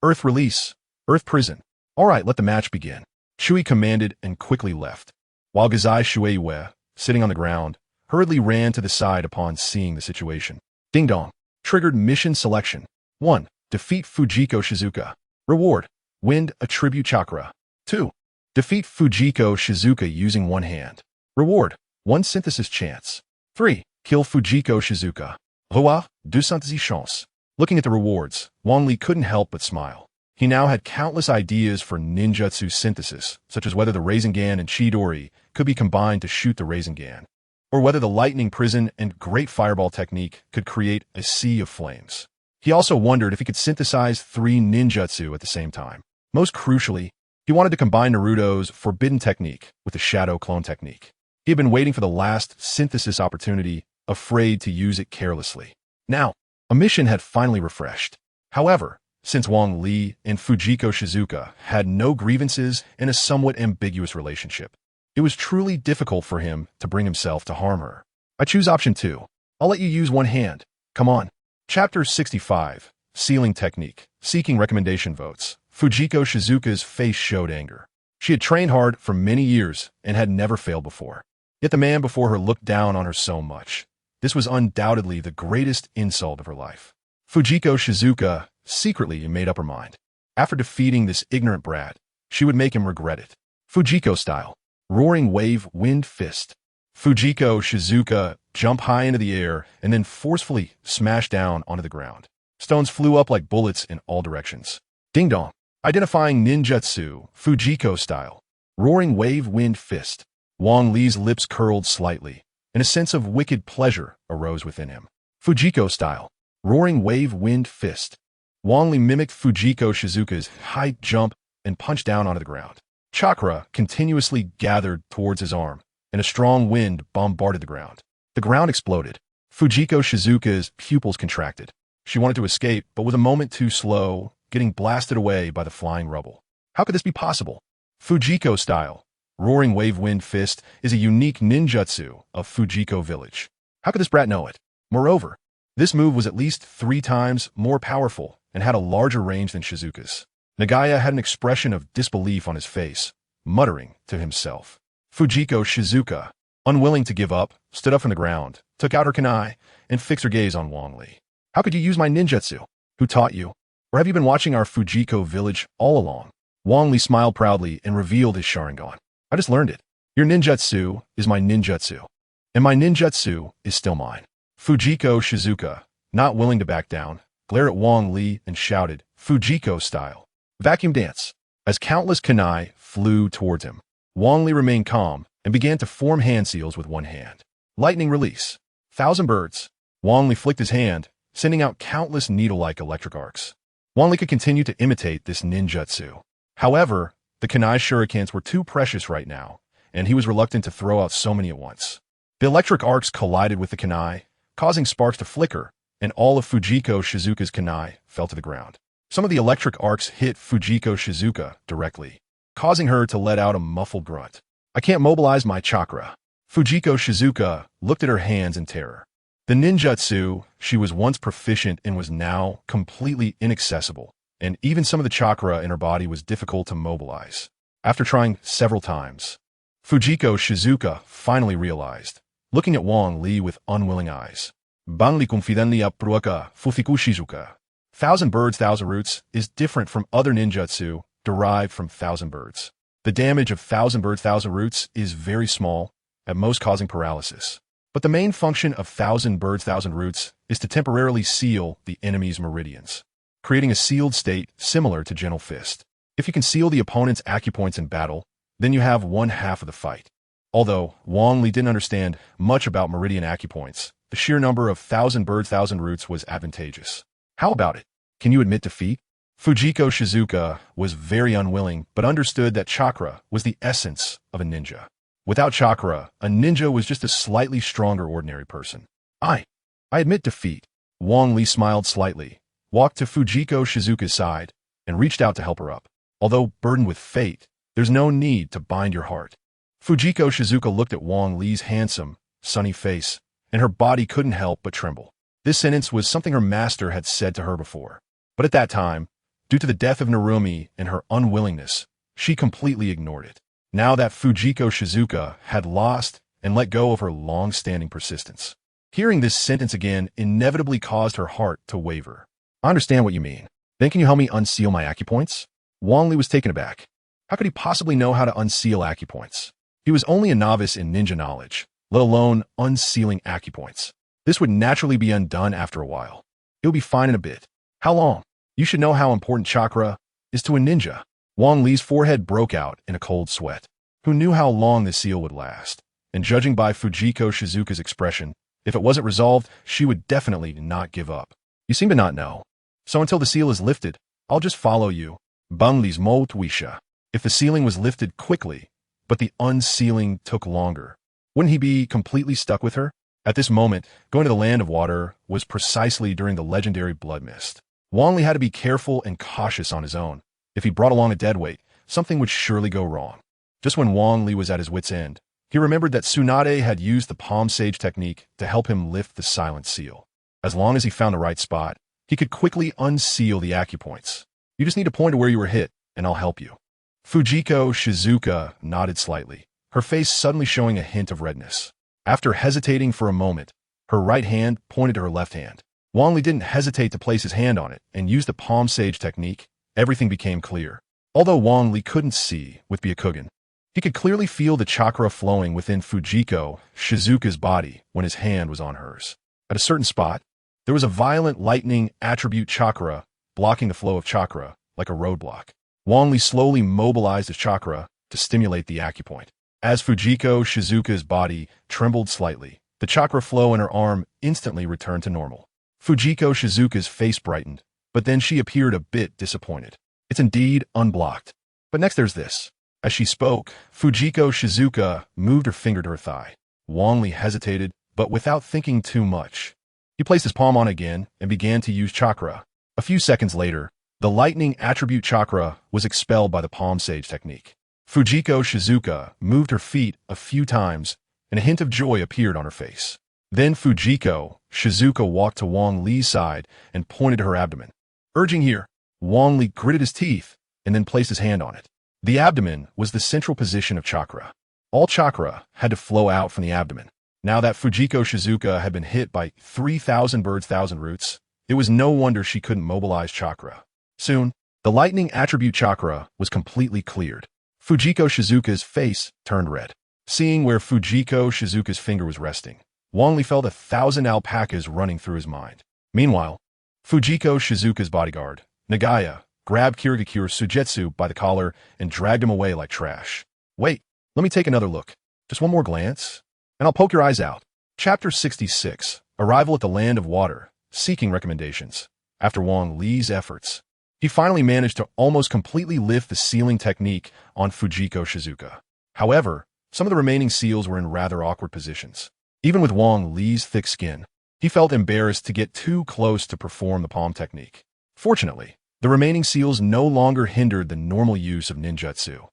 Earth release. Earth prison. All right, let the match begin. Shui commanded and quickly left, while Gazai Shueisha, sitting on the ground, hurriedly ran to the side upon seeing the situation. Ding dong. Triggered mission selection. 1. Defeat Fujiko Shizuka. Reward. Wind attribute chakra. 2. Defeat Fujiko Shizuka using one hand. Reward. 1 synthesis chance. 3. Kill Fujiko Shizuka. Roi, 2 synthesis chance. Looking at the rewards, Wang Li couldn't help but smile. He now had countless ideas for ninjutsu synthesis, such as whether the Rasengan and Chidori could be combined to shoot the Rasengan, or whether the lightning prison and great fireball technique could create a sea of flames. He also wondered if he could synthesize 3 ninjutsu at the same time. Most crucially, he wanted to combine Naruto's forbidden technique with the Shadow Clone Technique. He had been waiting for the last synthesis opportunity, afraid to use it carelessly. Now, a mission had finally refreshed. However, since Wang Li and Fujiko Shizuka had no grievances and a somewhat ambiguous relationship, it was truly difficult for him to bring himself to harm her. I choose option 2. I'll let you use one hand. Come on. Chapter 65, Sealing Technique, Seeking Recommendation Votes. Fujiko Shizuka's face showed anger. She had trained hard for many years and had never failed before. Yet the man before her looked down on her so much. This was undoubtedly the greatest insult of her life. Fujiko Shizuka secretly made up her mind. After defeating this ignorant brat, she would make him regret it. Fujiko style. Roaring wave wind fist. Fujiko Shizuka jumped high into the air and then forcefully smashed down onto the ground. Stones flew up like bullets in all directions. Ding dong. Identifying ninjutsu, Fujiko style. Roaring wave wind fist. Wang Li's lips curled slightly, and a sense of wicked pleasure arose within him. Fujiko style. Roaring wave wind fist. Wang Li mimicked Fujiko Shizuka's high jump and punched down onto the ground. Chakra continuously gathered towards his arm, and a strong wind bombarded the ground. The ground exploded. Fujiko Shizuka's pupils contracted. She wanted to escape, but was a moment too slow, getting blasted away by the flying rubble. How could this be possible? Fujiko style. Roaring wave wind fist is a unique ninjutsu of Fujiko village. How could this brat know it? Moreover, this move was at least 3 times more powerful and had a larger range than Shizuka's. Nagaya had an expression of disbelief on his face, muttering to himself. Fujiko Shizuka, unwilling to give up, stood up from the ground, took out her kunai, and fixed her gaze on Wang Li. How could you use my ninjutsu? Who taught you? Or have you been watching our Fujiko village all along? Wang Li smiled proudly and revealed his Sharingan. I just learned it. Your ninjutsu is my ninjutsu, and my ninjutsu is still mine. Fujiko Shizuka, not willing to back down, glared at Wang Li and shouted, Fujiko style. Vacuum dance. As countless kunai flew towards him, Wang Li remained calm and began to form hand seals with one hand. Lightning release. 1,000 birds. Wang Li flicked his hand, sending out countless needle-like electric arcs. Wang Li could continue to imitate this ninjutsu. However, the kunai shurikens were too precious right now, and he was reluctant to throw out so many at once. The electric arcs collided with the kunai, causing sparks to flicker, and all of Fujiko Shizuka's kunai fell to the ground. Some of the electric arcs hit Fujiko Shizuka directly, causing her to let out a muffled grunt. I can't mobilize my chakra. Fujiko Shizuka looked at her hands in terror. The ninjutsu she was once proficient in was now completely inaccessible, and even some of the chakra in her body was difficult to mobilize. After trying several times, Fujiko Shizuka finally realized, looking at Wang Li with unwilling eyes. Wang Li confidently apruaka fufiku Shizuka. Thousand Birds, Thousand Roots is different from other ninjutsu derived from Thousand Birds. The damage of Thousand Birds, Thousand Roots is very small, at most causing paralysis. But the main function of Thousand Birds, Thousand Roots is to temporarily seal the enemy's meridians, creating a sealed state similar to Gentle Fist. If you can seal the opponent's acupoints in battle, then you have one half of the fight. Although Wang Li didn't understand much about meridian acupoints, the sheer number of Thousand Birds, Thousand Roots was advantageous. How about it? Can you admit defeat? Fujiko Shizuka was very unwilling, but understood that chakra was the essence of a ninja. Without chakra, a ninja was just a slightly stronger ordinary person. I admit defeat. Wang Li smiled slightly, walked to Fujiko Shizuka's side, and reached out to help her up. Although burdened with fate, there's no need to bind your heart. Fujiko Shizuka looked at Wang Li's handsome, sunny face, and her body couldn't help but tremble. This sentence was something her master had said to her before. But at that time, due to the death of Narumi and her unwillingness, she completely ignored it. Now that Fujiko Shizuka had lost and let go of her long-standing persistence, hearing this sentence again inevitably caused her heart to waver. I understand what you mean. Then can you help me unseal my acupoints? Wang Li was taken aback. How could he possibly know how to unseal acupoints? He was only a novice in ninja knowledge, let alone unsealing acupoints. This would naturally be undone after a while. It would be fine in a bit. How long? You should know how important chakra is to a ninja. Wang Li's forehead broke out in a cold sweat. Who knew how long the seal would last? And judging by Fujiko Shizuka's expression, if it wasn't resolved, she would definitely not give up. You seem to not know. So until the seal is lifted, I'll just follow you. Wang Li's mo tuisha. If the sealing was lifted quickly, but the unsealing took longer, wouldn't he be completely stuck with her? At this moment, going to the land of water was precisely during the legendary blood mist. Wang Li had to be careful and cautious on his own. If he brought along a deadweight, something would surely go wrong. Just when Wang Li was at his wit's end, he remembered that Tsunade had used the palm sage technique to help him lift the silent seal. As long as he found the right spot, he could quickly unseal the acupoints. You just need to point to where you were hit, and I'll help you. Fujiko Shizuka nodded slightly, her face suddenly showing a hint of redness. After hesitating for a moment, her right hand pointed to her left hand. Wang Li didn't hesitate to place his hand on it and use the palm sage technique. Everything became clear. Although Wang Li couldn't see with Byakugan, he could clearly feel the chakra flowing within Fujiko Shizuka's body when his hand was on hers. At a certain spot, there was a violent lightning attribute chakra blocking the flow of chakra like a roadblock. Wang Li slowly mobilized his chakra to stimulate the acupoint. As Fujiko Shizuka's body trembled slightly, the chakra flow in her arm instantly returned to normal. Fujiko Shizuka's face brightened, but then she appeared a bit disappointed. It's indeed unblocked. But next there's this. As she spoke, Fujiko Shizuka moved her finger to her thigh. Wang Li hesitated, but without thinking too much. He placed his palm on again and began to use chakra. A few seconds later, the lightning attribute chakra was expelled by the palm sage technique. Fujiko Shizuka moved her feet a few times, and a hint of joy appeared on her face. Then Fujiko Shizuka walked to Wang Li's side and pointed to her abdomen. Urging here, Wang Li gritted his teeth and then placed his hand on it. The abdomen was the central position of chakra. All chakra had to flow out from the abdomen. Now that Fujiko Shizuka had been hit by 3,000 birds, 1,000 roots, it was no wonder she couldn't mobilize chakra. Soon, the lightning attribute chakra was completely cleared. Fujiko Shizuka's face turned red. Seeing where Fujiko Shizuka's finger was resting, Wang Li felt 1,000 alpacas running through his mind. Meanwhile, Fujiko Shizuka's bodyguard, Nagaya, grabbed Kirigakure Sujetsu by the collar and dragged him away like trash. Wait, let me take another look. Just one more glance, and I'll poke your eyes out. Chapter 66, Arrival at the Land of Water, Seeking Recommendations. After Wang Li's efforts, he finally managed to almost completely lift the sealing technique on Fujiko Shizuka. However, some of the remaining seals were in rather awkward positions. Even with Wang Li's thick skin, he felt embarrassed to get too close to perform the palm technique. Fortunately, the remaining seals no longer hindered the normal use of ninjutsu.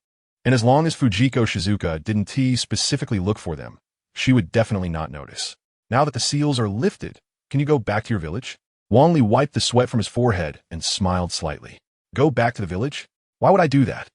And as long as Fujiko Shizuka didn't specifically look for them, she would definitely not notice. Now that the seals are lifted, can you go back to your village? Wang Li wiped the sweat from his forehead and smiled slightly. Go back to the village? Why would I do that?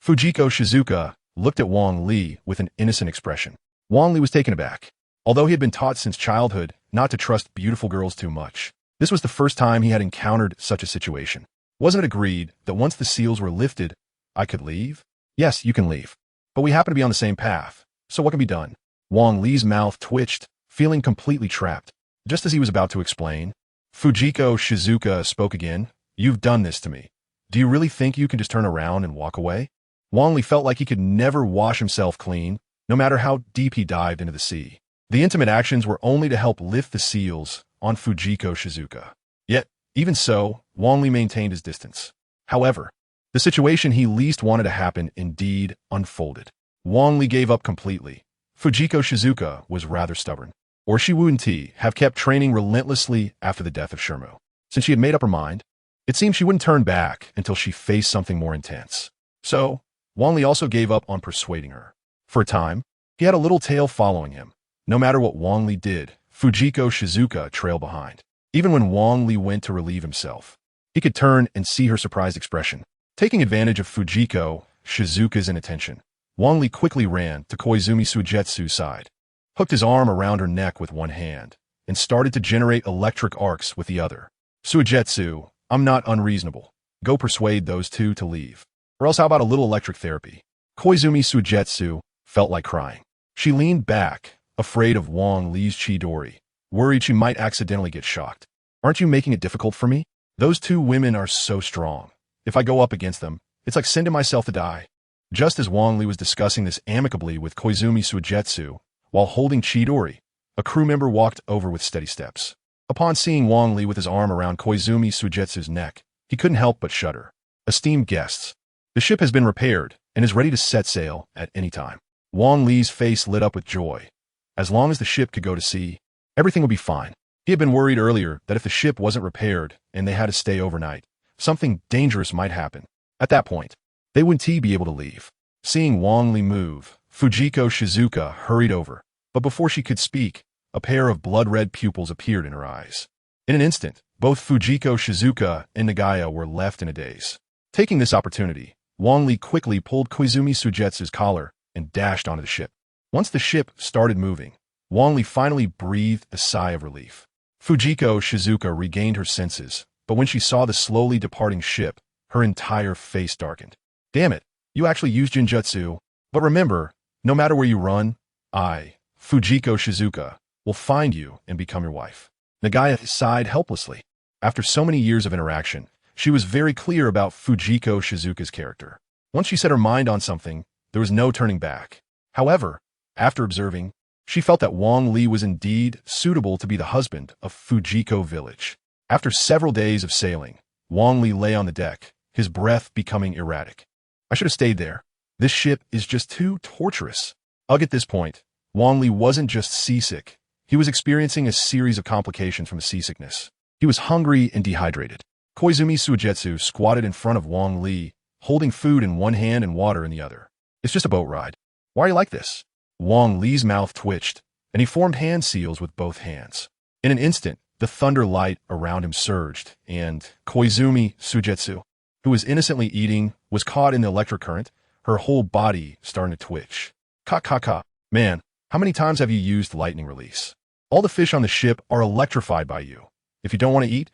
Fujiko Shizuka looked at Wang Li with an innocent expression. Wang Li was taken aback. Although he had been taught since childhood not to trust beautiful girls too much, this was the first time he had encountered such a situation. Wasn't it agreed that once the seals were lifted, I could leave? Yes, you can leave. But we happen to be on the same path, so what can be done? Wang Li's mouth twitched, feeling completely trapped. Just as he was about to explain, Fujiko Shizuka spoke again. You've done this to me. Do you really think you can just turn around and walk away? Wang Li felt like he could never wash himself clean, no matter how deep he dived into the sea. The intimate actions were only to help lift the seals on Fujiko Shizuka. Yet, even so, Wang Li maintained his distance. However, the situation he least wanted to happen indeed unfolded. Wang Li gave up completely. Fujiko Shizuka was rather stubborn. Or she wouldn't have kept training relentlessly after the death of Shirmu. Since she had made up her mind, it seemed she wouldn't turn back until she faced something more intense. So, Wang Li also gave up on persuading her. For a time, he had a little tail following him. No matter what Wang Li did, Fujiko Shizuka trailed behind. Even when Wang Li went to relieve himself, he could turn and see her surprised expression. Taking advantage of Fujiko Shizuka's inattention, Wang Li quickly ran to Koizumi Suigetsu's side, hooked his arm around her neck with one hand, and started to generate electric arcs with the other. Suigetsu, I'm not unreasonable. Go persuade those two to leave. Or else how about a little electric therapy? Koizumi Suigetsu felt like crying. She leaned back, afraid of Wang Li's Chidori, worried she might accidentally get shocked. Aren't you making it difficult for me? Those two women are so strong. If I go up against them, it's like sending myself to die. Just as Wang Li was discussing this amicably with Koizumi Suigetsu, while holding Chidori, a crew member walked over with steady steps. Upon seeing Wang Li with his arm around Koizumi Suigetsu's neck, he couldn't help but shudder. Esteemed guests, the ship has been repaired and is ready to set sail at any time. Wang Li's face lit up with joy. As long as the ship could go to sea, everything would be fine. He had been worried earlier that if the ship wasn't repaired and they had to stay overnight, something dangerous might happen. At that point, they wouldn't be able to leave. Seeing Wang Li move, Fujiko Shizuka hurried over, but before she could speak, a pair of blood-red pupils appeared in her eyes. In an instant, both Fujiko Shizuka and Nagaya were left in a daze. Taking this opportunity, Wang Li quickly pulled Koizumi Suigetsu's collar and dashed onto the ship. Once the ship started moving, Wang Li finally breathed a sigh of relief. Fujiko Shizuka regained her senses, but when she saw the slowly departing ship, her entire face darkened. Damn it, you actually used ninjutsu. But remember, no matter where you run, I, Fujiko Shizuka, will find you and become your wife. Nagaya sighed helplessly. After so many years of interaction, she was very clear about Fujiko Shizuka's character. Once she set her mind on something, there was no turning back. However, after observing, she felt that Wang Li was indeed suitable to be the husband of Fujiko village. After several days of sailing, Wang Li lay on the deck, his breath becoming erratic. I should have stayed there. This ship is just too torturous. At this point, Wang Li wasn't just seasick. He was experiencing a series of complications from the seasickness. He was hungry and dehydrated. Koizumi Suigetsu squatted in front of Wang Li, holding food in one hand and water in the other. It's just a boat ride. Why are you like this? Wang Li's mouth twitched, and he formed hand seals with both hands. In an instant, the thunder light around him surged, and Koizumi Suigetsu, who was innocently eating, was caught in the electric current, her whole body starting to twitch. Ka. Man, how many times have you used lightning release? All the fish on the ship are electrified by you. If you don't want to eat,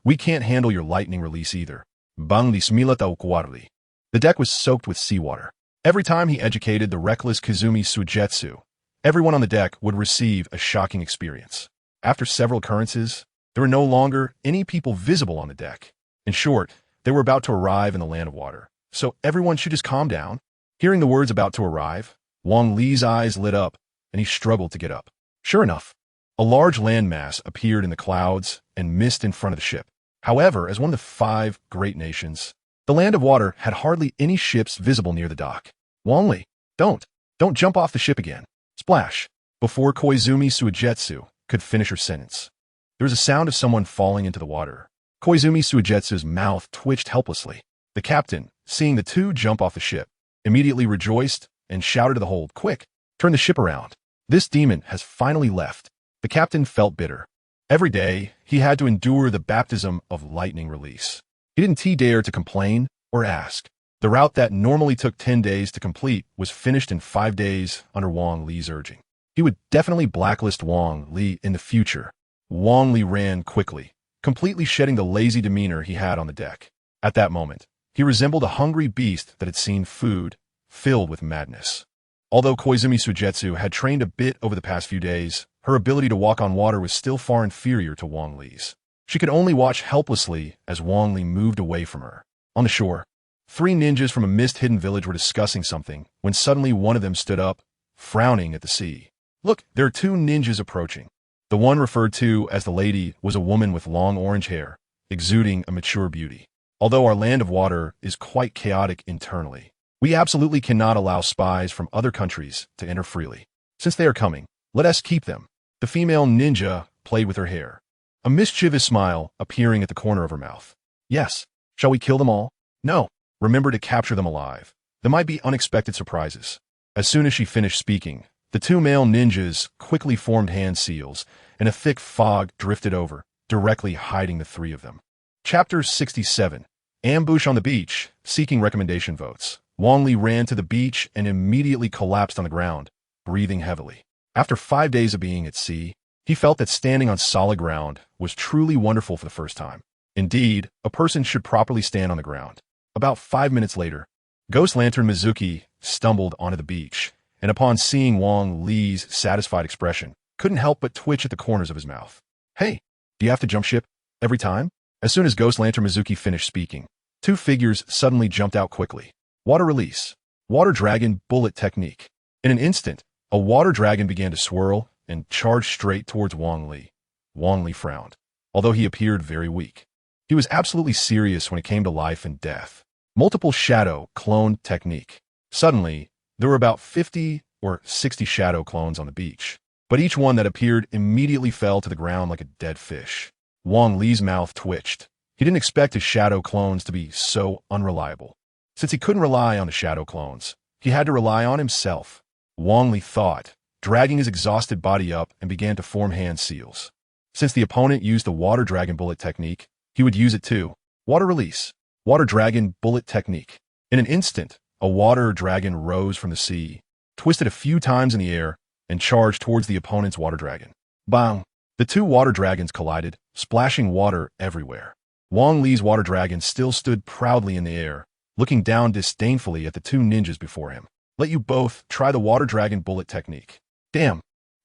we can't handle your lightning release either. Bang di smilata ukuarli. The deck was soaked with seawater. Every time he educated the reckless Koizumi Suigetsu, everyone on the deck would receive a shocking experience. After several occurrences, there were no longer any people visible on the deck. In short, they were about to arrive in the land of water. So everyone should just calm down. Hearing the words about to arrive, Wang Li's eyes lit up, and he struggled to get up. Sure enough, a large landmass appeared in the clouds and mist in front of the ship. However, as one of the 5 great nations, the land of water had hardly any ships visible near the dock. Wang Li, don't jump off the ship again. Splash. Before Koizumi Suigetsu could finish her sentence, there was a sound of someone falling into the water. Koizumi Suigetsu's mouth twitched helplessly. The captain, seeing the two jump off the ship, immediately rejoiced and shouted to the hold, "Quick, turn the ship around. This demon has finally left." The captain felt bitter. Every day, he had to endure the baptism of lightning release. He didn't dare to complain or ask. The route that normally took 10 days to complete was finished in 5 days under Wang Li's urging. He would definitely blacklist Wang Li in the future. Wang Li ran quickly, completely shedding the lazy demeanor he had on the deck. At that moment, he resembled a hungry beast that had seen food, filled with madness. Although Koizumi Suigetsu had trained a bit over the past few days, her ability to walk on water was still far inferior to Wang Li's. She could only watch helplessly as Wang Li moved away from her. On the shore, 3 ninjas from a mist-hidden village were discussing something when suddenly one of them stood up, frowning at the sea. Look, there are 2 ninjas approaching. The one referred to as the lady was a woman with long orange hair, exuding a mature beauty. Although our land of water is quite chaotic internally, we absolutely cannot allow spies from other countries to enter freely. Since they are coming, let us keep them. The female ninja played with her hair, a mischievous smile appearing at the corner of her mouth. Yes, shall we kill them all? No. Remember to capture them alive. There might be unexpected surprises. As soon as she finished speaking, the 2 male ninjas quickly formed hand seals, and a thick fog drifted over, directly hiding the 3 of them. Chapter 67. Ambush on the beach, seeking recommendation votes. Wang Li ran to the beach and immediately collapsed on the ground, breathing heavily. After 5 days of being at sea, he felt that standing on solid ground was truly wonderful for the first time. Indeed, a person should properly stand on the ground. About 5 minutes later, Ghost Lantern Mizuki stumbled onto the beach, and upon seeing Wang Li's satisfied expression, couldn't help but twitch at the corners of his mouth. Hey, do you have to jump ship every time? As soon as Ghost Lantern Mizuki finished speaking, 2 figures suddenly jumped out quickly. Water Release. Water Dragon Bullet Technique. In an instant, a water dragon began to swirl and charge straight towards Wang Li. Wang Li frowned, although he appeared very weak. He was absolutely serious when it came to life and death. Multiple Shadow Clone Technique. Suddenly, there were about 50 or 60 shadow clones on the beach, but each one that appeared immediately fell to the ground like a dead fish. Wang Li's mouth twitched. He didn't expect his shadow clones to be so unreliable. Since he couldn't rely on the shadow clones, he had to rely on himself. Wang Li thought, dragging his exhausted body up and began to form hand seals. Since the opponent used the Water Dragon Bullet Technique, he would use it too. Water Release. Water Dragon Bullet Technique. In an instant, a water dragon rose from the sea, twisted a few times in the air, and charged towards the opponent's water dragon. Bang! The 2 water dragons collided, splashing water everywhere. Wang Li's water dragon still stood proudly in the air, looking down disdainfully at the 2 ninjas before him. Let you both try the Water Dragon Bullet Technique. Damn!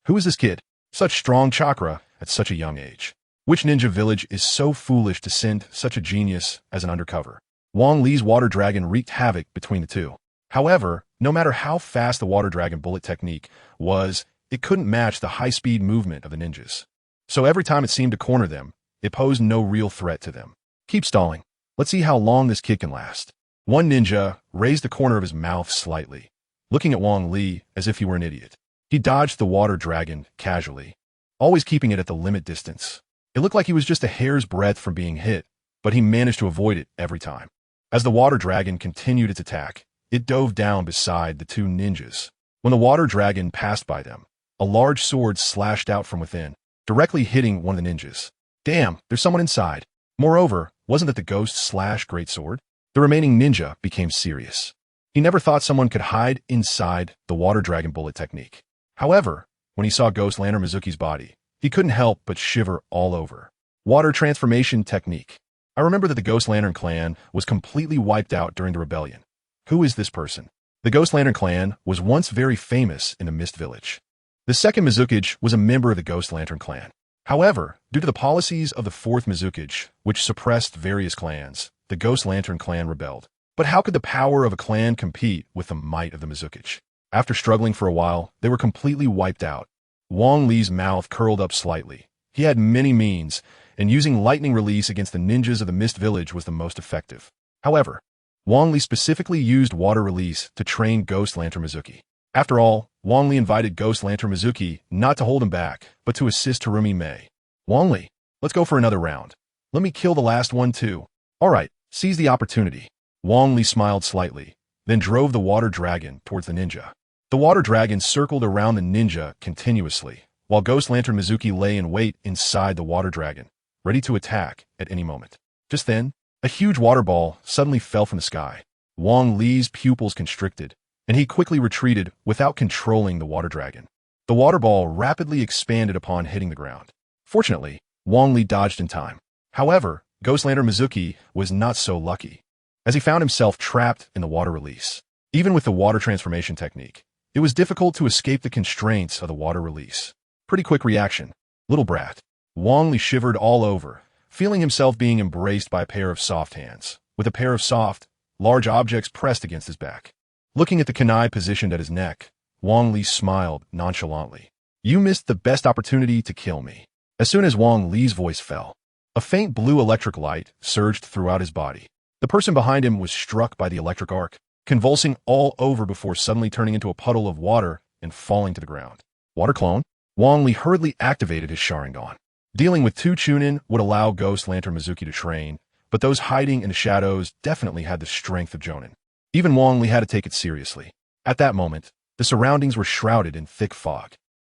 Who is this kid? Such strong chakra at such a young age. Which ninja village is so foolish to send such a genius as an undercover? Wang Li's water dragon wreaked havoc between the 2. However, no matter how fast the Water Dragon Bullet Technique was, it couldn't match the high-speed movement of the ninjas. So every time it seemed to corner them, it posed no real threat to them. Keep stalling. Let's see how long this kid can last. One ninja raised the corner of his mouth slightly, looking at Wang Li as if he were an idiot. He dodged the water dragon casually, always keeping it at the limit distance. It looked like he was just a hair's breadth from being hit, but he managed to avoid it every time. As the water dragon continued its attack, it dove down beside the 2 ninjas. When the water dragon passed by them, a large sword slashed out from within, directly hitting one of the ninjas. Damn, there's someone inside. Moreover, wasn't it the ghost/greatsword? The remaining ninja became serious. He never thought someone could hide inside the Water Dragon Bullet Technique. However, when he saw Ghost Lantern Mizuki's body, he couldn't help but shiver all over. Water Transformation Technique. I remember that the Ghost Lantern clan was completely wiped out during the rebellion. Who is this person? The Ghost Lantern clan was once very famous in the Mist Village. The second Mizukage was a member of the Ghost Lantern clan. However, due to the policies of the fourth Mizukage, which suppressed various clans, the Ghost Lantern clan rebelled. But how could the power of a clan compete with the might of the Mizukage? After struggling for a while, they were completely wiped out. Wang Li's mouth curled up slightly. He had many means, and using lightning release against the ninjas of the Mist Village was the most effective. However, Wang Li specifically used water release to train Ghost Lantern Mizuki. After all, Wang Li invited Ghost Lantern Mizuki not to hold him back, but to assist Harumi Mei. Wang Li, let's go for another round. Let me kill the last one too. Alright, seize the opportunity. Wang Li smiled slightly, then drove the water dragon towards the ninja. The water dragon circled around the ninja continuously, while Ghost Lantern Mizuki lay in wait inside the water dragon, ready to attack at any moment. Just then, A huge water ball suddenly fell from the sky. Wang Li's pupils constricted, and he quickly retreated without controlling the water dragon. The water ball rapidly expanded upon hitting the ground. Fortunately, Wang Li dodged in time. However, Ghost Lantern Mizuki was not so lucky, as he found himself trapped in the water release. Even with the water transformation technique, it was difficult to escape the constraints of the water release. Pretty quick reaction. Little brat. Wang Li shivered all over, feeling himself being embraced by a pair of soft hands, with a pair of soft, large objects pressed against his back. Looking at the kunai positioned at his neck, Wang Li smiled nonchalantly. You missed the best opportunity to kill me. As soon as Wang Li's voice fell, a faint blue electric light surged throughout his body. The person behind him was struck by the electric arc, convulsing all over before suddenly turning into a puddle of water and falling to the ground. Water clone? Wang Li hurriedly activated his Sharingan. Dealing with two Chunin would allow Ghost Lantern Mizuki to train, but those hiding in the shadows definitely had the strength of Jonin. Even Wang Li had to take it seriously. At that moment, the surroundings were shrouded in thick fog.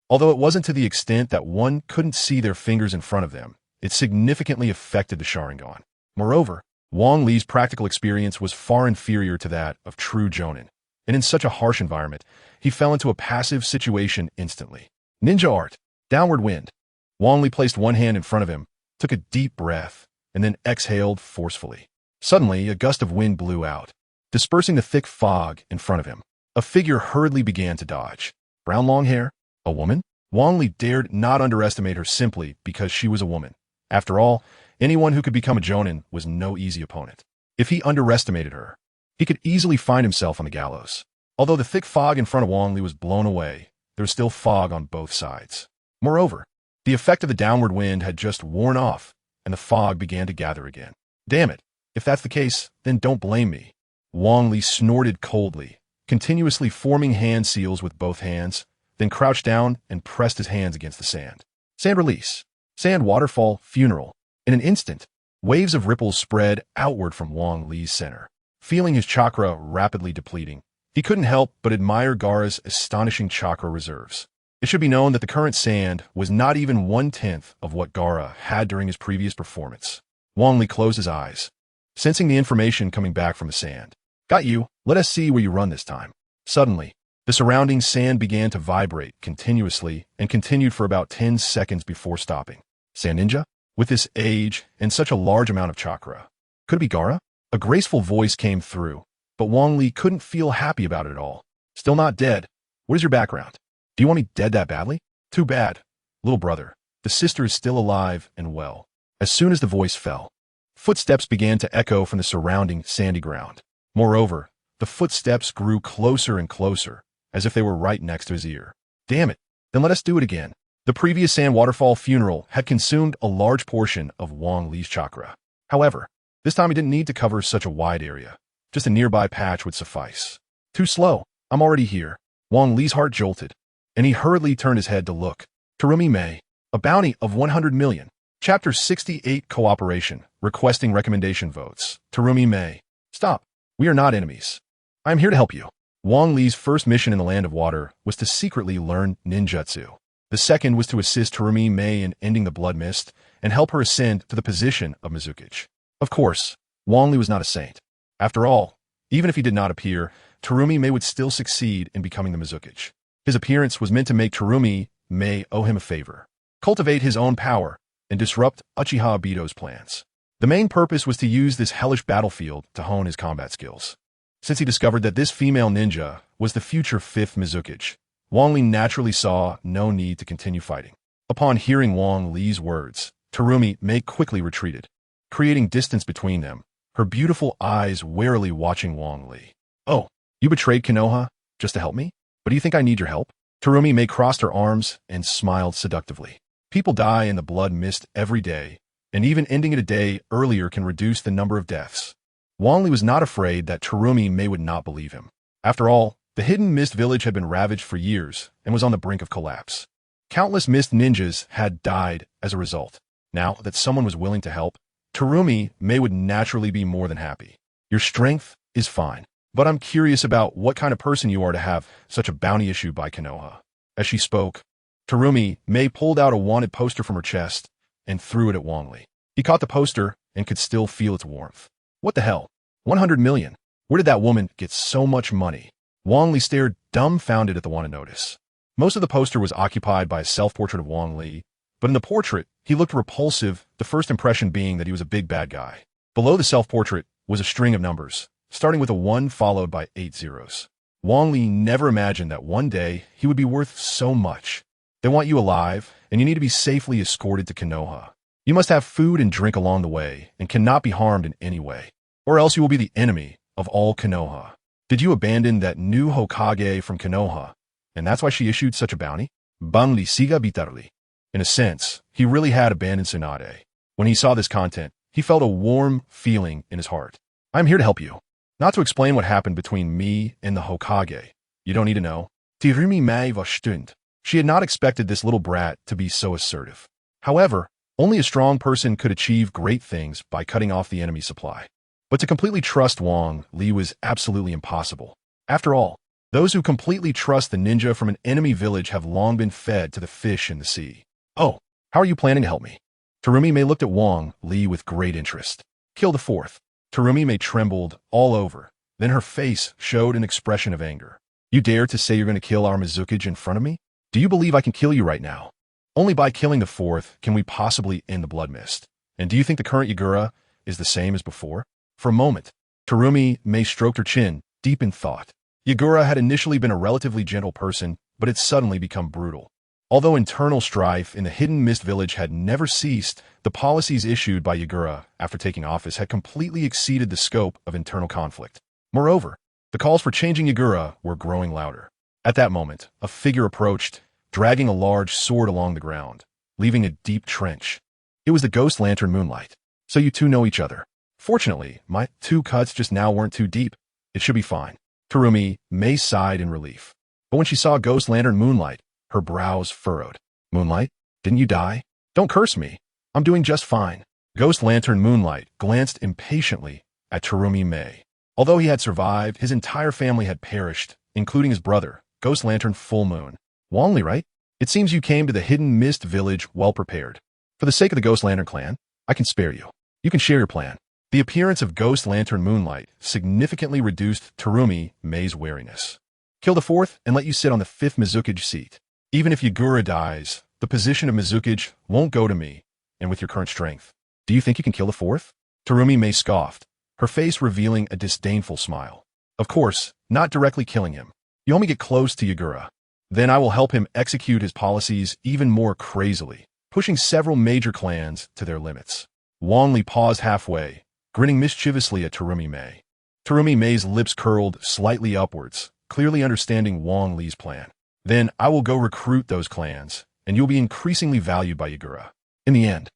Although it wasn't to the extent that one couldn't see their fingers in front of them, it significantly affected the Sharingan. Moreover, Wang Li's practical experience was far inferior to that of true Jonin, and in such a harsh environment, he fell into a passive situation instantly. Ninja Art. Downward Wind. Wang Li placed one hand in front of him, took a deep breath, and then exhaled forcefully. Suddenly, a gust of wind blew out, dispersing the thick fog in front of him. A figure hurriedly began to dodge. Brown long hair? A woman? Wang Li dared not underestimate her simply because she was a woman. After all, anyone who could become a Jonin was no easy opponent. If he underestimated her, he could easily find himself on the gallows. Although the thick fog in front of Wang Li was blown away, there was still fog on both sides. Moreover, the effect of the downward wind had just worn off, and the fog began to gather again. Damn it, if that's the case, then don't blame me. Wang Li snorted coldly, continuously forming hand seals with both hands, then crouched down and pressed his hands against the sand. Sand release. Sand waterfall funeral. In an instant, waves of ripples spread outward from Wang Li's center. Feeling his chakra rapidly depleting, he couldn't help but admire Gaara's astonishing chakra reserves. It should be known that the current sand was not even 1/10 of what Gaara had during his previous performance. Wang Li closed his eyes, sensing the information coming back from the sand. Got you. Let us see where you run this time. Suddenly, the surrounding sand began to vibrate continuously and continued for about 10 seconds before stopping. Sand Ninja? With this age and such a large amount of chakra. Could it be Gaara? A graceful voice came through, but Wang Li couldn't feel happy about it at all. Still not dead. What is your background? Do you want me dead that badly? Too bad. Little brother, the sister is still alive and well. As soon as the voice fell, footsteps began to echo from the surrounding sandy ground. Moreover, the footsteps grew closer and closer, as if they were right next to his ear. Damn it, then let us do it again. The previous sand waterfall funeral had consumed a large portion of Wang Li's chakra. However, this time he didn't need to cover such a wide area. Just a nearby patch would suffice. Too slow. I'm already here. Wang Li's heart jolted, and he hurriedly turned his head to look. Terumi Mei. A bounty of 100 million. Chapter 68 Cooperation. Requesting recommendation votes. Terumi Mei. Stop. We are not enemies. I am here to help you. Wang Li's first mission in the Land of Water was to secretly learn ninjutsu. The second was to assist Terumi Mei in ending the blood mist and help her ascend to the position of Mizuki. Of course, Wang Li was not a saint. After all, even if he did not appear, Terumi Mei would still succeed in becoming the Mizuki. His appearance was meant to make Terumi Mei owe him a favor, cultivate his own power, and disrupt Uchiha Obito's plans. The main purpose was to use this hellish battlefield to hone his combat skills. Since he discovered that this female ninja was the future fifth Mizuki, Wang Li naturally saw no need to continue fighting. Upon hearing Wang Li's words, Terumi Mei quickly retreated, creating distance between them, her beautiful eyes warily watching Wang Li. Oh, you betrayed Konoha just to help me? But do you think I need your help? Terumi Mei crossed her arms and smiled seductively. People die in the blood mist every day, and even ending it a day earlier can reduce the number of deaths. Wang Li was not afraid that Terumi Mei would not believe him. After all, the hidden mist village had been ravaged for years and was on the brink of collapse. Countless mist ninjas had died as a result. Now that someone was willing to help, Terumi Mei would naturally be more than happy. Your strength is fine, but I'm curious about what kind of person you are to have such a bounty issued by Konoha. As she spoke, Terumi Mei pulled out a wanted poster from her chest and threw it at Wang Li. He caught the poster and could still feel its warmth. What the hell? 100 million? Where did that woman get so much money? Wang Li stared dumbfounded at the one to notice. Most of the poster was occupied by a self-portrait of Wang Li, but in the portrait, he looked repulsive, the first impression being that he was a big bad guy. Below the self-portrait was a string of numbers, starting with a 1 followed by 8 zeros. Wang Li never imagined that one day he would be worth so much. They want you alive, and you need to be safely escorted to Konoha. You must have food and drink along the way, and cannot be harmed in any way, or else you will be the enemy of all Konoha. Did you abandon that new Hokage from Konoha, and that's why she issued such a bounty? Banli siga bitarli. In a sense, he really had abandoned Tsunade. When he saw this content, he felt a warm feeling in his heart. I'm here to help you. Not to explain what happened between me and the Hokage. You don't need to know. Tirumi mai var stund. She had not expected this little brat to be so assertive. However, only a strong person could achieve great things by cutting off the enemy supply. But to completely trust Wang Li was absolutely impossible. After all, those who completely trust the ninja from an enemy village have long been fed to the fish in the sea. Oh, how are you planning to help me? Terumi May looked at Wang Li with great interest. Kill the fourth. Terumi May trembled all over. Then her face showed an expression of anger. You dare to say you're going to kill our Mizukage in front of me? Do you believe I can kill you right now? Only by killing the fourth can we possibly end the blood mist. And do you think the current Yagura is the same as before? For a moment, Terumi May stroked her chin, deep in thought. Yagura had initially been a relatively gentle person, but had suddenly become brutal. Although internal strife in the Hidden Mist Village had never ceased, the policies issued by Yagura after taking office had completely exceeded the scope of internal conflict. Moreover, the calls for changing Yagura were growing louder. At that moment, a figure approached, dragging a large sword along the ground, leaving a deep trench. It was the Ghost Lantern Moonlight. So you two know each other. Fortunately, my 2 cuts just now weren't too deep. It should be fine. Terumi May sighed in relief. But when she saw Ghost Lantern Moonlight, her brows furrowed. Moonlight, didn't you die? Don't curse me. I'm doing just fine. Ghost Lantern Moonlight glanced impatiently at Terumi May. Although he had survived, his entire family had perished, including his brother, Ghost Lantern Full Moon. Wang Li, right? It seems you came to the Hidden Mist Village well prepared. For the sake of the Ghost Lantern clan, I can spare you. You can share your plan. The appearance of Ghost Lantern Moonlight significantly reduced Terumi May's wariness. Kill the fourth and let you sit on the 5th Mizukage seat. Even if Yagura dies, the position of Mizukage won't go to me, and with your current strength. Do you think you can kill the fourth? Terumi May scoffed, her face revealing a disdainful smile. Of course, not directly killing him. You only get close to Yagura. Then I will help him execute his policies even more crazily, pushing several major clans to their limits. Wang Li paused halfway, grinning mischievously at Terumi May. Terumi May's lips curled slightly upwards, clearly understanding Wang Li's plan. Then I will go recruit those clans, and you'll be increasingly valued by Yagura. In the end.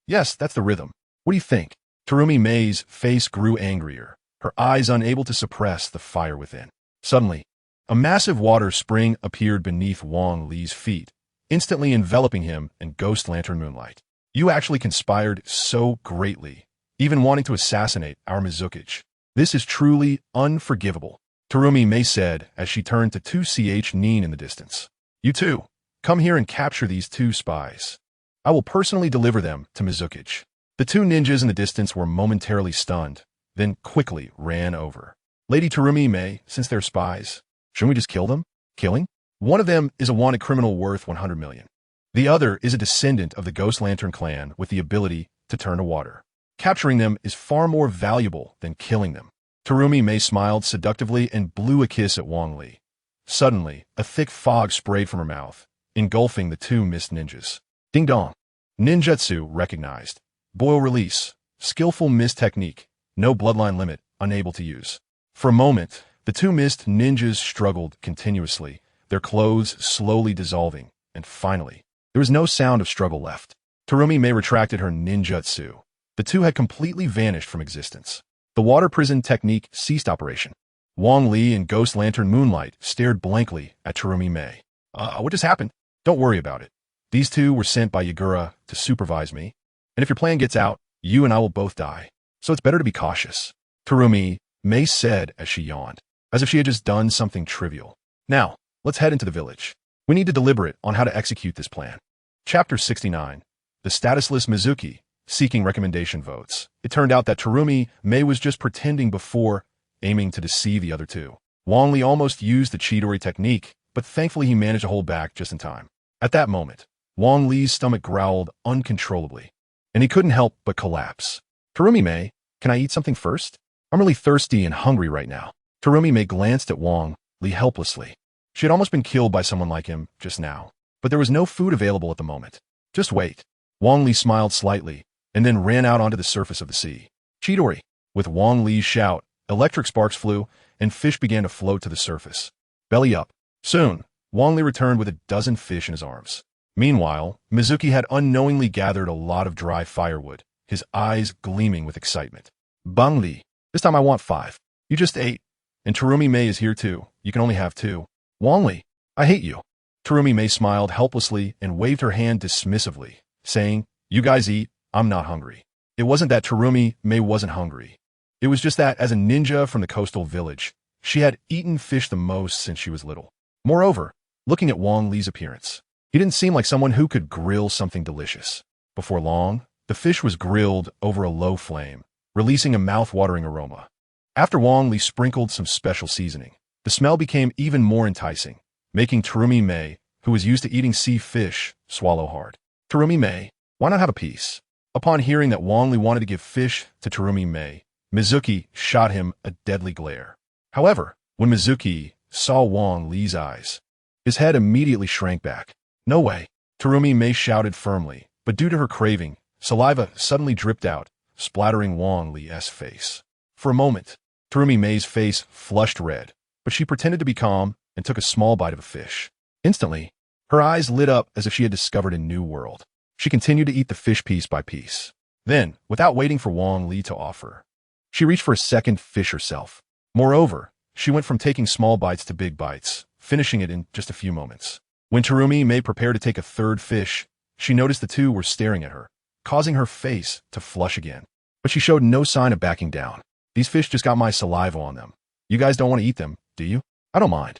Yes, that's the rhythm. What do you think? Terumi May's face grew angrier, her eyes unable to suppress the fire within. Suddenly, a massive water spring appeared beneath Wang Li's feet, instantly enveloping him in Ghost Lantern Moonlight. You actually conspired so greatly, even wanting to assassinate our Mizukage. This is truly unforgivable. Terumi May said as she turned to 2ch Nin in the distance. You two, come here and capture these 2 spies. I will personally deliver them to Mizukage. The 2 ninjas in the distance were momentarily stunned, then quickly ran over. Lady Terumi May, since they're spies, shouldn't we just kill them? Killing? One of them is a wanted criminal worth 100 million. The other is a descendant of the Ghost Lantern clan with the ability to turn to water. Capturing them is far more valuable than killing them. Terumi May smiled seductively and blew a kiss at Wang Li. Suddenly, a thick fog sprayed from her mouth, engulfing the 2 mist ninjas. Ding dong. Ninjutsu recognized. Boil release. Skillful mist technique. No bloodline limit. Unable to use. For a moment, the 2 mist ninjas struggled continuously, their clothes slowly dissolving, and finally, there was no sound of struggle left. Terumi May retracted her ninjutsu. The 2 had completely vanished from existence. The water prison technique ceased operation. Wang Li and Ghost Lantern Moonlight stared blankly at Terumi May. What just happened? Don't worry about it. These 2 were sent by Yagura to supervise me, and if your plan gets out, you and I will both die. So it's better to be cautious. Terumi May said as she yawned, as if she had just done something trivial. Now, let's head into the village. We need to deliberate on how to execute this plan. Chapter 69. The Statusless Mizuki, seeking recommendation votes. It turned out that Terumi Mei was just pretending before, aiming to deceive the other two. Wang Li almost used the Chidori technique, but thankfully he managed to hold back just in time. At that moment, Wang Li's stomach growled uncontrollably, and he couldn't help but collapse. Terumi Mei, can I eat something first? I'm really thirsty and hungry right now. Terumi Mei glanced at Wang Li helplessly. She had almost been killed by someone like him just now, but there was no food available at the moment. Just wait. Wang Li smiled slightly, and then ran out onto the surface of the sea. Chidori! With Wang Li's shout, electric sparks flew, and fish began to float to the surface. Belly up. Soon, Wang Li returned with a dozen fish in his arms. Meanwhile, Mizuki had unknowingly gathered a lot of dry firewood, his eyes gleaming with excitement. Wang Li, this time I want 5. You just ate. And Terumi Mei is here too. You can only have 2. Wang Li, I hate you. Terumi Mei smiled helplessly and waved her hand dismissively, saying, You guys eat, I'm not hungry. It wasn't that Terumi Mei wasn't hungry. It was just that, as a ninja from the coastal village, she had eaten fish the most since she was little. Moreover, looking at Wang Li's appearance, he didn't seem like someone who could grill something delicious. Before long, the fish was grilled over a low flame, releasing a mouth-watering aroma. After Wang Li sprinkled some special seasoning, the smell became even more enticing, making Terumi Mei, who was used to eating sea fish, swallow hard. Terumi Mei, why not have a piece? Upon hearing that Wang Li wanted to give fish to Terumi Mei, Mizuki shot him a deadly glare. However, when Mizuki saw Wang Li's eyes, his head immediately shrank back. No way. Terumi Mei shouted firmly, but due to her craving, saliva suddenly dripped out, splattering Wang Li's face. For a moment, Terumi Mei's face flushed red, but she pretended to be calm and took a small bite of a fish. Instantly, her eyes lit up as if she had discovered a new world. She continued to eat the fish piece by piece. Then, without waiting for Wang Li to offer, she reached for a second fish herself. Moreover, she went from taking small bites to big bites, finishing it in just a few moments. When Terumi Mei prepared to take a third fish, she noticed the two were staring at her, causing her face to flush again. But she showed no sign of backing down. These fish just got my saliva on them. You guys don't want to eat them, do you? I don't mind.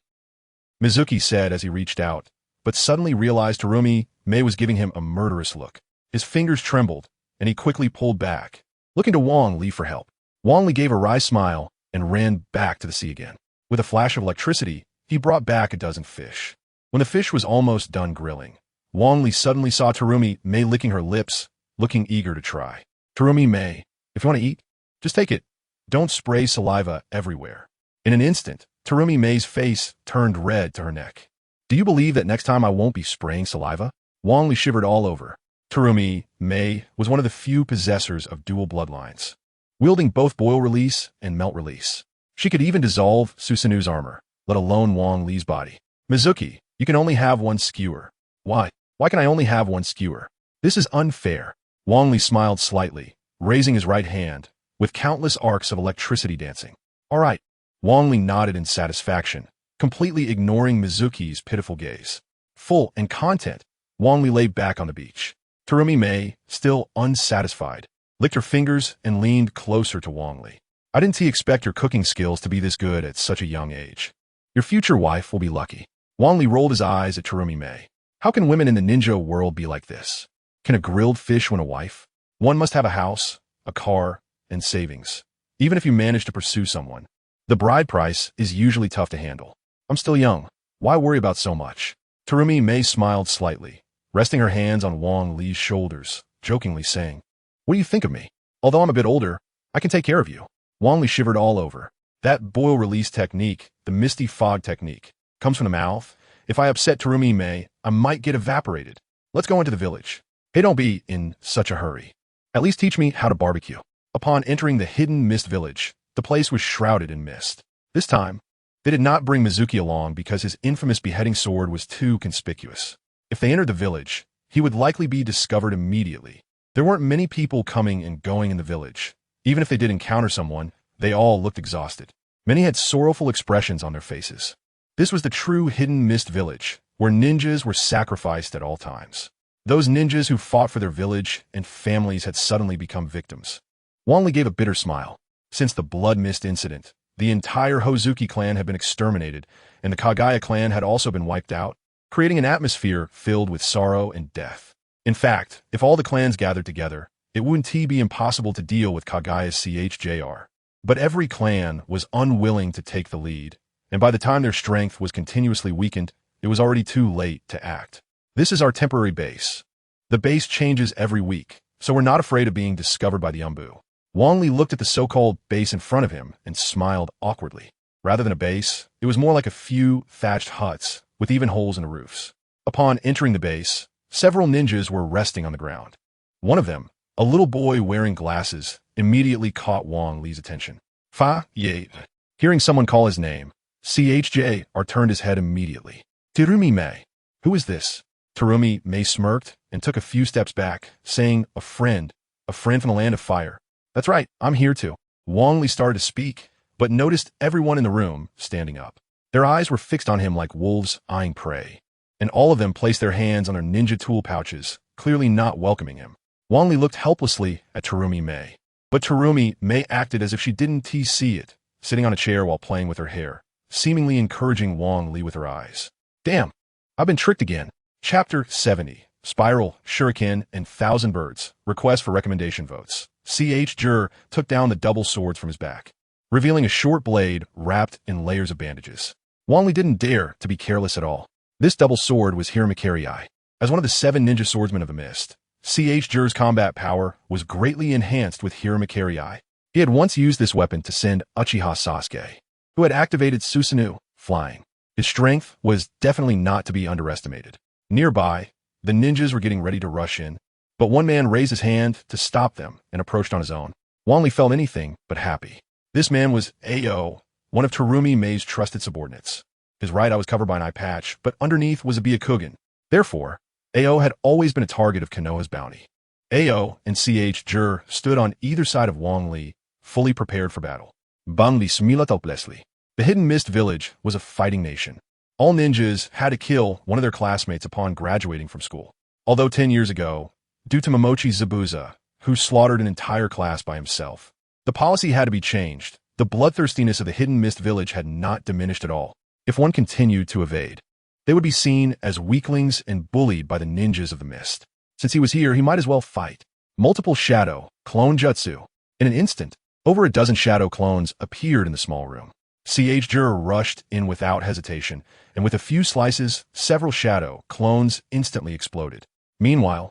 Mizuki said as he reached out, but suddenly realized Terumi Mei was giving him a murderous look. His fingers trembled, and he quickly pulled back, looking to Wang Li for help. Wang Li gave a wry smile and ran back to the sea again. With a flash of electricity, he brought back a dozen fish. When the fish was almost done grilling, Wang Li suddenly saw Terumi Mei licking her lips, looking eager to try. Terumi Mei, if you want to eat, just take it. Don't spray saliva everywhere. In an instant, Terumi Mei's face turned red to her neck. Do you believe that next time I won't be spraying saliva? Wang Li shivered all over. Terumi Mei was one of the few possessors of dual bloodlines, wielding both boil release and melt release. She could even dissolve Susanu's armor, let alone Wang Li's body. Mizuki, you can only have one skewer. Why? Why can I only have one skewer? This is unfair. Wang Li smiled slightly, raising his right hand, with countless arcs of electricity dancing. All right. Wang Li nodded in satisfaction, completely ignoring Mizuki's pitiful gaze. Full and content, Wang Li lay back on the beach. Terumi Mei, still unsatisfied, licked her fingers and leaned closer to Wang Li. I didn't expect your cooking skills to be this good at such a young age. Your future wife will be lucky. Wang Li rolled his eyes at Terumi Mei. How can women in the ninja world be like this? Can a grilled fish win a wife? One must have a house, a car, and savings. Even if you manage to pursue someone, the bride price is usually tough to handle. I'm still young. Why worry about so much? Terumi Mei smiled slightly, resting her hands on Wang Li's shoulders, jokingly saying, What do you think of me? Although I'm a bit older, I can take care of you. Wang Li shivered all over. That boil release technique, the misty fog technique, comes from the mouth. If I upset Terumi Mei, I might get evaporated. Let's go into the village. Hey, don't be in such a hurry. At least teach me how to barbecue. Upon entering the hidden mist village, the place was shrouded in mist. This time, they did not bring Mizuki along because his infamous beheading sword was too conspicuous. If they entered the village, he would likely be discovered immediately. There weren't many people coming and going in the village. Even if they did encounter someone, they all looked exhausted. Many had sorrowful expressions on their faces. This was the true hidden mist village, where ninjas were sacrificed at all times. Those ninjas who fought for their village and families had suddenly become victims. Wang Li gave a bitter smile. Since the Blood Mist incident, the entire Hozuki clan had been exterminated, and the Kagaya clan had also been wiped out, creating an atmosphere filled with sorrow and death. In fact, if all the clans gathered together, it wouldn't be impossible to deal with Kagaya's CHJR. But every clan was unwilling to take the lead, and by the time their strength was continuously weakened, it was already too late to act. This is our temporary base. The base changes every week, so we're not afraid of being discovered by the Umbu. Wang Li looked at the so-called base in front of him and smiled awkwardly. Rather than a base, it was more like a few thatched huts with even holes in the roofs. Upon entering the base, several ninjas were resting on the ground. One of them, a little boy wearing glasses, immediately caught Wang Li's attention. Fa Ye. Hearing someone call his name, CHJR turned his head immediately. Terumi Mei. Who is this? Terumi Mei smirked and took a few steps back, saying, a friend from the land of fire. That's right, I'm here too. Wang Li started to speak, but noticed everyone in the room standing up. Their eyes were fixed on him like wolves eyeing prey, and all of them placed their hands on their ninja tool pouches, clearly not welcoming him. Wang Li looked helplessly at Terumi Mei, but Terumi Mei acted as if she didn't see it, sitting on a chair while playing with her hair, seemingly encouraging Wang Li with her eyes. Damn, I've been tricked again. Chapter 70. Spiral, Shuriken, and Thousand Birds. Request for recommendation votes. CHJR took down the double swords from his back, revealing a short blade wrapped in layers of bandages. Wang Li didn't dare to be careless at all. This double sword was Hiramakiri. As one of the 7 ninja swordsmen of the mist, CHJR's combat power was greatly enhanced with Hiramakiri. He had once used this weapon to send Uchiha Sasuke, who had activated Susanoo, flying. His strength was definitely not to be underestimated. Nearby, the ninjas were getting ready to rush in, but one man raised his hand to stop them and approached on his own. Wang Li felt anything but happy. This man was Ao, one of Terumi Mei's trusted subordinates. His right eye was covered by an eye patch, but underneath was a Byakugan. Therefore, Ao had always been a target of Konoha's bounty. Ao and CHJR stood on either side of Wang Li, fully prepared for battle. Bang Li Smilatoplesley. The Hidden Mist Village was a fighting nation. All ninjas had to kill one of their classmates upon graduating from school. Although 10 years ago, due to Momochi Zabuza, who slaughtered an entire class by himself, the policy had to be changed. The bloodthirstiness of the Hidden Mist Village had not diminished at all. If one continued to evade, they would be seen as weaklings and bullied by the ninjas of the mist. Since he was here, he might as well fight. Multiple Shadow Clone Jutsu. In an instant, over a dozen shadow clones appeared in the small room. CHJR rushed in without hesitation, and with a few slices, several shadow clones instantly exploded. Meanwhile,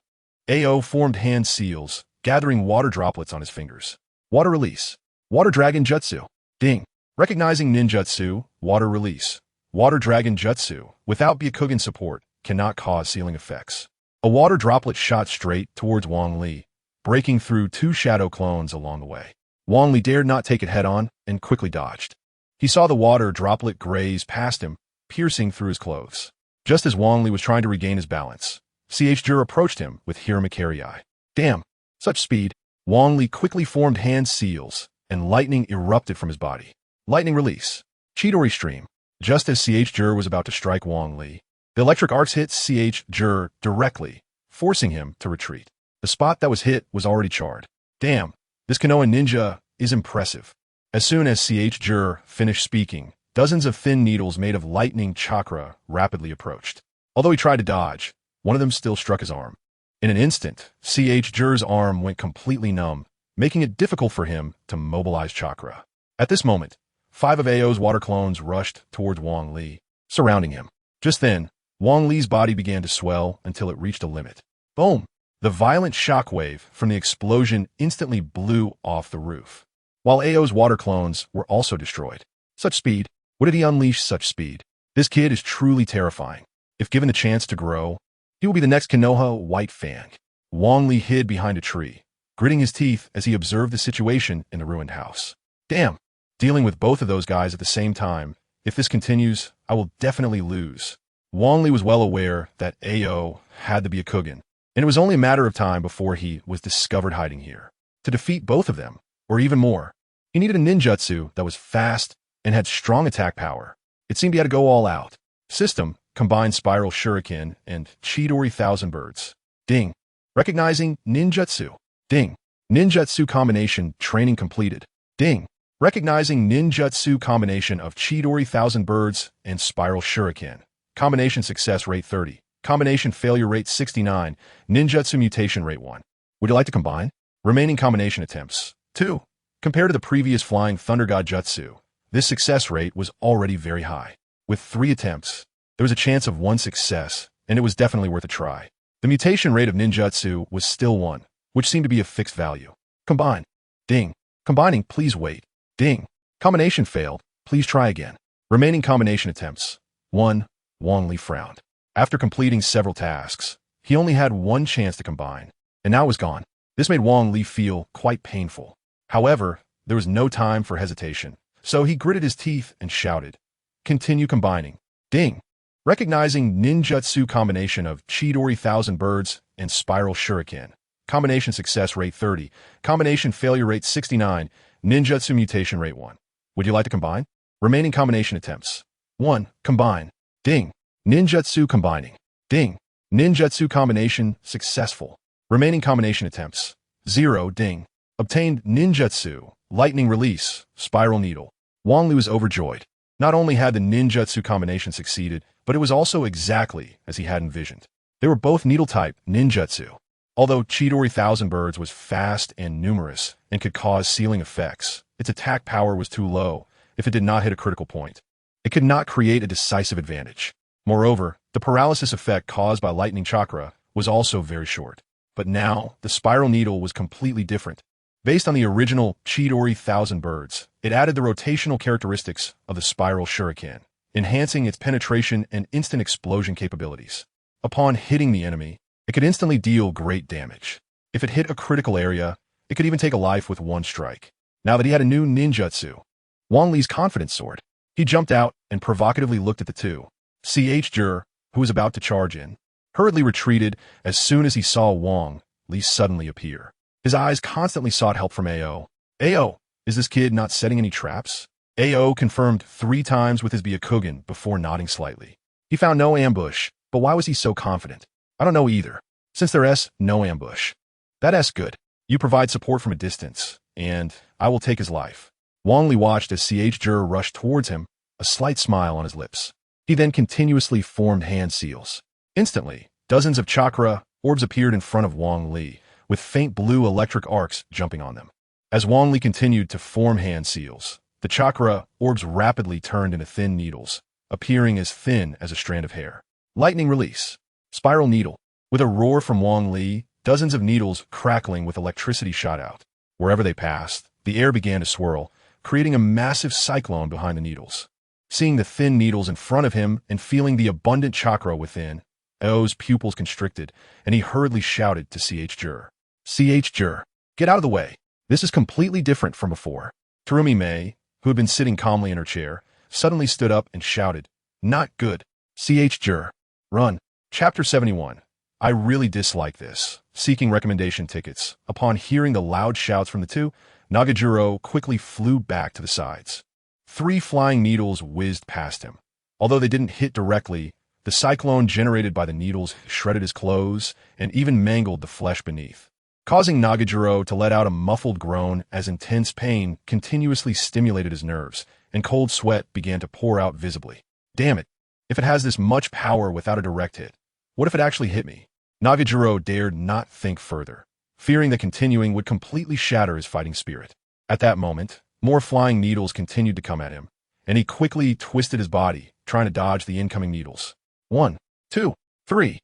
Ao formed hand seals, gathering water droplets on his fingers. Water release. Water Dragon Jutsu. Ding. Recognizing ninjutsu, water release. Water Dragon Jutsu, without Byakugan support, cannot cause sealing effects. A water droplet shot straight towards Wang Li, breaking through 2 shadow clones along the way. Wang Li dared not take it head-on and quickly dodged. He saw the water droplet graze past him, piercing through his clothes. Just as Wang Li was trying to regain his balance, CHJR approached him with Hiramakiri. Damn, such speed. Wang Li quickly formed hand seals, and lightning erupted from his body. Lightning release. Chidori stream. Just as CHJR was about to strike Wang Li, the electric arcs hit CHJR directly, forcing him to retreat. The spot that was hit was already charred. Damn, this Konoha ninja is impressive. As soon as CHJR finished speaking, dozens of thin needles made of lightning chakra rapidly approached. Although he tried to dodge, one of them still struck his arm. In an instant, CHJR's arm went completely numb, making it difficult for him to mobilize chakra. At this moment, 5 of Ao's water clones rushed towards Wang Li, surrounding him. Just then, Wang Li's body began to swell until it reached a limit. Boom! The violent shockwave from the explosion instantly blew off the roof, while Ao's water clones were also destroyed. Such speed. What did he unleash such speed? This kid is truly terrifying. If given the chance to grow, he will be the next Konoha White Fang. Wang Li hid behind a tree, gritting his teeth as he observed the situation in the ruined house. Damn, dealing with both of those guys at the same time. If this continues, I will definitely lose. Wang Li was well aware that Ao had to be a Byakugan, and it was only a matter of time before he was discovered hiding here. To defeat both of them, or even more, he needed a ninjutsu that was fast and had strong attack power. It seemed he had to go all out. System combined Spiral Shuriken and Chidori Thousand Birds. Ding. Recognizing ninjutsu. Ding. Ninjutsu combination training completed. Ding. Recognizing ninjutsu combination of Chidori Thousand Birds and Spiral Shuriken. Combination success rate 30. Combination failure rate 69. Ninjutsu mutation rate 1. Would you like to combine? Remaining combination attempts, 2. Compared to the previous Flying Thunder God Jutsu, this success rate was already very high. With 3 attempts, there was a chance of 1 success, and it was definitely worth a try. The mutation rate of ninjutsu was still 1, which seemed to be a fixed value. Combine. Ding. Combining, please wait. Ding. Combination failed, please try again. Remaining combination attempts, 1. Wang Li frowned. After completing several tasks, he only had 1 chance to combine, and now it was gone. This made Wang Li feel quite painful. However, there was no time for hesitation, so he gritted his teeth and shouted, "Continue combining." Ding. Recognizing ninjutsu combination of Chidori Thousand Birds and Spiral Shuriken. Combination success rate 30. Combination failure rate 69. Ninjutsu mutation rate 1. Would you like to combine? Remaining combination attempts. 1. Combine. Ding. Ninjutsu combining. Ding. Ninjutsu combination successful. Remaining combination attempts. 0. Ding. Obtained ninjutsu. Lightning release. Spiral needle. Wang Li was overjoyed. Not only had the ninjutsu combination succeeded, but it was also exactly as he had envisioned. They were both needle-type ninjutsu. Although Chidori Thousand Birds was fast and numerous and could cause ceiling effects, its attack power was too low if it did not hit a critical point. It could not create a decisive advantage. Moreover, the paralysis effect caused by lightning chakra was also very short. But now, the spiral needle was completely different. Based on the original Chidori Thousand Birds, it added the rotational characteristics of the spiral shuriken, enhancing its penetration and instant explosion capabilities. Upon hitting the enemy, it could instantly deal great damage. If it hit a critical area, it could even take a life with 1 strike. Now that he had a new ninjutsu, Wang Li's confidence soared. He jumped out and provocatively looked at the 2. Jur, who was about to charge in, hurriedly retreated as soon as he saw Wang Li suddenly appear. His eyes constantly sought help from Ao. Ao, is this kid not setting any traps? Ao confirmed 3 times with his Byakugan before nodding slightly. He found no ambush, but why was he so confident? I don't know either. Since there's no ambush. That's good. You provide support from a distance, and I will take his life. Wang Li watched as Jur rushed towards him, a slight smile on his lips. He then continuously formed hand seals. Instantly, dozens of chakra orbs appeared in front of Wang Li, with faint blue electric arcs jumping on them. As Wang Li continued to form hand seals, the chakra orbs rapidly turned into thin needles, appearing as thin as a strand of hair. Lightning release. Spiral needle. With a roar from Wang Li, dozens of needles crackling with electricity shot out. Wherever they passed, the air began to swirl, creating a massive cyclone behind the needles. Seeing the thin needles in front of him and feeling the abundant chakra within, Ao's pupils constricted, and he hurriedly shouted to Jur. Jur, get out of the way. This is completely different from before. Terumi Mei, who had been sitting calmly in her chair, suddenly stood up and shouted, Not good. Jur, run. Chapter 71. I really dislike this. Seeking recommendation tickets. Upon hearing the loud shouts from the 2, Nagajuro quickly flew back to the sides. 3 flying needles whizzed past him. Although they didn't hit directly, the cyclone generated by the needles shredded his clothes and even mangled the flesh beneath, causing Nagajuro to let out a muffled groan as intense pain continuously stimulated his nerves, and cold sweat began to pour out visibly. Damn it. If it has this much power without a direct hit, what if it actually hit me? Nagajuro dared not think further, fearing that continuing would completely shatter his fighting spirit. At that moment, more flying needles continued to come at him, and he quickly twisted his body, trying to dodge the incoming needles. 1, 2, 3.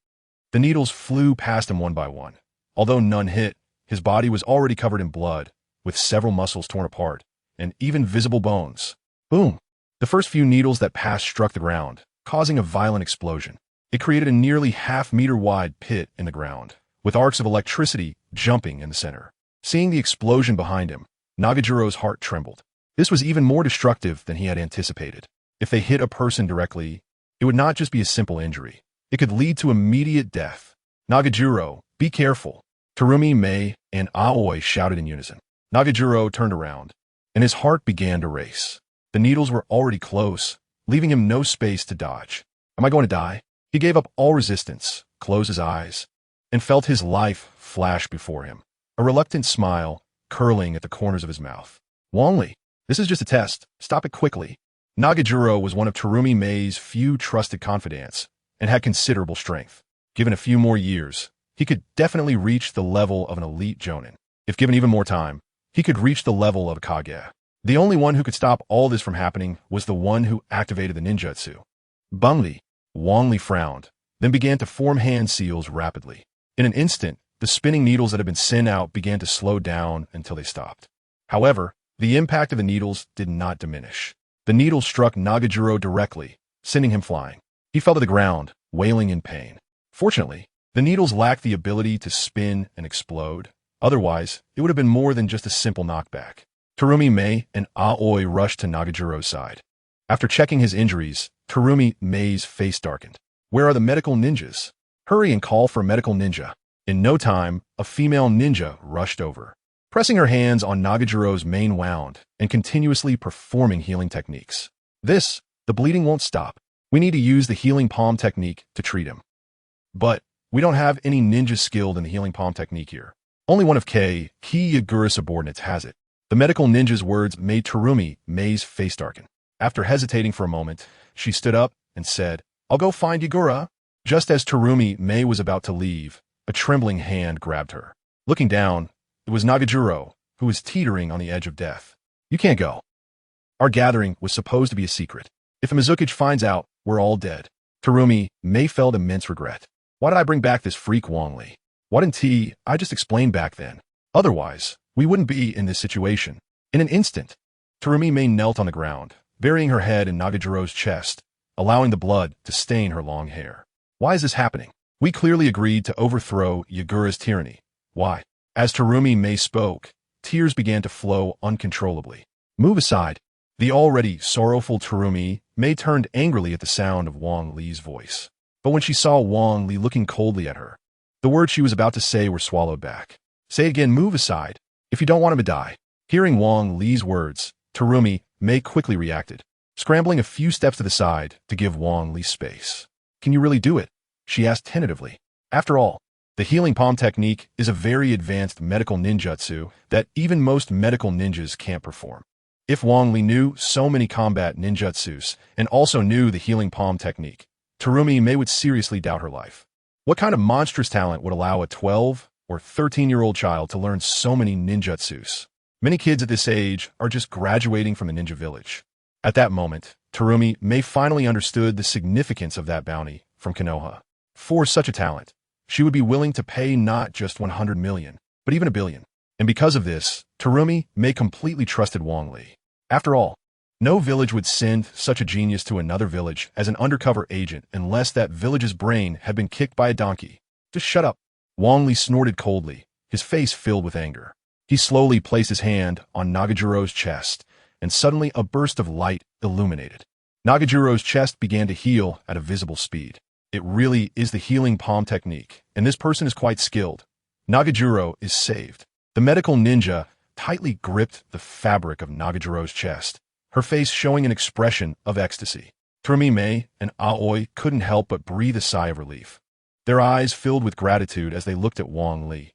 The needles flew past him one by one. Although none hit, his body was already covered in blood, with several muscles torn apart, and even visible bones. Boom! The first few needles that passed struck the ground, causing a violent explosion. It created a nearly half-meter-wide pit in the ground, with arcs of electricity jumping in the center. Seeing the explosion behind him, Nagajuro's heart trembled. This was even more destructive than he had anticipated. If they hit a person directly, it would not just be a simple injury. It could lead to immediate death. Nagajuro, be careful. Terumi, Mei, and Aoi shouted in unison. Nagajuro turned around, and his heart began to race. The needles were already close, leaving him no space to dodge. Am I going to die? He gave up all resistance, closed his eyes, and felt his life flash before him. A reluctant smile curling at the corners of his mouth. Wang Li, this is just a test. Stop it quickly. Nagajuro was one of Terumi Mei's few trusted confidants and had considerable strength. Given a few more years, he could definitely reach the level of an elite jonin. If given even more time, he could reach the level of a Kage. The only one who could stop all this from happening was the one who activated the ninjutsu. Wang Li frowned, then began to form hand seals rapidly. In an instant, the spinning needles that had been sent out began to slow down until they stopped. However, the impact of the needles did not diminish. The needles struck Nagajuro directly, sending him flying. He fell to the ground, wailing in pain. Fortunately, the needles lacked the ability to spin and explode. Otherwise, it would have been more than just a simple knockback. Terumi Mei and Aoi rushed to Nagajuro's side. After checking his injuries, Terumi Mei's face darkened. Where are the medical ninjas? Hurry and call for a medical ninja. In no time, a female ninja rushed over, pressing her hands on Nagajuro's main wound and continuously performing healing techniques. The bleeding won't stop. We need to use the healing palm technique to treat him. But we don't have any ninjas skilled in the healing palm technique here. Only one of Key Yagura subordinates has it. The medical ninja's words made Terumi Mei's face darken. After hesitating for a moment, she stood up and said, "I'll go find Yagura." Just as Terumi Mei was about to leave, a trembling hand grabbed her. Looking down, it was Nagajuro, who was teetering on the edge of death. "You can't go. Our gathering was supposed to be a secret. If a Mizukage finds out, we're all dead." Terumi Mei felt immense regret. Why did I bring back this freak Wang Li? Why didn't I just explain back then? Otherwise, we wouldn't be in this situation. In an instant, Terumi Mei knelt on the ground, burying her head in Nagajuro's chest, allowing the blood to stain her long hair. Why is this happening? We clearly agreed to overthrow Yagura's tyranny. Why? As Terumi Mei spoke, tears began to flow uncontrollably. Move aside. The already sorrowful Terumi Mei turned angrily at the sound of Wang Li's voice. But when she saw Wang Li looking coldly at her, the words she was about to say were swallowed back. Say again, move aside, if you don't want him to die. Hearing Wang Li's words, Terumi Mei quickly reacted, scrambling a few steps to the side to give Wang Li space. Can you really do it? She asked tentatively. After all, the healing palm technique is a very advanced medical ninjutsu that even most medical ninjas can't perform. If Wang Li knew so many combat ninjutsus and also knew the healing palm technique, Terumi Mei would seriously doubt her life. What kind of monstrous talent would allow a 12 or 13-year-old child to learn so many ninjutsus? Many kids at this age are just graduating from the ninja village. At that moment, Terumi Mei finally understood the significance of that bounty from Konoha. For such a talent, she would be willing to pay not just 100 million, but even 1 billion. And because of this, Terumi Mei completely trusted Wang Li. After all, no village would send such a genius to another village as an undercover agent unless that village's brain had been kicked by a donkey. Just shut up. Wang Li snorted coldly, his face filled with anger. He slowly placed his hand on Nagajuro's chest, and suddenly a burst of light illuminated. Nagajuro's chest began to heal at a visible speed. It really is the healing palm technique, and this person is quite skilled. Nagajuro is saved. The medical ninja tightly gripped the fabric of Nagajuro's chest, her face showing an expression of ecstasy. Terumi Mei and Aoi couldn't help but breathe a sigh of relief. Their eyes filled with gratitude as they looked at Wang Li.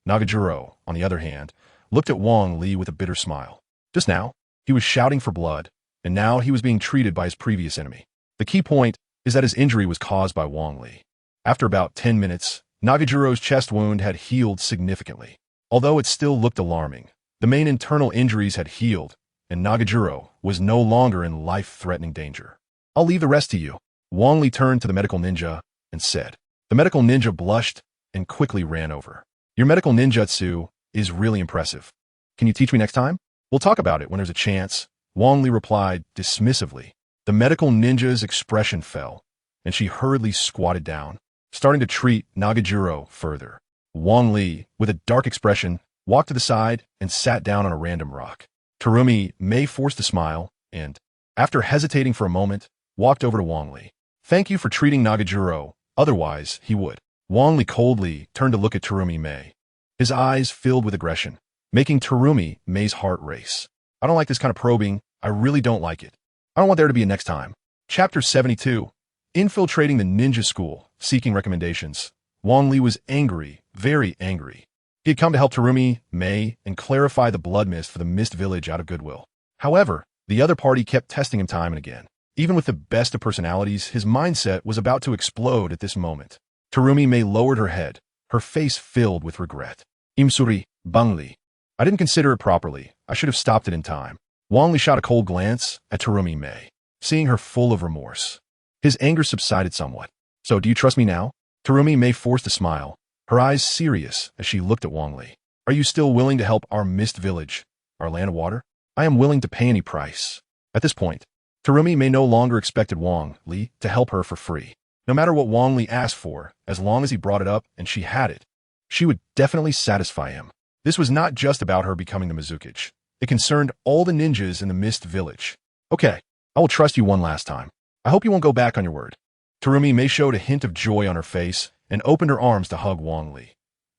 Nagajuro, on the other hand, looked at Wang Li with a bitter smile. Just now, he was shouting for blood, and now he was being treated by his previous enemy. The key point is that his injury was caused by Wang Li. After about 10 minutes, Nagajuro's chest wound had healed significantly. Although it still looked alarming, the main internal injuries had healed, and Nagajuro was no longer in life-threatening danger. I'll leave the rest to you. Wang Li turned to the medical ninja and said. The medical ninja blushed and quickly ran over. Your medical ninjutsu is really impressive. Can you teach me next time? We'll talk about it when there's a chance. Wang Li replied dismissively. The medical ninja's expression fell, and she hurriedly squatted down, starting to treat Nagajuro further. Wang Li, with a dark expression, walked to the side and sat down on a random rock. Terumi Mei forced a smile and, after hesitating for a moment, walked over to Wang Li. Thank you for treating Nagajuro, otherwise he would. Wang Li coldly turned to look at Terumi Mei, his eyes filled with aggression, making Terumi Mei's heart race. I don't like this kind of probing. I really don't like it. I don't want there to be a next time. Chapter 72. Infiltrating the ninja school, seeking recommendations. Wang Li was angry, very angry. He had come to help Terumi Mei and clarify the blood mist for the Mist Village out of goodwill. However, the other party kept testing him time and again. Even with the best of personalities, his mindset was about to explode at this moment. Terumi Mei lowered her head, her face filled with regret. I'm sorry, Wang Li. I didn't consider it properly. I should have stopped it in time. Wang Li shot a cold glance at Terumi Mei, seeing her full of remorse. His anger subsided somewhat. So do you trust me now? Terumi Mei forced a smile, her eyes serious as she looked at Wang Li. Are you still willing to help our mist village, our land of water? I am willing to pay any price. At this point, Terumi Mei no longer expected Wang Li to help her for free. No matter what Wang Li asked for, as long as he brought it up and she had it, she would definitely satisfy him. This was not just about her becoming the Mizukage. It concerned all the ninjas in the Mist Village. Okay, I will trust you one last time. I hope you won't go back on your word. Terumi Mei showed a hint of joy on her face and opened her arms to hug Wang Li.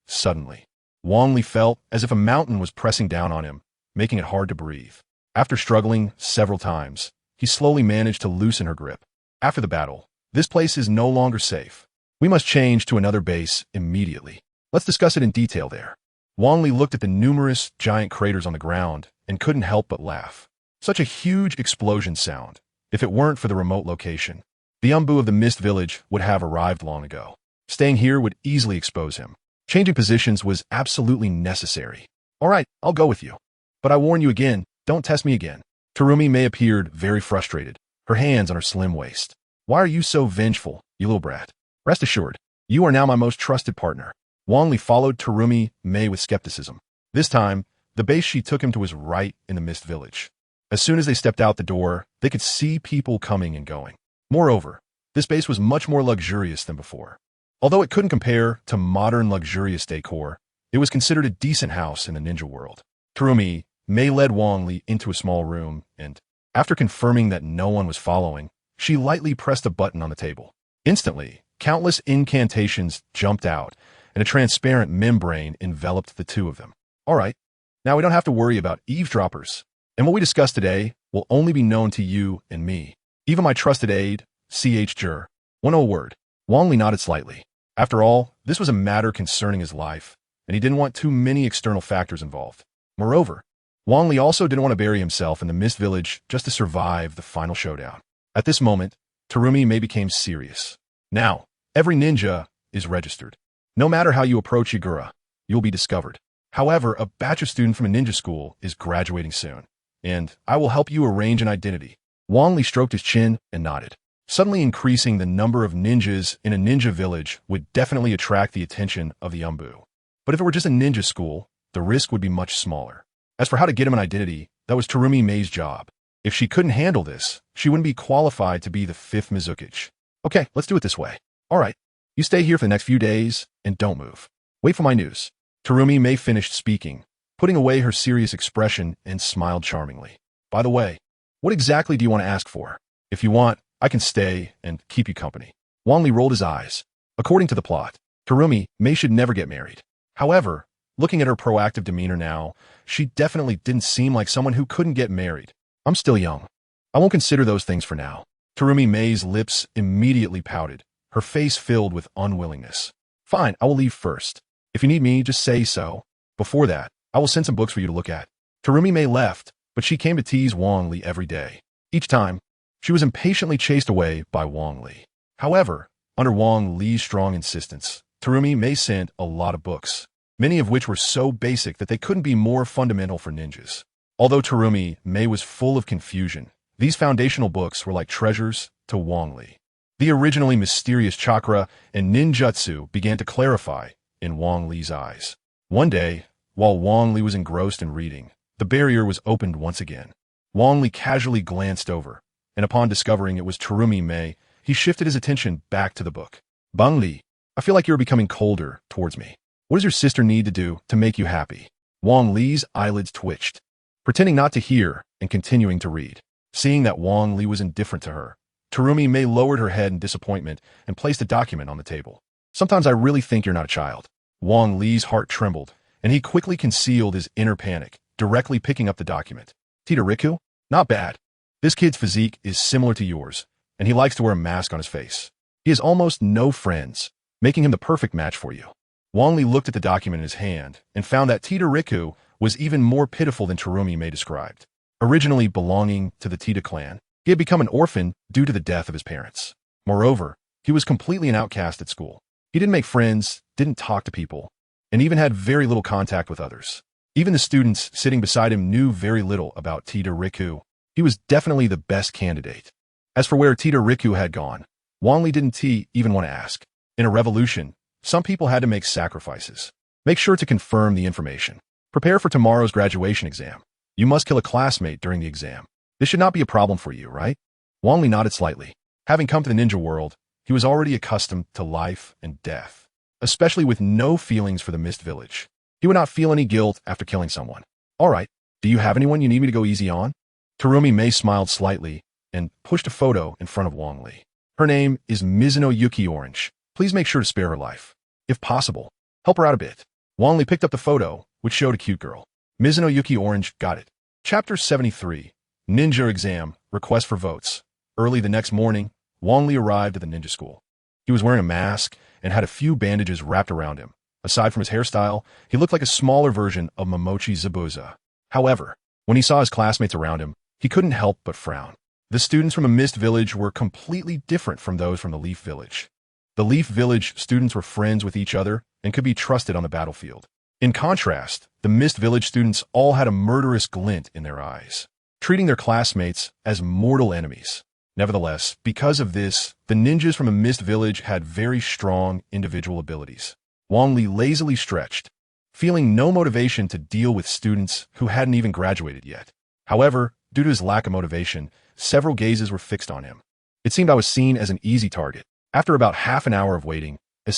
Suddenly, Wang Li felt as if a mountain was pressing down on him, making it hard to breathe. After struggling several times, he slowly managed to loosen her grip. After the battle, this place is no longer safe. We must change to another base immediately. Let's discuss it in detail there. Wang Li looked at the numerous giant craters on the ground and couldn't help but laugh. Such a huge explosion sound. If it weren't for the remote location, the Umbu of the Mist Village would have arrived long ago. Staying here would easily expose him. Changing positions was absolutely necessary. All right, I'll go with you. But I warn you again, don't test me again. Terumi Mei appeared very frustrated, her hands on her slim waist. Why are you so vengeful, you little brat? Rest assured, you are now my most trusted partner. Wang Li followed Terumi Mei with skepticism. This time, the base she took him to was right in the Mist Village. As soon as they stepped out the door, they could see people coming and going. Moreover, this base was much more luxurious than before. Although it couldn't compare to modern luxurious decor, it was considered a decent house in the ninja world. Terumi Mei led Wang Li into a small room and, after confirming that no one was following, she lightly pressed a button on the table. Instantly, countless incantations jumped out, and a transparent membrane enveloped the two of them. All right, now we don't have to worry about eavesdroppers, and what we discuss today will only be known to you and me. Even my trusted aide, C.H. Jur. One old word. Wang Li nodded slightly. After all, this was a matter concerning his life, and he didn't want too many external factors involved. Moreover, Wang Li also didn't want to bury himself in the Mist Village just to survive the final showdown. At this moment, Terumi Mei became serious. Now, every ninja is registered. No matter how you approach Yagura, you'll be discovered. However, a bachelor student from a ninja school is graduating soon, and I will help you arrange an identity. Wang Li stroked his chin and nodded. Suddenly increasing the number of ninjas in a ninja village would definitely attract the attention of the Umbu. But if it were just a ninja school, the risk would be much smaller. As for how to get him an identity, that was Terumi Mei's job. If she couldn't handle this, she wouldn't be qualified to be the 5th Mizukage. Okay, let's do it this way. All right, you stay here for the next few days and don't move. Wait for my news. Terumi Mei finished speaking, putting away her serious expression and smiled charmingly. By the way, what exactly do you want to ask for? If you want, I can stay and keep you company. Wang Li rolled his eyes. According to the plot, Terumi Mei should never get married. However, looking at her proactive demeanor now, she definitely didn't seem like someone who couldn't get married. I'm still young. I won't consider those things for now. Terumi Mei's lips immediately pouted, her face filled with unwillingness. Fine, I will leave first. If you need me, just say so. Before that, I will send some books for you to look at. Terumi Mei left, but she came to tease Wang Li every day. Each time, she was impatiently chased away by Wang Li. However, under Wang Li's strong insistence, Terumi Mei sent a lot of books, many of which were so basic that they couldn't be more fundamental for ninjas. Although Terumi Mei was full of confusion, these foundational books were like treasures to Wang Li. The originally mysterious chakra and ninjutsu began to clarify in Wang Li's eyes. One day, while Wang Li was engrossed in reading, the barrier was opened once again. Wang Li casually glanced over, and upon discovering it was Terumi Mei, he shifted his attention back to the book. Wang Li, I feel like you're becoming colder towards me. What does your sister need to do to make you happy? Wang Li's eyelids twitched, pretending not to hear and continuing to read. Seeing that Wang Li was indifferent to her, Terumi Mei lowered her head in disappointment and placed a document on the table. Sometimes I really think you're not a child. Wang Li's heart trembled, and he quickly concealed his inner panic, directly picking up the document. Titariku? Not bad. This kid's physique is similar to yours, and he likes to wear a mask on his face. He has almost no friends, making him the perfect match for you. Wang Li looked at the document in his hand and found that Titariku was even more pitiful than Terumi Mei described. Originally belonging to the Tita clan, he had become an orphan due to the death of his parents. Moreover, he was completely an outcast at school. He didn't make friends, didn't talk to people, and even had very little contact with others. Even the students sitting beside him knew very little about Tita Riku. He was definitely the best candidate. As for where Tita Riku had gone, Wang Li didn't even want to ask. In a revolution, some people had to make sacrifices. Make sure to confirm the information. Prepare for tomorrow's graduation exam. You must kill a classmate during the exam. This should not be a problem for you, right? Wang Li nodded slightly. Having come to the ninja world, he was already accustomed to life and death, especially with no feelings for the Mist Village. He would not feel any guilt after killing someone. All right, do you have anyone you need me to go easy on? Terumi Mei smiled slightly and pushed a photo in front of Wang Li. Her name is Mizuno Yuki Orange. Please make sure to spare her life. If possible, help her out a bit. Wang Li picked up the photo, which showed a cute girl. Mizuno Yuki Orange got it. Chapter 73. Ninja Exam, Request for Votes. Early the next morning, Wang Li arrived at the ninja school. He was wearing a mask and had a few bandages wrapped around him. Aside from his hairstyle, he looked like a smaller version of Momochi Zabuza. However, when he saw his classmates around him, he couldn't help but frown. The students from the Mist Village were completely different from those from the Leaf Village. The Leaf Village students were friends with each other and could be trusted on the battlefield. In contrast, the Mist Village students all had a murderous glint in their eyes, treating their classmates as mortal enemies. Nevertheless, because of this, the ninjas from the Mist Village had very strong individual abilities. Wang Li lazily stretched, feeling no motivation to deal with students who hadn't even graduated yet. However, due to his lack of motivation, several gazes were fixed on him. It seemed I was seen as an easy target. After about half an hour of waiting, a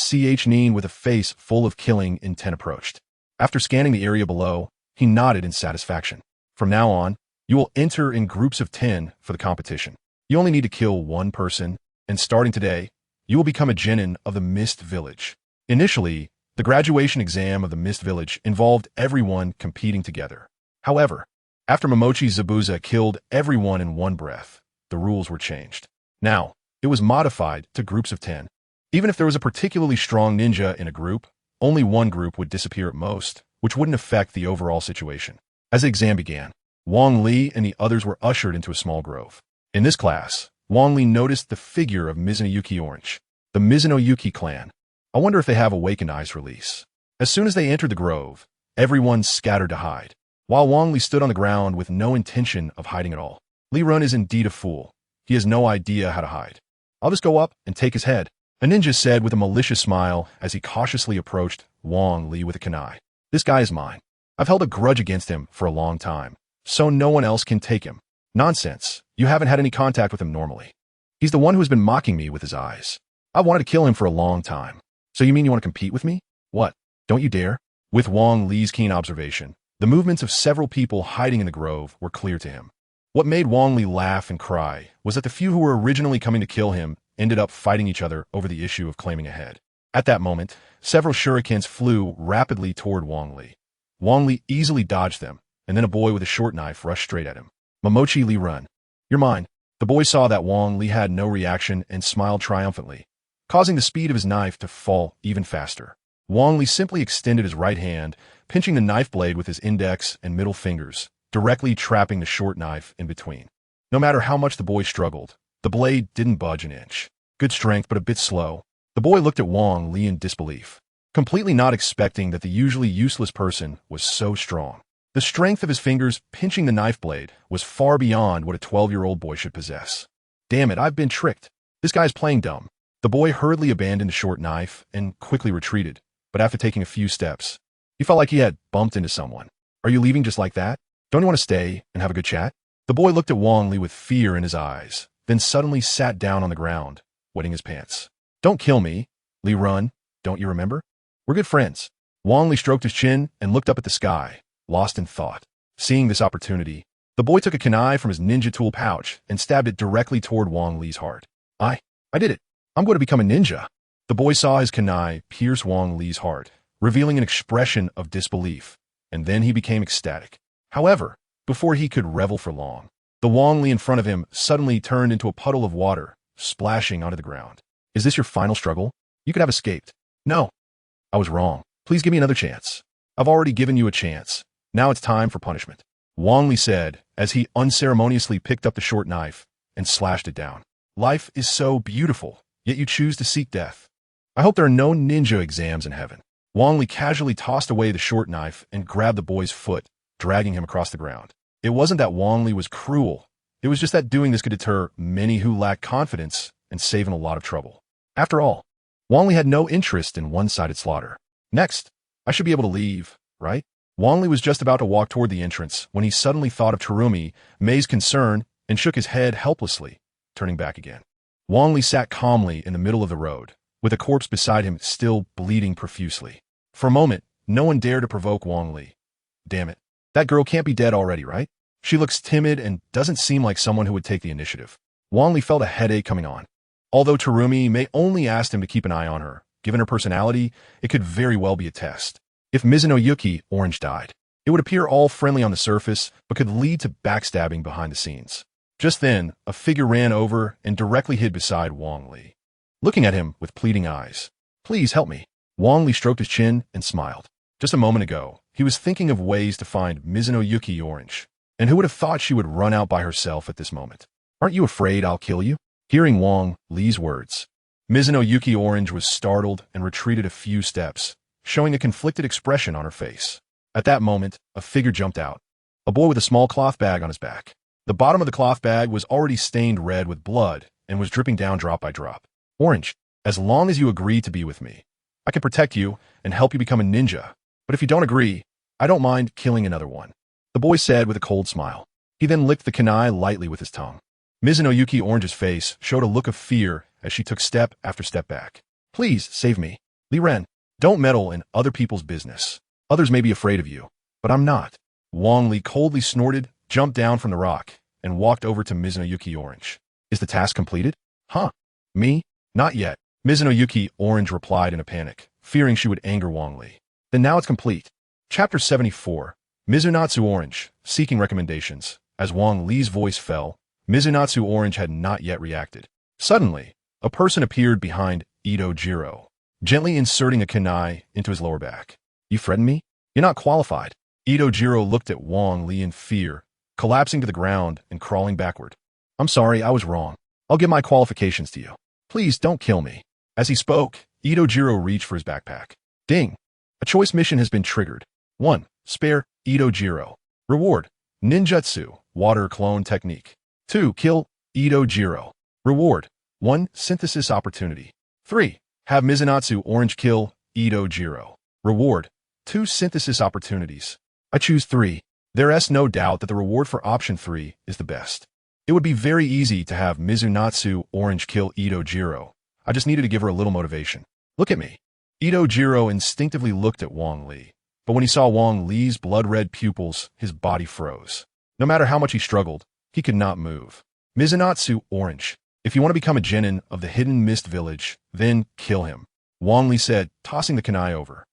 nin with a face full of killing intent approached. After scanning the area below, he nodded in satisfaction. From now on, you will enter in groups of 10 for the competition. You only need to kill one person, and starting today, you will become a genin of the Mist Village. Initially, the graduation exam of the Mist Village involved everyone competing together. However, after Momochi Zabuza killed everyone in one breath, the rules were changed. Now, it was modified to groups of 10. Even if there was a particularly strong ninja in a group, only one group would disappear at most, which wouldn't affect the overall situation. As the exam began, Wang Li and the others were ushered into a small grove. In this class, Wang Li noticed the figure of Mizuno Yuki Orange, the Mizuno Yuki clan. I wonder if they have Awakened Eyes release. As soon as they entered the grove, everyone scattered to hide, while Wang Li stood on the ground with no intention of hiding at all. Li Run is indeed a fool. He has no idea how to hide. I'll just go up and take his head, a ninja said with a malicious smile as he cautiously approached Wang Li with a kunai. This guy is mine. I've held a grudge against him for a long time, so no one else can take him. Nonsense. You haven't had any contact with him normally. He's the one who has been mocking me with his eyes. I've wanted to kill him for a long time. So you mean you want to compete with me? What? Don't you dare? With Wang Li's keen observation, the movements of several people hiding in the grove were clear to him. What made Wang Li laugh and cry was that the few who were originally coming to kill him ended up fighting each other over the issue of claiming a head. At that moment, several shurikens flew rapidly toward Wang Li. Wang Li easily dodged them, and then a boy with a short knife rushed straight at him. Momochi Li Run. You're mine. The boy saw that Wang Li had no reaction and smiled triumphantly, causing the speed of his knife to fall even faster. Wang Li simply extended his right hand, pinching the knife blade with his index and middle fingers, directly trapping the short knife in between. No matter how much the boy struggled, the blade didn't budge an inch. Good strength, but a bit slow. The boy looked at Wang Li in disbelief, completely not expecting that the usually useless person was so strong. The strength of his fingers pinching the knife blade was far beyond what a 12-year-old boy should possess. Damn it, I've been tricked. This guy's playing dumb. The boy hurriedly abandoned the short knife and quickly retreated, but after taking a few steps, he felt like he had bumped into someone. Are you leaving just like that? Don't you want to stay and have a good chat? The boy looked at Wang Li with fear in his eyes, then suddenly sat down on the ground, wetting his pants. Don't kill me, Li Run, don't you remember? We're good friends. Wang Li stroked his chin and looked up at the sky, lost in thought. Seeing this opportunity, the boy took a kunai from his ninja tool pouch and stabbed it directly toward Wang Li's heart. I did it. I'm going to become a ninja. The boy saw his kunai pierce Wang Li's heart, revealing an expression of disbelief, and then he became ecstatic. However, before he could revel for long, the Wang Li in front of him suddenly turned into a puddle of water, splashing onto the ground. Is this your final struggle? You could have escaped. No. I was wrong. Please give me another chance. I've already given you a chance. Now it's time for punishment. Wang Li said as he unceremoniously picked up the short knife and slashed it down. Life is so beautiful, yet you choose to seek death. I hope there are no ninja exams in heaven. Wang Li casually tossed away the short knife and grabbed the boy's foot, dragging him across the ground. It wasn't that Wang Li was cruel. It was just that doing this could deter many who lacked confidence and save him a lot of trouble. After all, Wang Li had no interest in one-sided slaughter. Next, I should be able to leave, right? Wang Li was just about to walk toward the entrance when he suddenly thought of Terumi, Mei's concern, and shook his head helplessly, turning back again. Wang Li sat calmly in the middle of the road, with a corpse beside him still bleeding profusely. For a moment, no one dared to provoke Wang Li. Damn it. That girl can't be dead already, right? She looks timid and doesn't seem like someone who would take the initiative. Wang Li felt a headache coming on. Although Terumi Mei only asked him to keep an eye on her, given her personality, it could very well be a test. If Mizuno Yuki, Orange, died, it would appear all friendly on the surface, but could lead to backstabbing behind the scenes. Just then, a figure ran over and directly hid beside Wang Li, looking at him with pleading eyes. Please help me. Wang Li stroked his chin and smiled. Just a moment ago, he was thinking of ways to find Mizuno Yuki, Orange, and who would have thought she would run out by herself at this moment? Aren't you afraid I'll kill you? Hearing Wang Li's words, Mizuno Yuki, Orange, was startled and retreated a few steps, showing a conflicted expression on her face. At that moment, a figure jumped out, a boy with a small cloth bag on his back. The bottom of the cloth bag was already stained red with blood and was dripping down drop by drop. Orange, as long as you agree to be with me, I can protect you and help you become a ninja. But if you don't agree, I don't mind killing another one, the boy said with a cold smile. He then licked the kunai lightly with his tongue. Mizuno Yuki, Orange's face showed a look of fear as she took step after step back. Please save me. Li Ren, don't meddle in other people's business. Others may be afraid of you, but I'm not. Wang Li coldly snorted, jumped down from the rock, and walked over to Mizuno Yuki, Orange. Is the task completed? Huh? Me? Not yet. Mizuno Yuki, Orange replied in a panic, fearing she would anger Wang Li. Then now it's complete. Chapter 74. Mizunatsu Orange, seeking recommendations. As Wang Li's voice fell, Mizunatsu Orange had not yet reacted. Suddenly, a person appeared behind Ito Jiro, gently inserting a kunai into his lower back. You threaten me? You're not qualified. Ito Jiro looked at Wang Li in fear, collapsing to the ground and crawling backward. I'm sorry, I was wrong. I'll give my qualifications to you. Please don't kill me. As he spoke, Ito Jiro reached for his backpack. Ding! A choice mission has been triggered. 1. Spare Ito Jiro. Reward: Ninjutsu, Water Clone Technique. 2. Kill Ito Jiro. Reward: 1 synthesis opportunity. 3. Have Mizunatsu Orange kill Ito Jiro. Reward: 2 synthesis opportunities. I choose 3. There's no doubt that the reward for option 3 is the best. It would be very easy to have Mizunatsu Orange kill Ito Jiro. I just needed to give her a little motivation. Look at me. Ito Jiro instinctively looked at Wang Li, but when he saw Wang Li's blood-red pupils, his body froze. No matter how much he struggled, he could not move. Mizunatsu Orange, if you want to become a genin of the Hidden Mist Village, then kill him, Wang Li said, tossing the kunai over.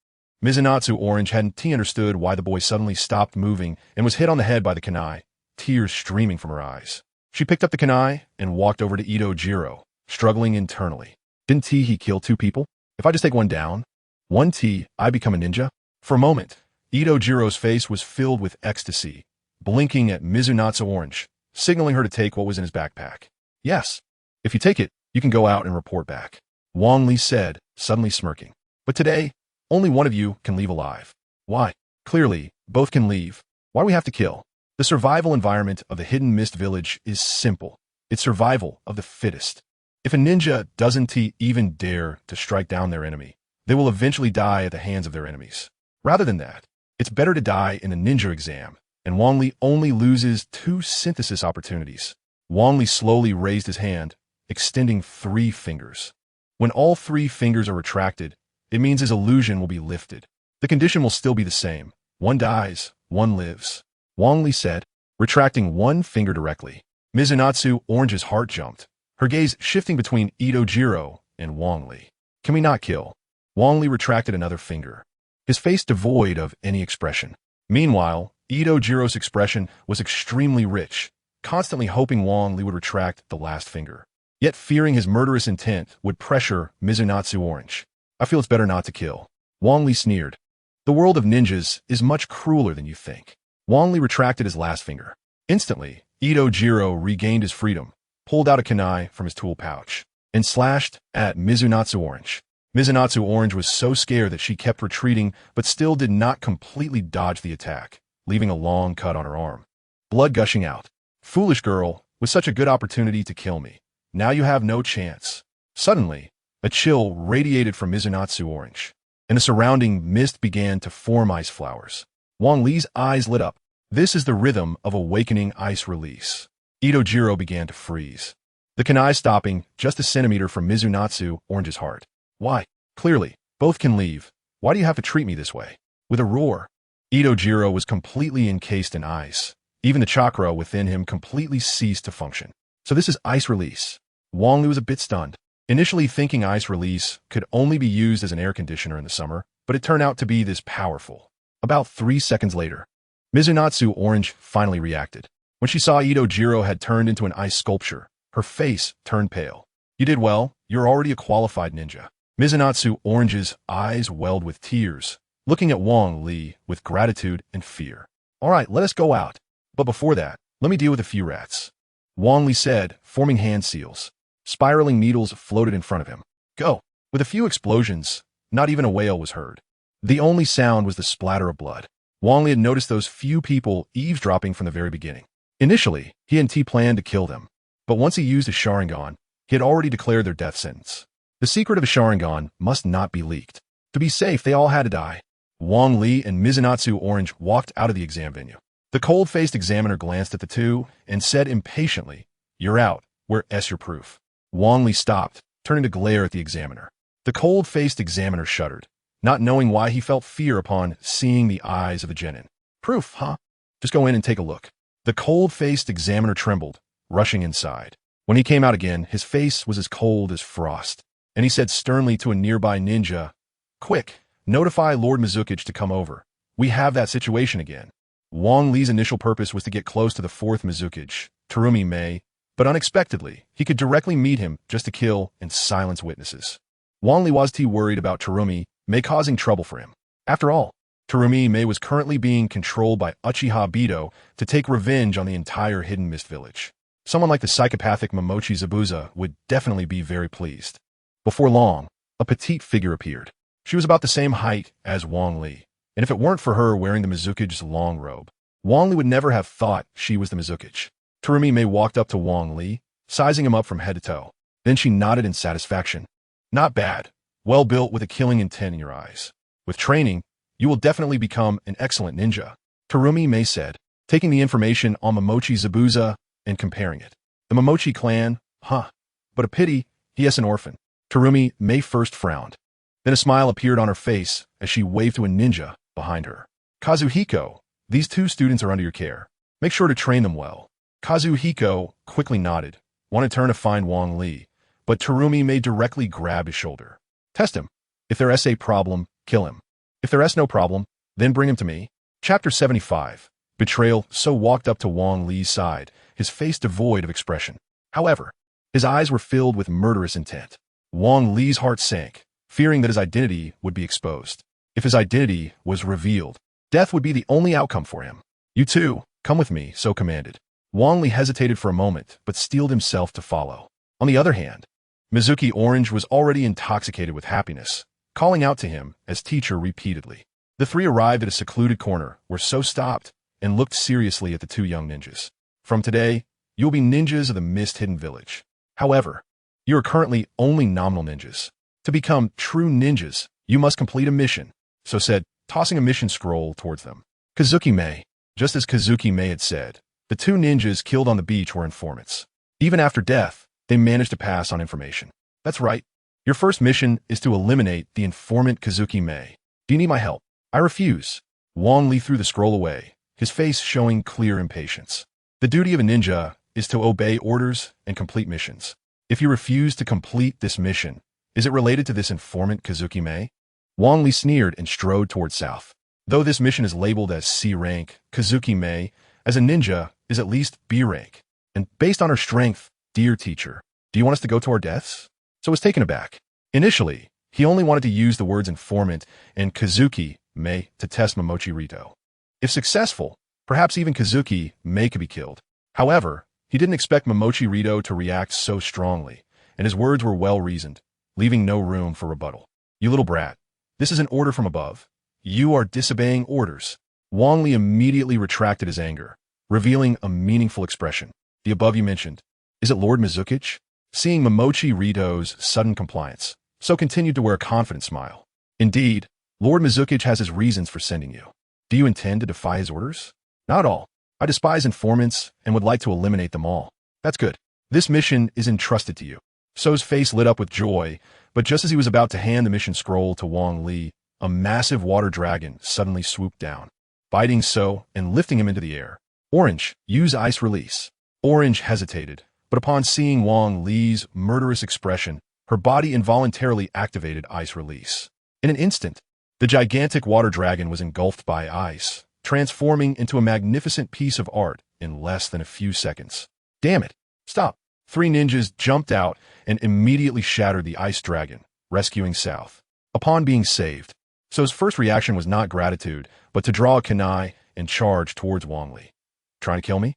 Mizunatsu Orange hadn't understood why the boy suddenly stopped moving and was hit on the head by the kunai, tears streaming from her eyes. She picked up the kunai and walked over to Ito Jiro, struggling internally. Didn't he kill 2 people? If I just take one down, 1 I become a ninja? For a moment, Ito Jiro's face was filled with ecstasy, blinking at Mizunatsu Orange, signaling her to take what was in his backpack. Yes. If you take it, you can go out and report back, Wang Li said, suddenly smirking. But today, only one of you can leave alive. Why? Clearly, both can leave. Why do we have to kill? The survival environment of the Hidden Mist Village is simple. It's survival of the fittest. If a ninja doesn't even dare to strike down their enemy, they will eventually die at the hands of their enemies. Rather than that, it's better to die in a ninja exam, and Wang Li only loses 2 synthesis opportunities. Wang Li slowly raised his hand, extending 3 fingers. When all 3 fingers are retracted, it means his illusion will be lifted. The condition will still be the same. 1 dies, 1 lives, Wang Li said, retracting 1 finger directly. Mizunatsu Orange's heart jumped, her gaze shifting between Ito Jiro and Wang Li. Can we not kill? Wang Li retracted another finger, his face devoid of any expression. Meanwhile, Ito Jiro's expression was extremely rich, constantly hoping Wang Li would retract the last finger, yet fearing his murderous intent would pressure Mizunatsu Orange. I feel it's better not to kill, Wang Li sneered. The world of ninjas is much crueler than you think. Wang Li retracted his last finger. Instantly, Ito Jiro regained his freedom, pulled out a kunai from his tool pouch, and slashed at Mizunatsu Orange. Mizunatsu Orange was so scared that she kept retreating but still did not completely dodge the attack, leaving a long cut on her arm. Blood gushing out. Foolish girl, with such a good opportunity to kill me. Now you have no chance. Suddenly, a chill radiated from Mizunatsu Orange, and the surrounding mist began to form ice flowers. Wang Li's eyes lit up. This is the rhythm of awakening ice release. Itojiro began to freeze, the kunai stopping just a centimeter from Mizunatsu Orange's heart. Why? Clearly, both can leave. Why do you have to treat me this way? With a roar, Itojiro was completely encased in ice. Even the chakra within him completely ceased to function. So this is ice release. Wang Li was a bit stunned, initially thinking ice release could only be used as an air conditioner in the summer, but it turned out to be this powerful. About 3 seconds later, Mizunatsu Orange finally reacted. When she saw Itojiro had turned into an ice sculpture, her face turned pale. You did well. You're already a qualified ninja. Mizunatsu Orange's eyes welled with tears, looking at Wang Li with gratitude and fear. All right, let us go out. But before that, let me deal with a few rats. Wang Li said, forming hand seals. Spiraling needles floated in front of him. Go. With a few explosions, not even a wail was heard. The only sound was the splatter of blood. Wang Li had noticed those few people eavesdropping from the very beginning. Initially, he and T planned to kill them. But once he used his Sharingan, he had already declared their death sentence. The secret of a Sharingan must not be leaked. To be safe, they all had to die. Wang Li and Mizunatsu Orange walked out of the exam venue. The cold-faced examiner glanced at the two and said impatiently, "You're out. Where's your proof?" Wang Li stopped, turning to glare at the examiner. The cold-faced examiner shuddered, not knowing why he felt fear upon seeing the eyes of the genin. Proof, huh? Just go in and take a look. The cold-faced examiner trembled, rushing inside. When he came out again, his face was as cold as frost, and he said sternly to a nearby ninja, "Quick, notify Lord Mizukage to come over. We have that situation again." Wang Li's initial purpose was to get close to the fourth Mizukage, Terumi Mei, but unexpectedly, he could directly meet him just to kill and silence witnesses. Wang Li was too worried about Terumi Mei causing trouble for him. After all, Terumi Mei was currently being controlled by Uchiha Bido to take revenge on the entire Hidden Mist Village. Someone like the psychopathic Momochi Zabuza would definitely be very pleased. Before long, a petite figure appeared. She was about the same height as Wang Li, and if it weren't for her wearing the Mizukage's long robe, Wang Li would never have thought she was the Mizukage. Terumi Mei walked up to Wang Li, sizing him up from head to toe. Then she nodded in satisfaction. Not bad. Well built with a killing intent in your eyes. With training, you will definitely become an excellent ninja, Terumi Mei said, taking the information on Momochi Zabuza and comparing it. The Momochi clan, huh? But a pity, he is an orphan. Terumi Mei first frowned. Then a smile appeared on her face as she waved to a ninja behind her. Kazuhiko, these two students are under your care. Make sure to train them well. Kazuhiko quickly nodded, wanted to turn to find Wang Li, but Terumi Mei directly grabbed his shoulder. Test him. If there's a problem, kill him. If there's no problem, then bring him to me. Chapter 75. Betrayal. So walked up to Wang Li's side, his face devoid of expression. However, his eyes were filled with murderous intent. Wang Li's heart sank, fearing that his identity would be exposed. If his identity was revealed, death would be the only outcome for him. You too, come with me, so commanded. Wang Li hesitated for a moment, but steeled himself to follow. On the other hand, Mizuki Orange was already intoxicated with happiness, calling out to him as teacher repeatedly. The three arrived at a secluded corner where So stopped and looked seriously at the two young ninjas. From today, you will be ninjas of the Mist Hidden Village. However, you are currently only nominal ninjas. To become true ninjas, you must complete a mission, So said, tossing a mission scroll towards them. Kazuki Mei. Just as Kazuki Mei had said, the two ninjas killed on the beach were informants. Even after death, they managed to pass on information. That's right. Your first mission is to eliminate the informant Kazuki Mei. Do you need my help? I refuse. Wang Li threw the scroll away, his face showing clear impatience. The duty of a ninja is to obey orders and complete missions. If you refuse to complete this mission, is it related to this informant Kazuki Mei? Wang Li sneered and strode toward south. Though this mission is labeled as C rank, Kazuki Mei, as a ninja, is at least B rank. And based on her strength, dear teacher, do you want us to go to our deaths? So was taken aback. Initially, he only wanted to use the words informant and Kazuki Mei to test Momochi Rito. If successful, perhaps even Kazuki Mei could be killed. However, he didn't expect Momochi Rito to react so strongly, and his words were well reasoned, leaving no room for rebuttal. You little brat. This is an order from above. You are disobeying orders. Wang Li immediately retracted his anger, revealing a meaningful expression. The above you mentioned. Is it Lord Mizuki's? Seeing Momochi Rito's sudden compliance, so continued to wear a confident smile. Indeed, Lord Mizuki has his reasons for sending you. Do you intend to defy his orders? Not at all. I despise informants and would like to eliminate them all. That's good. This mission is entrusted to you. So's face lit up with joy, but just as he was about to hand the mission scroll to Wang Li, a massive water dragon suddenly swooped down, biting So and lifting him into the air. Orange, use ice release. Orange hesitated, but upon seeing Wang Li's murderous expression, her body involuntarily activated ice release. In an instant, the gigantic water dragon was engulfed by ice, transforming into a magnificent piece of art in less than a few seconds. Damn it! Stop! 3 ninjas jumped out and immediately shattered the ice dragon, rescuing South. Upon being saved, So's first reaction was not gratitude, but to draw a kunai and charge towards Wang Li. Trying to kill me?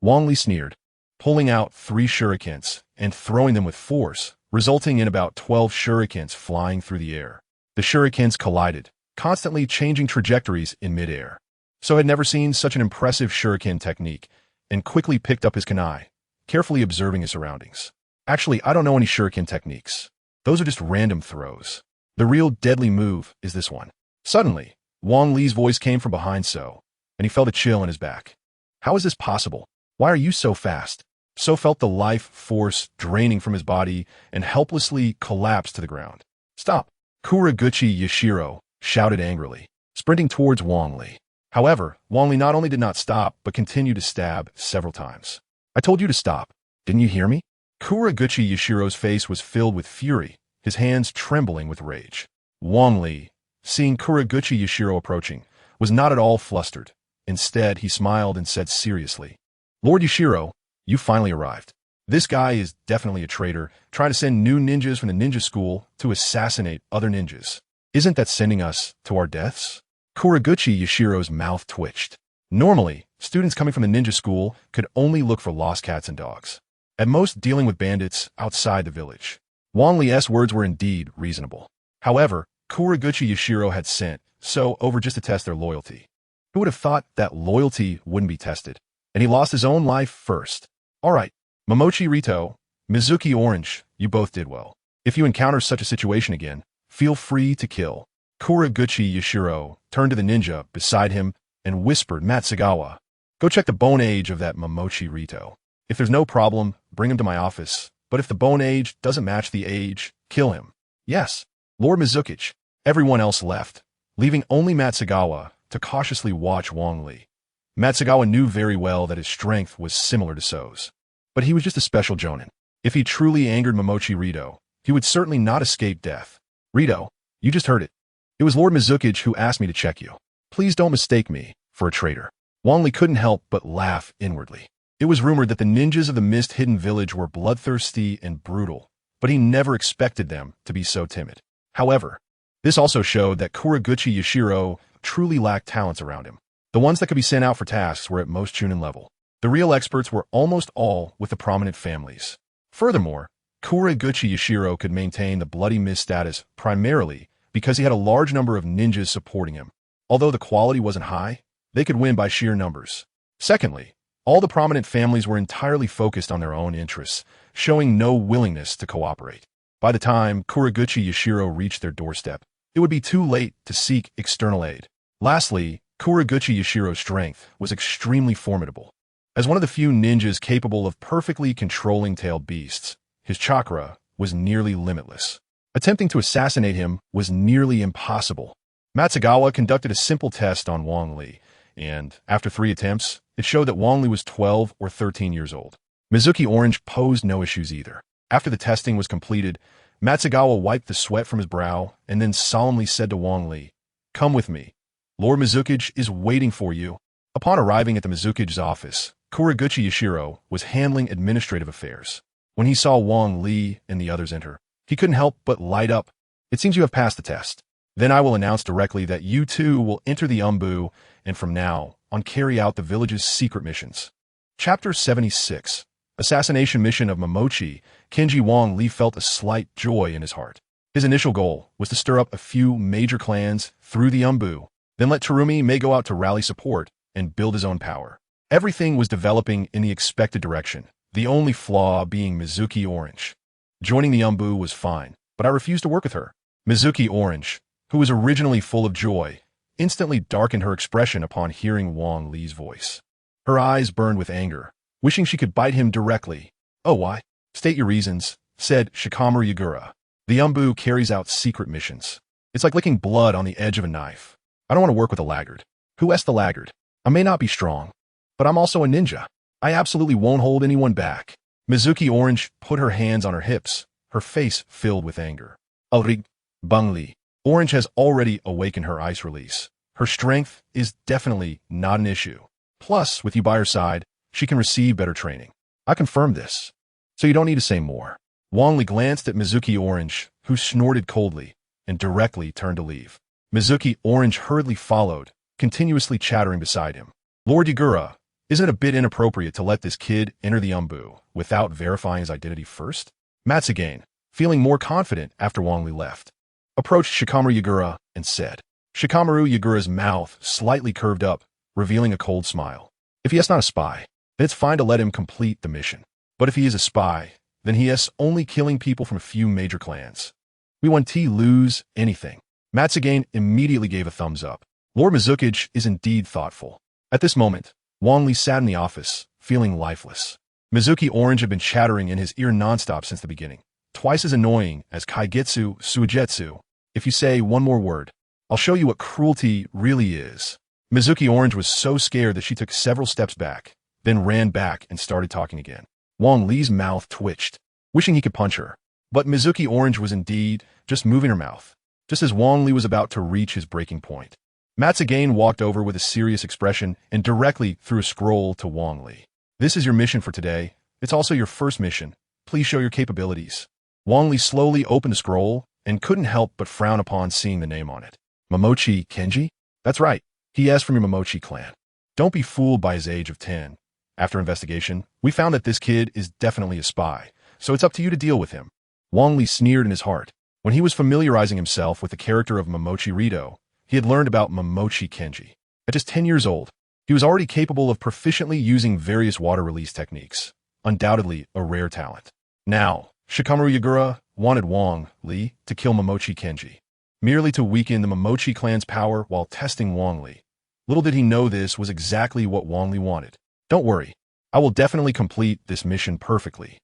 Wang Li sneered, pulling out 3 shurikens and throwing them with force, resulting in about 12 shurikens flying through the air. The shurikens collided, constantly changing trajectories in midair. So had never seen such an impressive shuriken technique, and quickly picked up his kunai, carefully observing his surroundings. Actually, I don't know any shuriken techniques. Those are just random throws. The real deadly move is this one. Suddenly, Wang Li's voice came from behind So, and he felt a chill in his back. How is this possible? Why are you so fast? So felt the life force draining from his body and helplessly collapsed to the ground. Stop! Kuraguchi Yashiro shouted angrily, sprinting towards Wang Li. However, Wang Li not only did not stop, but continued to stab several times. I told you to stop. Didn't you hear me? Kuraguchi Yashiro's face was filled with fury, his hands trembling with rage. Wang Li, seeing Kuraguchi Yashiro approaching, was not at all flustered. Instead, he smiled and said seriously, Lord Yashiro, you finally arrived. This guy is definitely a traitor, trying to send new ninjas from the ninja school to assassinate other ninjas. Isn't that sending us to our deaths? Kuraguchi Yashiro's mouth twitched. Normally, students coming from the ninja school could only look for lost cats and dogs, at most dealing with bandits outside the village. Wang Li's words were indeed reasonable. However, Kuraguchi Yashiro had sent So over just to test their loyalty. Who would have thought that loyalty wouldn't be tested? And he lost his own life first. All right, Momochi Rito, Mizuki Orange, you both did well. If you encounter such a situation again, feel free to kill. Kuraguchi Yashiro turned to the ninja beside him and whispered, Matsugawa, go check the bone age of that Momochi Rito. If there's no problem, bring him to my office. But if the bone age doesn't match the age, kill him. Yes, Lord Mizuki. Everyone else left, leaving only Matsugawa to cautiously watch Wang Li. Matsugawa knew very well that his strength was similar to So's. But he was just a special jonin. If he truly angered Momochi Rito, he would certainly not escape death. Rito, you just heard it. It was Lord Mizuki who asked me to check you. Please don't mistake me for a traitor. Wang Li couldn't help but laugh inwardly. It was rumored that the ninjas of the Mist-Hidden Village were bloodthirsty and brutal, but he never expected them to be so timid. However, this also showed that Kuraguchi Yashiro truly lacked talents around him. The ones that could be sent out for tasks were at most Chunin level. The real experts were almost all with the prominent families. Furthermore, Kuraguchi Yashiro could maintain the Bloody Mist status primarily because he had a large number of ninjas supporting him. Although the quality wasn't high, they could win by sheer numbers. Secondly, all the prominent families were entirely focused on their own interests, showing no willingness to cooperate. By the time Kuraguchi Yashiro reached their doorstep, it would be too late to seek external aid. Lastly, Kuraguchi Yashiro's strength was extremely formidable. As one of the few ninjas capable of perfectly controlling tailed beasts, his chakra was nearly limitless. Attempting to assassinate him was nearly impossible. Matsugawa conducted a simple test on Wang Li, and after 3 attempts, it showed that Wang Li was 12 or 13 years old. Mizuki Orange posed no issues either. After the testing was completed, Matsugawa wiped the sweat from his brow and then solemnly said to Wang Li, Come with me. Lord Mizuki is waiting for you. Upon arriving at the Mizuki's office, Kuraguchi Yashiro was handling administrative affairs. When he saw Wang Li and the others enter, he couldn't help but light up. It seems you have passed the test. Then I will announce directly that you too will enter the Umbu and from now on carry out the village's secret missions. Chapter 76. Assassination Mission of Momochi. Kenji Wang Li felt a slight joy in his heart. His initial goal was to stir up a few major clans through the Umbu, then let Terumi May go out to rally support and build his own power. Everything was developing in the expected direction, the only flaw being Mizuki Orange. Joining the Umbu was fine, but I refused to work with her. Mizuki Orange, who was originally full of joy, instantly darkened her expression upon hearing Wang Li's voice. Her eyes burned with anger, wishing she could bite him directly. "Oh, why? State your reasons," said Shikamaru Yagura. "The Umbu carries out secret missions. It's like licking blood on the edge of a knife. I don't want to work with a laggard." "Who asked the laggard? I may not be strong, but I'm also a ninja. I absolutely won't hold anyone back." Mizuki Orange put her hands on her hips, her face filled with anger. "Alrig, Wang Li." Orange has already awakened her ice release. Her strength is definitely not an issue. Plus, with you by her side, she can receive better training. I confirm this, so you don't need to say more. Wang Li glanced at Mizuki Orange, who snorted coldly, and directly turned to leave. Mizuki Orange hurriedly followed, continuously chattering beside him. "Lord Yagura, isn't it a bit inappropriate to let this kid enter the Umbu without verifying his identity first?" Matsugane, feeling more confident after Wang Li left, approached Shikamaru Yagura and said. Shikamaru Yagura's mouth slightly curved up, revealing a cold smile. If he is not a spy, then it's fine to let him complete the mission. But if he is a spy, then he is only killing people from a few major clans. We won't lose anything. Matsugane immediately gave a thumbs up. Lord Mizuki is indeed thoughtful. At this moment, Wang Li sat in the office, feeling lifeless. Mizuki Orange had been chattering in his ear nonstop since the beginning, twice as annoying as Kaigetsu Suigetsu. "If you say one more word, I'll show you what cruelty really is." Mizuki Orange was so scared that she took several steps back, then ran back and started talking again. Wang Li's mouth twitched, wishing he could punch her. But Mizuki Orange was indeed just moving her mouth, just as Wang Li was about to reach his breaking point. Matsugane walked over with a serious expression and directly threw a scroll to Wang Li. "This is your mission for today. It's also your first mission. Please show your capabilities." Wang Li slowly opened the scroll and couldn't help but frown upon seeing the name on it. Momochi Kenji? That's right. He is from your Momochi clan. Don't be fooled by his age of 10. After investigation, we found that this kid is definitely a spy, so it's up to you to deal with him. Wang Li sneered in his heart. When he was familiarizing himself with the character of Momochi Rito, he had learned about Momochi Kenji. At just 10 years old, he was already capable of proficiently using various water release techniques, undoubtedly a rare talent. Now, Shikamaru Yagura wanted Wang Li to kill Momochi Kenji, merely to weaken the Momochi clan's power while testing Wang Li. Little did he know this was exactly what Wang Li wanted. "Don't worry, I will definitely complete this mission perfectly."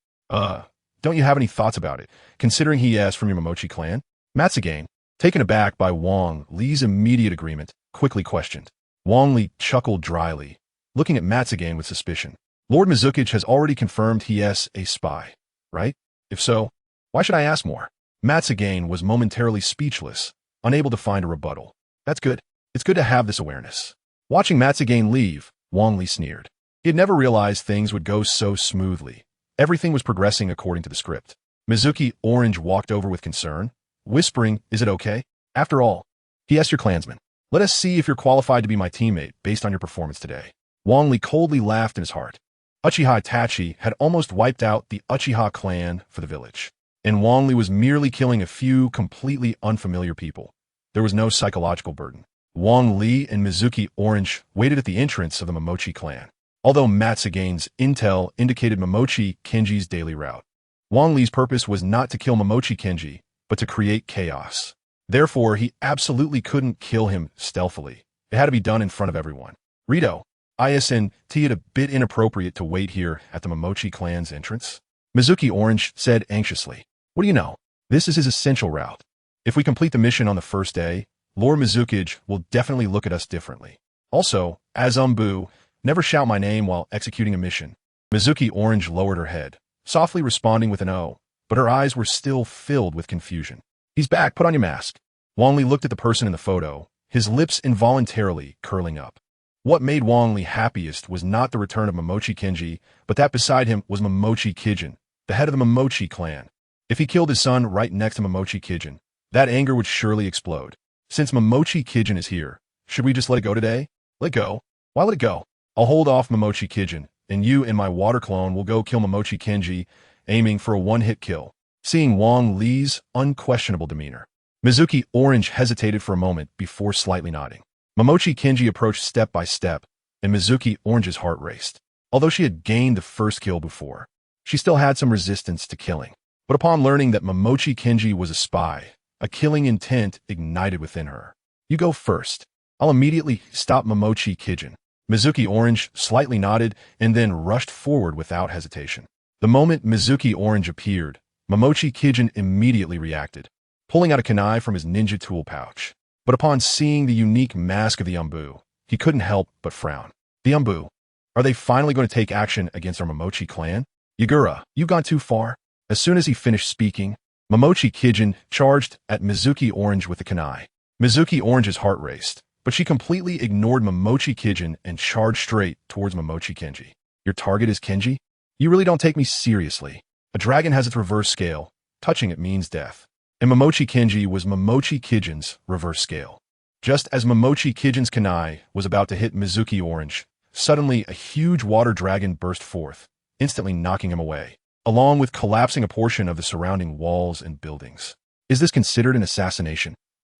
Don't you have any thoughts about it, considering he is from your Momochi clan?" Matsugane, taken aback by Wang Li's immediate agreement, quickly questioned. Wang Li chuckled dryly, looking at Matsugane with suspicion. "Lord Mizuki has already confirmed he is a spy, right? If so, why should I ask more?" Matsugane was momentarily speechless, unable to find a rebuttal. "That's good. It's good to have this awareness." Watching Matsugane leave, Wang Li sneered. He had never realized things would go so smoothly. Everything was progressing according to the script. Mizuki Orange walked over with concern, whispering, "Is it okay? After all, he asked your clansman. Let us see if you're qualified to be my teammate based on your performance today." Wang Li coldly laughed in his heart. Uchiha Itachi had almost wiped out the Uchiha clan for the village, and Wang Li was merely killing a few completely unfamiliar people. There was no psychological burden. Wang Li and Mizuki Orange waited at the entrance of the Momochi clan. Although Matsugane's intel indicated Momochi Kenji's daily route, Wang Li's purpose was not to kill Momochi Kenji, but to create chaos. Therefore, he absolutely couldn't kill him stealthily. It had to be done in front of everyone. "Rito, isn't it a bit inappropriate to wait here at the Momochi clan's entrance?" Mizuki Orange said anxiously. "What do you know? This is his essential route. If we complete the mission on the first day, Lord Mizuki will definitely look at us differently. Also, as Umbu, never shout my name while executing a mission." Mizuki Orange lowered her head, softly responding with an "oh," but her eyes were still filled with confusion. "He's back, put on your mask." Wang Li looked at the person in the photo, his lips involuntarily curling up. What made Wang Li happiest was not the return of Momochi Kenji, but that beside him was Momochi Kijin, the head of the Momochi clan. If he killed his son right next to Momochi Kijin, that anger would surely explode. Since Momochi Kijin is here, should we just let it go today? Let go? Why let it go? I'll hold off Momochi Kijin, and you and my water clone will go kill Momochi Kenji, aiming for a one-hit kill. Seeing Wang Li's unquestionable demeanor, Mizuki Orange hesitated for a moment before slightly nodding. Momochi Kinji approached step by step, and Mizuki Orange's heart raced. Although she had gained the first kill before, she still had some resistance to killing. But upon learning that Momochi Kinji was a spy, a killing intent ignited within her. You go first. I'll immediately stop Momochi Kijin. Mizuki Orange slightly nodded and then rushed forward without hesitation. The moment Mizuki Orange appeared, Momochi Kijin immediately reacted, pulling out a kunai from his ninja tool pouch. But upon seeing the unique mask of the Umbu, he couldn't help but frown. The Umbu. Are they finally going to take action against our Momochi clan? Yagura, you've gone too far. As soon as he finished speaking, Momochi Kijin charged at Mizuki Orange with the kunai. Mizuki Orange's heart raced, but she completely ignored Momochi Kijin and charged straight towards Momochi Kinji. Your target is Kinji? You really don't take me seriously. A dragon has its reverse scale. Touching it means death. And Momochi Kinji was Momochi Kijin's reverse scale. Just as Momochi Kijin's kunai was about to hit Mizuki Orange, suddenly a huge water dragon burst forth, instantly knocking him away, along with collapsing a portion of the surrounding walls and buildings. Is this considered an assassination?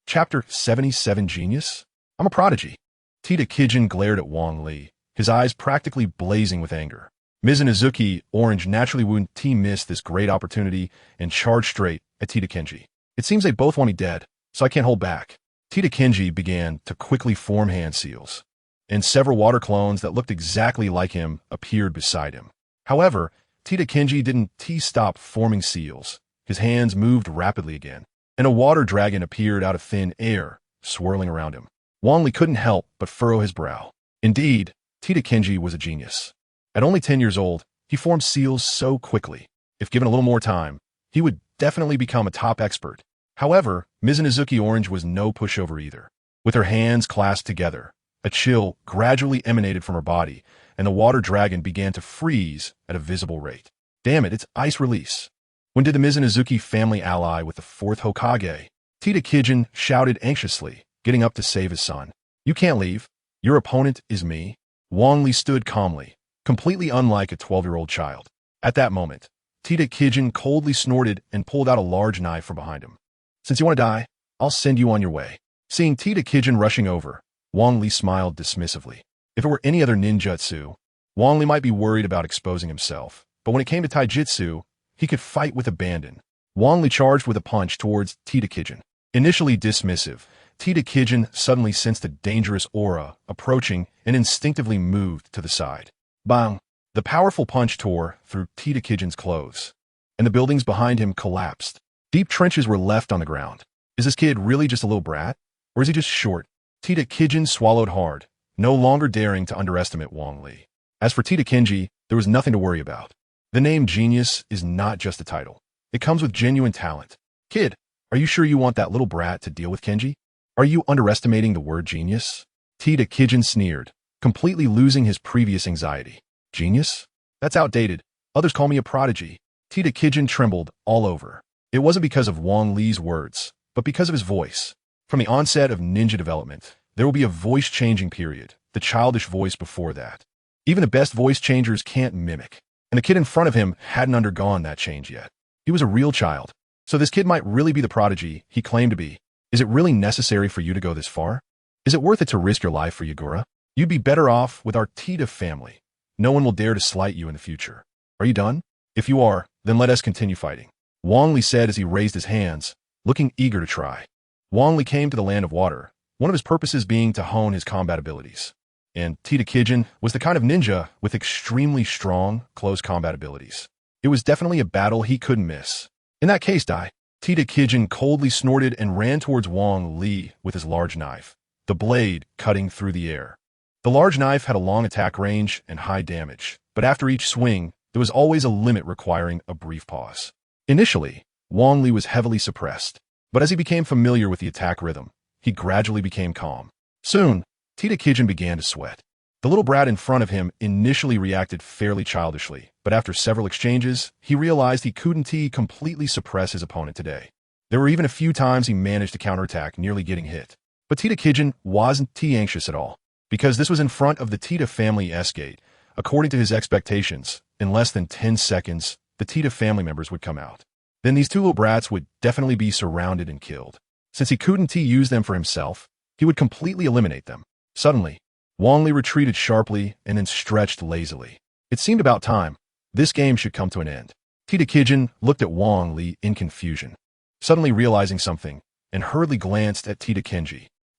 Chapter 77 Genius? I'm a prodigy. Tita Kijin glared at Wang Li, his eyes practically blazing with anger. Mizuki Orange naturally wouldn't miss this great opportunity and charged straight at Tita Kinji. It seems they both want me dead, so I can't hold back. Tita Kinji began to quickly form hand seals, and several water clones that looked exactly like him appeared beside him. However, Tita Kinji didn't stop forming seals. His hands moved rapidly again, and a water dragon appeared out of thin air, swirling around him. Wang Li couldn't help but furrow his brow. Indeed, Tita Kinji was a genius. At only 10 years old, he formed seals so quickly. If given a little more time, he would definitely become a top expert. However, Mizuki Orange was no pushover either. With her hands clasped together, a chill gradually emanated from her body, and the water dragon began to freeze at a visible rate. Damn it, it's ice release. When did the Mizuki family ally with the Fourth Hokage? Tita Kijin shouted anxiously, getting up to save his son. You can't leave. Your opponent is me. Wang Li stood calmly, completely unlike a 12-year-old child. At that moment, Tita Kijin coldly snorted and pulled out a large knife from behind him. Since you want to die, I'll send you on your way. Seeing Tita Kijin rushing over, Wang Li smiled dismissively. If it were any other ninjutsu, Wang Li might be worried about exposing himself, but when it came to taijutsu, he could fight with abandon. Wang Li charged with a punch towards Tita Kijin. Initially dismissive, Tita Kijin suddenly sensed a dangerous aura approaching and instinctively moved to the side. Bang! The powerful punch tore through Tita Kijin's clothes, and the buildings behind him collapsed. Deep trenches were left on the ground. Is this kid really just a little brat? Or is he just short? Tita Kijin swallowed hard, no longer daring to underestimate Wang Li. As for Tita Kinji, there was nothing to worry about. The name genius is not just a title. It comes with genuine talent. Kid, are you sure you want that little brat to deal with Kinji? Are you underestimating the word genius? Tita Kijin sneered, completely losing his previous anxiety. Genius? That's outdated. Others call me a prodigy. Tita Kijin trembled all over. It wasn't because of Wang Li's words, but because of his voice. From the onset of ninja development, there will be a voice-changing period, the childish voice before that. Even the best voice changers can't mimic, and the kid in front of him hadn't undergone that change yet. He was a real child, so this kid might really be the prodigy he claimed to be. Is it really necessary for you to go this far? Is it worth it to risk your life for Yagura? You'd be better off with our Tita family. No one will dare to slight you in the future. Are you done? If you are, then let us continue fighting. Wang Li said as he raised his hands, looking eager to try. Wang Li came to the land of water, one of his purposes being to hone his combat abilities. And Tita Kijin was the kind of ninja with extremely strong, close combat abilities. It was definitely a battle he couldn't miss. In that case, Tita Kijin coldly snorted and ran towards Wang Li with his large knife, the blade cutting through the air. The large knife had a long attack range and high damage, but after each swing, there was always a limit requiring a brief pause. Initially, Wang Li was heavily suppressed, but as he became familiar with the attack rhythm, he gradually became calm. Soon, Tita Kijin began to sweat. The little brat in front of him initially reacted fairly childishly, but after several exchanges, he realized he couldn't completely suppress his opponent today. There were even a few times he managed to counterattack, nearly getting hit. But Tita Kijin wasn't anxious at all, because this was in front of the Tita family S-gate. According to his expectations, in less than 10 seconds, the Tita family members would come out. then these two little brats would definitely be surrounded and killed. Since he couldn't use them for himself, he would completely eliminate them. Suddenly, Wang Li retreated sharply and then stretched lazily. It seemed about time. This game should come to an end. Tita looked at Wang Li in confusion, suddenly realizing something, and hurriedly glanced at Tita.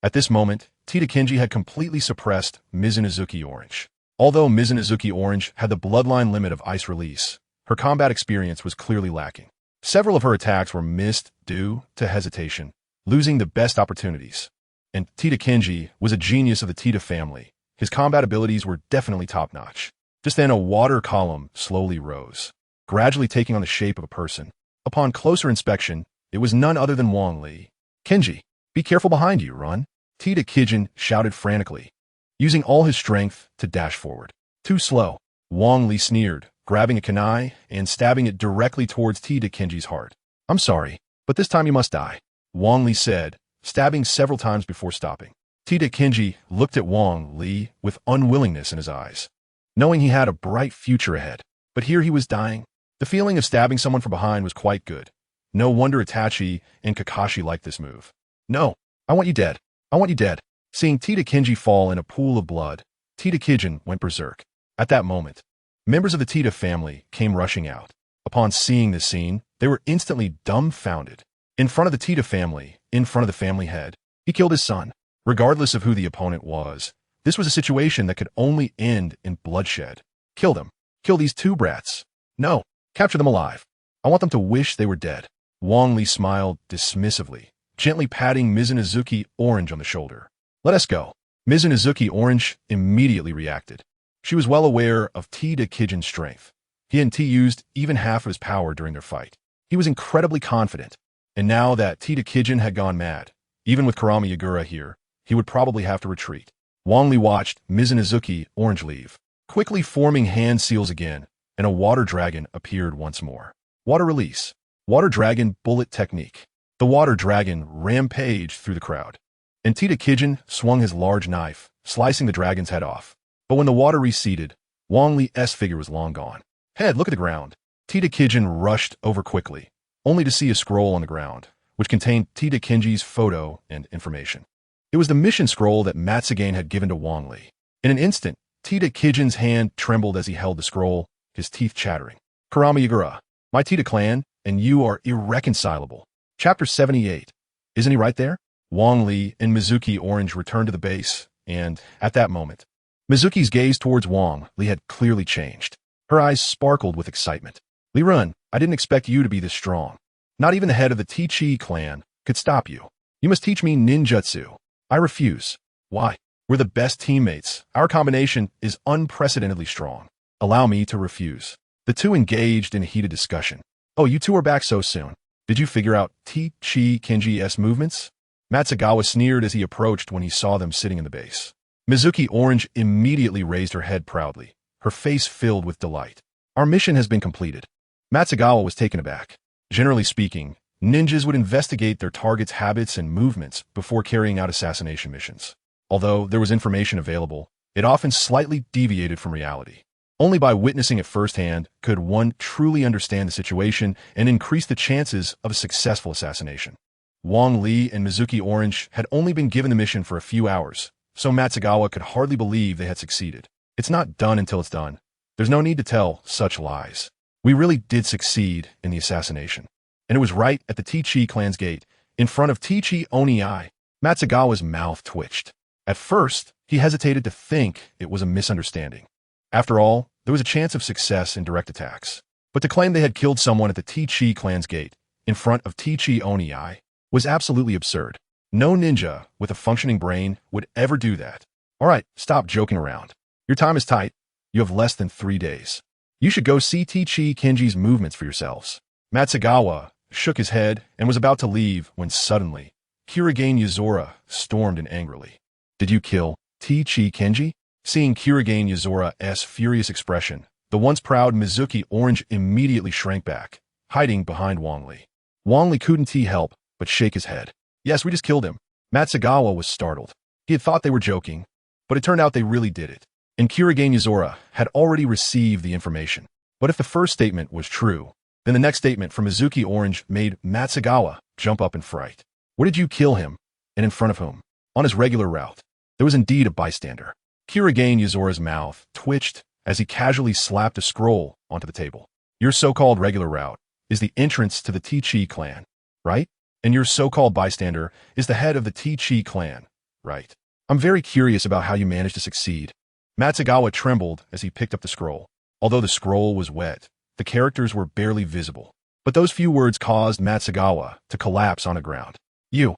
At this moment, Tita had completely suppressed Mizunozuki Orange. Although Mizunozuki Orange had the bloodline limit of ice release, her combat experience was clearly lacking. Several of her attacks were missed due to hesitation, losing the best opportunities. And Tita was a genius of the Tita family. His combat abilities were definitely top-notch. Just then, a water column slowly rose, gradually taking on the shape of a person. Upon closer inspection, it was none other than Wang Li. "Kenji, be careful behind you, run!" Tita shouted frantically, using all his strength to dash forward. "Too slow," Wang Li sneered, grabbing a kunai and stabbing it directly towards Tita heart. "I'm sorry, but this time you must die," Wang Li said, stabbing several times before stopping. Tita looked at Wang Li with unwillingness in his eyes, knowing he had a bright future ahead. But here he was dying. The feeling of stabbing someone from behind was quite good. No wonder Itachi and Kakashi liked this move. "No, I want you dead. I want you dead." Seeing Tita fall in a pool of blood, Tita went berserk. At that moment, members of the Tita family came rushing out. Upon seeing this scene, they were instantly dumbfounded. In front of the Tita family, in front of the family head, he killed his son. Regardless of who the opponent was, this was a situation that could only end in bloodshed. "Kill them. Kill these two brats. No, capture them alive. I want them to wish they were dead." Wang Li smiled dismissively, gently patting Mizunozuki Orange on the shoulder. "Let us go." Mizunozuki Orange immediately reacted. She was well aware of Tita strength. He hadn't used even half of his power during their fight. He was incredibly confident, and now that Tita had gone mad, even with Kurama Yagura here, he would probably have to retreat. Wang Li watched Mizunozuki Orange leave, quickly forming hand seals again, and a water dragon appeared once more. Water release. Water dragon bullet technique. The water dragon rampaged through the crowd, and Tita swung his large knife, slicing the dragon's head off. But when the water receded, Wang Li's figure was long gone. "Head, look at the ground." Tita rushed over quickly, only to see a scroll on the ground, which contained Tita photo and information. It was the mission scroll that Matsugane had given to Wang Li. In an instant, Tita hand trembled as he held the scroll, his teeth chattering. "Kurama Yagura, my Tita clan, and you are irreconcilable." Chapter 78. Isn't he right there? Wang Li and Mizuki Orange returned to the base, and, at that moment, Mizuki's gaze towards Wang Li had clearly changed. Her eyes sparkled with excitement. "Li Run, I didn't expect you to be this strong. Not even the head of the Tichi clan could stop you. You must teach me ninjutsu." "I refuse." "Why? We're the best teammates. Our combination is unprecedentedly strong." "Allow me to refuse." The two engaged in a heated discussion. "Oh, you two are back so soon. Did you figure out Kenji's movements?" Matsugawa sneered as he approached when he saw them sitting in the base. Mizuki Orange immediately raised her head proudly, her face filled with delight. "Our mission has been completed." Matsugawa was taken aback. Generally speaking, ninjas would investigate their target's habits and movements before carrying out assassination missions. Although there was information available, it often slightly deviated from reality. Only by witnessing it firsthand could one truly understand the situation and increase the chances of a successful assassination. Wang Li and Mizuki Orange had only been given the mission for a few hours, so Matsugawa could hardly believe they had succeeded. "It's not done until it's done. There's no need to tell such lies. We really did succeed in the assassination. And it was right at the Tichi clan's gate, in front of Tichi Onii." Matsugawa's mouth twitched. At first, he hesitated to think it was a misunderstanding. After all, there was a chance of success in direct attacks. But to claim they had killed someone at the Tichi clan's gate, in front of Tichi Onii, was absolutely absurd. No ninja with a functioning brain would ever do that. "All right, stop joking around. Your time is tight. You have less than 3 days. You should go see Kenji's movements for yourselves." Matsugawa shook his head and was about to leave when suddenly, Shuriken Yuzora stormed in angrily. "Did you kill Kenji?" Seeing Shuriken Yuzora's furious expression, the once proud Mizuki Orange immediately shrank back, hiding behind Wang Li. Wang Li couldn't help but shake his head. "Yes, we just killed him." Matsugawa was startled. He had thought they were joking, but it turned out they really did it. And Shuriken Yuzora had already received the information. But if the first statement was true, Then the next statement from Mizuki Orange made Matsugawa jump up in fright. Where did you kill him? And in front of whom? On his regular route. There was indeed a bystander. Shuriken Yuzura's mouth twitched as he casually slapped a scroll onto the table. Your so-called regular route is the entrance to the T-Chi clan, right? And your so-called bystander is the head of the T-Chi clan, right? I'm very curious about how you managed to succeed. Matsugawa trembled as he picked up the scroll. Although the scroll was wet, the characters were barely visible. But those few words caused Matsugawa to collapse on the ground. You.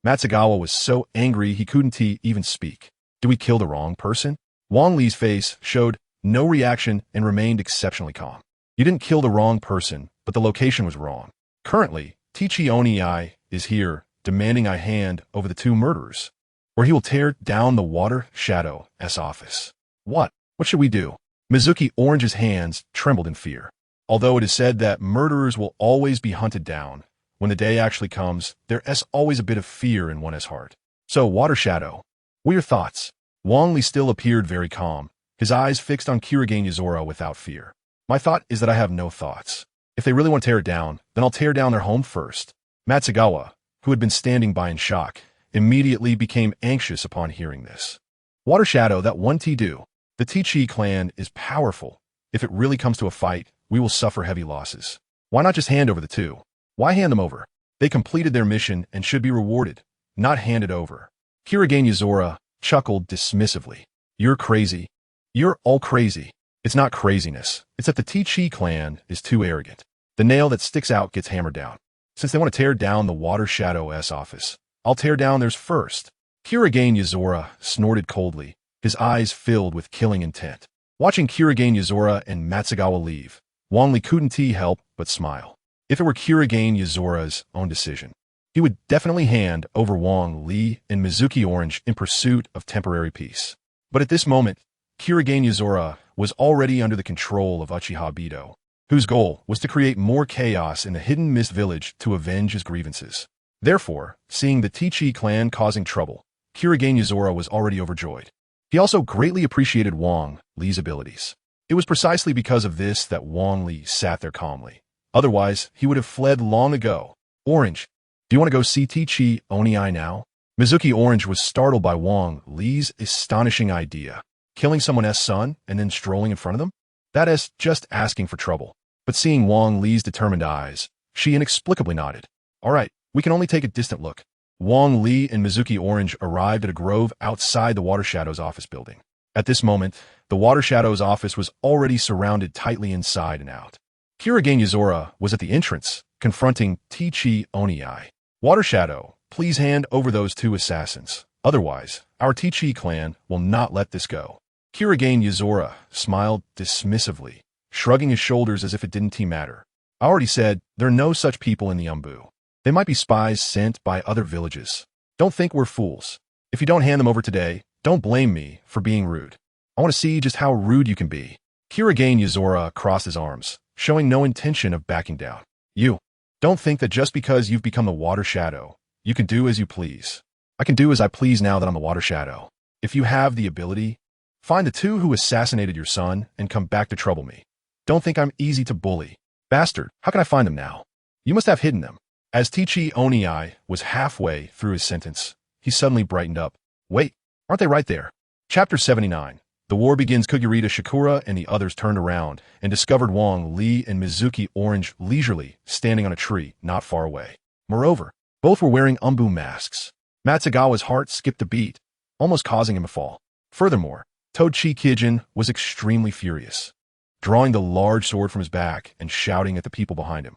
Matsugawa was so angry he couldn't even speak. Did we kill the wrong person? Wang Li's face showed no reaction and remained exceptionally calm. You didn't kill the wrong person, but the location was wrong. Currently, Tichi Onii is here, demanding I hand over the two murderers, or he will tear down the Water Shadow's office. What? What should we do? Mizuki Orange's hands trembled in fear. Although it is said that murderers will always be hunted down, when the day actually comes, there is always a bit of fear in one's heart. So, Water Shadow, what are your thoughts? Wang Li still appeared very calm, his eyes fixed on Shuriken Yuzura without fear. My thought is that I have no thoughts. If they really want to tear it down, then I'll tear down their home first. Matsugawa, who had been standing by in shock, immediately became anxious upon hearing this. Water Shadow, that one do. The T-Chi clan is powerful. If it really comes to a fight, we will suffer heavy losses. Why not just hand over the two? Why hand them over? They completed their mission and should be rewarded, not handed over. Shuriken Yuzura chuckled dismissively. You're crazy. You're all crazy. It's not craziness. It's that the T-Chi clan is too arrogant. The nail that sticks out gets hammered down. Since they want to tear down the Water Shadow's office, I'll tear down theirs first. Shuriken Yuzura snorted coldly, his eyes filled with killing intent. Watching Shuriken Yuzura and Matsugawa leave, Wang Li couldn't help but smile. If it were Shuriken Yuzura's own decision, he would definitely hand over Wang Li and Mizuki Orange in pursuit of temporary peace. But at this moment, Shuriken Yuzura was already under the control of Uchiha Bido, whose goal was to create more chaos in the Hidden Mist Village to avenge his grievances. Therefore, seeing the T-Chi clan causing trouble, Shuriken Yuzura was already overjoyed. He also greatly appreciated Wang Li's abilities. It was precisely because of this that Wang Li sat there calmly. Otherwise, he would have fled long ago. Orange, do you want to go see T-Chi Onii now? Mizuki Orange was startled by Wang Li's astonishing idea. Killing someone's son and then strolling in front of them? That is just asking for trouble. But seeing Wang Li's determined eyes, she inexplicably nodded. All right, we can only take a distant look. Wang Li and Mizuki Orange arrived at a grove outside the Water Shadow's office building. At this moment, the Water Shadow's office was already surrounded tightly inside and out. Shuriken Yuzura was at the entrance, confronting T-Chi Onii. Water Shadow, please hand over those two assassins. Otherwise, our T-Chi clan will not let this go. Shuriken Yuzura smiled dismissively, shrugging his shoulders as if it didn't matter. I already said there are no such people in the Umbu. They might be spies sent by other villages. Don't think we're fools. If you don't hand them over today, don't blame me for being rude. I want to see just how rude you can be. Shuriken Yuzura crossed his arms, showing no intention of backing down. You don't think that just because you've become the Water Shadow, you can do as you please. I can do as I please now that I'm the Water Shadow. If you have the ability, find the two who assassinated your son and come back to trouble me. Don't think I'm easy to bully. Bastard, how can I find them now? You must have hidden them. As T-Chi Onii was halfway through his sentence, he suddenly brightened up. Wait, aren't they right there? Chapter 79. The war begins. Kugurita Shikura and the others turned around and discovered Wang Li and Mizuki Orange leisurely standing on a tree not far away. Moreover, both were wearing umbu masks. Matsugawa's heart skipped a beat, almost causing him to fall. Furthermore, Tochi Kijin was extremely furious, drawing the large sword from his back and shouting at the people behind him.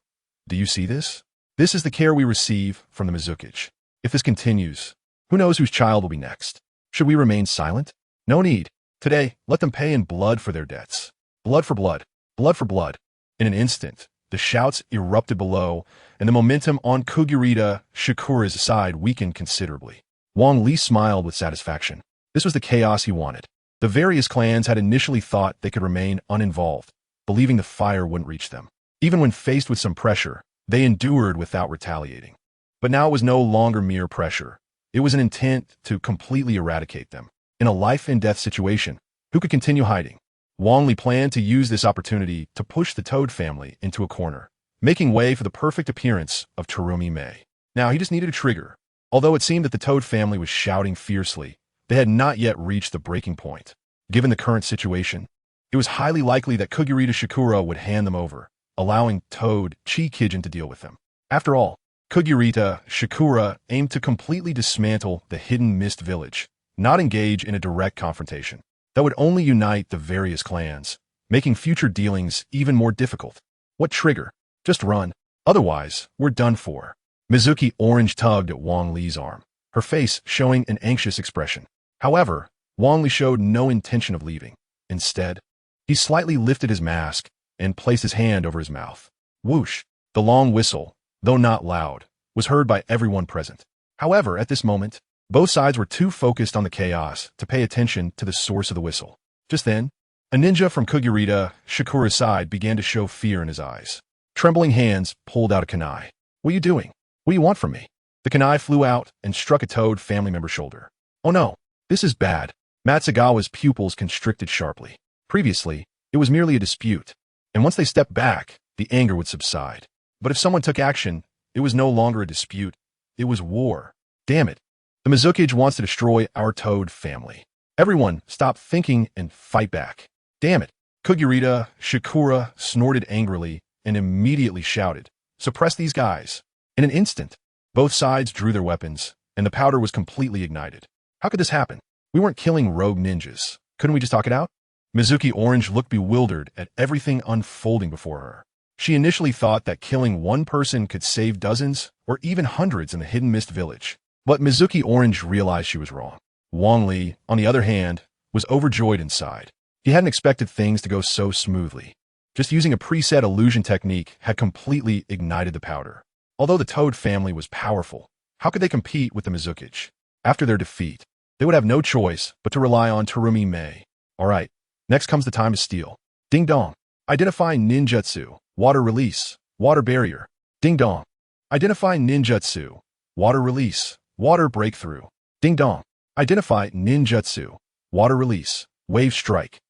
Do you see this? This is the care we receive from the Mizukage. If this continues, who knows whose child will be next? Should we remain silent? No need. Today, let them pay in blood for their debts. Blood for blood. Blood for blood. In an instant, the shouts erupted below, and the momentum on Kugurita Shikura's side weakened considerably. Wang Li smiled with satisfaction. This was the chaos he wanted. The various clans had initially thought they could remain uninvolved, believing the fire wouldn't reach them. Even when faced with some pressure, they endured without retaliating. But now it was no longer mere pressure. It was an intent to completely eradicate them. In a life-and-death situation, who could continue hiding? Wang Li planned to use this opportunity to push the Toad family into a corner, making way for the perfect appearance of Terumi Mei. Now, he just needed a trigger. Although it seemed that the Toad family was shouting fiercely, they had not yet reached the breaking point. Given the current situation, it was highly likely that Kogurita Shikura would hand them over, allowing Toad Chi-Kijin to deal with them. After all, Kogurita Shikura aimed to completely dismantle the Hidden Mist village, not engage in a direct confrontation. That would only unite the various clans, making future dealings even more difficult. What trigger? Just run. Otherwise, we're done for. Mizuki Orange tugged at Wang Li's arm, her face showing an anxious expression. However, Wang Li showed no intention of leaving. Instead, he slightly lifted his mask and placed his hand over his mouth. Whoosh! The long whistle, though not loud, was heard by everyone present. However, at this moment, both sides were too focused on the chaos to pay attention to the source of the whistle. Just then, a ninja from Kogurita Shikura's side began to show fear in his eyes. Trembling hands pulled out a kunai. What are you doing? What do you want from me? The kunai flew out and struck a Toad family member's shoulder. Oh no, this is bad. Matsugawa's pupils constricted sharply. Previously, it was merely a dispute, and once they stepped back, the anger would subside. But if someone took action, it was no longer a dispute, it was war. Damn it. The Mizukage wants to destroy our Toad family. Everyone, stop thinking and fight back. Damn it. Kogurita Shikura snorted angrily and immediately shouted, suppress these guys. In an instant, both sides drew their weapons, and the powder was completely ignited. How could this happen? We weren't killing rogue ninjas. Couldn't we just talk it out? Mizuki Orange looked bewildered at everything unfolding before her. She initially thought that killing one person could save dozens or even hundreds in the Hidden Mist village. But Mizuki Orange realized she was wrong. Wang Li, on the other hand, was overjoyed inside. He hadn't expected things to go so smoothly. Just using a preset illusion technique had completely ignited the powder. Although the Toad family was powerful, how could they compete with the Mizukage? After their defeat, they would have no choice but to rely on Terumi Mei. Alright, next comes the time of steel. Ding dong. Identify ninjutsu. Water release. Water barrier. Ding dong. Identify ninjutsu. Water release. Water breakthrough. Ding dong. Identify ninjutsu. Water release. Wave strike.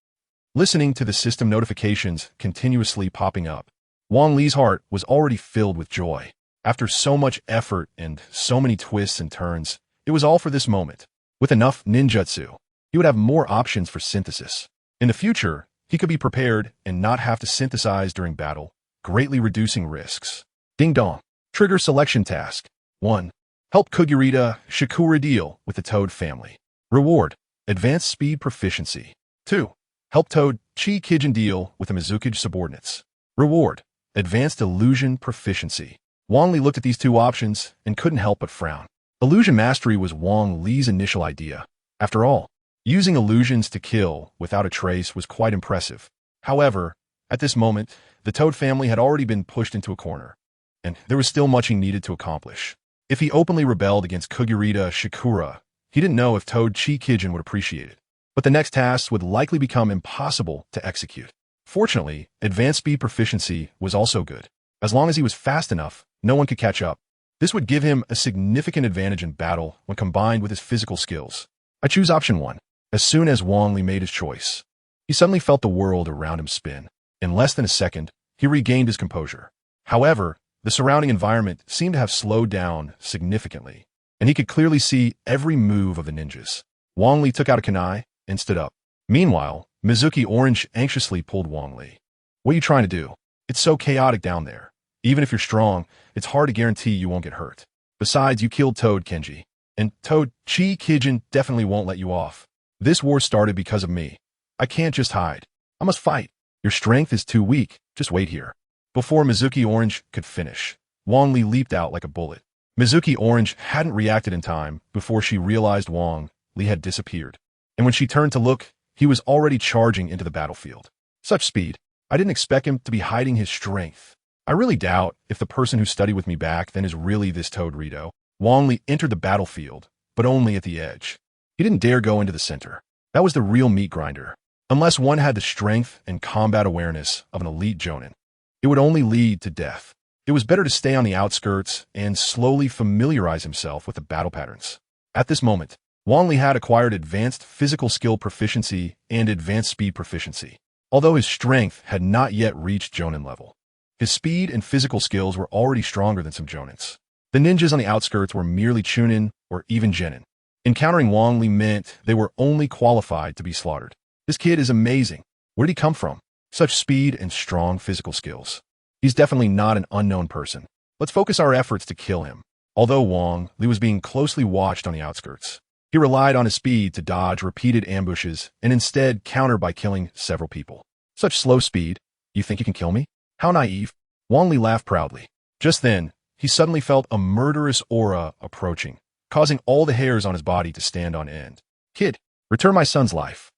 Listening to the system notifications continuously popping up, Wang Li's heart was already filled with joy. After so much effort and so many twists and turns, it was all for this moment. With enough ninjutsu, he would have more options for synthesis. In the future, he could be prepared and not have to synthesize during battle, greatly reducing risks. Ding dong. Trigger selection task. 1. Help Kogurita Shikura deal with the Toad family. Reward. Advanced speed proficiency. 2. Help Toad Chi-Kijin deal with the Mizukage subordinates. Reward. Advanced illusion proficiency. Wang Li looked at these two options and couldn't help but frown. Illusion mastery was Wang Li's initial idea. After all, using illusions to kill without a trace was quite impressive. However, at this moment, the Toad family had already been pushed into a corner, and there was still much he needed to accomplish. If he openly rebelled against Kogurita Shikura, he didn't know if Toad Chi-Kijin would appreciate it. But the next tasks would likely become impossible to execute. Fortunately, advanced speed proficiency was also good. As long as he was fast enough, no one could catch up. This would give him a significant advantage in battle when combined with his physical skills. I choose option 1. As soon as Wang Li made his choice, he suddenly felt the world around him spin. In less than a second, he regained his composure. However, the surrounding environment seemed to have slowed down significantly, and he could clearly see every move of the ninjas. Wang Li took out a kunai and stood up. Meanwhile, Mizuki Orange anxiously pulled Wang Li. What are you trying to do? It's so chaotic down there. Even if you're strong, it's hard to guarantee you won't get hurt. Besides, you killed Toad Kenji, and Toad Chi-Kijin definitely won't let you off. This war started because of me. I can't just hide. I must fight. Your strength is too weak. Just wait here. Before Mizuki Orange could finish, Wang Li leaped out like a bullet. Mizuki Orange hadn't reacted in time before she realized Wang Li had disappeared. And when she turned to look, he was already charging into the battlefield. Such speed. I didn't expect him to be hiding his strength. I really doubt if the person who studied with me back then is really this Toad Rito. Wang Li entered the battlefield, but only at the edge. He didn't dare go into the center. That was the real meat grinder. Unless one had the strength and combat awareness of an elite jonin, it would only lead to death. It was better to stay on the outskirts and slowly familiarize himself with the battle patterns. At this moment, Wang Li had acquired advanced physical skill proficiency and advanced speed proficiency. although his strength had not yet reached Jonin level. His speed and physical skills were already stronger than some Jonins. The ninjas on the outskirts were merely Chunin or even Genin. Encountering Wang Li meant they were only qualified to be slaughtered. This kid is amazing. Where did he come from? Such speed and strong physical skills. He's definitely not an unknown person. Let's focus our efforts to kill him. Although Wang Li was being closely watched on the outskirts, he relied on his speed to dodge repeated ambushes and instead counter by killing several people. Such slow speed. You think you can kill me? How naive. Wang Li laughed proudly. Just then, he suddenly felt a murderous aura approaching, causing all the hairs on his body to stand on end. Kid, return my son's life.